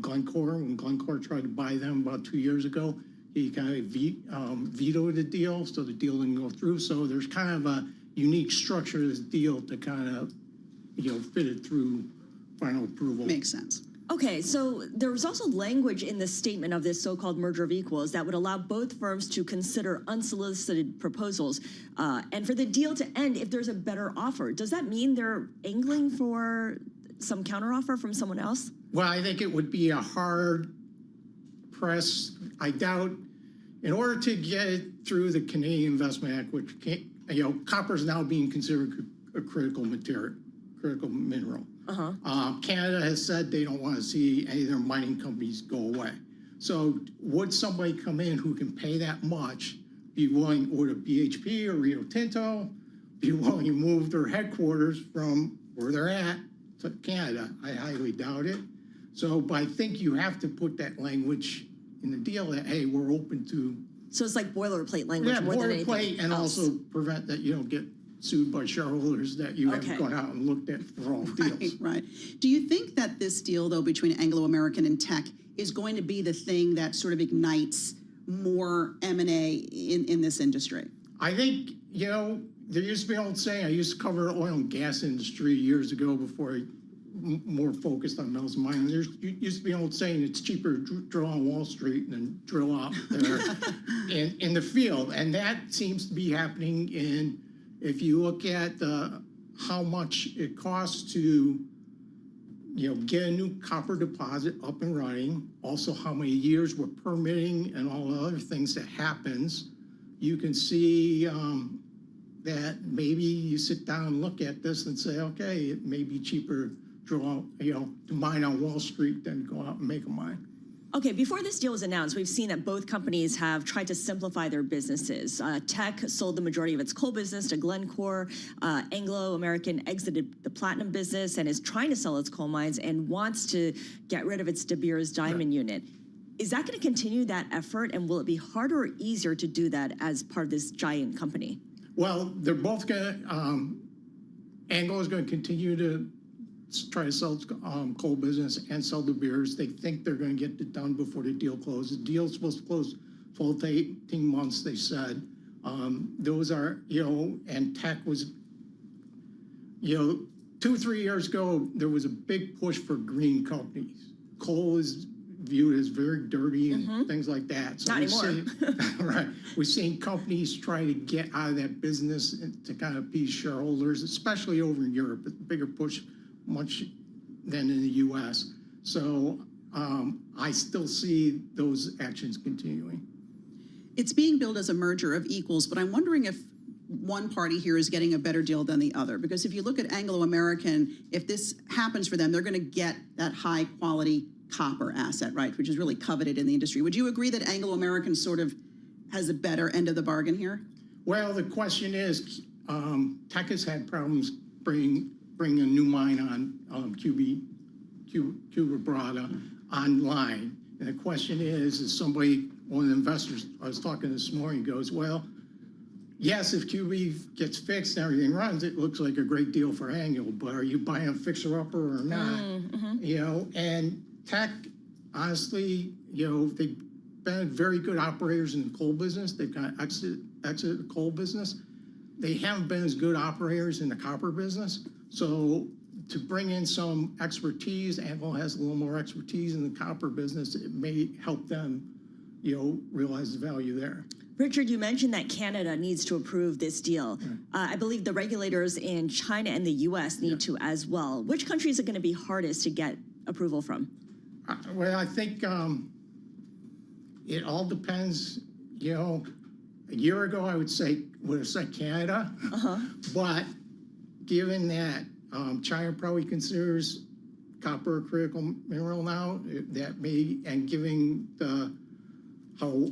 Glencore, when Glencore tried to buy them about 2 years ago, he kind of vetoed the deal, so the deal didn't go through. So there's kind of a unique structure of this deal to kind of, fit it through final approval. Makes sense. Okay, so there was also language in the statement of this so-called merger of equals that would allow both firms to consider unsolicited proposals and for the deal to end if there's a better offer. Does that mean they're angling for some counteroffer from someone else? Well, I think it would be a hard press. I doubt, in order to get it through the Canadian Investment Act, which copper is now being considered a critical critical mineral. Canada has said they don't want to see any of their mining companies go away. So would somebody come in who can pay that much, be willing, or a BHP or Rio Tinto, be willing to move their headquarters from where they're at to Canada? I highly doubt it. So, but I think you have to put that language in the deal that, hey, we're open to. So it's like boilerplate language more than anything boilerplate, and else. also prevent that you don't get sued by shareholders that you haven't gone out and looked at for all deals. Right. Do you think that this deal, though, between Anglo-American and Teck is going to be the thing that sort of ignites more M&A in this industry? I think, you know, there used to be an old saying, I used to cover the oil and gas industry years ago before I more focused on metals and mining. There used to be an old saying, it's cheaper to drill on Wall Street than drill out there in the field. And that seems to be happening in, if you look at how much it costs to, you know, get a new copper deposit up and running, also how many years we're permitting and all the other things that happens, you can see that maybe you sit down and look at this and say, okay, it may be cheaper to mine on Wall Street than go out and make a mine. Okay, before this deal was announced, we've seen that both companies have tried to simplify their businesses. Teck sold the majority of its coal business to Glencore. Anglo-American exited the platinum business and is trying to sell its coal mines and wants to get rid of its De Beers diamond unit. Is that going to continue that effort, and will it be harder or easier to do that as part of this giant company? Well, they're both going to, Anglo is going to continue to try to sell coal business and sell De Beers. They think they're going to get it done before the deal closes. The deal's supposed to close 12 to 18 months, they said. Those are, you know, and Teck was, you know, 2 or 3 years ago, there was a big push for green companies. Coal is viewed as very dirty and things like that. So not anymore. Right. We've seen companies try to get out of that business to kind of appease shareholders, especially over in Europe. It's a bigger push much than in the U.S. So I still see those actions continuing. It's being billed as a merger of equals, but I'm wondering if one party here is getting a better deal than the other. Because if you look at Anglo-American, if this happens for them, they're going to get that high quality copper asset, right, which is really coveted in the industry. Would you agree that Anglo-American sort of has a better end of the bargain here? Well, the question is, Teck has had problems bringing a new mine on Quebrada online. And the question is somebody, one of the investors I was talking this morning goes, well, yes, if QB gets fixed and everything runs, it looks like a great deal for Anglo, but are you buying a fixer-upper or not? You know, and Teck, honestly, you know, they've been very good operators in the coal business. They've kind of exited the coal business. They haven't been as good operators in the copper business. So to bring in some expertise, Anglo has a little more expertise in the copper business, it may help them, you know, realize the value there. Richard, you mentioned that Canada needs to approve this deal. I believe the regulators in China and the U.S. need to as well. Which countries are going to be hardest to get approval from? Well, I think it all depends. You know, a year ago I would have said Canada, but given that China probably considers copper a critical mineral now, that may, and giving how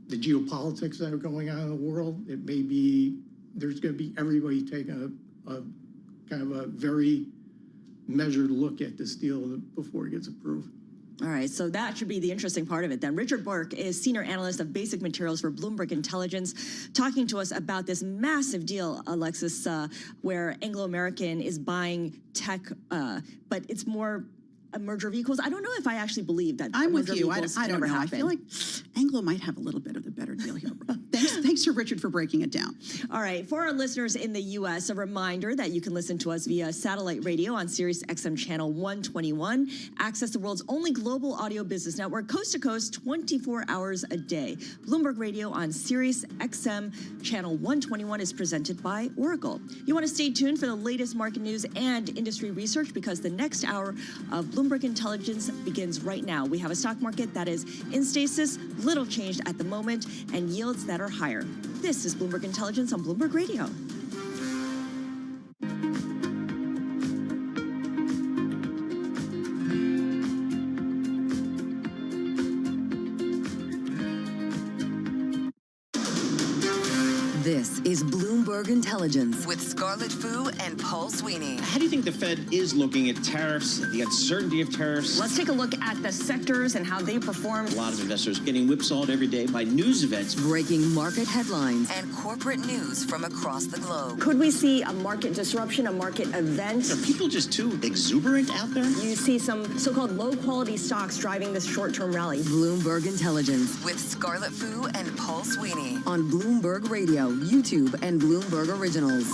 the geopolitics that are going on in the world, it may be, there's going to be everybody taking a kind of a very measured look at this deal before it gets approved. All right, so that should be the interesting part of it then. Richard Burke is Senior Analyst of Basic Materials for Bloomberg Intelligence, talking to us about this massive deal, Alexis, where Anglo-American is buying Teck, but it's more a merger of equals. I don't know if I actually believe that. I'm with you. I don't know. Happen. I feel like Anglo might have a little bit of the better deal here. Thanks to Richard for breaking it down. All right, for our listeners in the U.S., a reminder that you can listen to us via satellite radio on Sirius XM channel 121. Access the world's only global audio business network, coast to coast, 24 hours a day. Bloomberg Radio on Sirius XM channel 121 is presented by Oracle. You want to stay tuned for the latest market news and industry research, because the next hour of Bloomberg Intelligence begins right now. We have a stock market that is in stasis, little changed at the moment, and yields that are higher. This is Bloomberg Intelligence on Bloomberg Radio. This is Bloomberg Intelligence with Scarlett Fu and Paul Sweeney. How do you think the Fed is looking at tariffs, the uncertainty of tariffs? Let's take a look at the sectors and how they performed. A lot of investors getting whipsawed every day by news events. Breaking market headlines and corporate news from across the globe. Could we see a market disruption, a market event? Are people just too exuberant out there? You see some so-called low-quality stocks driving this short-term rally. Bloomberg Intelligence with Scarlett Fu and Paul Sweeney on Bloomberg Radio, YouTube, and Bloomberg Originals.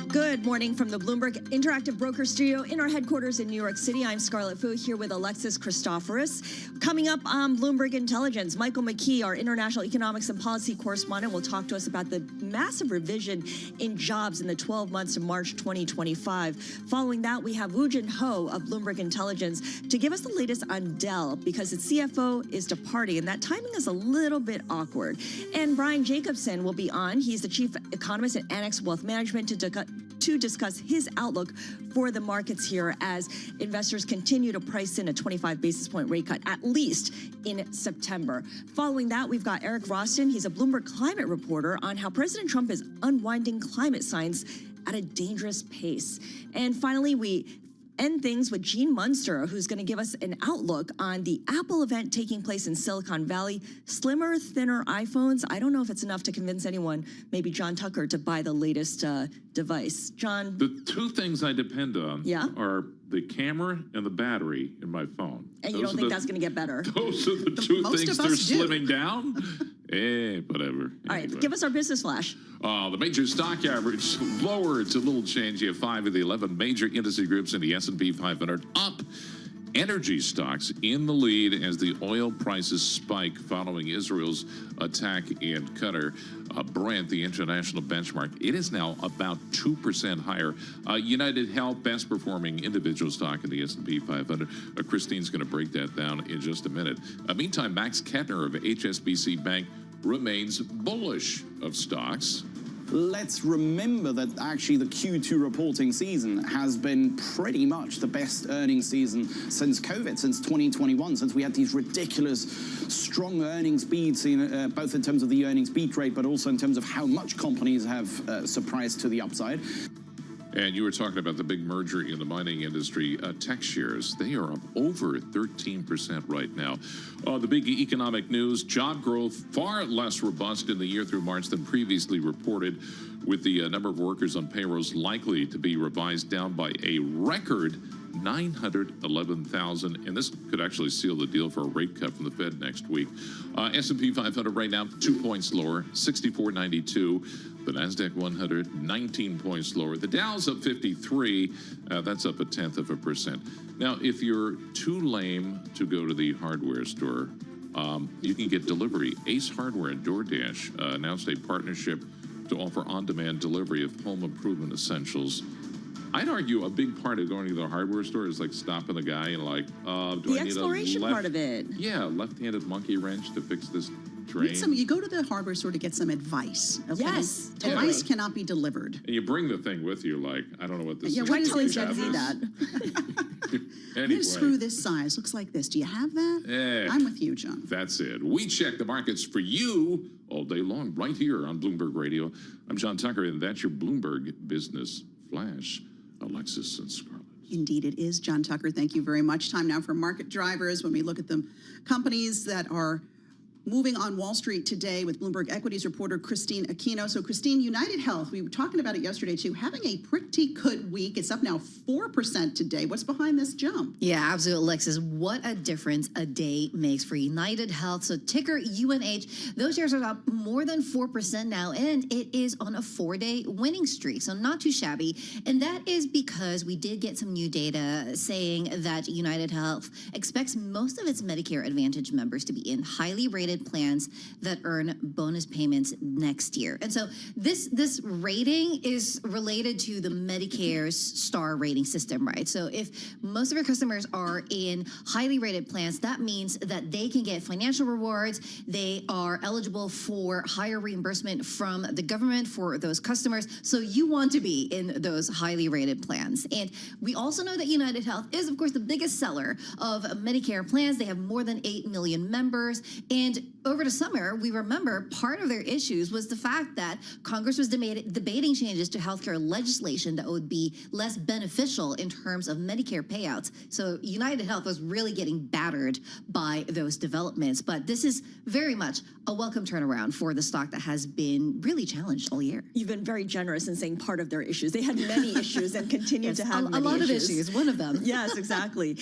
Good morning from the Bloomberg Interactive Broker Studio in our headquarters in New York City. I'm Scarlett Fu here with Alexis Christoforous. Coming up on Bloomberg Intelligence, Michael McKee, our international economics and policy correspondent, will talk to us about the massive revision in jobs in the 12 months to March 2025. Following that, we have Woo-Jin Ho of Bloomberg Intelligence to give us the latest on Dell because its CFO is departing, and that timing is a little bit awkward. And Brian Jacobson will be on. He's the chief economist at Annex Wealth Management to discuss his outlook for the markets here as investors continue to price in a 25 basis point rate cut, at least in September. Following that, we've got Eric Roston. He's a Bloomberg climate reporter on how President Trump is unwinding climate science at a dangerous pace. And finally, we end things with Gene Munster, who's going to give us an outlook on the Apple event taking place in Silicon Valley. Slimmer, thinner iPhones. I don't know if it's enough to convince anyone, maybe John Tucker, to buy the latest device. John? The two things I depend on are the camera and the battery in my phone. And you don't think that's going to get better? Those are the two things they're slimming down. Whatever. All right, give us our business flash. The major stock average lower. It's a little change. You have 5 of the 11 major industry groups in the S&P 500 up. Energy stocks in the lead as the oil prices spike following Israel's attack in Qatar. Brent, the international benchmark, it is now about 2% higher. United Health, best performing individual stock in the S&P 500. Christine's going to break that down in just a minute. Meantime, Max Kettner of HSBC Bank remains bullish of stocks. Let's remember that actually the Q2 reporting season has been pretty much the best earnings season since COVID, since 2021, since we had these ridiculous strong earnings beats, both in terms of the earnings beat rate, but also in terms of how much companies have surprised to the upside. And you were talking about the big merger in the mining industry. Tech shares, they are up over 13% right now. The big economic news, job growth far less robust in the year through March than previously reported, with the number of workers on payrolls likely to be revised down by a record 911,000, and this could actually seal the deal for a rate cut from the Fed next week. S&P 500 right now 2 points lower, 64.92. The NASDAQ 100 19 points lower. The Dow's up 53. That's up 0.1%. Now, if you're too lame to go to the hardware store, you can get delivery. Ace Hardware and DoorDash announced a partnership to offer on-demand delivery of home improvement essentials. I'd argue a big part of going to the hardware store is like stopping the guy and like, do I need a exploration part of it. Yeah, left-handed monkey wrench to fix this drain. You go to the hardware store to get some advice. Okay? Yes, advice cannot be delivered. And you bring the thing with you, like, I don't know what this is. Why tell Gen Z that? I'm going to screw this size. Looks like this. Do you have that? I'm with you, John. That's it. We check the markets for you all day long right here on Bloomberg Radio. I'm John Tucker, and that's your Bloomberg Business Flash. Alexis and Scarlett. Indeed, it is. John Tucker, thank you very much. Time now for market drivers when we look at the companies that are moving on Wall Street today with Bloomberg Equities reporter Christine Aquino. So, Christine, United Health, we were talking about it yesterday, too, having a pretty good week. It's up now 4% today. What's behind this jump? Yeah, absolutely, Alexis. What a difference a day makes for United Health. So, ticker UNH, those shares are up more than 4% now, and it is on a 4-day winning streak. So, not too shabby. And that is because we did get some new data saying that United Health expects most of its Medicare Advantage members to be in highly rated plans that earn bonus payments next year. And so this rating is related to the Medicare's star rating system, right? So if most of your customers are in highly rated plans, that means that they can get financial rewards. They are eligible for higher reimbursement from the government for those customers. So you want to be in those highly rated plans. And we also know that United Health is, of course, the biggest seller of Medicare plans. They have more than 8 million members. And And over the summer, we remember part of their issues was the fact that Congress was debating changes to healthcare legislation that would be less beneficial in terms of Medicare payouts. So United Health was really getting battered by those developments. But this is very much a welcome turnaround for the stock that has been really challenged all year. You've been very generous in saying part of their issues. They had many issues and continue to have a lot of issues, one of them. Yes, exactly.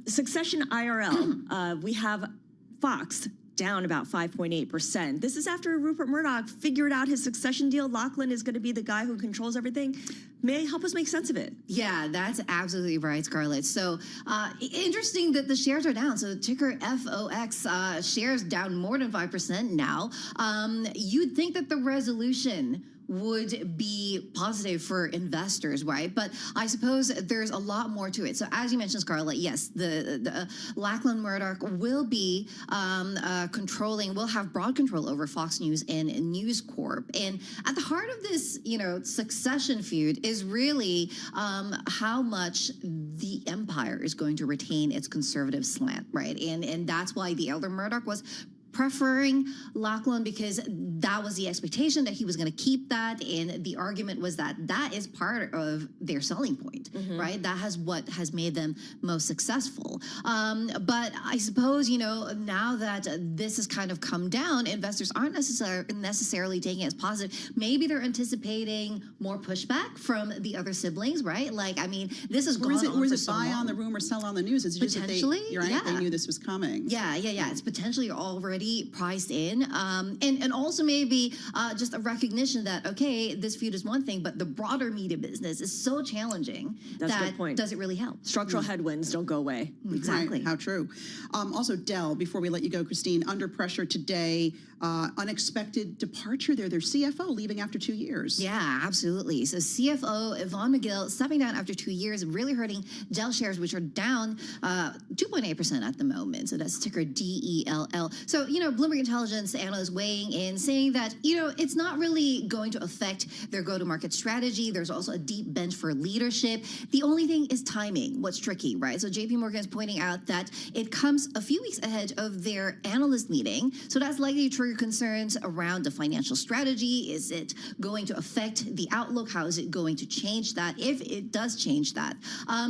Succession IRL, we have Fox down about 5.8%. This is after Rupert Murdoch figured out his succession deal. Lachlan is going to be the guy who controls everything. May help us make sense of it. Yeah, that's absolutely right, Scarlett. So interesting that the shares are down. So ticker FOX shares down more than 5% now. You'd think that the resolution would be positive for investors, right? But I suppose there's a lot more to it. So as you mentioned, Scarlett, yes, the Lachlan Murdoch will be will have broad control over Fox News and News Corp. And at the heart of this, succession feud is really how much the empire is going to retain its conservative slant, right? And that's why the elder Murdoch was preferring Lachlan, because that was the expectation that he was going to keep that, and the argument was that that is part of their selling point, right? That has what has made them most successful. But I suppose, now that this has kind of come down, investors aren't necessarily taking it as positive. Maybe they're anticipating more pushback from the other siblings, right? This is gone on for so long. Or is it buy on the rumor, sell on the news? It's just potentially, they knew this was coming. Yeah. It's potentially already priced in, and also maybe just a recognition that, okay, this feud is one thing, but the broader media business is so challenging. That's a good point. Does it really help? Structural headwinds don't go away. Exactly. Right. How true. Also, Dell, before we let you go, Christine, under pressure today, unexpected departure there. Their CFO leaving after 2 years. Yeah, absolutely. So CFO Yvonne McGill stepping down after 2 years, really hurting Dell shares, which are down 2.8% at the moment. So that's ticker DELL. So, Bloomberg Intelligence analysts weighing in, saying that, it's not really going to affect their go-to-market strategy. There's also a deep bench for leadership. The only thing is timing, what's tricky, right? So JP Morgan is pointing out that it comes a few weeks ahead of their analyst meeting. So that's likely to trigger concerns around the financial strategy. Is it going to affect the outlook? How is it going to change that, if it does change that?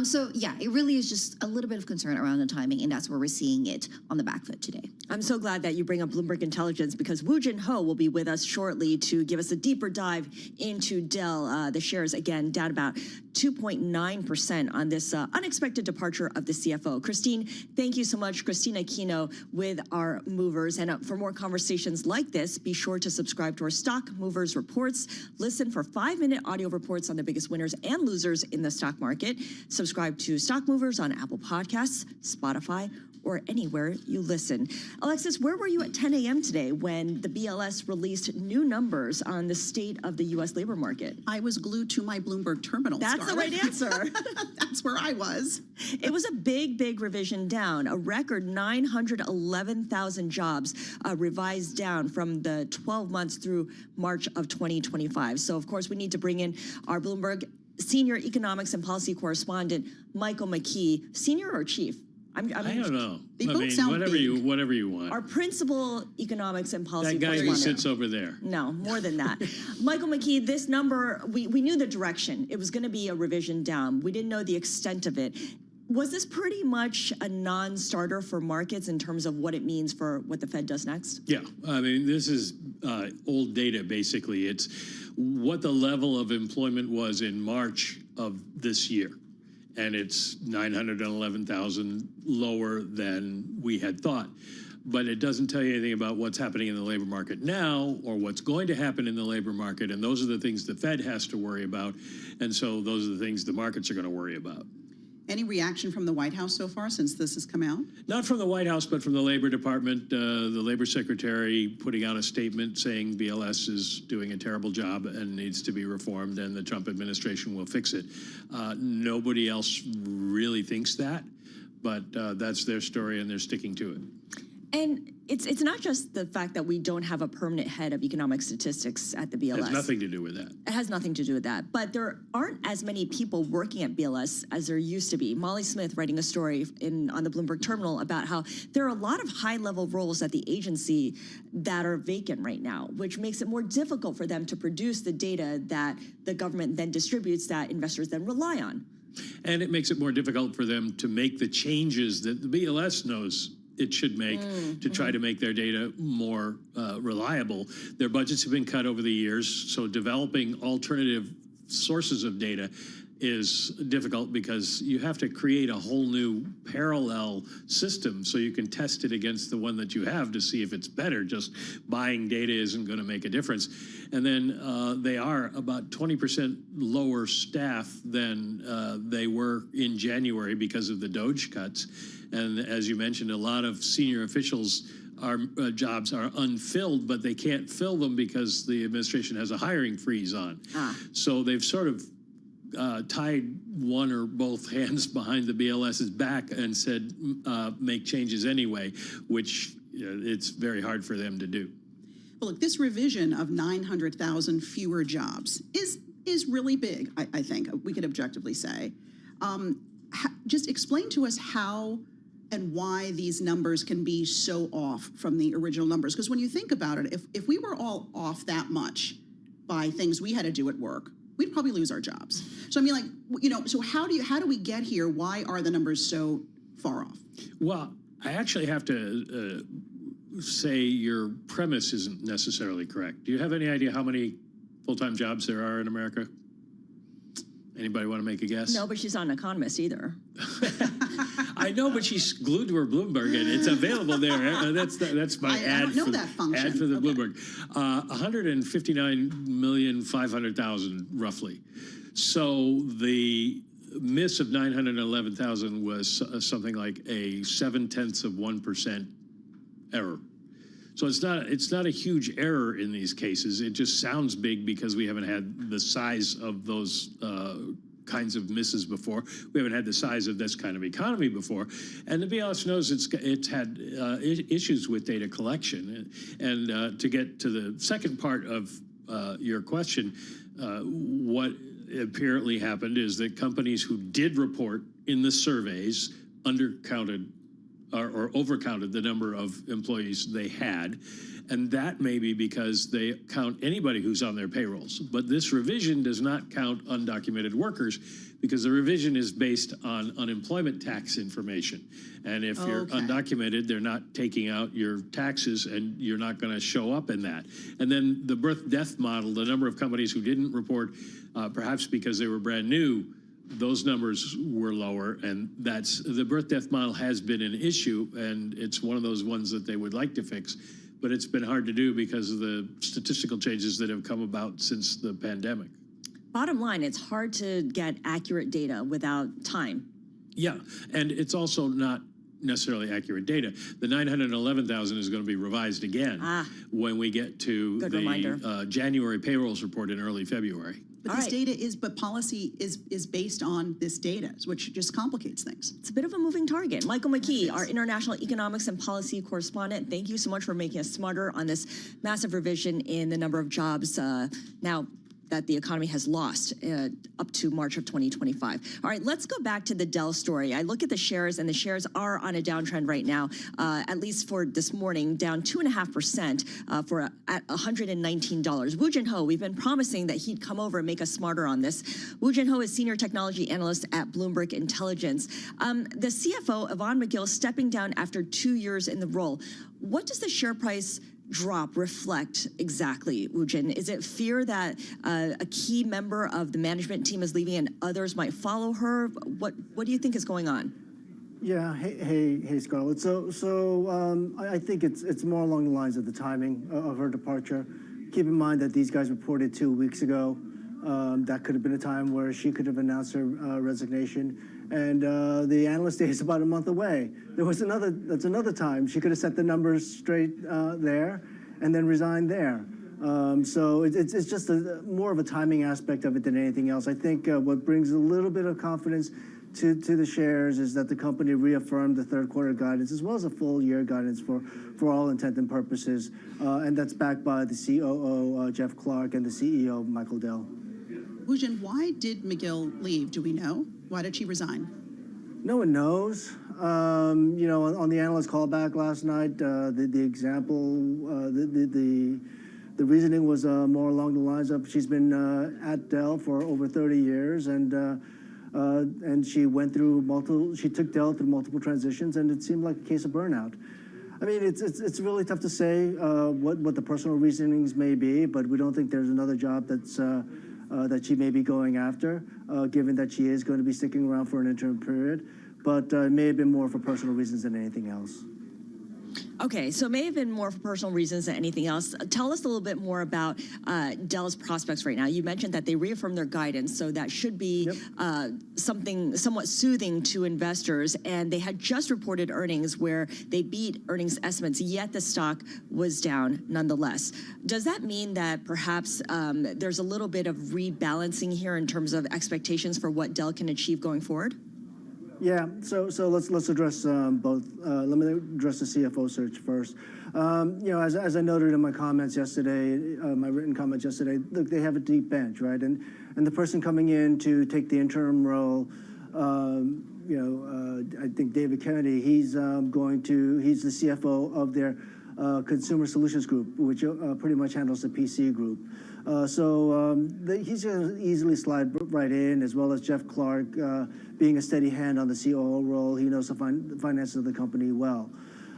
So yeah, it really is just a little bit of concern around the timing, and that's where we're seeing it on the back foot today. I'm so glad that you bring up Bloomberg Intelligence, because Woo Jin Ho will be with us shortly to give us a deeper dive into Dell. The shares, again, down about 2.9% on this unexpected departure of the CFO. Christine, thank you so much. Christina Aquino with our movers. And for more conversations like this, be sure to subscribe to our Stock Movers Reports. Listen for 5-minute audio reports on the biggest winners and losers in the stock market. Subscribe to Stock Movers on Apple Podcasts, Spotify, or anywhere you listen. Alexis, where were you at 10 a.m. today when the BLS released new numbers on the state of the U.S. labor market? I was glued to my Bloomberg terminal. That's Scarlett. the right answer. That's where I was. It was a big revision down, a record 911,000 jobs revised down from the 12 months through March of 2025. So, of course, we need to bring in our Bloomberg senior economics and policy correspondent, Michael McKee. Senior or chief? I don't know. They both sound whatever you want. Our principal economics and policy. That guy who sits over there. No, more than that. Michael McKee, this number, we knew the direction. It was going to be a revision down. We didn't know the extent of it. Was this pretty much a non-starter for markets in terms of what it means for what the Fed does next? Yeah, I mean, this is old data, basically. It's what the level of employment was in March of this year. And it's 911,000 lower than we had thought. But it doesn't tell you anything about what's happening in the labor market now or what's going to happen in the labor market. And those are the things the Fed has to worry about. And so those are the things the markets are going to worry about. Any reaction from the White House so far since this has come out? Not from the White House, but from the Labor Department. The Labor Secretary putting out a statement saying BLS is doing a terrible job and needs to be reformed, and the Trump administration will fix it. Nobody else really thinks that, but that's their story, and they're sticking to it. And it's not just the fact that we don't have a permanent head of economic statistics at the BLS. It has nothing to do with that. It has nothing to do with that. But there aren't as many people working at BLS as there used to be. Molly Smith writing a story on the Bloomberg Terminal about how there are a lot of high-level roles at the agency that are vacant right now, which makes it more difficult for them to produce the data that the government then distributes that investors then rely on. And it makes it more difficult for them to make the changes that the BLS knows it should make to try to make their data more reliable. Their budgets have been cut over the years, so developing alternative sources of data is difficult because you have to create a whole new parallel system so you can test it against the one that you have to see if it's better. Just buying data isn't going to make a difference. And then they are about 20% lower staff than they were in January because of the DOGE cuts. And as you mentioned, a lot of senior officials' jobs are unfilled, but they can't fill them because the administration has a hiring freeze on. So they've sort of tied one or both hands behind the BLS's back and said, make changes anyway, which it's very hard for them to do. Well, look, this revision of 900,000 fewer jobs is really big, I think, we could objectively say. Just explain to us how and why these numbers can be so off from the original numbers. Because when you think about it, if we were all off that much by things we had to do at work, we'd probably lose our jobs. So I mean, like, so how do we get here? Why are the numbers so far off? Well, I actually have to say your premise isn't necessarily correct. Do you have any idea how many full-time jobs there are in America? Anybody want to make a guess? No, but she's not an economist either. I know, but she's glued to her Bloomberg, and it's available there. That's my ad. I don't know that function. Ad for the Bloomberg. 159,500,000 roughly. So the miss of 911,000 was something like a 0.7% error. So it's not a huge error in these cases. It just sounds big because we haven't had the size of those kinds of misses before. We haven't had the size of this kind of economy before. And the BLS knows it's had issues with data collection. And to get to the second part of your question, what apparently happened is that companies who did report in the surveys undercounted or overcounted the number of employees they had. And that may be because they count anybody who's on their payrolls. But this revision does not count undocumented workers because the revision is based on unemployment tax information. And if you're undocumented, they're not taking out your taxes and you're not going to show up in that. And then the birth-death model, the number of companies who didn't report, perhaps because they were brand new, those numbers were lower, and the birth-death model has been an issue, and it's one of those ones that they would like to fix, but it's been hard to do because of the statistical changes that have come about since the pandemic. Bottom line, it's hard to get accurate data without time. Yeah, and it's also not necessarily accurate data. The 911,000 is going to be revised again when we get to the January payrolls report in early February. But this data but policy is based on this data, which just complicates things. It's a bit of a moving target. Michael McKee, our international economics and policy correspondent, thank you so much for making us smarter on this massive revision in the number of jobs now that the economy has lost up to March of 2025. All right, let's go back to the Dell story. I look at the shares, and the shares are on a downtrend right now, at least for this morning, down 2.5% at $119. Woo Jin Ho, we've been promising that he'd come over and make us smarter on this. Woo Jin Ho is senior technology analyst at Bloomberg Intelligence. The CFO, Yvonne McGill, stepping down after 2 years in the role. What does the share price drop reflect exactly, Woo Jin? Is it fear that a key member of the management team is leaving and others might follow her? What do you think is going on? Yeah, hey, Scarlett. So I think it's more along the lines of the timing of her departure. Keep in mind that these guys reported 2 weeks ago. That could have been a time where she could have announced her resignation. And the analyst day is about a month away. That's another time. She could have set the numbers straight there and then resigned there. So it's just more of a timing aspect of it than anything else. I think what brings a little bit of confidence to the shares is that the company reaffirmed the third quarter guidance as well as a full year guidance for all intent and purposes, and that's backed by the COO Jeff Clark and the CEO Michael Dell. Woo-Jin, why did McGill leave? Do we know? Why did she resign? No one knows. You know, on the analyst callback last night, the example, the reasoning was more along the lines of she's been at Dell for over 30 years, and she went through she took Dell through multiple transitions, and it seemed like a case of burnout. I mean, it's really tough to say what the personal reasonings may be, but we don't think there's another job that she may be going after, given that she is going to be sticking around for an interim period. But it may have been more for personal reasons than anything else. Okay, so it may have been more for personal reasons than anything else. Tell us a little bit more about Dell's prospects right now. You mentioned that they reaffirmed their guidance, so that should be something somewhat soothing to investors. And they had just reported earnings where they beat earnings estimates, yet the stock was down nonetheless. Does that mean that perhaps there's a little bit of rebalancing here in terms of expectations for what Dell can achieve going forward? Yeah, so let's address both. Let me address the CFO search first. You know, as I noted in my comments yesterday, my written comments yesterday, look, they have a deep bench, right? And the person coming in to take the interim role, you know, I think David Kennedy, he's the CFO of their Consumer Solutions Group, which pretty much handles the PC group. He's going to easily slide right in, as well as Jeff Clark, being a steady hand on the COO role. He knows the finances of the company well.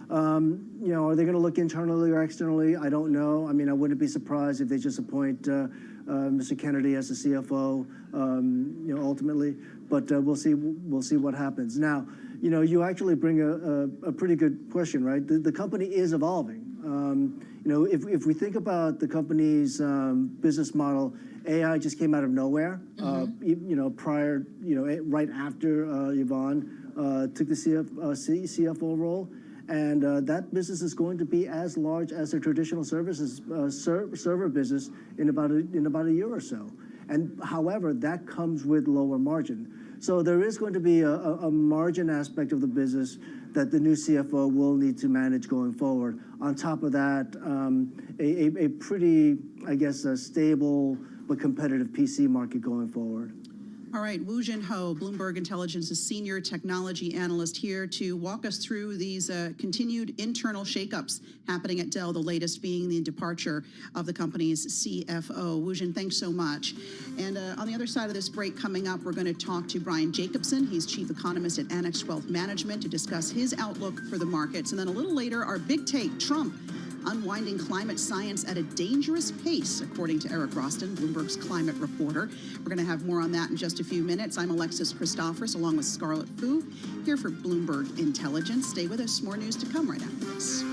You know, are they going to look internally or externally? I don't know. I mean, I wouldn't be surprised if they just appoint Mr. Kennedy as the CFO, you know, ultimately. But we'll see what happens. Now, you know, you actually bring a pretty good question, right? The company is evolving. You know, if we think about the company's business model, AI just came out of nowhere. You know, right after Yvonne took the CFO role, and that business is going to be as large as their traditional services server business in about a year or so. And however, that comes with lower margin. So there is going to be a margin aspect of the business that the new CFO will need to manage going forward. On top of that, a pretty, I guess, a stable but competitive PC market going forward. All right, Woo-Jin Ho, Bloomberg Intelligence's senior technology analyst, here to walk us through these continued internal shakeups happening at Dell, the latest being the departure of the company's CFO. Woo-Jin, thanks so much. And on the other side of this break coming up, we're going to talk to Brian Jacobson. He's chief economist at Annex Wealth Management to discuss his outlook for the markets. And then a little later, our big take, Trump unwinding climate science at a dangerous pace, according to Eric Roston, Bloomberg's climate reporter. We're going to have more on that in just a few minutes. I'm Alexis Christophers, along with Scarlett Fu, here for Bloomberg Intelligence. Stay with us. More news to come right after this.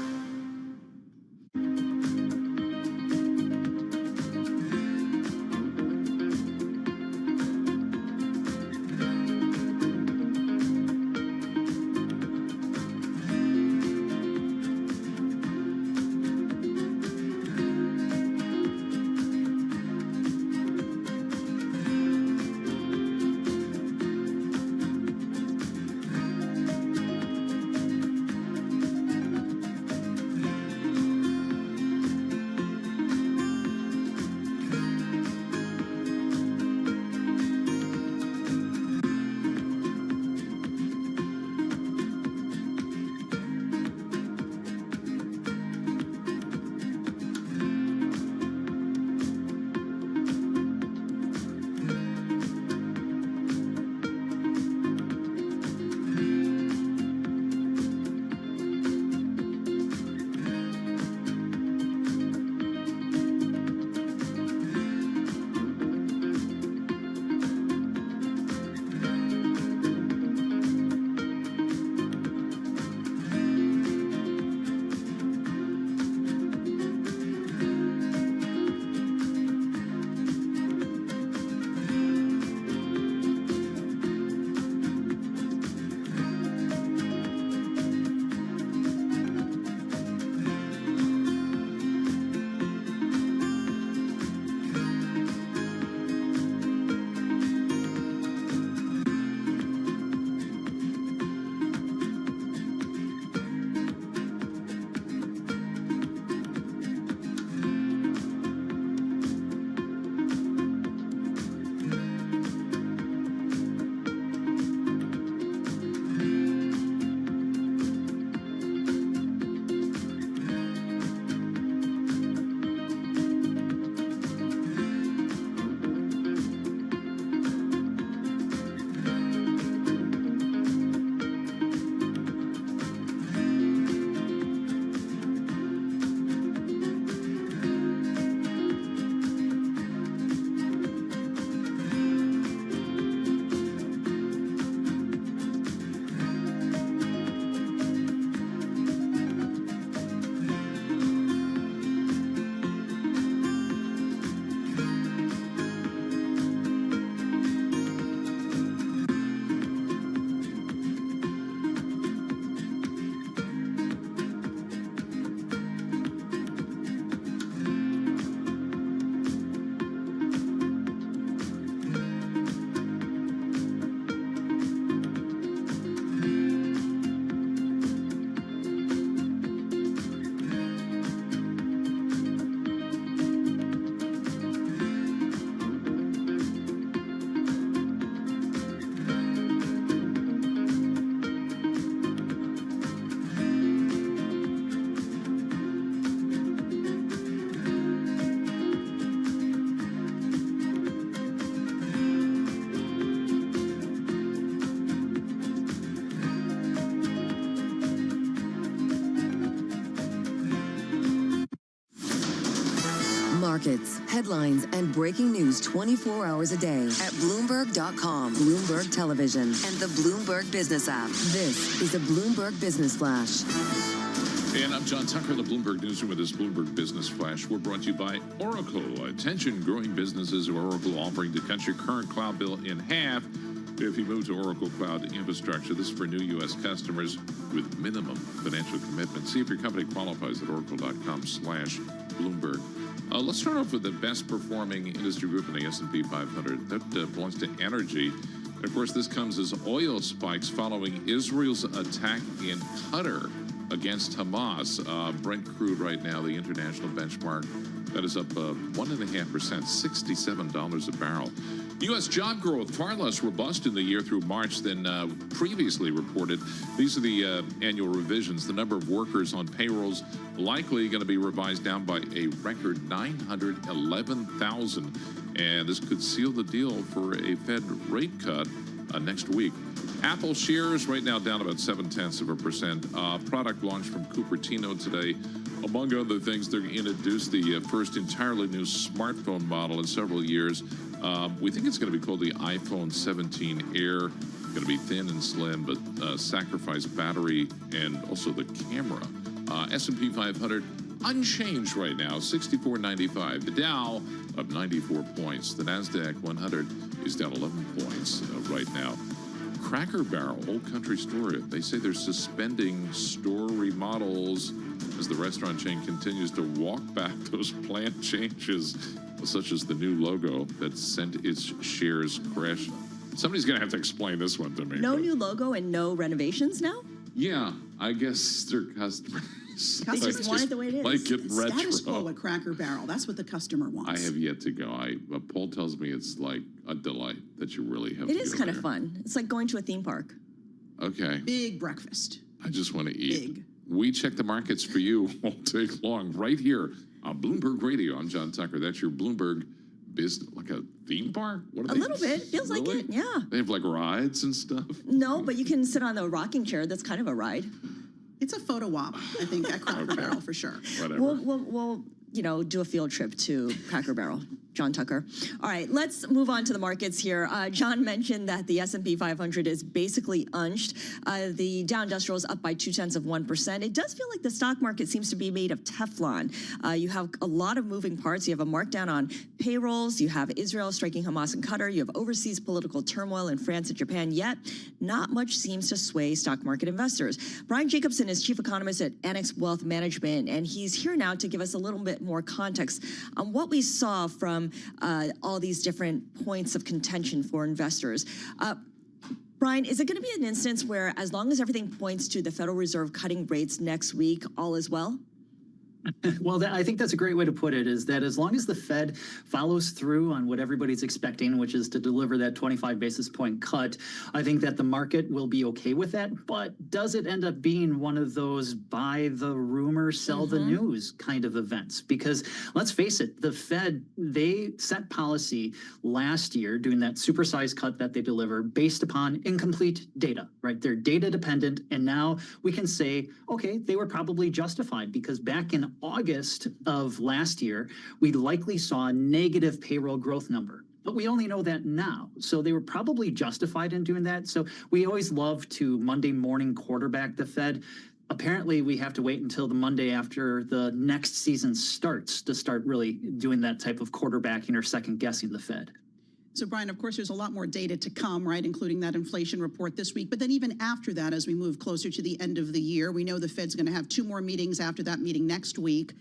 markets, headlines, and breaking news 24 hours a day at Bloomberg.com, Bloomberg Television, and the Bloomberg Business app. This is a Bloomberg Business Flash. And I'm John Tucker in the Bloomberg Newsroom with this Bloomberg Business Flash. We're brought to you by Oracle. Attention, growing businesses of Oracle offering to cut your current cloud bill in half if you move to Oracle Cloud Infrastructure. This is for new U.S. customers with minimum financial commitment. See if your company qualifies at oracle.com/Bloomberg. Let's start off with the best performing industry group in the S&P 500. That belongs to energy. And of course, this comes as oil spikes following Israel's attack in Qatar against Hamas. Brent crude right now, the international benchmark, that is up 1.5%, $67 a barrel. U.S. job growth far less robust in the year through March than previously reported. These are the annual revisions. The number of workers on payrolls likely going to be revised down by a record 911,000. And this could seal the deal for a Fed rate cut next week. Apple shares right now down about 0.7%. Product launch from Cupertino today. Among other things, they're going to introduce the first entirely new smartphone model in several years. We think it's going to be called the iPhone 17 Air. Going to be thin and slim, but sacrifice battery and also the camera. S&P 500 unchanged right now, 64.95. The Dow up 94 points. The NASDAQ 100 is down 11 points right now. Cracker Barrel, Old Country Store, they say they're suspending store remodels as the restaurant chain continues to walk back those planned changes, such as the new logo that sent its shares crash. Somebody's going to have to explain this one to me. No new logo and no renovations now? Yeah, I guess their customers. They just want it the way it is. Like it retro. Status quo at Cracker Barrel. That's what the customer wants. I have yet to go. Paul tells me it's like a delight that you really have to go. It is kind of fun. It's like going to a theme park. Okay. Big breakfast. I just want to eat. Big. We check the markets for you all day long, right here on Bloomberg Radio. I'm John Tucker. That's your Bloomberg business, like a theme park? What are A little bit. Feels like it, yeah. They have like rides and stuff? No, but you can sit on the rocking chair. That's kind of a ride. It's a photo op, I think, at Cracker Barrel for sure. Whatever. We'll do a field trip to Cracker Barrel. John Tucker. All right, let's move on to the markets here. John mentioned that the S&P 500 is basically unched. The Dow Industrial is up by 0.2%. It does feel like the stock market seems to be made of Teflon. You have a lot of moving parts. You have a markdown on payrolls. You have Israel striking Hamas and Qatar. You have overseas political turmoil in France and Japan. Yet, not much seems to sway stock market investors. Brian Jacobson is chief economist at Annex Wealth Management, and he's here now to give us a little bit more context on what we saw from all these different points of contention for investors. Brian, is it going to be an instance where as long as everything points to the Federal Reserve cutting rates next week, all is well? Well, I think that's a great way to put it, is that as long as the Fed follows through on what everybody's expecting, which is to deliver that 25 basis point cut, I think that the market will be okay with that. But does it end up being one of those buy the rumor, sell the news kind of events? Because let's face it, the Fed, they set policy last year doing that supersized cut that they delivered based upon incomplete data, right? They're data dependent. And now we can say, okay, they were probably justified because back in August of last year, we likely saw a negative payroll growth number. But we only know that now. So they were probably justified in doing that. So we always love to Monday morning quarterback the Fed. Apparently, we have to wait until the Monday after the next season starts to start really doing that type of quarterbacking or second guessing the Fed. So, Brian, of course, there's a lot more data to come, right, including that inflation report this week. But then even after that, as we move closer to the end of the year, we know the Fed's going to have 2 more meetings after that meeting next week.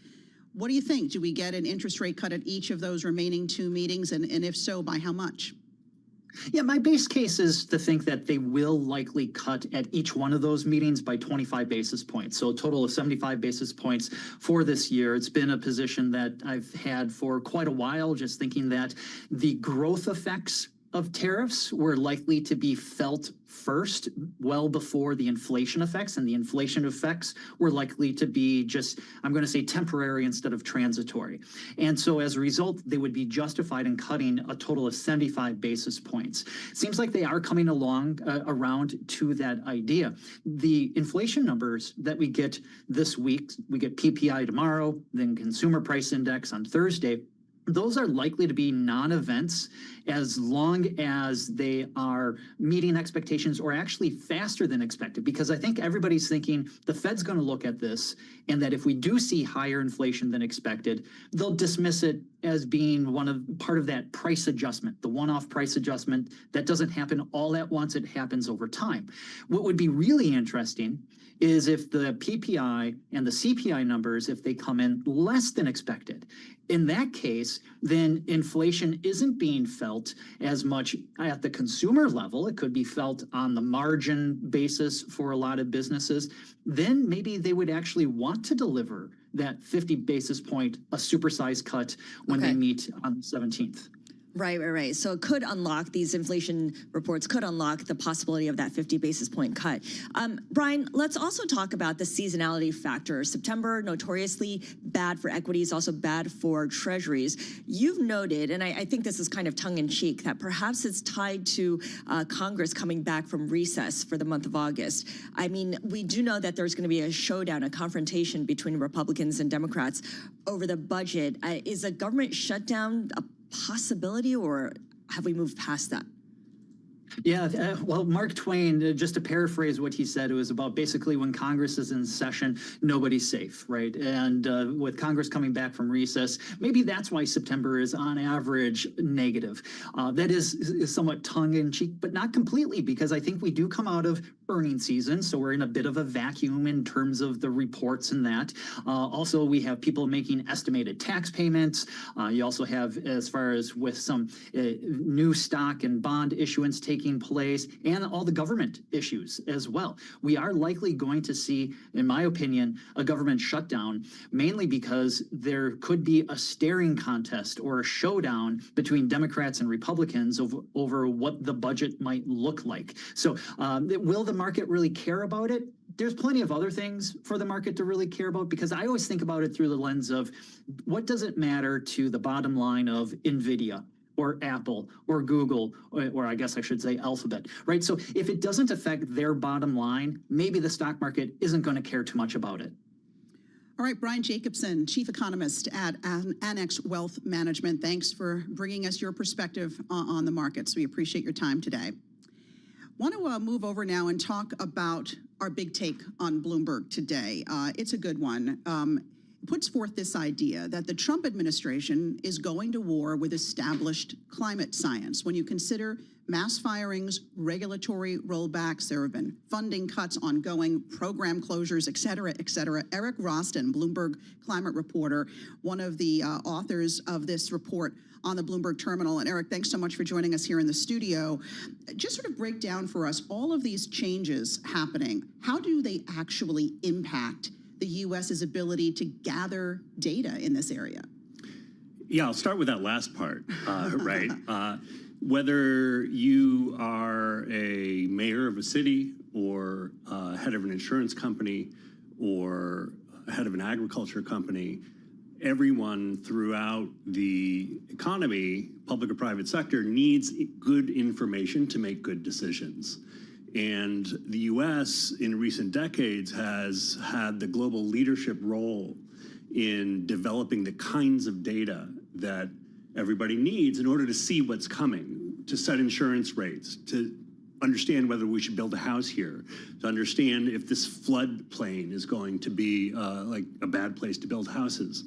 What do you think? Do we get an interest rate cut at each of those remaining 2 meetings? And if so, by how much? Yeah, my base case is to think that they will likely cut at each one of those meetings by 25 basis points. So a total of 75 basis points for this year. It's been a position that I've had for quite a while, just thinking that the growth effects of tariffs were likely to be felt first, well before the inflation effects, and the inflation effects were likely to be just, I'm going to say, temporary instead of transitory. And so as a result, they would be justified in cutting a total of 75 basis points. It seems like they are coming along around to that idea. The inflation numbers that we get this week, we get PPI tomorrow, then consumer price index on Thursday. those are likely to be non-events as long as they are meeting expectations or actually faster than expected. Because I think everybody's thinking the Fed's going to look at this, and that if we do see higher inflation than expected, they'll dismiss it as being part of that price adjustment, the one-off price adjustment that doesn't happen all at once, it happens over time. What would be really interesting is if the PPI and the CPI numbers, if they come in less than expected. In that case, then inflation isn't being felt as much at the consumer level. It could be felt on the margin basis for a lot of businesses. Then maybe they would actually want to deliver that 50 basis point, a supersized cut when they meet on the 17th. Right. So it could unlock, these inflation reports could unlock the possibility of that 50 basis point cut. Brian, let's also talk about the seasonality factor. September, notoriously bad for equities, also bad for treasuries. You've noted, and I think this is kind of tongue in cheek, that perhaps it's tied to Congress coming back from recess for the month of August. I mean, we do know that there's going to be a showdown, a confrontation between Republicans and Democrats over the budget. Is a government shutdown a possibility, or have we moved past that? Yeah, well, Mark Twain, just to paraphrase what he said, it was about basically when Congress is in session, nobody's safe, right? And with Congress coming back from recess, maybe that's why September is on average negative. That is somewhat tongue-in-cheek, but not completely, because I think we do come out of earnings season, so we're in a bit of a vacuum in terms of the reports and that. Also, we have people making estimated tax payments. You also have, as far as with some new stock and bond issuance taking place, and all the government issues as well. We are likely going to see, in my opinion, a government shutdown, mainly because there could be a staring contest or a showdown between Democrats and Republicans over what the budget might look like. So will the market really care about it? There's plenty of other things for the market to really care about, because I always think about it through the lens of what does it matter to the bottom line of NVIDIA or Apple or Google, or I guess I should say Alphabet, right? So if it doesn't affect their bottom line, maybe the stock market isn't going to care too much about it. All right, Brian Jacobson, Chief Economist at Annex Wealth Management. Thanks for bringing us your perspective on the markets. We appreciate your time today. Want to move over now and talk about our big take on Bloomberg today. It's a good one. Puts forth this idea that the Trump administration is going to war with established climate science. When you consider mass firings, regulatory rollbacks, there have been funding cuts ongoing, program closures, et cetera, et cetera. Eric Roston, Bloomberg climate reporter, one of the authors of this report on the Bloomberg terminal. And Eric, thanks so much for joining us here in the studio. Just sort of break down for us all of these changes happening. How do they actually impact the U.S.'s ability to gather data in this area? Yeah, I'll start with that last part, right? Whether you are a mayor of a city or head of an insurance company or head of an agriculture company, everyone throughout the economy, public or private sector, needs good information to make good decisions. And the U.S. in recent decades has had the global leadership role in developing the kinds of data that everybody needs in order to see what's coming, to set insurance rates, to understand whether we should build a house here, to understand if this floodplain is going to be like a bad place to build houses.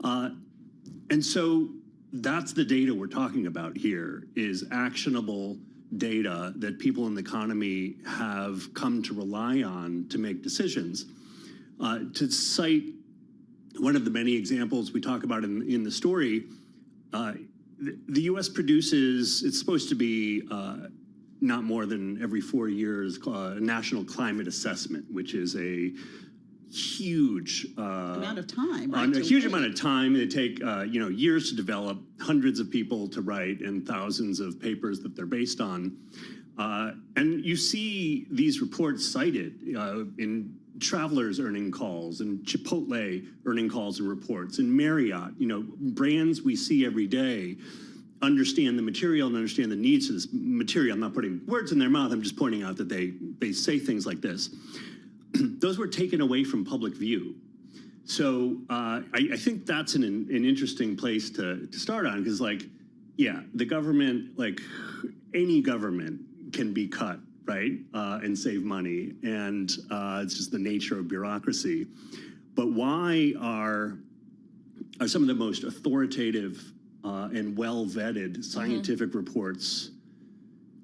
And so that's the data we're talking about here, is actionable data that people in the economy have come to rely on to make decisions. To cite one of the many examples we talk about in the story, the U.S. produces, it's supposed to be not more than every 4 years, a national climate assessment, which is a huge amount of time, right? A huge amount of time. They take years to develop, hundreds of people to write, and thousands of papers that they're based on. And you see these reports cited in Travelers' earning calls and Chipotle earning calls and reports, and Marriott. Brands we see every day understand the material and understand the needs of this material. I'm not putting words in their mouth. I'm just pointing out that they say things like this. Those were taken away from public view. So I think that's an interesting place to start on, because, like, yeah, the government, like any government, can be cut, right, and save money, and it's just the nature of bureaucracy. But why are some of the most authoritative and well-vetted scientific reports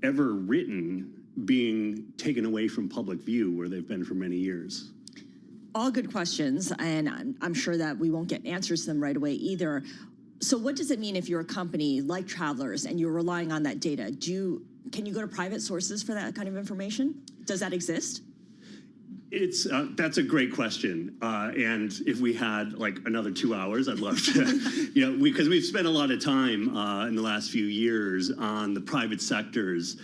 ever written being taken away from public view where they've been for many years? All good questions, and I'm sure that we won't get answers to them right away either. So what does it mean if you're a company like Travelers and you're relying on that data? Can you go to private sources for that kind of information? Does that exist? It's that's a great question, and if we had like another 2 hours, I'd love to, because we've spent a lot of time in the last few years on the private sector's,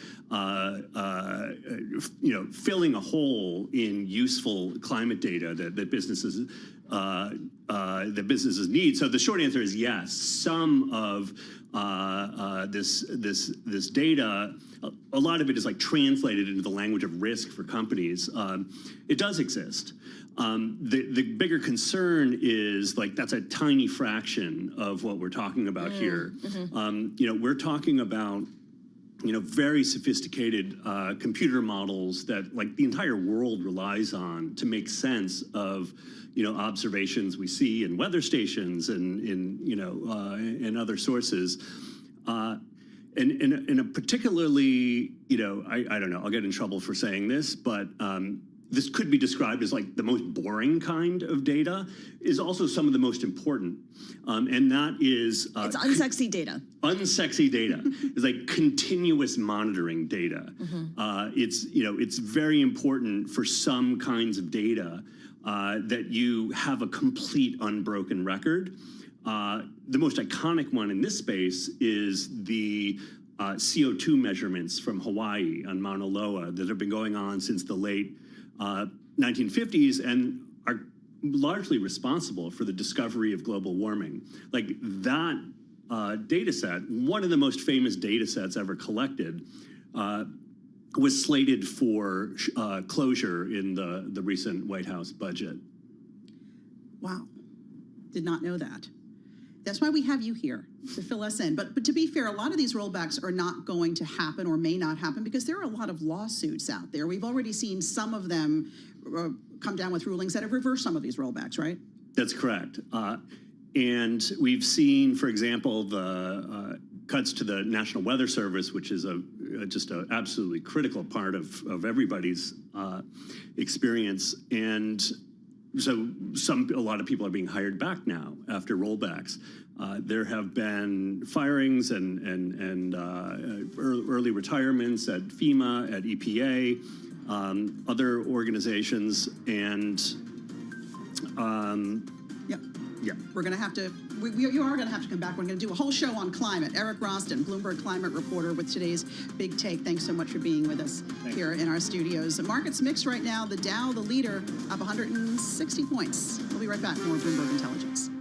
filling a hole in useful climate data that businesses need. So the short answer is yes. Some of this data, a lot of it is like translated into the language of risk for companies. It does exist. The bigger concern is, like, that's a tiny fraction of what we're talking about here. We're talking about very sophisticated computer models that, like, the entire world relies on to make sense of observations we see in weather stations and in other sources. And a particularly, I don't know, I'll get in trouble for saying this, but this could be described as like the most boring kind of data, is also some of the most important. And that is... it's unsexy data. Unsexy data is like continuous monitoring data. It's very important for some kinds of data that you have a complete unbroken record. The most iconic one in this space is the CO2 measurements from Hawaii on Mauna Loa that have been going on since the late 1950s and are largely responsible for the discovery of global warming. Like that data set, one of the most famous data sets ever collected, was slated for closure in the recent White House budget. Wow, did not know that. That's why we have you here, to fill us in. But to be fair, a lot of these rollbacks are not going to happen or may not happen because there are a lot of lawsuits out there. We've already seen some of them come down with rulings that have reversed some of these rollbacks, right? That's correct. And we've seen, for example, the cuts to the National Weather Service, which is just an absolutely critical part of everybody's experience. And so a lot of people are being hired back now after rollbacks. There have been firings and early retirements at FEMA, at EPA, other organizations, and yeah, we're going to have to. You are going to have to come back. We're going to do a whole show on climate. Eric Roston, Bloomberg climate reporter, with today's Big Take. Thanks so much for being with us here in our studios. The market's mixed right now. The Dow, the leader, up 160 points. We'll be right back. More Bloomberg Intelligence.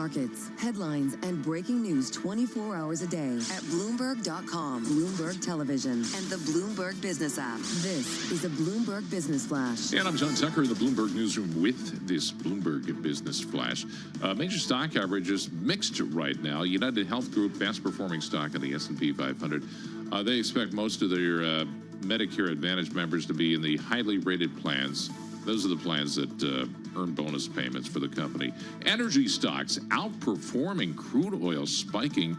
markets, headlines, and breaking news 24 hours a day at Bloomberg.com, Bloomberg Television, and the Bloomberg Business app. This is a Bloomberg Business Flash. And I'm John Tucker in the Bloomberg Newsroom with this Bloomberg Business Flash. Major stock averages mixed right now. United Health Group, best performing stock in the S&P 500. They expect most of their Medicare Advantage members to be in the highly rated plans. Those are the plans that earn bonus payments for the company. Energy stocks outperforming, crude oil spiking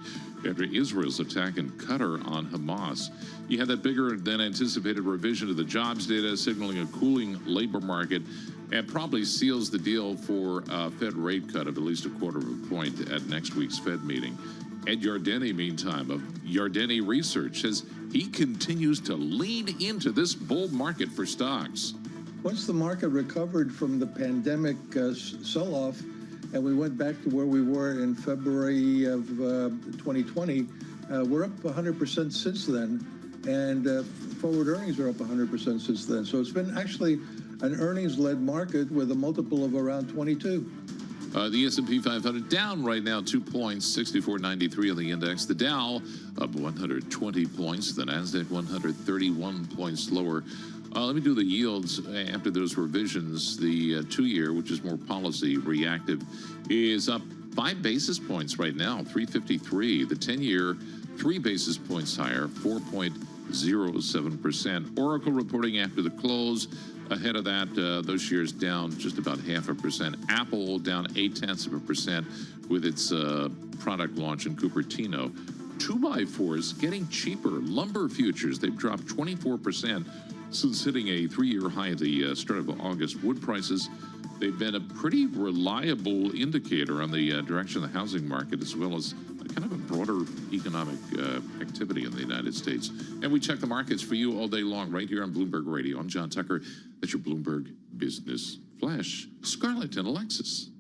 after Israel's attack in Qatar on Hamas. You had that bigger than anticipated revision to the jobs data, signaling a cooling labor market, and probably seals the deal for a Fed rate cut of at least a quarter of a point at next week's Fed meeting. Ed Yardeni, meantime, of Yardeni Research, says he continues to lean into this bull market for stocks. Once the market recovered from the pandemic sell-off and we went back to where we were in February of 2020, we're up 100% since then, and forward earnings are up 100% since then. So it's been actually an earnings-led market with a multiple of around 22. The S&P 500 down right now 2 points, 64.93 on the index. The Dow up 120 points. The NASDAQ 131 points lower. Let me do the yields after those revisions. The 2-year, which is more policy reactive, is up 5 basis points right now, 353. The 10-year, 3 basis points higher, 4.07%. Oracle reporting after the close. Ahead of that, those shares down just about 0.5%. Apple down 0.8% with its product launch in Cupertino. 2x4s getting cheaper. Lumber futures, they've dropped 24% since hitting a 3-year high at the start of August. Wood prices, they've been a pretty reliable indicator on the direction of the housing market, as well as kind of a broader economic activity in the United States. And we check the markets for you all day long right here on Bloomberg Radio. I'm John Tucker. That's your Bloomberg Business Flash. Scarlett and Alexis.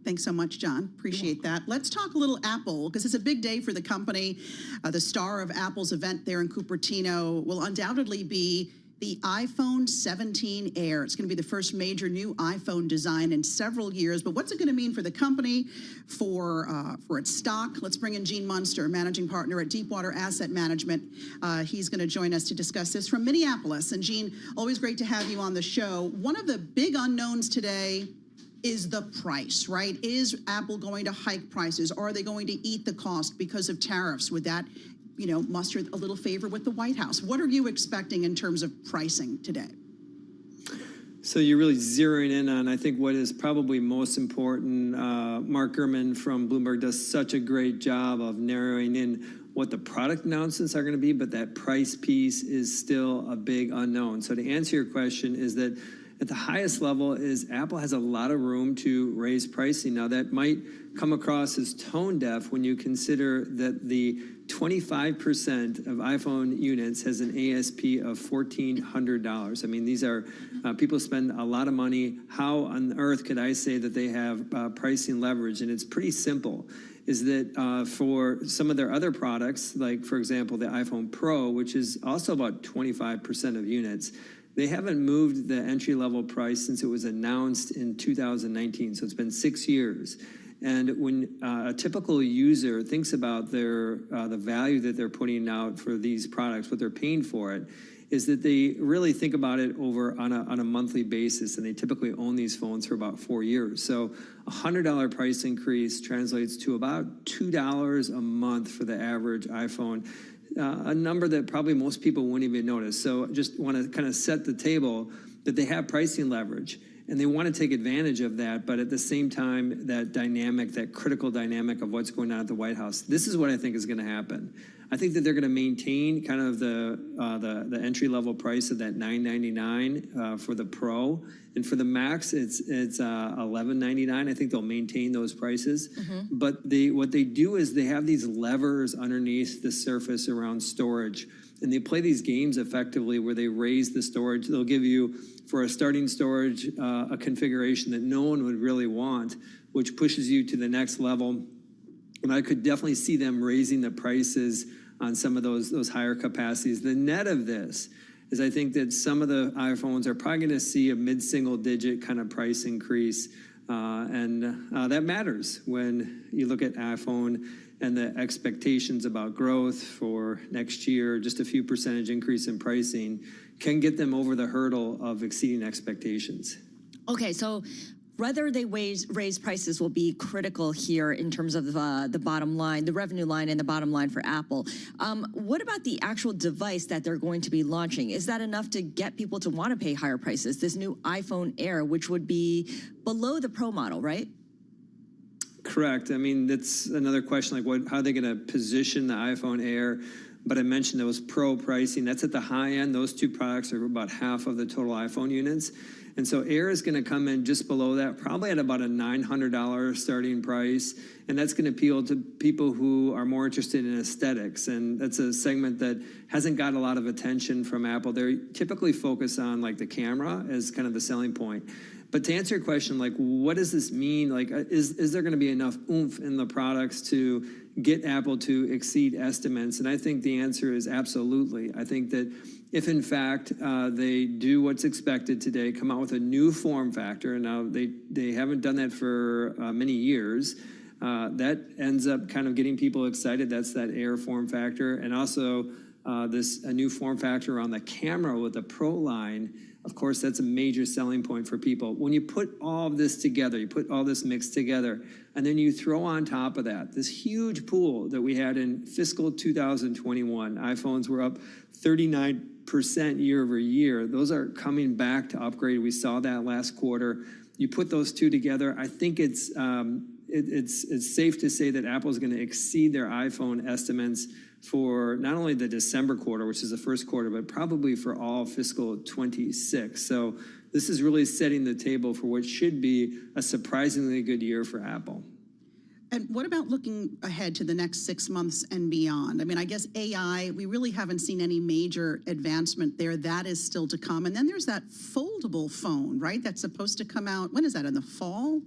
Thanks so much, John. Appreciate that. Let's talk a little Apple, because it's a big day for the company. The star of Apple's event there in Cupertino will undoubtedly be the iPhone 17 Air. It's going to be the first major new iPhone design in several years. But what's it going to mean for the company, for its stock? Let's bring in Gene Munster, managing partner at Deepwater Asset Management. He's going to join us to discuss this from Minneapolis. And Gene, always great to have you on the show. One of the big unknowns today is the price, right? Is Apple going to hike prices? Are they going to eat the cost because of tariffs? Would that muster a little favor with the White House? What are you expecting in terms of pricing today? So you're really zeroing in on, I think, what is probably most important. Mark Gurman from Bloomberg does such a great job of narrowing in what the product announcements are going to be, but that price piece is still a big unknown. So to answer your question is that at the highest level is Apple has a lot of room to raise pricing. Now that might come across as tone deaf when you consider that the 25% of iPhone units has an ASP of $1,400. I mean, these are people spend a lot of money. How on earth could I say that they have pricing leverage? And it's pretty simple, is that for some of their other products, like, for example, the iPhone Pro, which is also about 25% of units, they haven't moved the entry-level price since it was announced in 2019. So it's been 6 years. And when a typical user thinks about their the value that they're putting out for these products, what they're paying for it, is that they really think about it over on a monthly basis, and they typically own these phones for about 4 years. So a $100 price increase translates to about $2 a month for the average iPhone, a number that probably most people wouldn't even notice. So just want to kind of set the table that they have pricing leverage. And they want to take advantage of that, but at the same time, that dynamic, that critical dynamic of what's going on at the White House, this is what I think is going to happen. I think that they're going to maintain kind of the entry-level price of that $999 for the Pro, and for the Max, it's $1199. I think they'll maintain those prices. Mm-hmm. But what they do is they have these levers underneath the surface around storage, and they play these games effectively where they raise the storage. They'll give you, for a starting storage, a configuration that no one would really want, which pushes you to the next level. And I could definitely see them raising the prices on some of those higher capacities. The net of this is I think that some of the iPhones are probably going to see a mid-single digit kind of price increase That matters when you look at iPhone and the expectations about growth for next year. Just a few percentage increase in pricing can get them over the hurdle of exceeding expectations. Okay, so whether they raise prices will be critical here in terms of the bottom line, the revenue line and the bottom line for Apple. What about the actual device that they're going to be launching? Is that enough to get people to want to pay higher prices? This new iPhone Air, which would be below the Pro model, right? Correct. I mean, that's another question, like how are they going to position the iPhone Air? But I mentioned those Pro pricing. That's at the high end. Those two products are about half of the total iPhone units. And so Air is going to come in just below that, probably at about a $900 starting price. And that's going to appeal to people who are more interested in aesthetics. And that's a segment that hasn't got a lot of attention from Apple. They typically focus on like the camera as kind of the selling point. But to answer your question, like, what does this mean? Like, is there going to be enough oomph in the products to get Apple to exceed estimates? And I think the answer is absolutely. I think that if, in fact, they do what's expected today, come out with a new form factor, and now they haven't done that for many years, that ends up kind of getting people excited. That's that Air form factor. And also a new form factor on the camera with the Pro line. Of course, that's a major selling point for people. When you put all of this together, you put all this mix together, and then you throw on top of that this huge pool that we had in fiscal 2021. iPhones were up 39% year over year. Those are coming back to upgrade. We saw that last quarter. You put those two together, I think it's safe to say that Apple is going to exceed their iPhone estimates for not only the December quarter, which is the first quarter, but probably for all fiscal 26. So this is really setting the table for what should be a surprisingly good year for Apple. And what about looking ahead to the next 6 months and beyond? I mean, I guess AI, we really haven't seen any major advancement there. That is still to come. And then there's that foldable phone, right? That's supposed to come out. When is that, in the fall?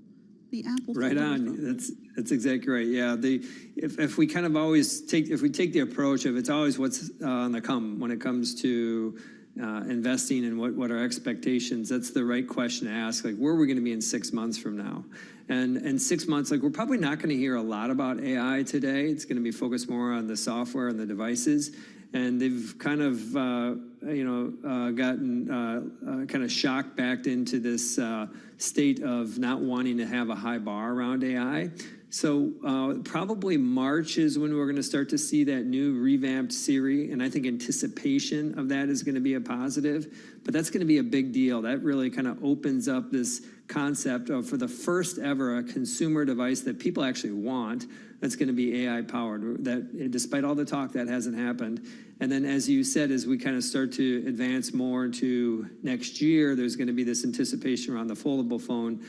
The Apple right on. Phone? That's exactly right. Yeah. If we kind of always take the approach of it's always what's on the come when it comes to investing and what are expectations, that's the right question to ask. Like, where are we going to be in 6 months from now? And in 6 months, like, we're probably not going to hear a lot about AI today. It's going to be focused more on the software and the devices. And they've kind of, gotten kind of shocked back into this state of not wanting to have a high bar around AI. So probably March is when we're going to start to see that new revamped Siri, and I think anticipation of that is going to be a positive. But that's going to be a big deal. That really kind of opens up this concept of, for the first ever, a consumer device that people actually want that's going to be AI powered. That, despite all the talk, that hasn't happened. And then, as you said, as we kind of start to advance more into next year, there's going to be this anticipation around the foldable phone.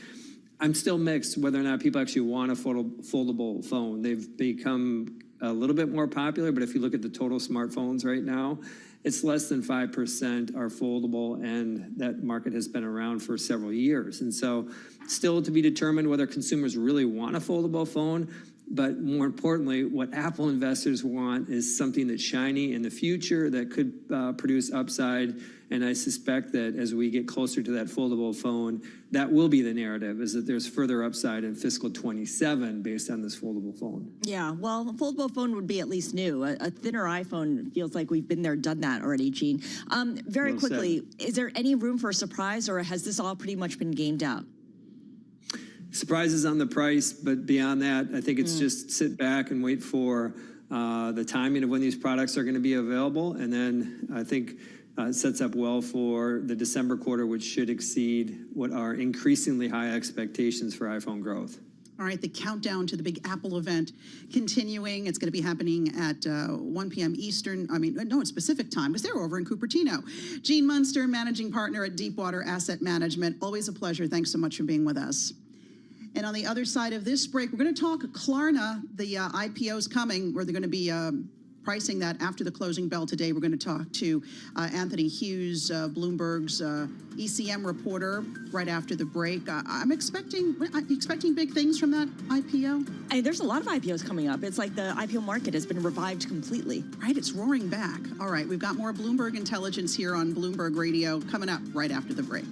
I'm still mixed whether or not people actually want a foldable phone. They've become a little bit more popular, but if you look at the total smartphones right now, it's less than 5% are foldable, and that market has been around for several years. And so still to be determined whether consumers really want a foldable phone. But more importantly, what Apple investors want is something that's shiny in the future that could produce upside. And I suspect that as we get closer to that foldable phone, that will be the narrative, is that there's further upside in fiscal 27 based on this foldable phone. Yeah, well, a foldable phone would be at least new. A thinner iPhone feels like we've been there, done that already, Gene. Very quickly, is there any room for a surprise, or has this all pretty much been gamed out? Surprises on the price, but beyond that, I think it's just sit back and wait for the timing of when these products are going to be available. And then I think it sets up well for the December quarter, which should exceed what are increasingly high expectations for iPhone growth. All right, the countdown to the big Apple event continuing. It's going to be happening at 1 p.m. Eastern. It's Pacific time, because they're over in Cupertino. Gene Munster, managing partner at Deepwater Asset Management. Always a pleasure. Thanks so much for being with us. And on the other side of this break, we're going to talk Klarna. The IPO's coming, where they're going to be pricing that after the closing bell today. We're going to talk to Anthony Hughes, Bloomberg's ECM reporter, right after the break. I'm expecting big things from that IPO. There's a lot of IPOs coming up. It's like the IPO market has been revived completely. Right, it's roaring back. All right, we've got more Bloomberg Intelligence here on Bloomberg Radio coming up right after the break.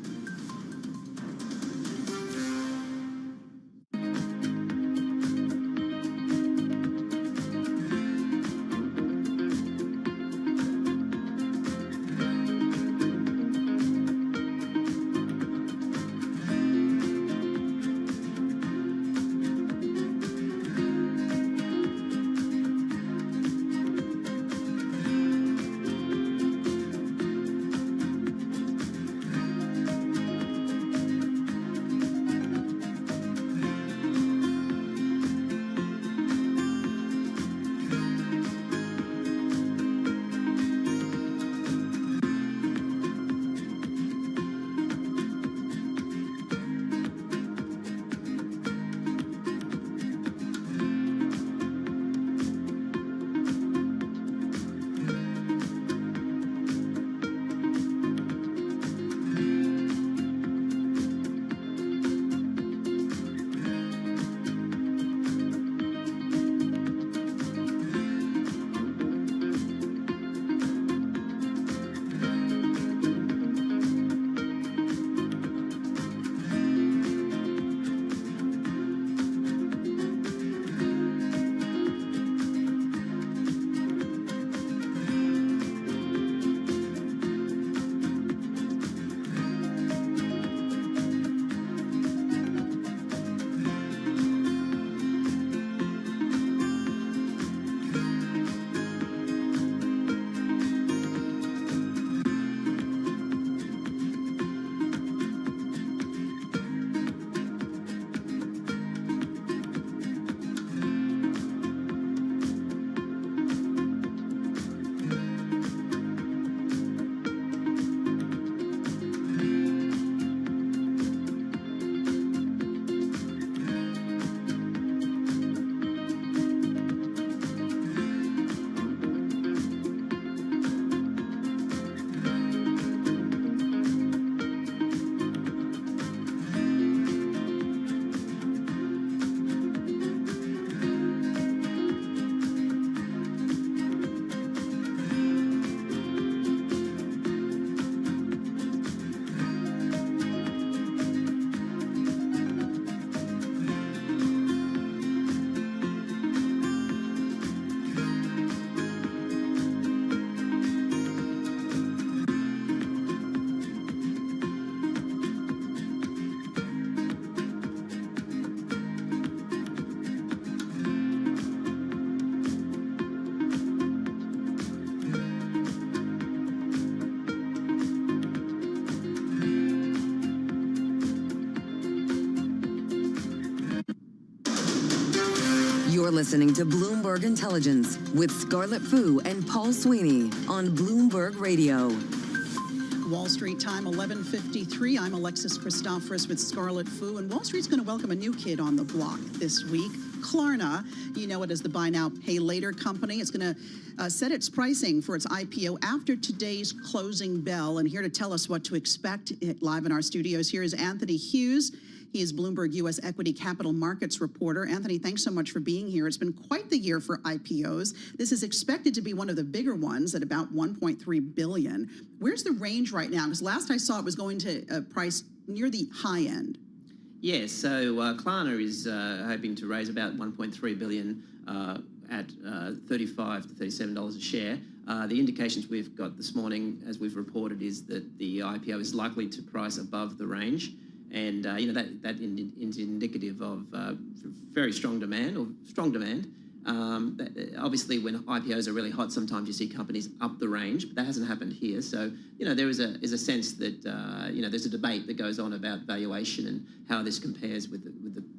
You're listening to Bloomberg Intelligence with Scarlett Fu and Paul Sweeney on Bloomberg Radio. Wall Street time, 11:53. I'm Alexis Christoforous with Scarlett Fu, and Wall Street's going to welcome a new kid on the block this week. Klarna, you know it as the buy now, pay later company. It's going to set its pricing for its IPO after today's closing bell. And here to tell us what to expect live in our studios, here is Anthony Hughes. He is Bloomberg U.S. Equity Capital Markets reporter. Anthony, thanks so much for being here. It's been quite the year for IPOs. This is expected to be one of the bigger ones at about $1.3 billion. Where's the range right now? Because last I saw it was going to price near the high end. Yeah, so Klarna is hoping to raise about $1.3 billion at $35 to $37 a share. The indications we've got this morning, as we've reported, is that the IPO is likely to price above the range. And that is indicative of very strong demand, or strong demand. Obviously, when IPOs are really hot, sometimes you see companies up the range, but that hasn't happened here. So there is a sense that there's a debate that goes on about valuation and how this compares with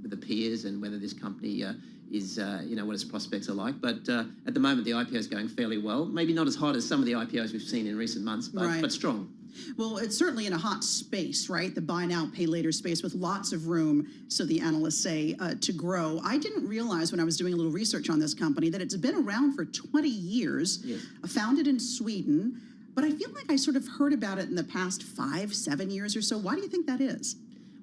the peers, and whether this company is what its prospects are like. But at the moment, the IPO is going fairly well. Maybe not as hot as some of the IPOs we've seen in recent months, but strong. Well, it's certainly in a hot space, right? The buy now, pay later space, with lots of room, so the analysts say, to grow. I didn't realize when I was doing a little research on this company that it's been around for 20 years, founded in Sweden, but I feel like I sort of heard about it in the past 5-7 years or so. Why do you think that is?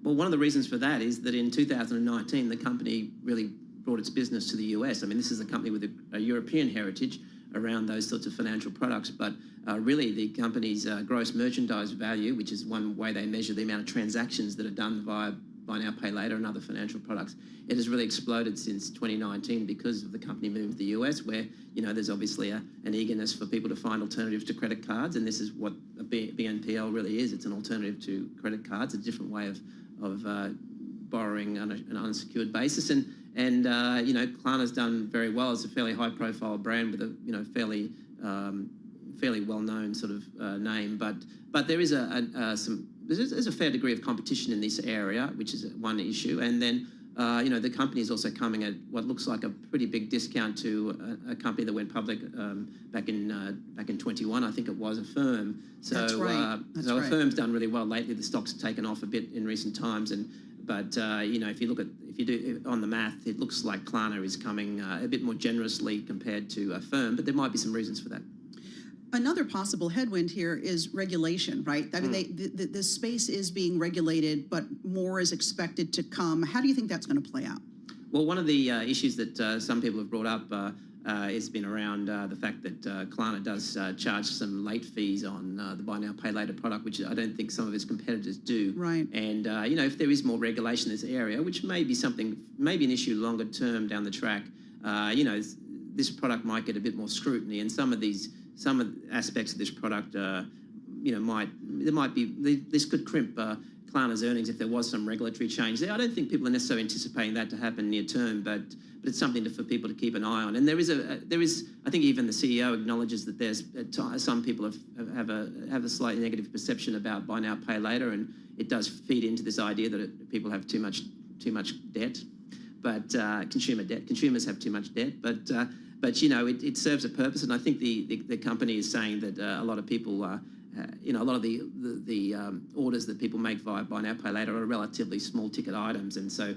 Well, one of the reasons for that is that in 2019, the company really brought its business to the US. I mean, this is a company with a European heritage around those sorts of financial products, but really the company's gross merchandise value, which is one way they measure the amount of transactions that are done via buy now, pay later and other financial products, it has really exploded since 2019 because of the company moving to the US, where there's obviously an eagerness for people to find alternatives to credit cards, and this is what a BNPL really is. It's an alternative to credit cards, a different way of borrowing on an unsecured basis, and Klarna's done very well. It's a fairly high-profile brand with a fairly well-known sort of name, but there is there's a fair degree of competition in this area, which is one issue, and then the company is also coming at what looks like a pretty big discount to a company that went public back in 21. I think it was Affirm. So That's right. Affirm's done really well lately. The stock's taken off a bit in recent times, but if you do on the math, it looks like Klarna is coming a bit more generously compared to Affirm, but there might be some reasons for that. Another possible headwind here is regulation, right? I mean, the space is being regulated, but more is expected to come. How do you think that's going to play out? Well, one of the issues that some people have brought up has been around the fact that Klarna does charge some late fees on the buy now, pay later product, which I don't think some of its competitors do. Right. And, if there is more regulation in this area, which may be an issue longer term down the track, this product might get a bit more scrutiny, and some of the aspects of this product, this could crimp Klarna's earnings if there was some regulatory change there. I don't think people are necessarily anticipating that to happen near term, but it's something for people to keep an eye on. And there is, I think even the CEO acknowledges that there's some people have a slightly negative perception about buy now, pay later, and it does feed into this idea that people have too much debt, but consumer debt. Consumers have too much debt, but it serves a purpose, and I think the company is saying that a lot of people, a lot of the orders that people make via buy now, pay later are relatively small ticket items, and so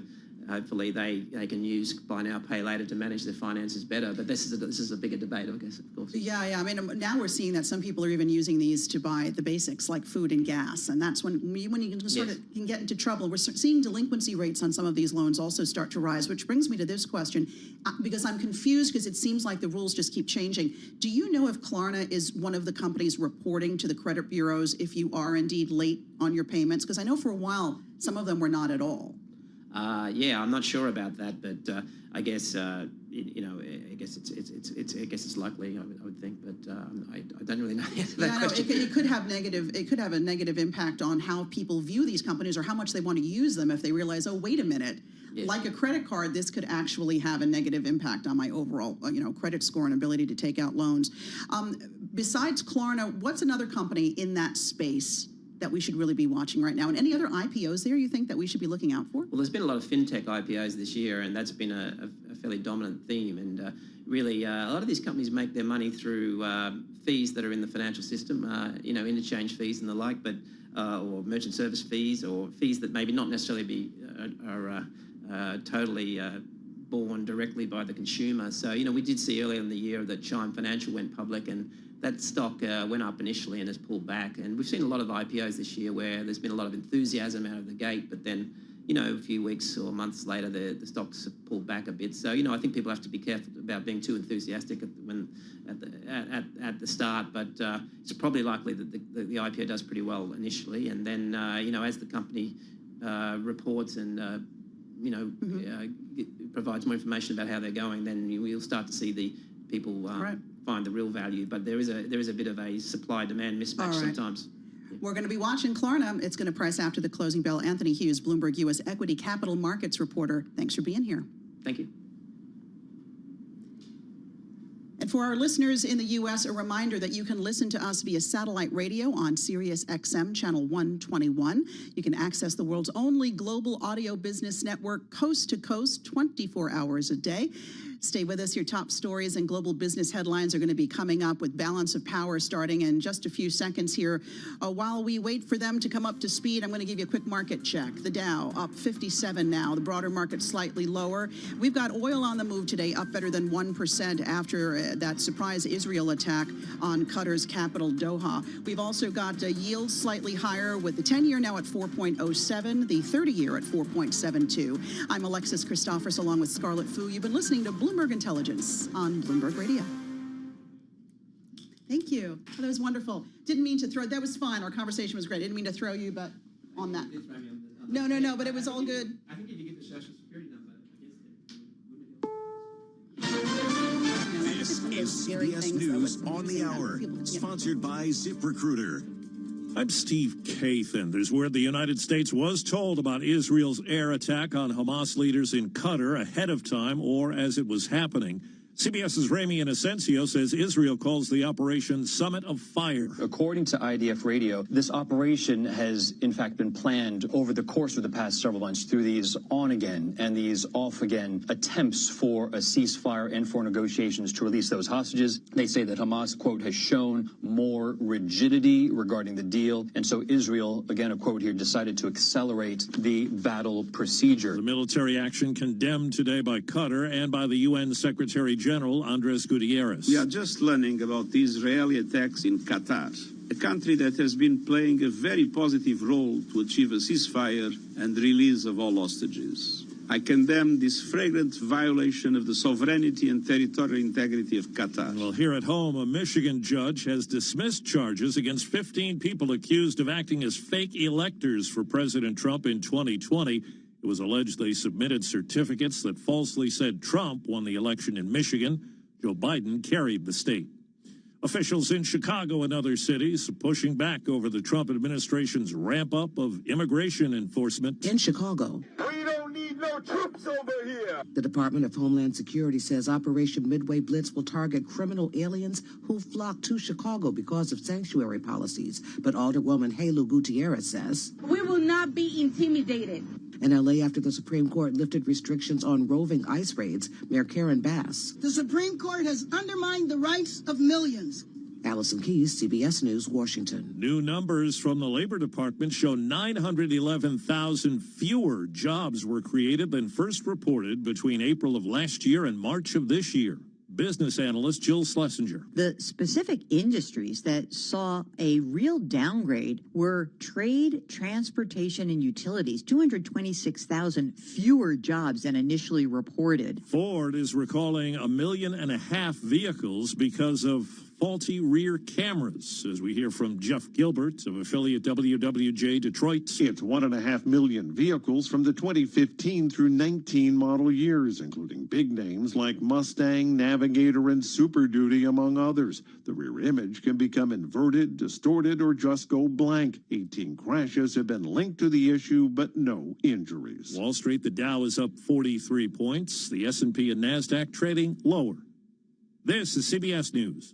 hopefully they can use buy now, pay later to manage their finances better. But this is a bigger debate, I guess, of course. Yeah. I mean, now we're seeing that some people are even using these to buy the basics like food and gas, and that's when you can get into trouble. We're seeing delinquency rates on some of these loans also start to rise, which brings me to this question, because I'm confused because it seems like the rules just keep changing. Do you know if Klarna is one of the companies reporting to the credit bureaus if you are indeed late on your payments? Because I know for a while some of them were not at all. I'm not sure about that, but I guess I guess it's likely. I would think, but I don't really know the answer to that question. It could have negative. It could have a negative impact on how people view these companies or how much they want to use them if they realize, oh, wait a minute. Yes. Like a credit card, this could actually have a negative impact on my overall, credit score and ability to take out loans. Besides Klarna, what's another company in that space that we should really be watching right now? And any other IPOs there you think that we should be looking out for? Well, there's been a lot of fintech IPOs this year, and that's been a fairly dominant theme. And really, a lot of these companies make their money through fees that are in the financial system, interchange fees and the like, but or merchant service fees, or fees that maybe not necessarily are totally borne directly by the consumer. So, we did see earlier in the year that Chime Financial went public, and that stock went up initially and has pulled back. And we've seen a lot of IPOs this year where there's been a lot of enthusiasm out of the gate, but then, a few weeks or months later, the stocks have pulled back a bit. So, I think people have to be careful about being too enthusiastic at the start, but it's probably likely that the IPO does pretty well initially. And then, as the company reports and, provides more information about how they're going, then we'll start to see the people find the real value. But there is a bit of a supply-demand mismatch sometimes. We're going to be watching Klarna. It's going to price after the closing bell. Anthony Hughes, Bloomberg U.S. Equity Capital Markets reporter. Thanks for being here. Thank you. And for our listeners in the U.S., a reminder that you can listen to us via satellite radio on Sirius XM channel 121. You can access the world's only global audio business network, coast to coast, 24 hours a day. Stay with us. Your top stories and global business headlines are going to be coming up with Balance of Power starting in just a few seconds here. While we wait for them to come up to speed, I'm going to give you a quick market check. The Dow up 57 now. The broader market slightly lower. We've got oil on the move today, up better than 1% after that surprise Israel attack on Qatar's capital, Doha. We've also got yields slightly higher, with the 10-year now at 4.07, the 30-year at 4.72. I'm Alexis Christophers along with Scarlett Fu. You've been listening to Bloomberg Intelligence on Bloomberg Radio. Thank you. Oh, that was wonderful. Didn't mean to throw, that was fine. Our conversation was great. Didn't mean to throw you, but on that. No, but it was all good. I think if you get the social security number, This is CBS News on the Hour, sponsored by ZipRecruiter. I'm Steve Kathan. There's word the United States was told about Israel's air attack on Hamas leaders in Qatar ahead of time or as it was happening. CBS's Rami Inocencio says Israel calls the operation Summit of Fire. According to IDF Radio, this operation has, in fact, been planned over the course of the past several months through these on-again and these off-again attempts for a ceasefire and for negotiations to release those hostages. They say that Hamas, quote, has shown more rigidity regarding the deal. And so Israel, again, a quote here, decided to accelerate the battle procedure. The military action condemned today by Qatar and by the UN Secretary General Andres Gutierrez. We are just learning about the Israeli attacks in Qatar, a country that has been playing a very positive role to achieve a ceasefire and release of all hostages. I condemn this flagrant violation of the sovereignty and territorial integrity of Qatar. Well, here at home, a Michigan judge has dismissed charges against 15 people accused of acting as fake electors for President Trump in 2020. It was alleged they submitted certificates that falsely said Trump won the election in Michigan. Joe Biden carried the state. Officials in Chicago and other cities pushing back over the Trump administration's ramp-up of immigration enforcement. In Chicago, we don't need no troops over here. The Department of Homeland Security says Operation Midway Blitz will target criminal aliens who flock to Chicago because of sanctuary policies. But Alderwoman Helu Gutierrez says, we will not be intimidated. In L.A., after the Supreme Court lifted restrictions on roving ICE raids, Mayor Karen Bass. The Supreme Court has undermined the rights of millions. Allison Keyes, CBS News, Washington. New numbers from the Labor Department show 911,000 fewer jobs were created than first reported between April of last year and March of this year. Business analyst Jill Schlesinger. The specific industries that saw a real downgrade were trade, transportation, and utilities. 226,000 fewer jobs than initially reported. Ford is recalling 1.5 million vehicles because of faulty rear cameras, as we hear from Jeff Gilbert of affiliate WWJ Detroit. It's 1.5 million vehicles from the 2015 through 19 model years, including big names like Mustang, Navigator, and Super Duty, among others. The rear image can become inverted, distorted, or just go blank. 18 crashes have been linked to the issue, but no injuries. Wall Street, the Dow is up 43 points. The S&P and NASDAQ trading lower. This is CBS News.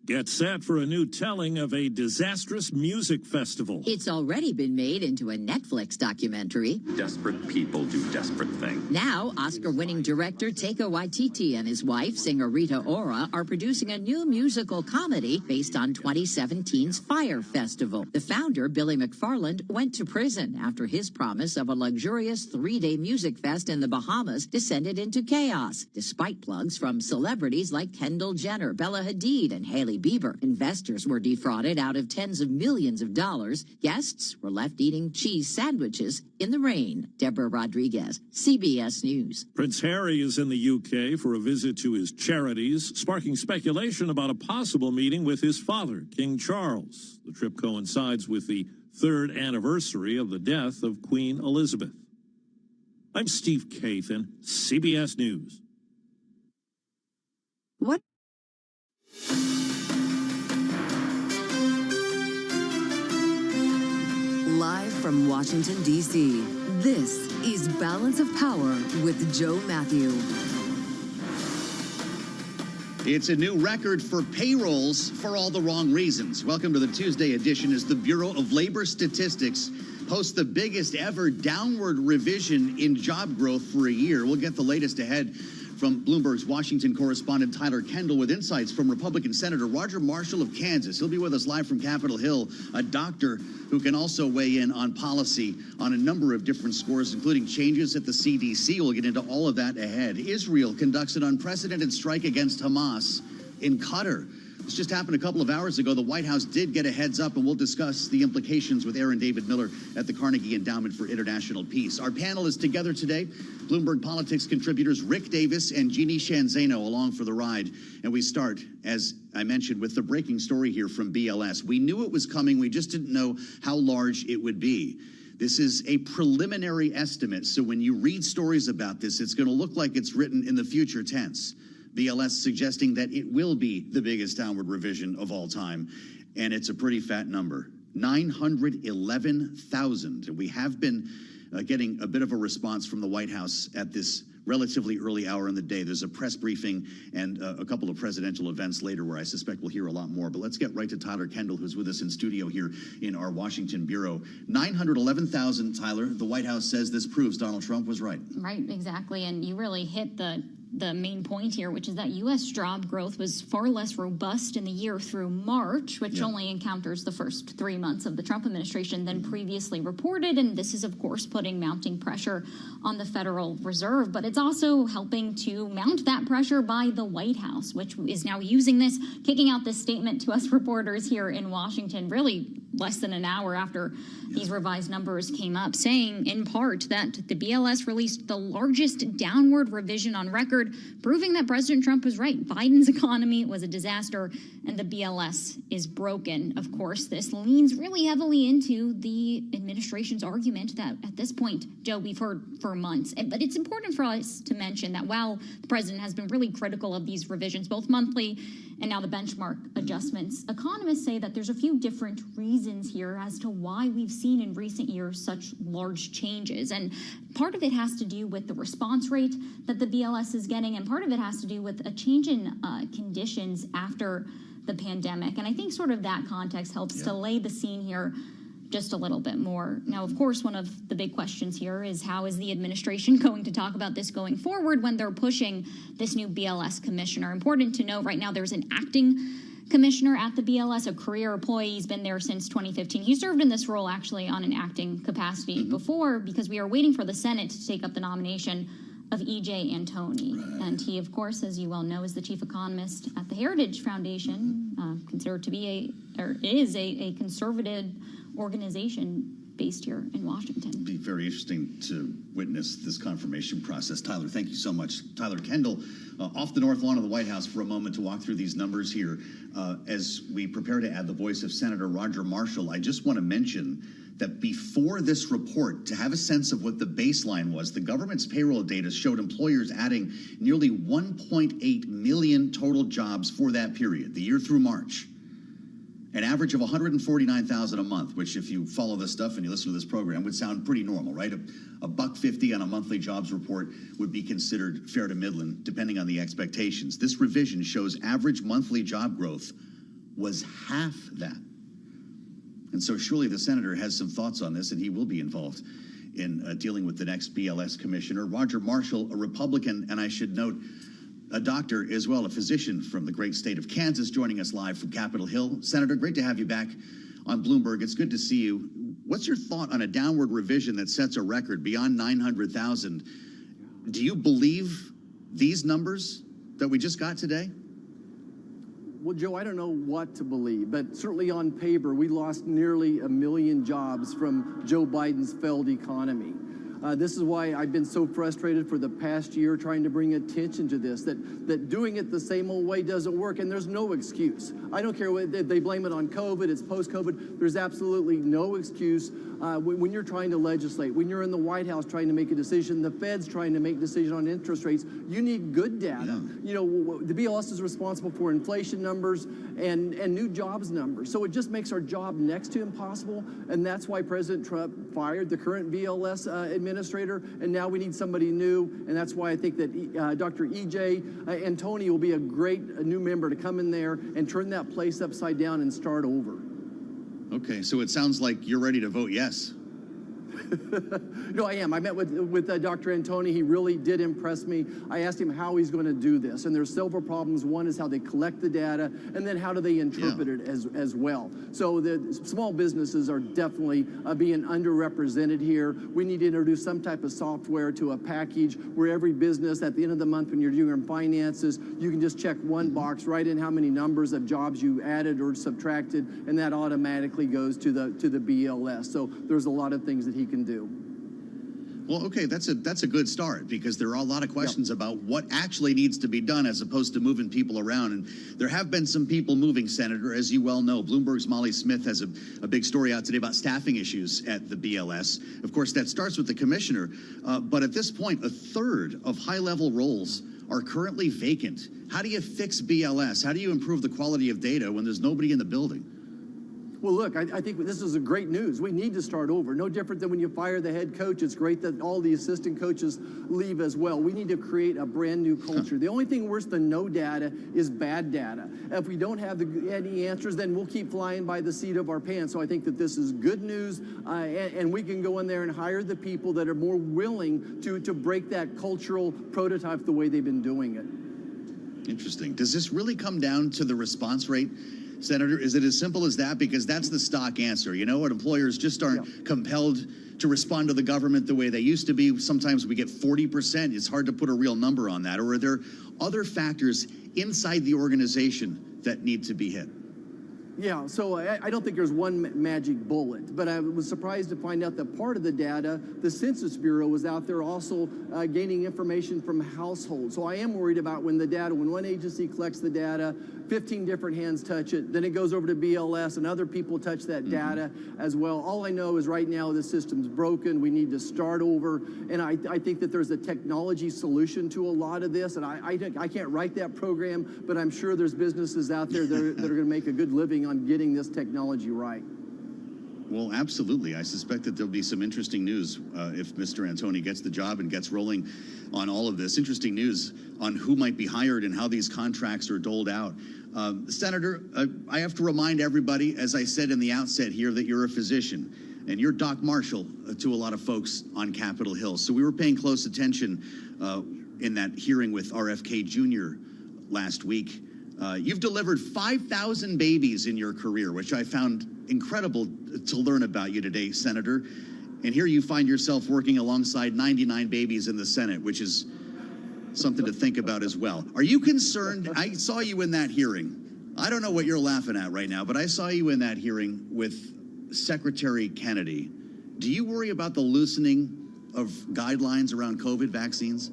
Get set for a new telling of a disastrous music festival. It's already been made into a Netflix documentary. Desperate people do desperate things. Now, Oscar-winning director Taika Waititi and his wife, singer Rita Ora, are producing a new musical comedy based on 2017's Fyre Festival. The founder, Billy McFarland, went to prison after his promise of a luxurious 3-day music fest in the Bahamas descended into chaos, despite plugs from celebrities like Kendall Jenner, Bella Hadid, and Hailey Bieber. Investors were defrauded out of tens of millions of dollars. Guests were left eating cheese sandwiches in the rain. Deborah Rodriguez, CBS News. Prince Harry is in the UK for a visit to his charities, sparking speculation about a possible meeting with his father, King Charles. The trip coincides with the 3rd anniversary of the death of Queen Elizabeth. I'm Steve Kathan, CBS News. What? Live from Washington, D.C., this is Balance of Power with Joe Matthew. It's a new record for payrolls for all the wrong reasons. Welcome to the Tuesday edition as the Bureau of Labor Statistics posts the biggest ever downward revision in job growth for a year. We'll get the latest ahead from Bloomberg's Washington correspondent Tyler Kendall with insights from Republican Senator Roger Marshall of Kansas. He'll be with us live from Capitol Hill, a doctor who can also weigh in on policy on a number of different scores, including changes at the CDC. We'll get into all of that ahead. Israel conducts an unprecedented strike against Hamas in Qatar. This just happened a couple of hours ago. The White House did get a heads up, and we'll discuss the implications with Aaron David Miller at the Carnegie Endowment for International Peace. Our panel is together today. Bloomberg Politics contributors Rick Davis and Jeannie Shanzano along for the ride. And we start, as I mentioned, with the breaking story here from BLS. We knew it was coming. We just didn't know how large it would be. This is a preliminary estimate. So when you read stories about this, it's going to look like it's written in the future tense. BLS suggesting that it will be the biggest downward revision of all time, and it's a pretty fat number, 911,000. And we have been getting a bit of a response from the White House at this relatively early hour in the day. There's a press briefing and a couple of presidential events later where I suspect we'll hear a lot more. But let's get right to Tyler Kendall, who's with us in studio here in our Washington bureau. 911,000, Tyler. The White House says this proves Donald Trump was right. Right, exactly. And you really hit the main point here, which is that U.S. job growth was far less robust in the year through March, which only encounters the first 3 months of the Trump administration than previously reported. And this is, of course, putting mounting pressure on the Federal Reserve. But it's also helping to mount that pressure by the White House, which is now using this, kicking out this statement to us reporters here in Washington, really less than an hour after these revised numbers came up, saying in part that the BLS released the largest downward revision on record, proving that President Trump was right. Biden's economy was a disaster and the BLS is broken. Of course, this leans really heavily into the administration's argument that at this point, Joe, we've heard for months. But it's important for us to mention that while the president has been really critical of these revisions, both monthly and now the benchmark adjustments, economists say that there's a few different reasons here as to why we've seen in recent years such large changes. And part of it has to do with the response rate that the BLS is getting, and part of it has to do with a change in conditions after the pandemic. And I think sort of that context helps to lay the scene here just a little bit more. Now, of course, one of the big questions here is how is the administration going to talk about this going forward when they're pushing this new BLS commissioner? Important to note right now there's an acting commissioner at the BLS, a career employee. He's been there since 2015. He served in this role actually on an acting capacity before because we are waiting for the Senate to take up the nomination of E.J. Antoni. And he, of course, as you well know, is the chief economist at the Heritage Foundation, considered to be is a conservative organization based here in Washington. It'll be very interesting to witness this confirmation process. Tyler, thank you so much. Tyler Kendall, off the north lawn of the White House for a moment to walk through these numbers here. As we prepare to add the voice of Senator Roger Marshall, I just want to mention that before this report, to have a sense of what the baseline was, the government's payroll data showed employers adding nearly 1.8 million total jobs for that period, the year through March. An average of 149,000 a month, which if you follow this stuff and you listen to this program would sound pretty normal, right? A $1.50 on a monthly jobs report would be considered fair to Midland, depending on the expectations. This revision shows average monthly job growth was half that. And so surely the senator has some thoughts on this, and he will be involved in dealing with the next BLS commissioner. Roger Marshall, a Republican, and I should note, a doctor as well, a physician from the great state of Kansas, joining us live from Capitol Hill. Senator, great to have you back on Bloomberg. It's good to see you. What's your thought on a downward revision that sets a record beyond 900,000? Do you believe these numbers that we just got today? Well, Joe, I don't know what to believe, but certainly on paper, we lost nearly 1 million jobs from Joe Biden's failed economy. This is why I've been so frustrated for the past year trying to bring attention to this, that doing it the same old way doesn't work, and there's no excuse. I don't care if they blame it on COVID, it's post-COVID. There's absolutely no excuse when you're trying to legislate, when you're in the White House trying to make a decision, the Fed's trying to make decisions on interest rates. You need good data. You know, the BLS is responsible for inflation numbers and new jobs numbers. So it just makes our job next to impossible, and that's why President Trump fired the current BLS administrator, and now we need somebody new, and that's why I think that Dr. E.J. Antoni will be a great new member to come in there and turn that place upside down and start over. Okay, so it sounds like you're ready to vote yes. No, I am. I met with Dr. Antoni. He really did impress me. I asked him how he's going to do this, and there's several problems. One is how they collect the data, and then how do they interpret it as well. So the small businesses are definitely being underrepresented here. We need to introduce some type of software to a package where every business at the end of the month when you're doing your finances, you can just check one box, write in how many numbers of jobs you added or subtracted, and that automatically goes to the BLS. So there's a lot of things that he can do. Well, okay, that's a good start, because there are a lot of questions about what actually needs to be done as opposed to moving people around. And there have been some people moving, Senator, as you well know. Bloomberg's Molly Smith has a big story out today about staffing issues at the BLS. Of course, that starts with the commissioner. But at this point, a third of high-level roles are currently vacant. How do you fix BLS? How do you improve the quality of data when there's nobody in the building? Well, look, I think this is a great news. We need to start over. No different than when you fire the head coach. It's great that all the assistant coaches leave as well. We need to create a brand new culture. The only thing worse than no data is bad data. If we don't have any answers, then we'll keep flying by the seat of our pants. So I think that this is good news, and we can go in there and hire the people that are more willing to break that cultural prototype the way they've been doing it. Interesting. Does this really come down to the response rate, Senator? Is it as simple as that? Because that's the stock answer. You know what? Employers just aren't compelled to respond to the government the way they used to be. Sometimes we get 40%. It's hard to put a real number on that. Or are there other factors inside the organization that need to be hit? Yeah, so I don't think there's one magic bullet, but I was surprised to find out that part of the data, the Census Bureau was out there also gaining information from households. So I am worried about when one agency collects the data, 15 different hands touch it, then it goes over to BLS and other people touch that data as well. All I know is right now the system's broken. We need to start over, and I think that there's a technology solution to a lot of this, and I can't write that program, but I'm sure there's businesses out there that are going to make a good living on getting this technology right. Well, absolutely. I suspect that there'll be some interesting news if Mr. Antoni gets the job and gets rolling on all of this. Interesting news on who might be hired and how these contracts are doled out. Senator, I have to remind everybody, as I said in the outset here, that you're a physician and you're Doc Marshall to a lot of folks on Capitol Hill. So we were paying close attention in that hearing with RFK Jr. last week. You've delivered 5,000 babies in your career, which I found incredible to learn about you today, Senator. And here you find yourself working alongside 99 babies in the Senate, which is something to think about as well. Are you concerned? I saw you in that hearing. I don't know what you're laughing at right now, but I saw you in that hearing with Secretary Kennedy. Do you worry about the loosening of guidelines around COVID vaccines?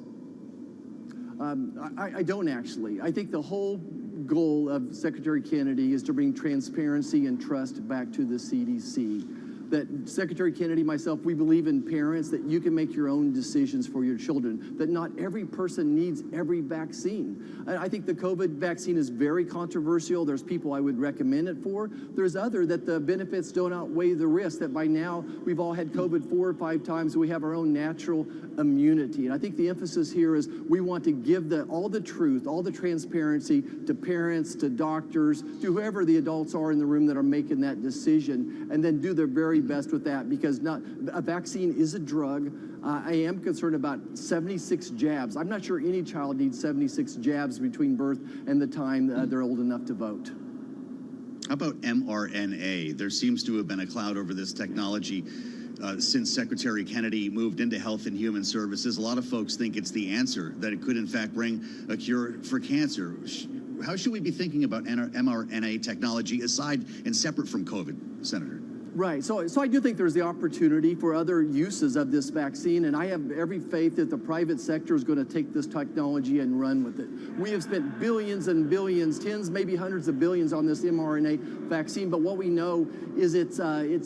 I don't actually. I think the whole goal of Secretary Kennedy is to bring transparency and trust back to the CDC. that Secretary Kennedy, myself, we believe in parents, that you can make your own decisions for your children, that not every person needs every vaccine. I think the COVID vaccine is very controversial. There's people I would recommend it for. There's other that the benefits don't outweigh the risk, that by now we've all had COVID 4 or 5 times, so we have our own natural immunity. And I think the emphasis here is we want to give all the truth, all the transparency to parents, to doctors, to whoever the adults are in the room that are making that decision, and then do their very best with that, because a vaccine is a drug. I am concerned about 76 jabs. I'm not sure any child needs 76 jabs between birth and the time they're old enough to vote. How about mRNA? There seems to have been a cloud over this technology since Secretary Kennedy moved into Health and Human Services. A lot of folks think it's the answer, that it could in fact bring a cure for cancer. How should we be thinking about mRNA technology aside and separate from COVID, Senator? Right. So I do think there's the opportunity for other uses of this vaccine, and I have every faith that the private sector is going to take this technology and run with it. We have spent billions and billions, tens, maybe hundreds of billions on this mRNA vaccine, but what we know is it's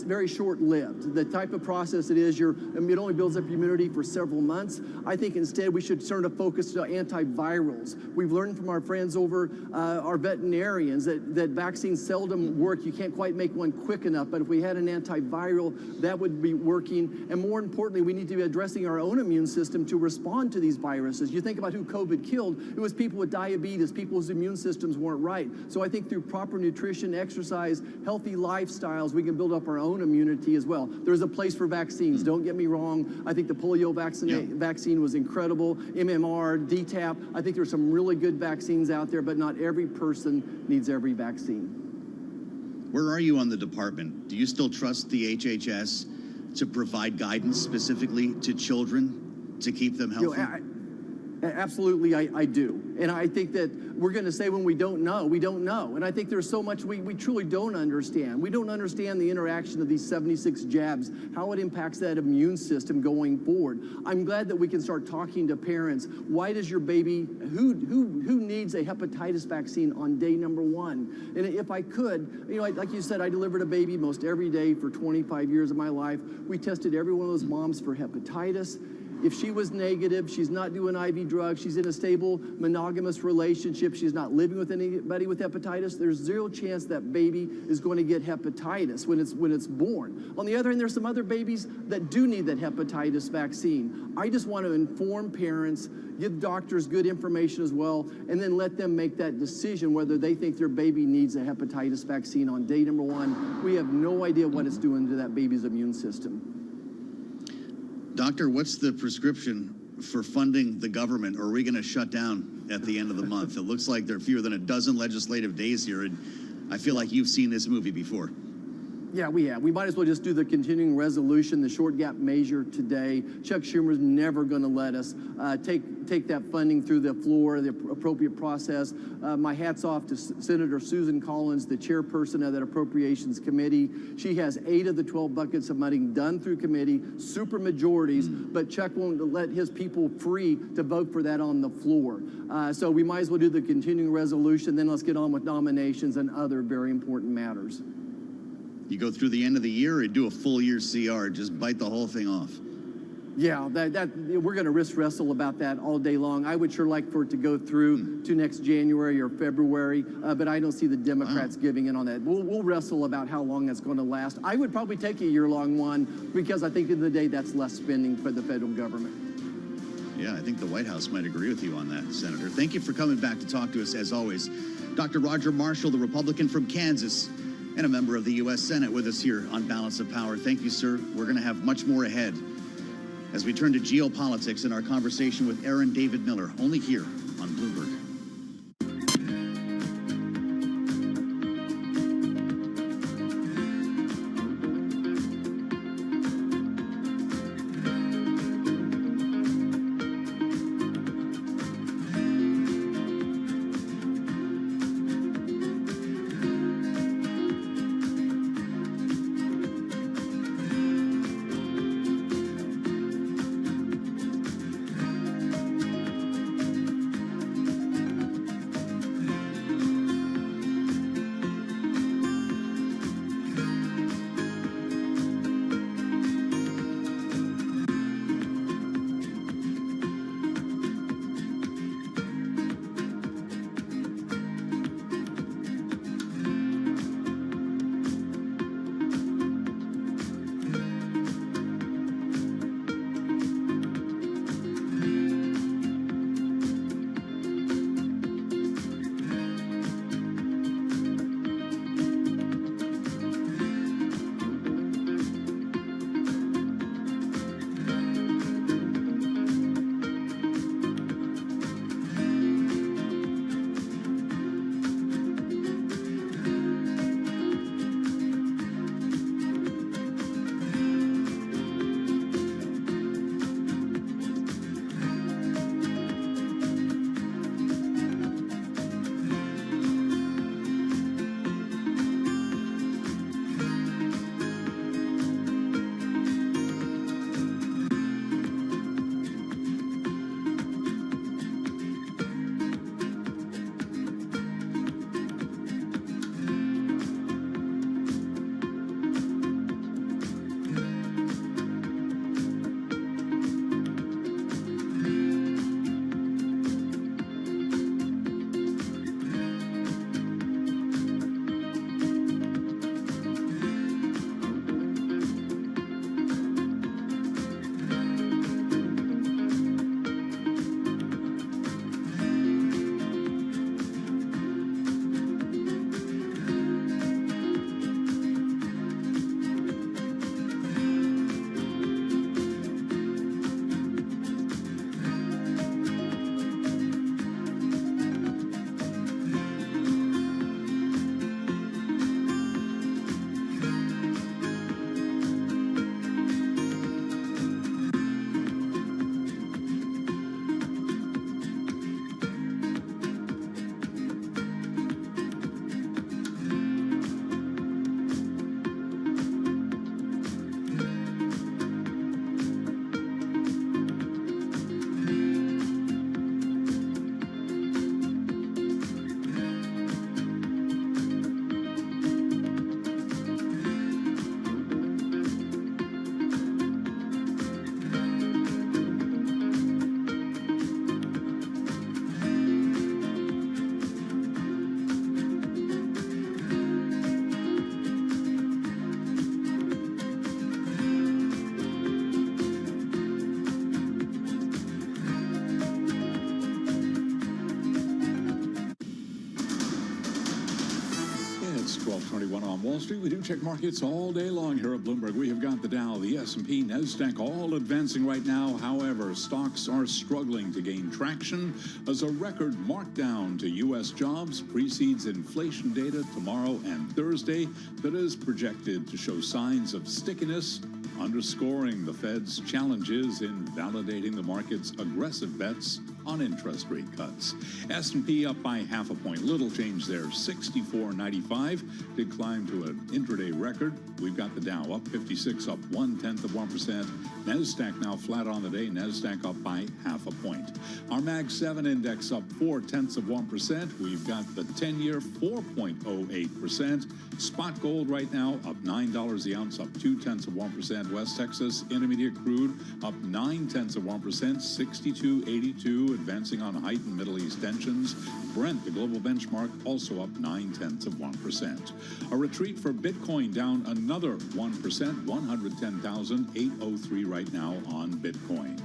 very short-lived. The type of process it is, it only builds up immunity for several months. I think instead we should turn to focus on antivirals. We've learned from our friends over our veterinarians that vaccines seldom work. You can't quite make one quick enough, but if we had an antiviral, that would be working. And more importantly, we need to be addressing our own immune system to respond to these viruses. You think about who COVID killed, it was people with diabetes, people whose immune systems weren't right. So I think through proper nutrition, exercise, healthy lifestyles, we can build up our own immunity as well. There's a place for vaccines, don't get me wrong. I think the polio vaccine was incredible. MMR, DTaP, I think there's some really good vaccines out there, but not every person needs every vaccine. Where are you on the department? Do you still trust the HHS to provide guidance specifically to children to keep them healthy? Absolutely, I do. And I think that we're going to say when we don't know, we don't know. And I think there's so much we truly don't understand. We don't understand the interaction of these 76 jabs, how it impacts that immune system going forward. I'm glad that we can start talking to parents. Why does your baby, who needs a hepatitis vaccine on day number 1? And if I could, like you said, I delivered a baby most every day for 25 years of my life. We tested every one of those moms for hepatitis. If she was negative, she's not doing IV drugs, she's in a stable monogamous relationship, she's not living with anybody with hepatitis, there's zero chance that baby is going to get hepatitis when it's born. On the other hand, there's some other babies that do need that hepatitis vaccine. I just want to inform parents, give doctors good information as well, and then let them make that decision whether they think their baby needs a hepatitis vaccine on day number 1. We have no idea what it's doing to that baby's immune system. Doctor, what's the prescription for funding the government, or are we going to shut down at the end of the month? It looks like there are fewer than a dozen legislative days here, and I feel like you've seen this movie before. Yeah, we have. We might as well just do the continuing resolution, the short gap measure today. Chuck Schumer's never going to let us take that funding through the floor, the appropriate process. My hat's off to Senator Susan Collins, the chairperson of that Appropriations Committee. She has 8 of the 12 buckets of money done through committee, super majorities, but Chuck won't let his people free to vote for that on the floor. So we might as well do the continuing resolution, then let's get on with nominations and other very important matters. You go through the end of the year and do a full year CR, just bite the whole thing off. Yeah, we're going to risk wrestle about that all day long. I would sure like for it to go through to next January or February, but I don't see the Democrats giving in on that. We'll wrestle about how long that's going to last. I would probably take a year-long one because I think at the end of the day that's less spending for the federal government. Yeah, I think the White House might agree with you on that, Senator. Thank you for coming back to talk to us, as always. Dr. Roger Marshall, the Republican from Kansas, and a member of the U.S. Senate with us here on Balance of Power. Thank you, sir. We're going to have much more ahead as we turn to geopolitics in our conversation with Aaron David Miller, only here on Bloomberg. 12:21 on Wall Street. We do check markets all day long here at Bloomberg. We have got the Dow, the S&P, NASDAQ all advancing right now. However, stocks are struggling to gain traction as a record markdown to U.S. jobs precedes inflation data tomorrow and Thursday that is projected to show signs of stickiness, underscoring the Fed's challenges in validating the market's aggressive bets on interest rate cuts. S&P up by half a point. Little change there. 64.95 did climb to an intraday record. We've got the Dow up 56, up 0.1%. NASDAQ now flat on the day. NASDAQ up by half a point. Our Mag 7 index up 0.4%. We've got the 10-year 4.08%. Spot gold right now up $9 the ounce, up 0.2%. West Texas Intermediate crude up 0.9%, 62.82, advancing on heightened Middle East tensions. Brent, the global benchmark, also up 0.9%. A retreat for Bitcoin, down another 1%, 110,803 right now on Bitcoin.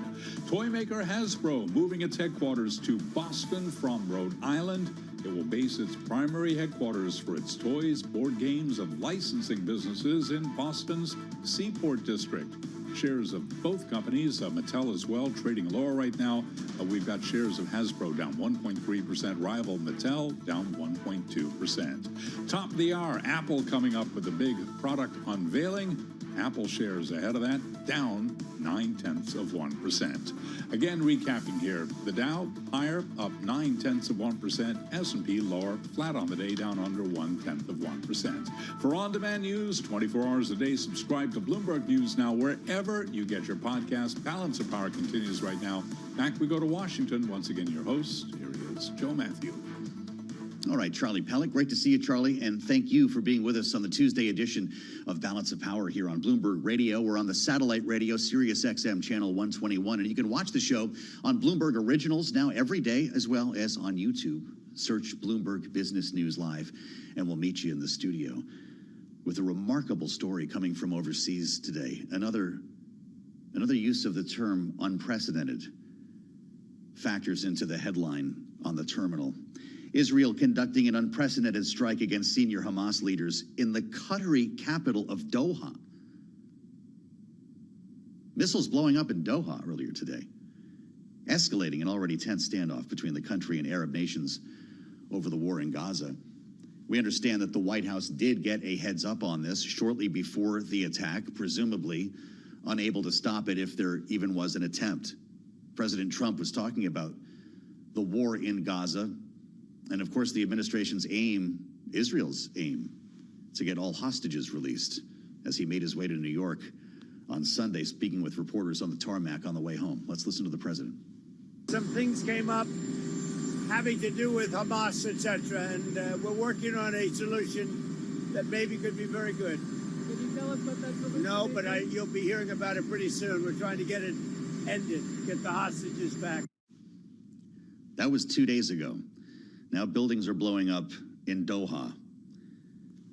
Toy maker Hasbro moving its headquarters to Boston from Rhode Island. It will base its primary headquarters for its toys, board games, and licensing businesses in Boston's Seaport District. Shares of both companies, Mattel as well, trading lower right now. We've got shares of Hasbro down 1.3%, rival Mattel down 1.2%. Top of the hour, Apple coming up with a big product unveiling. Apple shares ahead of that, down 0.9%. Again, recapping here, the Dow higher, up 0.9%, S&P lower, flat on the day, down under 0.1%. For on-demand news, 24 hours a day, subscribe to Bloomberg News Now wherever you get your podcast. Balance of Power continues right now. Back we go to Washington. Once again, your host, here he is, Joe Matthew. All right, Charlie Pellick, great to see you, Charlie, and thank you for being with us on the Tuesday edition of Balance of Power here on Bloomberg Radio. We're on the satellite radio, Sirius XM channel 121, and you can watch the show on Bloomberg Originals now every day, as well as on YouTube. Search Bloomberg Business News Live, and we'll meet you in the studio with a remarkable story coming from overseas today. Another use of the term unprecedented factors into the headline on the terminal. Israel conducting an unprecedented strike against senior Hamas leaders in the Qatari capital of Doha. Missiles blowing up in Doha earlier today, escalating an already tense standoff between the country and Arab nations over the war in Gaza. We understand that the White House did get a heads up on this shortly before the attack, presumably unable to stop it if there even was an attempt. President Trump was talking about the war in Gaza, and of course the administration's aim, Israel's aim, to get all hostages released, as he made his way to New York on Sunday, speaking with reporters on the tarmac on the way home. Let's listen to the president. Some things came up having to do with Hamas, etc., and we're working on a solution that maybe could be very good. Can you tell us what that solution is? No, but you'll be hearing about it pretty soon. We're trying to get it ended, get the hostages back. That was 2 days ago. Now buildings are blowing up in Doha.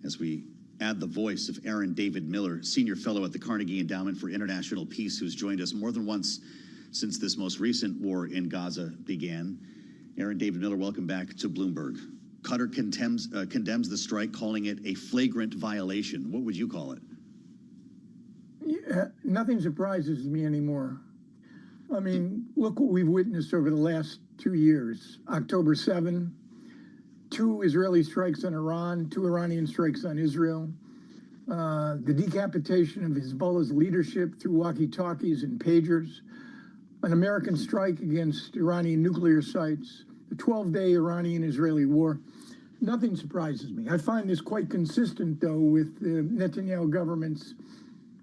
As we add the voice of Aaron David Miller, senior fellow at the Carnegie Endowment for International Peace, who's joined us more than once since this most recent war in Gaza began. Aaron David Miller, welcome back to Bloomberg. Qatar condemns the strike, calling it a flagrant violation. What would you call it? Yeah, nothing surprises me anymore. I mean, look what we've witnessed over the last 2 years. October 7, 2 Israeli strikes on Iran, 2 Iranian strikes on Israel, the decapitation of Hezbollah's leadership through walkie-talkies and pagers, an American strike against Iranian nuclear sites, the 12-day Iranian-Israeli war. Nothing surprises me. I find this quite consistent, though, with the Netanyahu government's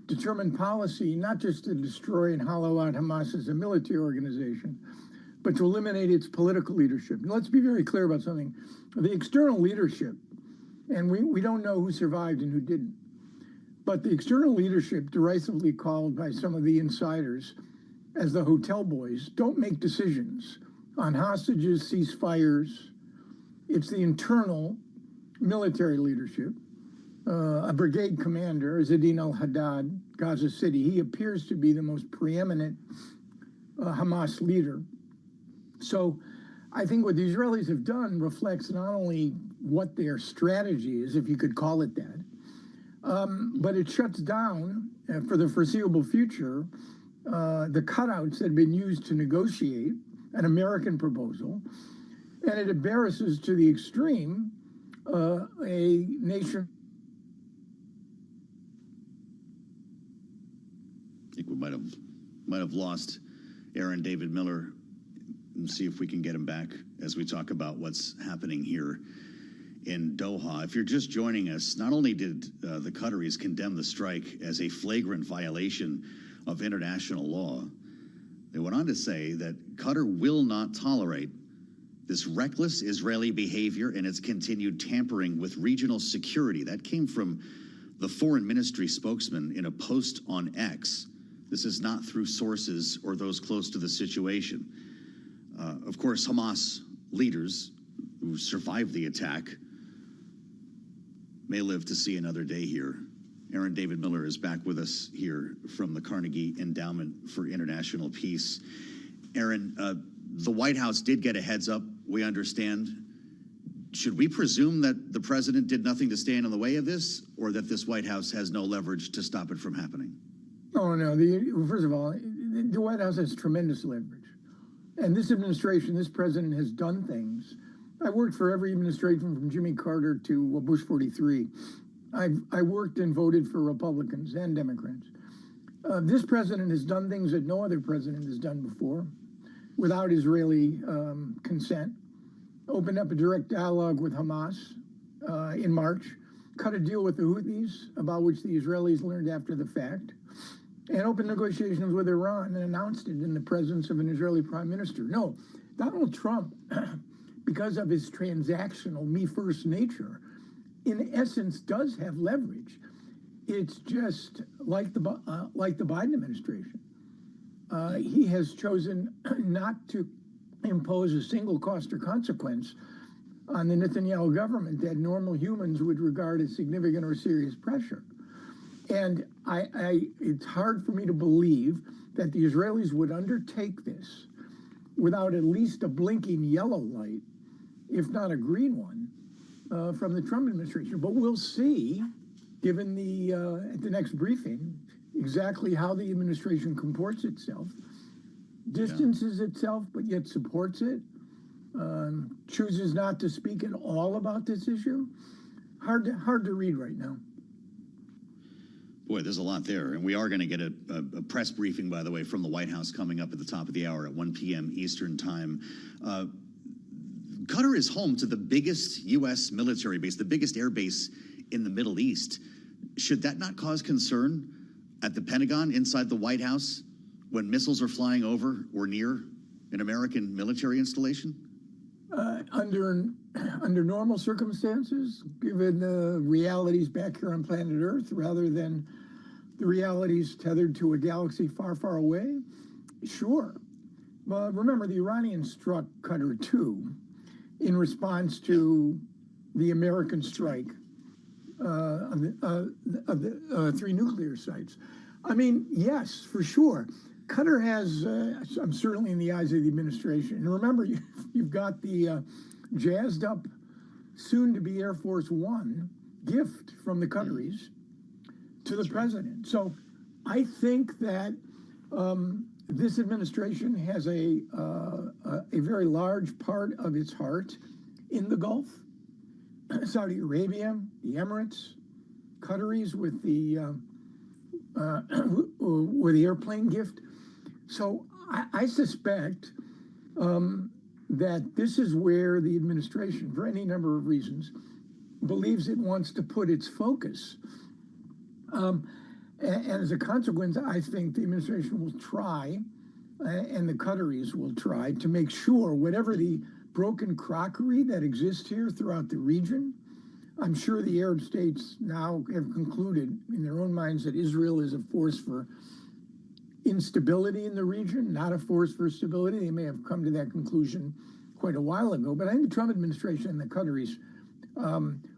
determined policy, not just to destroy and hollow out Hamas as a military organization, but to eliminate its political leadership. And let's be very clear about something. The external leadership, and we don't know who survived and who didn't, but the external leadership, derisively called by some of the insiders as the hotel boys, don't make decisions on hostages, ceasefires. It's the internal military leadership. A brigade commander, Zadine al-Haddad, Gaza City, he appears to be the most preeminent Hamas leader. So I think what the Israelis have done reflects not only what their strategy is, if you could call it that. But it shuts down, for the foreseeable future, the cutouts that have been used to negotiate an American proposal, and it embarrasses to the extreme a nation. I think we might have lost Aaron David Miller. And see if we can get him back as we talk about what's happening here in Doha. If you're just joining us, not only did the Qataris condemn the strike as a flagrant violation of international law, they went on to say that Qatar will not tolerate this reckless Israeli behavior and its continued tampering with regional security. That came from the foreign ministry spokesman in a post on X. This is not through sources or those close to the situation. Of course, Hamas leaders who survived the attack may live to see another day here. Aaron David Miller is back with us here from the Carnegie Endowment for International Peace. Aaron, the White House did get a heads up, we understand. Should we presume that the president did nothing to stand in the way of this, or that this White House has no leverage to stop it from happening? Oh, no. First of all, the White House has tremendous leverage. And this administration, this president has done things. I worked for every administration from Jimmy Carter to Bush 43. I worked and voted for Republicans and Democrats. This president has done things that no other president has done before without Israeli consent. Opened up a direct dialogue with Hamas in March, cut a deal with the Houthis, about which the Israelis learned after the fact, and opened negotiations with Iran and announced it in the presence of an Israeli prime minister. No, Donald Trump, because of his transactional, me-first nature, in essence does have leverage. It's just like the Biden administration. He has chosen not to impose a single cost or consequence on the Netanyahu government that normal humans would regard as significant or serious pressure. And it's hard for me to believe that the Israelis would undertake this without at least a blinking yellow light, if not a green one, from the Trump administration. But we'll see, given at the next briefing, exactly how the administration comports itself, distances itself, but yet supports it, chooses not to speak at all about this issue. Hard to read right now. Boy, there's a lot there. And we are going to get a press briefing, by the way, from the White House coming up at the top of the hour at 1 p.m. Eastern time. Qatar is home to the biggest U.S. military base, the biggest air base in the Middle East. Should that not cause concern at the Pentagon, inside the White House, when missiles are flying over or near an American military installation? Under normal circumstances, given the realities back here on planet Earth, rather than the realities tethered to a galaxy far, far away, sure. But remember, the Iranians struck Qatar too, in response to the American strike of the 3 nuclear sites. I mean, yes, for sure. Qatar has, I'm certainly in the eyes of the administration. And remember, you've got the jazzed up, soon-to-be Air Force One gift from the Qataris to the president. So I think that this administration has a very large part of its heart in the Gulf. Saudi Arabia, the Emirates, Qataris with the airplane gift. So I suspect that this is where the administration, for any number of reasons, believes it wants to put its focus. And as a consequence, I think the administration will try, and the Qataris will try, to make sure whatever the broken crockery that exists here throughout the region, I'm sure the Arab states now have concluded in their own minds that Israel is a force for instability in the region, not a force for stability. They may have come to that conclusion quite a while ago, but I think the Trump administration and the Qataris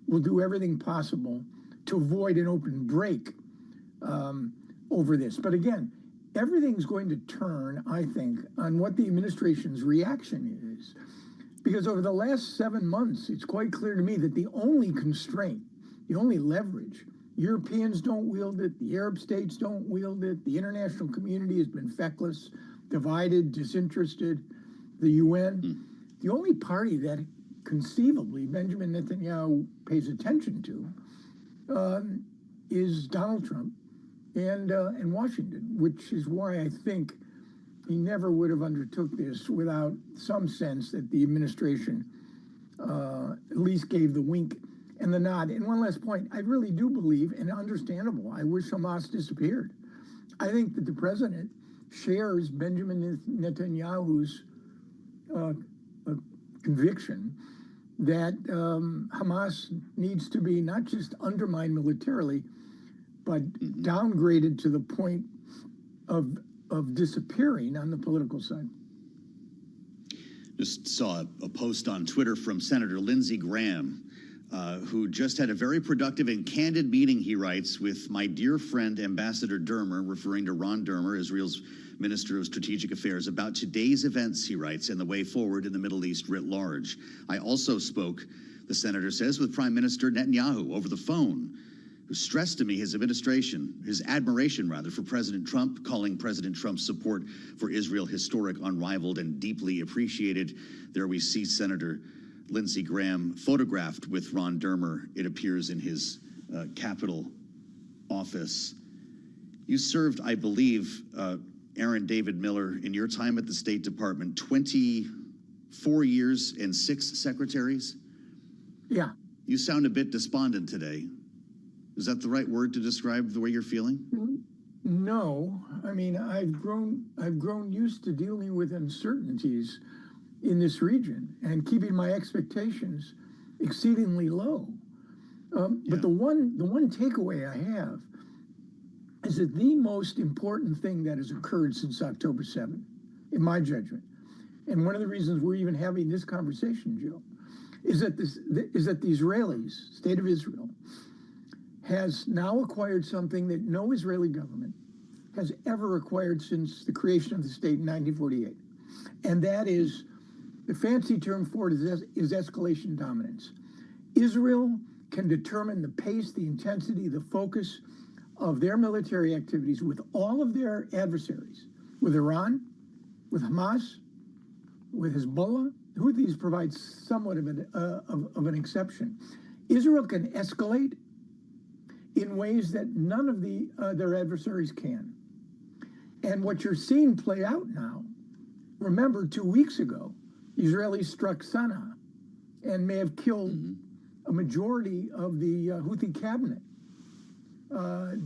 will do everything possible to avoid an open break over this. But again, everything's going to turn, I think, on what the administration's reaction is. Because over the last 7 months, it's quite clear to me that the only constraint, the only leverage, Europeans don't wield it, the Arab states don't wield it, the international community has been feckless, divided, disinterested, the UN. The only party that conceivably Benjamin Netanyahu pays attention to is Donald Trump and Washington, which is why I think he never would have undertook this without some sense that the administration at least gave the wink and the nod. And one last point, I really do believe, and understandable, I wish Hamas disappeared. I think that the president shares Benjamin Netanyahu's conviction that Hamas needs to be not just undermined militarily, but downgraded to the point of disappearing on the political side. Just saw a post on Twitter from Senator Lindsey Graham, who just had a very productive and candid meeting, he writes, with my dear friend Ambassador Dermer, referring to Ron Dermer, Israel's Minister of Strategic Affairs, about today's events, he writes, and the way forward in the Middle East writ large. I also spoke, the senator says, with Prime Minister Netanyahu over the phone, who stressed to me his admiration for President Trump, calling President Trump's support for Israel historic, unrivaled, and deeply appreciated. There we see Senator Lindsey Graham photographed with Ron Dermer, it appears, in his Capitol office. You served, I believe, Aaron David Miller, in your time at the State Department, 24 years and 6 secretaries? Yeah. You sound a bit despondent today. Is that the right word to describe the way you're feeling? No. I mean, I've grown used to dealing with uncertainties in this region and keeping my expectations exceedingly low. But the one takeaway I have is that the most important thing that has occurred since October 7th, in my judgment, and one of the reasons we're even having this conversation, Joe, is that the Israelis, State of Israel, has now acquired something that no Israeli government has ever acquired since the creation of the state in 1948. And that is, the fancy term for it is escalation dominance. Israel can determine the pace, the intensity, the focus of their military activities with all of their adversaries, with Iran, with Hamas, with Hezbollah. Houthis provide somewhat of an exception. Israel can escalate in ways that none of their adversaries can. And what you're seeing play out now, remember 2 weeks ago, Israelis struck Sana'a and may have killed a majority of the Houthi cabinet.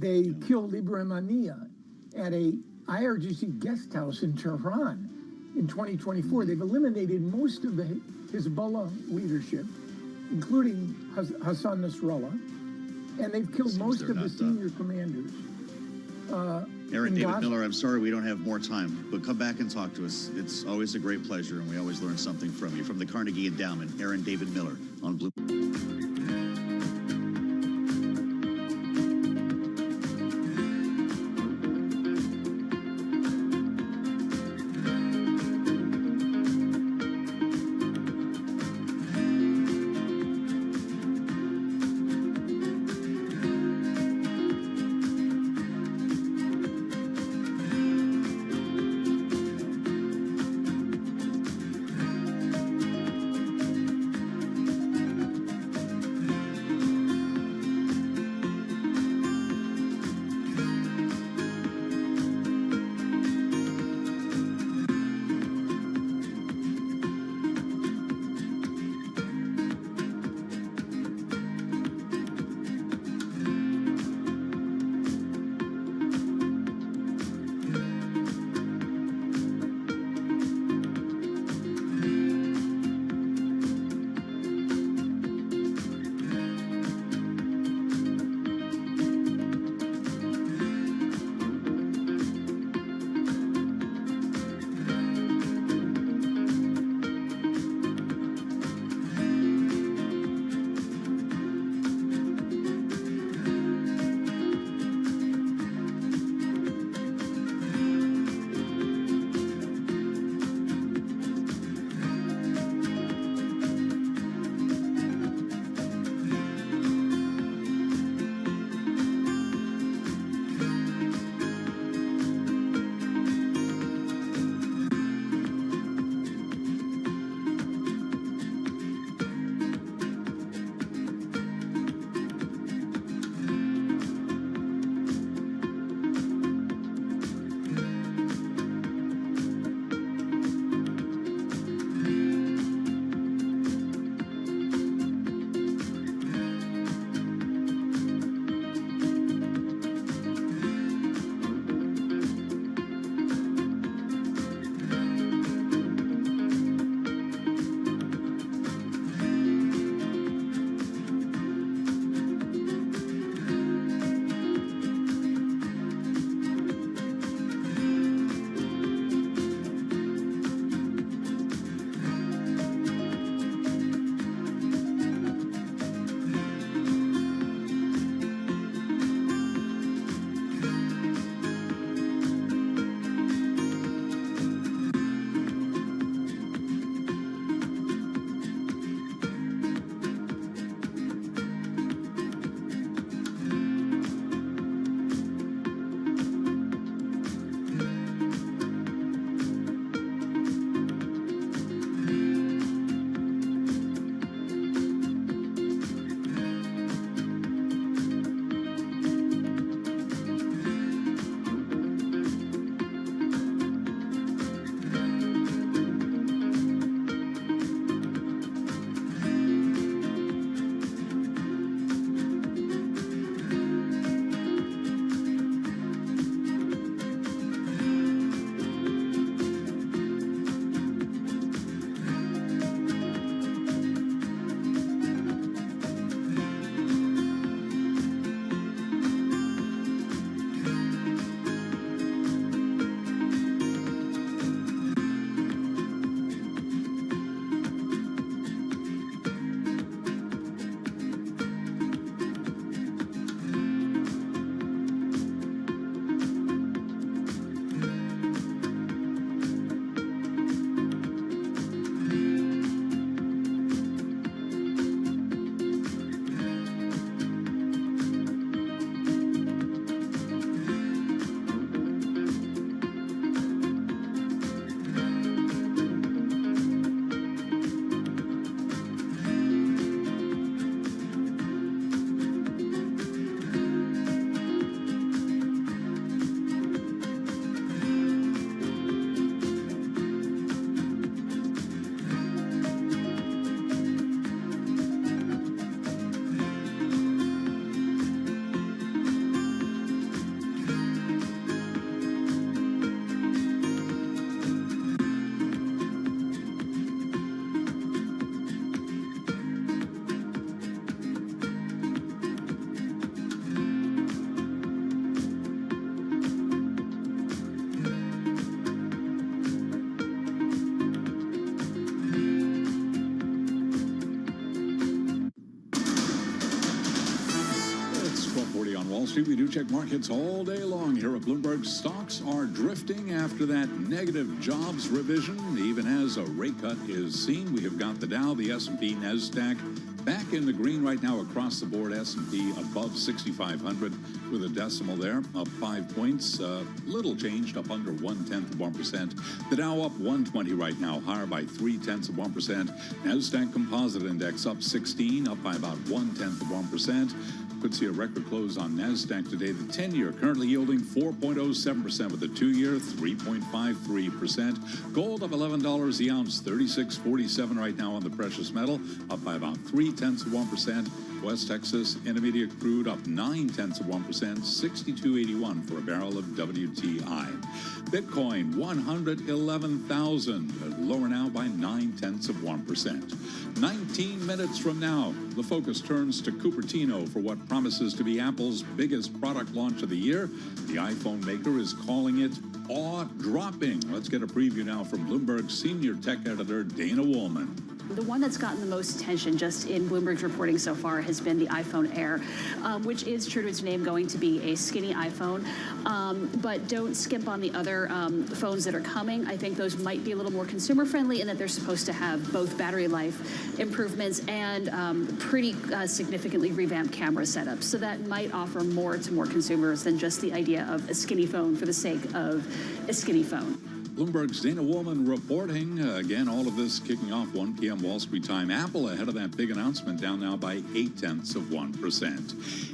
They killed Ibrahim Haniyeh at a IRGC guest house in Tehran in 2024. They've eliminated most of the Hezbollah leadership, including Hassan Nasrallah, and they've killed most of the senior commanders. Aaron David Miller, I'm sorry we don't have more time, but come back and talk to us. It's always a great pleasure, and we always learn something from you. From the Carnegie Endowment, Aaron David Miller on Blue. 6:40 on Wall Street. We do check markets all day long here at Bloomberg. Stocks are drifting after that negative jobs revision. Even as a rate cut is seen, we have got the Dow, the S&P, NASDAQ back in the green right now across the board. S&P above 6,500 with a decimal there, up 5 points. Little changed, up under 0.1%. The Dow up 120 right now, higher by 0.3%. NASDAQ Composite Index up 16, up by about 0.1%. Could see a record close on NASDAQ today. The 10-year currently yielding 4.07%, with the 2-year 3.53%. Gold up $11 the ounce, 36.47 right now on the precious metal, up by about 0.3%. West Texas Intermediate crude up 0.9%, 62.81 for a barrel of WTI. Bitcoin 111,000, lower now by 0.9%. 19 minutes from now, the focus turns to Cupertino for what promises to be Apple's biggest product launch of the year. The iPhone maker is calling it awe-dropping. Let's get a preview now from Bloomberg senior tech editor Dana Woolman. The one that's gotten the most attention just in Bloomberg's reporting so far has been the iPhone Air, which is true to its name going to be a skinny iPhone. But don't skimp on the other phones that are coming. I think those might be a little more consumer friendly in that they're supposed to have both battery life improvements and pretty significantly revamped camera setups. So that might offer more to more consumers than just the idea of a skinny phone for the sake of a skinny phone. Bloomberg's Dana Woolman reporting. Again, all of this kicking off 1 p.m. Wall Street time. Apple ahead of that big announcement, down now by 0.8%.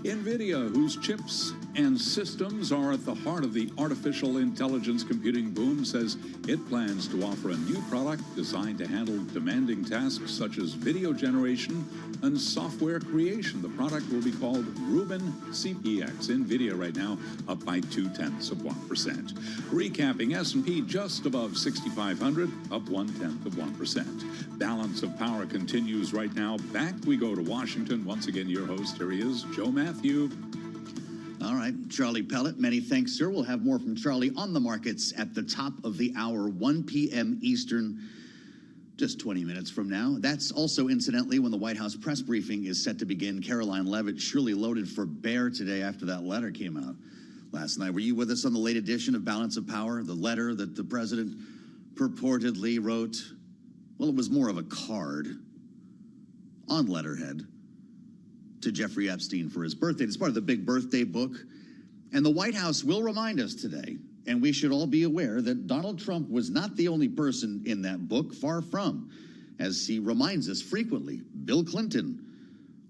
NVIDIA, whose chips and systems are at the heart of the artificial intelligence computing boom, says it plans to offer a new product designed to handle demanding tasks such as video generation and software creation. The product will be called Rubin CPX. NVIDIA right now up by 0.2%. Recapping, S&P just above 6,500, up 0.1%. Balance of power continues right now. Back we go to Washington. Once again, your host, here he is, Joe Matthew. All right, Charlie Pellet, many thanks, sir. We'll have more from Charlie on the markets at the top of the hour, 1 p.m. Eastern, just 20 minutes from now. That's also, incidentally, when the White House press briefing is set to begin. Caroline Leavitt surely loaded for bear today after that letter came out last night. Were you with us on the late edition of Balance of Power, the letter that the president purportedly wrote? Well, it was more of a card on letterhead to Jeffrey Epstein for his birthday. It's part of the big birthday book. And the White House will remind us today, and we should all be aware, that Donald Trump was not the only person in that book, far from. As he reminds us frequently, Bill Clinton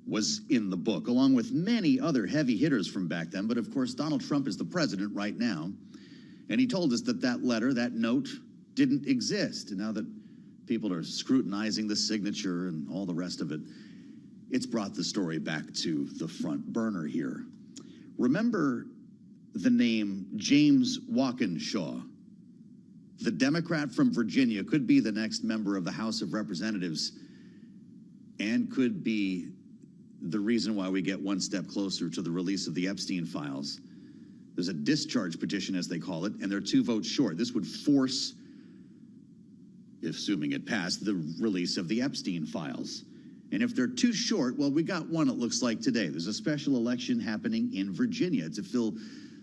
was in the book, along with many other heavy hitters from back then. But of course, Donald Trump is the president right now. And he told us that that letter, that note, didn't exist. And now that people are scrutinizing the signature and all the rest of it, it's brought the story back to the front burner here. Remember the name James Walkinshaw, the Democrat from Virginia, could be the next member of the House of Representatives and could be the reason why we get one step closer to the release of the Epstein files. There's a discharge petition, as they call it, and they're 2 votes short. This would force, if assuming it passed, the release of the Epstein files. And if they're too short, well, we got one, it looks like, today. There's a special election happening in Virginia to fill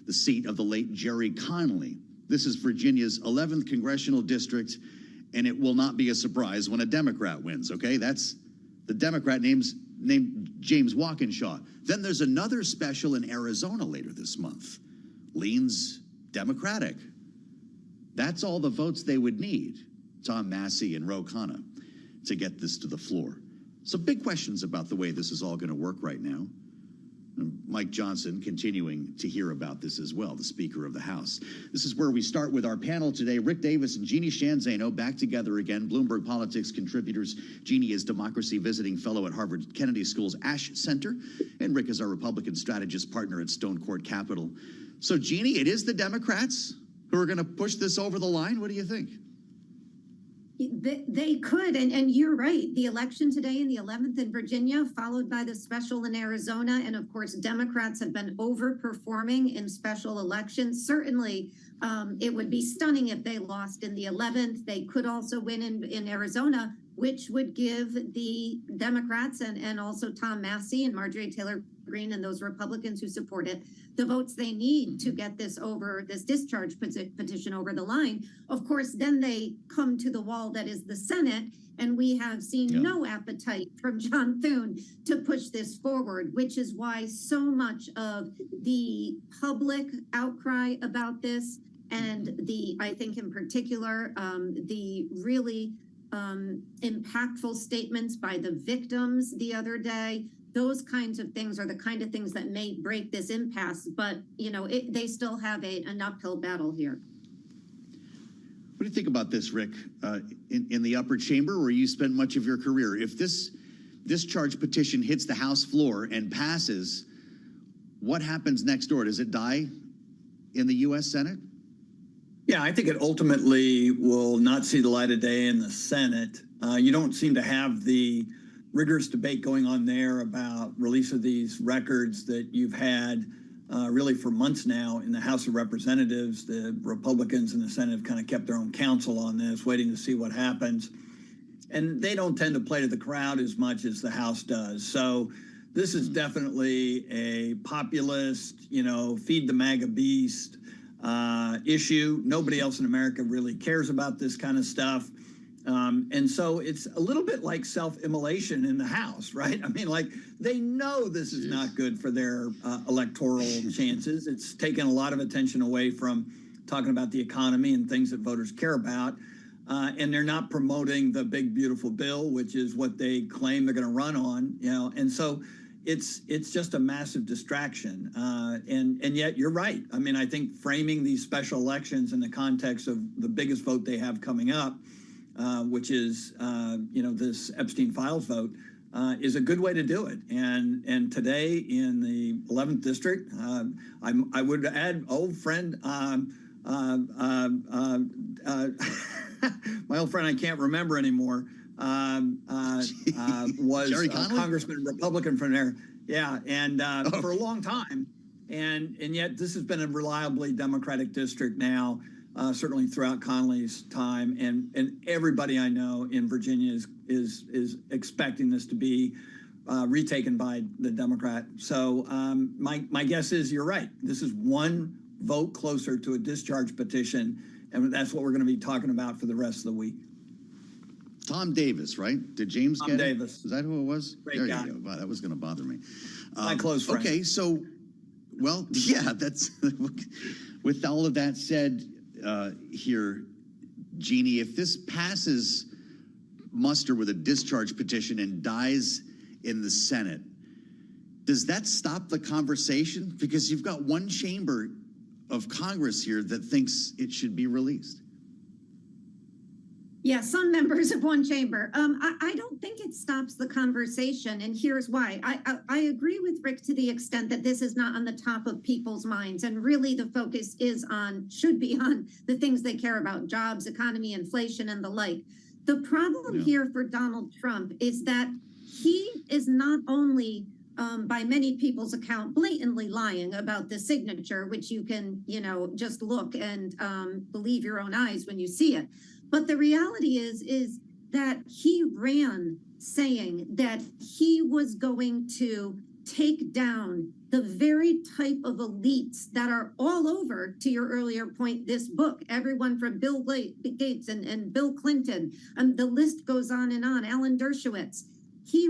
the seat of the late Jerry Connolly. This is Virginia's 11th congressional district, and it will not be a surprise when a Democrat wins, okay? That's the Democrat named James Walkinshaw. Then there's another special in Arizona later this month. Leans Democratic. That's all the votes they would need, Tom Massey and Ro Khanna, to get this to the floor. So big questions about the way this is all going to work right now. And Mike Johnson continuing to hear about this as well, the Speaker of the House. This is where we start with our panel today. Rick Davis and Jeannie Shanzano back together again, Bloomberg Politics contributors. Jeannie is Democracy Visiting Fellow at Harvard Kennedy School's Ash Center, and Rick is our Republican strategist partner at Stone Court Capital. So, Jeannie, it is the Democrats who are going to push this over the line. What do you think? They could, and you're right. The election today in the 11th in Virginia, followed by the special in Arizona, and of course, Democrats have been overperforming in special elections. Certainly, it would be stunning if they lost in the 11th. They could also win in Arizona, which would give the Democrats and also Tom Massey and Marjorie Taylor Greene and those Republicans who support it the votes they need to get this discharge petition over the line. Of course, then they come to the wall that is the Senate, and we have seen no appetite from John Thune to push this forward, which is why so much of the public outcry about this and I think in particular, the really impactful statements by the victims the other day, those kinds of things are the kind of things that may break this impasse. But, they still have an uphill battle here. What do you think about this, Rick, in the upper chamber where you spent much of your career? If this discharge petition hits the House floor and passes, what happens next door? Does it die in the U.S. Senate? Yeah, I think it ultimately will not see the light of day in the Senate. You don't seem to have the rigorous debate going on there about release of these records that you've had really for months now in the House of Representatives. The Republicans in the Senate have kind of kept their own counsel on this, waiting to see what happens. And they don't tend to play to the crowd as much as the House does. So this is definitely a populist, feed the MAGA beast issue. Nobody else in America really cares about this kind of stuff. And so it's a little bit like self-immolation in the House, right? I mean, like, they know this is not good for their electoral chances. It's taken a lot of attention away from talking about the economy and things that voters care about. And they're not promoting the big, beautiful bill, which is what they claim they're going to run on, And so it's just a massive distraction. And yet you're right. I mean, I think framing these special elections in the context of the biggest vote they have coming up, which is, this Epstein Files vote, is a good way to do it. And today in the 11th district, I would add old friend, my old friend I can't remember anymore, was a congressman, Republican from there. Yeah, and for a long time. And yet this has been a reliably Democratic district now, certainly throughout Connolly's time. And everybody I know in Virginia is expecting this to be retaken by the Democrat. So my guess is you're right. This is one vote closer to a discharge petition. And that's what we're going to be talking about for the rest of the week. Tom Davis, right? Did James get it? Tom Davis. Is that who it was? Great there guy. you go. Wow, that was going to bother me. My close friend. Okay, so, well, yeah, that's, with all of that said here, Jeannie, if this passes muster with a discharge petition and dies in the Senate, does that stop the conversation? Because you've got one chamber of Congress here that thinks it should be released. Yeah, some members of one chamber. I don't think it stops the conversation, and here's why. I agree with Rick to the extent that this is not on the top of people's minds, and really the focus should be on the things they care about: jobs, economy, inflation, and the like. The problem here for Donald Trump is that he is not only by many people's account, blatantly lying about the signature, which you can, just look and believe your own eyes when you see it. But the reality is that he ran saying that he was going to take down the very type of elites that are all over, to your earlier point, this book, everyone from Bill Gates and Bill Clinton, the list goes on and on, Alan Dershowitz. He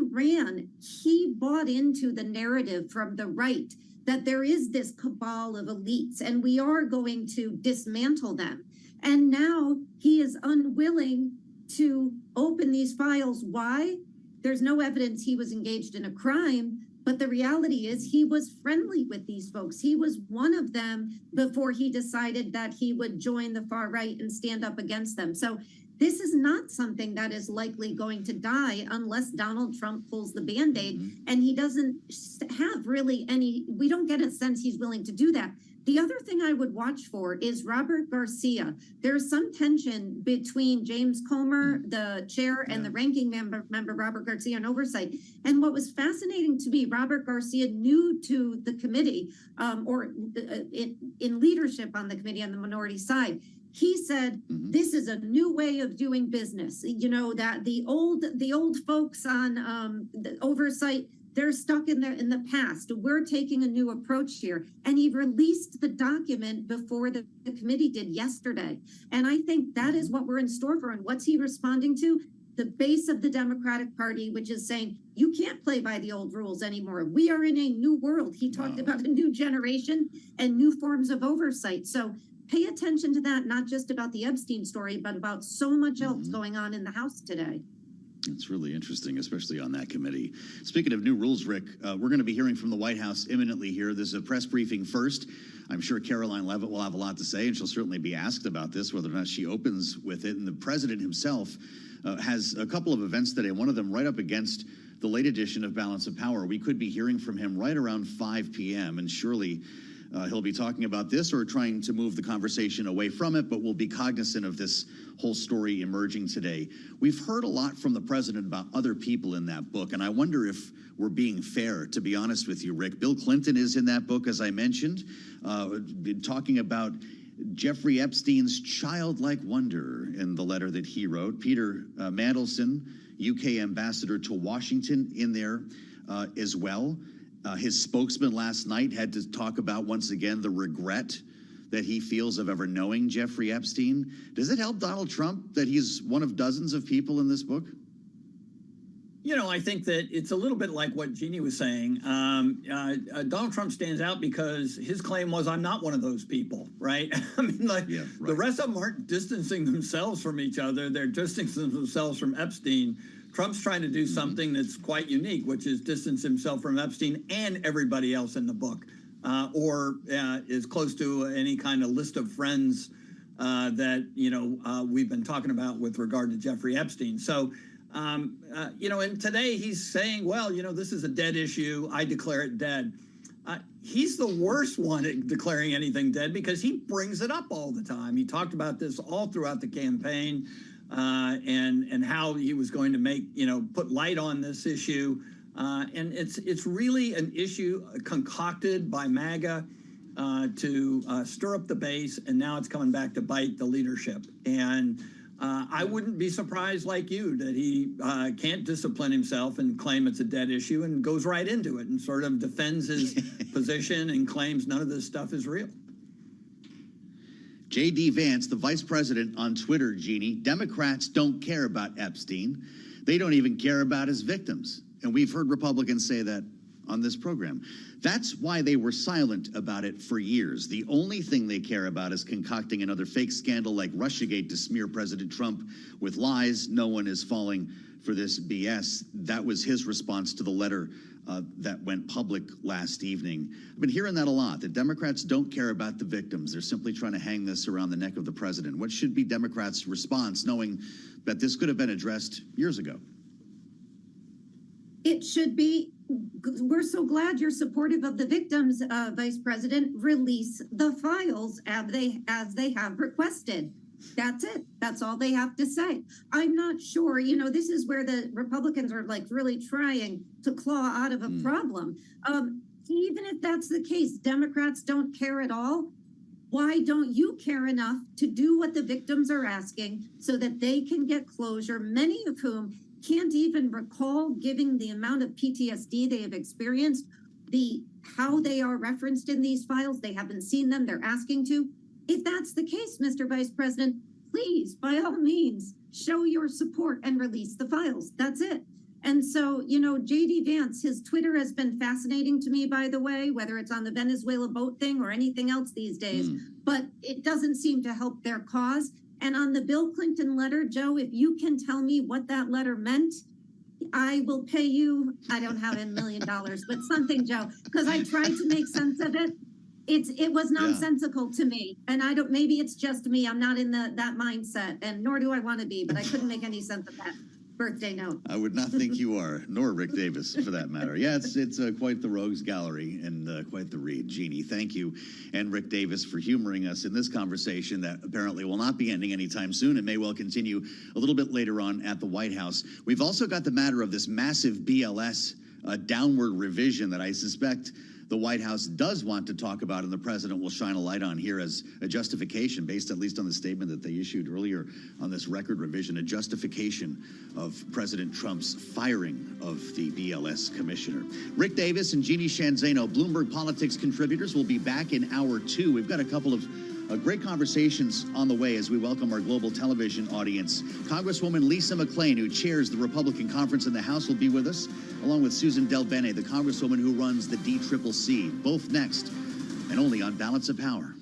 bought into the narrative from the right that there is this cabal of elites and we are going to dismantle them. And now he is unwilling to open these files. Why? There's no evidence he was engaged in a crime, but the reality is he was friendly with these folks. He was one of them before he decided that he would join the far right and stand up against them. So this is not something that is likely going to die unless Donald Trump pulls the Band-Aid, and he doesn't have really we don't get a sense he's willing to do that. The other thing I would watch for is Robert Garcia. There's some tension between James Comer, the chair, and the ranking member Robert Garcia on oversight. And what was fascinating to me, Robert Garcia, new to the committee, or in leadership on the committee on the minority side, He said, this is a new way of doing business. You know, that the old folks on the oversight, they're stuck in the past. We're taking a new approach here. And he released the document before the committee did yesterday. And I think that is what we're in store for. And what's he responding to? The base of the Democratic Party, which is saying, you can't play by the old rules anymore. We are in a new world. He talked about a new generation and new forms of oversight. So pay attention to that, not just about the Epstein story, but about so much else going on in the House today. It's really interesting, especially on that committee. Speaking of new rules, Rick, we're going to be hearing from the White House imminently here. There's a press briefing first. I'm sure Caroline Leavitt will have a lot to say, and she'll certainly be asked about this, whether or not she opens with it. And the president himself has a couple of events today, one of them right up against the late edition of Balance of Power. We could be hearing from him right around 5 p.m., and surely he'll be talking about this or trying to move the conversation away from it, but we'll be cognizant of this whole story emerging today. We've heard a lot from the president about other people in that book, and I wonder if we're being fair, to be honest with you, Rick. Bill Clinton is in that book, as I mentioned, talking about Jeffrey Epstein's childlike wonder in the letter that he wrote. Peter Mandelson, UK ambassador to Washington, in there as well. His spokesman last night had to talk about, once again, the regret that he feels of ever knowing Jeffrey Epstein. Does it help Donald Trump that he's one of dozens of people in this book? You know, I think that it's a little bit like what Jeannie was saying. Donald Trump stands out because his claim was, I'm not one of those people, right? I mean, like, the rest of them aren't distancing themselves from each other. They're distancing themselves from Epstein. Trump's trying to do something that's quite unique, which is distance himself from Epstein and everybody else in the book, or is close to any kind of list of friends that, you know, we've been talking about with regard to Jeffrey Epstein. So, you know, and today he's saying, well, you know, this is a dead issue. I declare it dead. He's the worst one at declaring anything dead because he brings it up all the time. He talked about this all throughout the campaign. And how he was going to make, you know, put light on this issue. And it's really an issue concocted by MAGA to stir up the base, and now it's coming back to bite the leadership. And I wouldn't be surprised, like you, that he can't discipline himself and claim it's a dead issue and goes right into it and sort of defends his position and claims none of this stuff is real. J.D. Vance, the vice president on Twitter, Jeannie, Democrats don't care about Epstein. They don't even care about his victims. And we've heard Republicans say that on this program. That's why they were silent about it for years. The only thing they care about is concocting another fake scandal like Russiagate to smear President Trump with lies. No one is falling for this BS. That was his response to the letter that went public last evening. I've been hearing that a lot, that Democrats don't care about the victims. They're simply trying to hang this around the neck of the president. What should be Democrats' response, knowing that this could have been addressed years ago? It should be, we're so glad you're supportive of the victims, Vice President. Release the files as they have requested. That's it. That's all they have to say. I'm not sure, you know, this is where the Republicans are like really trying to claw out of a problem. Even if that's the case, Democrats don't care at all. Why don't you care enough to do what the victims are asking so that they can get closure, many of whom can't even recall giving the amount of PTSD they have experienced, how they are referenced in these files. They haven't seen them. They're asking to. If that's the case, Mr. Vice President, please, by all means, show your support and release the files. That's it. And so, you know, J.D. Vance, his Twitter has been fascinating to me, by the way, whether it's on the Venezuela boat thing or anything else these days, but it doesn't seem to help their cause. And on the Bill Clinton letter, Joe, if you can tell me what that letter meant, I will pay you, I don't have $1 million, but something, Joe, because I tried to make sense of it. It was nonsensical to me, and I don't. Maybe it's just me. I'm not in that mindset, and nor do I want to be. But I couldn't make any sense of that birthday note. I would not think you are, nor Rick Davis, for that matter. Yeah, it's quite the rogues gallery and quite the read. Jeannie, thank you, and Rick Davis for humoring us in this conversation that apparently will not be ending anytime soon and may well continue a little bit later on at the White House. We've also got the matter of this massive BLS downward revision that I suspect the White House does want to talk about and the president will shine a light on here as a justification, based at least on the statement that they issued earlier on this record revision, a justification of President Trump's firing of the BLS commissioner. Rick Davis and Jeannie Shanzano, Bloomberg Politics contributors, will be back in hour 2. We've got a couple of great conversations on the way as we welcome our global television audience. Congresswoman Lisa McClain, who chairs the Republican conference in the House, will be with us, along with Susan Del Bene, the congresswoman who runs the DCCC. Both next, and only on Balance of Power.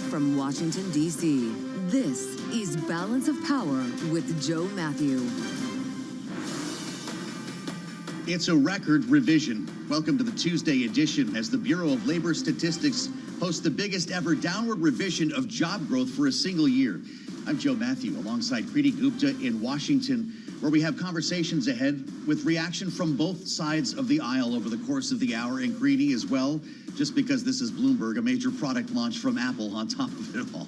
From Washington, D.C., this is Balance of Power with Joe Matthew. It's a record revision. Welcome to the Tuesday edition as the Bureau of Labor Statistics posts the biggest ever downward revision of job growth for a single year. I'm Joe Matthew alongside Kriti Gupta in Washington, where we have conversations ahead with reaction from both sides of the aisle over the course of the hour, and Kriti as well, just because this is Bloomberg, a major product launch from Apple on top of it all.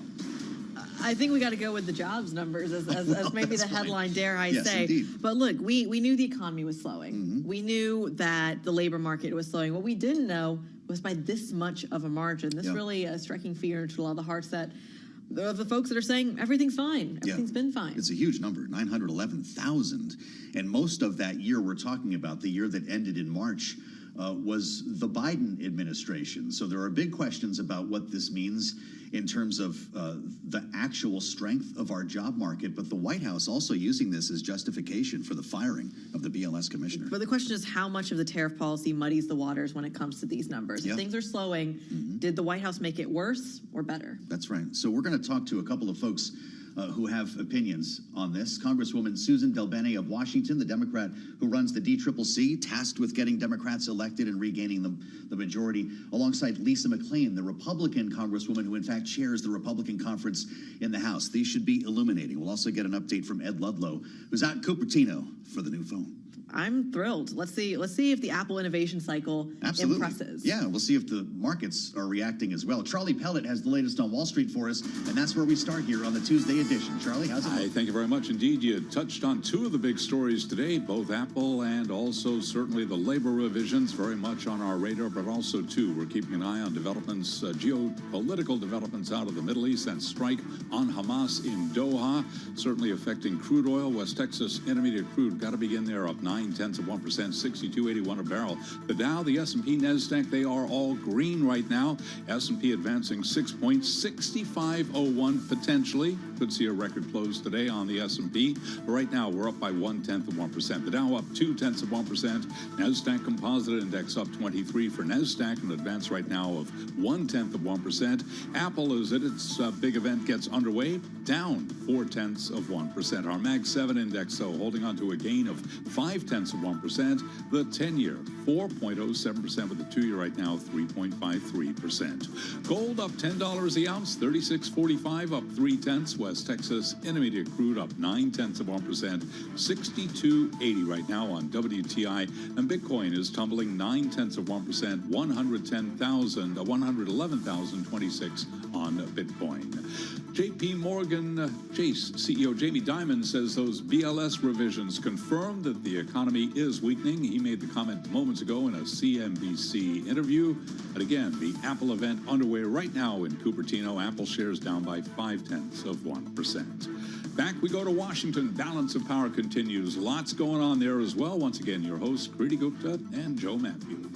I think we got to go with the jobs numbers as maybe the headline, dare I say. Indeed. But look, we knew the economy was slowing. We knew that the labor market was slowing. What we didn't know was by this much of a margin. This really striking fear into a lot of the hearts that of the folks that are saying everything's fine. Everything's been fine. It's a huge number, 911,000. And most of that year we're talking about, the year that ended in March, was the Biden administration. So there are big questions about what this means in terms of the actual strength of our job market, but the White House also using this as justification for the firing of the BLS commissioner. But the question is how much of the tariff policy muddies the waters when it comes to these numbers. If things are slowing, did the White House make it worse or better? That's right. So we're going to talk to a couple of folks who have opinions on this. Congresswoman Susan DelBene of Washington, the Democrat who runs the DCCC, tasked with getting Democrats elected and regaining the majority, alongside Lisa McClain, the Republican Congresswoman who in fact chairs the Republican conference in the House. These should be illuminating. We'll also get an update from Ed Ludlow, who's out in Cupertino for the new phone. I'm thrilled. Let's see if the Apple innovation cycle impresses. Yeah, we'll see if the markets are reacting as well. Charlie Pellet has the latest on Wall Street for us, and that's where we start here on the Tuesday edition. Charlie, how's it going? Thank you very much indeed. You touched on two of the big stories today, both Apple and also certainly the labor revisions, very much on our radar, but also, too, we're keeping an eye on developments, geopolitical developments out of the Middle East, and strike on Hamas in Doha, certainly affecting crude oil. West Texas Intermediate crude got to begin there, up 0.9%, 62.81 a barrel. The Dow, the S&P, NASDAQ, they are all green right now. S&P advancing 6.6501 potentially. Could see a record close today on the S&P. But right now, we're up by 0.1%. The Dow up 0.2%. NASDAQ Composite Index up 23 for NASDAQ, an advance right now of 0.1%. Apple, as its big event gets underway, down 0.4%. Our Mag 7 Index, though, holding on to a gain of 0.5%. The 10-year, 4.07%, with the 2-year right now, 3.53%. Gold up $10 the ounce, 36.45, up 0.3. West Texas Intermediate crude up 0.9%, 62.80 right now on WTI. And Bitcoin is tumbling 0.9%, 111,026 on Bitcoin. J.P. Morgan Chase CEO Jamie Dimon says those BLS revisions confirm that the economy is weakening. He made the comment moments ago in a CNBC interview. But again, the Apple event underway right now in Cupertino. Apple shares down by 0.5%. Back we go to Washington. Balance of power continues. Lots going on there as well. Once again, your hosts, Kriti Gupta and Joe Matthew.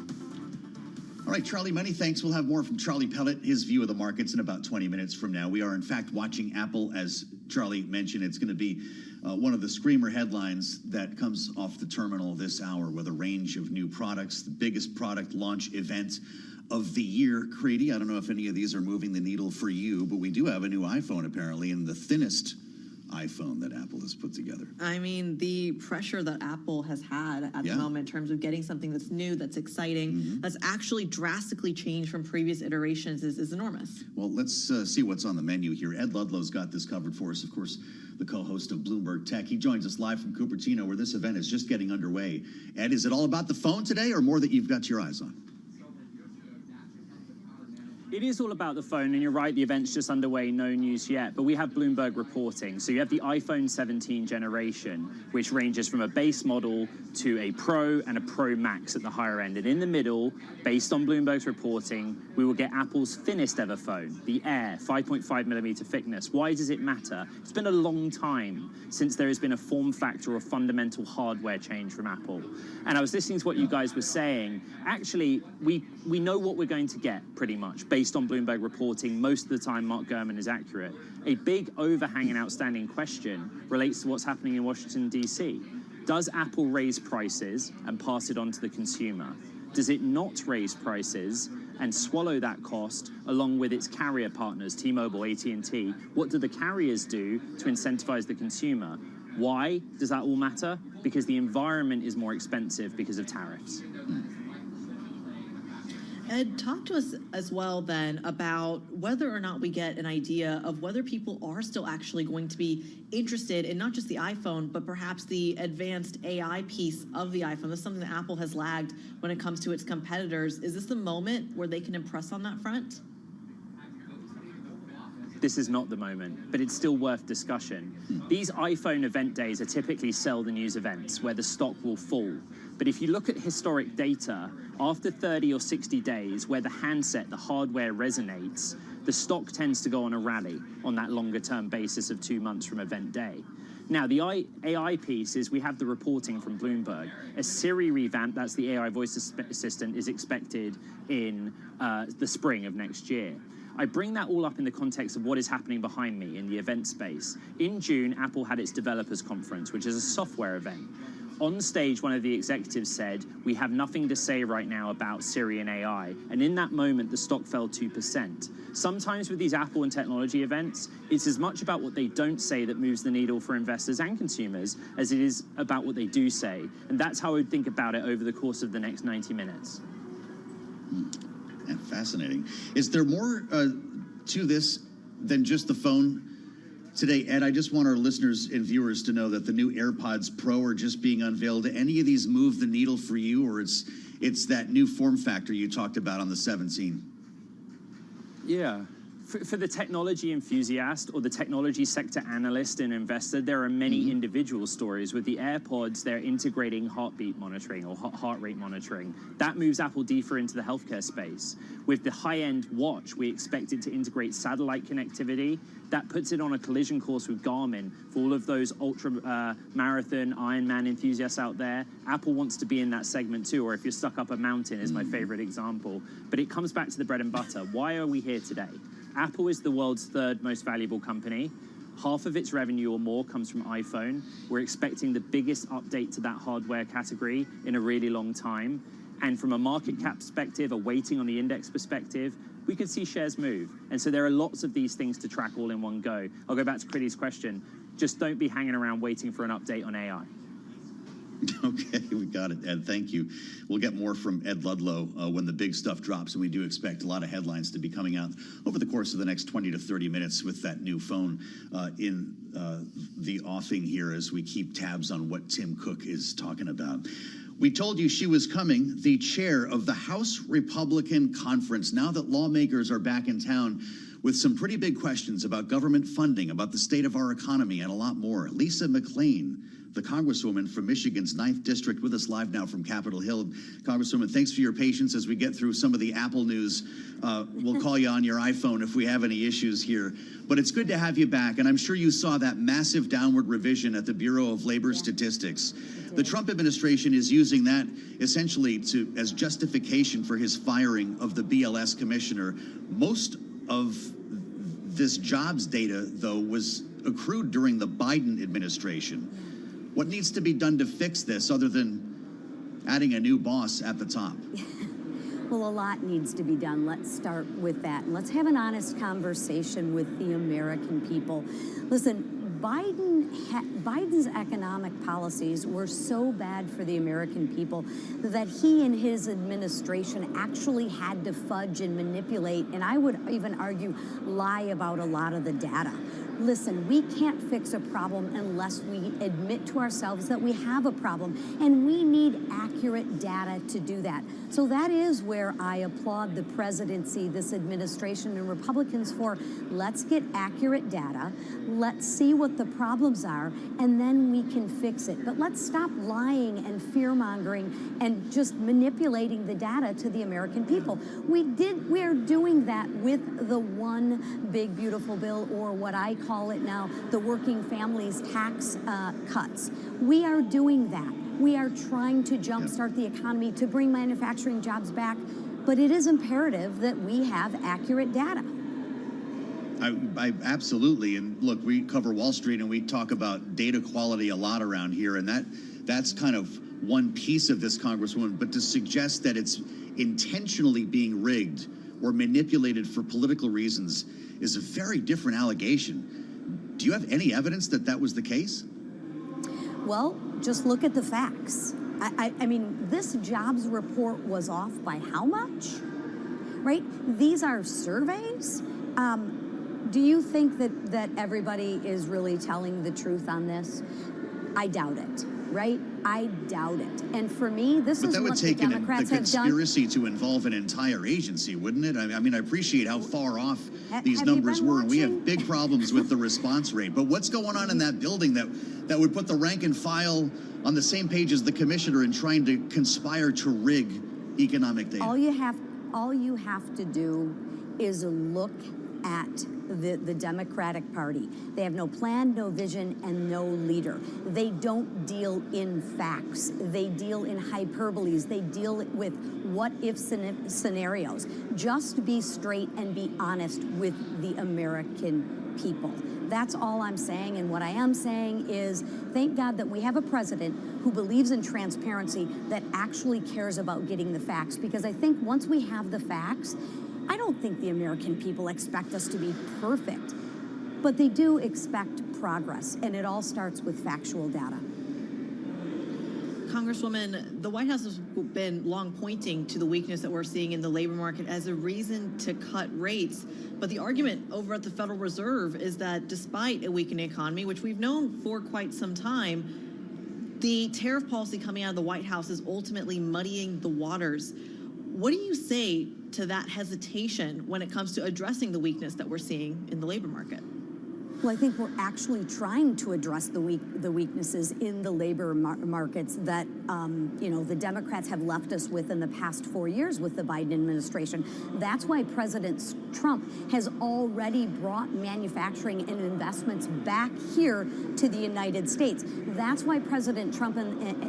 All right, Charlie, many thanks. We'll have more from Charlie Pellet, his view of the markets in about 20 minutes from now. We are, in fact, watching Apple. As Charlie mentioned, it's going to be one of the screamer headlines that comes off the terminal this hour with a range of new products, the biggest product launch event of the year. Kriti, I don't know if any of these are moving the needle for you, but we do have a new iPhone, apparently, and the thinnest iPhone that Apple has put together. I mean, the pressure that Apple has had at the moment in terms of getting something that's new, that's exciting, that's actually drastically changed from previous iterations is enormous. Well, let's see what's on the menu here. Ed Ludlow's got this covered for us, of course, the co-host of Bloomberg Tech. He joins us live from Cupertino, where this event is just getting underway. Ed, is it all about the phone today or more that you've got your eyes on? It is all about the phone, and you're right, the event's just underway, no news yet, but we have Bloomberg reporting. So you have the iPhone 17 generation, which ranges from a base model to a Pro and a Pro Max at the higher end. And in the middle, based on Bloomberg's reporting, we will get Apple's thinnest ever phone, the Air, 5.5mm thickness. Why does it matter? It's been a long time since there has been a form factor or fundamental hardware change from Apple. And I was listening to what you guys were saying. Actually, we know what we're going to get, pretty much, based on Bloomberg reporting. Most of the time, Mark Gurman is accurate. A big overhanging outstanding question relates to what's happening in Washington, D.C. Does Apple raise prices and pass it on to the consumer? Does it not raise prices and swallow that cost along with its carrier partners, T-Mobile, AT&T? What do the carriers do to incentivize the consumer? Why does that all matter? Because the environment is more expensive because of tariffs. Ed, talk to us as well then about whether or not we get an idea of whether people are still actually going to be interested in not just the iPhone, but perhaps the advanced AI piece of the iPhone. This is something that Apple has lagged when it comes to its competitors. Is this the moment where they can impress on that front? this is not the moment, but it's still worth discussion. These iPhone event days are typically sell the news events where the stock will fall. But if you look at historic data, after 30 or 60 days where the handset, the hardware resonates, the stock tends to go on a rally on that longer term basis of 2 months from event day. Now, the AI piece is we have the reporting from Bloomberg. A Siri revamp, that's the AI voice assistant, is expected in the spring of next year. I bring that all up in the context of what is happening behind me in the event space. In June, Apple had its developers conference, which is a software event. On stage, one of the executives said, "We have nothing to say right now about Siri and AI." And in that moment, the stock fell 2%. Sometimes with these Apple and technology events, it's as much about what they don't say that moves the needle for investors and consumers as it is about what they do say. And that's how I would think about it over the course of the next 90 minutes. Yeah, fascinating. Is there more to this than just the phone today? Ed, I just want our listeners and viewers to know that the new AirPods Pro are just being unveiled. Do any of these move the needle for you, or it's that new form factor you talked about on the 17? Yeah. For the technology enthusiast or the technology sector analyst and investor, there are many individual stories. With the AirPods, they're integrating heartbeat monitoring or heart rate monitoring. That moves Apple deeper into the healthcare space. With the high-end watch, we expect it to integrate satellite connectivity. That puts it on a collision course with Garmin. For all of those ultra marathon, Ironman enthusiasts out there, Apple wants to be in that segment too, or if you're stuck up a mountain is my favorite example. But it comes back to the bread and butter. Why are we here today? Apple is the world's third most valuable company. Half of its revenue or more comes from iPhone. We're expecting the biggest update to that hardware category in a really long time. And from a market cap perspective, a weighting on the index perspective, we could see shares move. And so there are lots of these things to track all in one go. I'll go back to Critty's question. Just don't be hanging around waiting for an update on AI. Okay, we got it, Ed. Thank you. We'll get more from Ed Ludlow when the big stuff drops, and we do expect a lot of headlines to be coming out over the course of the next 20 to 30 minutes with that new phone in the offing here as we keep tabs on what Tim Cook is talking about. We told you she was coming, the chair of the House Republican Conference, now that lawmakers are back in town with some pretty big questions about government funding, about the state of our economy, and a lot more. Lisa McClain, the Congresswoman from Michigan's 9th District, with us live now from Capitol Hill. Congresswoman, thanks for your patience as we get through some of the Apple news. We'll call you on your iPhone if we have any issues here. But it's good to have you back, and I'm sure you saw that massive downward revision at the Bureau of Labor Statistics. The Trump administration is using that essentially as justification for his firing of the BLS commissioner. Most of this jobs data, though, was accrued during the Biden administration. What needs to be done to fix this other than adding a new boss at the top? Well, a lot needs to be done. Let's start with that. Let's have an honest conversation with the American people. Listen, Biden's economic policies were so bad for the American people that he and his administration actually had to fudge and manipulate, and I would even argue lie about a lot of the data. Listen, we can't fix a problem unless we admit to ourselves that we have a problem, and we need accurate data to do that. So that is where I applaud the presidency, this administration, and Republicans for let's get accurate data, let's see what the problems are, and then we can fix it. But let's stop lying and fear-mongering and just manipulating the data to the American people. We are doing that with the one big beautiful bill, or what I call it now, the working families tax cuts. We are doing that. We are trying to jumpstart the economy to bring manufacturing jobs back, but it is imperative that we have accurate data. I absolutely. And look, we cover Wall Street and we talk about data quality a lot around here, and that's kind of one piece of this, Congresswoman. But to suggest that it's intentionally being rigged or manipulated for political reasons is a very different allegation. Do you have any evidence that that was the case? Well, just look at the facts. I mean, this jobs report was off by how much? Right? These are surveys. Do you think that everybody is really telling the truth on this? I doubt it. right? I doubt it. And for me, this is what the Democrats the have done. conspiracy to involve an entire agency, wouldn't it? I mean, I appreciate how far off these numbers were, and we have big problems with the response rate. But what's going on in that building that would put the rank and file on the same page as the commissioner in trying to conspire to rig economic data? All you have to do is look at the Democratic Party. They have no plan, no vision, and no leader. They don't deal in facts. They deal in hyperboles. They deal with what-if scenarios. Just be straight and be honest with the American people. That's all I'm saying, and what I am saying is thank God that we have a president who believes in transparency, that actually cares about getting the facts, because I think once we have the facts, I don't think the American people expect us to be perfect, but they do expect progress, and it all starts with factual data. Congresswoman, the White House has been long pointing to the weakness that we're seeing in the labor market as a reason to cut rates. But the argument over at the Federal Reserve is that despite a weakening economy, which we've known for quite some time, the tariff policy coming out of the White House is ultimately muddying the waters. What do you say to that hesitation when it comes to addressing the weakness that we're seeing in the labor market? Well, I think we're actually trying to address the weaknesses in the labor markets that, the Democrats have left us with in the past 4 years with the Biden administration. That's why President Trump has already brought manufacturing and investments back here to the United States. That's why President Trump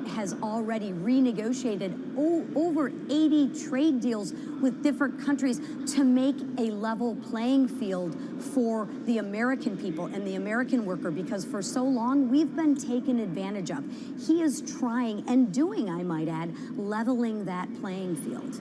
has already renegotiated over 80 trade deals with different countries to make a level playing field for the American people and the American worker, because for so long we've been taken advantage of. He is trying and doing, I might add, leveling that playing field.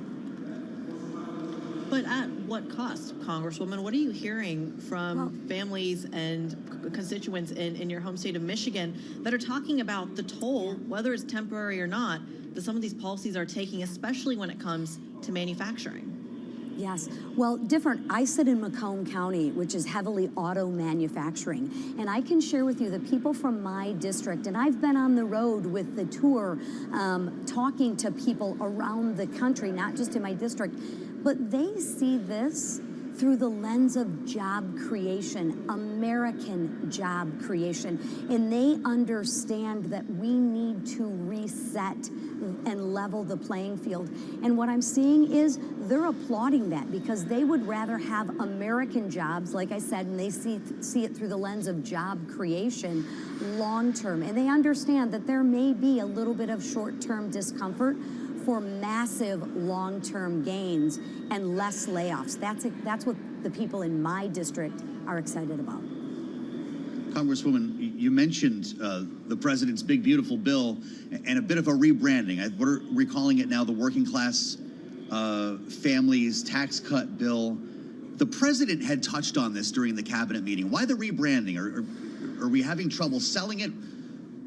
But at what cost, Congresswoman? What are you hearing from families and constituents in your home state of Michigan that are talking about the toll, whether it's temporary or not, that some of these policies are taking, especially when it comes to manufacturing? Yes. Well, different. I sit in Macomb County, which is heavily auto manufacturing. And I can share with you the people from my district, and I've been on the road with the tour, talking to people around the country, not just in my district, but they see this through the lens of job creation, American job creation. And they understand that we need to reset and level the playing field. And what I'm seeing is they're applauding that, because they would rather have American jobs, like I said, and they see it through the lens of job creation long term. And they understand that there may be a little bit of short-term discomfort for massive long-term gains and less layoffs. That's what the people in my district are excited about. Congresswoman, you mentioned the president's big, beautiful bill and a bit of a rebranding. We're recalling it now the Working Class Families Tax Cut Bill. The president had touched on this during the cabinet meeting. Why the rebranding? Are we having trouble selling it?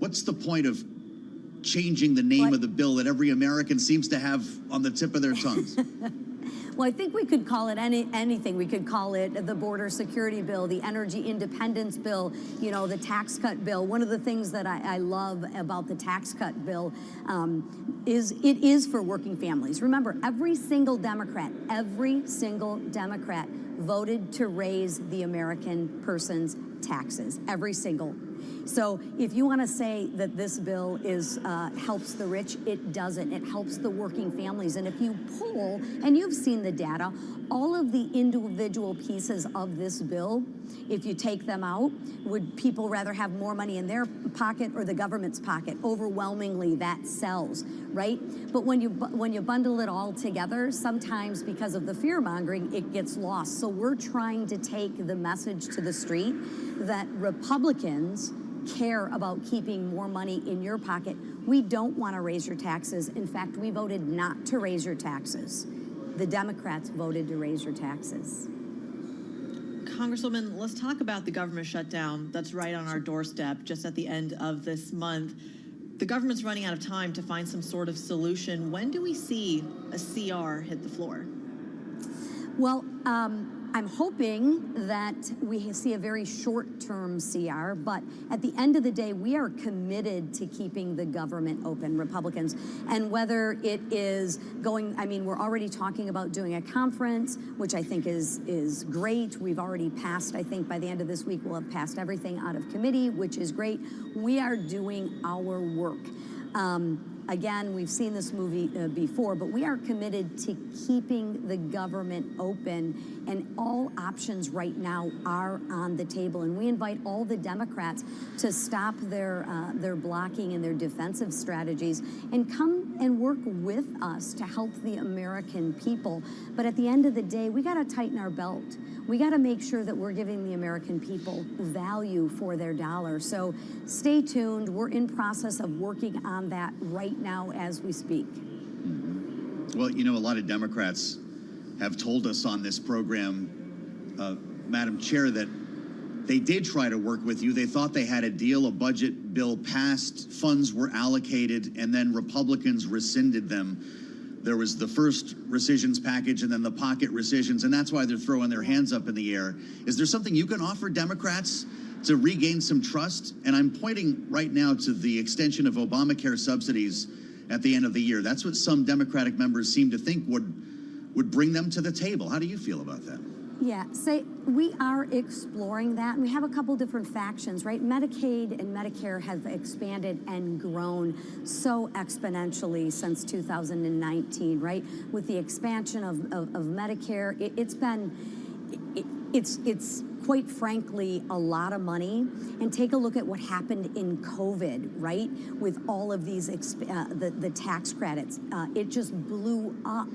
What's the point of changing the name of the bill that every American seems to have on the tip of their tongues? Well, I think we could call it anything. We could call it the border security bill, the energy independence bill, the tax cut bill. One of the things that I love about the tax cut bill is it is for working families. Remember, every single Democrat voted to raise the American person's taxes, every single. So if you want to say that this bill helps the rich, it doesn't. It helps the working families. And if you poll, and you've seen the data, all of the individual pieces of this bill, if you take them out, would people rather have more money in their pocket or the government's pocket? Overwhelmingly, that sells, right? But when you bundle it all together, sometimes because of the fear-mongering, it gets lost. So we're trying to take the message to the street that Republicans care about keeping more money in your pocket. We don't want to raise your taxes. In fact, we voted not to raise your taxes. The Democrats voted to raise your taxes. Congresswoman, let's talk about the government shutdown that's right on our doorstep just at the end of this month. The government's running out of time to find some sort of solution. When do we see a CR hit the floor? Well, I'm hoping that we see a very short-term CR, but at the end of the day, we are committed to keeping the government open, Republicans. And whether it is going, I mean, we're already talking about doing a conference, which I think is great. We've already passed, I think by the end of this week, we'll have passed everything out of committee, which is great. We are doing our work. Again, we've seen this movie before, but we are committed to keeping the government open, and all options right now are on the table. And we invite all the Democrats to stop their blocking and their defensive strategies and come and work with us to help the American people. But at the end of the day, we got to tighten our belt. We got to make sure that we're giving the American people value for their dollar. So stay tuned. We're in process of working on that right now as we speak. Well, you know, a lot of Democrats have told us on this program, Madam Chair, that they did try to work with you. They thought they had a deal, a budget bill passed, funds were allocated, and then Republicans rescinded them. There was the first rescissions package and then the pocket rescissions, and that's why they're throwing their hands up in the air. Is there something you can offer Democrats to regain some trust? And I'm pointing right now to the extension of Obamacare subsidies at the end of the year. That's what some Democratic members seem to think would bring them to the table. How do you feel about that? Yeah, we are exploring that, and we have a couple different factions, right? Medicaid and Medicare have expanded and grown so exponentially since 2019, right? With the expansion of Medicare, it's quite frankly a lot of money. And take a look at what happened in COVID, right? With all of these the tax credits, it just blew up.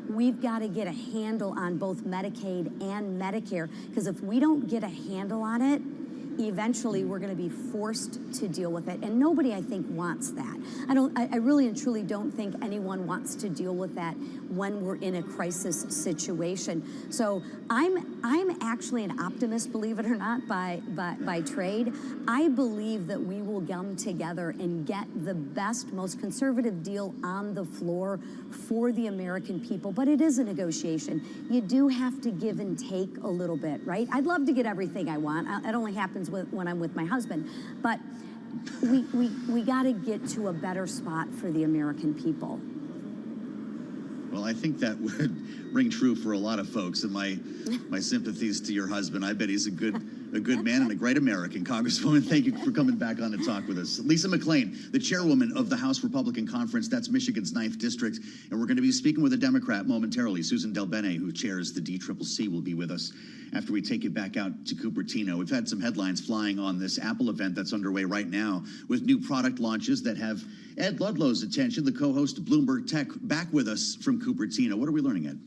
We've got to get a handle on both Medicaid and Medicare, because if we don't get a handle on it, eventually we're going to be forced to deal with it. And nobody, I think, wants that. I really and truly don't think anyone wants to deal with that when we're in a crisis situation. So I'm actually an optimist, believe it or not, by trade. I believe that we will come together and get the best, most conservative deal on the floor for the American people. But it is a negotiation. You do have to give and take a little bit, right? I'd love to get everything I want. It only happens when I'm with my husband. But we got to get to a better spot for the American people. Well, I think that would ring true for a lot of folks, and my sympathies to your husband. I bet he's a good man and a great American. Congresswoman, thank you for coming back on to talk with us. Lisa McClain, the chairwoman of the House Republican Conference, that's Michigan's 9th District, and we're going to be speaking with a Democrat momentarily. Susan Del Bene, who chairs the DCCC, will be with us after we take you back out to Cupertino. We've had some headlines flying on this Apple event that's underway right now with new product launches that have Ed Ludlow's attention, the co-host of Bloomberg Tech, back with us from Cupertino. What are we learning, Ed?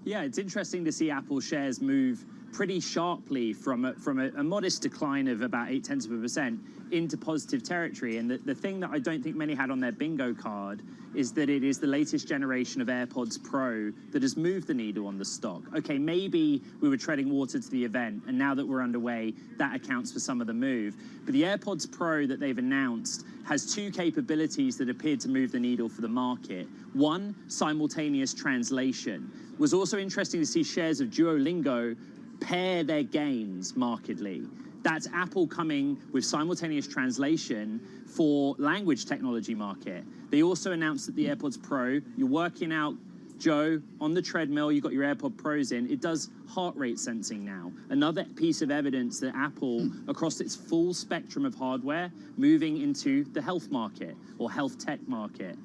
Yeah, it's interesting to see Apple shares move pretty sharply from a modest decline of about 0.8% into positive territory. And the thing that I don't think many had on their bingo card is that it is the latest generation of AirPods Pro that has moved the needle on the stock. Okay, maybe we were treading water to the event, and now that we're underway, that accounts for some of the move. But the AirPods Pro that they've announced has two capabilities that appear to move the needle for the market. One, simultaneous translation. It was also interesting to see shares of Duolingo pair their gains markedly. That's Apple coming with simultaneous translation for language technology market. They also announced that the AirPods Pro, you're working out, Joe, on the treadmill, you've got your AirPod Pros in, it does heart rate sensing now. Another piece of evidence that Apple, across its full spectrum of hardware, moving into the health market or health tech market,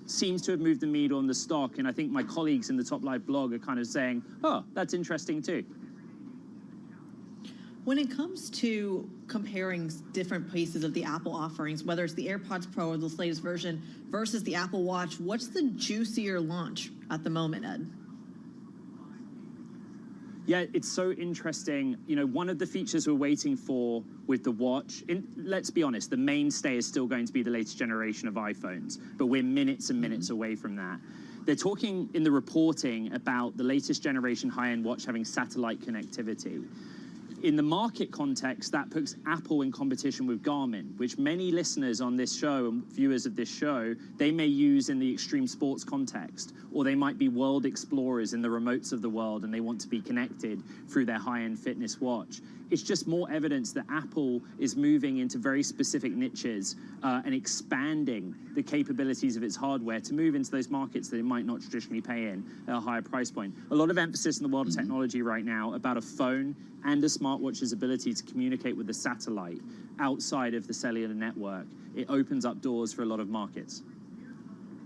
seems to have moved the needle on the stock. And I think my colleagues in the Top Live blog are kind of saying, oh, that's interesting too. When it comes to comparing different pieces of the Apple offerings, whether it's the AirPods Pro or the latest version versus the Apple Watch, what's the juicier launch at the moment, Ed? Yeah, it's so interesting. You know, one of the features we're waiting for with the watch, let's be honest, the mainstay is still going to be the latest generation of iPhones, but we're minutes and minutes away from that. They're talking in the reporting about the latest generation high-end watch having satellite connectivity. In the market context, that puts Apple in competition with Garmin, which many listeners on this show and viewers of this show, they may use in the extreme sports context, or they might be world explorers in the remotes of the world and they want to be connected through their high-end fitness watch. It's just more evidence that Apple is moving into very specific niches and expanding the capabilities of its hardware to move into those markets that it might not traditionally pay in at a higher price point. A lot of emphasis in the world of technology right now about a phone and a smartwatch's ability to communicate with the satellite outside of the cellular network. It opens up doors for a lot of markets.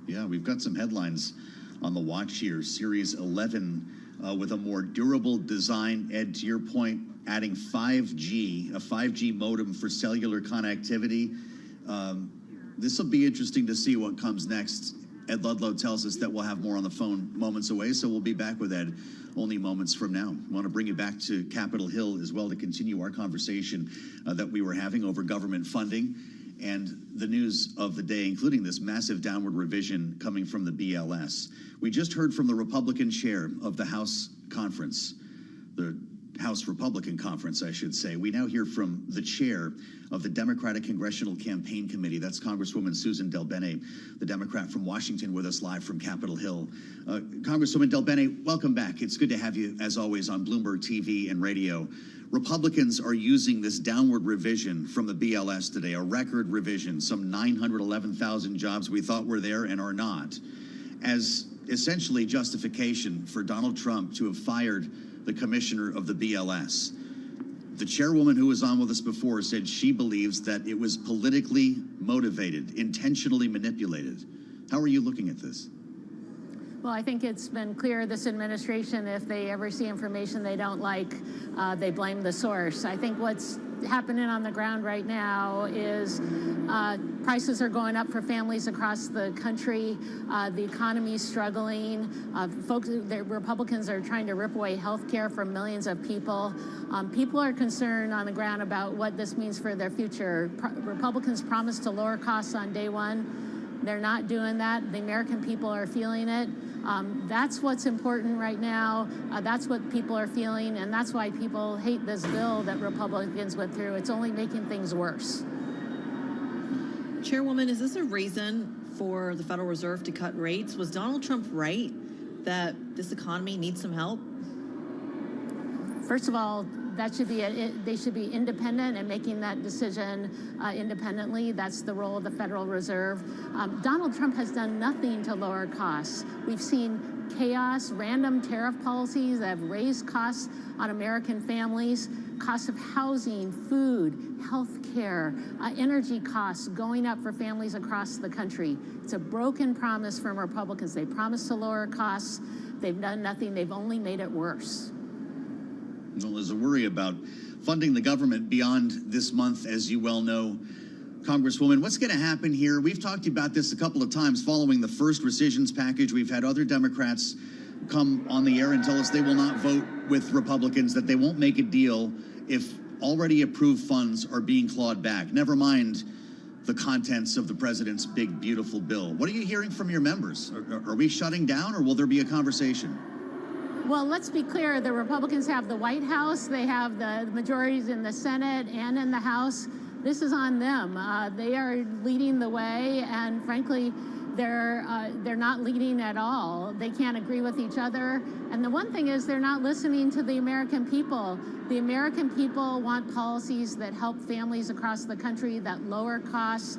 Yeah, we've got some headlines on the watch here. Series 11 with a more durable design. Ed, to your point, adding 5G, a 5G modem for cellular connectivity. This will be interesting to see what comes next. Ed Ludlow tells us that we'll have more on the phone moments away, so we'll be back with Ed only moments from now. I want to bring you back to Capitol Hill as well to continue our conversation that we were having over government funding and the news of the day, including this massive downward revision coming from the BLS. We just heard from the Republican chair of the House Conference, the House Republican Conference, I should say. We now hear from the chair of the Democratic Congressional Campaign Committee. That's Congresswoman Susan DelBene, the Democrat from Washington, with us live from Capitol Hill. Congresswoman DelBene, welcome back. It's good to have you, as always, on Bloomberg TV and radio. Republicans are using this downward revision from the BLS today, a record revision, some 911,000 jobs we thought were there and are not, as essentially justification for Donald Trump to have fired the commissioner of the BLS. The chairwoman who was on with us before said she believes that it was politically motivated, intentionally manipulated. How are you looking at this? Well, I think it's been clear this administration, if they ever see information they don't like, they blame the source. I think what's happening on the ground right now is prices are going up for families across the country. The economy's struggling. The Republicans are trying to rip away health care from millions of people. People are concerned on the ground about what this means for their future. Republicans promised to lower costs on day one. They're not doing that. The American people are feeling it. That's what's important right now. That's what people are feeling, and that's why people hate this bill that Republicans went through. It's only making things worse. Chairwoman, is this a reason for the Federal Reserve to cut rates? Was Donald Trump right that this economy needs some help? First of all, that should be they should be independent and making that decision independently. That's the role of the Federal Reserve. Donald Trump has done nothing to lower costs. We've seen chaos, random tariff policies that have raised costs on American families, costs of housing, food, health care, energy costs going up for families across the country. It's a broken promise from Republicans. They promised to lower costs. They've done nothing. They've only made it worse. Well, there's a worry about funding the government beyond this month, as you well know. Congresswoman, what's going to happen here? We've talked about this a couple of times following the first rescissions package. We've had other Democrats come on the air and tell us they will not vote with Republicans, that they won't make a deal if already approved funds are being clawed back. Never mind the contents of the president's big, beautiful bill. What are you hearing from your members? Are we shutting down, or will there be a conversation? Well, let's be clear. The Republicans have the White House. They have the majorities in the Senate and in the House. This is on them. They are leading the way, and frankly, they're not leading at all. They can't agree with each other. And the one thing is they're not listening to the American people. The American people want policies that help families across the country, that lower costs.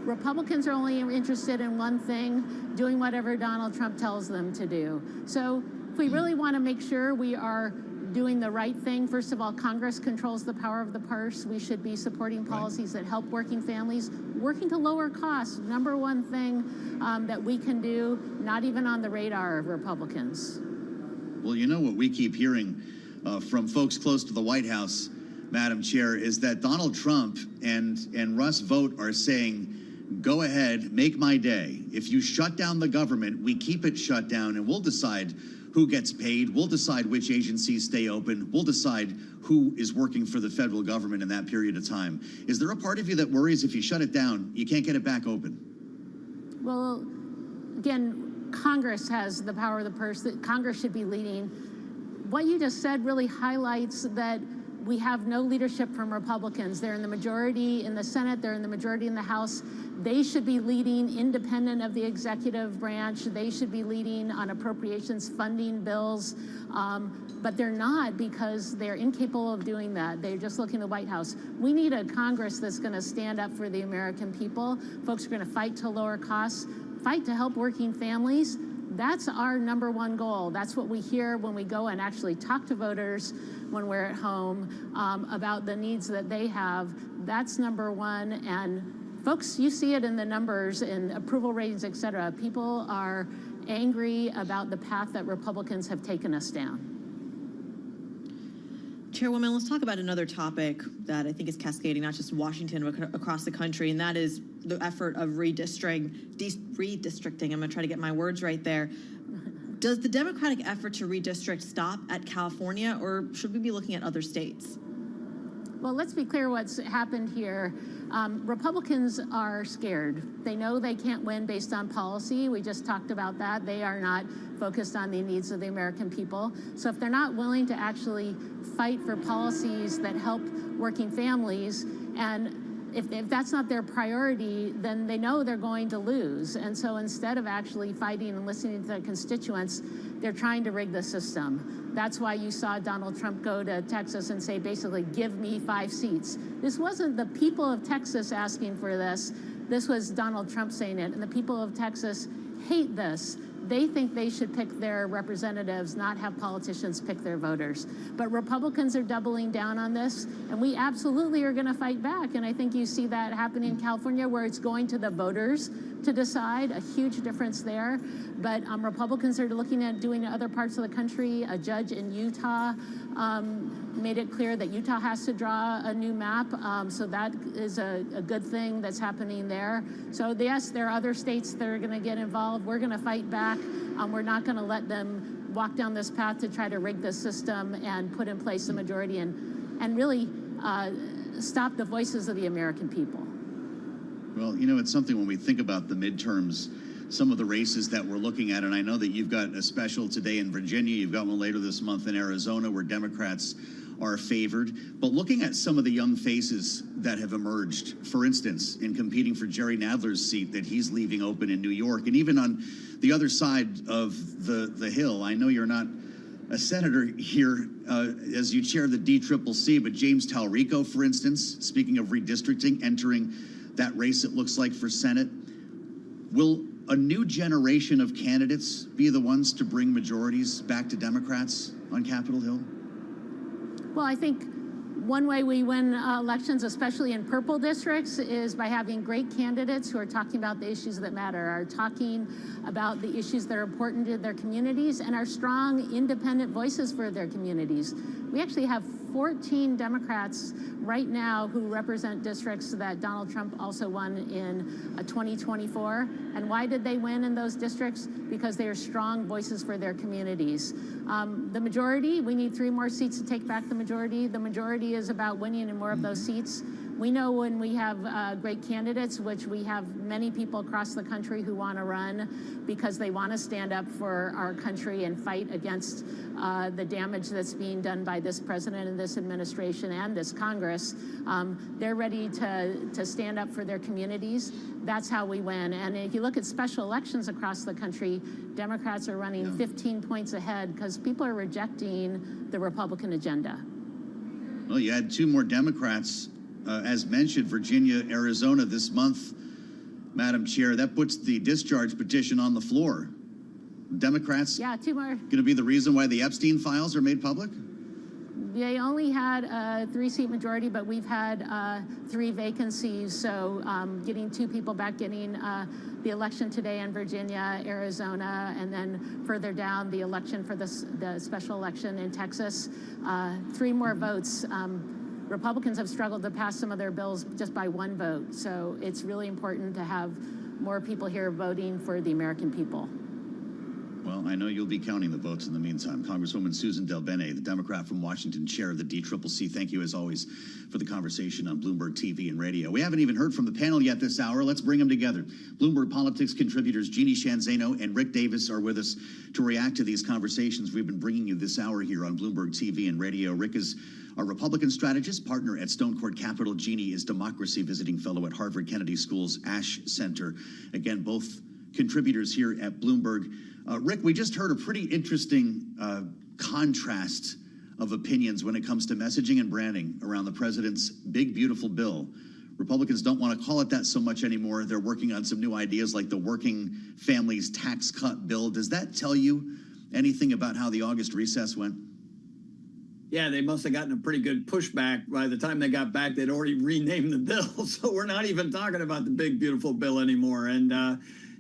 Republicans are only interested in one thing, doing whatever Donald Trump tells them to do. So if we really want to make sure we are doing the right thing, first of all, Congress controls the power of the purse. We should be supporting policies that help working families, working to lower costs. Number one thing that we can do, not even on the radar of Republicans. Well, you know what we keep hearing from folks close to the White House, Madam Chair, is that Donald Trump and Russ Vought are saying, go ahead, make my day. If you shut down the government, we keep it shut down, and we'll decide who gets paid. We'll decide which agencies stay open. We'll decide who is working for the federal government in that period of time. Is there a part of you that worries if you shut it down, you can't get it back open? Well, again, Congress has the power of the purse. That Congress should be leading. What you just said really highlights that we have no leadership from Republicans. They're in the majority in the Senate, they're in the majority in the House. They should be leading independent of the executive branch. They should be leading on appropriations funding bills, but they're not because they're incapable of doing that. They're just looking at the White House. We need a Congress that's going to stand up for the American people. Folks are going to fight to lower costs, fight to help working families. That's our number one goal. That's what we hear when we go and actually talk to voters when we're at home about the needs that they have. That's number one. And folks, you see it in the numbers, in approval ratings, et cetera. People are angry about the path that Republicans have taken us down. Chairwoman, let's talk about another topic that I think is cascading, not just in Washington, but across the country, and that is the effort of redistricting. I'm going to try to get my words right there. Does the Democratic effort to redistrict stop at California, or should we be looking at other states? Well, let's be clear what's happened here. Republicans are scared. They know they can't win based on policy. We just talked about that. They are not focused on the needs of the American people. So if they're not willing to actually fight for policies that help working families, and if that's not their priority, then they know they're going to lose. And so instead of actually fighting and listening to their constituents, they're trying to rig the system. That's why you saw Donald Trump go to Texas and say, basically, give me 5 seats. This wasn't the people of Texas asking for this. This was Donald Trump saying it. And the people of Texas hate this. They think they should pick their representatives, not have politicians pick their voters. But Republicans are doubling down on this, and we absolutely are going to fight back. And I think you see that happening in California, where it's going to the voters to decide, a huge difference there. But Republicans are looking at doing it in other parts of the country. A judge in Utah made it clear that Utah has to draw a new map. So that is a good thing that's happening there. So yes, there are other states that are going to get involved. We're going to fight back. We're not going to let them walk down this path to try to rig the system and put in place the majority and really stop the voices of the American people. Well, you know, it's something when we think about the midterms, some of the races that we're looking at, and I know that you've got a special today in Virginia, you've got one later this month in Arizona where Democrats are favored. But looking at some of the young faces that have emerged, for instance, in competing for Jerry Nadler's seat that he's leaving open in New York, and even on the other side of the Hill, I know you're not a senator here as you chair the DCCC, but James Talrico, for instance, speaking of redistricting, entering that race, it looks like, for Senate. Will a new generation of candidates be the ones to bring majorities back to Democrats on Capitol Hill? Well, I think one way we win elections, especially in purple districts, is by having great candidates who are talking about the issues that matter, are talking about the issues that are important to their communities, and are strong, independent voices for their communities. We actually have 14 Democrats right now who represent districts that Donald Trump also won in 2024. And why did they win in those districts? Because they are strong voices for their communities. The majority, we need 3 more seats to take back the majority. The majority is about winning in more of those seats. We know when we have great candidates, which we have many people across the country who want to run because they want to stand up for our country and fight against the damage that's being done by this president and this administration and this Congress. They're ready to stand up for their communities. That's how we win. And if you look at special elections across the country, Democrats are running 15 points ahead because people are rejecting the Republican agenda. Well, you had 2 more Democrats, as mentioned, Virginia, Arizona this month. Madam Chair, that puts the discharge petition on the floor. Democrats, 2 more. Going to be the reason why the Epstein files are made public? They only had a 3-seat majority, but we've had 3 vacancies. So getting 2 people back, getting the election today in Virginia, Arizona, and then further down the election for the special election in Texas. 3 more votes. Republicans have struggled to pass some of their bills just by 1 vote. So it's really important to have more people here voting for the American people. Well, I know you'll be counting the votes in the meantime. Congresswoman Susan Delbene, the Democrat from Washington, chair of the DCCC. Thank you, as always, for the conversation on Bloomberg TV and radio. We haven't even heard from the panel yet this hour. Let's bring them together. Bloomberg Politics contributors Jeannie Shanzano and Rick Davis are with us to react to these conversations we've been bringing you this hour here on Bloomberg TV and radio. Rick is a Republican strategist, partner at Stone Court Capital. Jeannie is Democracy Visiting Fellow at Harvard Kennedy School's Ash Center. Again, both contributors here at Bloomberg. Rick, we just heard a pretty interesting contrast of opinions when it comes to messaging and branding around the president's big, beautiful bill. Republicans don't want to call it that so much anymore. They're working on some new ideas like the Working Families Tax Cut bill. Does that tell you anything about how the August recess went? Yeah, they must have gotten a pretty good pushback. By the time they got back, they'd already renamed the bill. So we're not even talking about the big, beautiful bill anymore.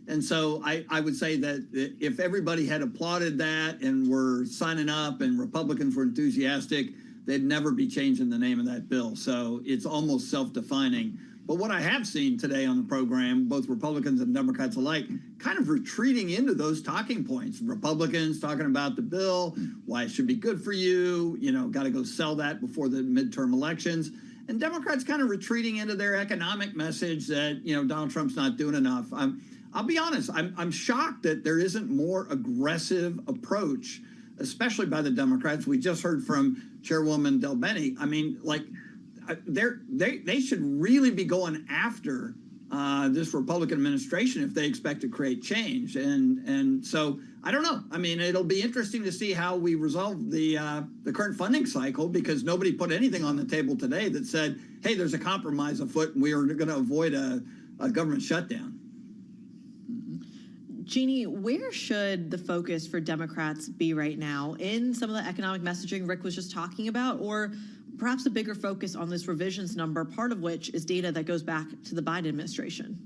And so I would say that if everybody had applauded that and were signing up and Republicans were enthusiastic, they'd never be changing the name of that bill. So it's almost self-defining. But what I have seen today on the program, both Republicans and Democrats alike, kind of retreating into those talking points. Republicans talking about the bill, why it should be good for you, got to go sell that before the midterm elections. And Democrats kind of retreating into their economic message that, Donald Trump's not doing enough. I'll be honest, I'm shocked that there isn't more aggressive approach, especially by the Democrats. We just heard from Chairwoman Delbene. I mean, they should really be going after this Republican administration if they expect to create change. And so I don't know. I mean, it'll be interesting to see how we resolve the current funding cycle, because nobody put anything on the table today that said, hey, there's a compromise afoot and we are going to avoid a government shutdown. Jeannie, where should the focus for Democrats be right now? In some of the economic messaging Rick was just talking about, or perhaps a bigger focus on this revisions number, part of which is data that goes back to the Biden administration?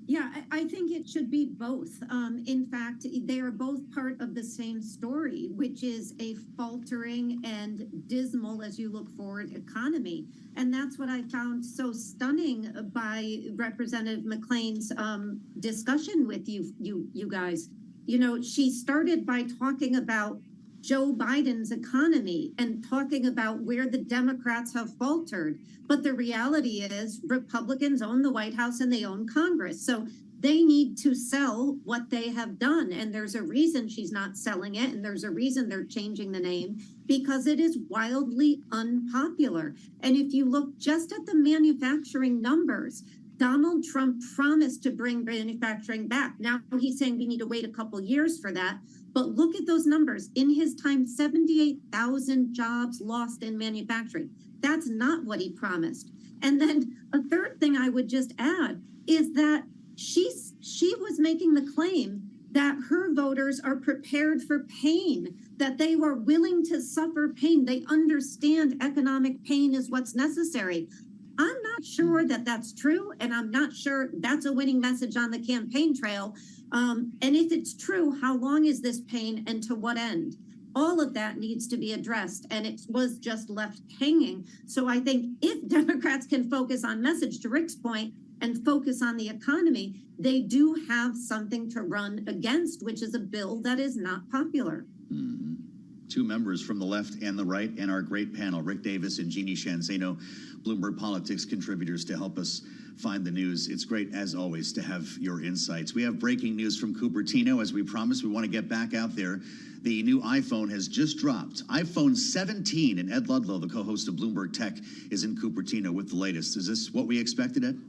Yeah, I think it should be both. In fact, they are both part of the same story, which is a faltering and dismal, as you look forward, economy. And that's what I found so stunning by Representative McClain's discussion with you guys. She started by talking about Joe Biden's economy and talking about where the Democrats have faltered. But the reality is Republicans own the White House and they own Congress. So they need to sell what they have done. And there's a reason she's not selling it. And there's a reason they're changing the name, because it is wildly unpopular. And if you look just at the manufacturing numbers, Donald Trump promised to bring manufacturing back. Now he's saying we need to wait a couple years for that. But look at those numbers. In his time, 78,000 jobs lost in manufacturing. That's not what he promised. And then a third thing I would just add is that she was making the claim that her voters are prepared for pain, that they were willing to suffer pain. They understand economic pain is what's necessary. I'm not sure that that's true, and I'm not sure that's a winning message on the campaign trail. And if it's true, how long is this pain and to what end? All of that needs to be addressed, and it was just left hanging. So I think if Democrats can focus on message, to Rick's point, and focus on the economy, they do have something to run against, which is a bill that is not popular. Mm-hmm. Two members from the left and the right, and our great panel, Rick Davis and Jeannie Shanzano, Bloomberg Politics contributors, to help us find the news. It's great, as always, to have your insights. We have breaking news from Cupertino. As we promised, we want to get back out there. The new iPhone has just dropped. iPhone 17, and Ed Ludlow, the co-host of Bloomberg Tech, is in Cupertino with the latest. Is this what we expected, Ed?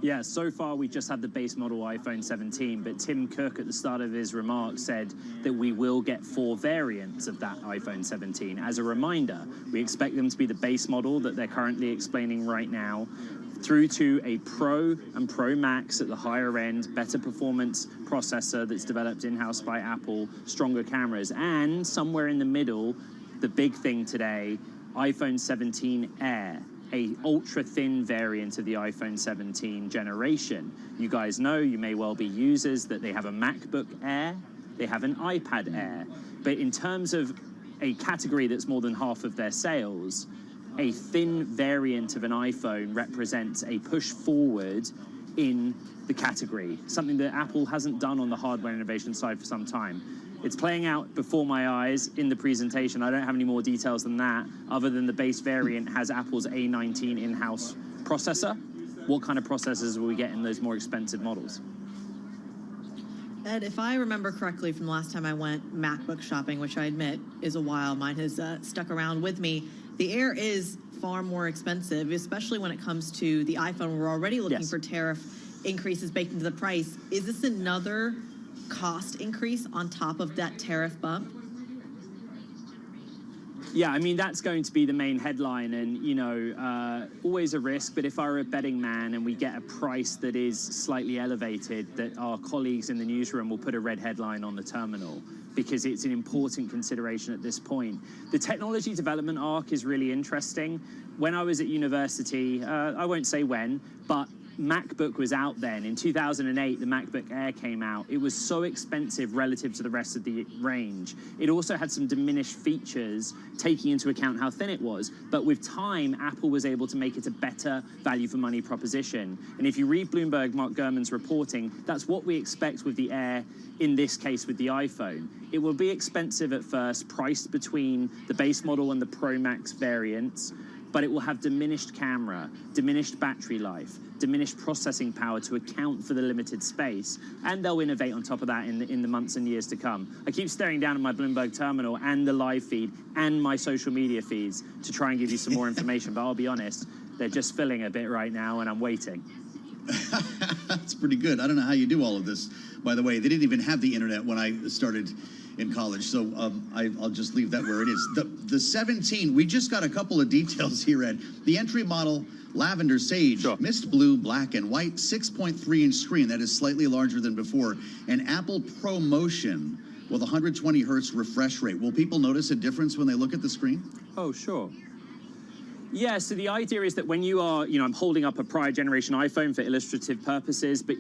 Yeah, so far we just had the base model iPhone 17, but Tim Cook at the start of his remarks said that we will get 4 variants of that iPhone 17. As a reminder, we expect them to be the base model that they're currently explaining right now, through to a Pro and Pro Max at the higher end, better performance processor that's developed in-house by Apple, stronger cameras, and somewhere in the middle, the big thing today, iPhone 17 Air, a ultra-thin variant of the iPhone 17 generation. You guys know, you may well be users, that they have a MacBook Air, they have an iPad Air. But in terms of a category that's more than half of their sales, a thin variant of an iPhone represents a push forward in the category, something that Apple hasn't done on the hardware innovation side for some time. It's playing out before my eyes in the presentation. I don't have any more details than that, other than the base variant has Apple's A19 in-house processor. What kind of processors will we get in those more expensive models? Ed, if I remember correctly from the last time I went MacBook shopping, which I admit is a while, mine has stuck around with me, the Air is far more expensive, especially when it comes to the iPhone. We're already looking for tariff increases baked into the price. Is this another cost increase on top of that tariff bump? Yeah, I mean, that's going to be the main headline, and, you know, always a risk, but if I were a betting man and we get a price that is slightly elevated, that our colleagues in the newsroom will put a red headline on the terminal, because it's an important consideration at this point. The technology development arc is really interesting. When I was at university, I won't say when, but MacBook was out then. In 2008, the MacBook Air came out. It was so expensive relative to the rest of the range. It also had some diminished features, taking into account how thin it was. But with time, Apple was able to make it a better value for money proposition. And if you read Bloomberg, Mark Gurman's reporting, that's what we expect with the Air, in this case with the iPhone. It will be expensive at first, priced between the base model and the Pro Max variants, but it will have diminished camera, diminished battery life, diminished processing power to account for the limited space, and they'll innovate on top of that in the months and years to come. I keep staring down at my Bloomberg terminal and the live feed and my social media feeds to try and give you some more information, but I'll be honest, they're just filling a bit right now, and I'm waiting. That's pretty good. I don't know how you do all of this. By the way, they didn't even have the internet when I started in college, so I'll just leave that where it is. The 17, we just got a couple of details here, Ed. The entry model, Lavender Sage, Mist Blue, Black and White, 6.3-inch screen. That is slightly larger than before. And Apple ProMotion with 120 hertz refresh rate. Will people notice a difference when they look at the screen? Oh, sure. Yeah, so the idea is that when you are, you know, I'm holding up a prior generation iPhone for illustrative purposes, but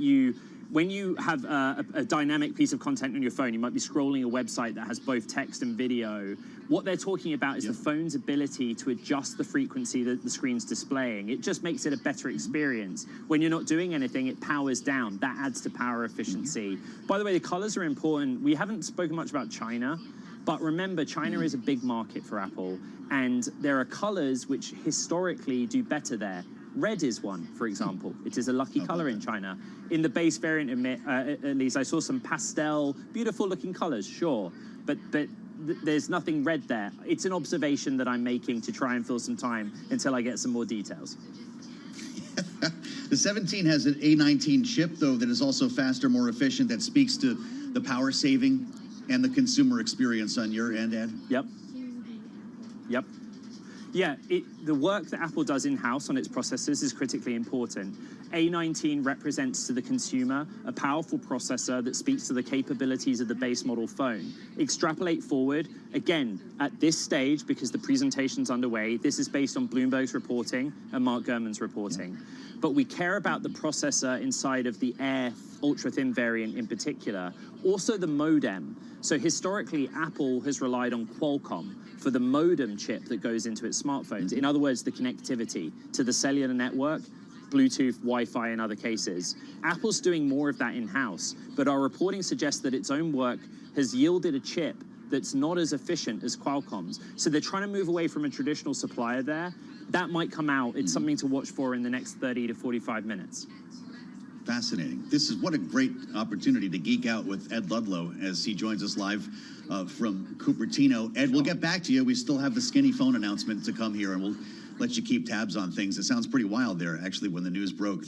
when you have a dynamic piece of content on your phone, you might be scrolling a website that has both text and video. What they're talking about is the phone's ability to adjust the frequency that the screen's displaying. It just makes it a better experience. When you're not doing anything, it powers down. That adds to power efficiency. By the way, the colors are important. We haven't spoken much about China, but remember, China is a big market for Apple, and there are colors which historically do better there. Red is one, for example. It is a lucky color in China. In the base variant, at least, I saw some pastel, beautiful-looking colors, sure, but there's nothing red there. It's an observation that I'm making to try and fill some time until I get some more details. The 17 has an A19 chip, though, that is also faster, more efficient, that speaks to the power saving and the consumer experience on your end, Ed? Yep. Yep. Yeah, the work that Apple does in-house on its processors is critically important. A19 represents to the consumer a powerful processor that speaks to the capabilities of the base model phone. Extrapolate forward, again, at this stage, because the presentation's underway, this is based on Bloomberg's reporting and Mark Gurman's reporting. But we care about the processor inside of the Air ultra-thin variant in particular, also the modem. So historically, Apple has relied on Qualcomm for the modem chip that goes into its smartphones. In other words, the connectivity to the cellular network, Bluetooth, Wi-Fi in other cases. Apple's doing more of that in-house, but our reporting suggests that its own work has yielded a chip that's not as efficient as Qualcomm's. So they're trying to move away from a traditional supplier there. That might come out. It's something to watch for in the next 30 to 45 minutes. Fascinating. This is what a great opportunity to geek out with Ed Ludlow as he joins us live from Cupertino. Ed, we'll get back to you. We still have the skinny phone announcement to come here, and we'll let you keep tabs on things. It sounds pretty wild there, actually, when the news broke.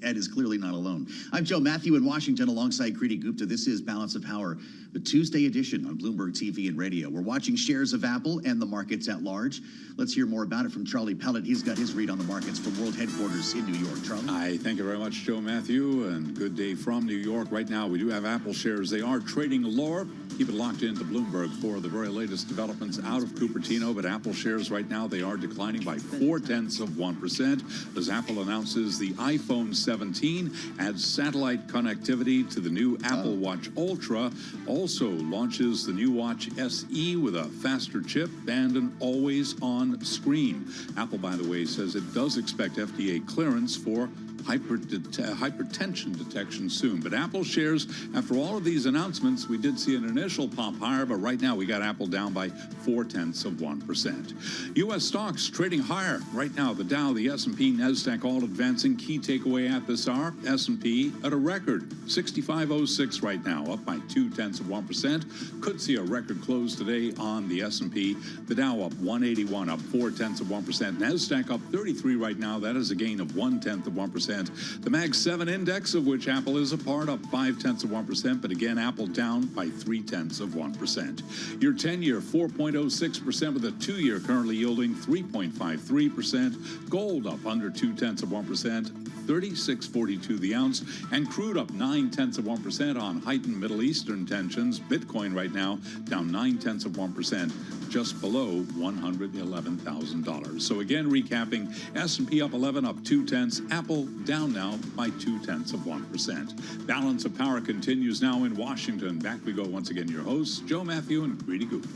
Ed is clearly not alone. I'm Joe Matthew in Washington alongside Kriti Gupta. This is Balance of Power, the Tuesday edition on Bloomberg TV and radio. We're watching shares of Apple and the markets at large. Let's hear more about it from Charlie Pellet. He's got his read on the markets from world headquarters in New York. Charlie? Hi, thank you very much, Joe Matthew, and good day from New York. Right now, we do have Apple shares. They are trading lower. Keep it locked into Bloomberg for the very latest developments out of Cupertino, but Apple shares right now, they are declining by 0.4% as Apple announces the iPhone 17 adds satellite connectivity to the new Apple Watch Ultra, also launches the new Watch SE with a faster chip and an always-on screen. Apple, by the way, says it does expect FDA clearance for hypertension detection soon. But Apple shares, after all of these announcements, we did see an initial pop higher, but right now we got Apple down by 0.4%. U.S. stocks trading higher. Right now, the Dow, the S&P, NASDAQ all advancing. Key takeaway at this hour, S&P at a record 65.06 right now, up by 0.2%. Could see a record close today on the S&P. The Dow up 181, up 0.4%. NASDAQ up 33 right now. That is a gain of 0.1%. The Mag 7 index, of which Apple is a part, up 0.5%. But again, Apple down by 0.3%. Your 10-year 4.06%, with a 2-year currently yielding 3.53%. Gold up under 0.2%. 36.42 the ounce, and crude up 0.9% on heightened Middle Eastern tensions. Bitcoin right now down 0.9%, just below $111,000. So again, recapping, S&P up 11, up 0.2. Apple down now by 0.2%. Balance of power continues now in Washington. Back we go once again. Your hosts, Joe Matthew and Greedy Goop.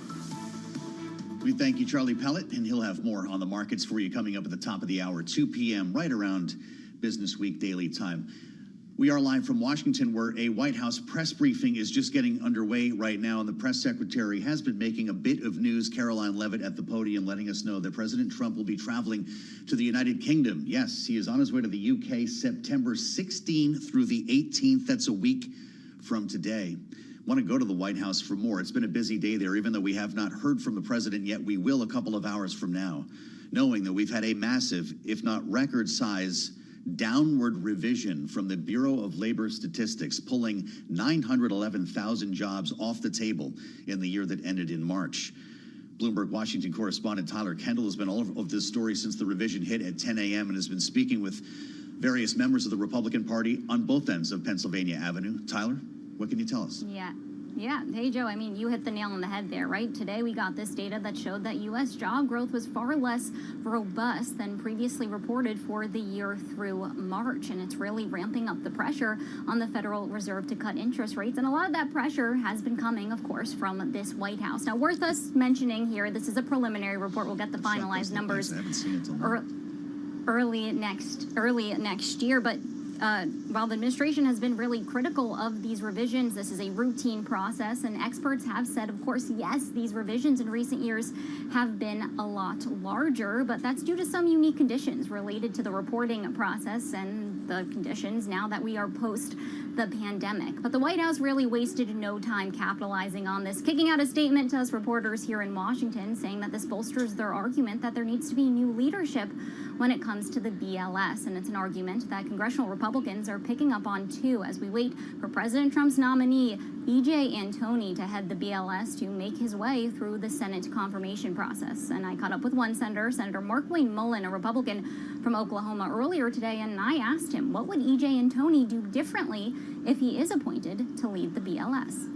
We thank you, Charlie Pellet, and he'll have more on the markets for you coming up at the top of the hour, 2 p.m., right around Business Week Daily Time. We are live from Washington, where a White House press briefing is just getting underway right now, and the press secretary has been making a bit of news. Caroline Levitt at the podium letting us know that President Trump will be traveling to the United Kingdom. Yes, he is on his way to the UK September 16th through the 18th. That's a week from today. Want to go to the White House for more. It's been a busy day there, even though we have not heard from the president yet. We will a couple of hours from now, knowing that we've had a massive, if not record size, downward revision from the Bureau of Labor Statistics, pulling 911,000 jobs off the table in the year that ended in March. Bloomberg Washington correspondent Tyler Kendall has been all of this story since the revision hit at 10 a.m. and has been speaking with various members of the Republican Party on both ends of Pennsylvania Avenue. Tyler, what can you tell us? Yeah. Hey, Joe, I mean, you hit the nail on the head there, right? Today we got this data that showed that U.S. job growth was far less robust than previously reported for the year through March. And it's really ramping up the pressure on the Federal Reserve to cut interest rates. And a lot of that pressure has been coming, of course, from this White House. Now, worth us mentioning here, this is a preliminary report. We'll get the finalized numbers early next year. But while the administration has been really critical of these revisions, this is a routine process, and experts have said, of course, yes, these revisions in recent years have been a lot larger, but that's due to some unique conditions related to the reporting process and the conditions now that we are post the pandemic. But the White House really wasted no time capitalizing on this, kicking out a statement to us reporters here in Washington saying that this bolsters their argument that there needs to be new leadership when it comes to the BLS. And it's an argument that congressional Republicans are picking up on too, as we wait for President Trump's nominee, E.J. Antoni, to head the BLS to make his way through the Senate confirmation process. And I caught up with one senator, Senator Mark Wayne Mullen, a Republican from Oklahoma, earlier today, and I asked him, what would E.J. Antoni do differently if he is appointed to lead the BLS?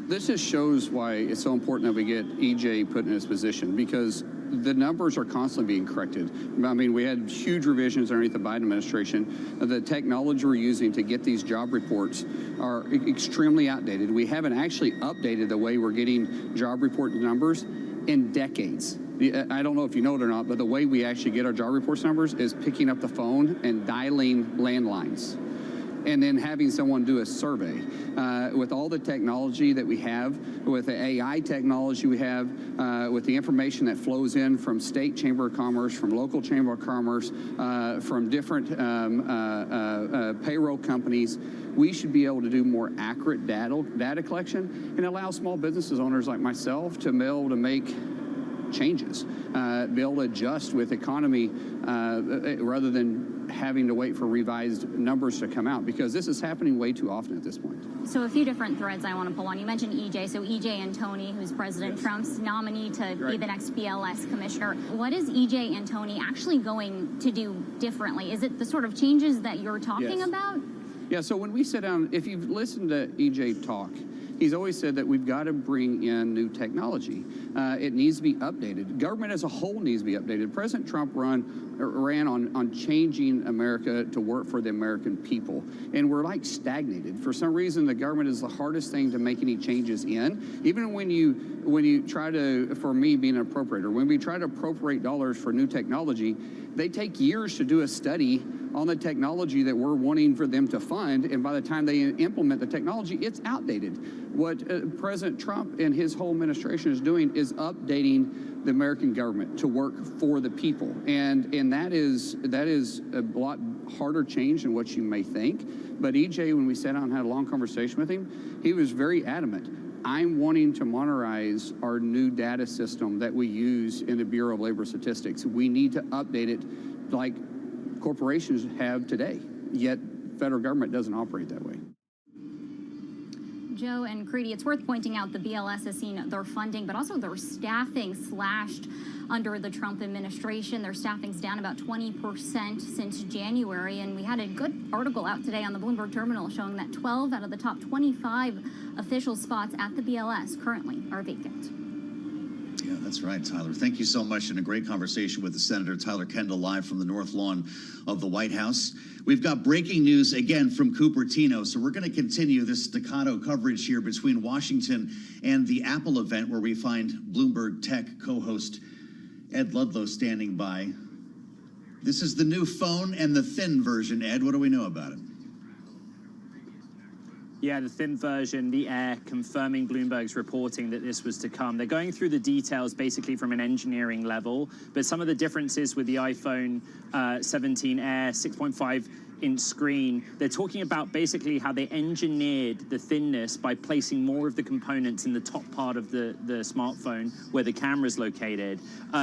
This just shows why it's so important that we get E.J. put in his position, because the numbers are constantly being corrected. I mean, we had huge revisions underneath the Biden administration. The technology we're using to get these job reports are extremely outdated. We haven't actually updated the way we're getting job report numbers in decades. I don't know if you know it or not, but the way we actually get our job reports numbers is picking up the phone and dialing landlines, and then having someone do a survey. With all the technology that we have, with the AI technology we have, with the information that flows in from state chamber of commerce, from local chamber of commerce, from different payroll companies, we should be able to do more accurate data collection and allow small businesses owners like myself to be able to make changes, be able to adjust with economy rather than having to wait for revised numbers to come out, because this is happening way too often at this point. So a few different threads I want to pull on. You mentioned EJ. So EJ Antoni, who's President Trump's nominee to be the next BLS commissioner. What is EJ Antoni actually going to do differently? Is it the sort of changes that you're talking about? Yeah, so when we sit down, if you've listened to EJ talk, he's always said that we've got to bring in new technology. It needs to be updated. Government as a whole needs to be updated. President Trump ran on changing America to work for the American people, and we're like stagnated. For some reason, the government is the hardest thing to make any changes in. Even when you try to, for me being an appropriator, when we try to appropriate dollars for new technology, they take years to do a study on the technology that we're wanting for them to fund, and by the time they implement the technology, it's outdated. What President Trump and his whole administration is doing is updating the American government to work for the people, and that is a lot harder change than what you may think. But EJ, when we sat down and had a long conversation with him, he was very adamant. I'm wanting to modernize our new data system that we use in the Bureau of Labor Statistics. We need to update it like corporations have today, yet federal government doesn't operate that way. Joe and Creedy, it's worth pointing out the BLS has seen their funding, but also their staffing slashed under the Trump administration. Their staffing's down about 20% since January, and we had a good article out today on the Bloomberg Terminal showing that 12 out of the top 25 official spots at the BLS currently are vacant. Yeah, that's right, Tyler. Thank you so much, and a great conversation with the Senator Tyler Kendall live from the North Lawn of the White House. We've got breaking news again from Cupertino, so we're going to continue this staccato coverage here between Washington and the Apple event, where we find Bloomberg Tech co-host Ed Ludlow standing by. This is the new phone and the thin version. Ed, what do we know about it? Yeah, the thin version, the Air, confirming Bloomberg's reporting that this was to come. They're going through the details basically from an engineering level, but some of the differences with the iPhone 17 Air, 6.5-inch screen, they're talking about basically how they engineered the thinness by placing more of the components in the top part of the smartphone where the camera's located.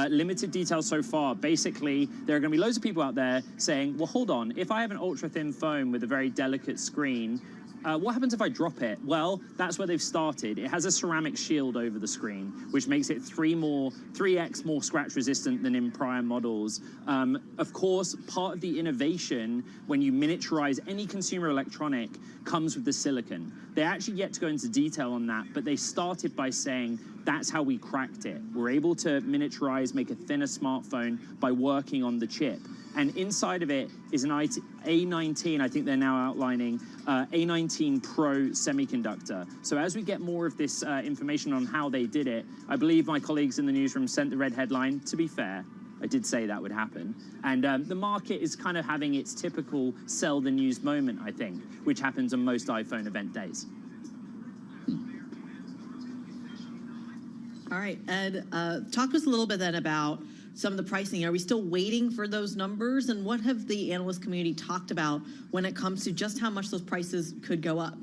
Limited details so far. Basically, there are going to be loads of people out there saying, well, hold on, if I have an ultra-thin phone with a very delicate screen, what happens if I drop it? Well, that's where they've started. It has a ceramic shield over the screen, which makes it 3x more scratch resistant than in prior models. Of course, part of the innovation when you miniaturize any consumer electronic comes with the silicon. They actually yet to go into detail on that, but they started by saying that's how we cracked it. We're able to miniaturize, make a thinner smartphone by working on the chip. And inside of it is an A19, I think they're now outlining, A19 Pro semiconductor. So as we get more of this information on how they did it, I believe my colleagues in the newsroom sent the red headline. To be fair, I did say that would happen. And the market is kind of having its typical sell the news moment, I think, which happens on most iPhone event days. All right, Ed, talk to us a little bit then about some of the pricing. Are we still waiting for those numbers? And what have the analyst community talked about when it comes to just how much those prices could go up?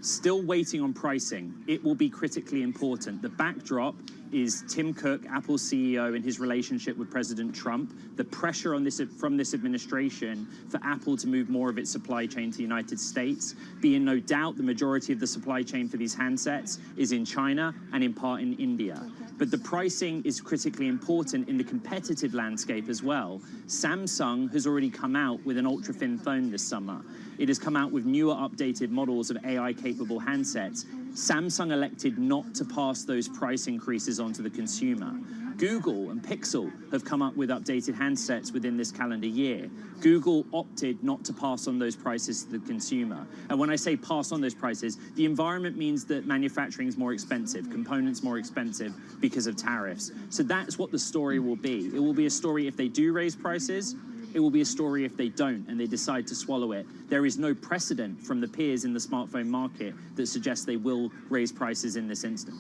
Still waiting on pricing. It will be critically important. The backdrop is Tim Cook, Apple's CEO, and his relationship with President Trump. The pressure on this from this administration for Apple to move more of its supply chain to the United States. Being no doubt the majority of the supply chain for these handsets is in China and in part in India. But the pricing is critically important in the competitive landscape as well. Samsung has already come out with an ultra-thin phone this summer. It has come out with newer updated models of AI-capable handsets. Samsung elected not to pass those price increases onto the consumer. Google and Pixel have come up with updated handsets within this calendar year. Google opted not to pass on those prices to the consumer. And when I say pass on those prices, the environment means that manufacturing is more expensive, components more expensive because of tariffs. So that's what the story will be. It will be a story if they do raise prices. It will be a story if they don't and they decide to swallow it. There is no precedent from the peers in the smartphone market that suggests they will raise prices in this instant.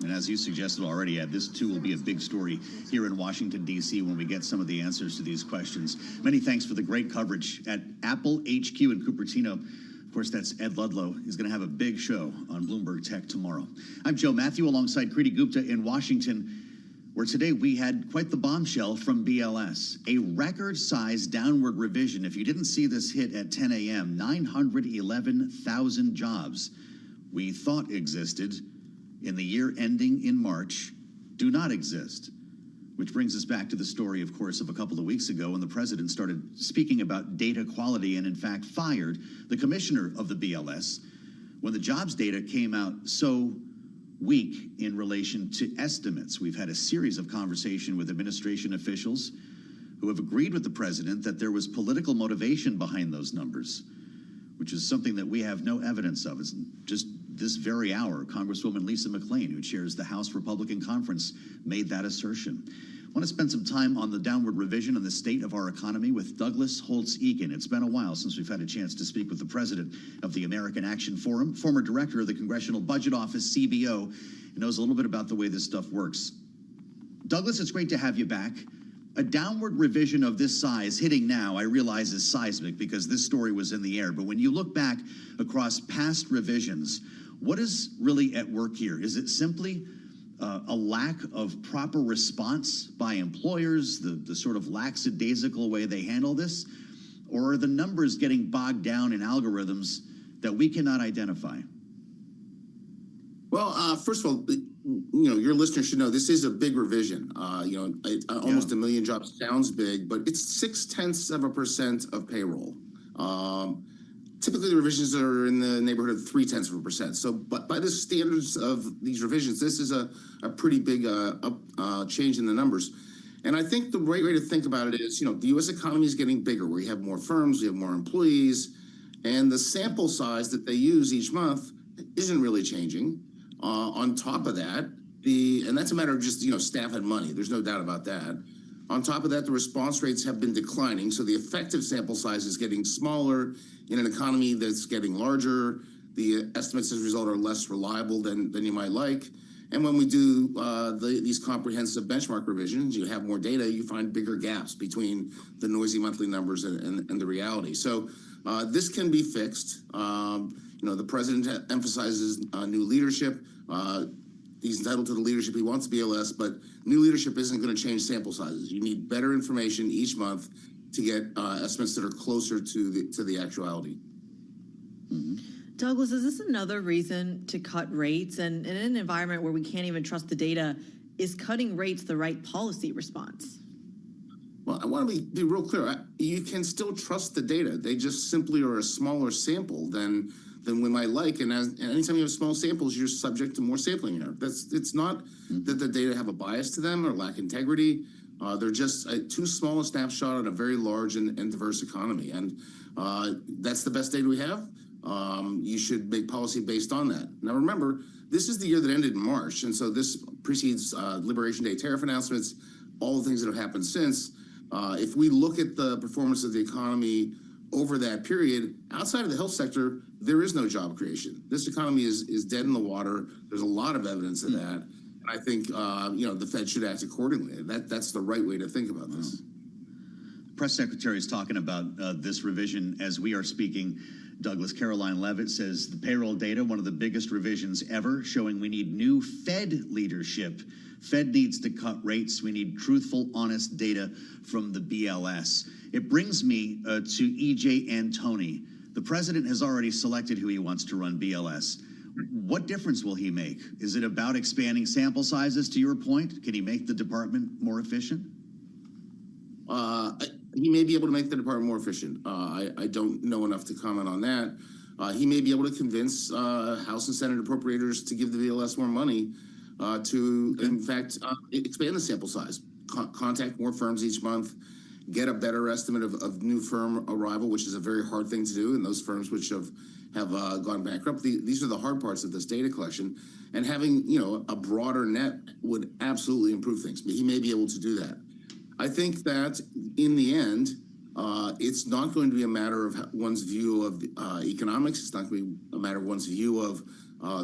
And as you suggested already, Ed, this too will be a big story here in Washington, D.C. when we get some of the answers to these questions. Many thanks for the great coverage at Apple HQ in Cupertino. Of course, that's Ed Ludlow. He's going to have a big show on Bloomberg Tech tomorrow. I'm Joe Matthew alongside Creedy Gupta in Washington, where today we had quite the bombshell from BLS, a record-sized downward revision. If you didn't see this hit at 10 a.m., 911,000 jobs we thought existed in the year ending in March do not exist. Which brings us back to the story, of course, of a couple of weeks ago when the president started speaking about data quality and, in fact, fired the commissioner of the BLS when the jobs data came out so weak in relation to estimates. We've had a series of conversations with administration officials who have agreed with the president that there was political motivation behind those numbers, which is something that we have no evidence of. It's just this very hour, Congresswoman Lisa McClain, who chairs the House Republican Conference, made that assertion. I want to spend some time on the downward revision on the state of our economy with Douglas Holtz-Eakin. It's been a while since we've had a chance to speak with the president of the American Action Forum, former director of the Congressional Budget Office, CBO, and knows a little bit about the way this stuff works. Douglas, it's great to have you back. A downward revision of this size hitting now, I realize, is seismic because this story was in the air. But when you look back across past revisions, what is really at work here? Is it simply a lack of proper response by employers, the sort of lackadaisical way they handle this? Or are the numbers getting bogged down in algorithms that we cannot identify? Well, first of all, your listeners should know this is a big revision. Almost 1 million jobs sounds big, but it's 0.6% of payroll. Typically, the revisions are in the neighborhood of 0.3%. So, but by the standards of these revisions, this is a pretty big change in the numbers. And I think the right way to think about it is, the U.S. economy is getting bigger. We have more firms, we have more employees, and the sample size that they use each month isn't really changing. On top of that, and that's a matter of just, staff and money. There's no doubt about that. On top of that, the response rates have been declining. So the effective sample size is getting smaller in an economy that's getting larger. The estimates as a result are less reliable than you might like. And when we do these comprehensive benchmark revisions, you have more data, you find bigger gaps between the noisy monthly numbers and the reality. So this can be fixed. The president emphasizes new leadership. He's entitled to the leadership he wants BLS, but new leadership isn't going to change sample sizes. You need better information each month to get estimates that are closer to the actuality. Mm-hmm. Douglas, is this another reason to cut rates? And in an environment where we can't even trust the data, is cutting rates the right policy response? Well, I want to be real clear. You can still trust the data. They just simply are a smaller sample than we might like. And anytime you have small samples, you're subject to more sampling error. It's not that the data have a bias to them or lack integrity. They're just too small a snapshot on a very large and diverse economy. And that's the best data we have. You should make policy based on that. Now, remember, this is the year that ended in March. And so this precedes Liberation Day tariff announcements, all the things that have happened since. If we look at the performance of the economy over that period, outside of the health sector, there is no job creation. This economy is dead in the water. There's a lot of evidence of that. And I think, the Fed should act accordingly. That's the right way to think about this. The press secretary is talking about this revision as we are speaking. Douglas, Caroline Levitt says the payroll data, one of the biggest revisions ever, showing we need new Fed leadership. Fed needs to cut rates. We need truthful, honest data from the BLS. It brings me to E.J. Antoni. The president has already selected who he wants to run BLS. What difference will he make? Is it about expanding sample sizes, to your point? Can he make the department more efficient? He may be able to make the department more efficient. I don't know enough to comment on that. He may be able to convince House and Senate appropriators to give the BLS more money to, in fact, expand the sample size, contact more firms each month, get a better estimate of new firm arrival, which is a very hard thing to do, and those firms which have gone bankrupt. These are the hard parts of this data collection, and having a broader net would absolutely improve things. But he may be able to do that. I think that in the end, it's not going to be a matter of one's view of economics. It's not going to be a matter of one's view of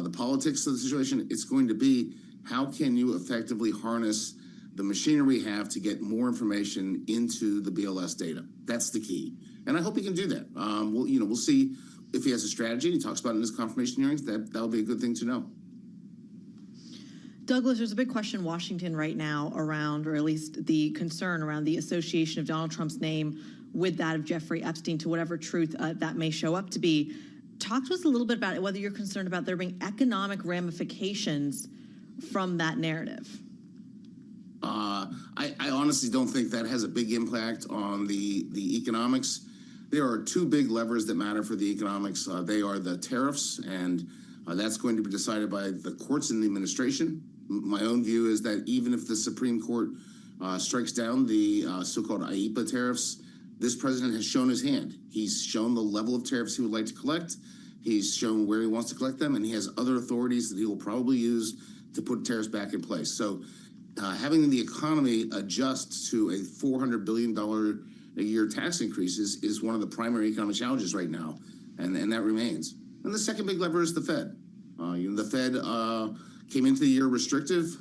the politics of the situation. It's going to be how can you effectively harness the machinery we have to get more information into the BLS data. That's the key. And I hope he can do that. We'll see if he has a strategy. He talks about it in his confirmation hearings. That'll be a good thing to know. Douglas, there's a big question in Washington right now around, or at least the concern around the association of Donald Trump's name with that of Jeffrey Epstein, to whatever truth that may show up to be. Talk to us a little bit about it, whether you're concerned about there being economic ramifications from that narrative. I honestly don't think that has a big impact on the economics. There are two big levers that matter for the economics. They are the tariffs, and that's going to be decided by the courts in the administration. My own view is that even if the Supreme Court strikes down the so-called IEEPA tariffs, this president has shown his hand. He's shown the level of tariffs he would like to collect. He's shown where he wants to collect them, and he has other authorities that he will probably use to put tariffs back in place. So having the economy adjust to a $400 billion a year tax increase is one of the primary economic challenges right now, and that remains. And the second big lever is the Fed. The Fed came into the year restrictive.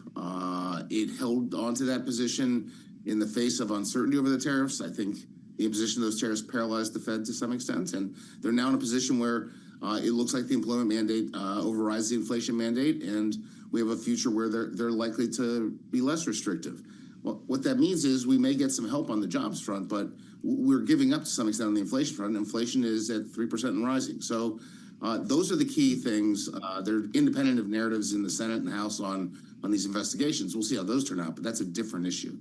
It held on to that position in the face of uncertainty over the tariffs. I think the imposition of those tariffs paralyzed the Fed to some extent, and they're now in a position where it looks like the employment mandate overrides the inflation mandate, and we have a future where they're likely to be less restrictive. Well, what that means is we may get some help on the jobs front, but we're giving up to some extent on the inflation front. Inflation is at 3% and rising. So those are the key things. They're independent of narratives in the Senate and House on these investigations. We'll see how those turn out, but that's a different issue.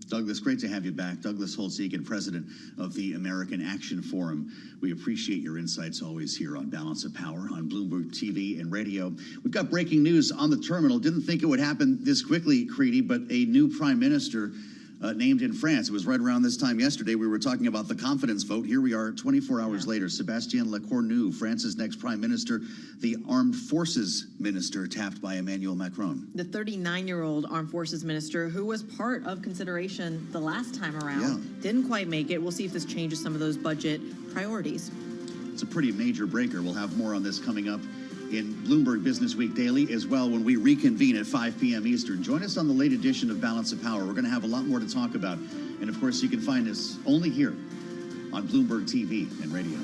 Douglas, great to have you back. Douglas Holtz-Eakin, president of the American Action Forum. We appreciate your insights always here on Balance of Power on Bloomberg TV and radio. We've got breaking news on the terminal. Didn't think it would happen this quickly, Creedy, but a new prime minister named in France. It was right around this time yesterday. We were talking about the confidence vote. Here we are 24 hours later. Sébastien Lecornu, France's next prime minister, the armed forces minister tapped by Emmanuel Macron. The 39-year-old armed forces minister who was part of consideration the last time around didn't quite make it. We'll see if this changes some of those budget priorities. It's a pretty major breaker. We'll have more on this coming up in Bloomberg Business Week Daily as well when we reconvene at 5 p.m. Eastern. Join us on the late edition of Balance of Power. We're going to have a lot more to talk about. And, of course, you can find us only here on Bloomberg TV and radio.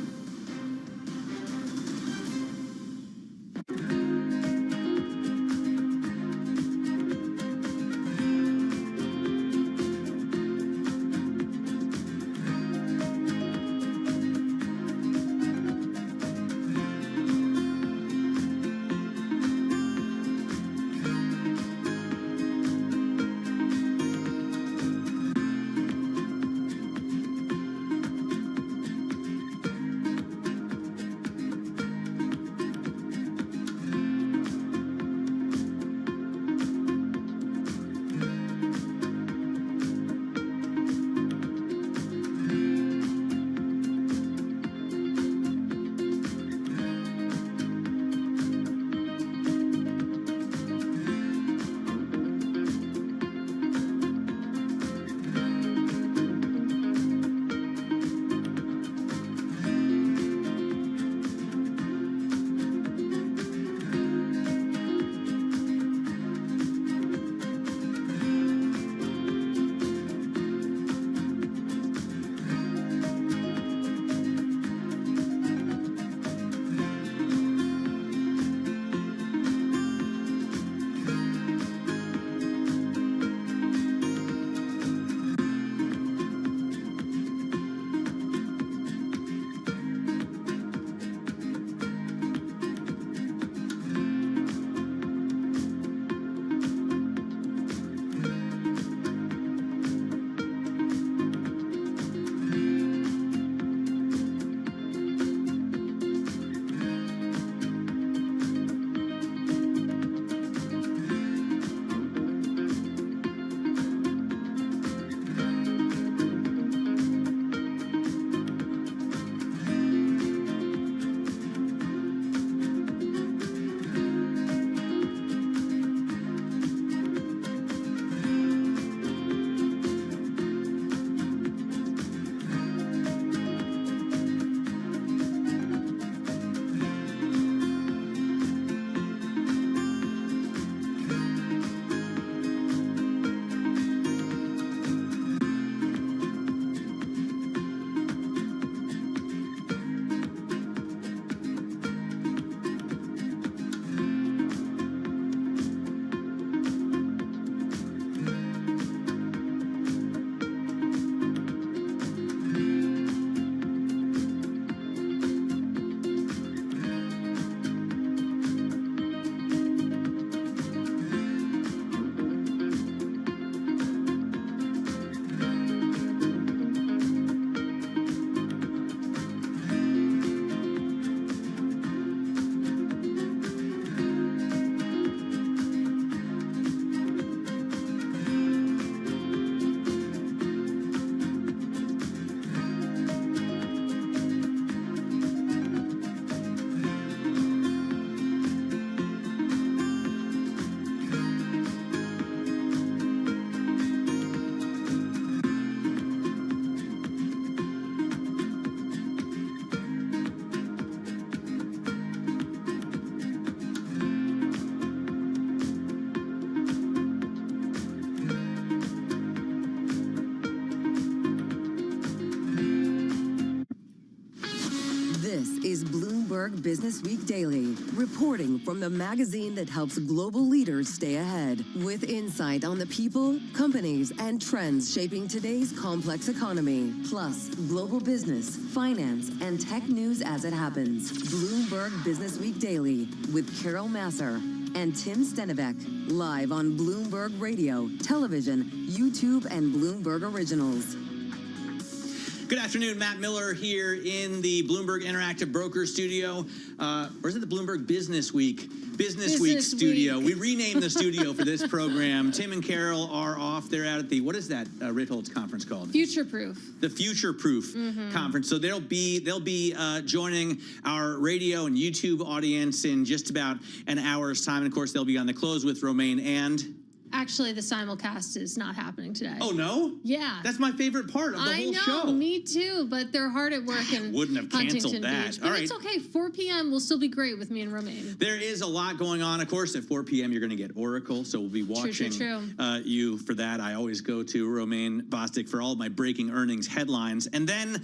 This is Bloomberg Business Week Daily, reporting from the magazine that helps global leaders stay ahead, with insight on the people, companies, and trends shaping today's complex economy, plus global business, finance, and tech news as it happens. Bloomberg Business Week Daily with Carol Masser and Tim Stenivek, live on Bloomberg Radio, television, YouTube, and Bloomberg Originals. Good afternoon, Matt Miller here in the Bloomberg Interactive Broker Studio. Or is it the Bloomberg Business Week? Business Week Studio. We renamed the studio for this program. Tim and Carol are off. They're out at the, what is that Ritholtz conference called? Future Proof. The Future Proof conference. So they'll be joining our radio and YouTube audience in just about an hour's time. And of course, they'll be on the close with Romaine and... Actually, the simulcast is not happening today. Oh, no? Yeah. That's my favorite part of the whole show. I know, me too, but they're hard at work in Wouldn't have canceled Huntington that. Beach. But all right. it's okay. 4 p.m. will still be great with me and Romaine. There is a lot going on. Of course, at 4 p.m., you're going to get Oracle, so we'll be watching you for that. I always go to Romaine Bostic for all of my breaking earnings headlines. And then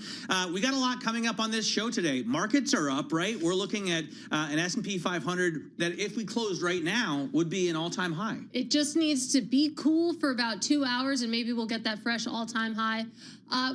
we got a lot coming up on this show today. Markets are up, right? We're looking at an S&P 500 that, if we closed right now, would be an all-time high. It just needs to be cool for about 2 hours, and maybe we'll get that fresh all-time high.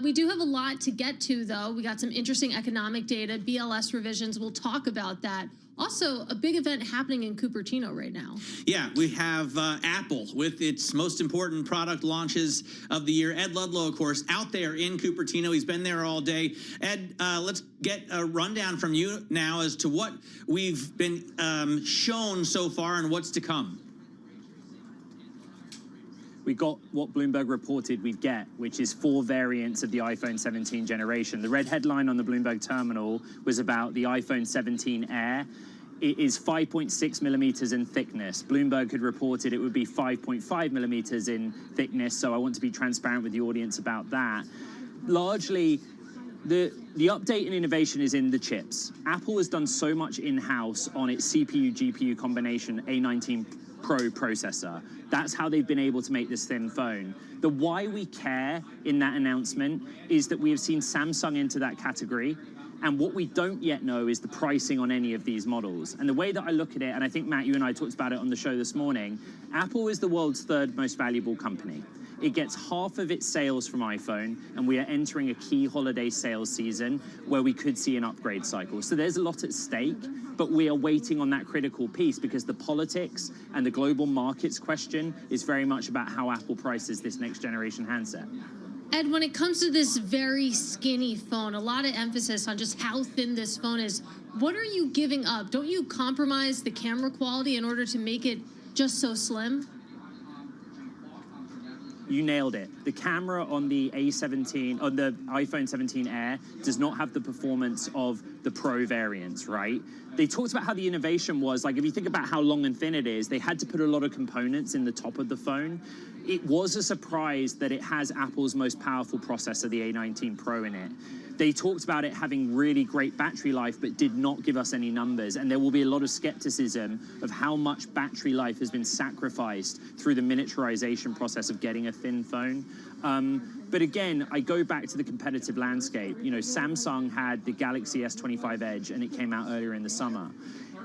We do have a lot to get to, though. We got some interesting economic data, BLS revisions. We'll talk about that. Also, a big event happening in Cupertino right now. Yeah, we have Apple with its most important product launches of the year. Ed Ludlow, of course, out there in Cupertino. He's been there all day. Ed, let's get a rundown from you now as to what we've been shown so far and what's to come. We got what Bloomberg reported we'd get, which is 4 variants of the iPhone 17 generation. The red headline on the Bloomberg terminal was about the iPhone 17 Air. It is 5.6 millimeters in thickness. Bloomberg had reported it would be 5.5 millimeters in thickness, so I want to be transparent with the audience about that. Largely, the update and innovation is in the chips. Apple has done so much in-house on its CPU-GPU combination A19 Pro processor. That's how they've been able to make this thin phone. The why we care in that announcement is that we have seen Samsung into that category, and what we don't yet know is the pricing on any of these models. And the way that I look at it, and I think, Matt, you and I talked about it on the show this morning, Apple is the world's 3rd most valuable company. It gets half of its sales from iPhone, and we are entering a key holiday sales season where we could see an upgrade cycle. So there's a lot at stake, but we are waiting on that critical piece because the politics and the global markets question is very much about how Apple prices this next generation handset. Ed, when it comes to this very skinny phone, a lot of emphasis on just how thin this phone is. What are you giving up? Don't you compromise the camera quality in order to make it just so slim? You nailed it. The camera on the A17, on the iPhone 17 Air, does not have the performance of the Pro variants, right? They talked about how the innovation was, like, if you think about how long and thin it is, they had to put a lot of components in the top of the phone. It was a surprise that it has Apple's most powerful processor, the A19 Pro, in it. They talked about it having really great battery life, but did not give us any numbers. And there will be a lot of skepticism of how much battery life has been sacrificed through the miniaturization process of getting a thin phone. But again, I go back to the competitive landscape. You know, Samsung had the Galaxy S25 Edge, and it came out earlier in the summer.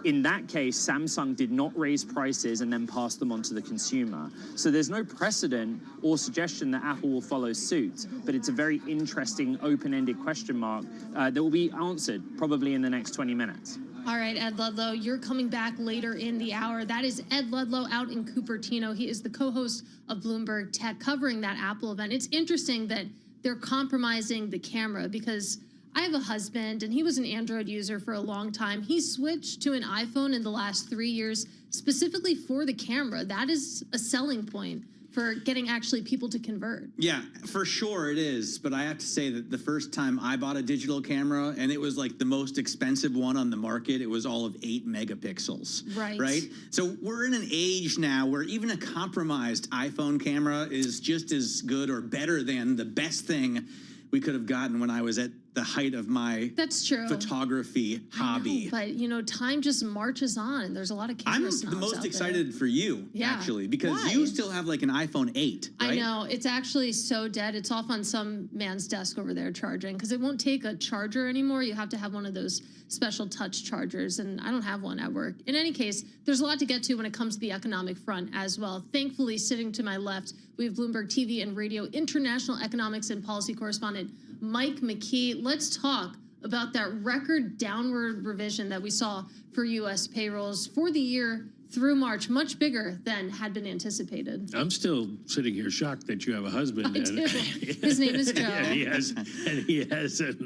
In that case, Samsung did not raise prices and then pass them on to the consumer. So there's no precedent or suggestion that Apple will follow suit, but it's a very interesting open-ended question mark that will be answered probably in the next 20 minutes. All right, Ed Ludlow, you're coming back later in the hour. That is Ed Ludlow out in Cupertino. He is the co-host of Bloomberg Tech covering that Apple event. It's interesting that they're compromising the camera because I have a husband, and he was an Android user for a long time. He switched to an iPhone in the last 3 years, specifically for the camera. That is a selling point for getting actually people to convert. Yeah, for sure it is. But I have to say that the first time I bought a digital camera, and it was like the most expensive one on the market, it was all of 8 megapixels. Right? So we're in an age now where even a compromised iPhone camera is just as good or better than the best thing we could have gotten when I was at the height of my That's true. photography hobby. But you know, time just marches on. There's a lot of camera snobs I'm the most out excited for you, actually, because you still have like an iPhone 8, right? I know. It's actually so dead. It's off on some man's desk over there charging because it won't take a charger anymore. You have to have one of those special touch chargers, and I don't have one at work. In any case, there's a lot to get to when it comes to the economic front as well. Thankfully, sitting to my left, we have Bloomberg TV and Radio international economics and policy correspondent Mike McKee. Let's talk about that record downward revision that we saw for U.S. payrolls for the year through March, much bigger than had been anticipated. I'm still sitting here shocked that you have a husband. I do. His name is Joe. and he has an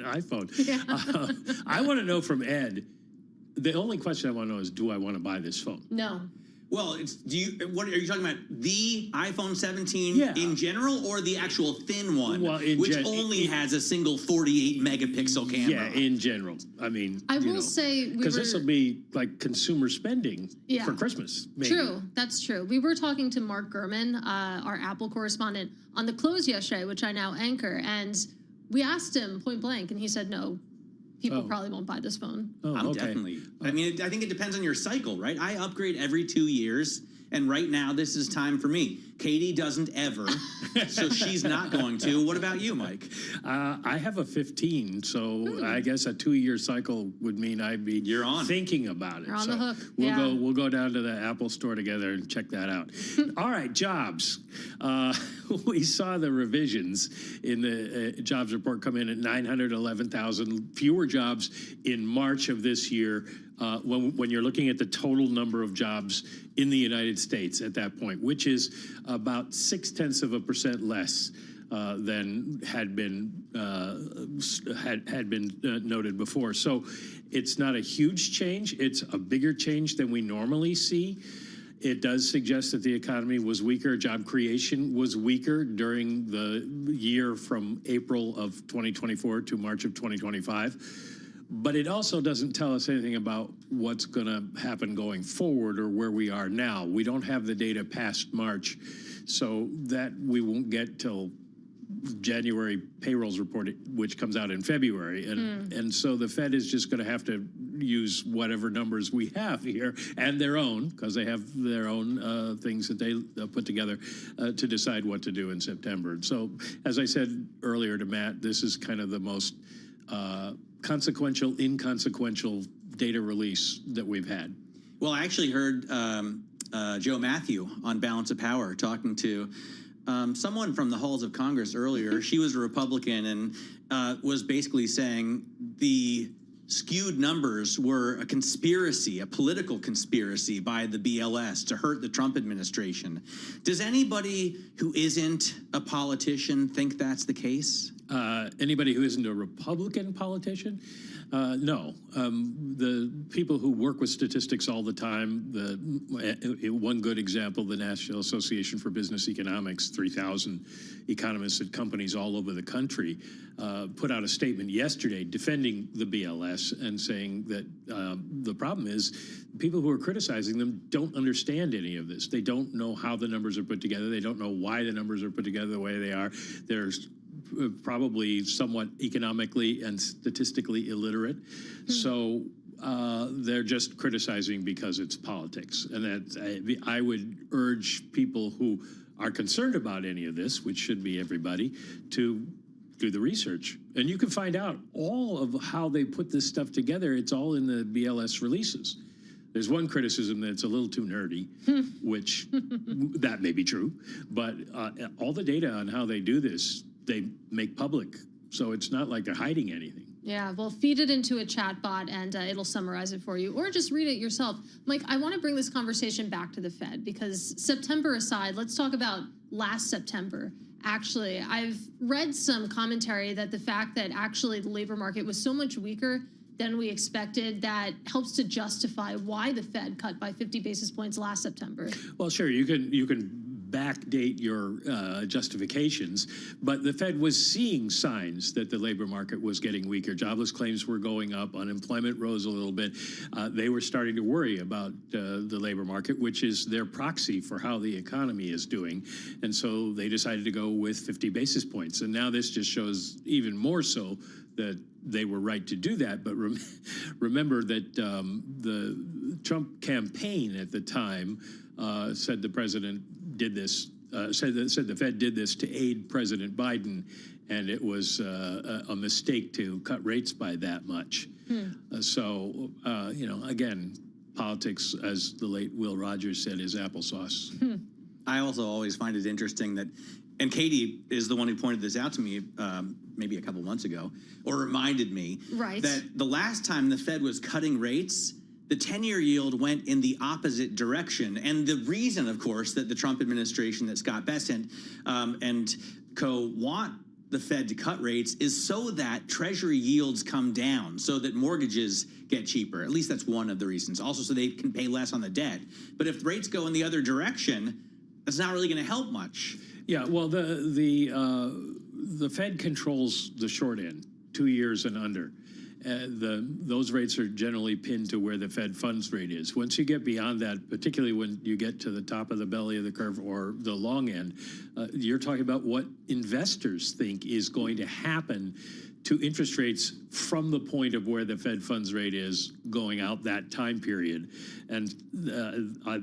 iPhone. Yeah. I want to know from Ed, the only question I want to know is, do I want to buy this phone? No. Well, what are you talking about? The iPhone 17 in general, or the actual thin one, which only has a single 48 megapixel camera? Yeah, in general. I mean, I will say because this will be like consumer spending for Christmas. Maybe. True, that's true. We were talking to Mark Gurman, our Apple correspondent, on the close yesterday, which I now anchor, and we asked him point blank, and he said no. People probably won't buy this phone. Definitely. I mean, I think it depends on your cycle, right? I upgrade every 2 years, and right now this is time for me. Katie doesn't ever, so she's not going to. What about you, Mike? I have a 15, so I guess a 2-year cycle would mean I'd be thinking about it. You're on the hook. We'll go down to the Apple store together and check that out. All right, jobs. We saw the revisions in the jobs report come in at 911,000 fewer jobs in March of this year. When you're looking at the total number of jobs in the United States at that point, which is about 0.6% less than had been noted before. So it's not a huge change. It's a bigger change than we normally see. It does suggest that the economy was weaker. Job creation was weaker during the year from April of 2024 to March of 2025. But it also doesn't tell us anything about what's going to happen going forward or where we are now. We don't have the data past March, so that we won't get till January payrolls report, which comes out in February. And so the Fed is just going to have to use whatever numbers we have here and their own, because they have their own things that they put together to decide what to do in September. So as I said earlier to Matt, this is kind of the most consequential, inconsequential data release that we've had. Well, I actually heard Joe Matthew on Balance of Power talking to someone from the halls of Congress earlier. She was a Republican and was basically saying the skewed numbers were a conspiracy, a political conspiracy by the BLS to hurt the Trump administration. Does anybody who isn't a politician think that's the case? Anybody who isn't a Republican politician? No. The people who work with statistics all the time, one good example, the National Association for Business Economics, 3,000 economists at companies all over the country, put out a statement yesterday defending the BLS and saying that the problem is people who are criticizing them don't understand any of this. They don't know how the numbers are put together. They don't know why the numbers are put together the way they are. There's probably somewhat economically and statistically illiterate. So they're just criticizing because it's politics. And that I would urge people who are concerned about any of this, which should be everybody, to do the research. And you can find out all of how they put this stuff together. It's all in the BLS releases. There's one criticism that's a little too nerdy, which that may be true, but all the data on how they do this, they make public. So it's not like they're hiding anything. Yeah, well, feed it into a chat bot and it'll summarize it for you, or just read it yourself. Mike, I want to bring this conversation back to the Fed because September aside, let's talk about last September. Actually, I've read some commentary that the fact that actually the labor market was so much weaker than we expected, that helps to justify why the Fed cut by 50 basis points last September. Well, sure, you can backdate your justifications, but the Fed was seeing signs that the labor market was getting weaker. Jobless claims were going up, unemployment rose a little bit. They were starting to worry about the labor market, which is their proxy for how the economy is doing. And so they decided to go with 50 basis points. And now this just shows even more so that they were right to do that. But remember that the Trump campaign at the time said the president did this, said the Fed did this to aid President Biden, and it was a mistake to cut rates by that much. So, again, politics, as the late Will Rogers said, is applesauce. I also always find it interesting that, and Katie is the one who pointed this out to me maybe a couple months ago, or reminded me that the last time the Fed was cutting rates, the 10-year yield went in the opposite direction. And the reason, of course, that the Trump administration, that Scott Bessent and co want the Fed to cut rates is so that Treasury yields come down, so that mortgages get cheaper. At least that's one of the reasons. Also, so they can pay less on the debt. But if rates go in the other direction, that's not really going to help much. Yeah, well, the Fed controls the short end, 2 years and under. Those rates are generally pinned to where the Fed funds rate is. Once you get beyond that, particularly when you get to the top of the belly of the curve or the long end, you're talking about what investors think is going to happen to interest rates from the point of where the Fed funds rate is going out that time period. And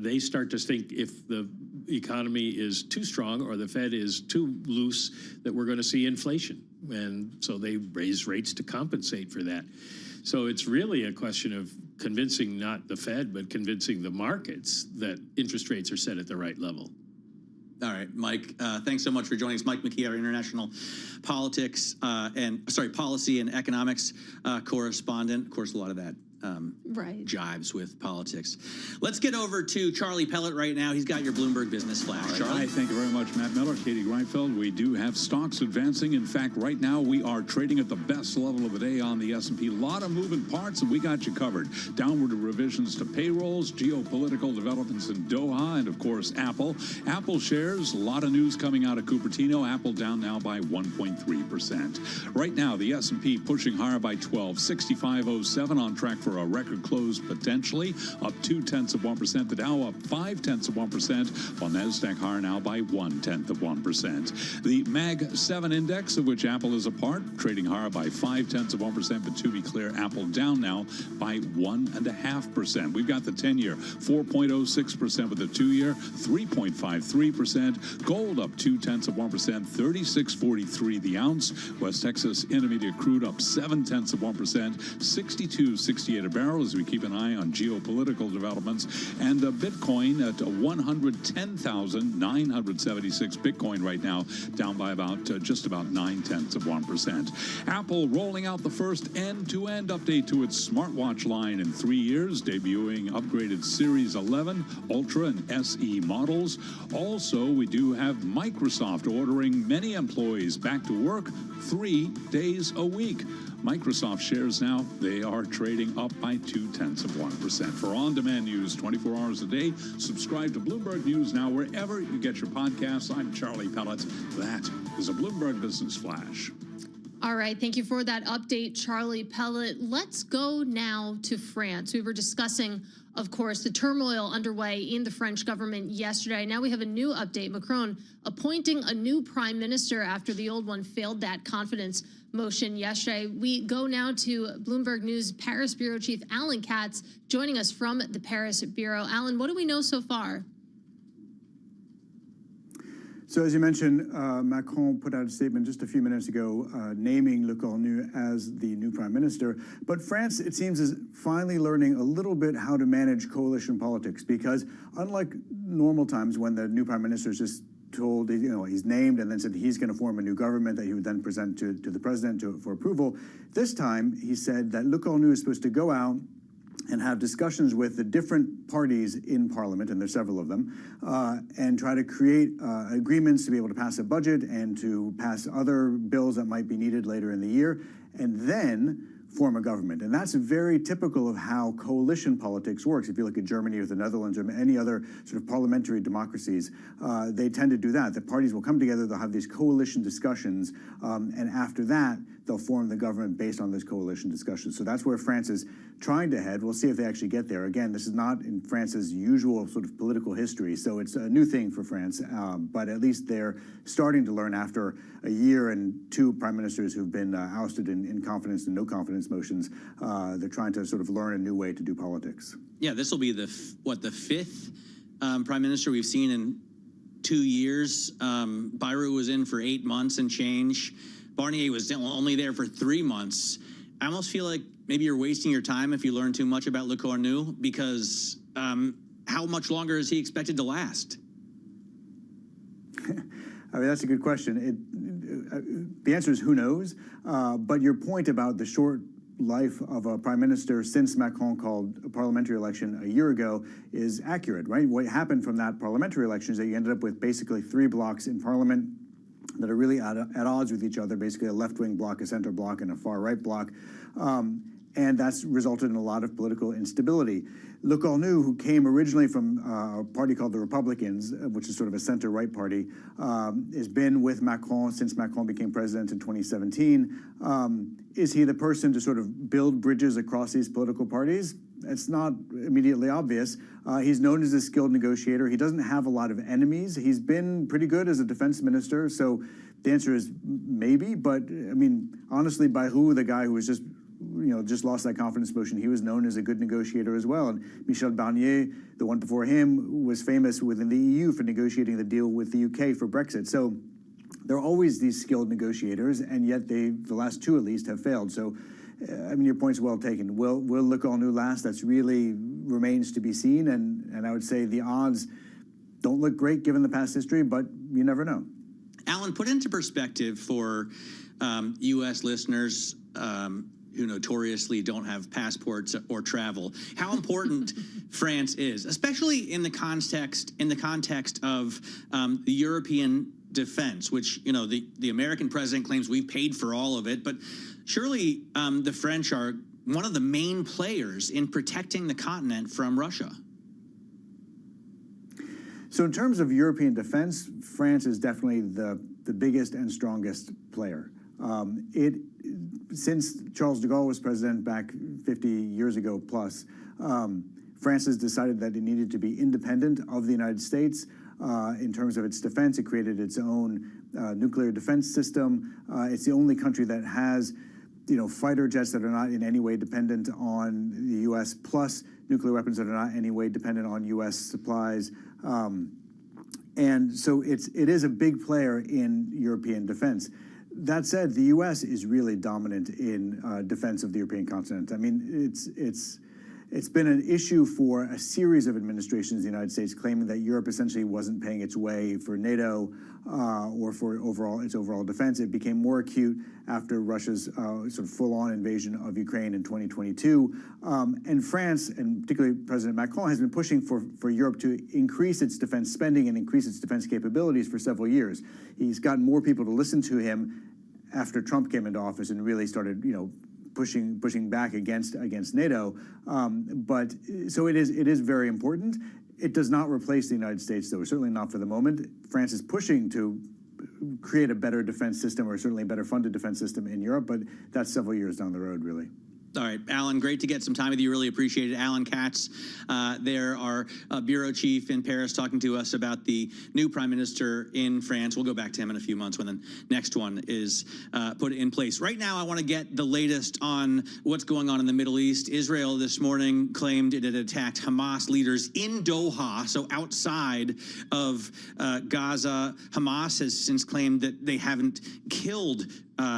they start to think if the economy is too strong or the Fed is too loose, that we're going to see inflation. And so they raise rates to compensate for that. So it's really a question of convincing not the Fed, but convincing the markets that interest rates are set at the right level. All right, Mike, thanks so much for joining us. Mike McKee, our international policy and economics correspondent. Of course, a lot of that jives with politics. Let's get over to Charlie Pellet right now. He's got your Bloomberg Business Flash. Charlie. Hi, thank you very much, Matt Miller, Katie Greinfeld. We do have stocks advancing. In fact, right now we are trading at the best level of the day on the S&P. A lot of moving parts, and we got you covered. Downward revisions to payrolls, geopolitical developments in Doha, and of course, Apple. Apple shares, a lot of news coming out of Cupertino. Apple down now by 1.3%. Right now, the S&P pushing higher by 12, 65.07, on track for a record close potentially, up 0.2%. The Dow up 0.5%, while Nasdaq higher now by 0.1%. The Mag 7 index, of which Apple is a part, trading higher by 0.5%. But to be clear, Apple down now by 1.5%. We've got the 10-year 4.06% with the 2-year 3.53%. Gold up 0.2%, 36.43 the ounce. West Texas Intermediate crude up 0.7%, 62.68 a barrel, as we keep an eye on geopolitical developments. And Bitcoin at 110,976 Bitcoin right now, down by just about 0.9%. Apple rolling out the first end-to-end update to its smartwatch line in 3 years, debuting upgraded Series 11, Ultra, and SE models. Also, we do have Microsoft ordering many employees back to work 3 days a week. Microsoft shares now, they are trading up by 0.2%. For on-demand news 24 hours a day, subscribe to Bloomberg News now wherever you get your podcasts. I'm Charlie Pellet. That is a Bloomberg Business Flash. All right, thank you for that update, Charlie Pellet. Let's go now to France. We were discussing, of course, the turmoil underway in the French government yesterday. Now we have a new update. Macron appointing a new prime minister after the old one failed that confidence motion yesterday. We go now to Bloomberg News Paris Bureau Chief Alan Katz joining us from the Paris Bureau. Alan, what do we know so far? So as you mentioned, Macron put out a statement just a few minutes ago naming Le Cornu as the new prime minister. But France, it seems, is finally learning a little bit how to manage coalition politics, because unlike normal times when the new prime minister is just told, he's named and then said he's going to form a new government that he would then present to the president for approval. This time, he said that Le Cornu is supposed to go out and have discussions with the different parties in Parliament, and there's several of them, and try to create agreements to be able to pass a budget and to pass other bills that might be needed later in the year, and then form a government. And that's very typical of how coalition politics works. If you look at Germany or the Netherlands or any other sort of parliamentary democracies, they tend to do that. The parties will come together, they'll have these coalition discussions, and after that, they'll form the government based on this coalition discussion. So that's where France is trying to head. We'll see if they actually get there. Again, this is not in France's usual sort of political history, so it's a new thing for France. But at least they're starting to learn after a year and 2 prime ministers who've been ousted in confidence and no confidence motions. They're trying to sort of learn a new way to do politics. Yeah, this will be the 5th prime minister we've seen in 2 years. Bayrou was in for 8 months and change. Barnier was only there for 3 months. I almost feel like maybe you're wasting your time if you learn too much about Le Cornu, because how much longer is he expected to last? I mean, that's a good question. The answer is who knows. But your point about the short life of a prime minister since Macron called a parliamentary election a year ago is accurate, right? What happened from that parliamentary election is that you ended up with basically 3 blocs in parliament that are really at odds with each other, basically a left-wing bloc, a center bloc, and a far-right bloc. And that's resulted in a lot of political instability. Le Cornu, who came originally from a party called the Republicans, which is sort of a center-right party, has been with Macron since Macron became president in 2017. Is he the person to sort of build bridges across these political parties? It's not immediately obvious. He's known as a skilled negotiator. He doesn't have a lot of enemies. He's been pretty good as a defense minister. So the answer is maybe. But, I mean, honestly, Bayrou, the guy who was just lost that confidence motion, he was known as a good negotiator as well. And Michel Barnier, the one before him, was famous within the EU for negotiating the deal with the UK for Brexit. So there are always these skilled negotiators, and yet the last 2 at least have failed. So, I mean, your point's well taken. Will Le Cornu last? That's really remains to be seen. And I would say the odds don't look great given the past history, but you never know. Alan, put into perspective for U.S. listeners who notoriously don't have passports or travel, how important France is, especially in the context of the European defense, which, the American president claims we've paid for all of it, but surely the French are one of the main players in protecting the continent from Russia. So in terms of European defense, France is definitely the biggest and strongest player. Since Charles de Gaulle was president back 50 years ago plus, France has decided that it needed to be independent of the United States in terms of its defense. It created its own nuclear defense system. It's the only country that has, fighter jets that are not in any way dependent on the U.S., plus nuclear weapons that are not in any way dependent on U.S. supplies. And so it is a big player in European defense. That said, the U.S. is really dominant in defense of the European continent. I mean, it's been an issue for a series of administrations in the United States, claiming that Europe essentially wasn't paying its way for NATO or for its overall defense. It became more acute after Russia's sort of full-on invasion of Ukraine in 2022. And France, and particularly President Macron, has been pushing for Europe to increase its defense spending and increase its defense capabilities for several years. He's gotten more people to listen to him after Trump came into office and really started, pushing back against NATO. But so it is very important. It does not replace the United States, though, certainly not for the moment. France is pushing to create a better defense system, or certainly a better funded defense system in Europe, but that's several years down the road, really. All right, Alan, great to get some time with you. Really appreciate it. Alan Katz, there, our bureau chief in Paris, talking to us about the new prime minister in France. We'll go back to him in a few months when the next one is put in place. Right now, I want to get the latest on what's going on in the Middle East. Israel this morning claimed it had attacked Hamas leaders in Doha, so outside of Gaza. Hamas has since claimed that they haven't killed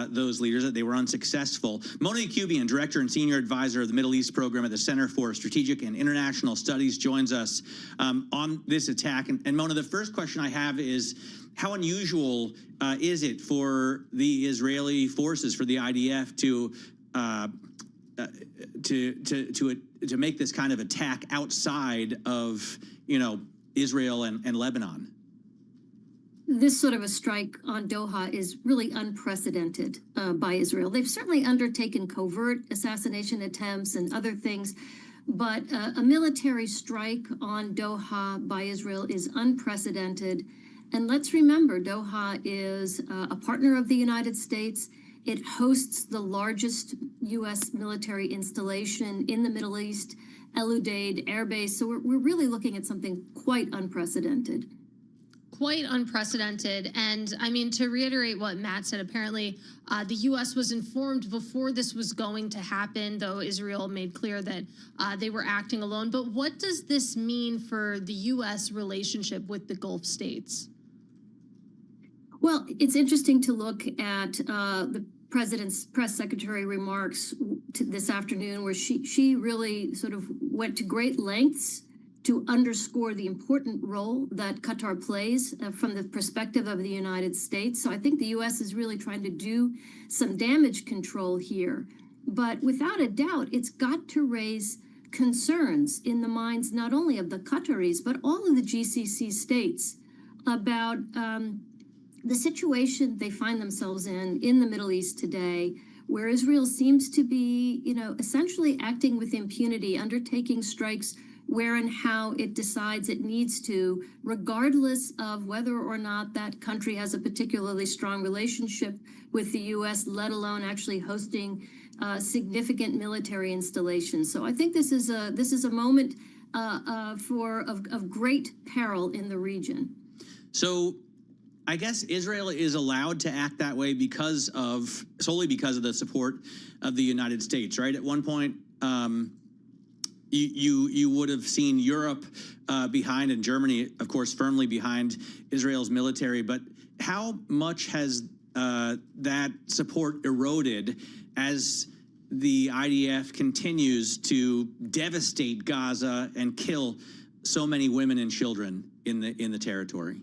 those leaders, that they were unsuccessful. Mona Yakubian, director and senior advisor of the Middle East program at the Center for Strategic and International Studies, joins us on this attack. And Mona, the first question I have is, how unusual is it for the Israeli forces, for the IDF, to make this kind of attack outside of Israel and Lebanon? This sort of a strike on Doha is really unprecedented by Israel. They've certainly undertaken covert assassination attempts and other things, but a military strike on Doha by Israel is unprecedented. And let's remember, Doha is a partner of the United States. It hosts the largest U.S. military installation in the Middle East, El Udeid Air Base. So we're really looking at something quite unprecedented. Quite unprecedented. And I mean, to reiterate what Matt said, apparently the U.S. was informed before this was going to happen, though Israel made clear that they were acting alone. But what does this mean for the U.S. relationship with the Gulf states? Well, it's interesting to look at the president's press secretary remarks this afternoon, where she really sort of went to great lengths to underscore the important role that Qatar plays from the perspective of the United States. So I think the U.S. is really trying to do some damage control here. But without a doubt, it's got to raise concerns in the minds not only of the Qataris, but all of the GCC states about the situation they find themselves in the Middle East today, where Israel seems to be, essentially acting with impunity, undertaking strikes where and how it decides it needs to, regardless of whether or not that country has a particularly strong relationship with the U.S., let alone actually hosting significant military installations. So I think this is a moment of great peril in the region. So I guess Israel is allowed to act that way solely because of the support of the United States, right? At one point, you would have seen Europe behind, and Germany, of course, firmly behind Israel's military. But how much has that support eroded as the IDF continues to devastate Gaza and kill so many women and children in the territory?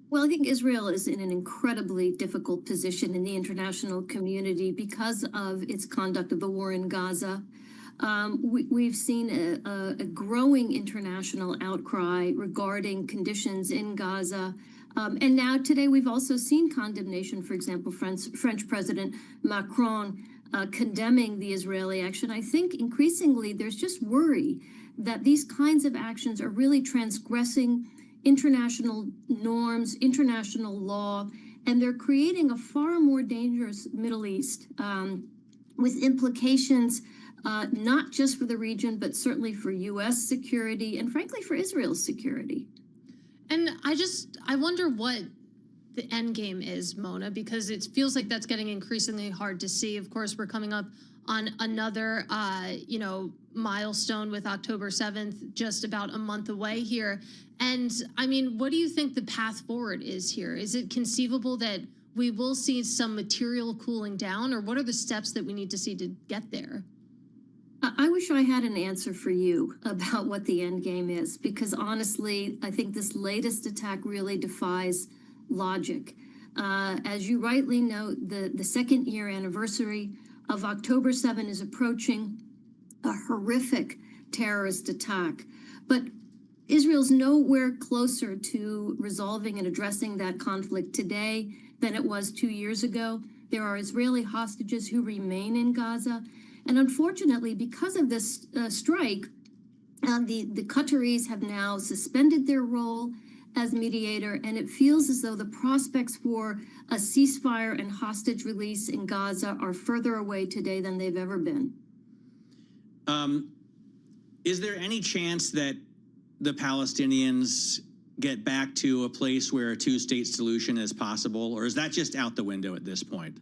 Well, I think Israel is in an incredibly difficult position in the international community because of its conduct of the war in Gaza. We've seen a growing international outcry regarding conditions in Gaza. And now today we've also seen condemnation, for example, French President Macron condemning the Israeli action. I think increasingly there's just worry that these kinds of actions are really transgressing international norms, international law, and they're creating a far more dangerous Middle East with implications not just for the region, but certainly for U.S. security and frankly for Israel's security. And I wonder what the end game is, Mona, because it feels like that's getting increasingly hard to see. Of course, we're coming up on another, milestone with October 7th, just about a month away here. And I mean, what do you think the path forward is here? Is it conceivable that we will see some material cooling down, or what are the steps that we need to see to get there? I wish I had an answer for you about what the end game is, because honestly, I think this latest attack really defies logic. As you rightly note, the second year anniversary of October 7 is approaching, a horrific terrorist attack. But Israel's nowhere closer to resolving and addressing that conflict today than it was 2 years ago. There are Israeli hostages who remain in Gaza. And unfortunately, because of this strike, the Qataris have now suspended their role as mediator, and it feels as though the prospects for a ceasefire and hostage release in Gaza are further away today than they've ever been. Is there any chance that the Palestinians get back to a place where a two-state solution is possible, or is that just out the window at this point?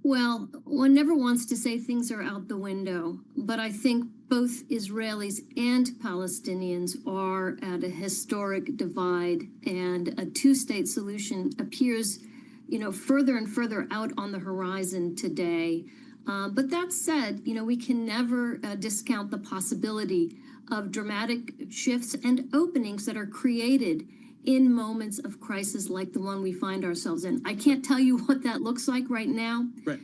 Well, one never wants to say things are out the window, but I think both Israelis and Palestinians are at a historic divide, and a two-state solution appears, further and further out on the horizon today. But that said, we can never discount the possibility of dramatic shifts and openings that are created in moments of crisis like the one we find ourselves in. I can't tell you what that looks like right now. Right.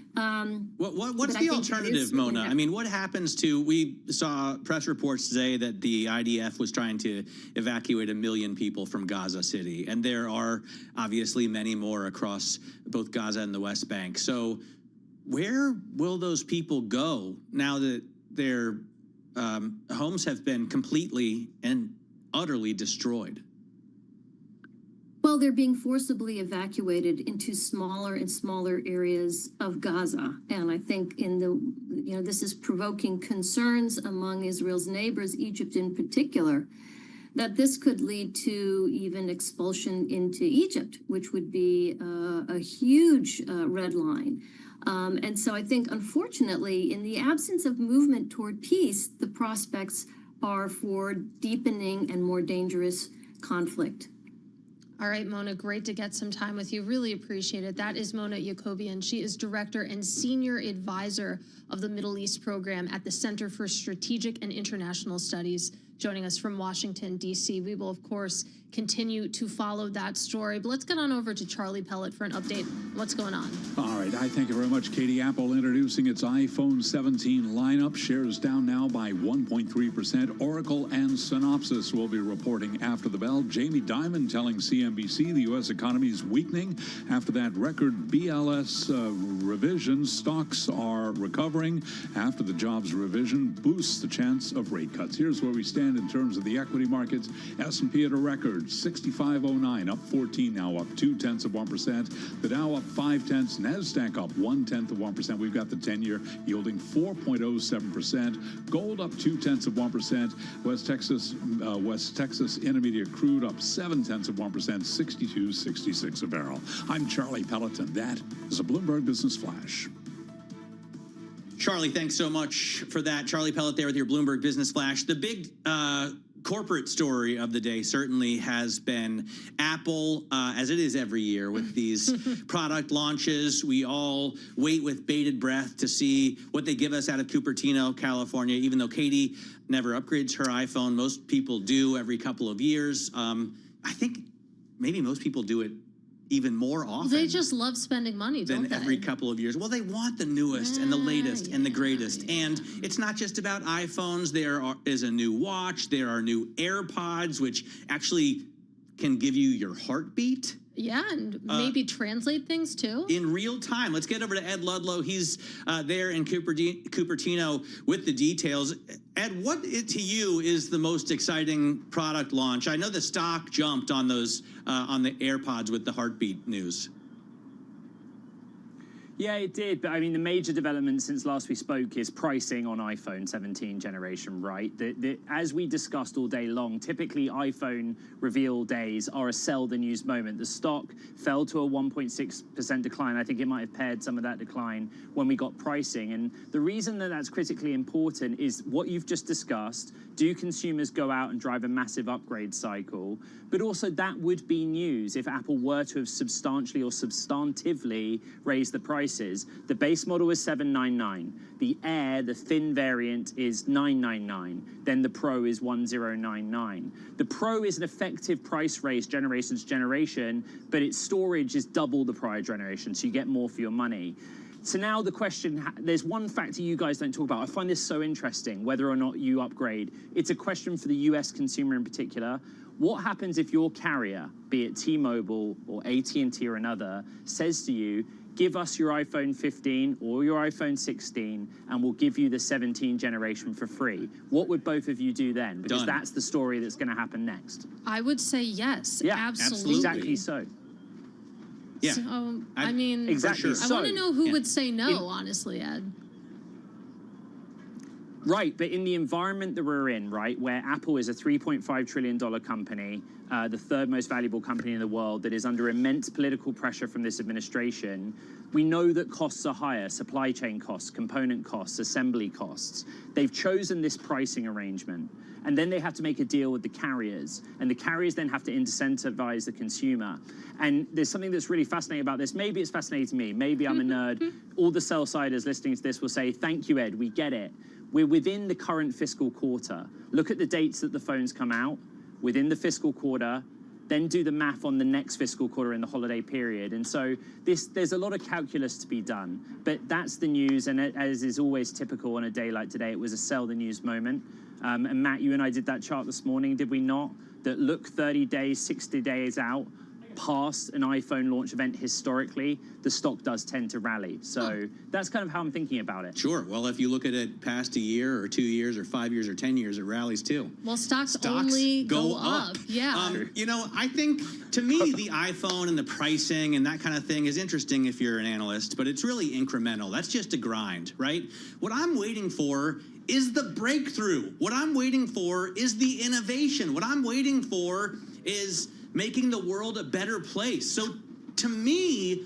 What's the alternative, Mona? I mean, what happens we saw press reports today that the IDF was trying to evacuate 1 million people from Gaza City, and there are obviously many more across both Gaza and the West Bank. So where will those people go now that their homes have been completely and utterly destroyed? Well, they're being forcibly evacuated into smaller and smaller areas of Gaza. And I think this is provoking concerns among Israel's neighbors, Egypt in particular, that this could lead to even expulsion into Egypt, which would be a huge red line. And so I think, unfortunately, in the absence of movement toward peace, the prospects are for deepening and more dangerous conflict. All right, Mona, great to get some time with you. Really appreciate it. That is Mona Yacobian. She is Director and Senior Advisor of the Middle East Program at the Center for Strategic and International Studies, joining us from Washington, D.C. We will, of course, continue to follow that story. But let's get on over to Charlie Pellet for an update. What's going on? All right. I thank you very much, Katie. Apple introducing its iPhone 17 lineup. Shares down now by 1.3%. Oracle and Synopsys will be reporting after the bell. Jamie Dimon telling CNBC the U.S. economy is weakening. After that record BLS revision, stocks are recovering. After the jobs revision boosts the chance of rate cuts. Here's where we stand in terms of the equity markets. S&P at a record 6509, up 14 now, up 0.2%. The Dow up 0.5. NASDAQ up 0.1%. We've got the 10-year yielding 4.07%. Gold up 0.2%. West Texas Intermediate crude up 0.7%, 62.66 a barrel. I'm Charlie Pelleton. That is a Bloomberg Business Flash. Charlie, thanks so much for that. Charlie Pellet there with your Bloomberg Business Flash. The big corporate story of the day certainly has been Apple, as it is every year with these product launches. We all wait with bated breath to see what they give us out of Cupertino, California, even though Katie never upgrades her iPhone. Most people do every couple of years. I think maybe most people do it even more often. They just love spending money, don't they? Every couple of years. Well, they want the newest and the latest and the greatest. And it's not just about iPhones. There is a new watch. There are new AirPods, which actually can give you your heartbeat. Yeah, and maybe translate things too. In real time. Let's get over to Ed Ludlow. He's there in Cupertino with the details. Ed, what to you is the most exciting product launch? I know the stock jumped on those on the AirPods with the heartbeat news. Yeah, it did. But I mean, the major development since last we spoke is pricing on iPhone 17 generation, right? As we discussed all day long, typically iPhone reveal days are a sell the news moment. The stock fell to a 1.6% decline. I think it might have paired some of that decline when we got pricing. And the reason that that's critically important is what you've just discussed. Do consumers go out and drive a massive upgrade cycle? But also that would be news if Apple were to have substantially or substantively raised the prices. The base model is $799. The Air, the thin variant, is $999. Then the Pro is $1099. The Pro is an effective price raise generation to generation, but its storage is double the prior generation, so you get more for your money. So now the question, there's one factor you guys don't talk about. I find this so interesting, whether or not you upgrade. It's a question for the US consumer in particular. What happens if your carrier, be it T-Mobile or AT&T or another, says to you, give us your iPhone 15 or your iPhone 16 and we'll give you the 17 generation for free? What would both of you do then? Because that's the story that's going to happen next. I would say yes, yeah, absolutely. Exactly so. Yeah. So, I mean, exactly. I want to know who would say no, honestly, Ed. Right, but in the environment that we're in, right, where Apple is a $3.5 trillion company, the third most valuable company in the world that is under immense political pressure from this administration, we know that costs are higher, supply chain costs, component costs, assembly costs. They've chosen this pricing arrangement. And then they have to make a deal with the carriers. And the carriers then have to incentivize the consumer. And there's something that's really fascinating about this. Maybe it's fascinating to me. Maybe I'm a nerd. All the sell-siders listening to this will say, thank you, Ed, we get it. We're within the current fiscal quarter. Look at the dates that the phones come out, within the fiscal quarter, then do the math on the next fiscal quarter in the holiday period. And so there's a lot of calculus to be done. But that's the news, and as is always typical on a day like today, it was a sell the news moment. And Matt, you and I did that chart this morning, did we not? That look 30 days, 60 days out, past an iPhone launch event historically, the stock does tend to rally. So that's kind of how I'm thinking about it. Sure. Well, if you look at it past a year or 2 years or 5 years or 10 years, it rallies too. Well, stocks only go up. Yeah. You know, I think, to me, the iPhone and the pricing and that kind of thing is interesting if you're an analyst, but it's really incremental. That's just a grind, right? What I'm waiting for is the breakthrough. What I'm waiting for is the innovation. What I'm waiting for is making the world a better place. So to me,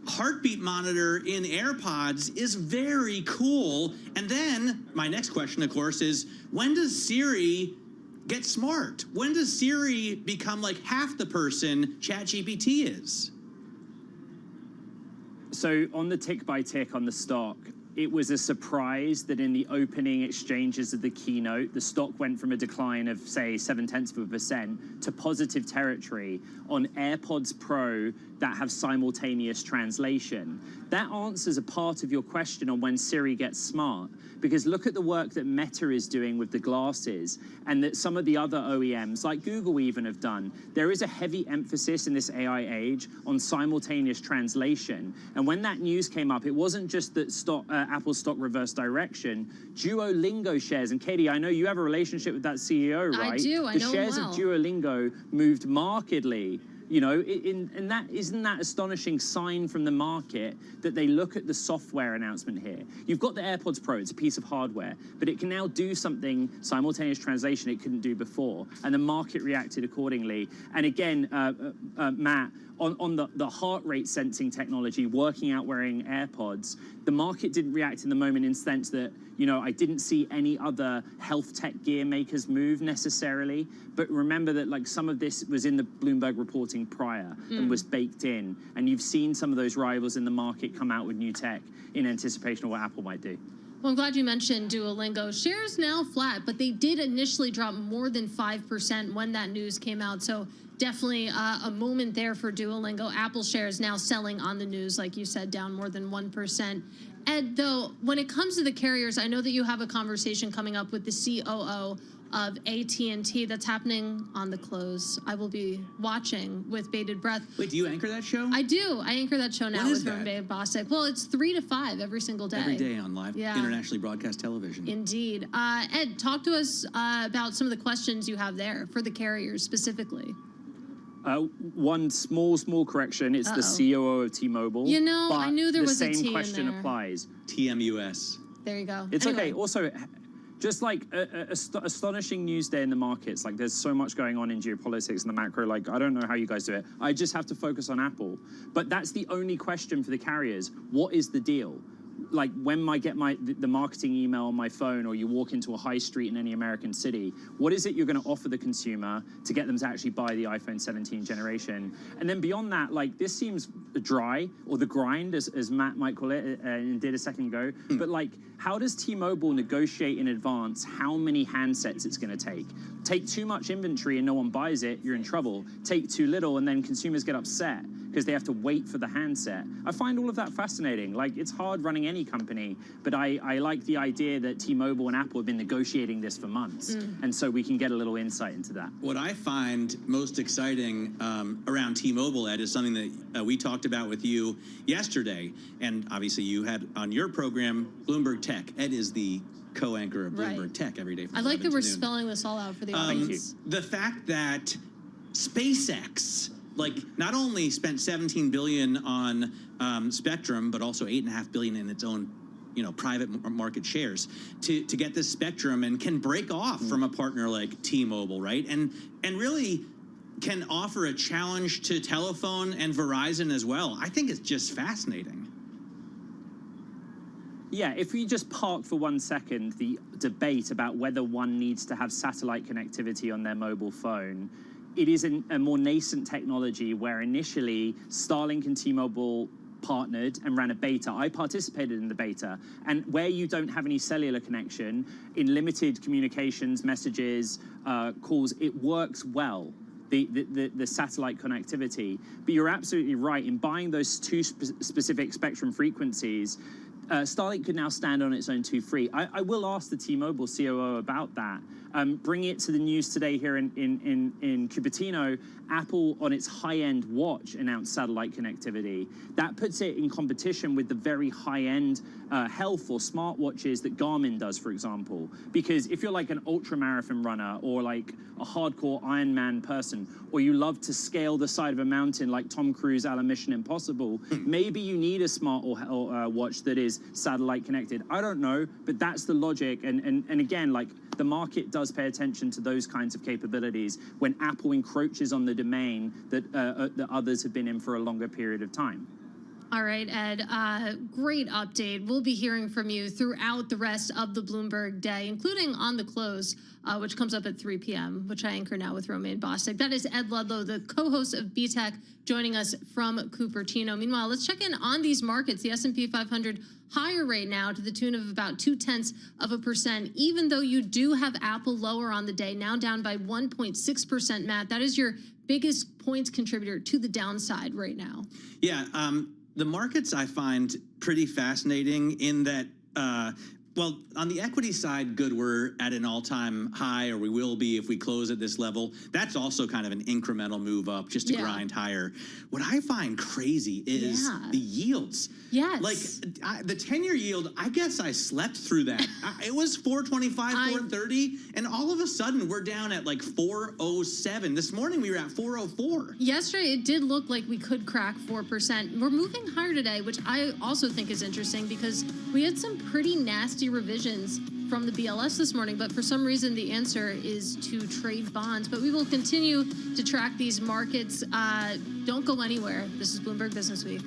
heartbeat monitor in AirPods is very cool. And then my next question, of course, is when does Siri get smart? When does Siri become like half the person ChatGPT is? So on the tick by tick on the stock, it was a surprise that in the opening exchanges of the keynote, the stock went from a decline of, say, 0.7% to positive territory on AirPods Pro that have simultaneous translation. That answers a part of your question on when Siri gets smart, because look at the work that Meta is doing with the glasses and that some of the other OEMs, like Google even, have done. There is a heavy emphasis in this AI age on simultaneous translation. And when that news came up, it wasn't just that Apple stock reversed direction. Duolingo shares, and Katie, I know you have a relationship with that CEO, right? I do. I know him well. The shares of Duolingo moved markedly. You know, and that isn't that astonishing sign from the market that they look at the software announcement here. You've got the AirPods Pro, it's a piece of hardware, but it can now do something, simultaneous translation, it couldn't do before, and the market reacted accordingly. And again, Matt, on the heart rate sensing technology, working out wearing AirPods, the market didn't react in the moment in the sense that, you know, I didn't see any other health tech gear makers move necessarily. But remember that like some of this was in the Bloomberg reporting prior and was baked in. And you've seen some of those rivals in the market come out with new tech in anticipation of what Apple might do. Well, I'm glad you mentioned Duolingo. Shares now flat, but they did initially drop more than 5% when that news came out. So definitely a moment there for Duolingo. Apple shares now selling on the news, like you said, down more than 1%. Ed, though, when it comes to the carriers, I know that you have a conversation coming up with the COO of AT&T that's happening on the close. I will be watching with bated breath. Wait, do you anchor that show? I do. I anchor that show now When is with that? Romain Bostic. Well, it's 3 to 5 every single day. Every day on live, internationally broadcast television. Indeed. Ed, talk to us about some of the questions you have there for the carriers specifically. One small correction. It's the COO of T-Mobile. You know, I knew there was a T in there. The same question applies. TMUS. There you go. It's anyway. okay. Also, just like astonishing news day in the markets. Like there's so much going on in geopolitics and the macro. Like I don't know how you guys do it. I just have to focus on Apple. But that's the only question for the carriers. What is the deal? Like when I get the marketing email on my phone, or you walk into a high street in any American city, what is it you're going to offer the consumer to get them to actually buy the iPhone 17 generation? And then beyond that, like this seems dry, or the grind, as Matt might call it, and did a second ago. But like, how does T-Mobile negotiate in advance how many handsets it's going to take? Take too much inventory and no one buys it, you're in trouble. Take too little and then consumers get upset because they have to wait for the handset. I find all of that fascinating. Like, it's hard running any company, but I like the idea that T-Mobile and Apple have been negotiating this for months, and so we can get a little insight into that. What I find most exciting around T-Mobile, Ed, is something that we talked about with you yesterday, and obviously you had on your program, Bloomberg Tech. Ed is the co-anchor of Bloomberg Tech every day. I like that we're spelling this all out for the audience. The fact that SpaceX, like, not only spent $17 billion on spectrum, but also $8.5 billion in its own, private market shares to get this spectrum, and can break off from a partner like T-Mobile, right? And really can offer a challenge to Telephone and Verizon as well. I think it's just fascinating. Yeah, if we just park for 1 second the debate about whether one needs to have satellite connectivity on their mobile phone, it is a more nascent technology where initially Starlink and T-Mobile partnered and ran a beta. I participated in the beta, and where you don't have any cellular connection, in limited communications, messages, calls, it works well. The satellite connectivity. But you're absolutely right, in buying those two specific spectrum frequencies, Starlink could now stand on its own 2 feet. I will ask the T-Mobile COO about that. Bringing it to the news today here in Cupertino, Apple on its high-end watch announced satellite connectivity. That puts it in competition with the very high-end health or smartwatches that Garmin does, for example. Because if you're like an ultra-marathon runner or like a hardcore Ironman person, or you love to scale the side of a mountain like Tom Cruise out of Mission Impossible, maybe you need a smart or watch that is satellite connected. I don't know, but that's the logic. And again, like the market does pay attention to those kinds of capabilities when Apple encroaches on the domain that, that others have been in for a longer period of time. All right, Ed, great update. We'll be hearing from you throughout the rest of the Bloomberg day, including on the close, which comes up at 3 p.m., which I anchor now with Romaine Bostick. That is Ed Ludlow, the co-host of BTech, joining us from Cupertino. Meanwhile, let's check in on these markets. The S&P 500 higher right now to the tune of about 0.2%, even though you do have Apple lower on the day, now down by 1.6%, Matt. That is your biggest points contributor to the downside right now. Yeah, the markets I find pretty fascinating in that, well, on the equity side, good, we're at an all-time high, or we will be if we close at this level. That's also kind of an incremental move up just to grind higher. What I find crazy is the yields. Yes. Like the 10-year yield, I guess I slept through that. It was 425, 430, and all of a sudden we're down at like 407. This morning we were at 404. Yesterday it did look like we could crack 4%. We're moving higher today, which I also think is interesting because we had some pretty nasty revisions from the BLS this morning, but for some reason the answer is to trade bonds. But we will continue to track these markets. Don't go anywhere. This is Bloomberg Business Week.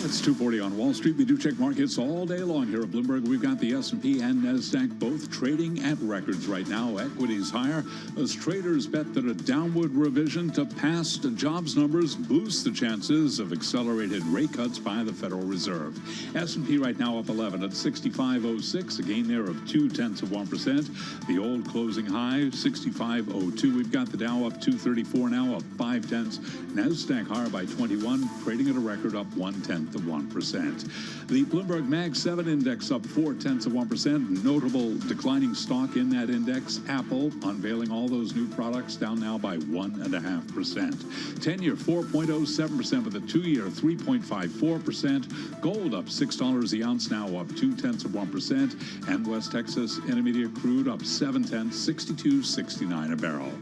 It's 2:40 on Wall Street. We do check markets all day long here at Bloomberg. We've got the S&P and NASDAQ both trading at records right now. Equities higher as traders bet that a downward revision to past jobs numbers boosts the chances of accelerated rate cuts by the Federal Reserve. S&P right now up 11 at 65.06, a gain there of 0.2%. The old closing high 65.02. We've got the Dow up 234 now, up 0.5. NASDAQ higher by 21, trading at a record up 0.1%. The Bloomberg Mag 7 index up 0.4%. Notable declining stock in that index, Apple, unveiling all those new products, down now by 1.5%. 10-year 4.07%, with a 2-year 3.54%. Gold up $6 the ounce, now up 0.2%. And West Texas Intermediate crude up 0.7, 62.69 a barrel.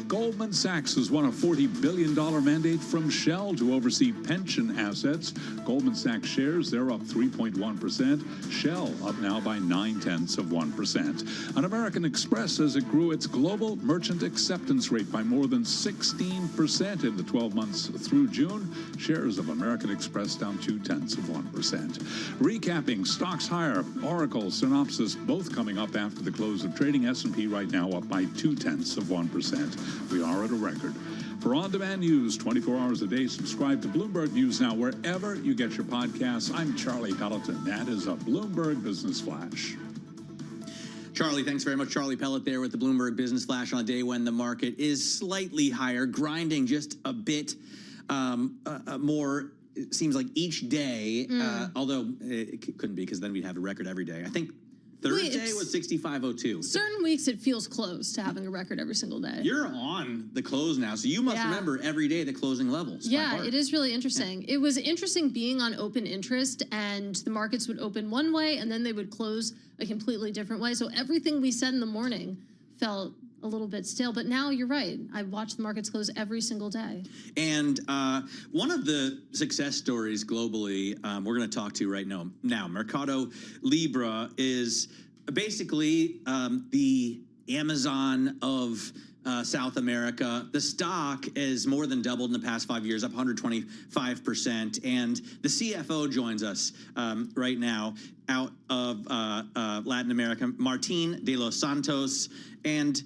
Goldman Sachs has won a $40 billion mandate from Shell to oversee pension assets. Goldman Sachs shares, they're up 3.1%. Shell up now by 0.9%. An American Express says it grew its global merchant acceptance rate by more than 16% in the 12 months through June. Shares of American Express down 0.2%. Recapping, stocks higher. Oracle, Synopsys, both coming up after the close of trading. S&P right now up by 0.2%. We are at a record. For on-demand news 24 hours a day, subscribe to Bloomberg News Now wherever you get your podcasts. I'm Charlie Pelleton. That is a Bloomberg Business Flash. Charlie, thanks very much. Charlie Pellet there with the Bloomberg Business Flash on a day when the market is slightly higher, grinding just a bit more, it seems like each day, although it couldn't be because then we'd have a record every day. I think Thursday was 65.02. Certain weeks it feels close to having a record every single day. You're on the close now, so you must remember every day the closing levels. Yeah, it is really interesting. It was interesting being on open interest, and the markets would open one way and then they would close a completely different way. So everything we said in the morning felt a little bit stale, but now you're right. I watch the markets close every single day. And one of the success stories globally we're going to talk to right now, Mercado Libre is basically the Amazon of South America. The stock is more than doubled in the past 5 years, up 125%. And the CFO joins us right now out of Latin America, Martin de los Santos. And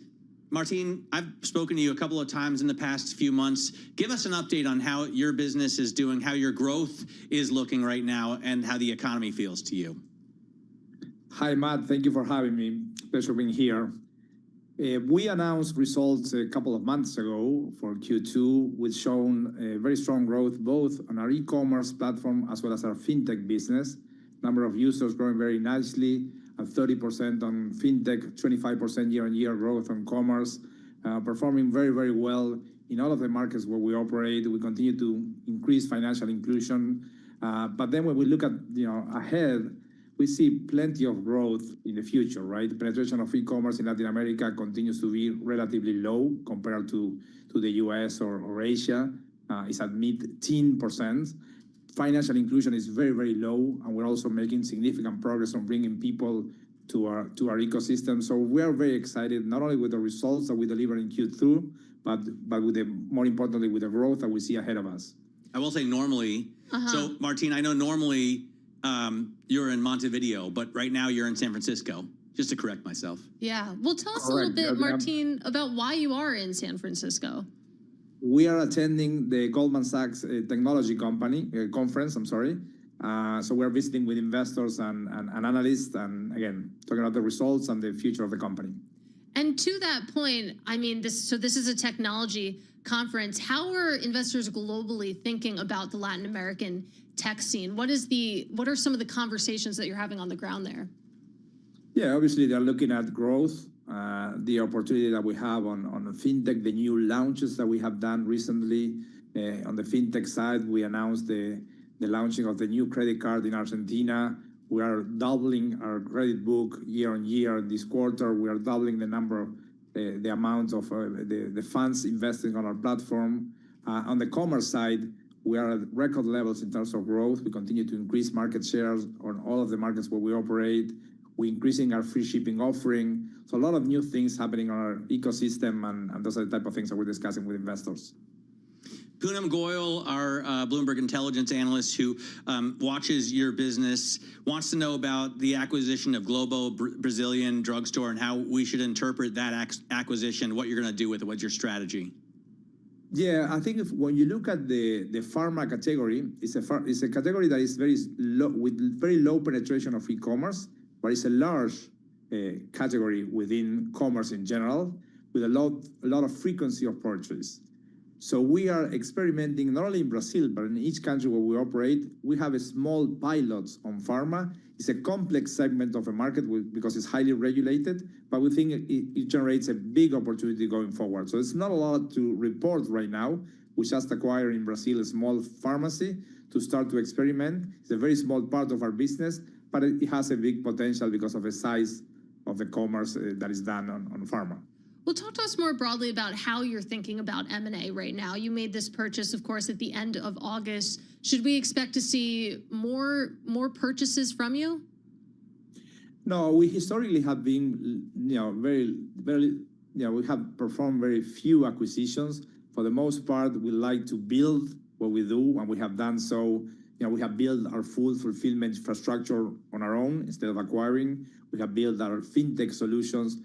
Martin, I've spoken to you a couple of times in the past few months. Give us an update on how your business is doing, how your growth is looking right now, and how the economy feels to you. Hi, Matt. Thank you for having me. Pleasure being here. We announced results a couple of months ago for Q2, which shown very strong growth both on our e-commerce platform as well as our fintech business. Number of users growing very nicely. 30% on fintech, 25% year-on-year growth on commerce, performing very, very well in all of the markets where we operate. We continue to increase financial inclusion. But then when we look at ahead, we see plenty of growth in the future, right? The penetration of e-commerce in Latin America continues to be relatively low compared to the US or Asia. It's at mid-10%. Financial inclusion is very, very low, and we're also making significant progress on bringing people to our ecosystem. So we are very excited, not only with the results that we deliver in Q2, but with more importantly, with the growth that we see ahead of us. I will say normally, so Martin, I know normally you're in Montevideo, but right now you're in San Francisco, just to correct myself. Yeah. Well, tell us a little bit, Martin, about why you are in San Francisco. We are attending the Goldman Sachs Technology Conference. So we're visiting with investors and analysts, and again, talking about the results and the future of the company. And to that point, I mean, this is a technology conference. How are investors globally thinking about the Latin American tech scene? What are some of the conversations that you're having on the ground there? Yeah, obviously they're looking at growth, the opportunity that we have on fintech, the new launches that we have done recently. On the fintech side, we announced the launching of the new credit card in Argentina. We are doubling our credit book year on year this quarter. We are doubling the number of the amount of the funds investing on our platform. On the commerce side, we are at record levels in terms of growth. We continue to increase market shares on all of the markets where we operate. We're increasing our free shipping offering. So a lot of new things happening on our ecosystem, and those are the type of things that we're discussing with investors. Poonam Goyal, our Bloomberg intelligence analyst who watches your business, wants to know about the acquisition of Globo Brazilian Drugstore and how we should interpret that acquisition, what you're going to do with it, what's your strategy? Yeah, I think when you look at the pharma category, it's a category that is very low, with very low penetration of e-commerce, but it's a large category within commerce in general, with a lot of frequency of purchase. So we are experimenting not only in Brazil, but in each country where we operate. We have a small pilots on pharma. It's a complex segment of a market because it's highly regulated, but we think it generates a big opportunity going forward. So it's not a lot to report right now. We just acquired in Brazil a small pharmacy to start to experiment. It's a very small part of our business, but it has a big potential because of the size of the commerce that is done on pharma. Well, talk to us more broadly about how you're thinking about M&A right now. You made this purchase, of course, at the end of August. Should we expect to see more purchases from you? No, we historically have been, very, we have performed very few acquisitions. For the most part, we like to build what we do, and we have done so. We have built our full fulfillment infrastructure on our own instead of acquiring. We have built our fintech solutions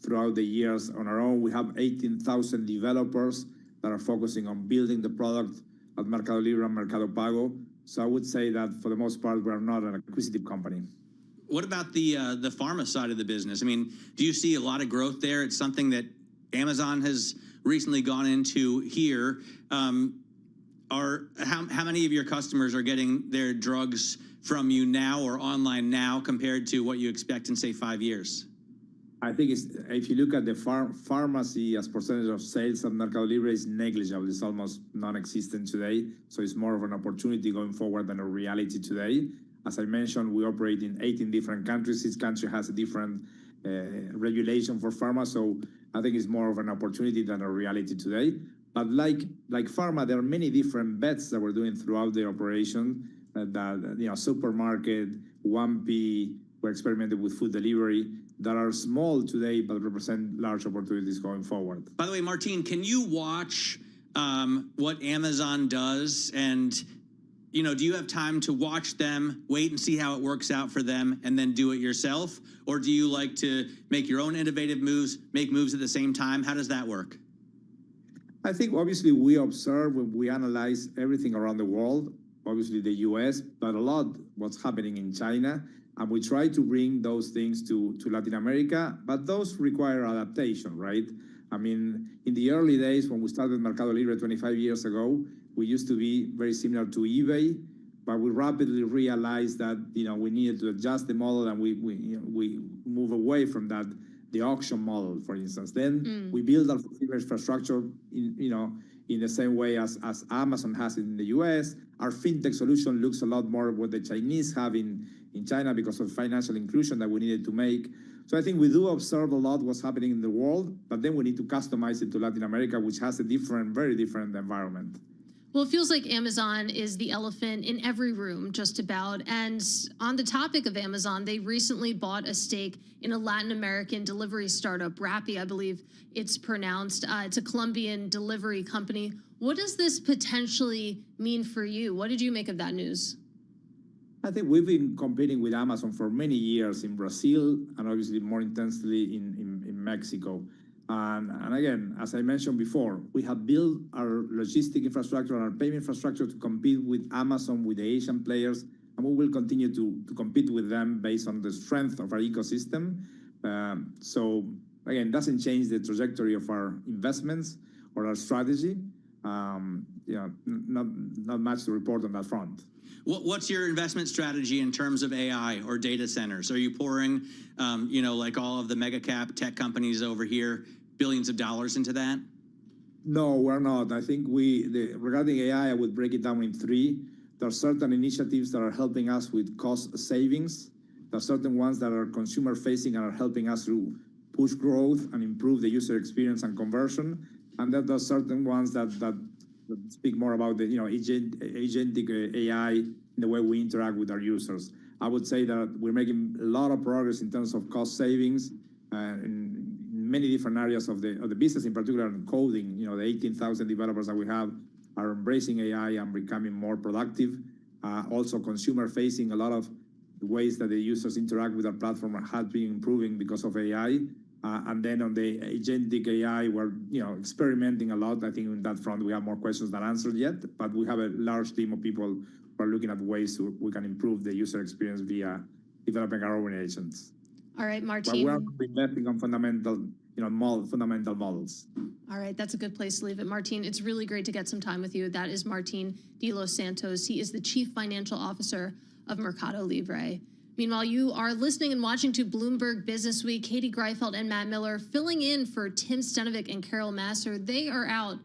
throughout the years on our own. We have 18,000 developers that are focusing on building the product at Mercado Libre and Mercado Pago. So I would say that for the most part, we are not an acquisitive company. What about the pharma side of the business? I mean, do you see a lot of growth there? It's something that Amazon has recently gone into here. How many of your customers are getting their drugs from you now or online now compared to what you expect in, say, 5 years? I think if you look at the pharmacy as percentage of sales at Mercado Libre, is negligible. It's almost non-existent today. So it's more of an opportunity going forward than a reality today. As I mentioned, we operate in 18 different countries. Each country has a different regulation for pharma. So I think it's more of an opportunity than a reality today. But like pharma, there are many different bets that we're doing throughout the operation. Supermarket, 1P, we're experimenting with food delivery that are small today but represent large opportunities going forward. By the way, Martin, can you watch what Amazon does? And, do you have time to watch them, wait and see how it works out for them, and then do it yourself? Or do you like to make your own innovative moves, make moves at the same time? How does that work? I think obviously we observe when we analyze everything around the world, obviously the US, but a lot what's happening in China. And we try to bring those things to Latin America, but those require adaptation, right? I mean, in the early days when we started Mercado Libre 25 years ago, we used to be very similar to eBay, but we rapidly realized that, we needed to adjust the model, and we move away from that, the auction model, for instance. Then we build our infrastructure, in the same way as Amazon has it in the US. Our fintech solution looks a lot more what the Chinese have in China because of financial inclusion that we needed to make. So I think we do observe a lot what's happening in the world, but then we need to customize it to Latin America, which has a very different environment. Well, it feels like Amazon is the elephant in every room, just about. And on the topic of Amazon, they recently bought a stake in a Latin American delivery startup, Rappi, I believe it's pronounced. It's a Colombian delivery company. What does this potentially mean for you? What did you make of that news? I think we've been competing with Amazon for many years in Brazil and obviously more intensely in Mexico. And again, as I mentioned before, we have built our logistic infrastructure and our payment infrastructure to compete with Amazon, with the Asian players, and we will continue to compete with them based on the strength of our ecosystem. So again, doesn't change the trajectory of our investments or our strategy. Not much to report on that front. What's your investment strategy in terms of AI or data centers? Are you pouring, like all of the mega cap tech companies over here, billions of dollars into that? No, we're not. I think regarding AI, I would break it down in three. There are certain initiatives that are helping us with cost savings. There are certain ones that are consumer facing and are helping us to push growth and improve the user experience and conversion. And then there are certain ones that speak more about the agentic AI in the way we interact with our users. I would say that we're making a lot of progress in terms of cost savings in many different areas of the business, in particular in coding. The 18,000 developers that we have are embracing AI and becoming more productive. Also, consumer-facing, a lot of ways that the users interact with our platform has been improving because of AI. And then on the agentic AI, we're experimenting a lot. I think on that front, we have more questions than answers yet, but we have a large team of people who are looking at ways we can improve the user experience via developing our own agents. All right, But Martin. we're investing on fundamental models. All right, that's a good place to leave it. Martin, it's really great to get some time with you. That is Martin de los Santos. He is the Chief Financial Officer of Mercado Libre. Meanwhile, you are listening and watching to Bloomberg Business Week. Katie Greifeld and Matt Miller filling in for Tim Stenovic and Carol Masser. They are out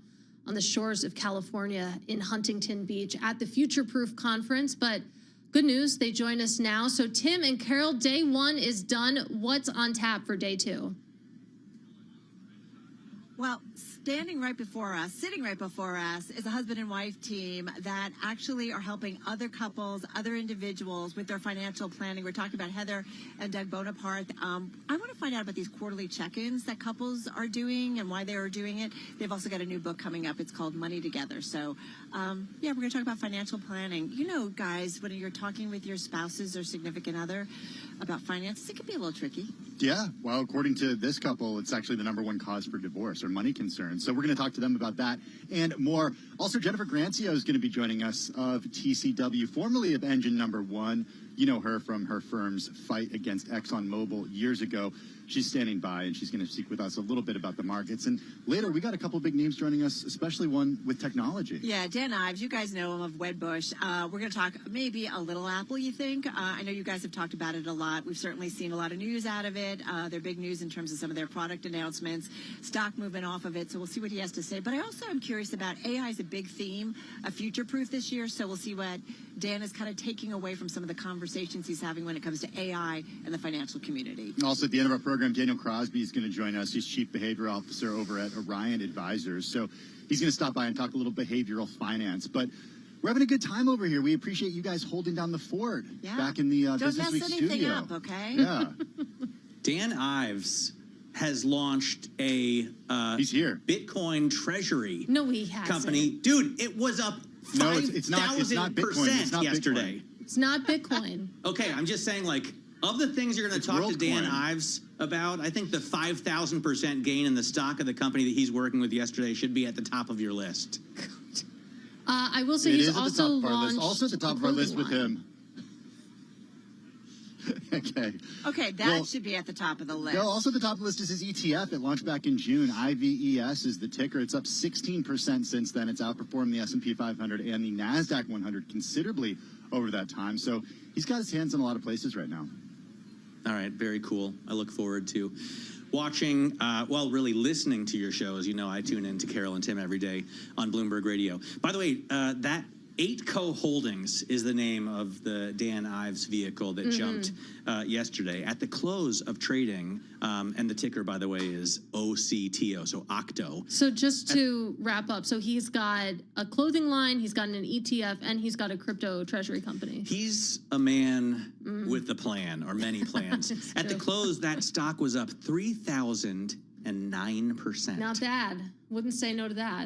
on the shores of California in Huntington Beach at the Future Proof Conference. But good news, they join us now. So Tim and Carol, day one is done. What's on tap for day two? Well, sitting right before us, is a husband and wife team that actually are helping other couples, other individuals with their financial planning. We're talking about Heather and Doug Bonaparte. I want to find out about these quarterly check-ins that couples are doing and why they are doing it. They've also got a new book coming up. It's called Money Together. So, yeah, we're going to talk about financial planning. You know, guys, when you're talking with your spouses or significant other about finances, it can be a little tricky. Yeah, well, according to this couple, it's actually the #1 cause for divorce or money concerns. So we're going to talk to them about that and more. Also, Jennifer Grancio is going to be joining us of TCW, formerly of Engine #1. You know her from her firm's fight against ExxonMobil years ago. She's standing by, and she's going to speak with us a little bit about the markets. And later, we got a couple big names joining us, especially one with technology. Yeah, Dan Ives, you guys know him of Wedbush. We're going to talk maybe a little Apple, you think? I know you guys have talked about it a lot. We've certainly seen a lot of news out of it. They're big news in terms of some of their product announcements, stock movement off of it. So we'll see what he has to say. But I also am curious about AI is a big theme, a future-proof this year. So we'll see what Dan is kind of taking away from some of the conversations he's having when it comes to AI and the financial community. Also, at the end of our program, Daniel Crosby is going to join us. He's Chief Behavioral Officer over at Orion Advisors. So he's going to stop by and talk a little behavioral finance. But we're having a good time over here. We appreciate you guys holding down the fort back in the Business Week studio. Don't mess anything up, okay? Yeah. Dan Ives has launched a he's here. Bitcoin treasury No, he hasn't. company. Dude, it was up 5,000% it's not Bitcoin. It's not yesterday. Bitcoin. It's not Bitcoin. Okay, I'm just saying, like, of the things you're going to talk to Dan Ives about, I think the 5,000% gain in the stock of the company that he's working with yesterday should be at the top of your list. I will say he's also launched Also at the top of our list with him. Okay. Okay, that should be at the top of the list. No, also at the top of the list is his ETF. It launched back in June. IVES is the ticker. It's up 16% since then. It's outperformed the S&P 500 and the NASDAQ 100 considerably over that time. So he's got his hands in a lot of places right now. All right, very cool. I look forward to watching, really listening to your show. As you know, I tune in to Carol and Tim every day on Bloomberg Radio. By the way, that 8Co Holdings is the name of the Dan Ives vehicle that jumped yesterday at the close of trading. And the ticker, by the way, is OCTO, so Octo. So just to wrap up, so he's got a clothing line, he's got an ETF, and he's got a crypto treasury company. He's a man with a plan, or many plans. At the close, that stock was up 3,009%. Not bad. Wouldn't say no to that.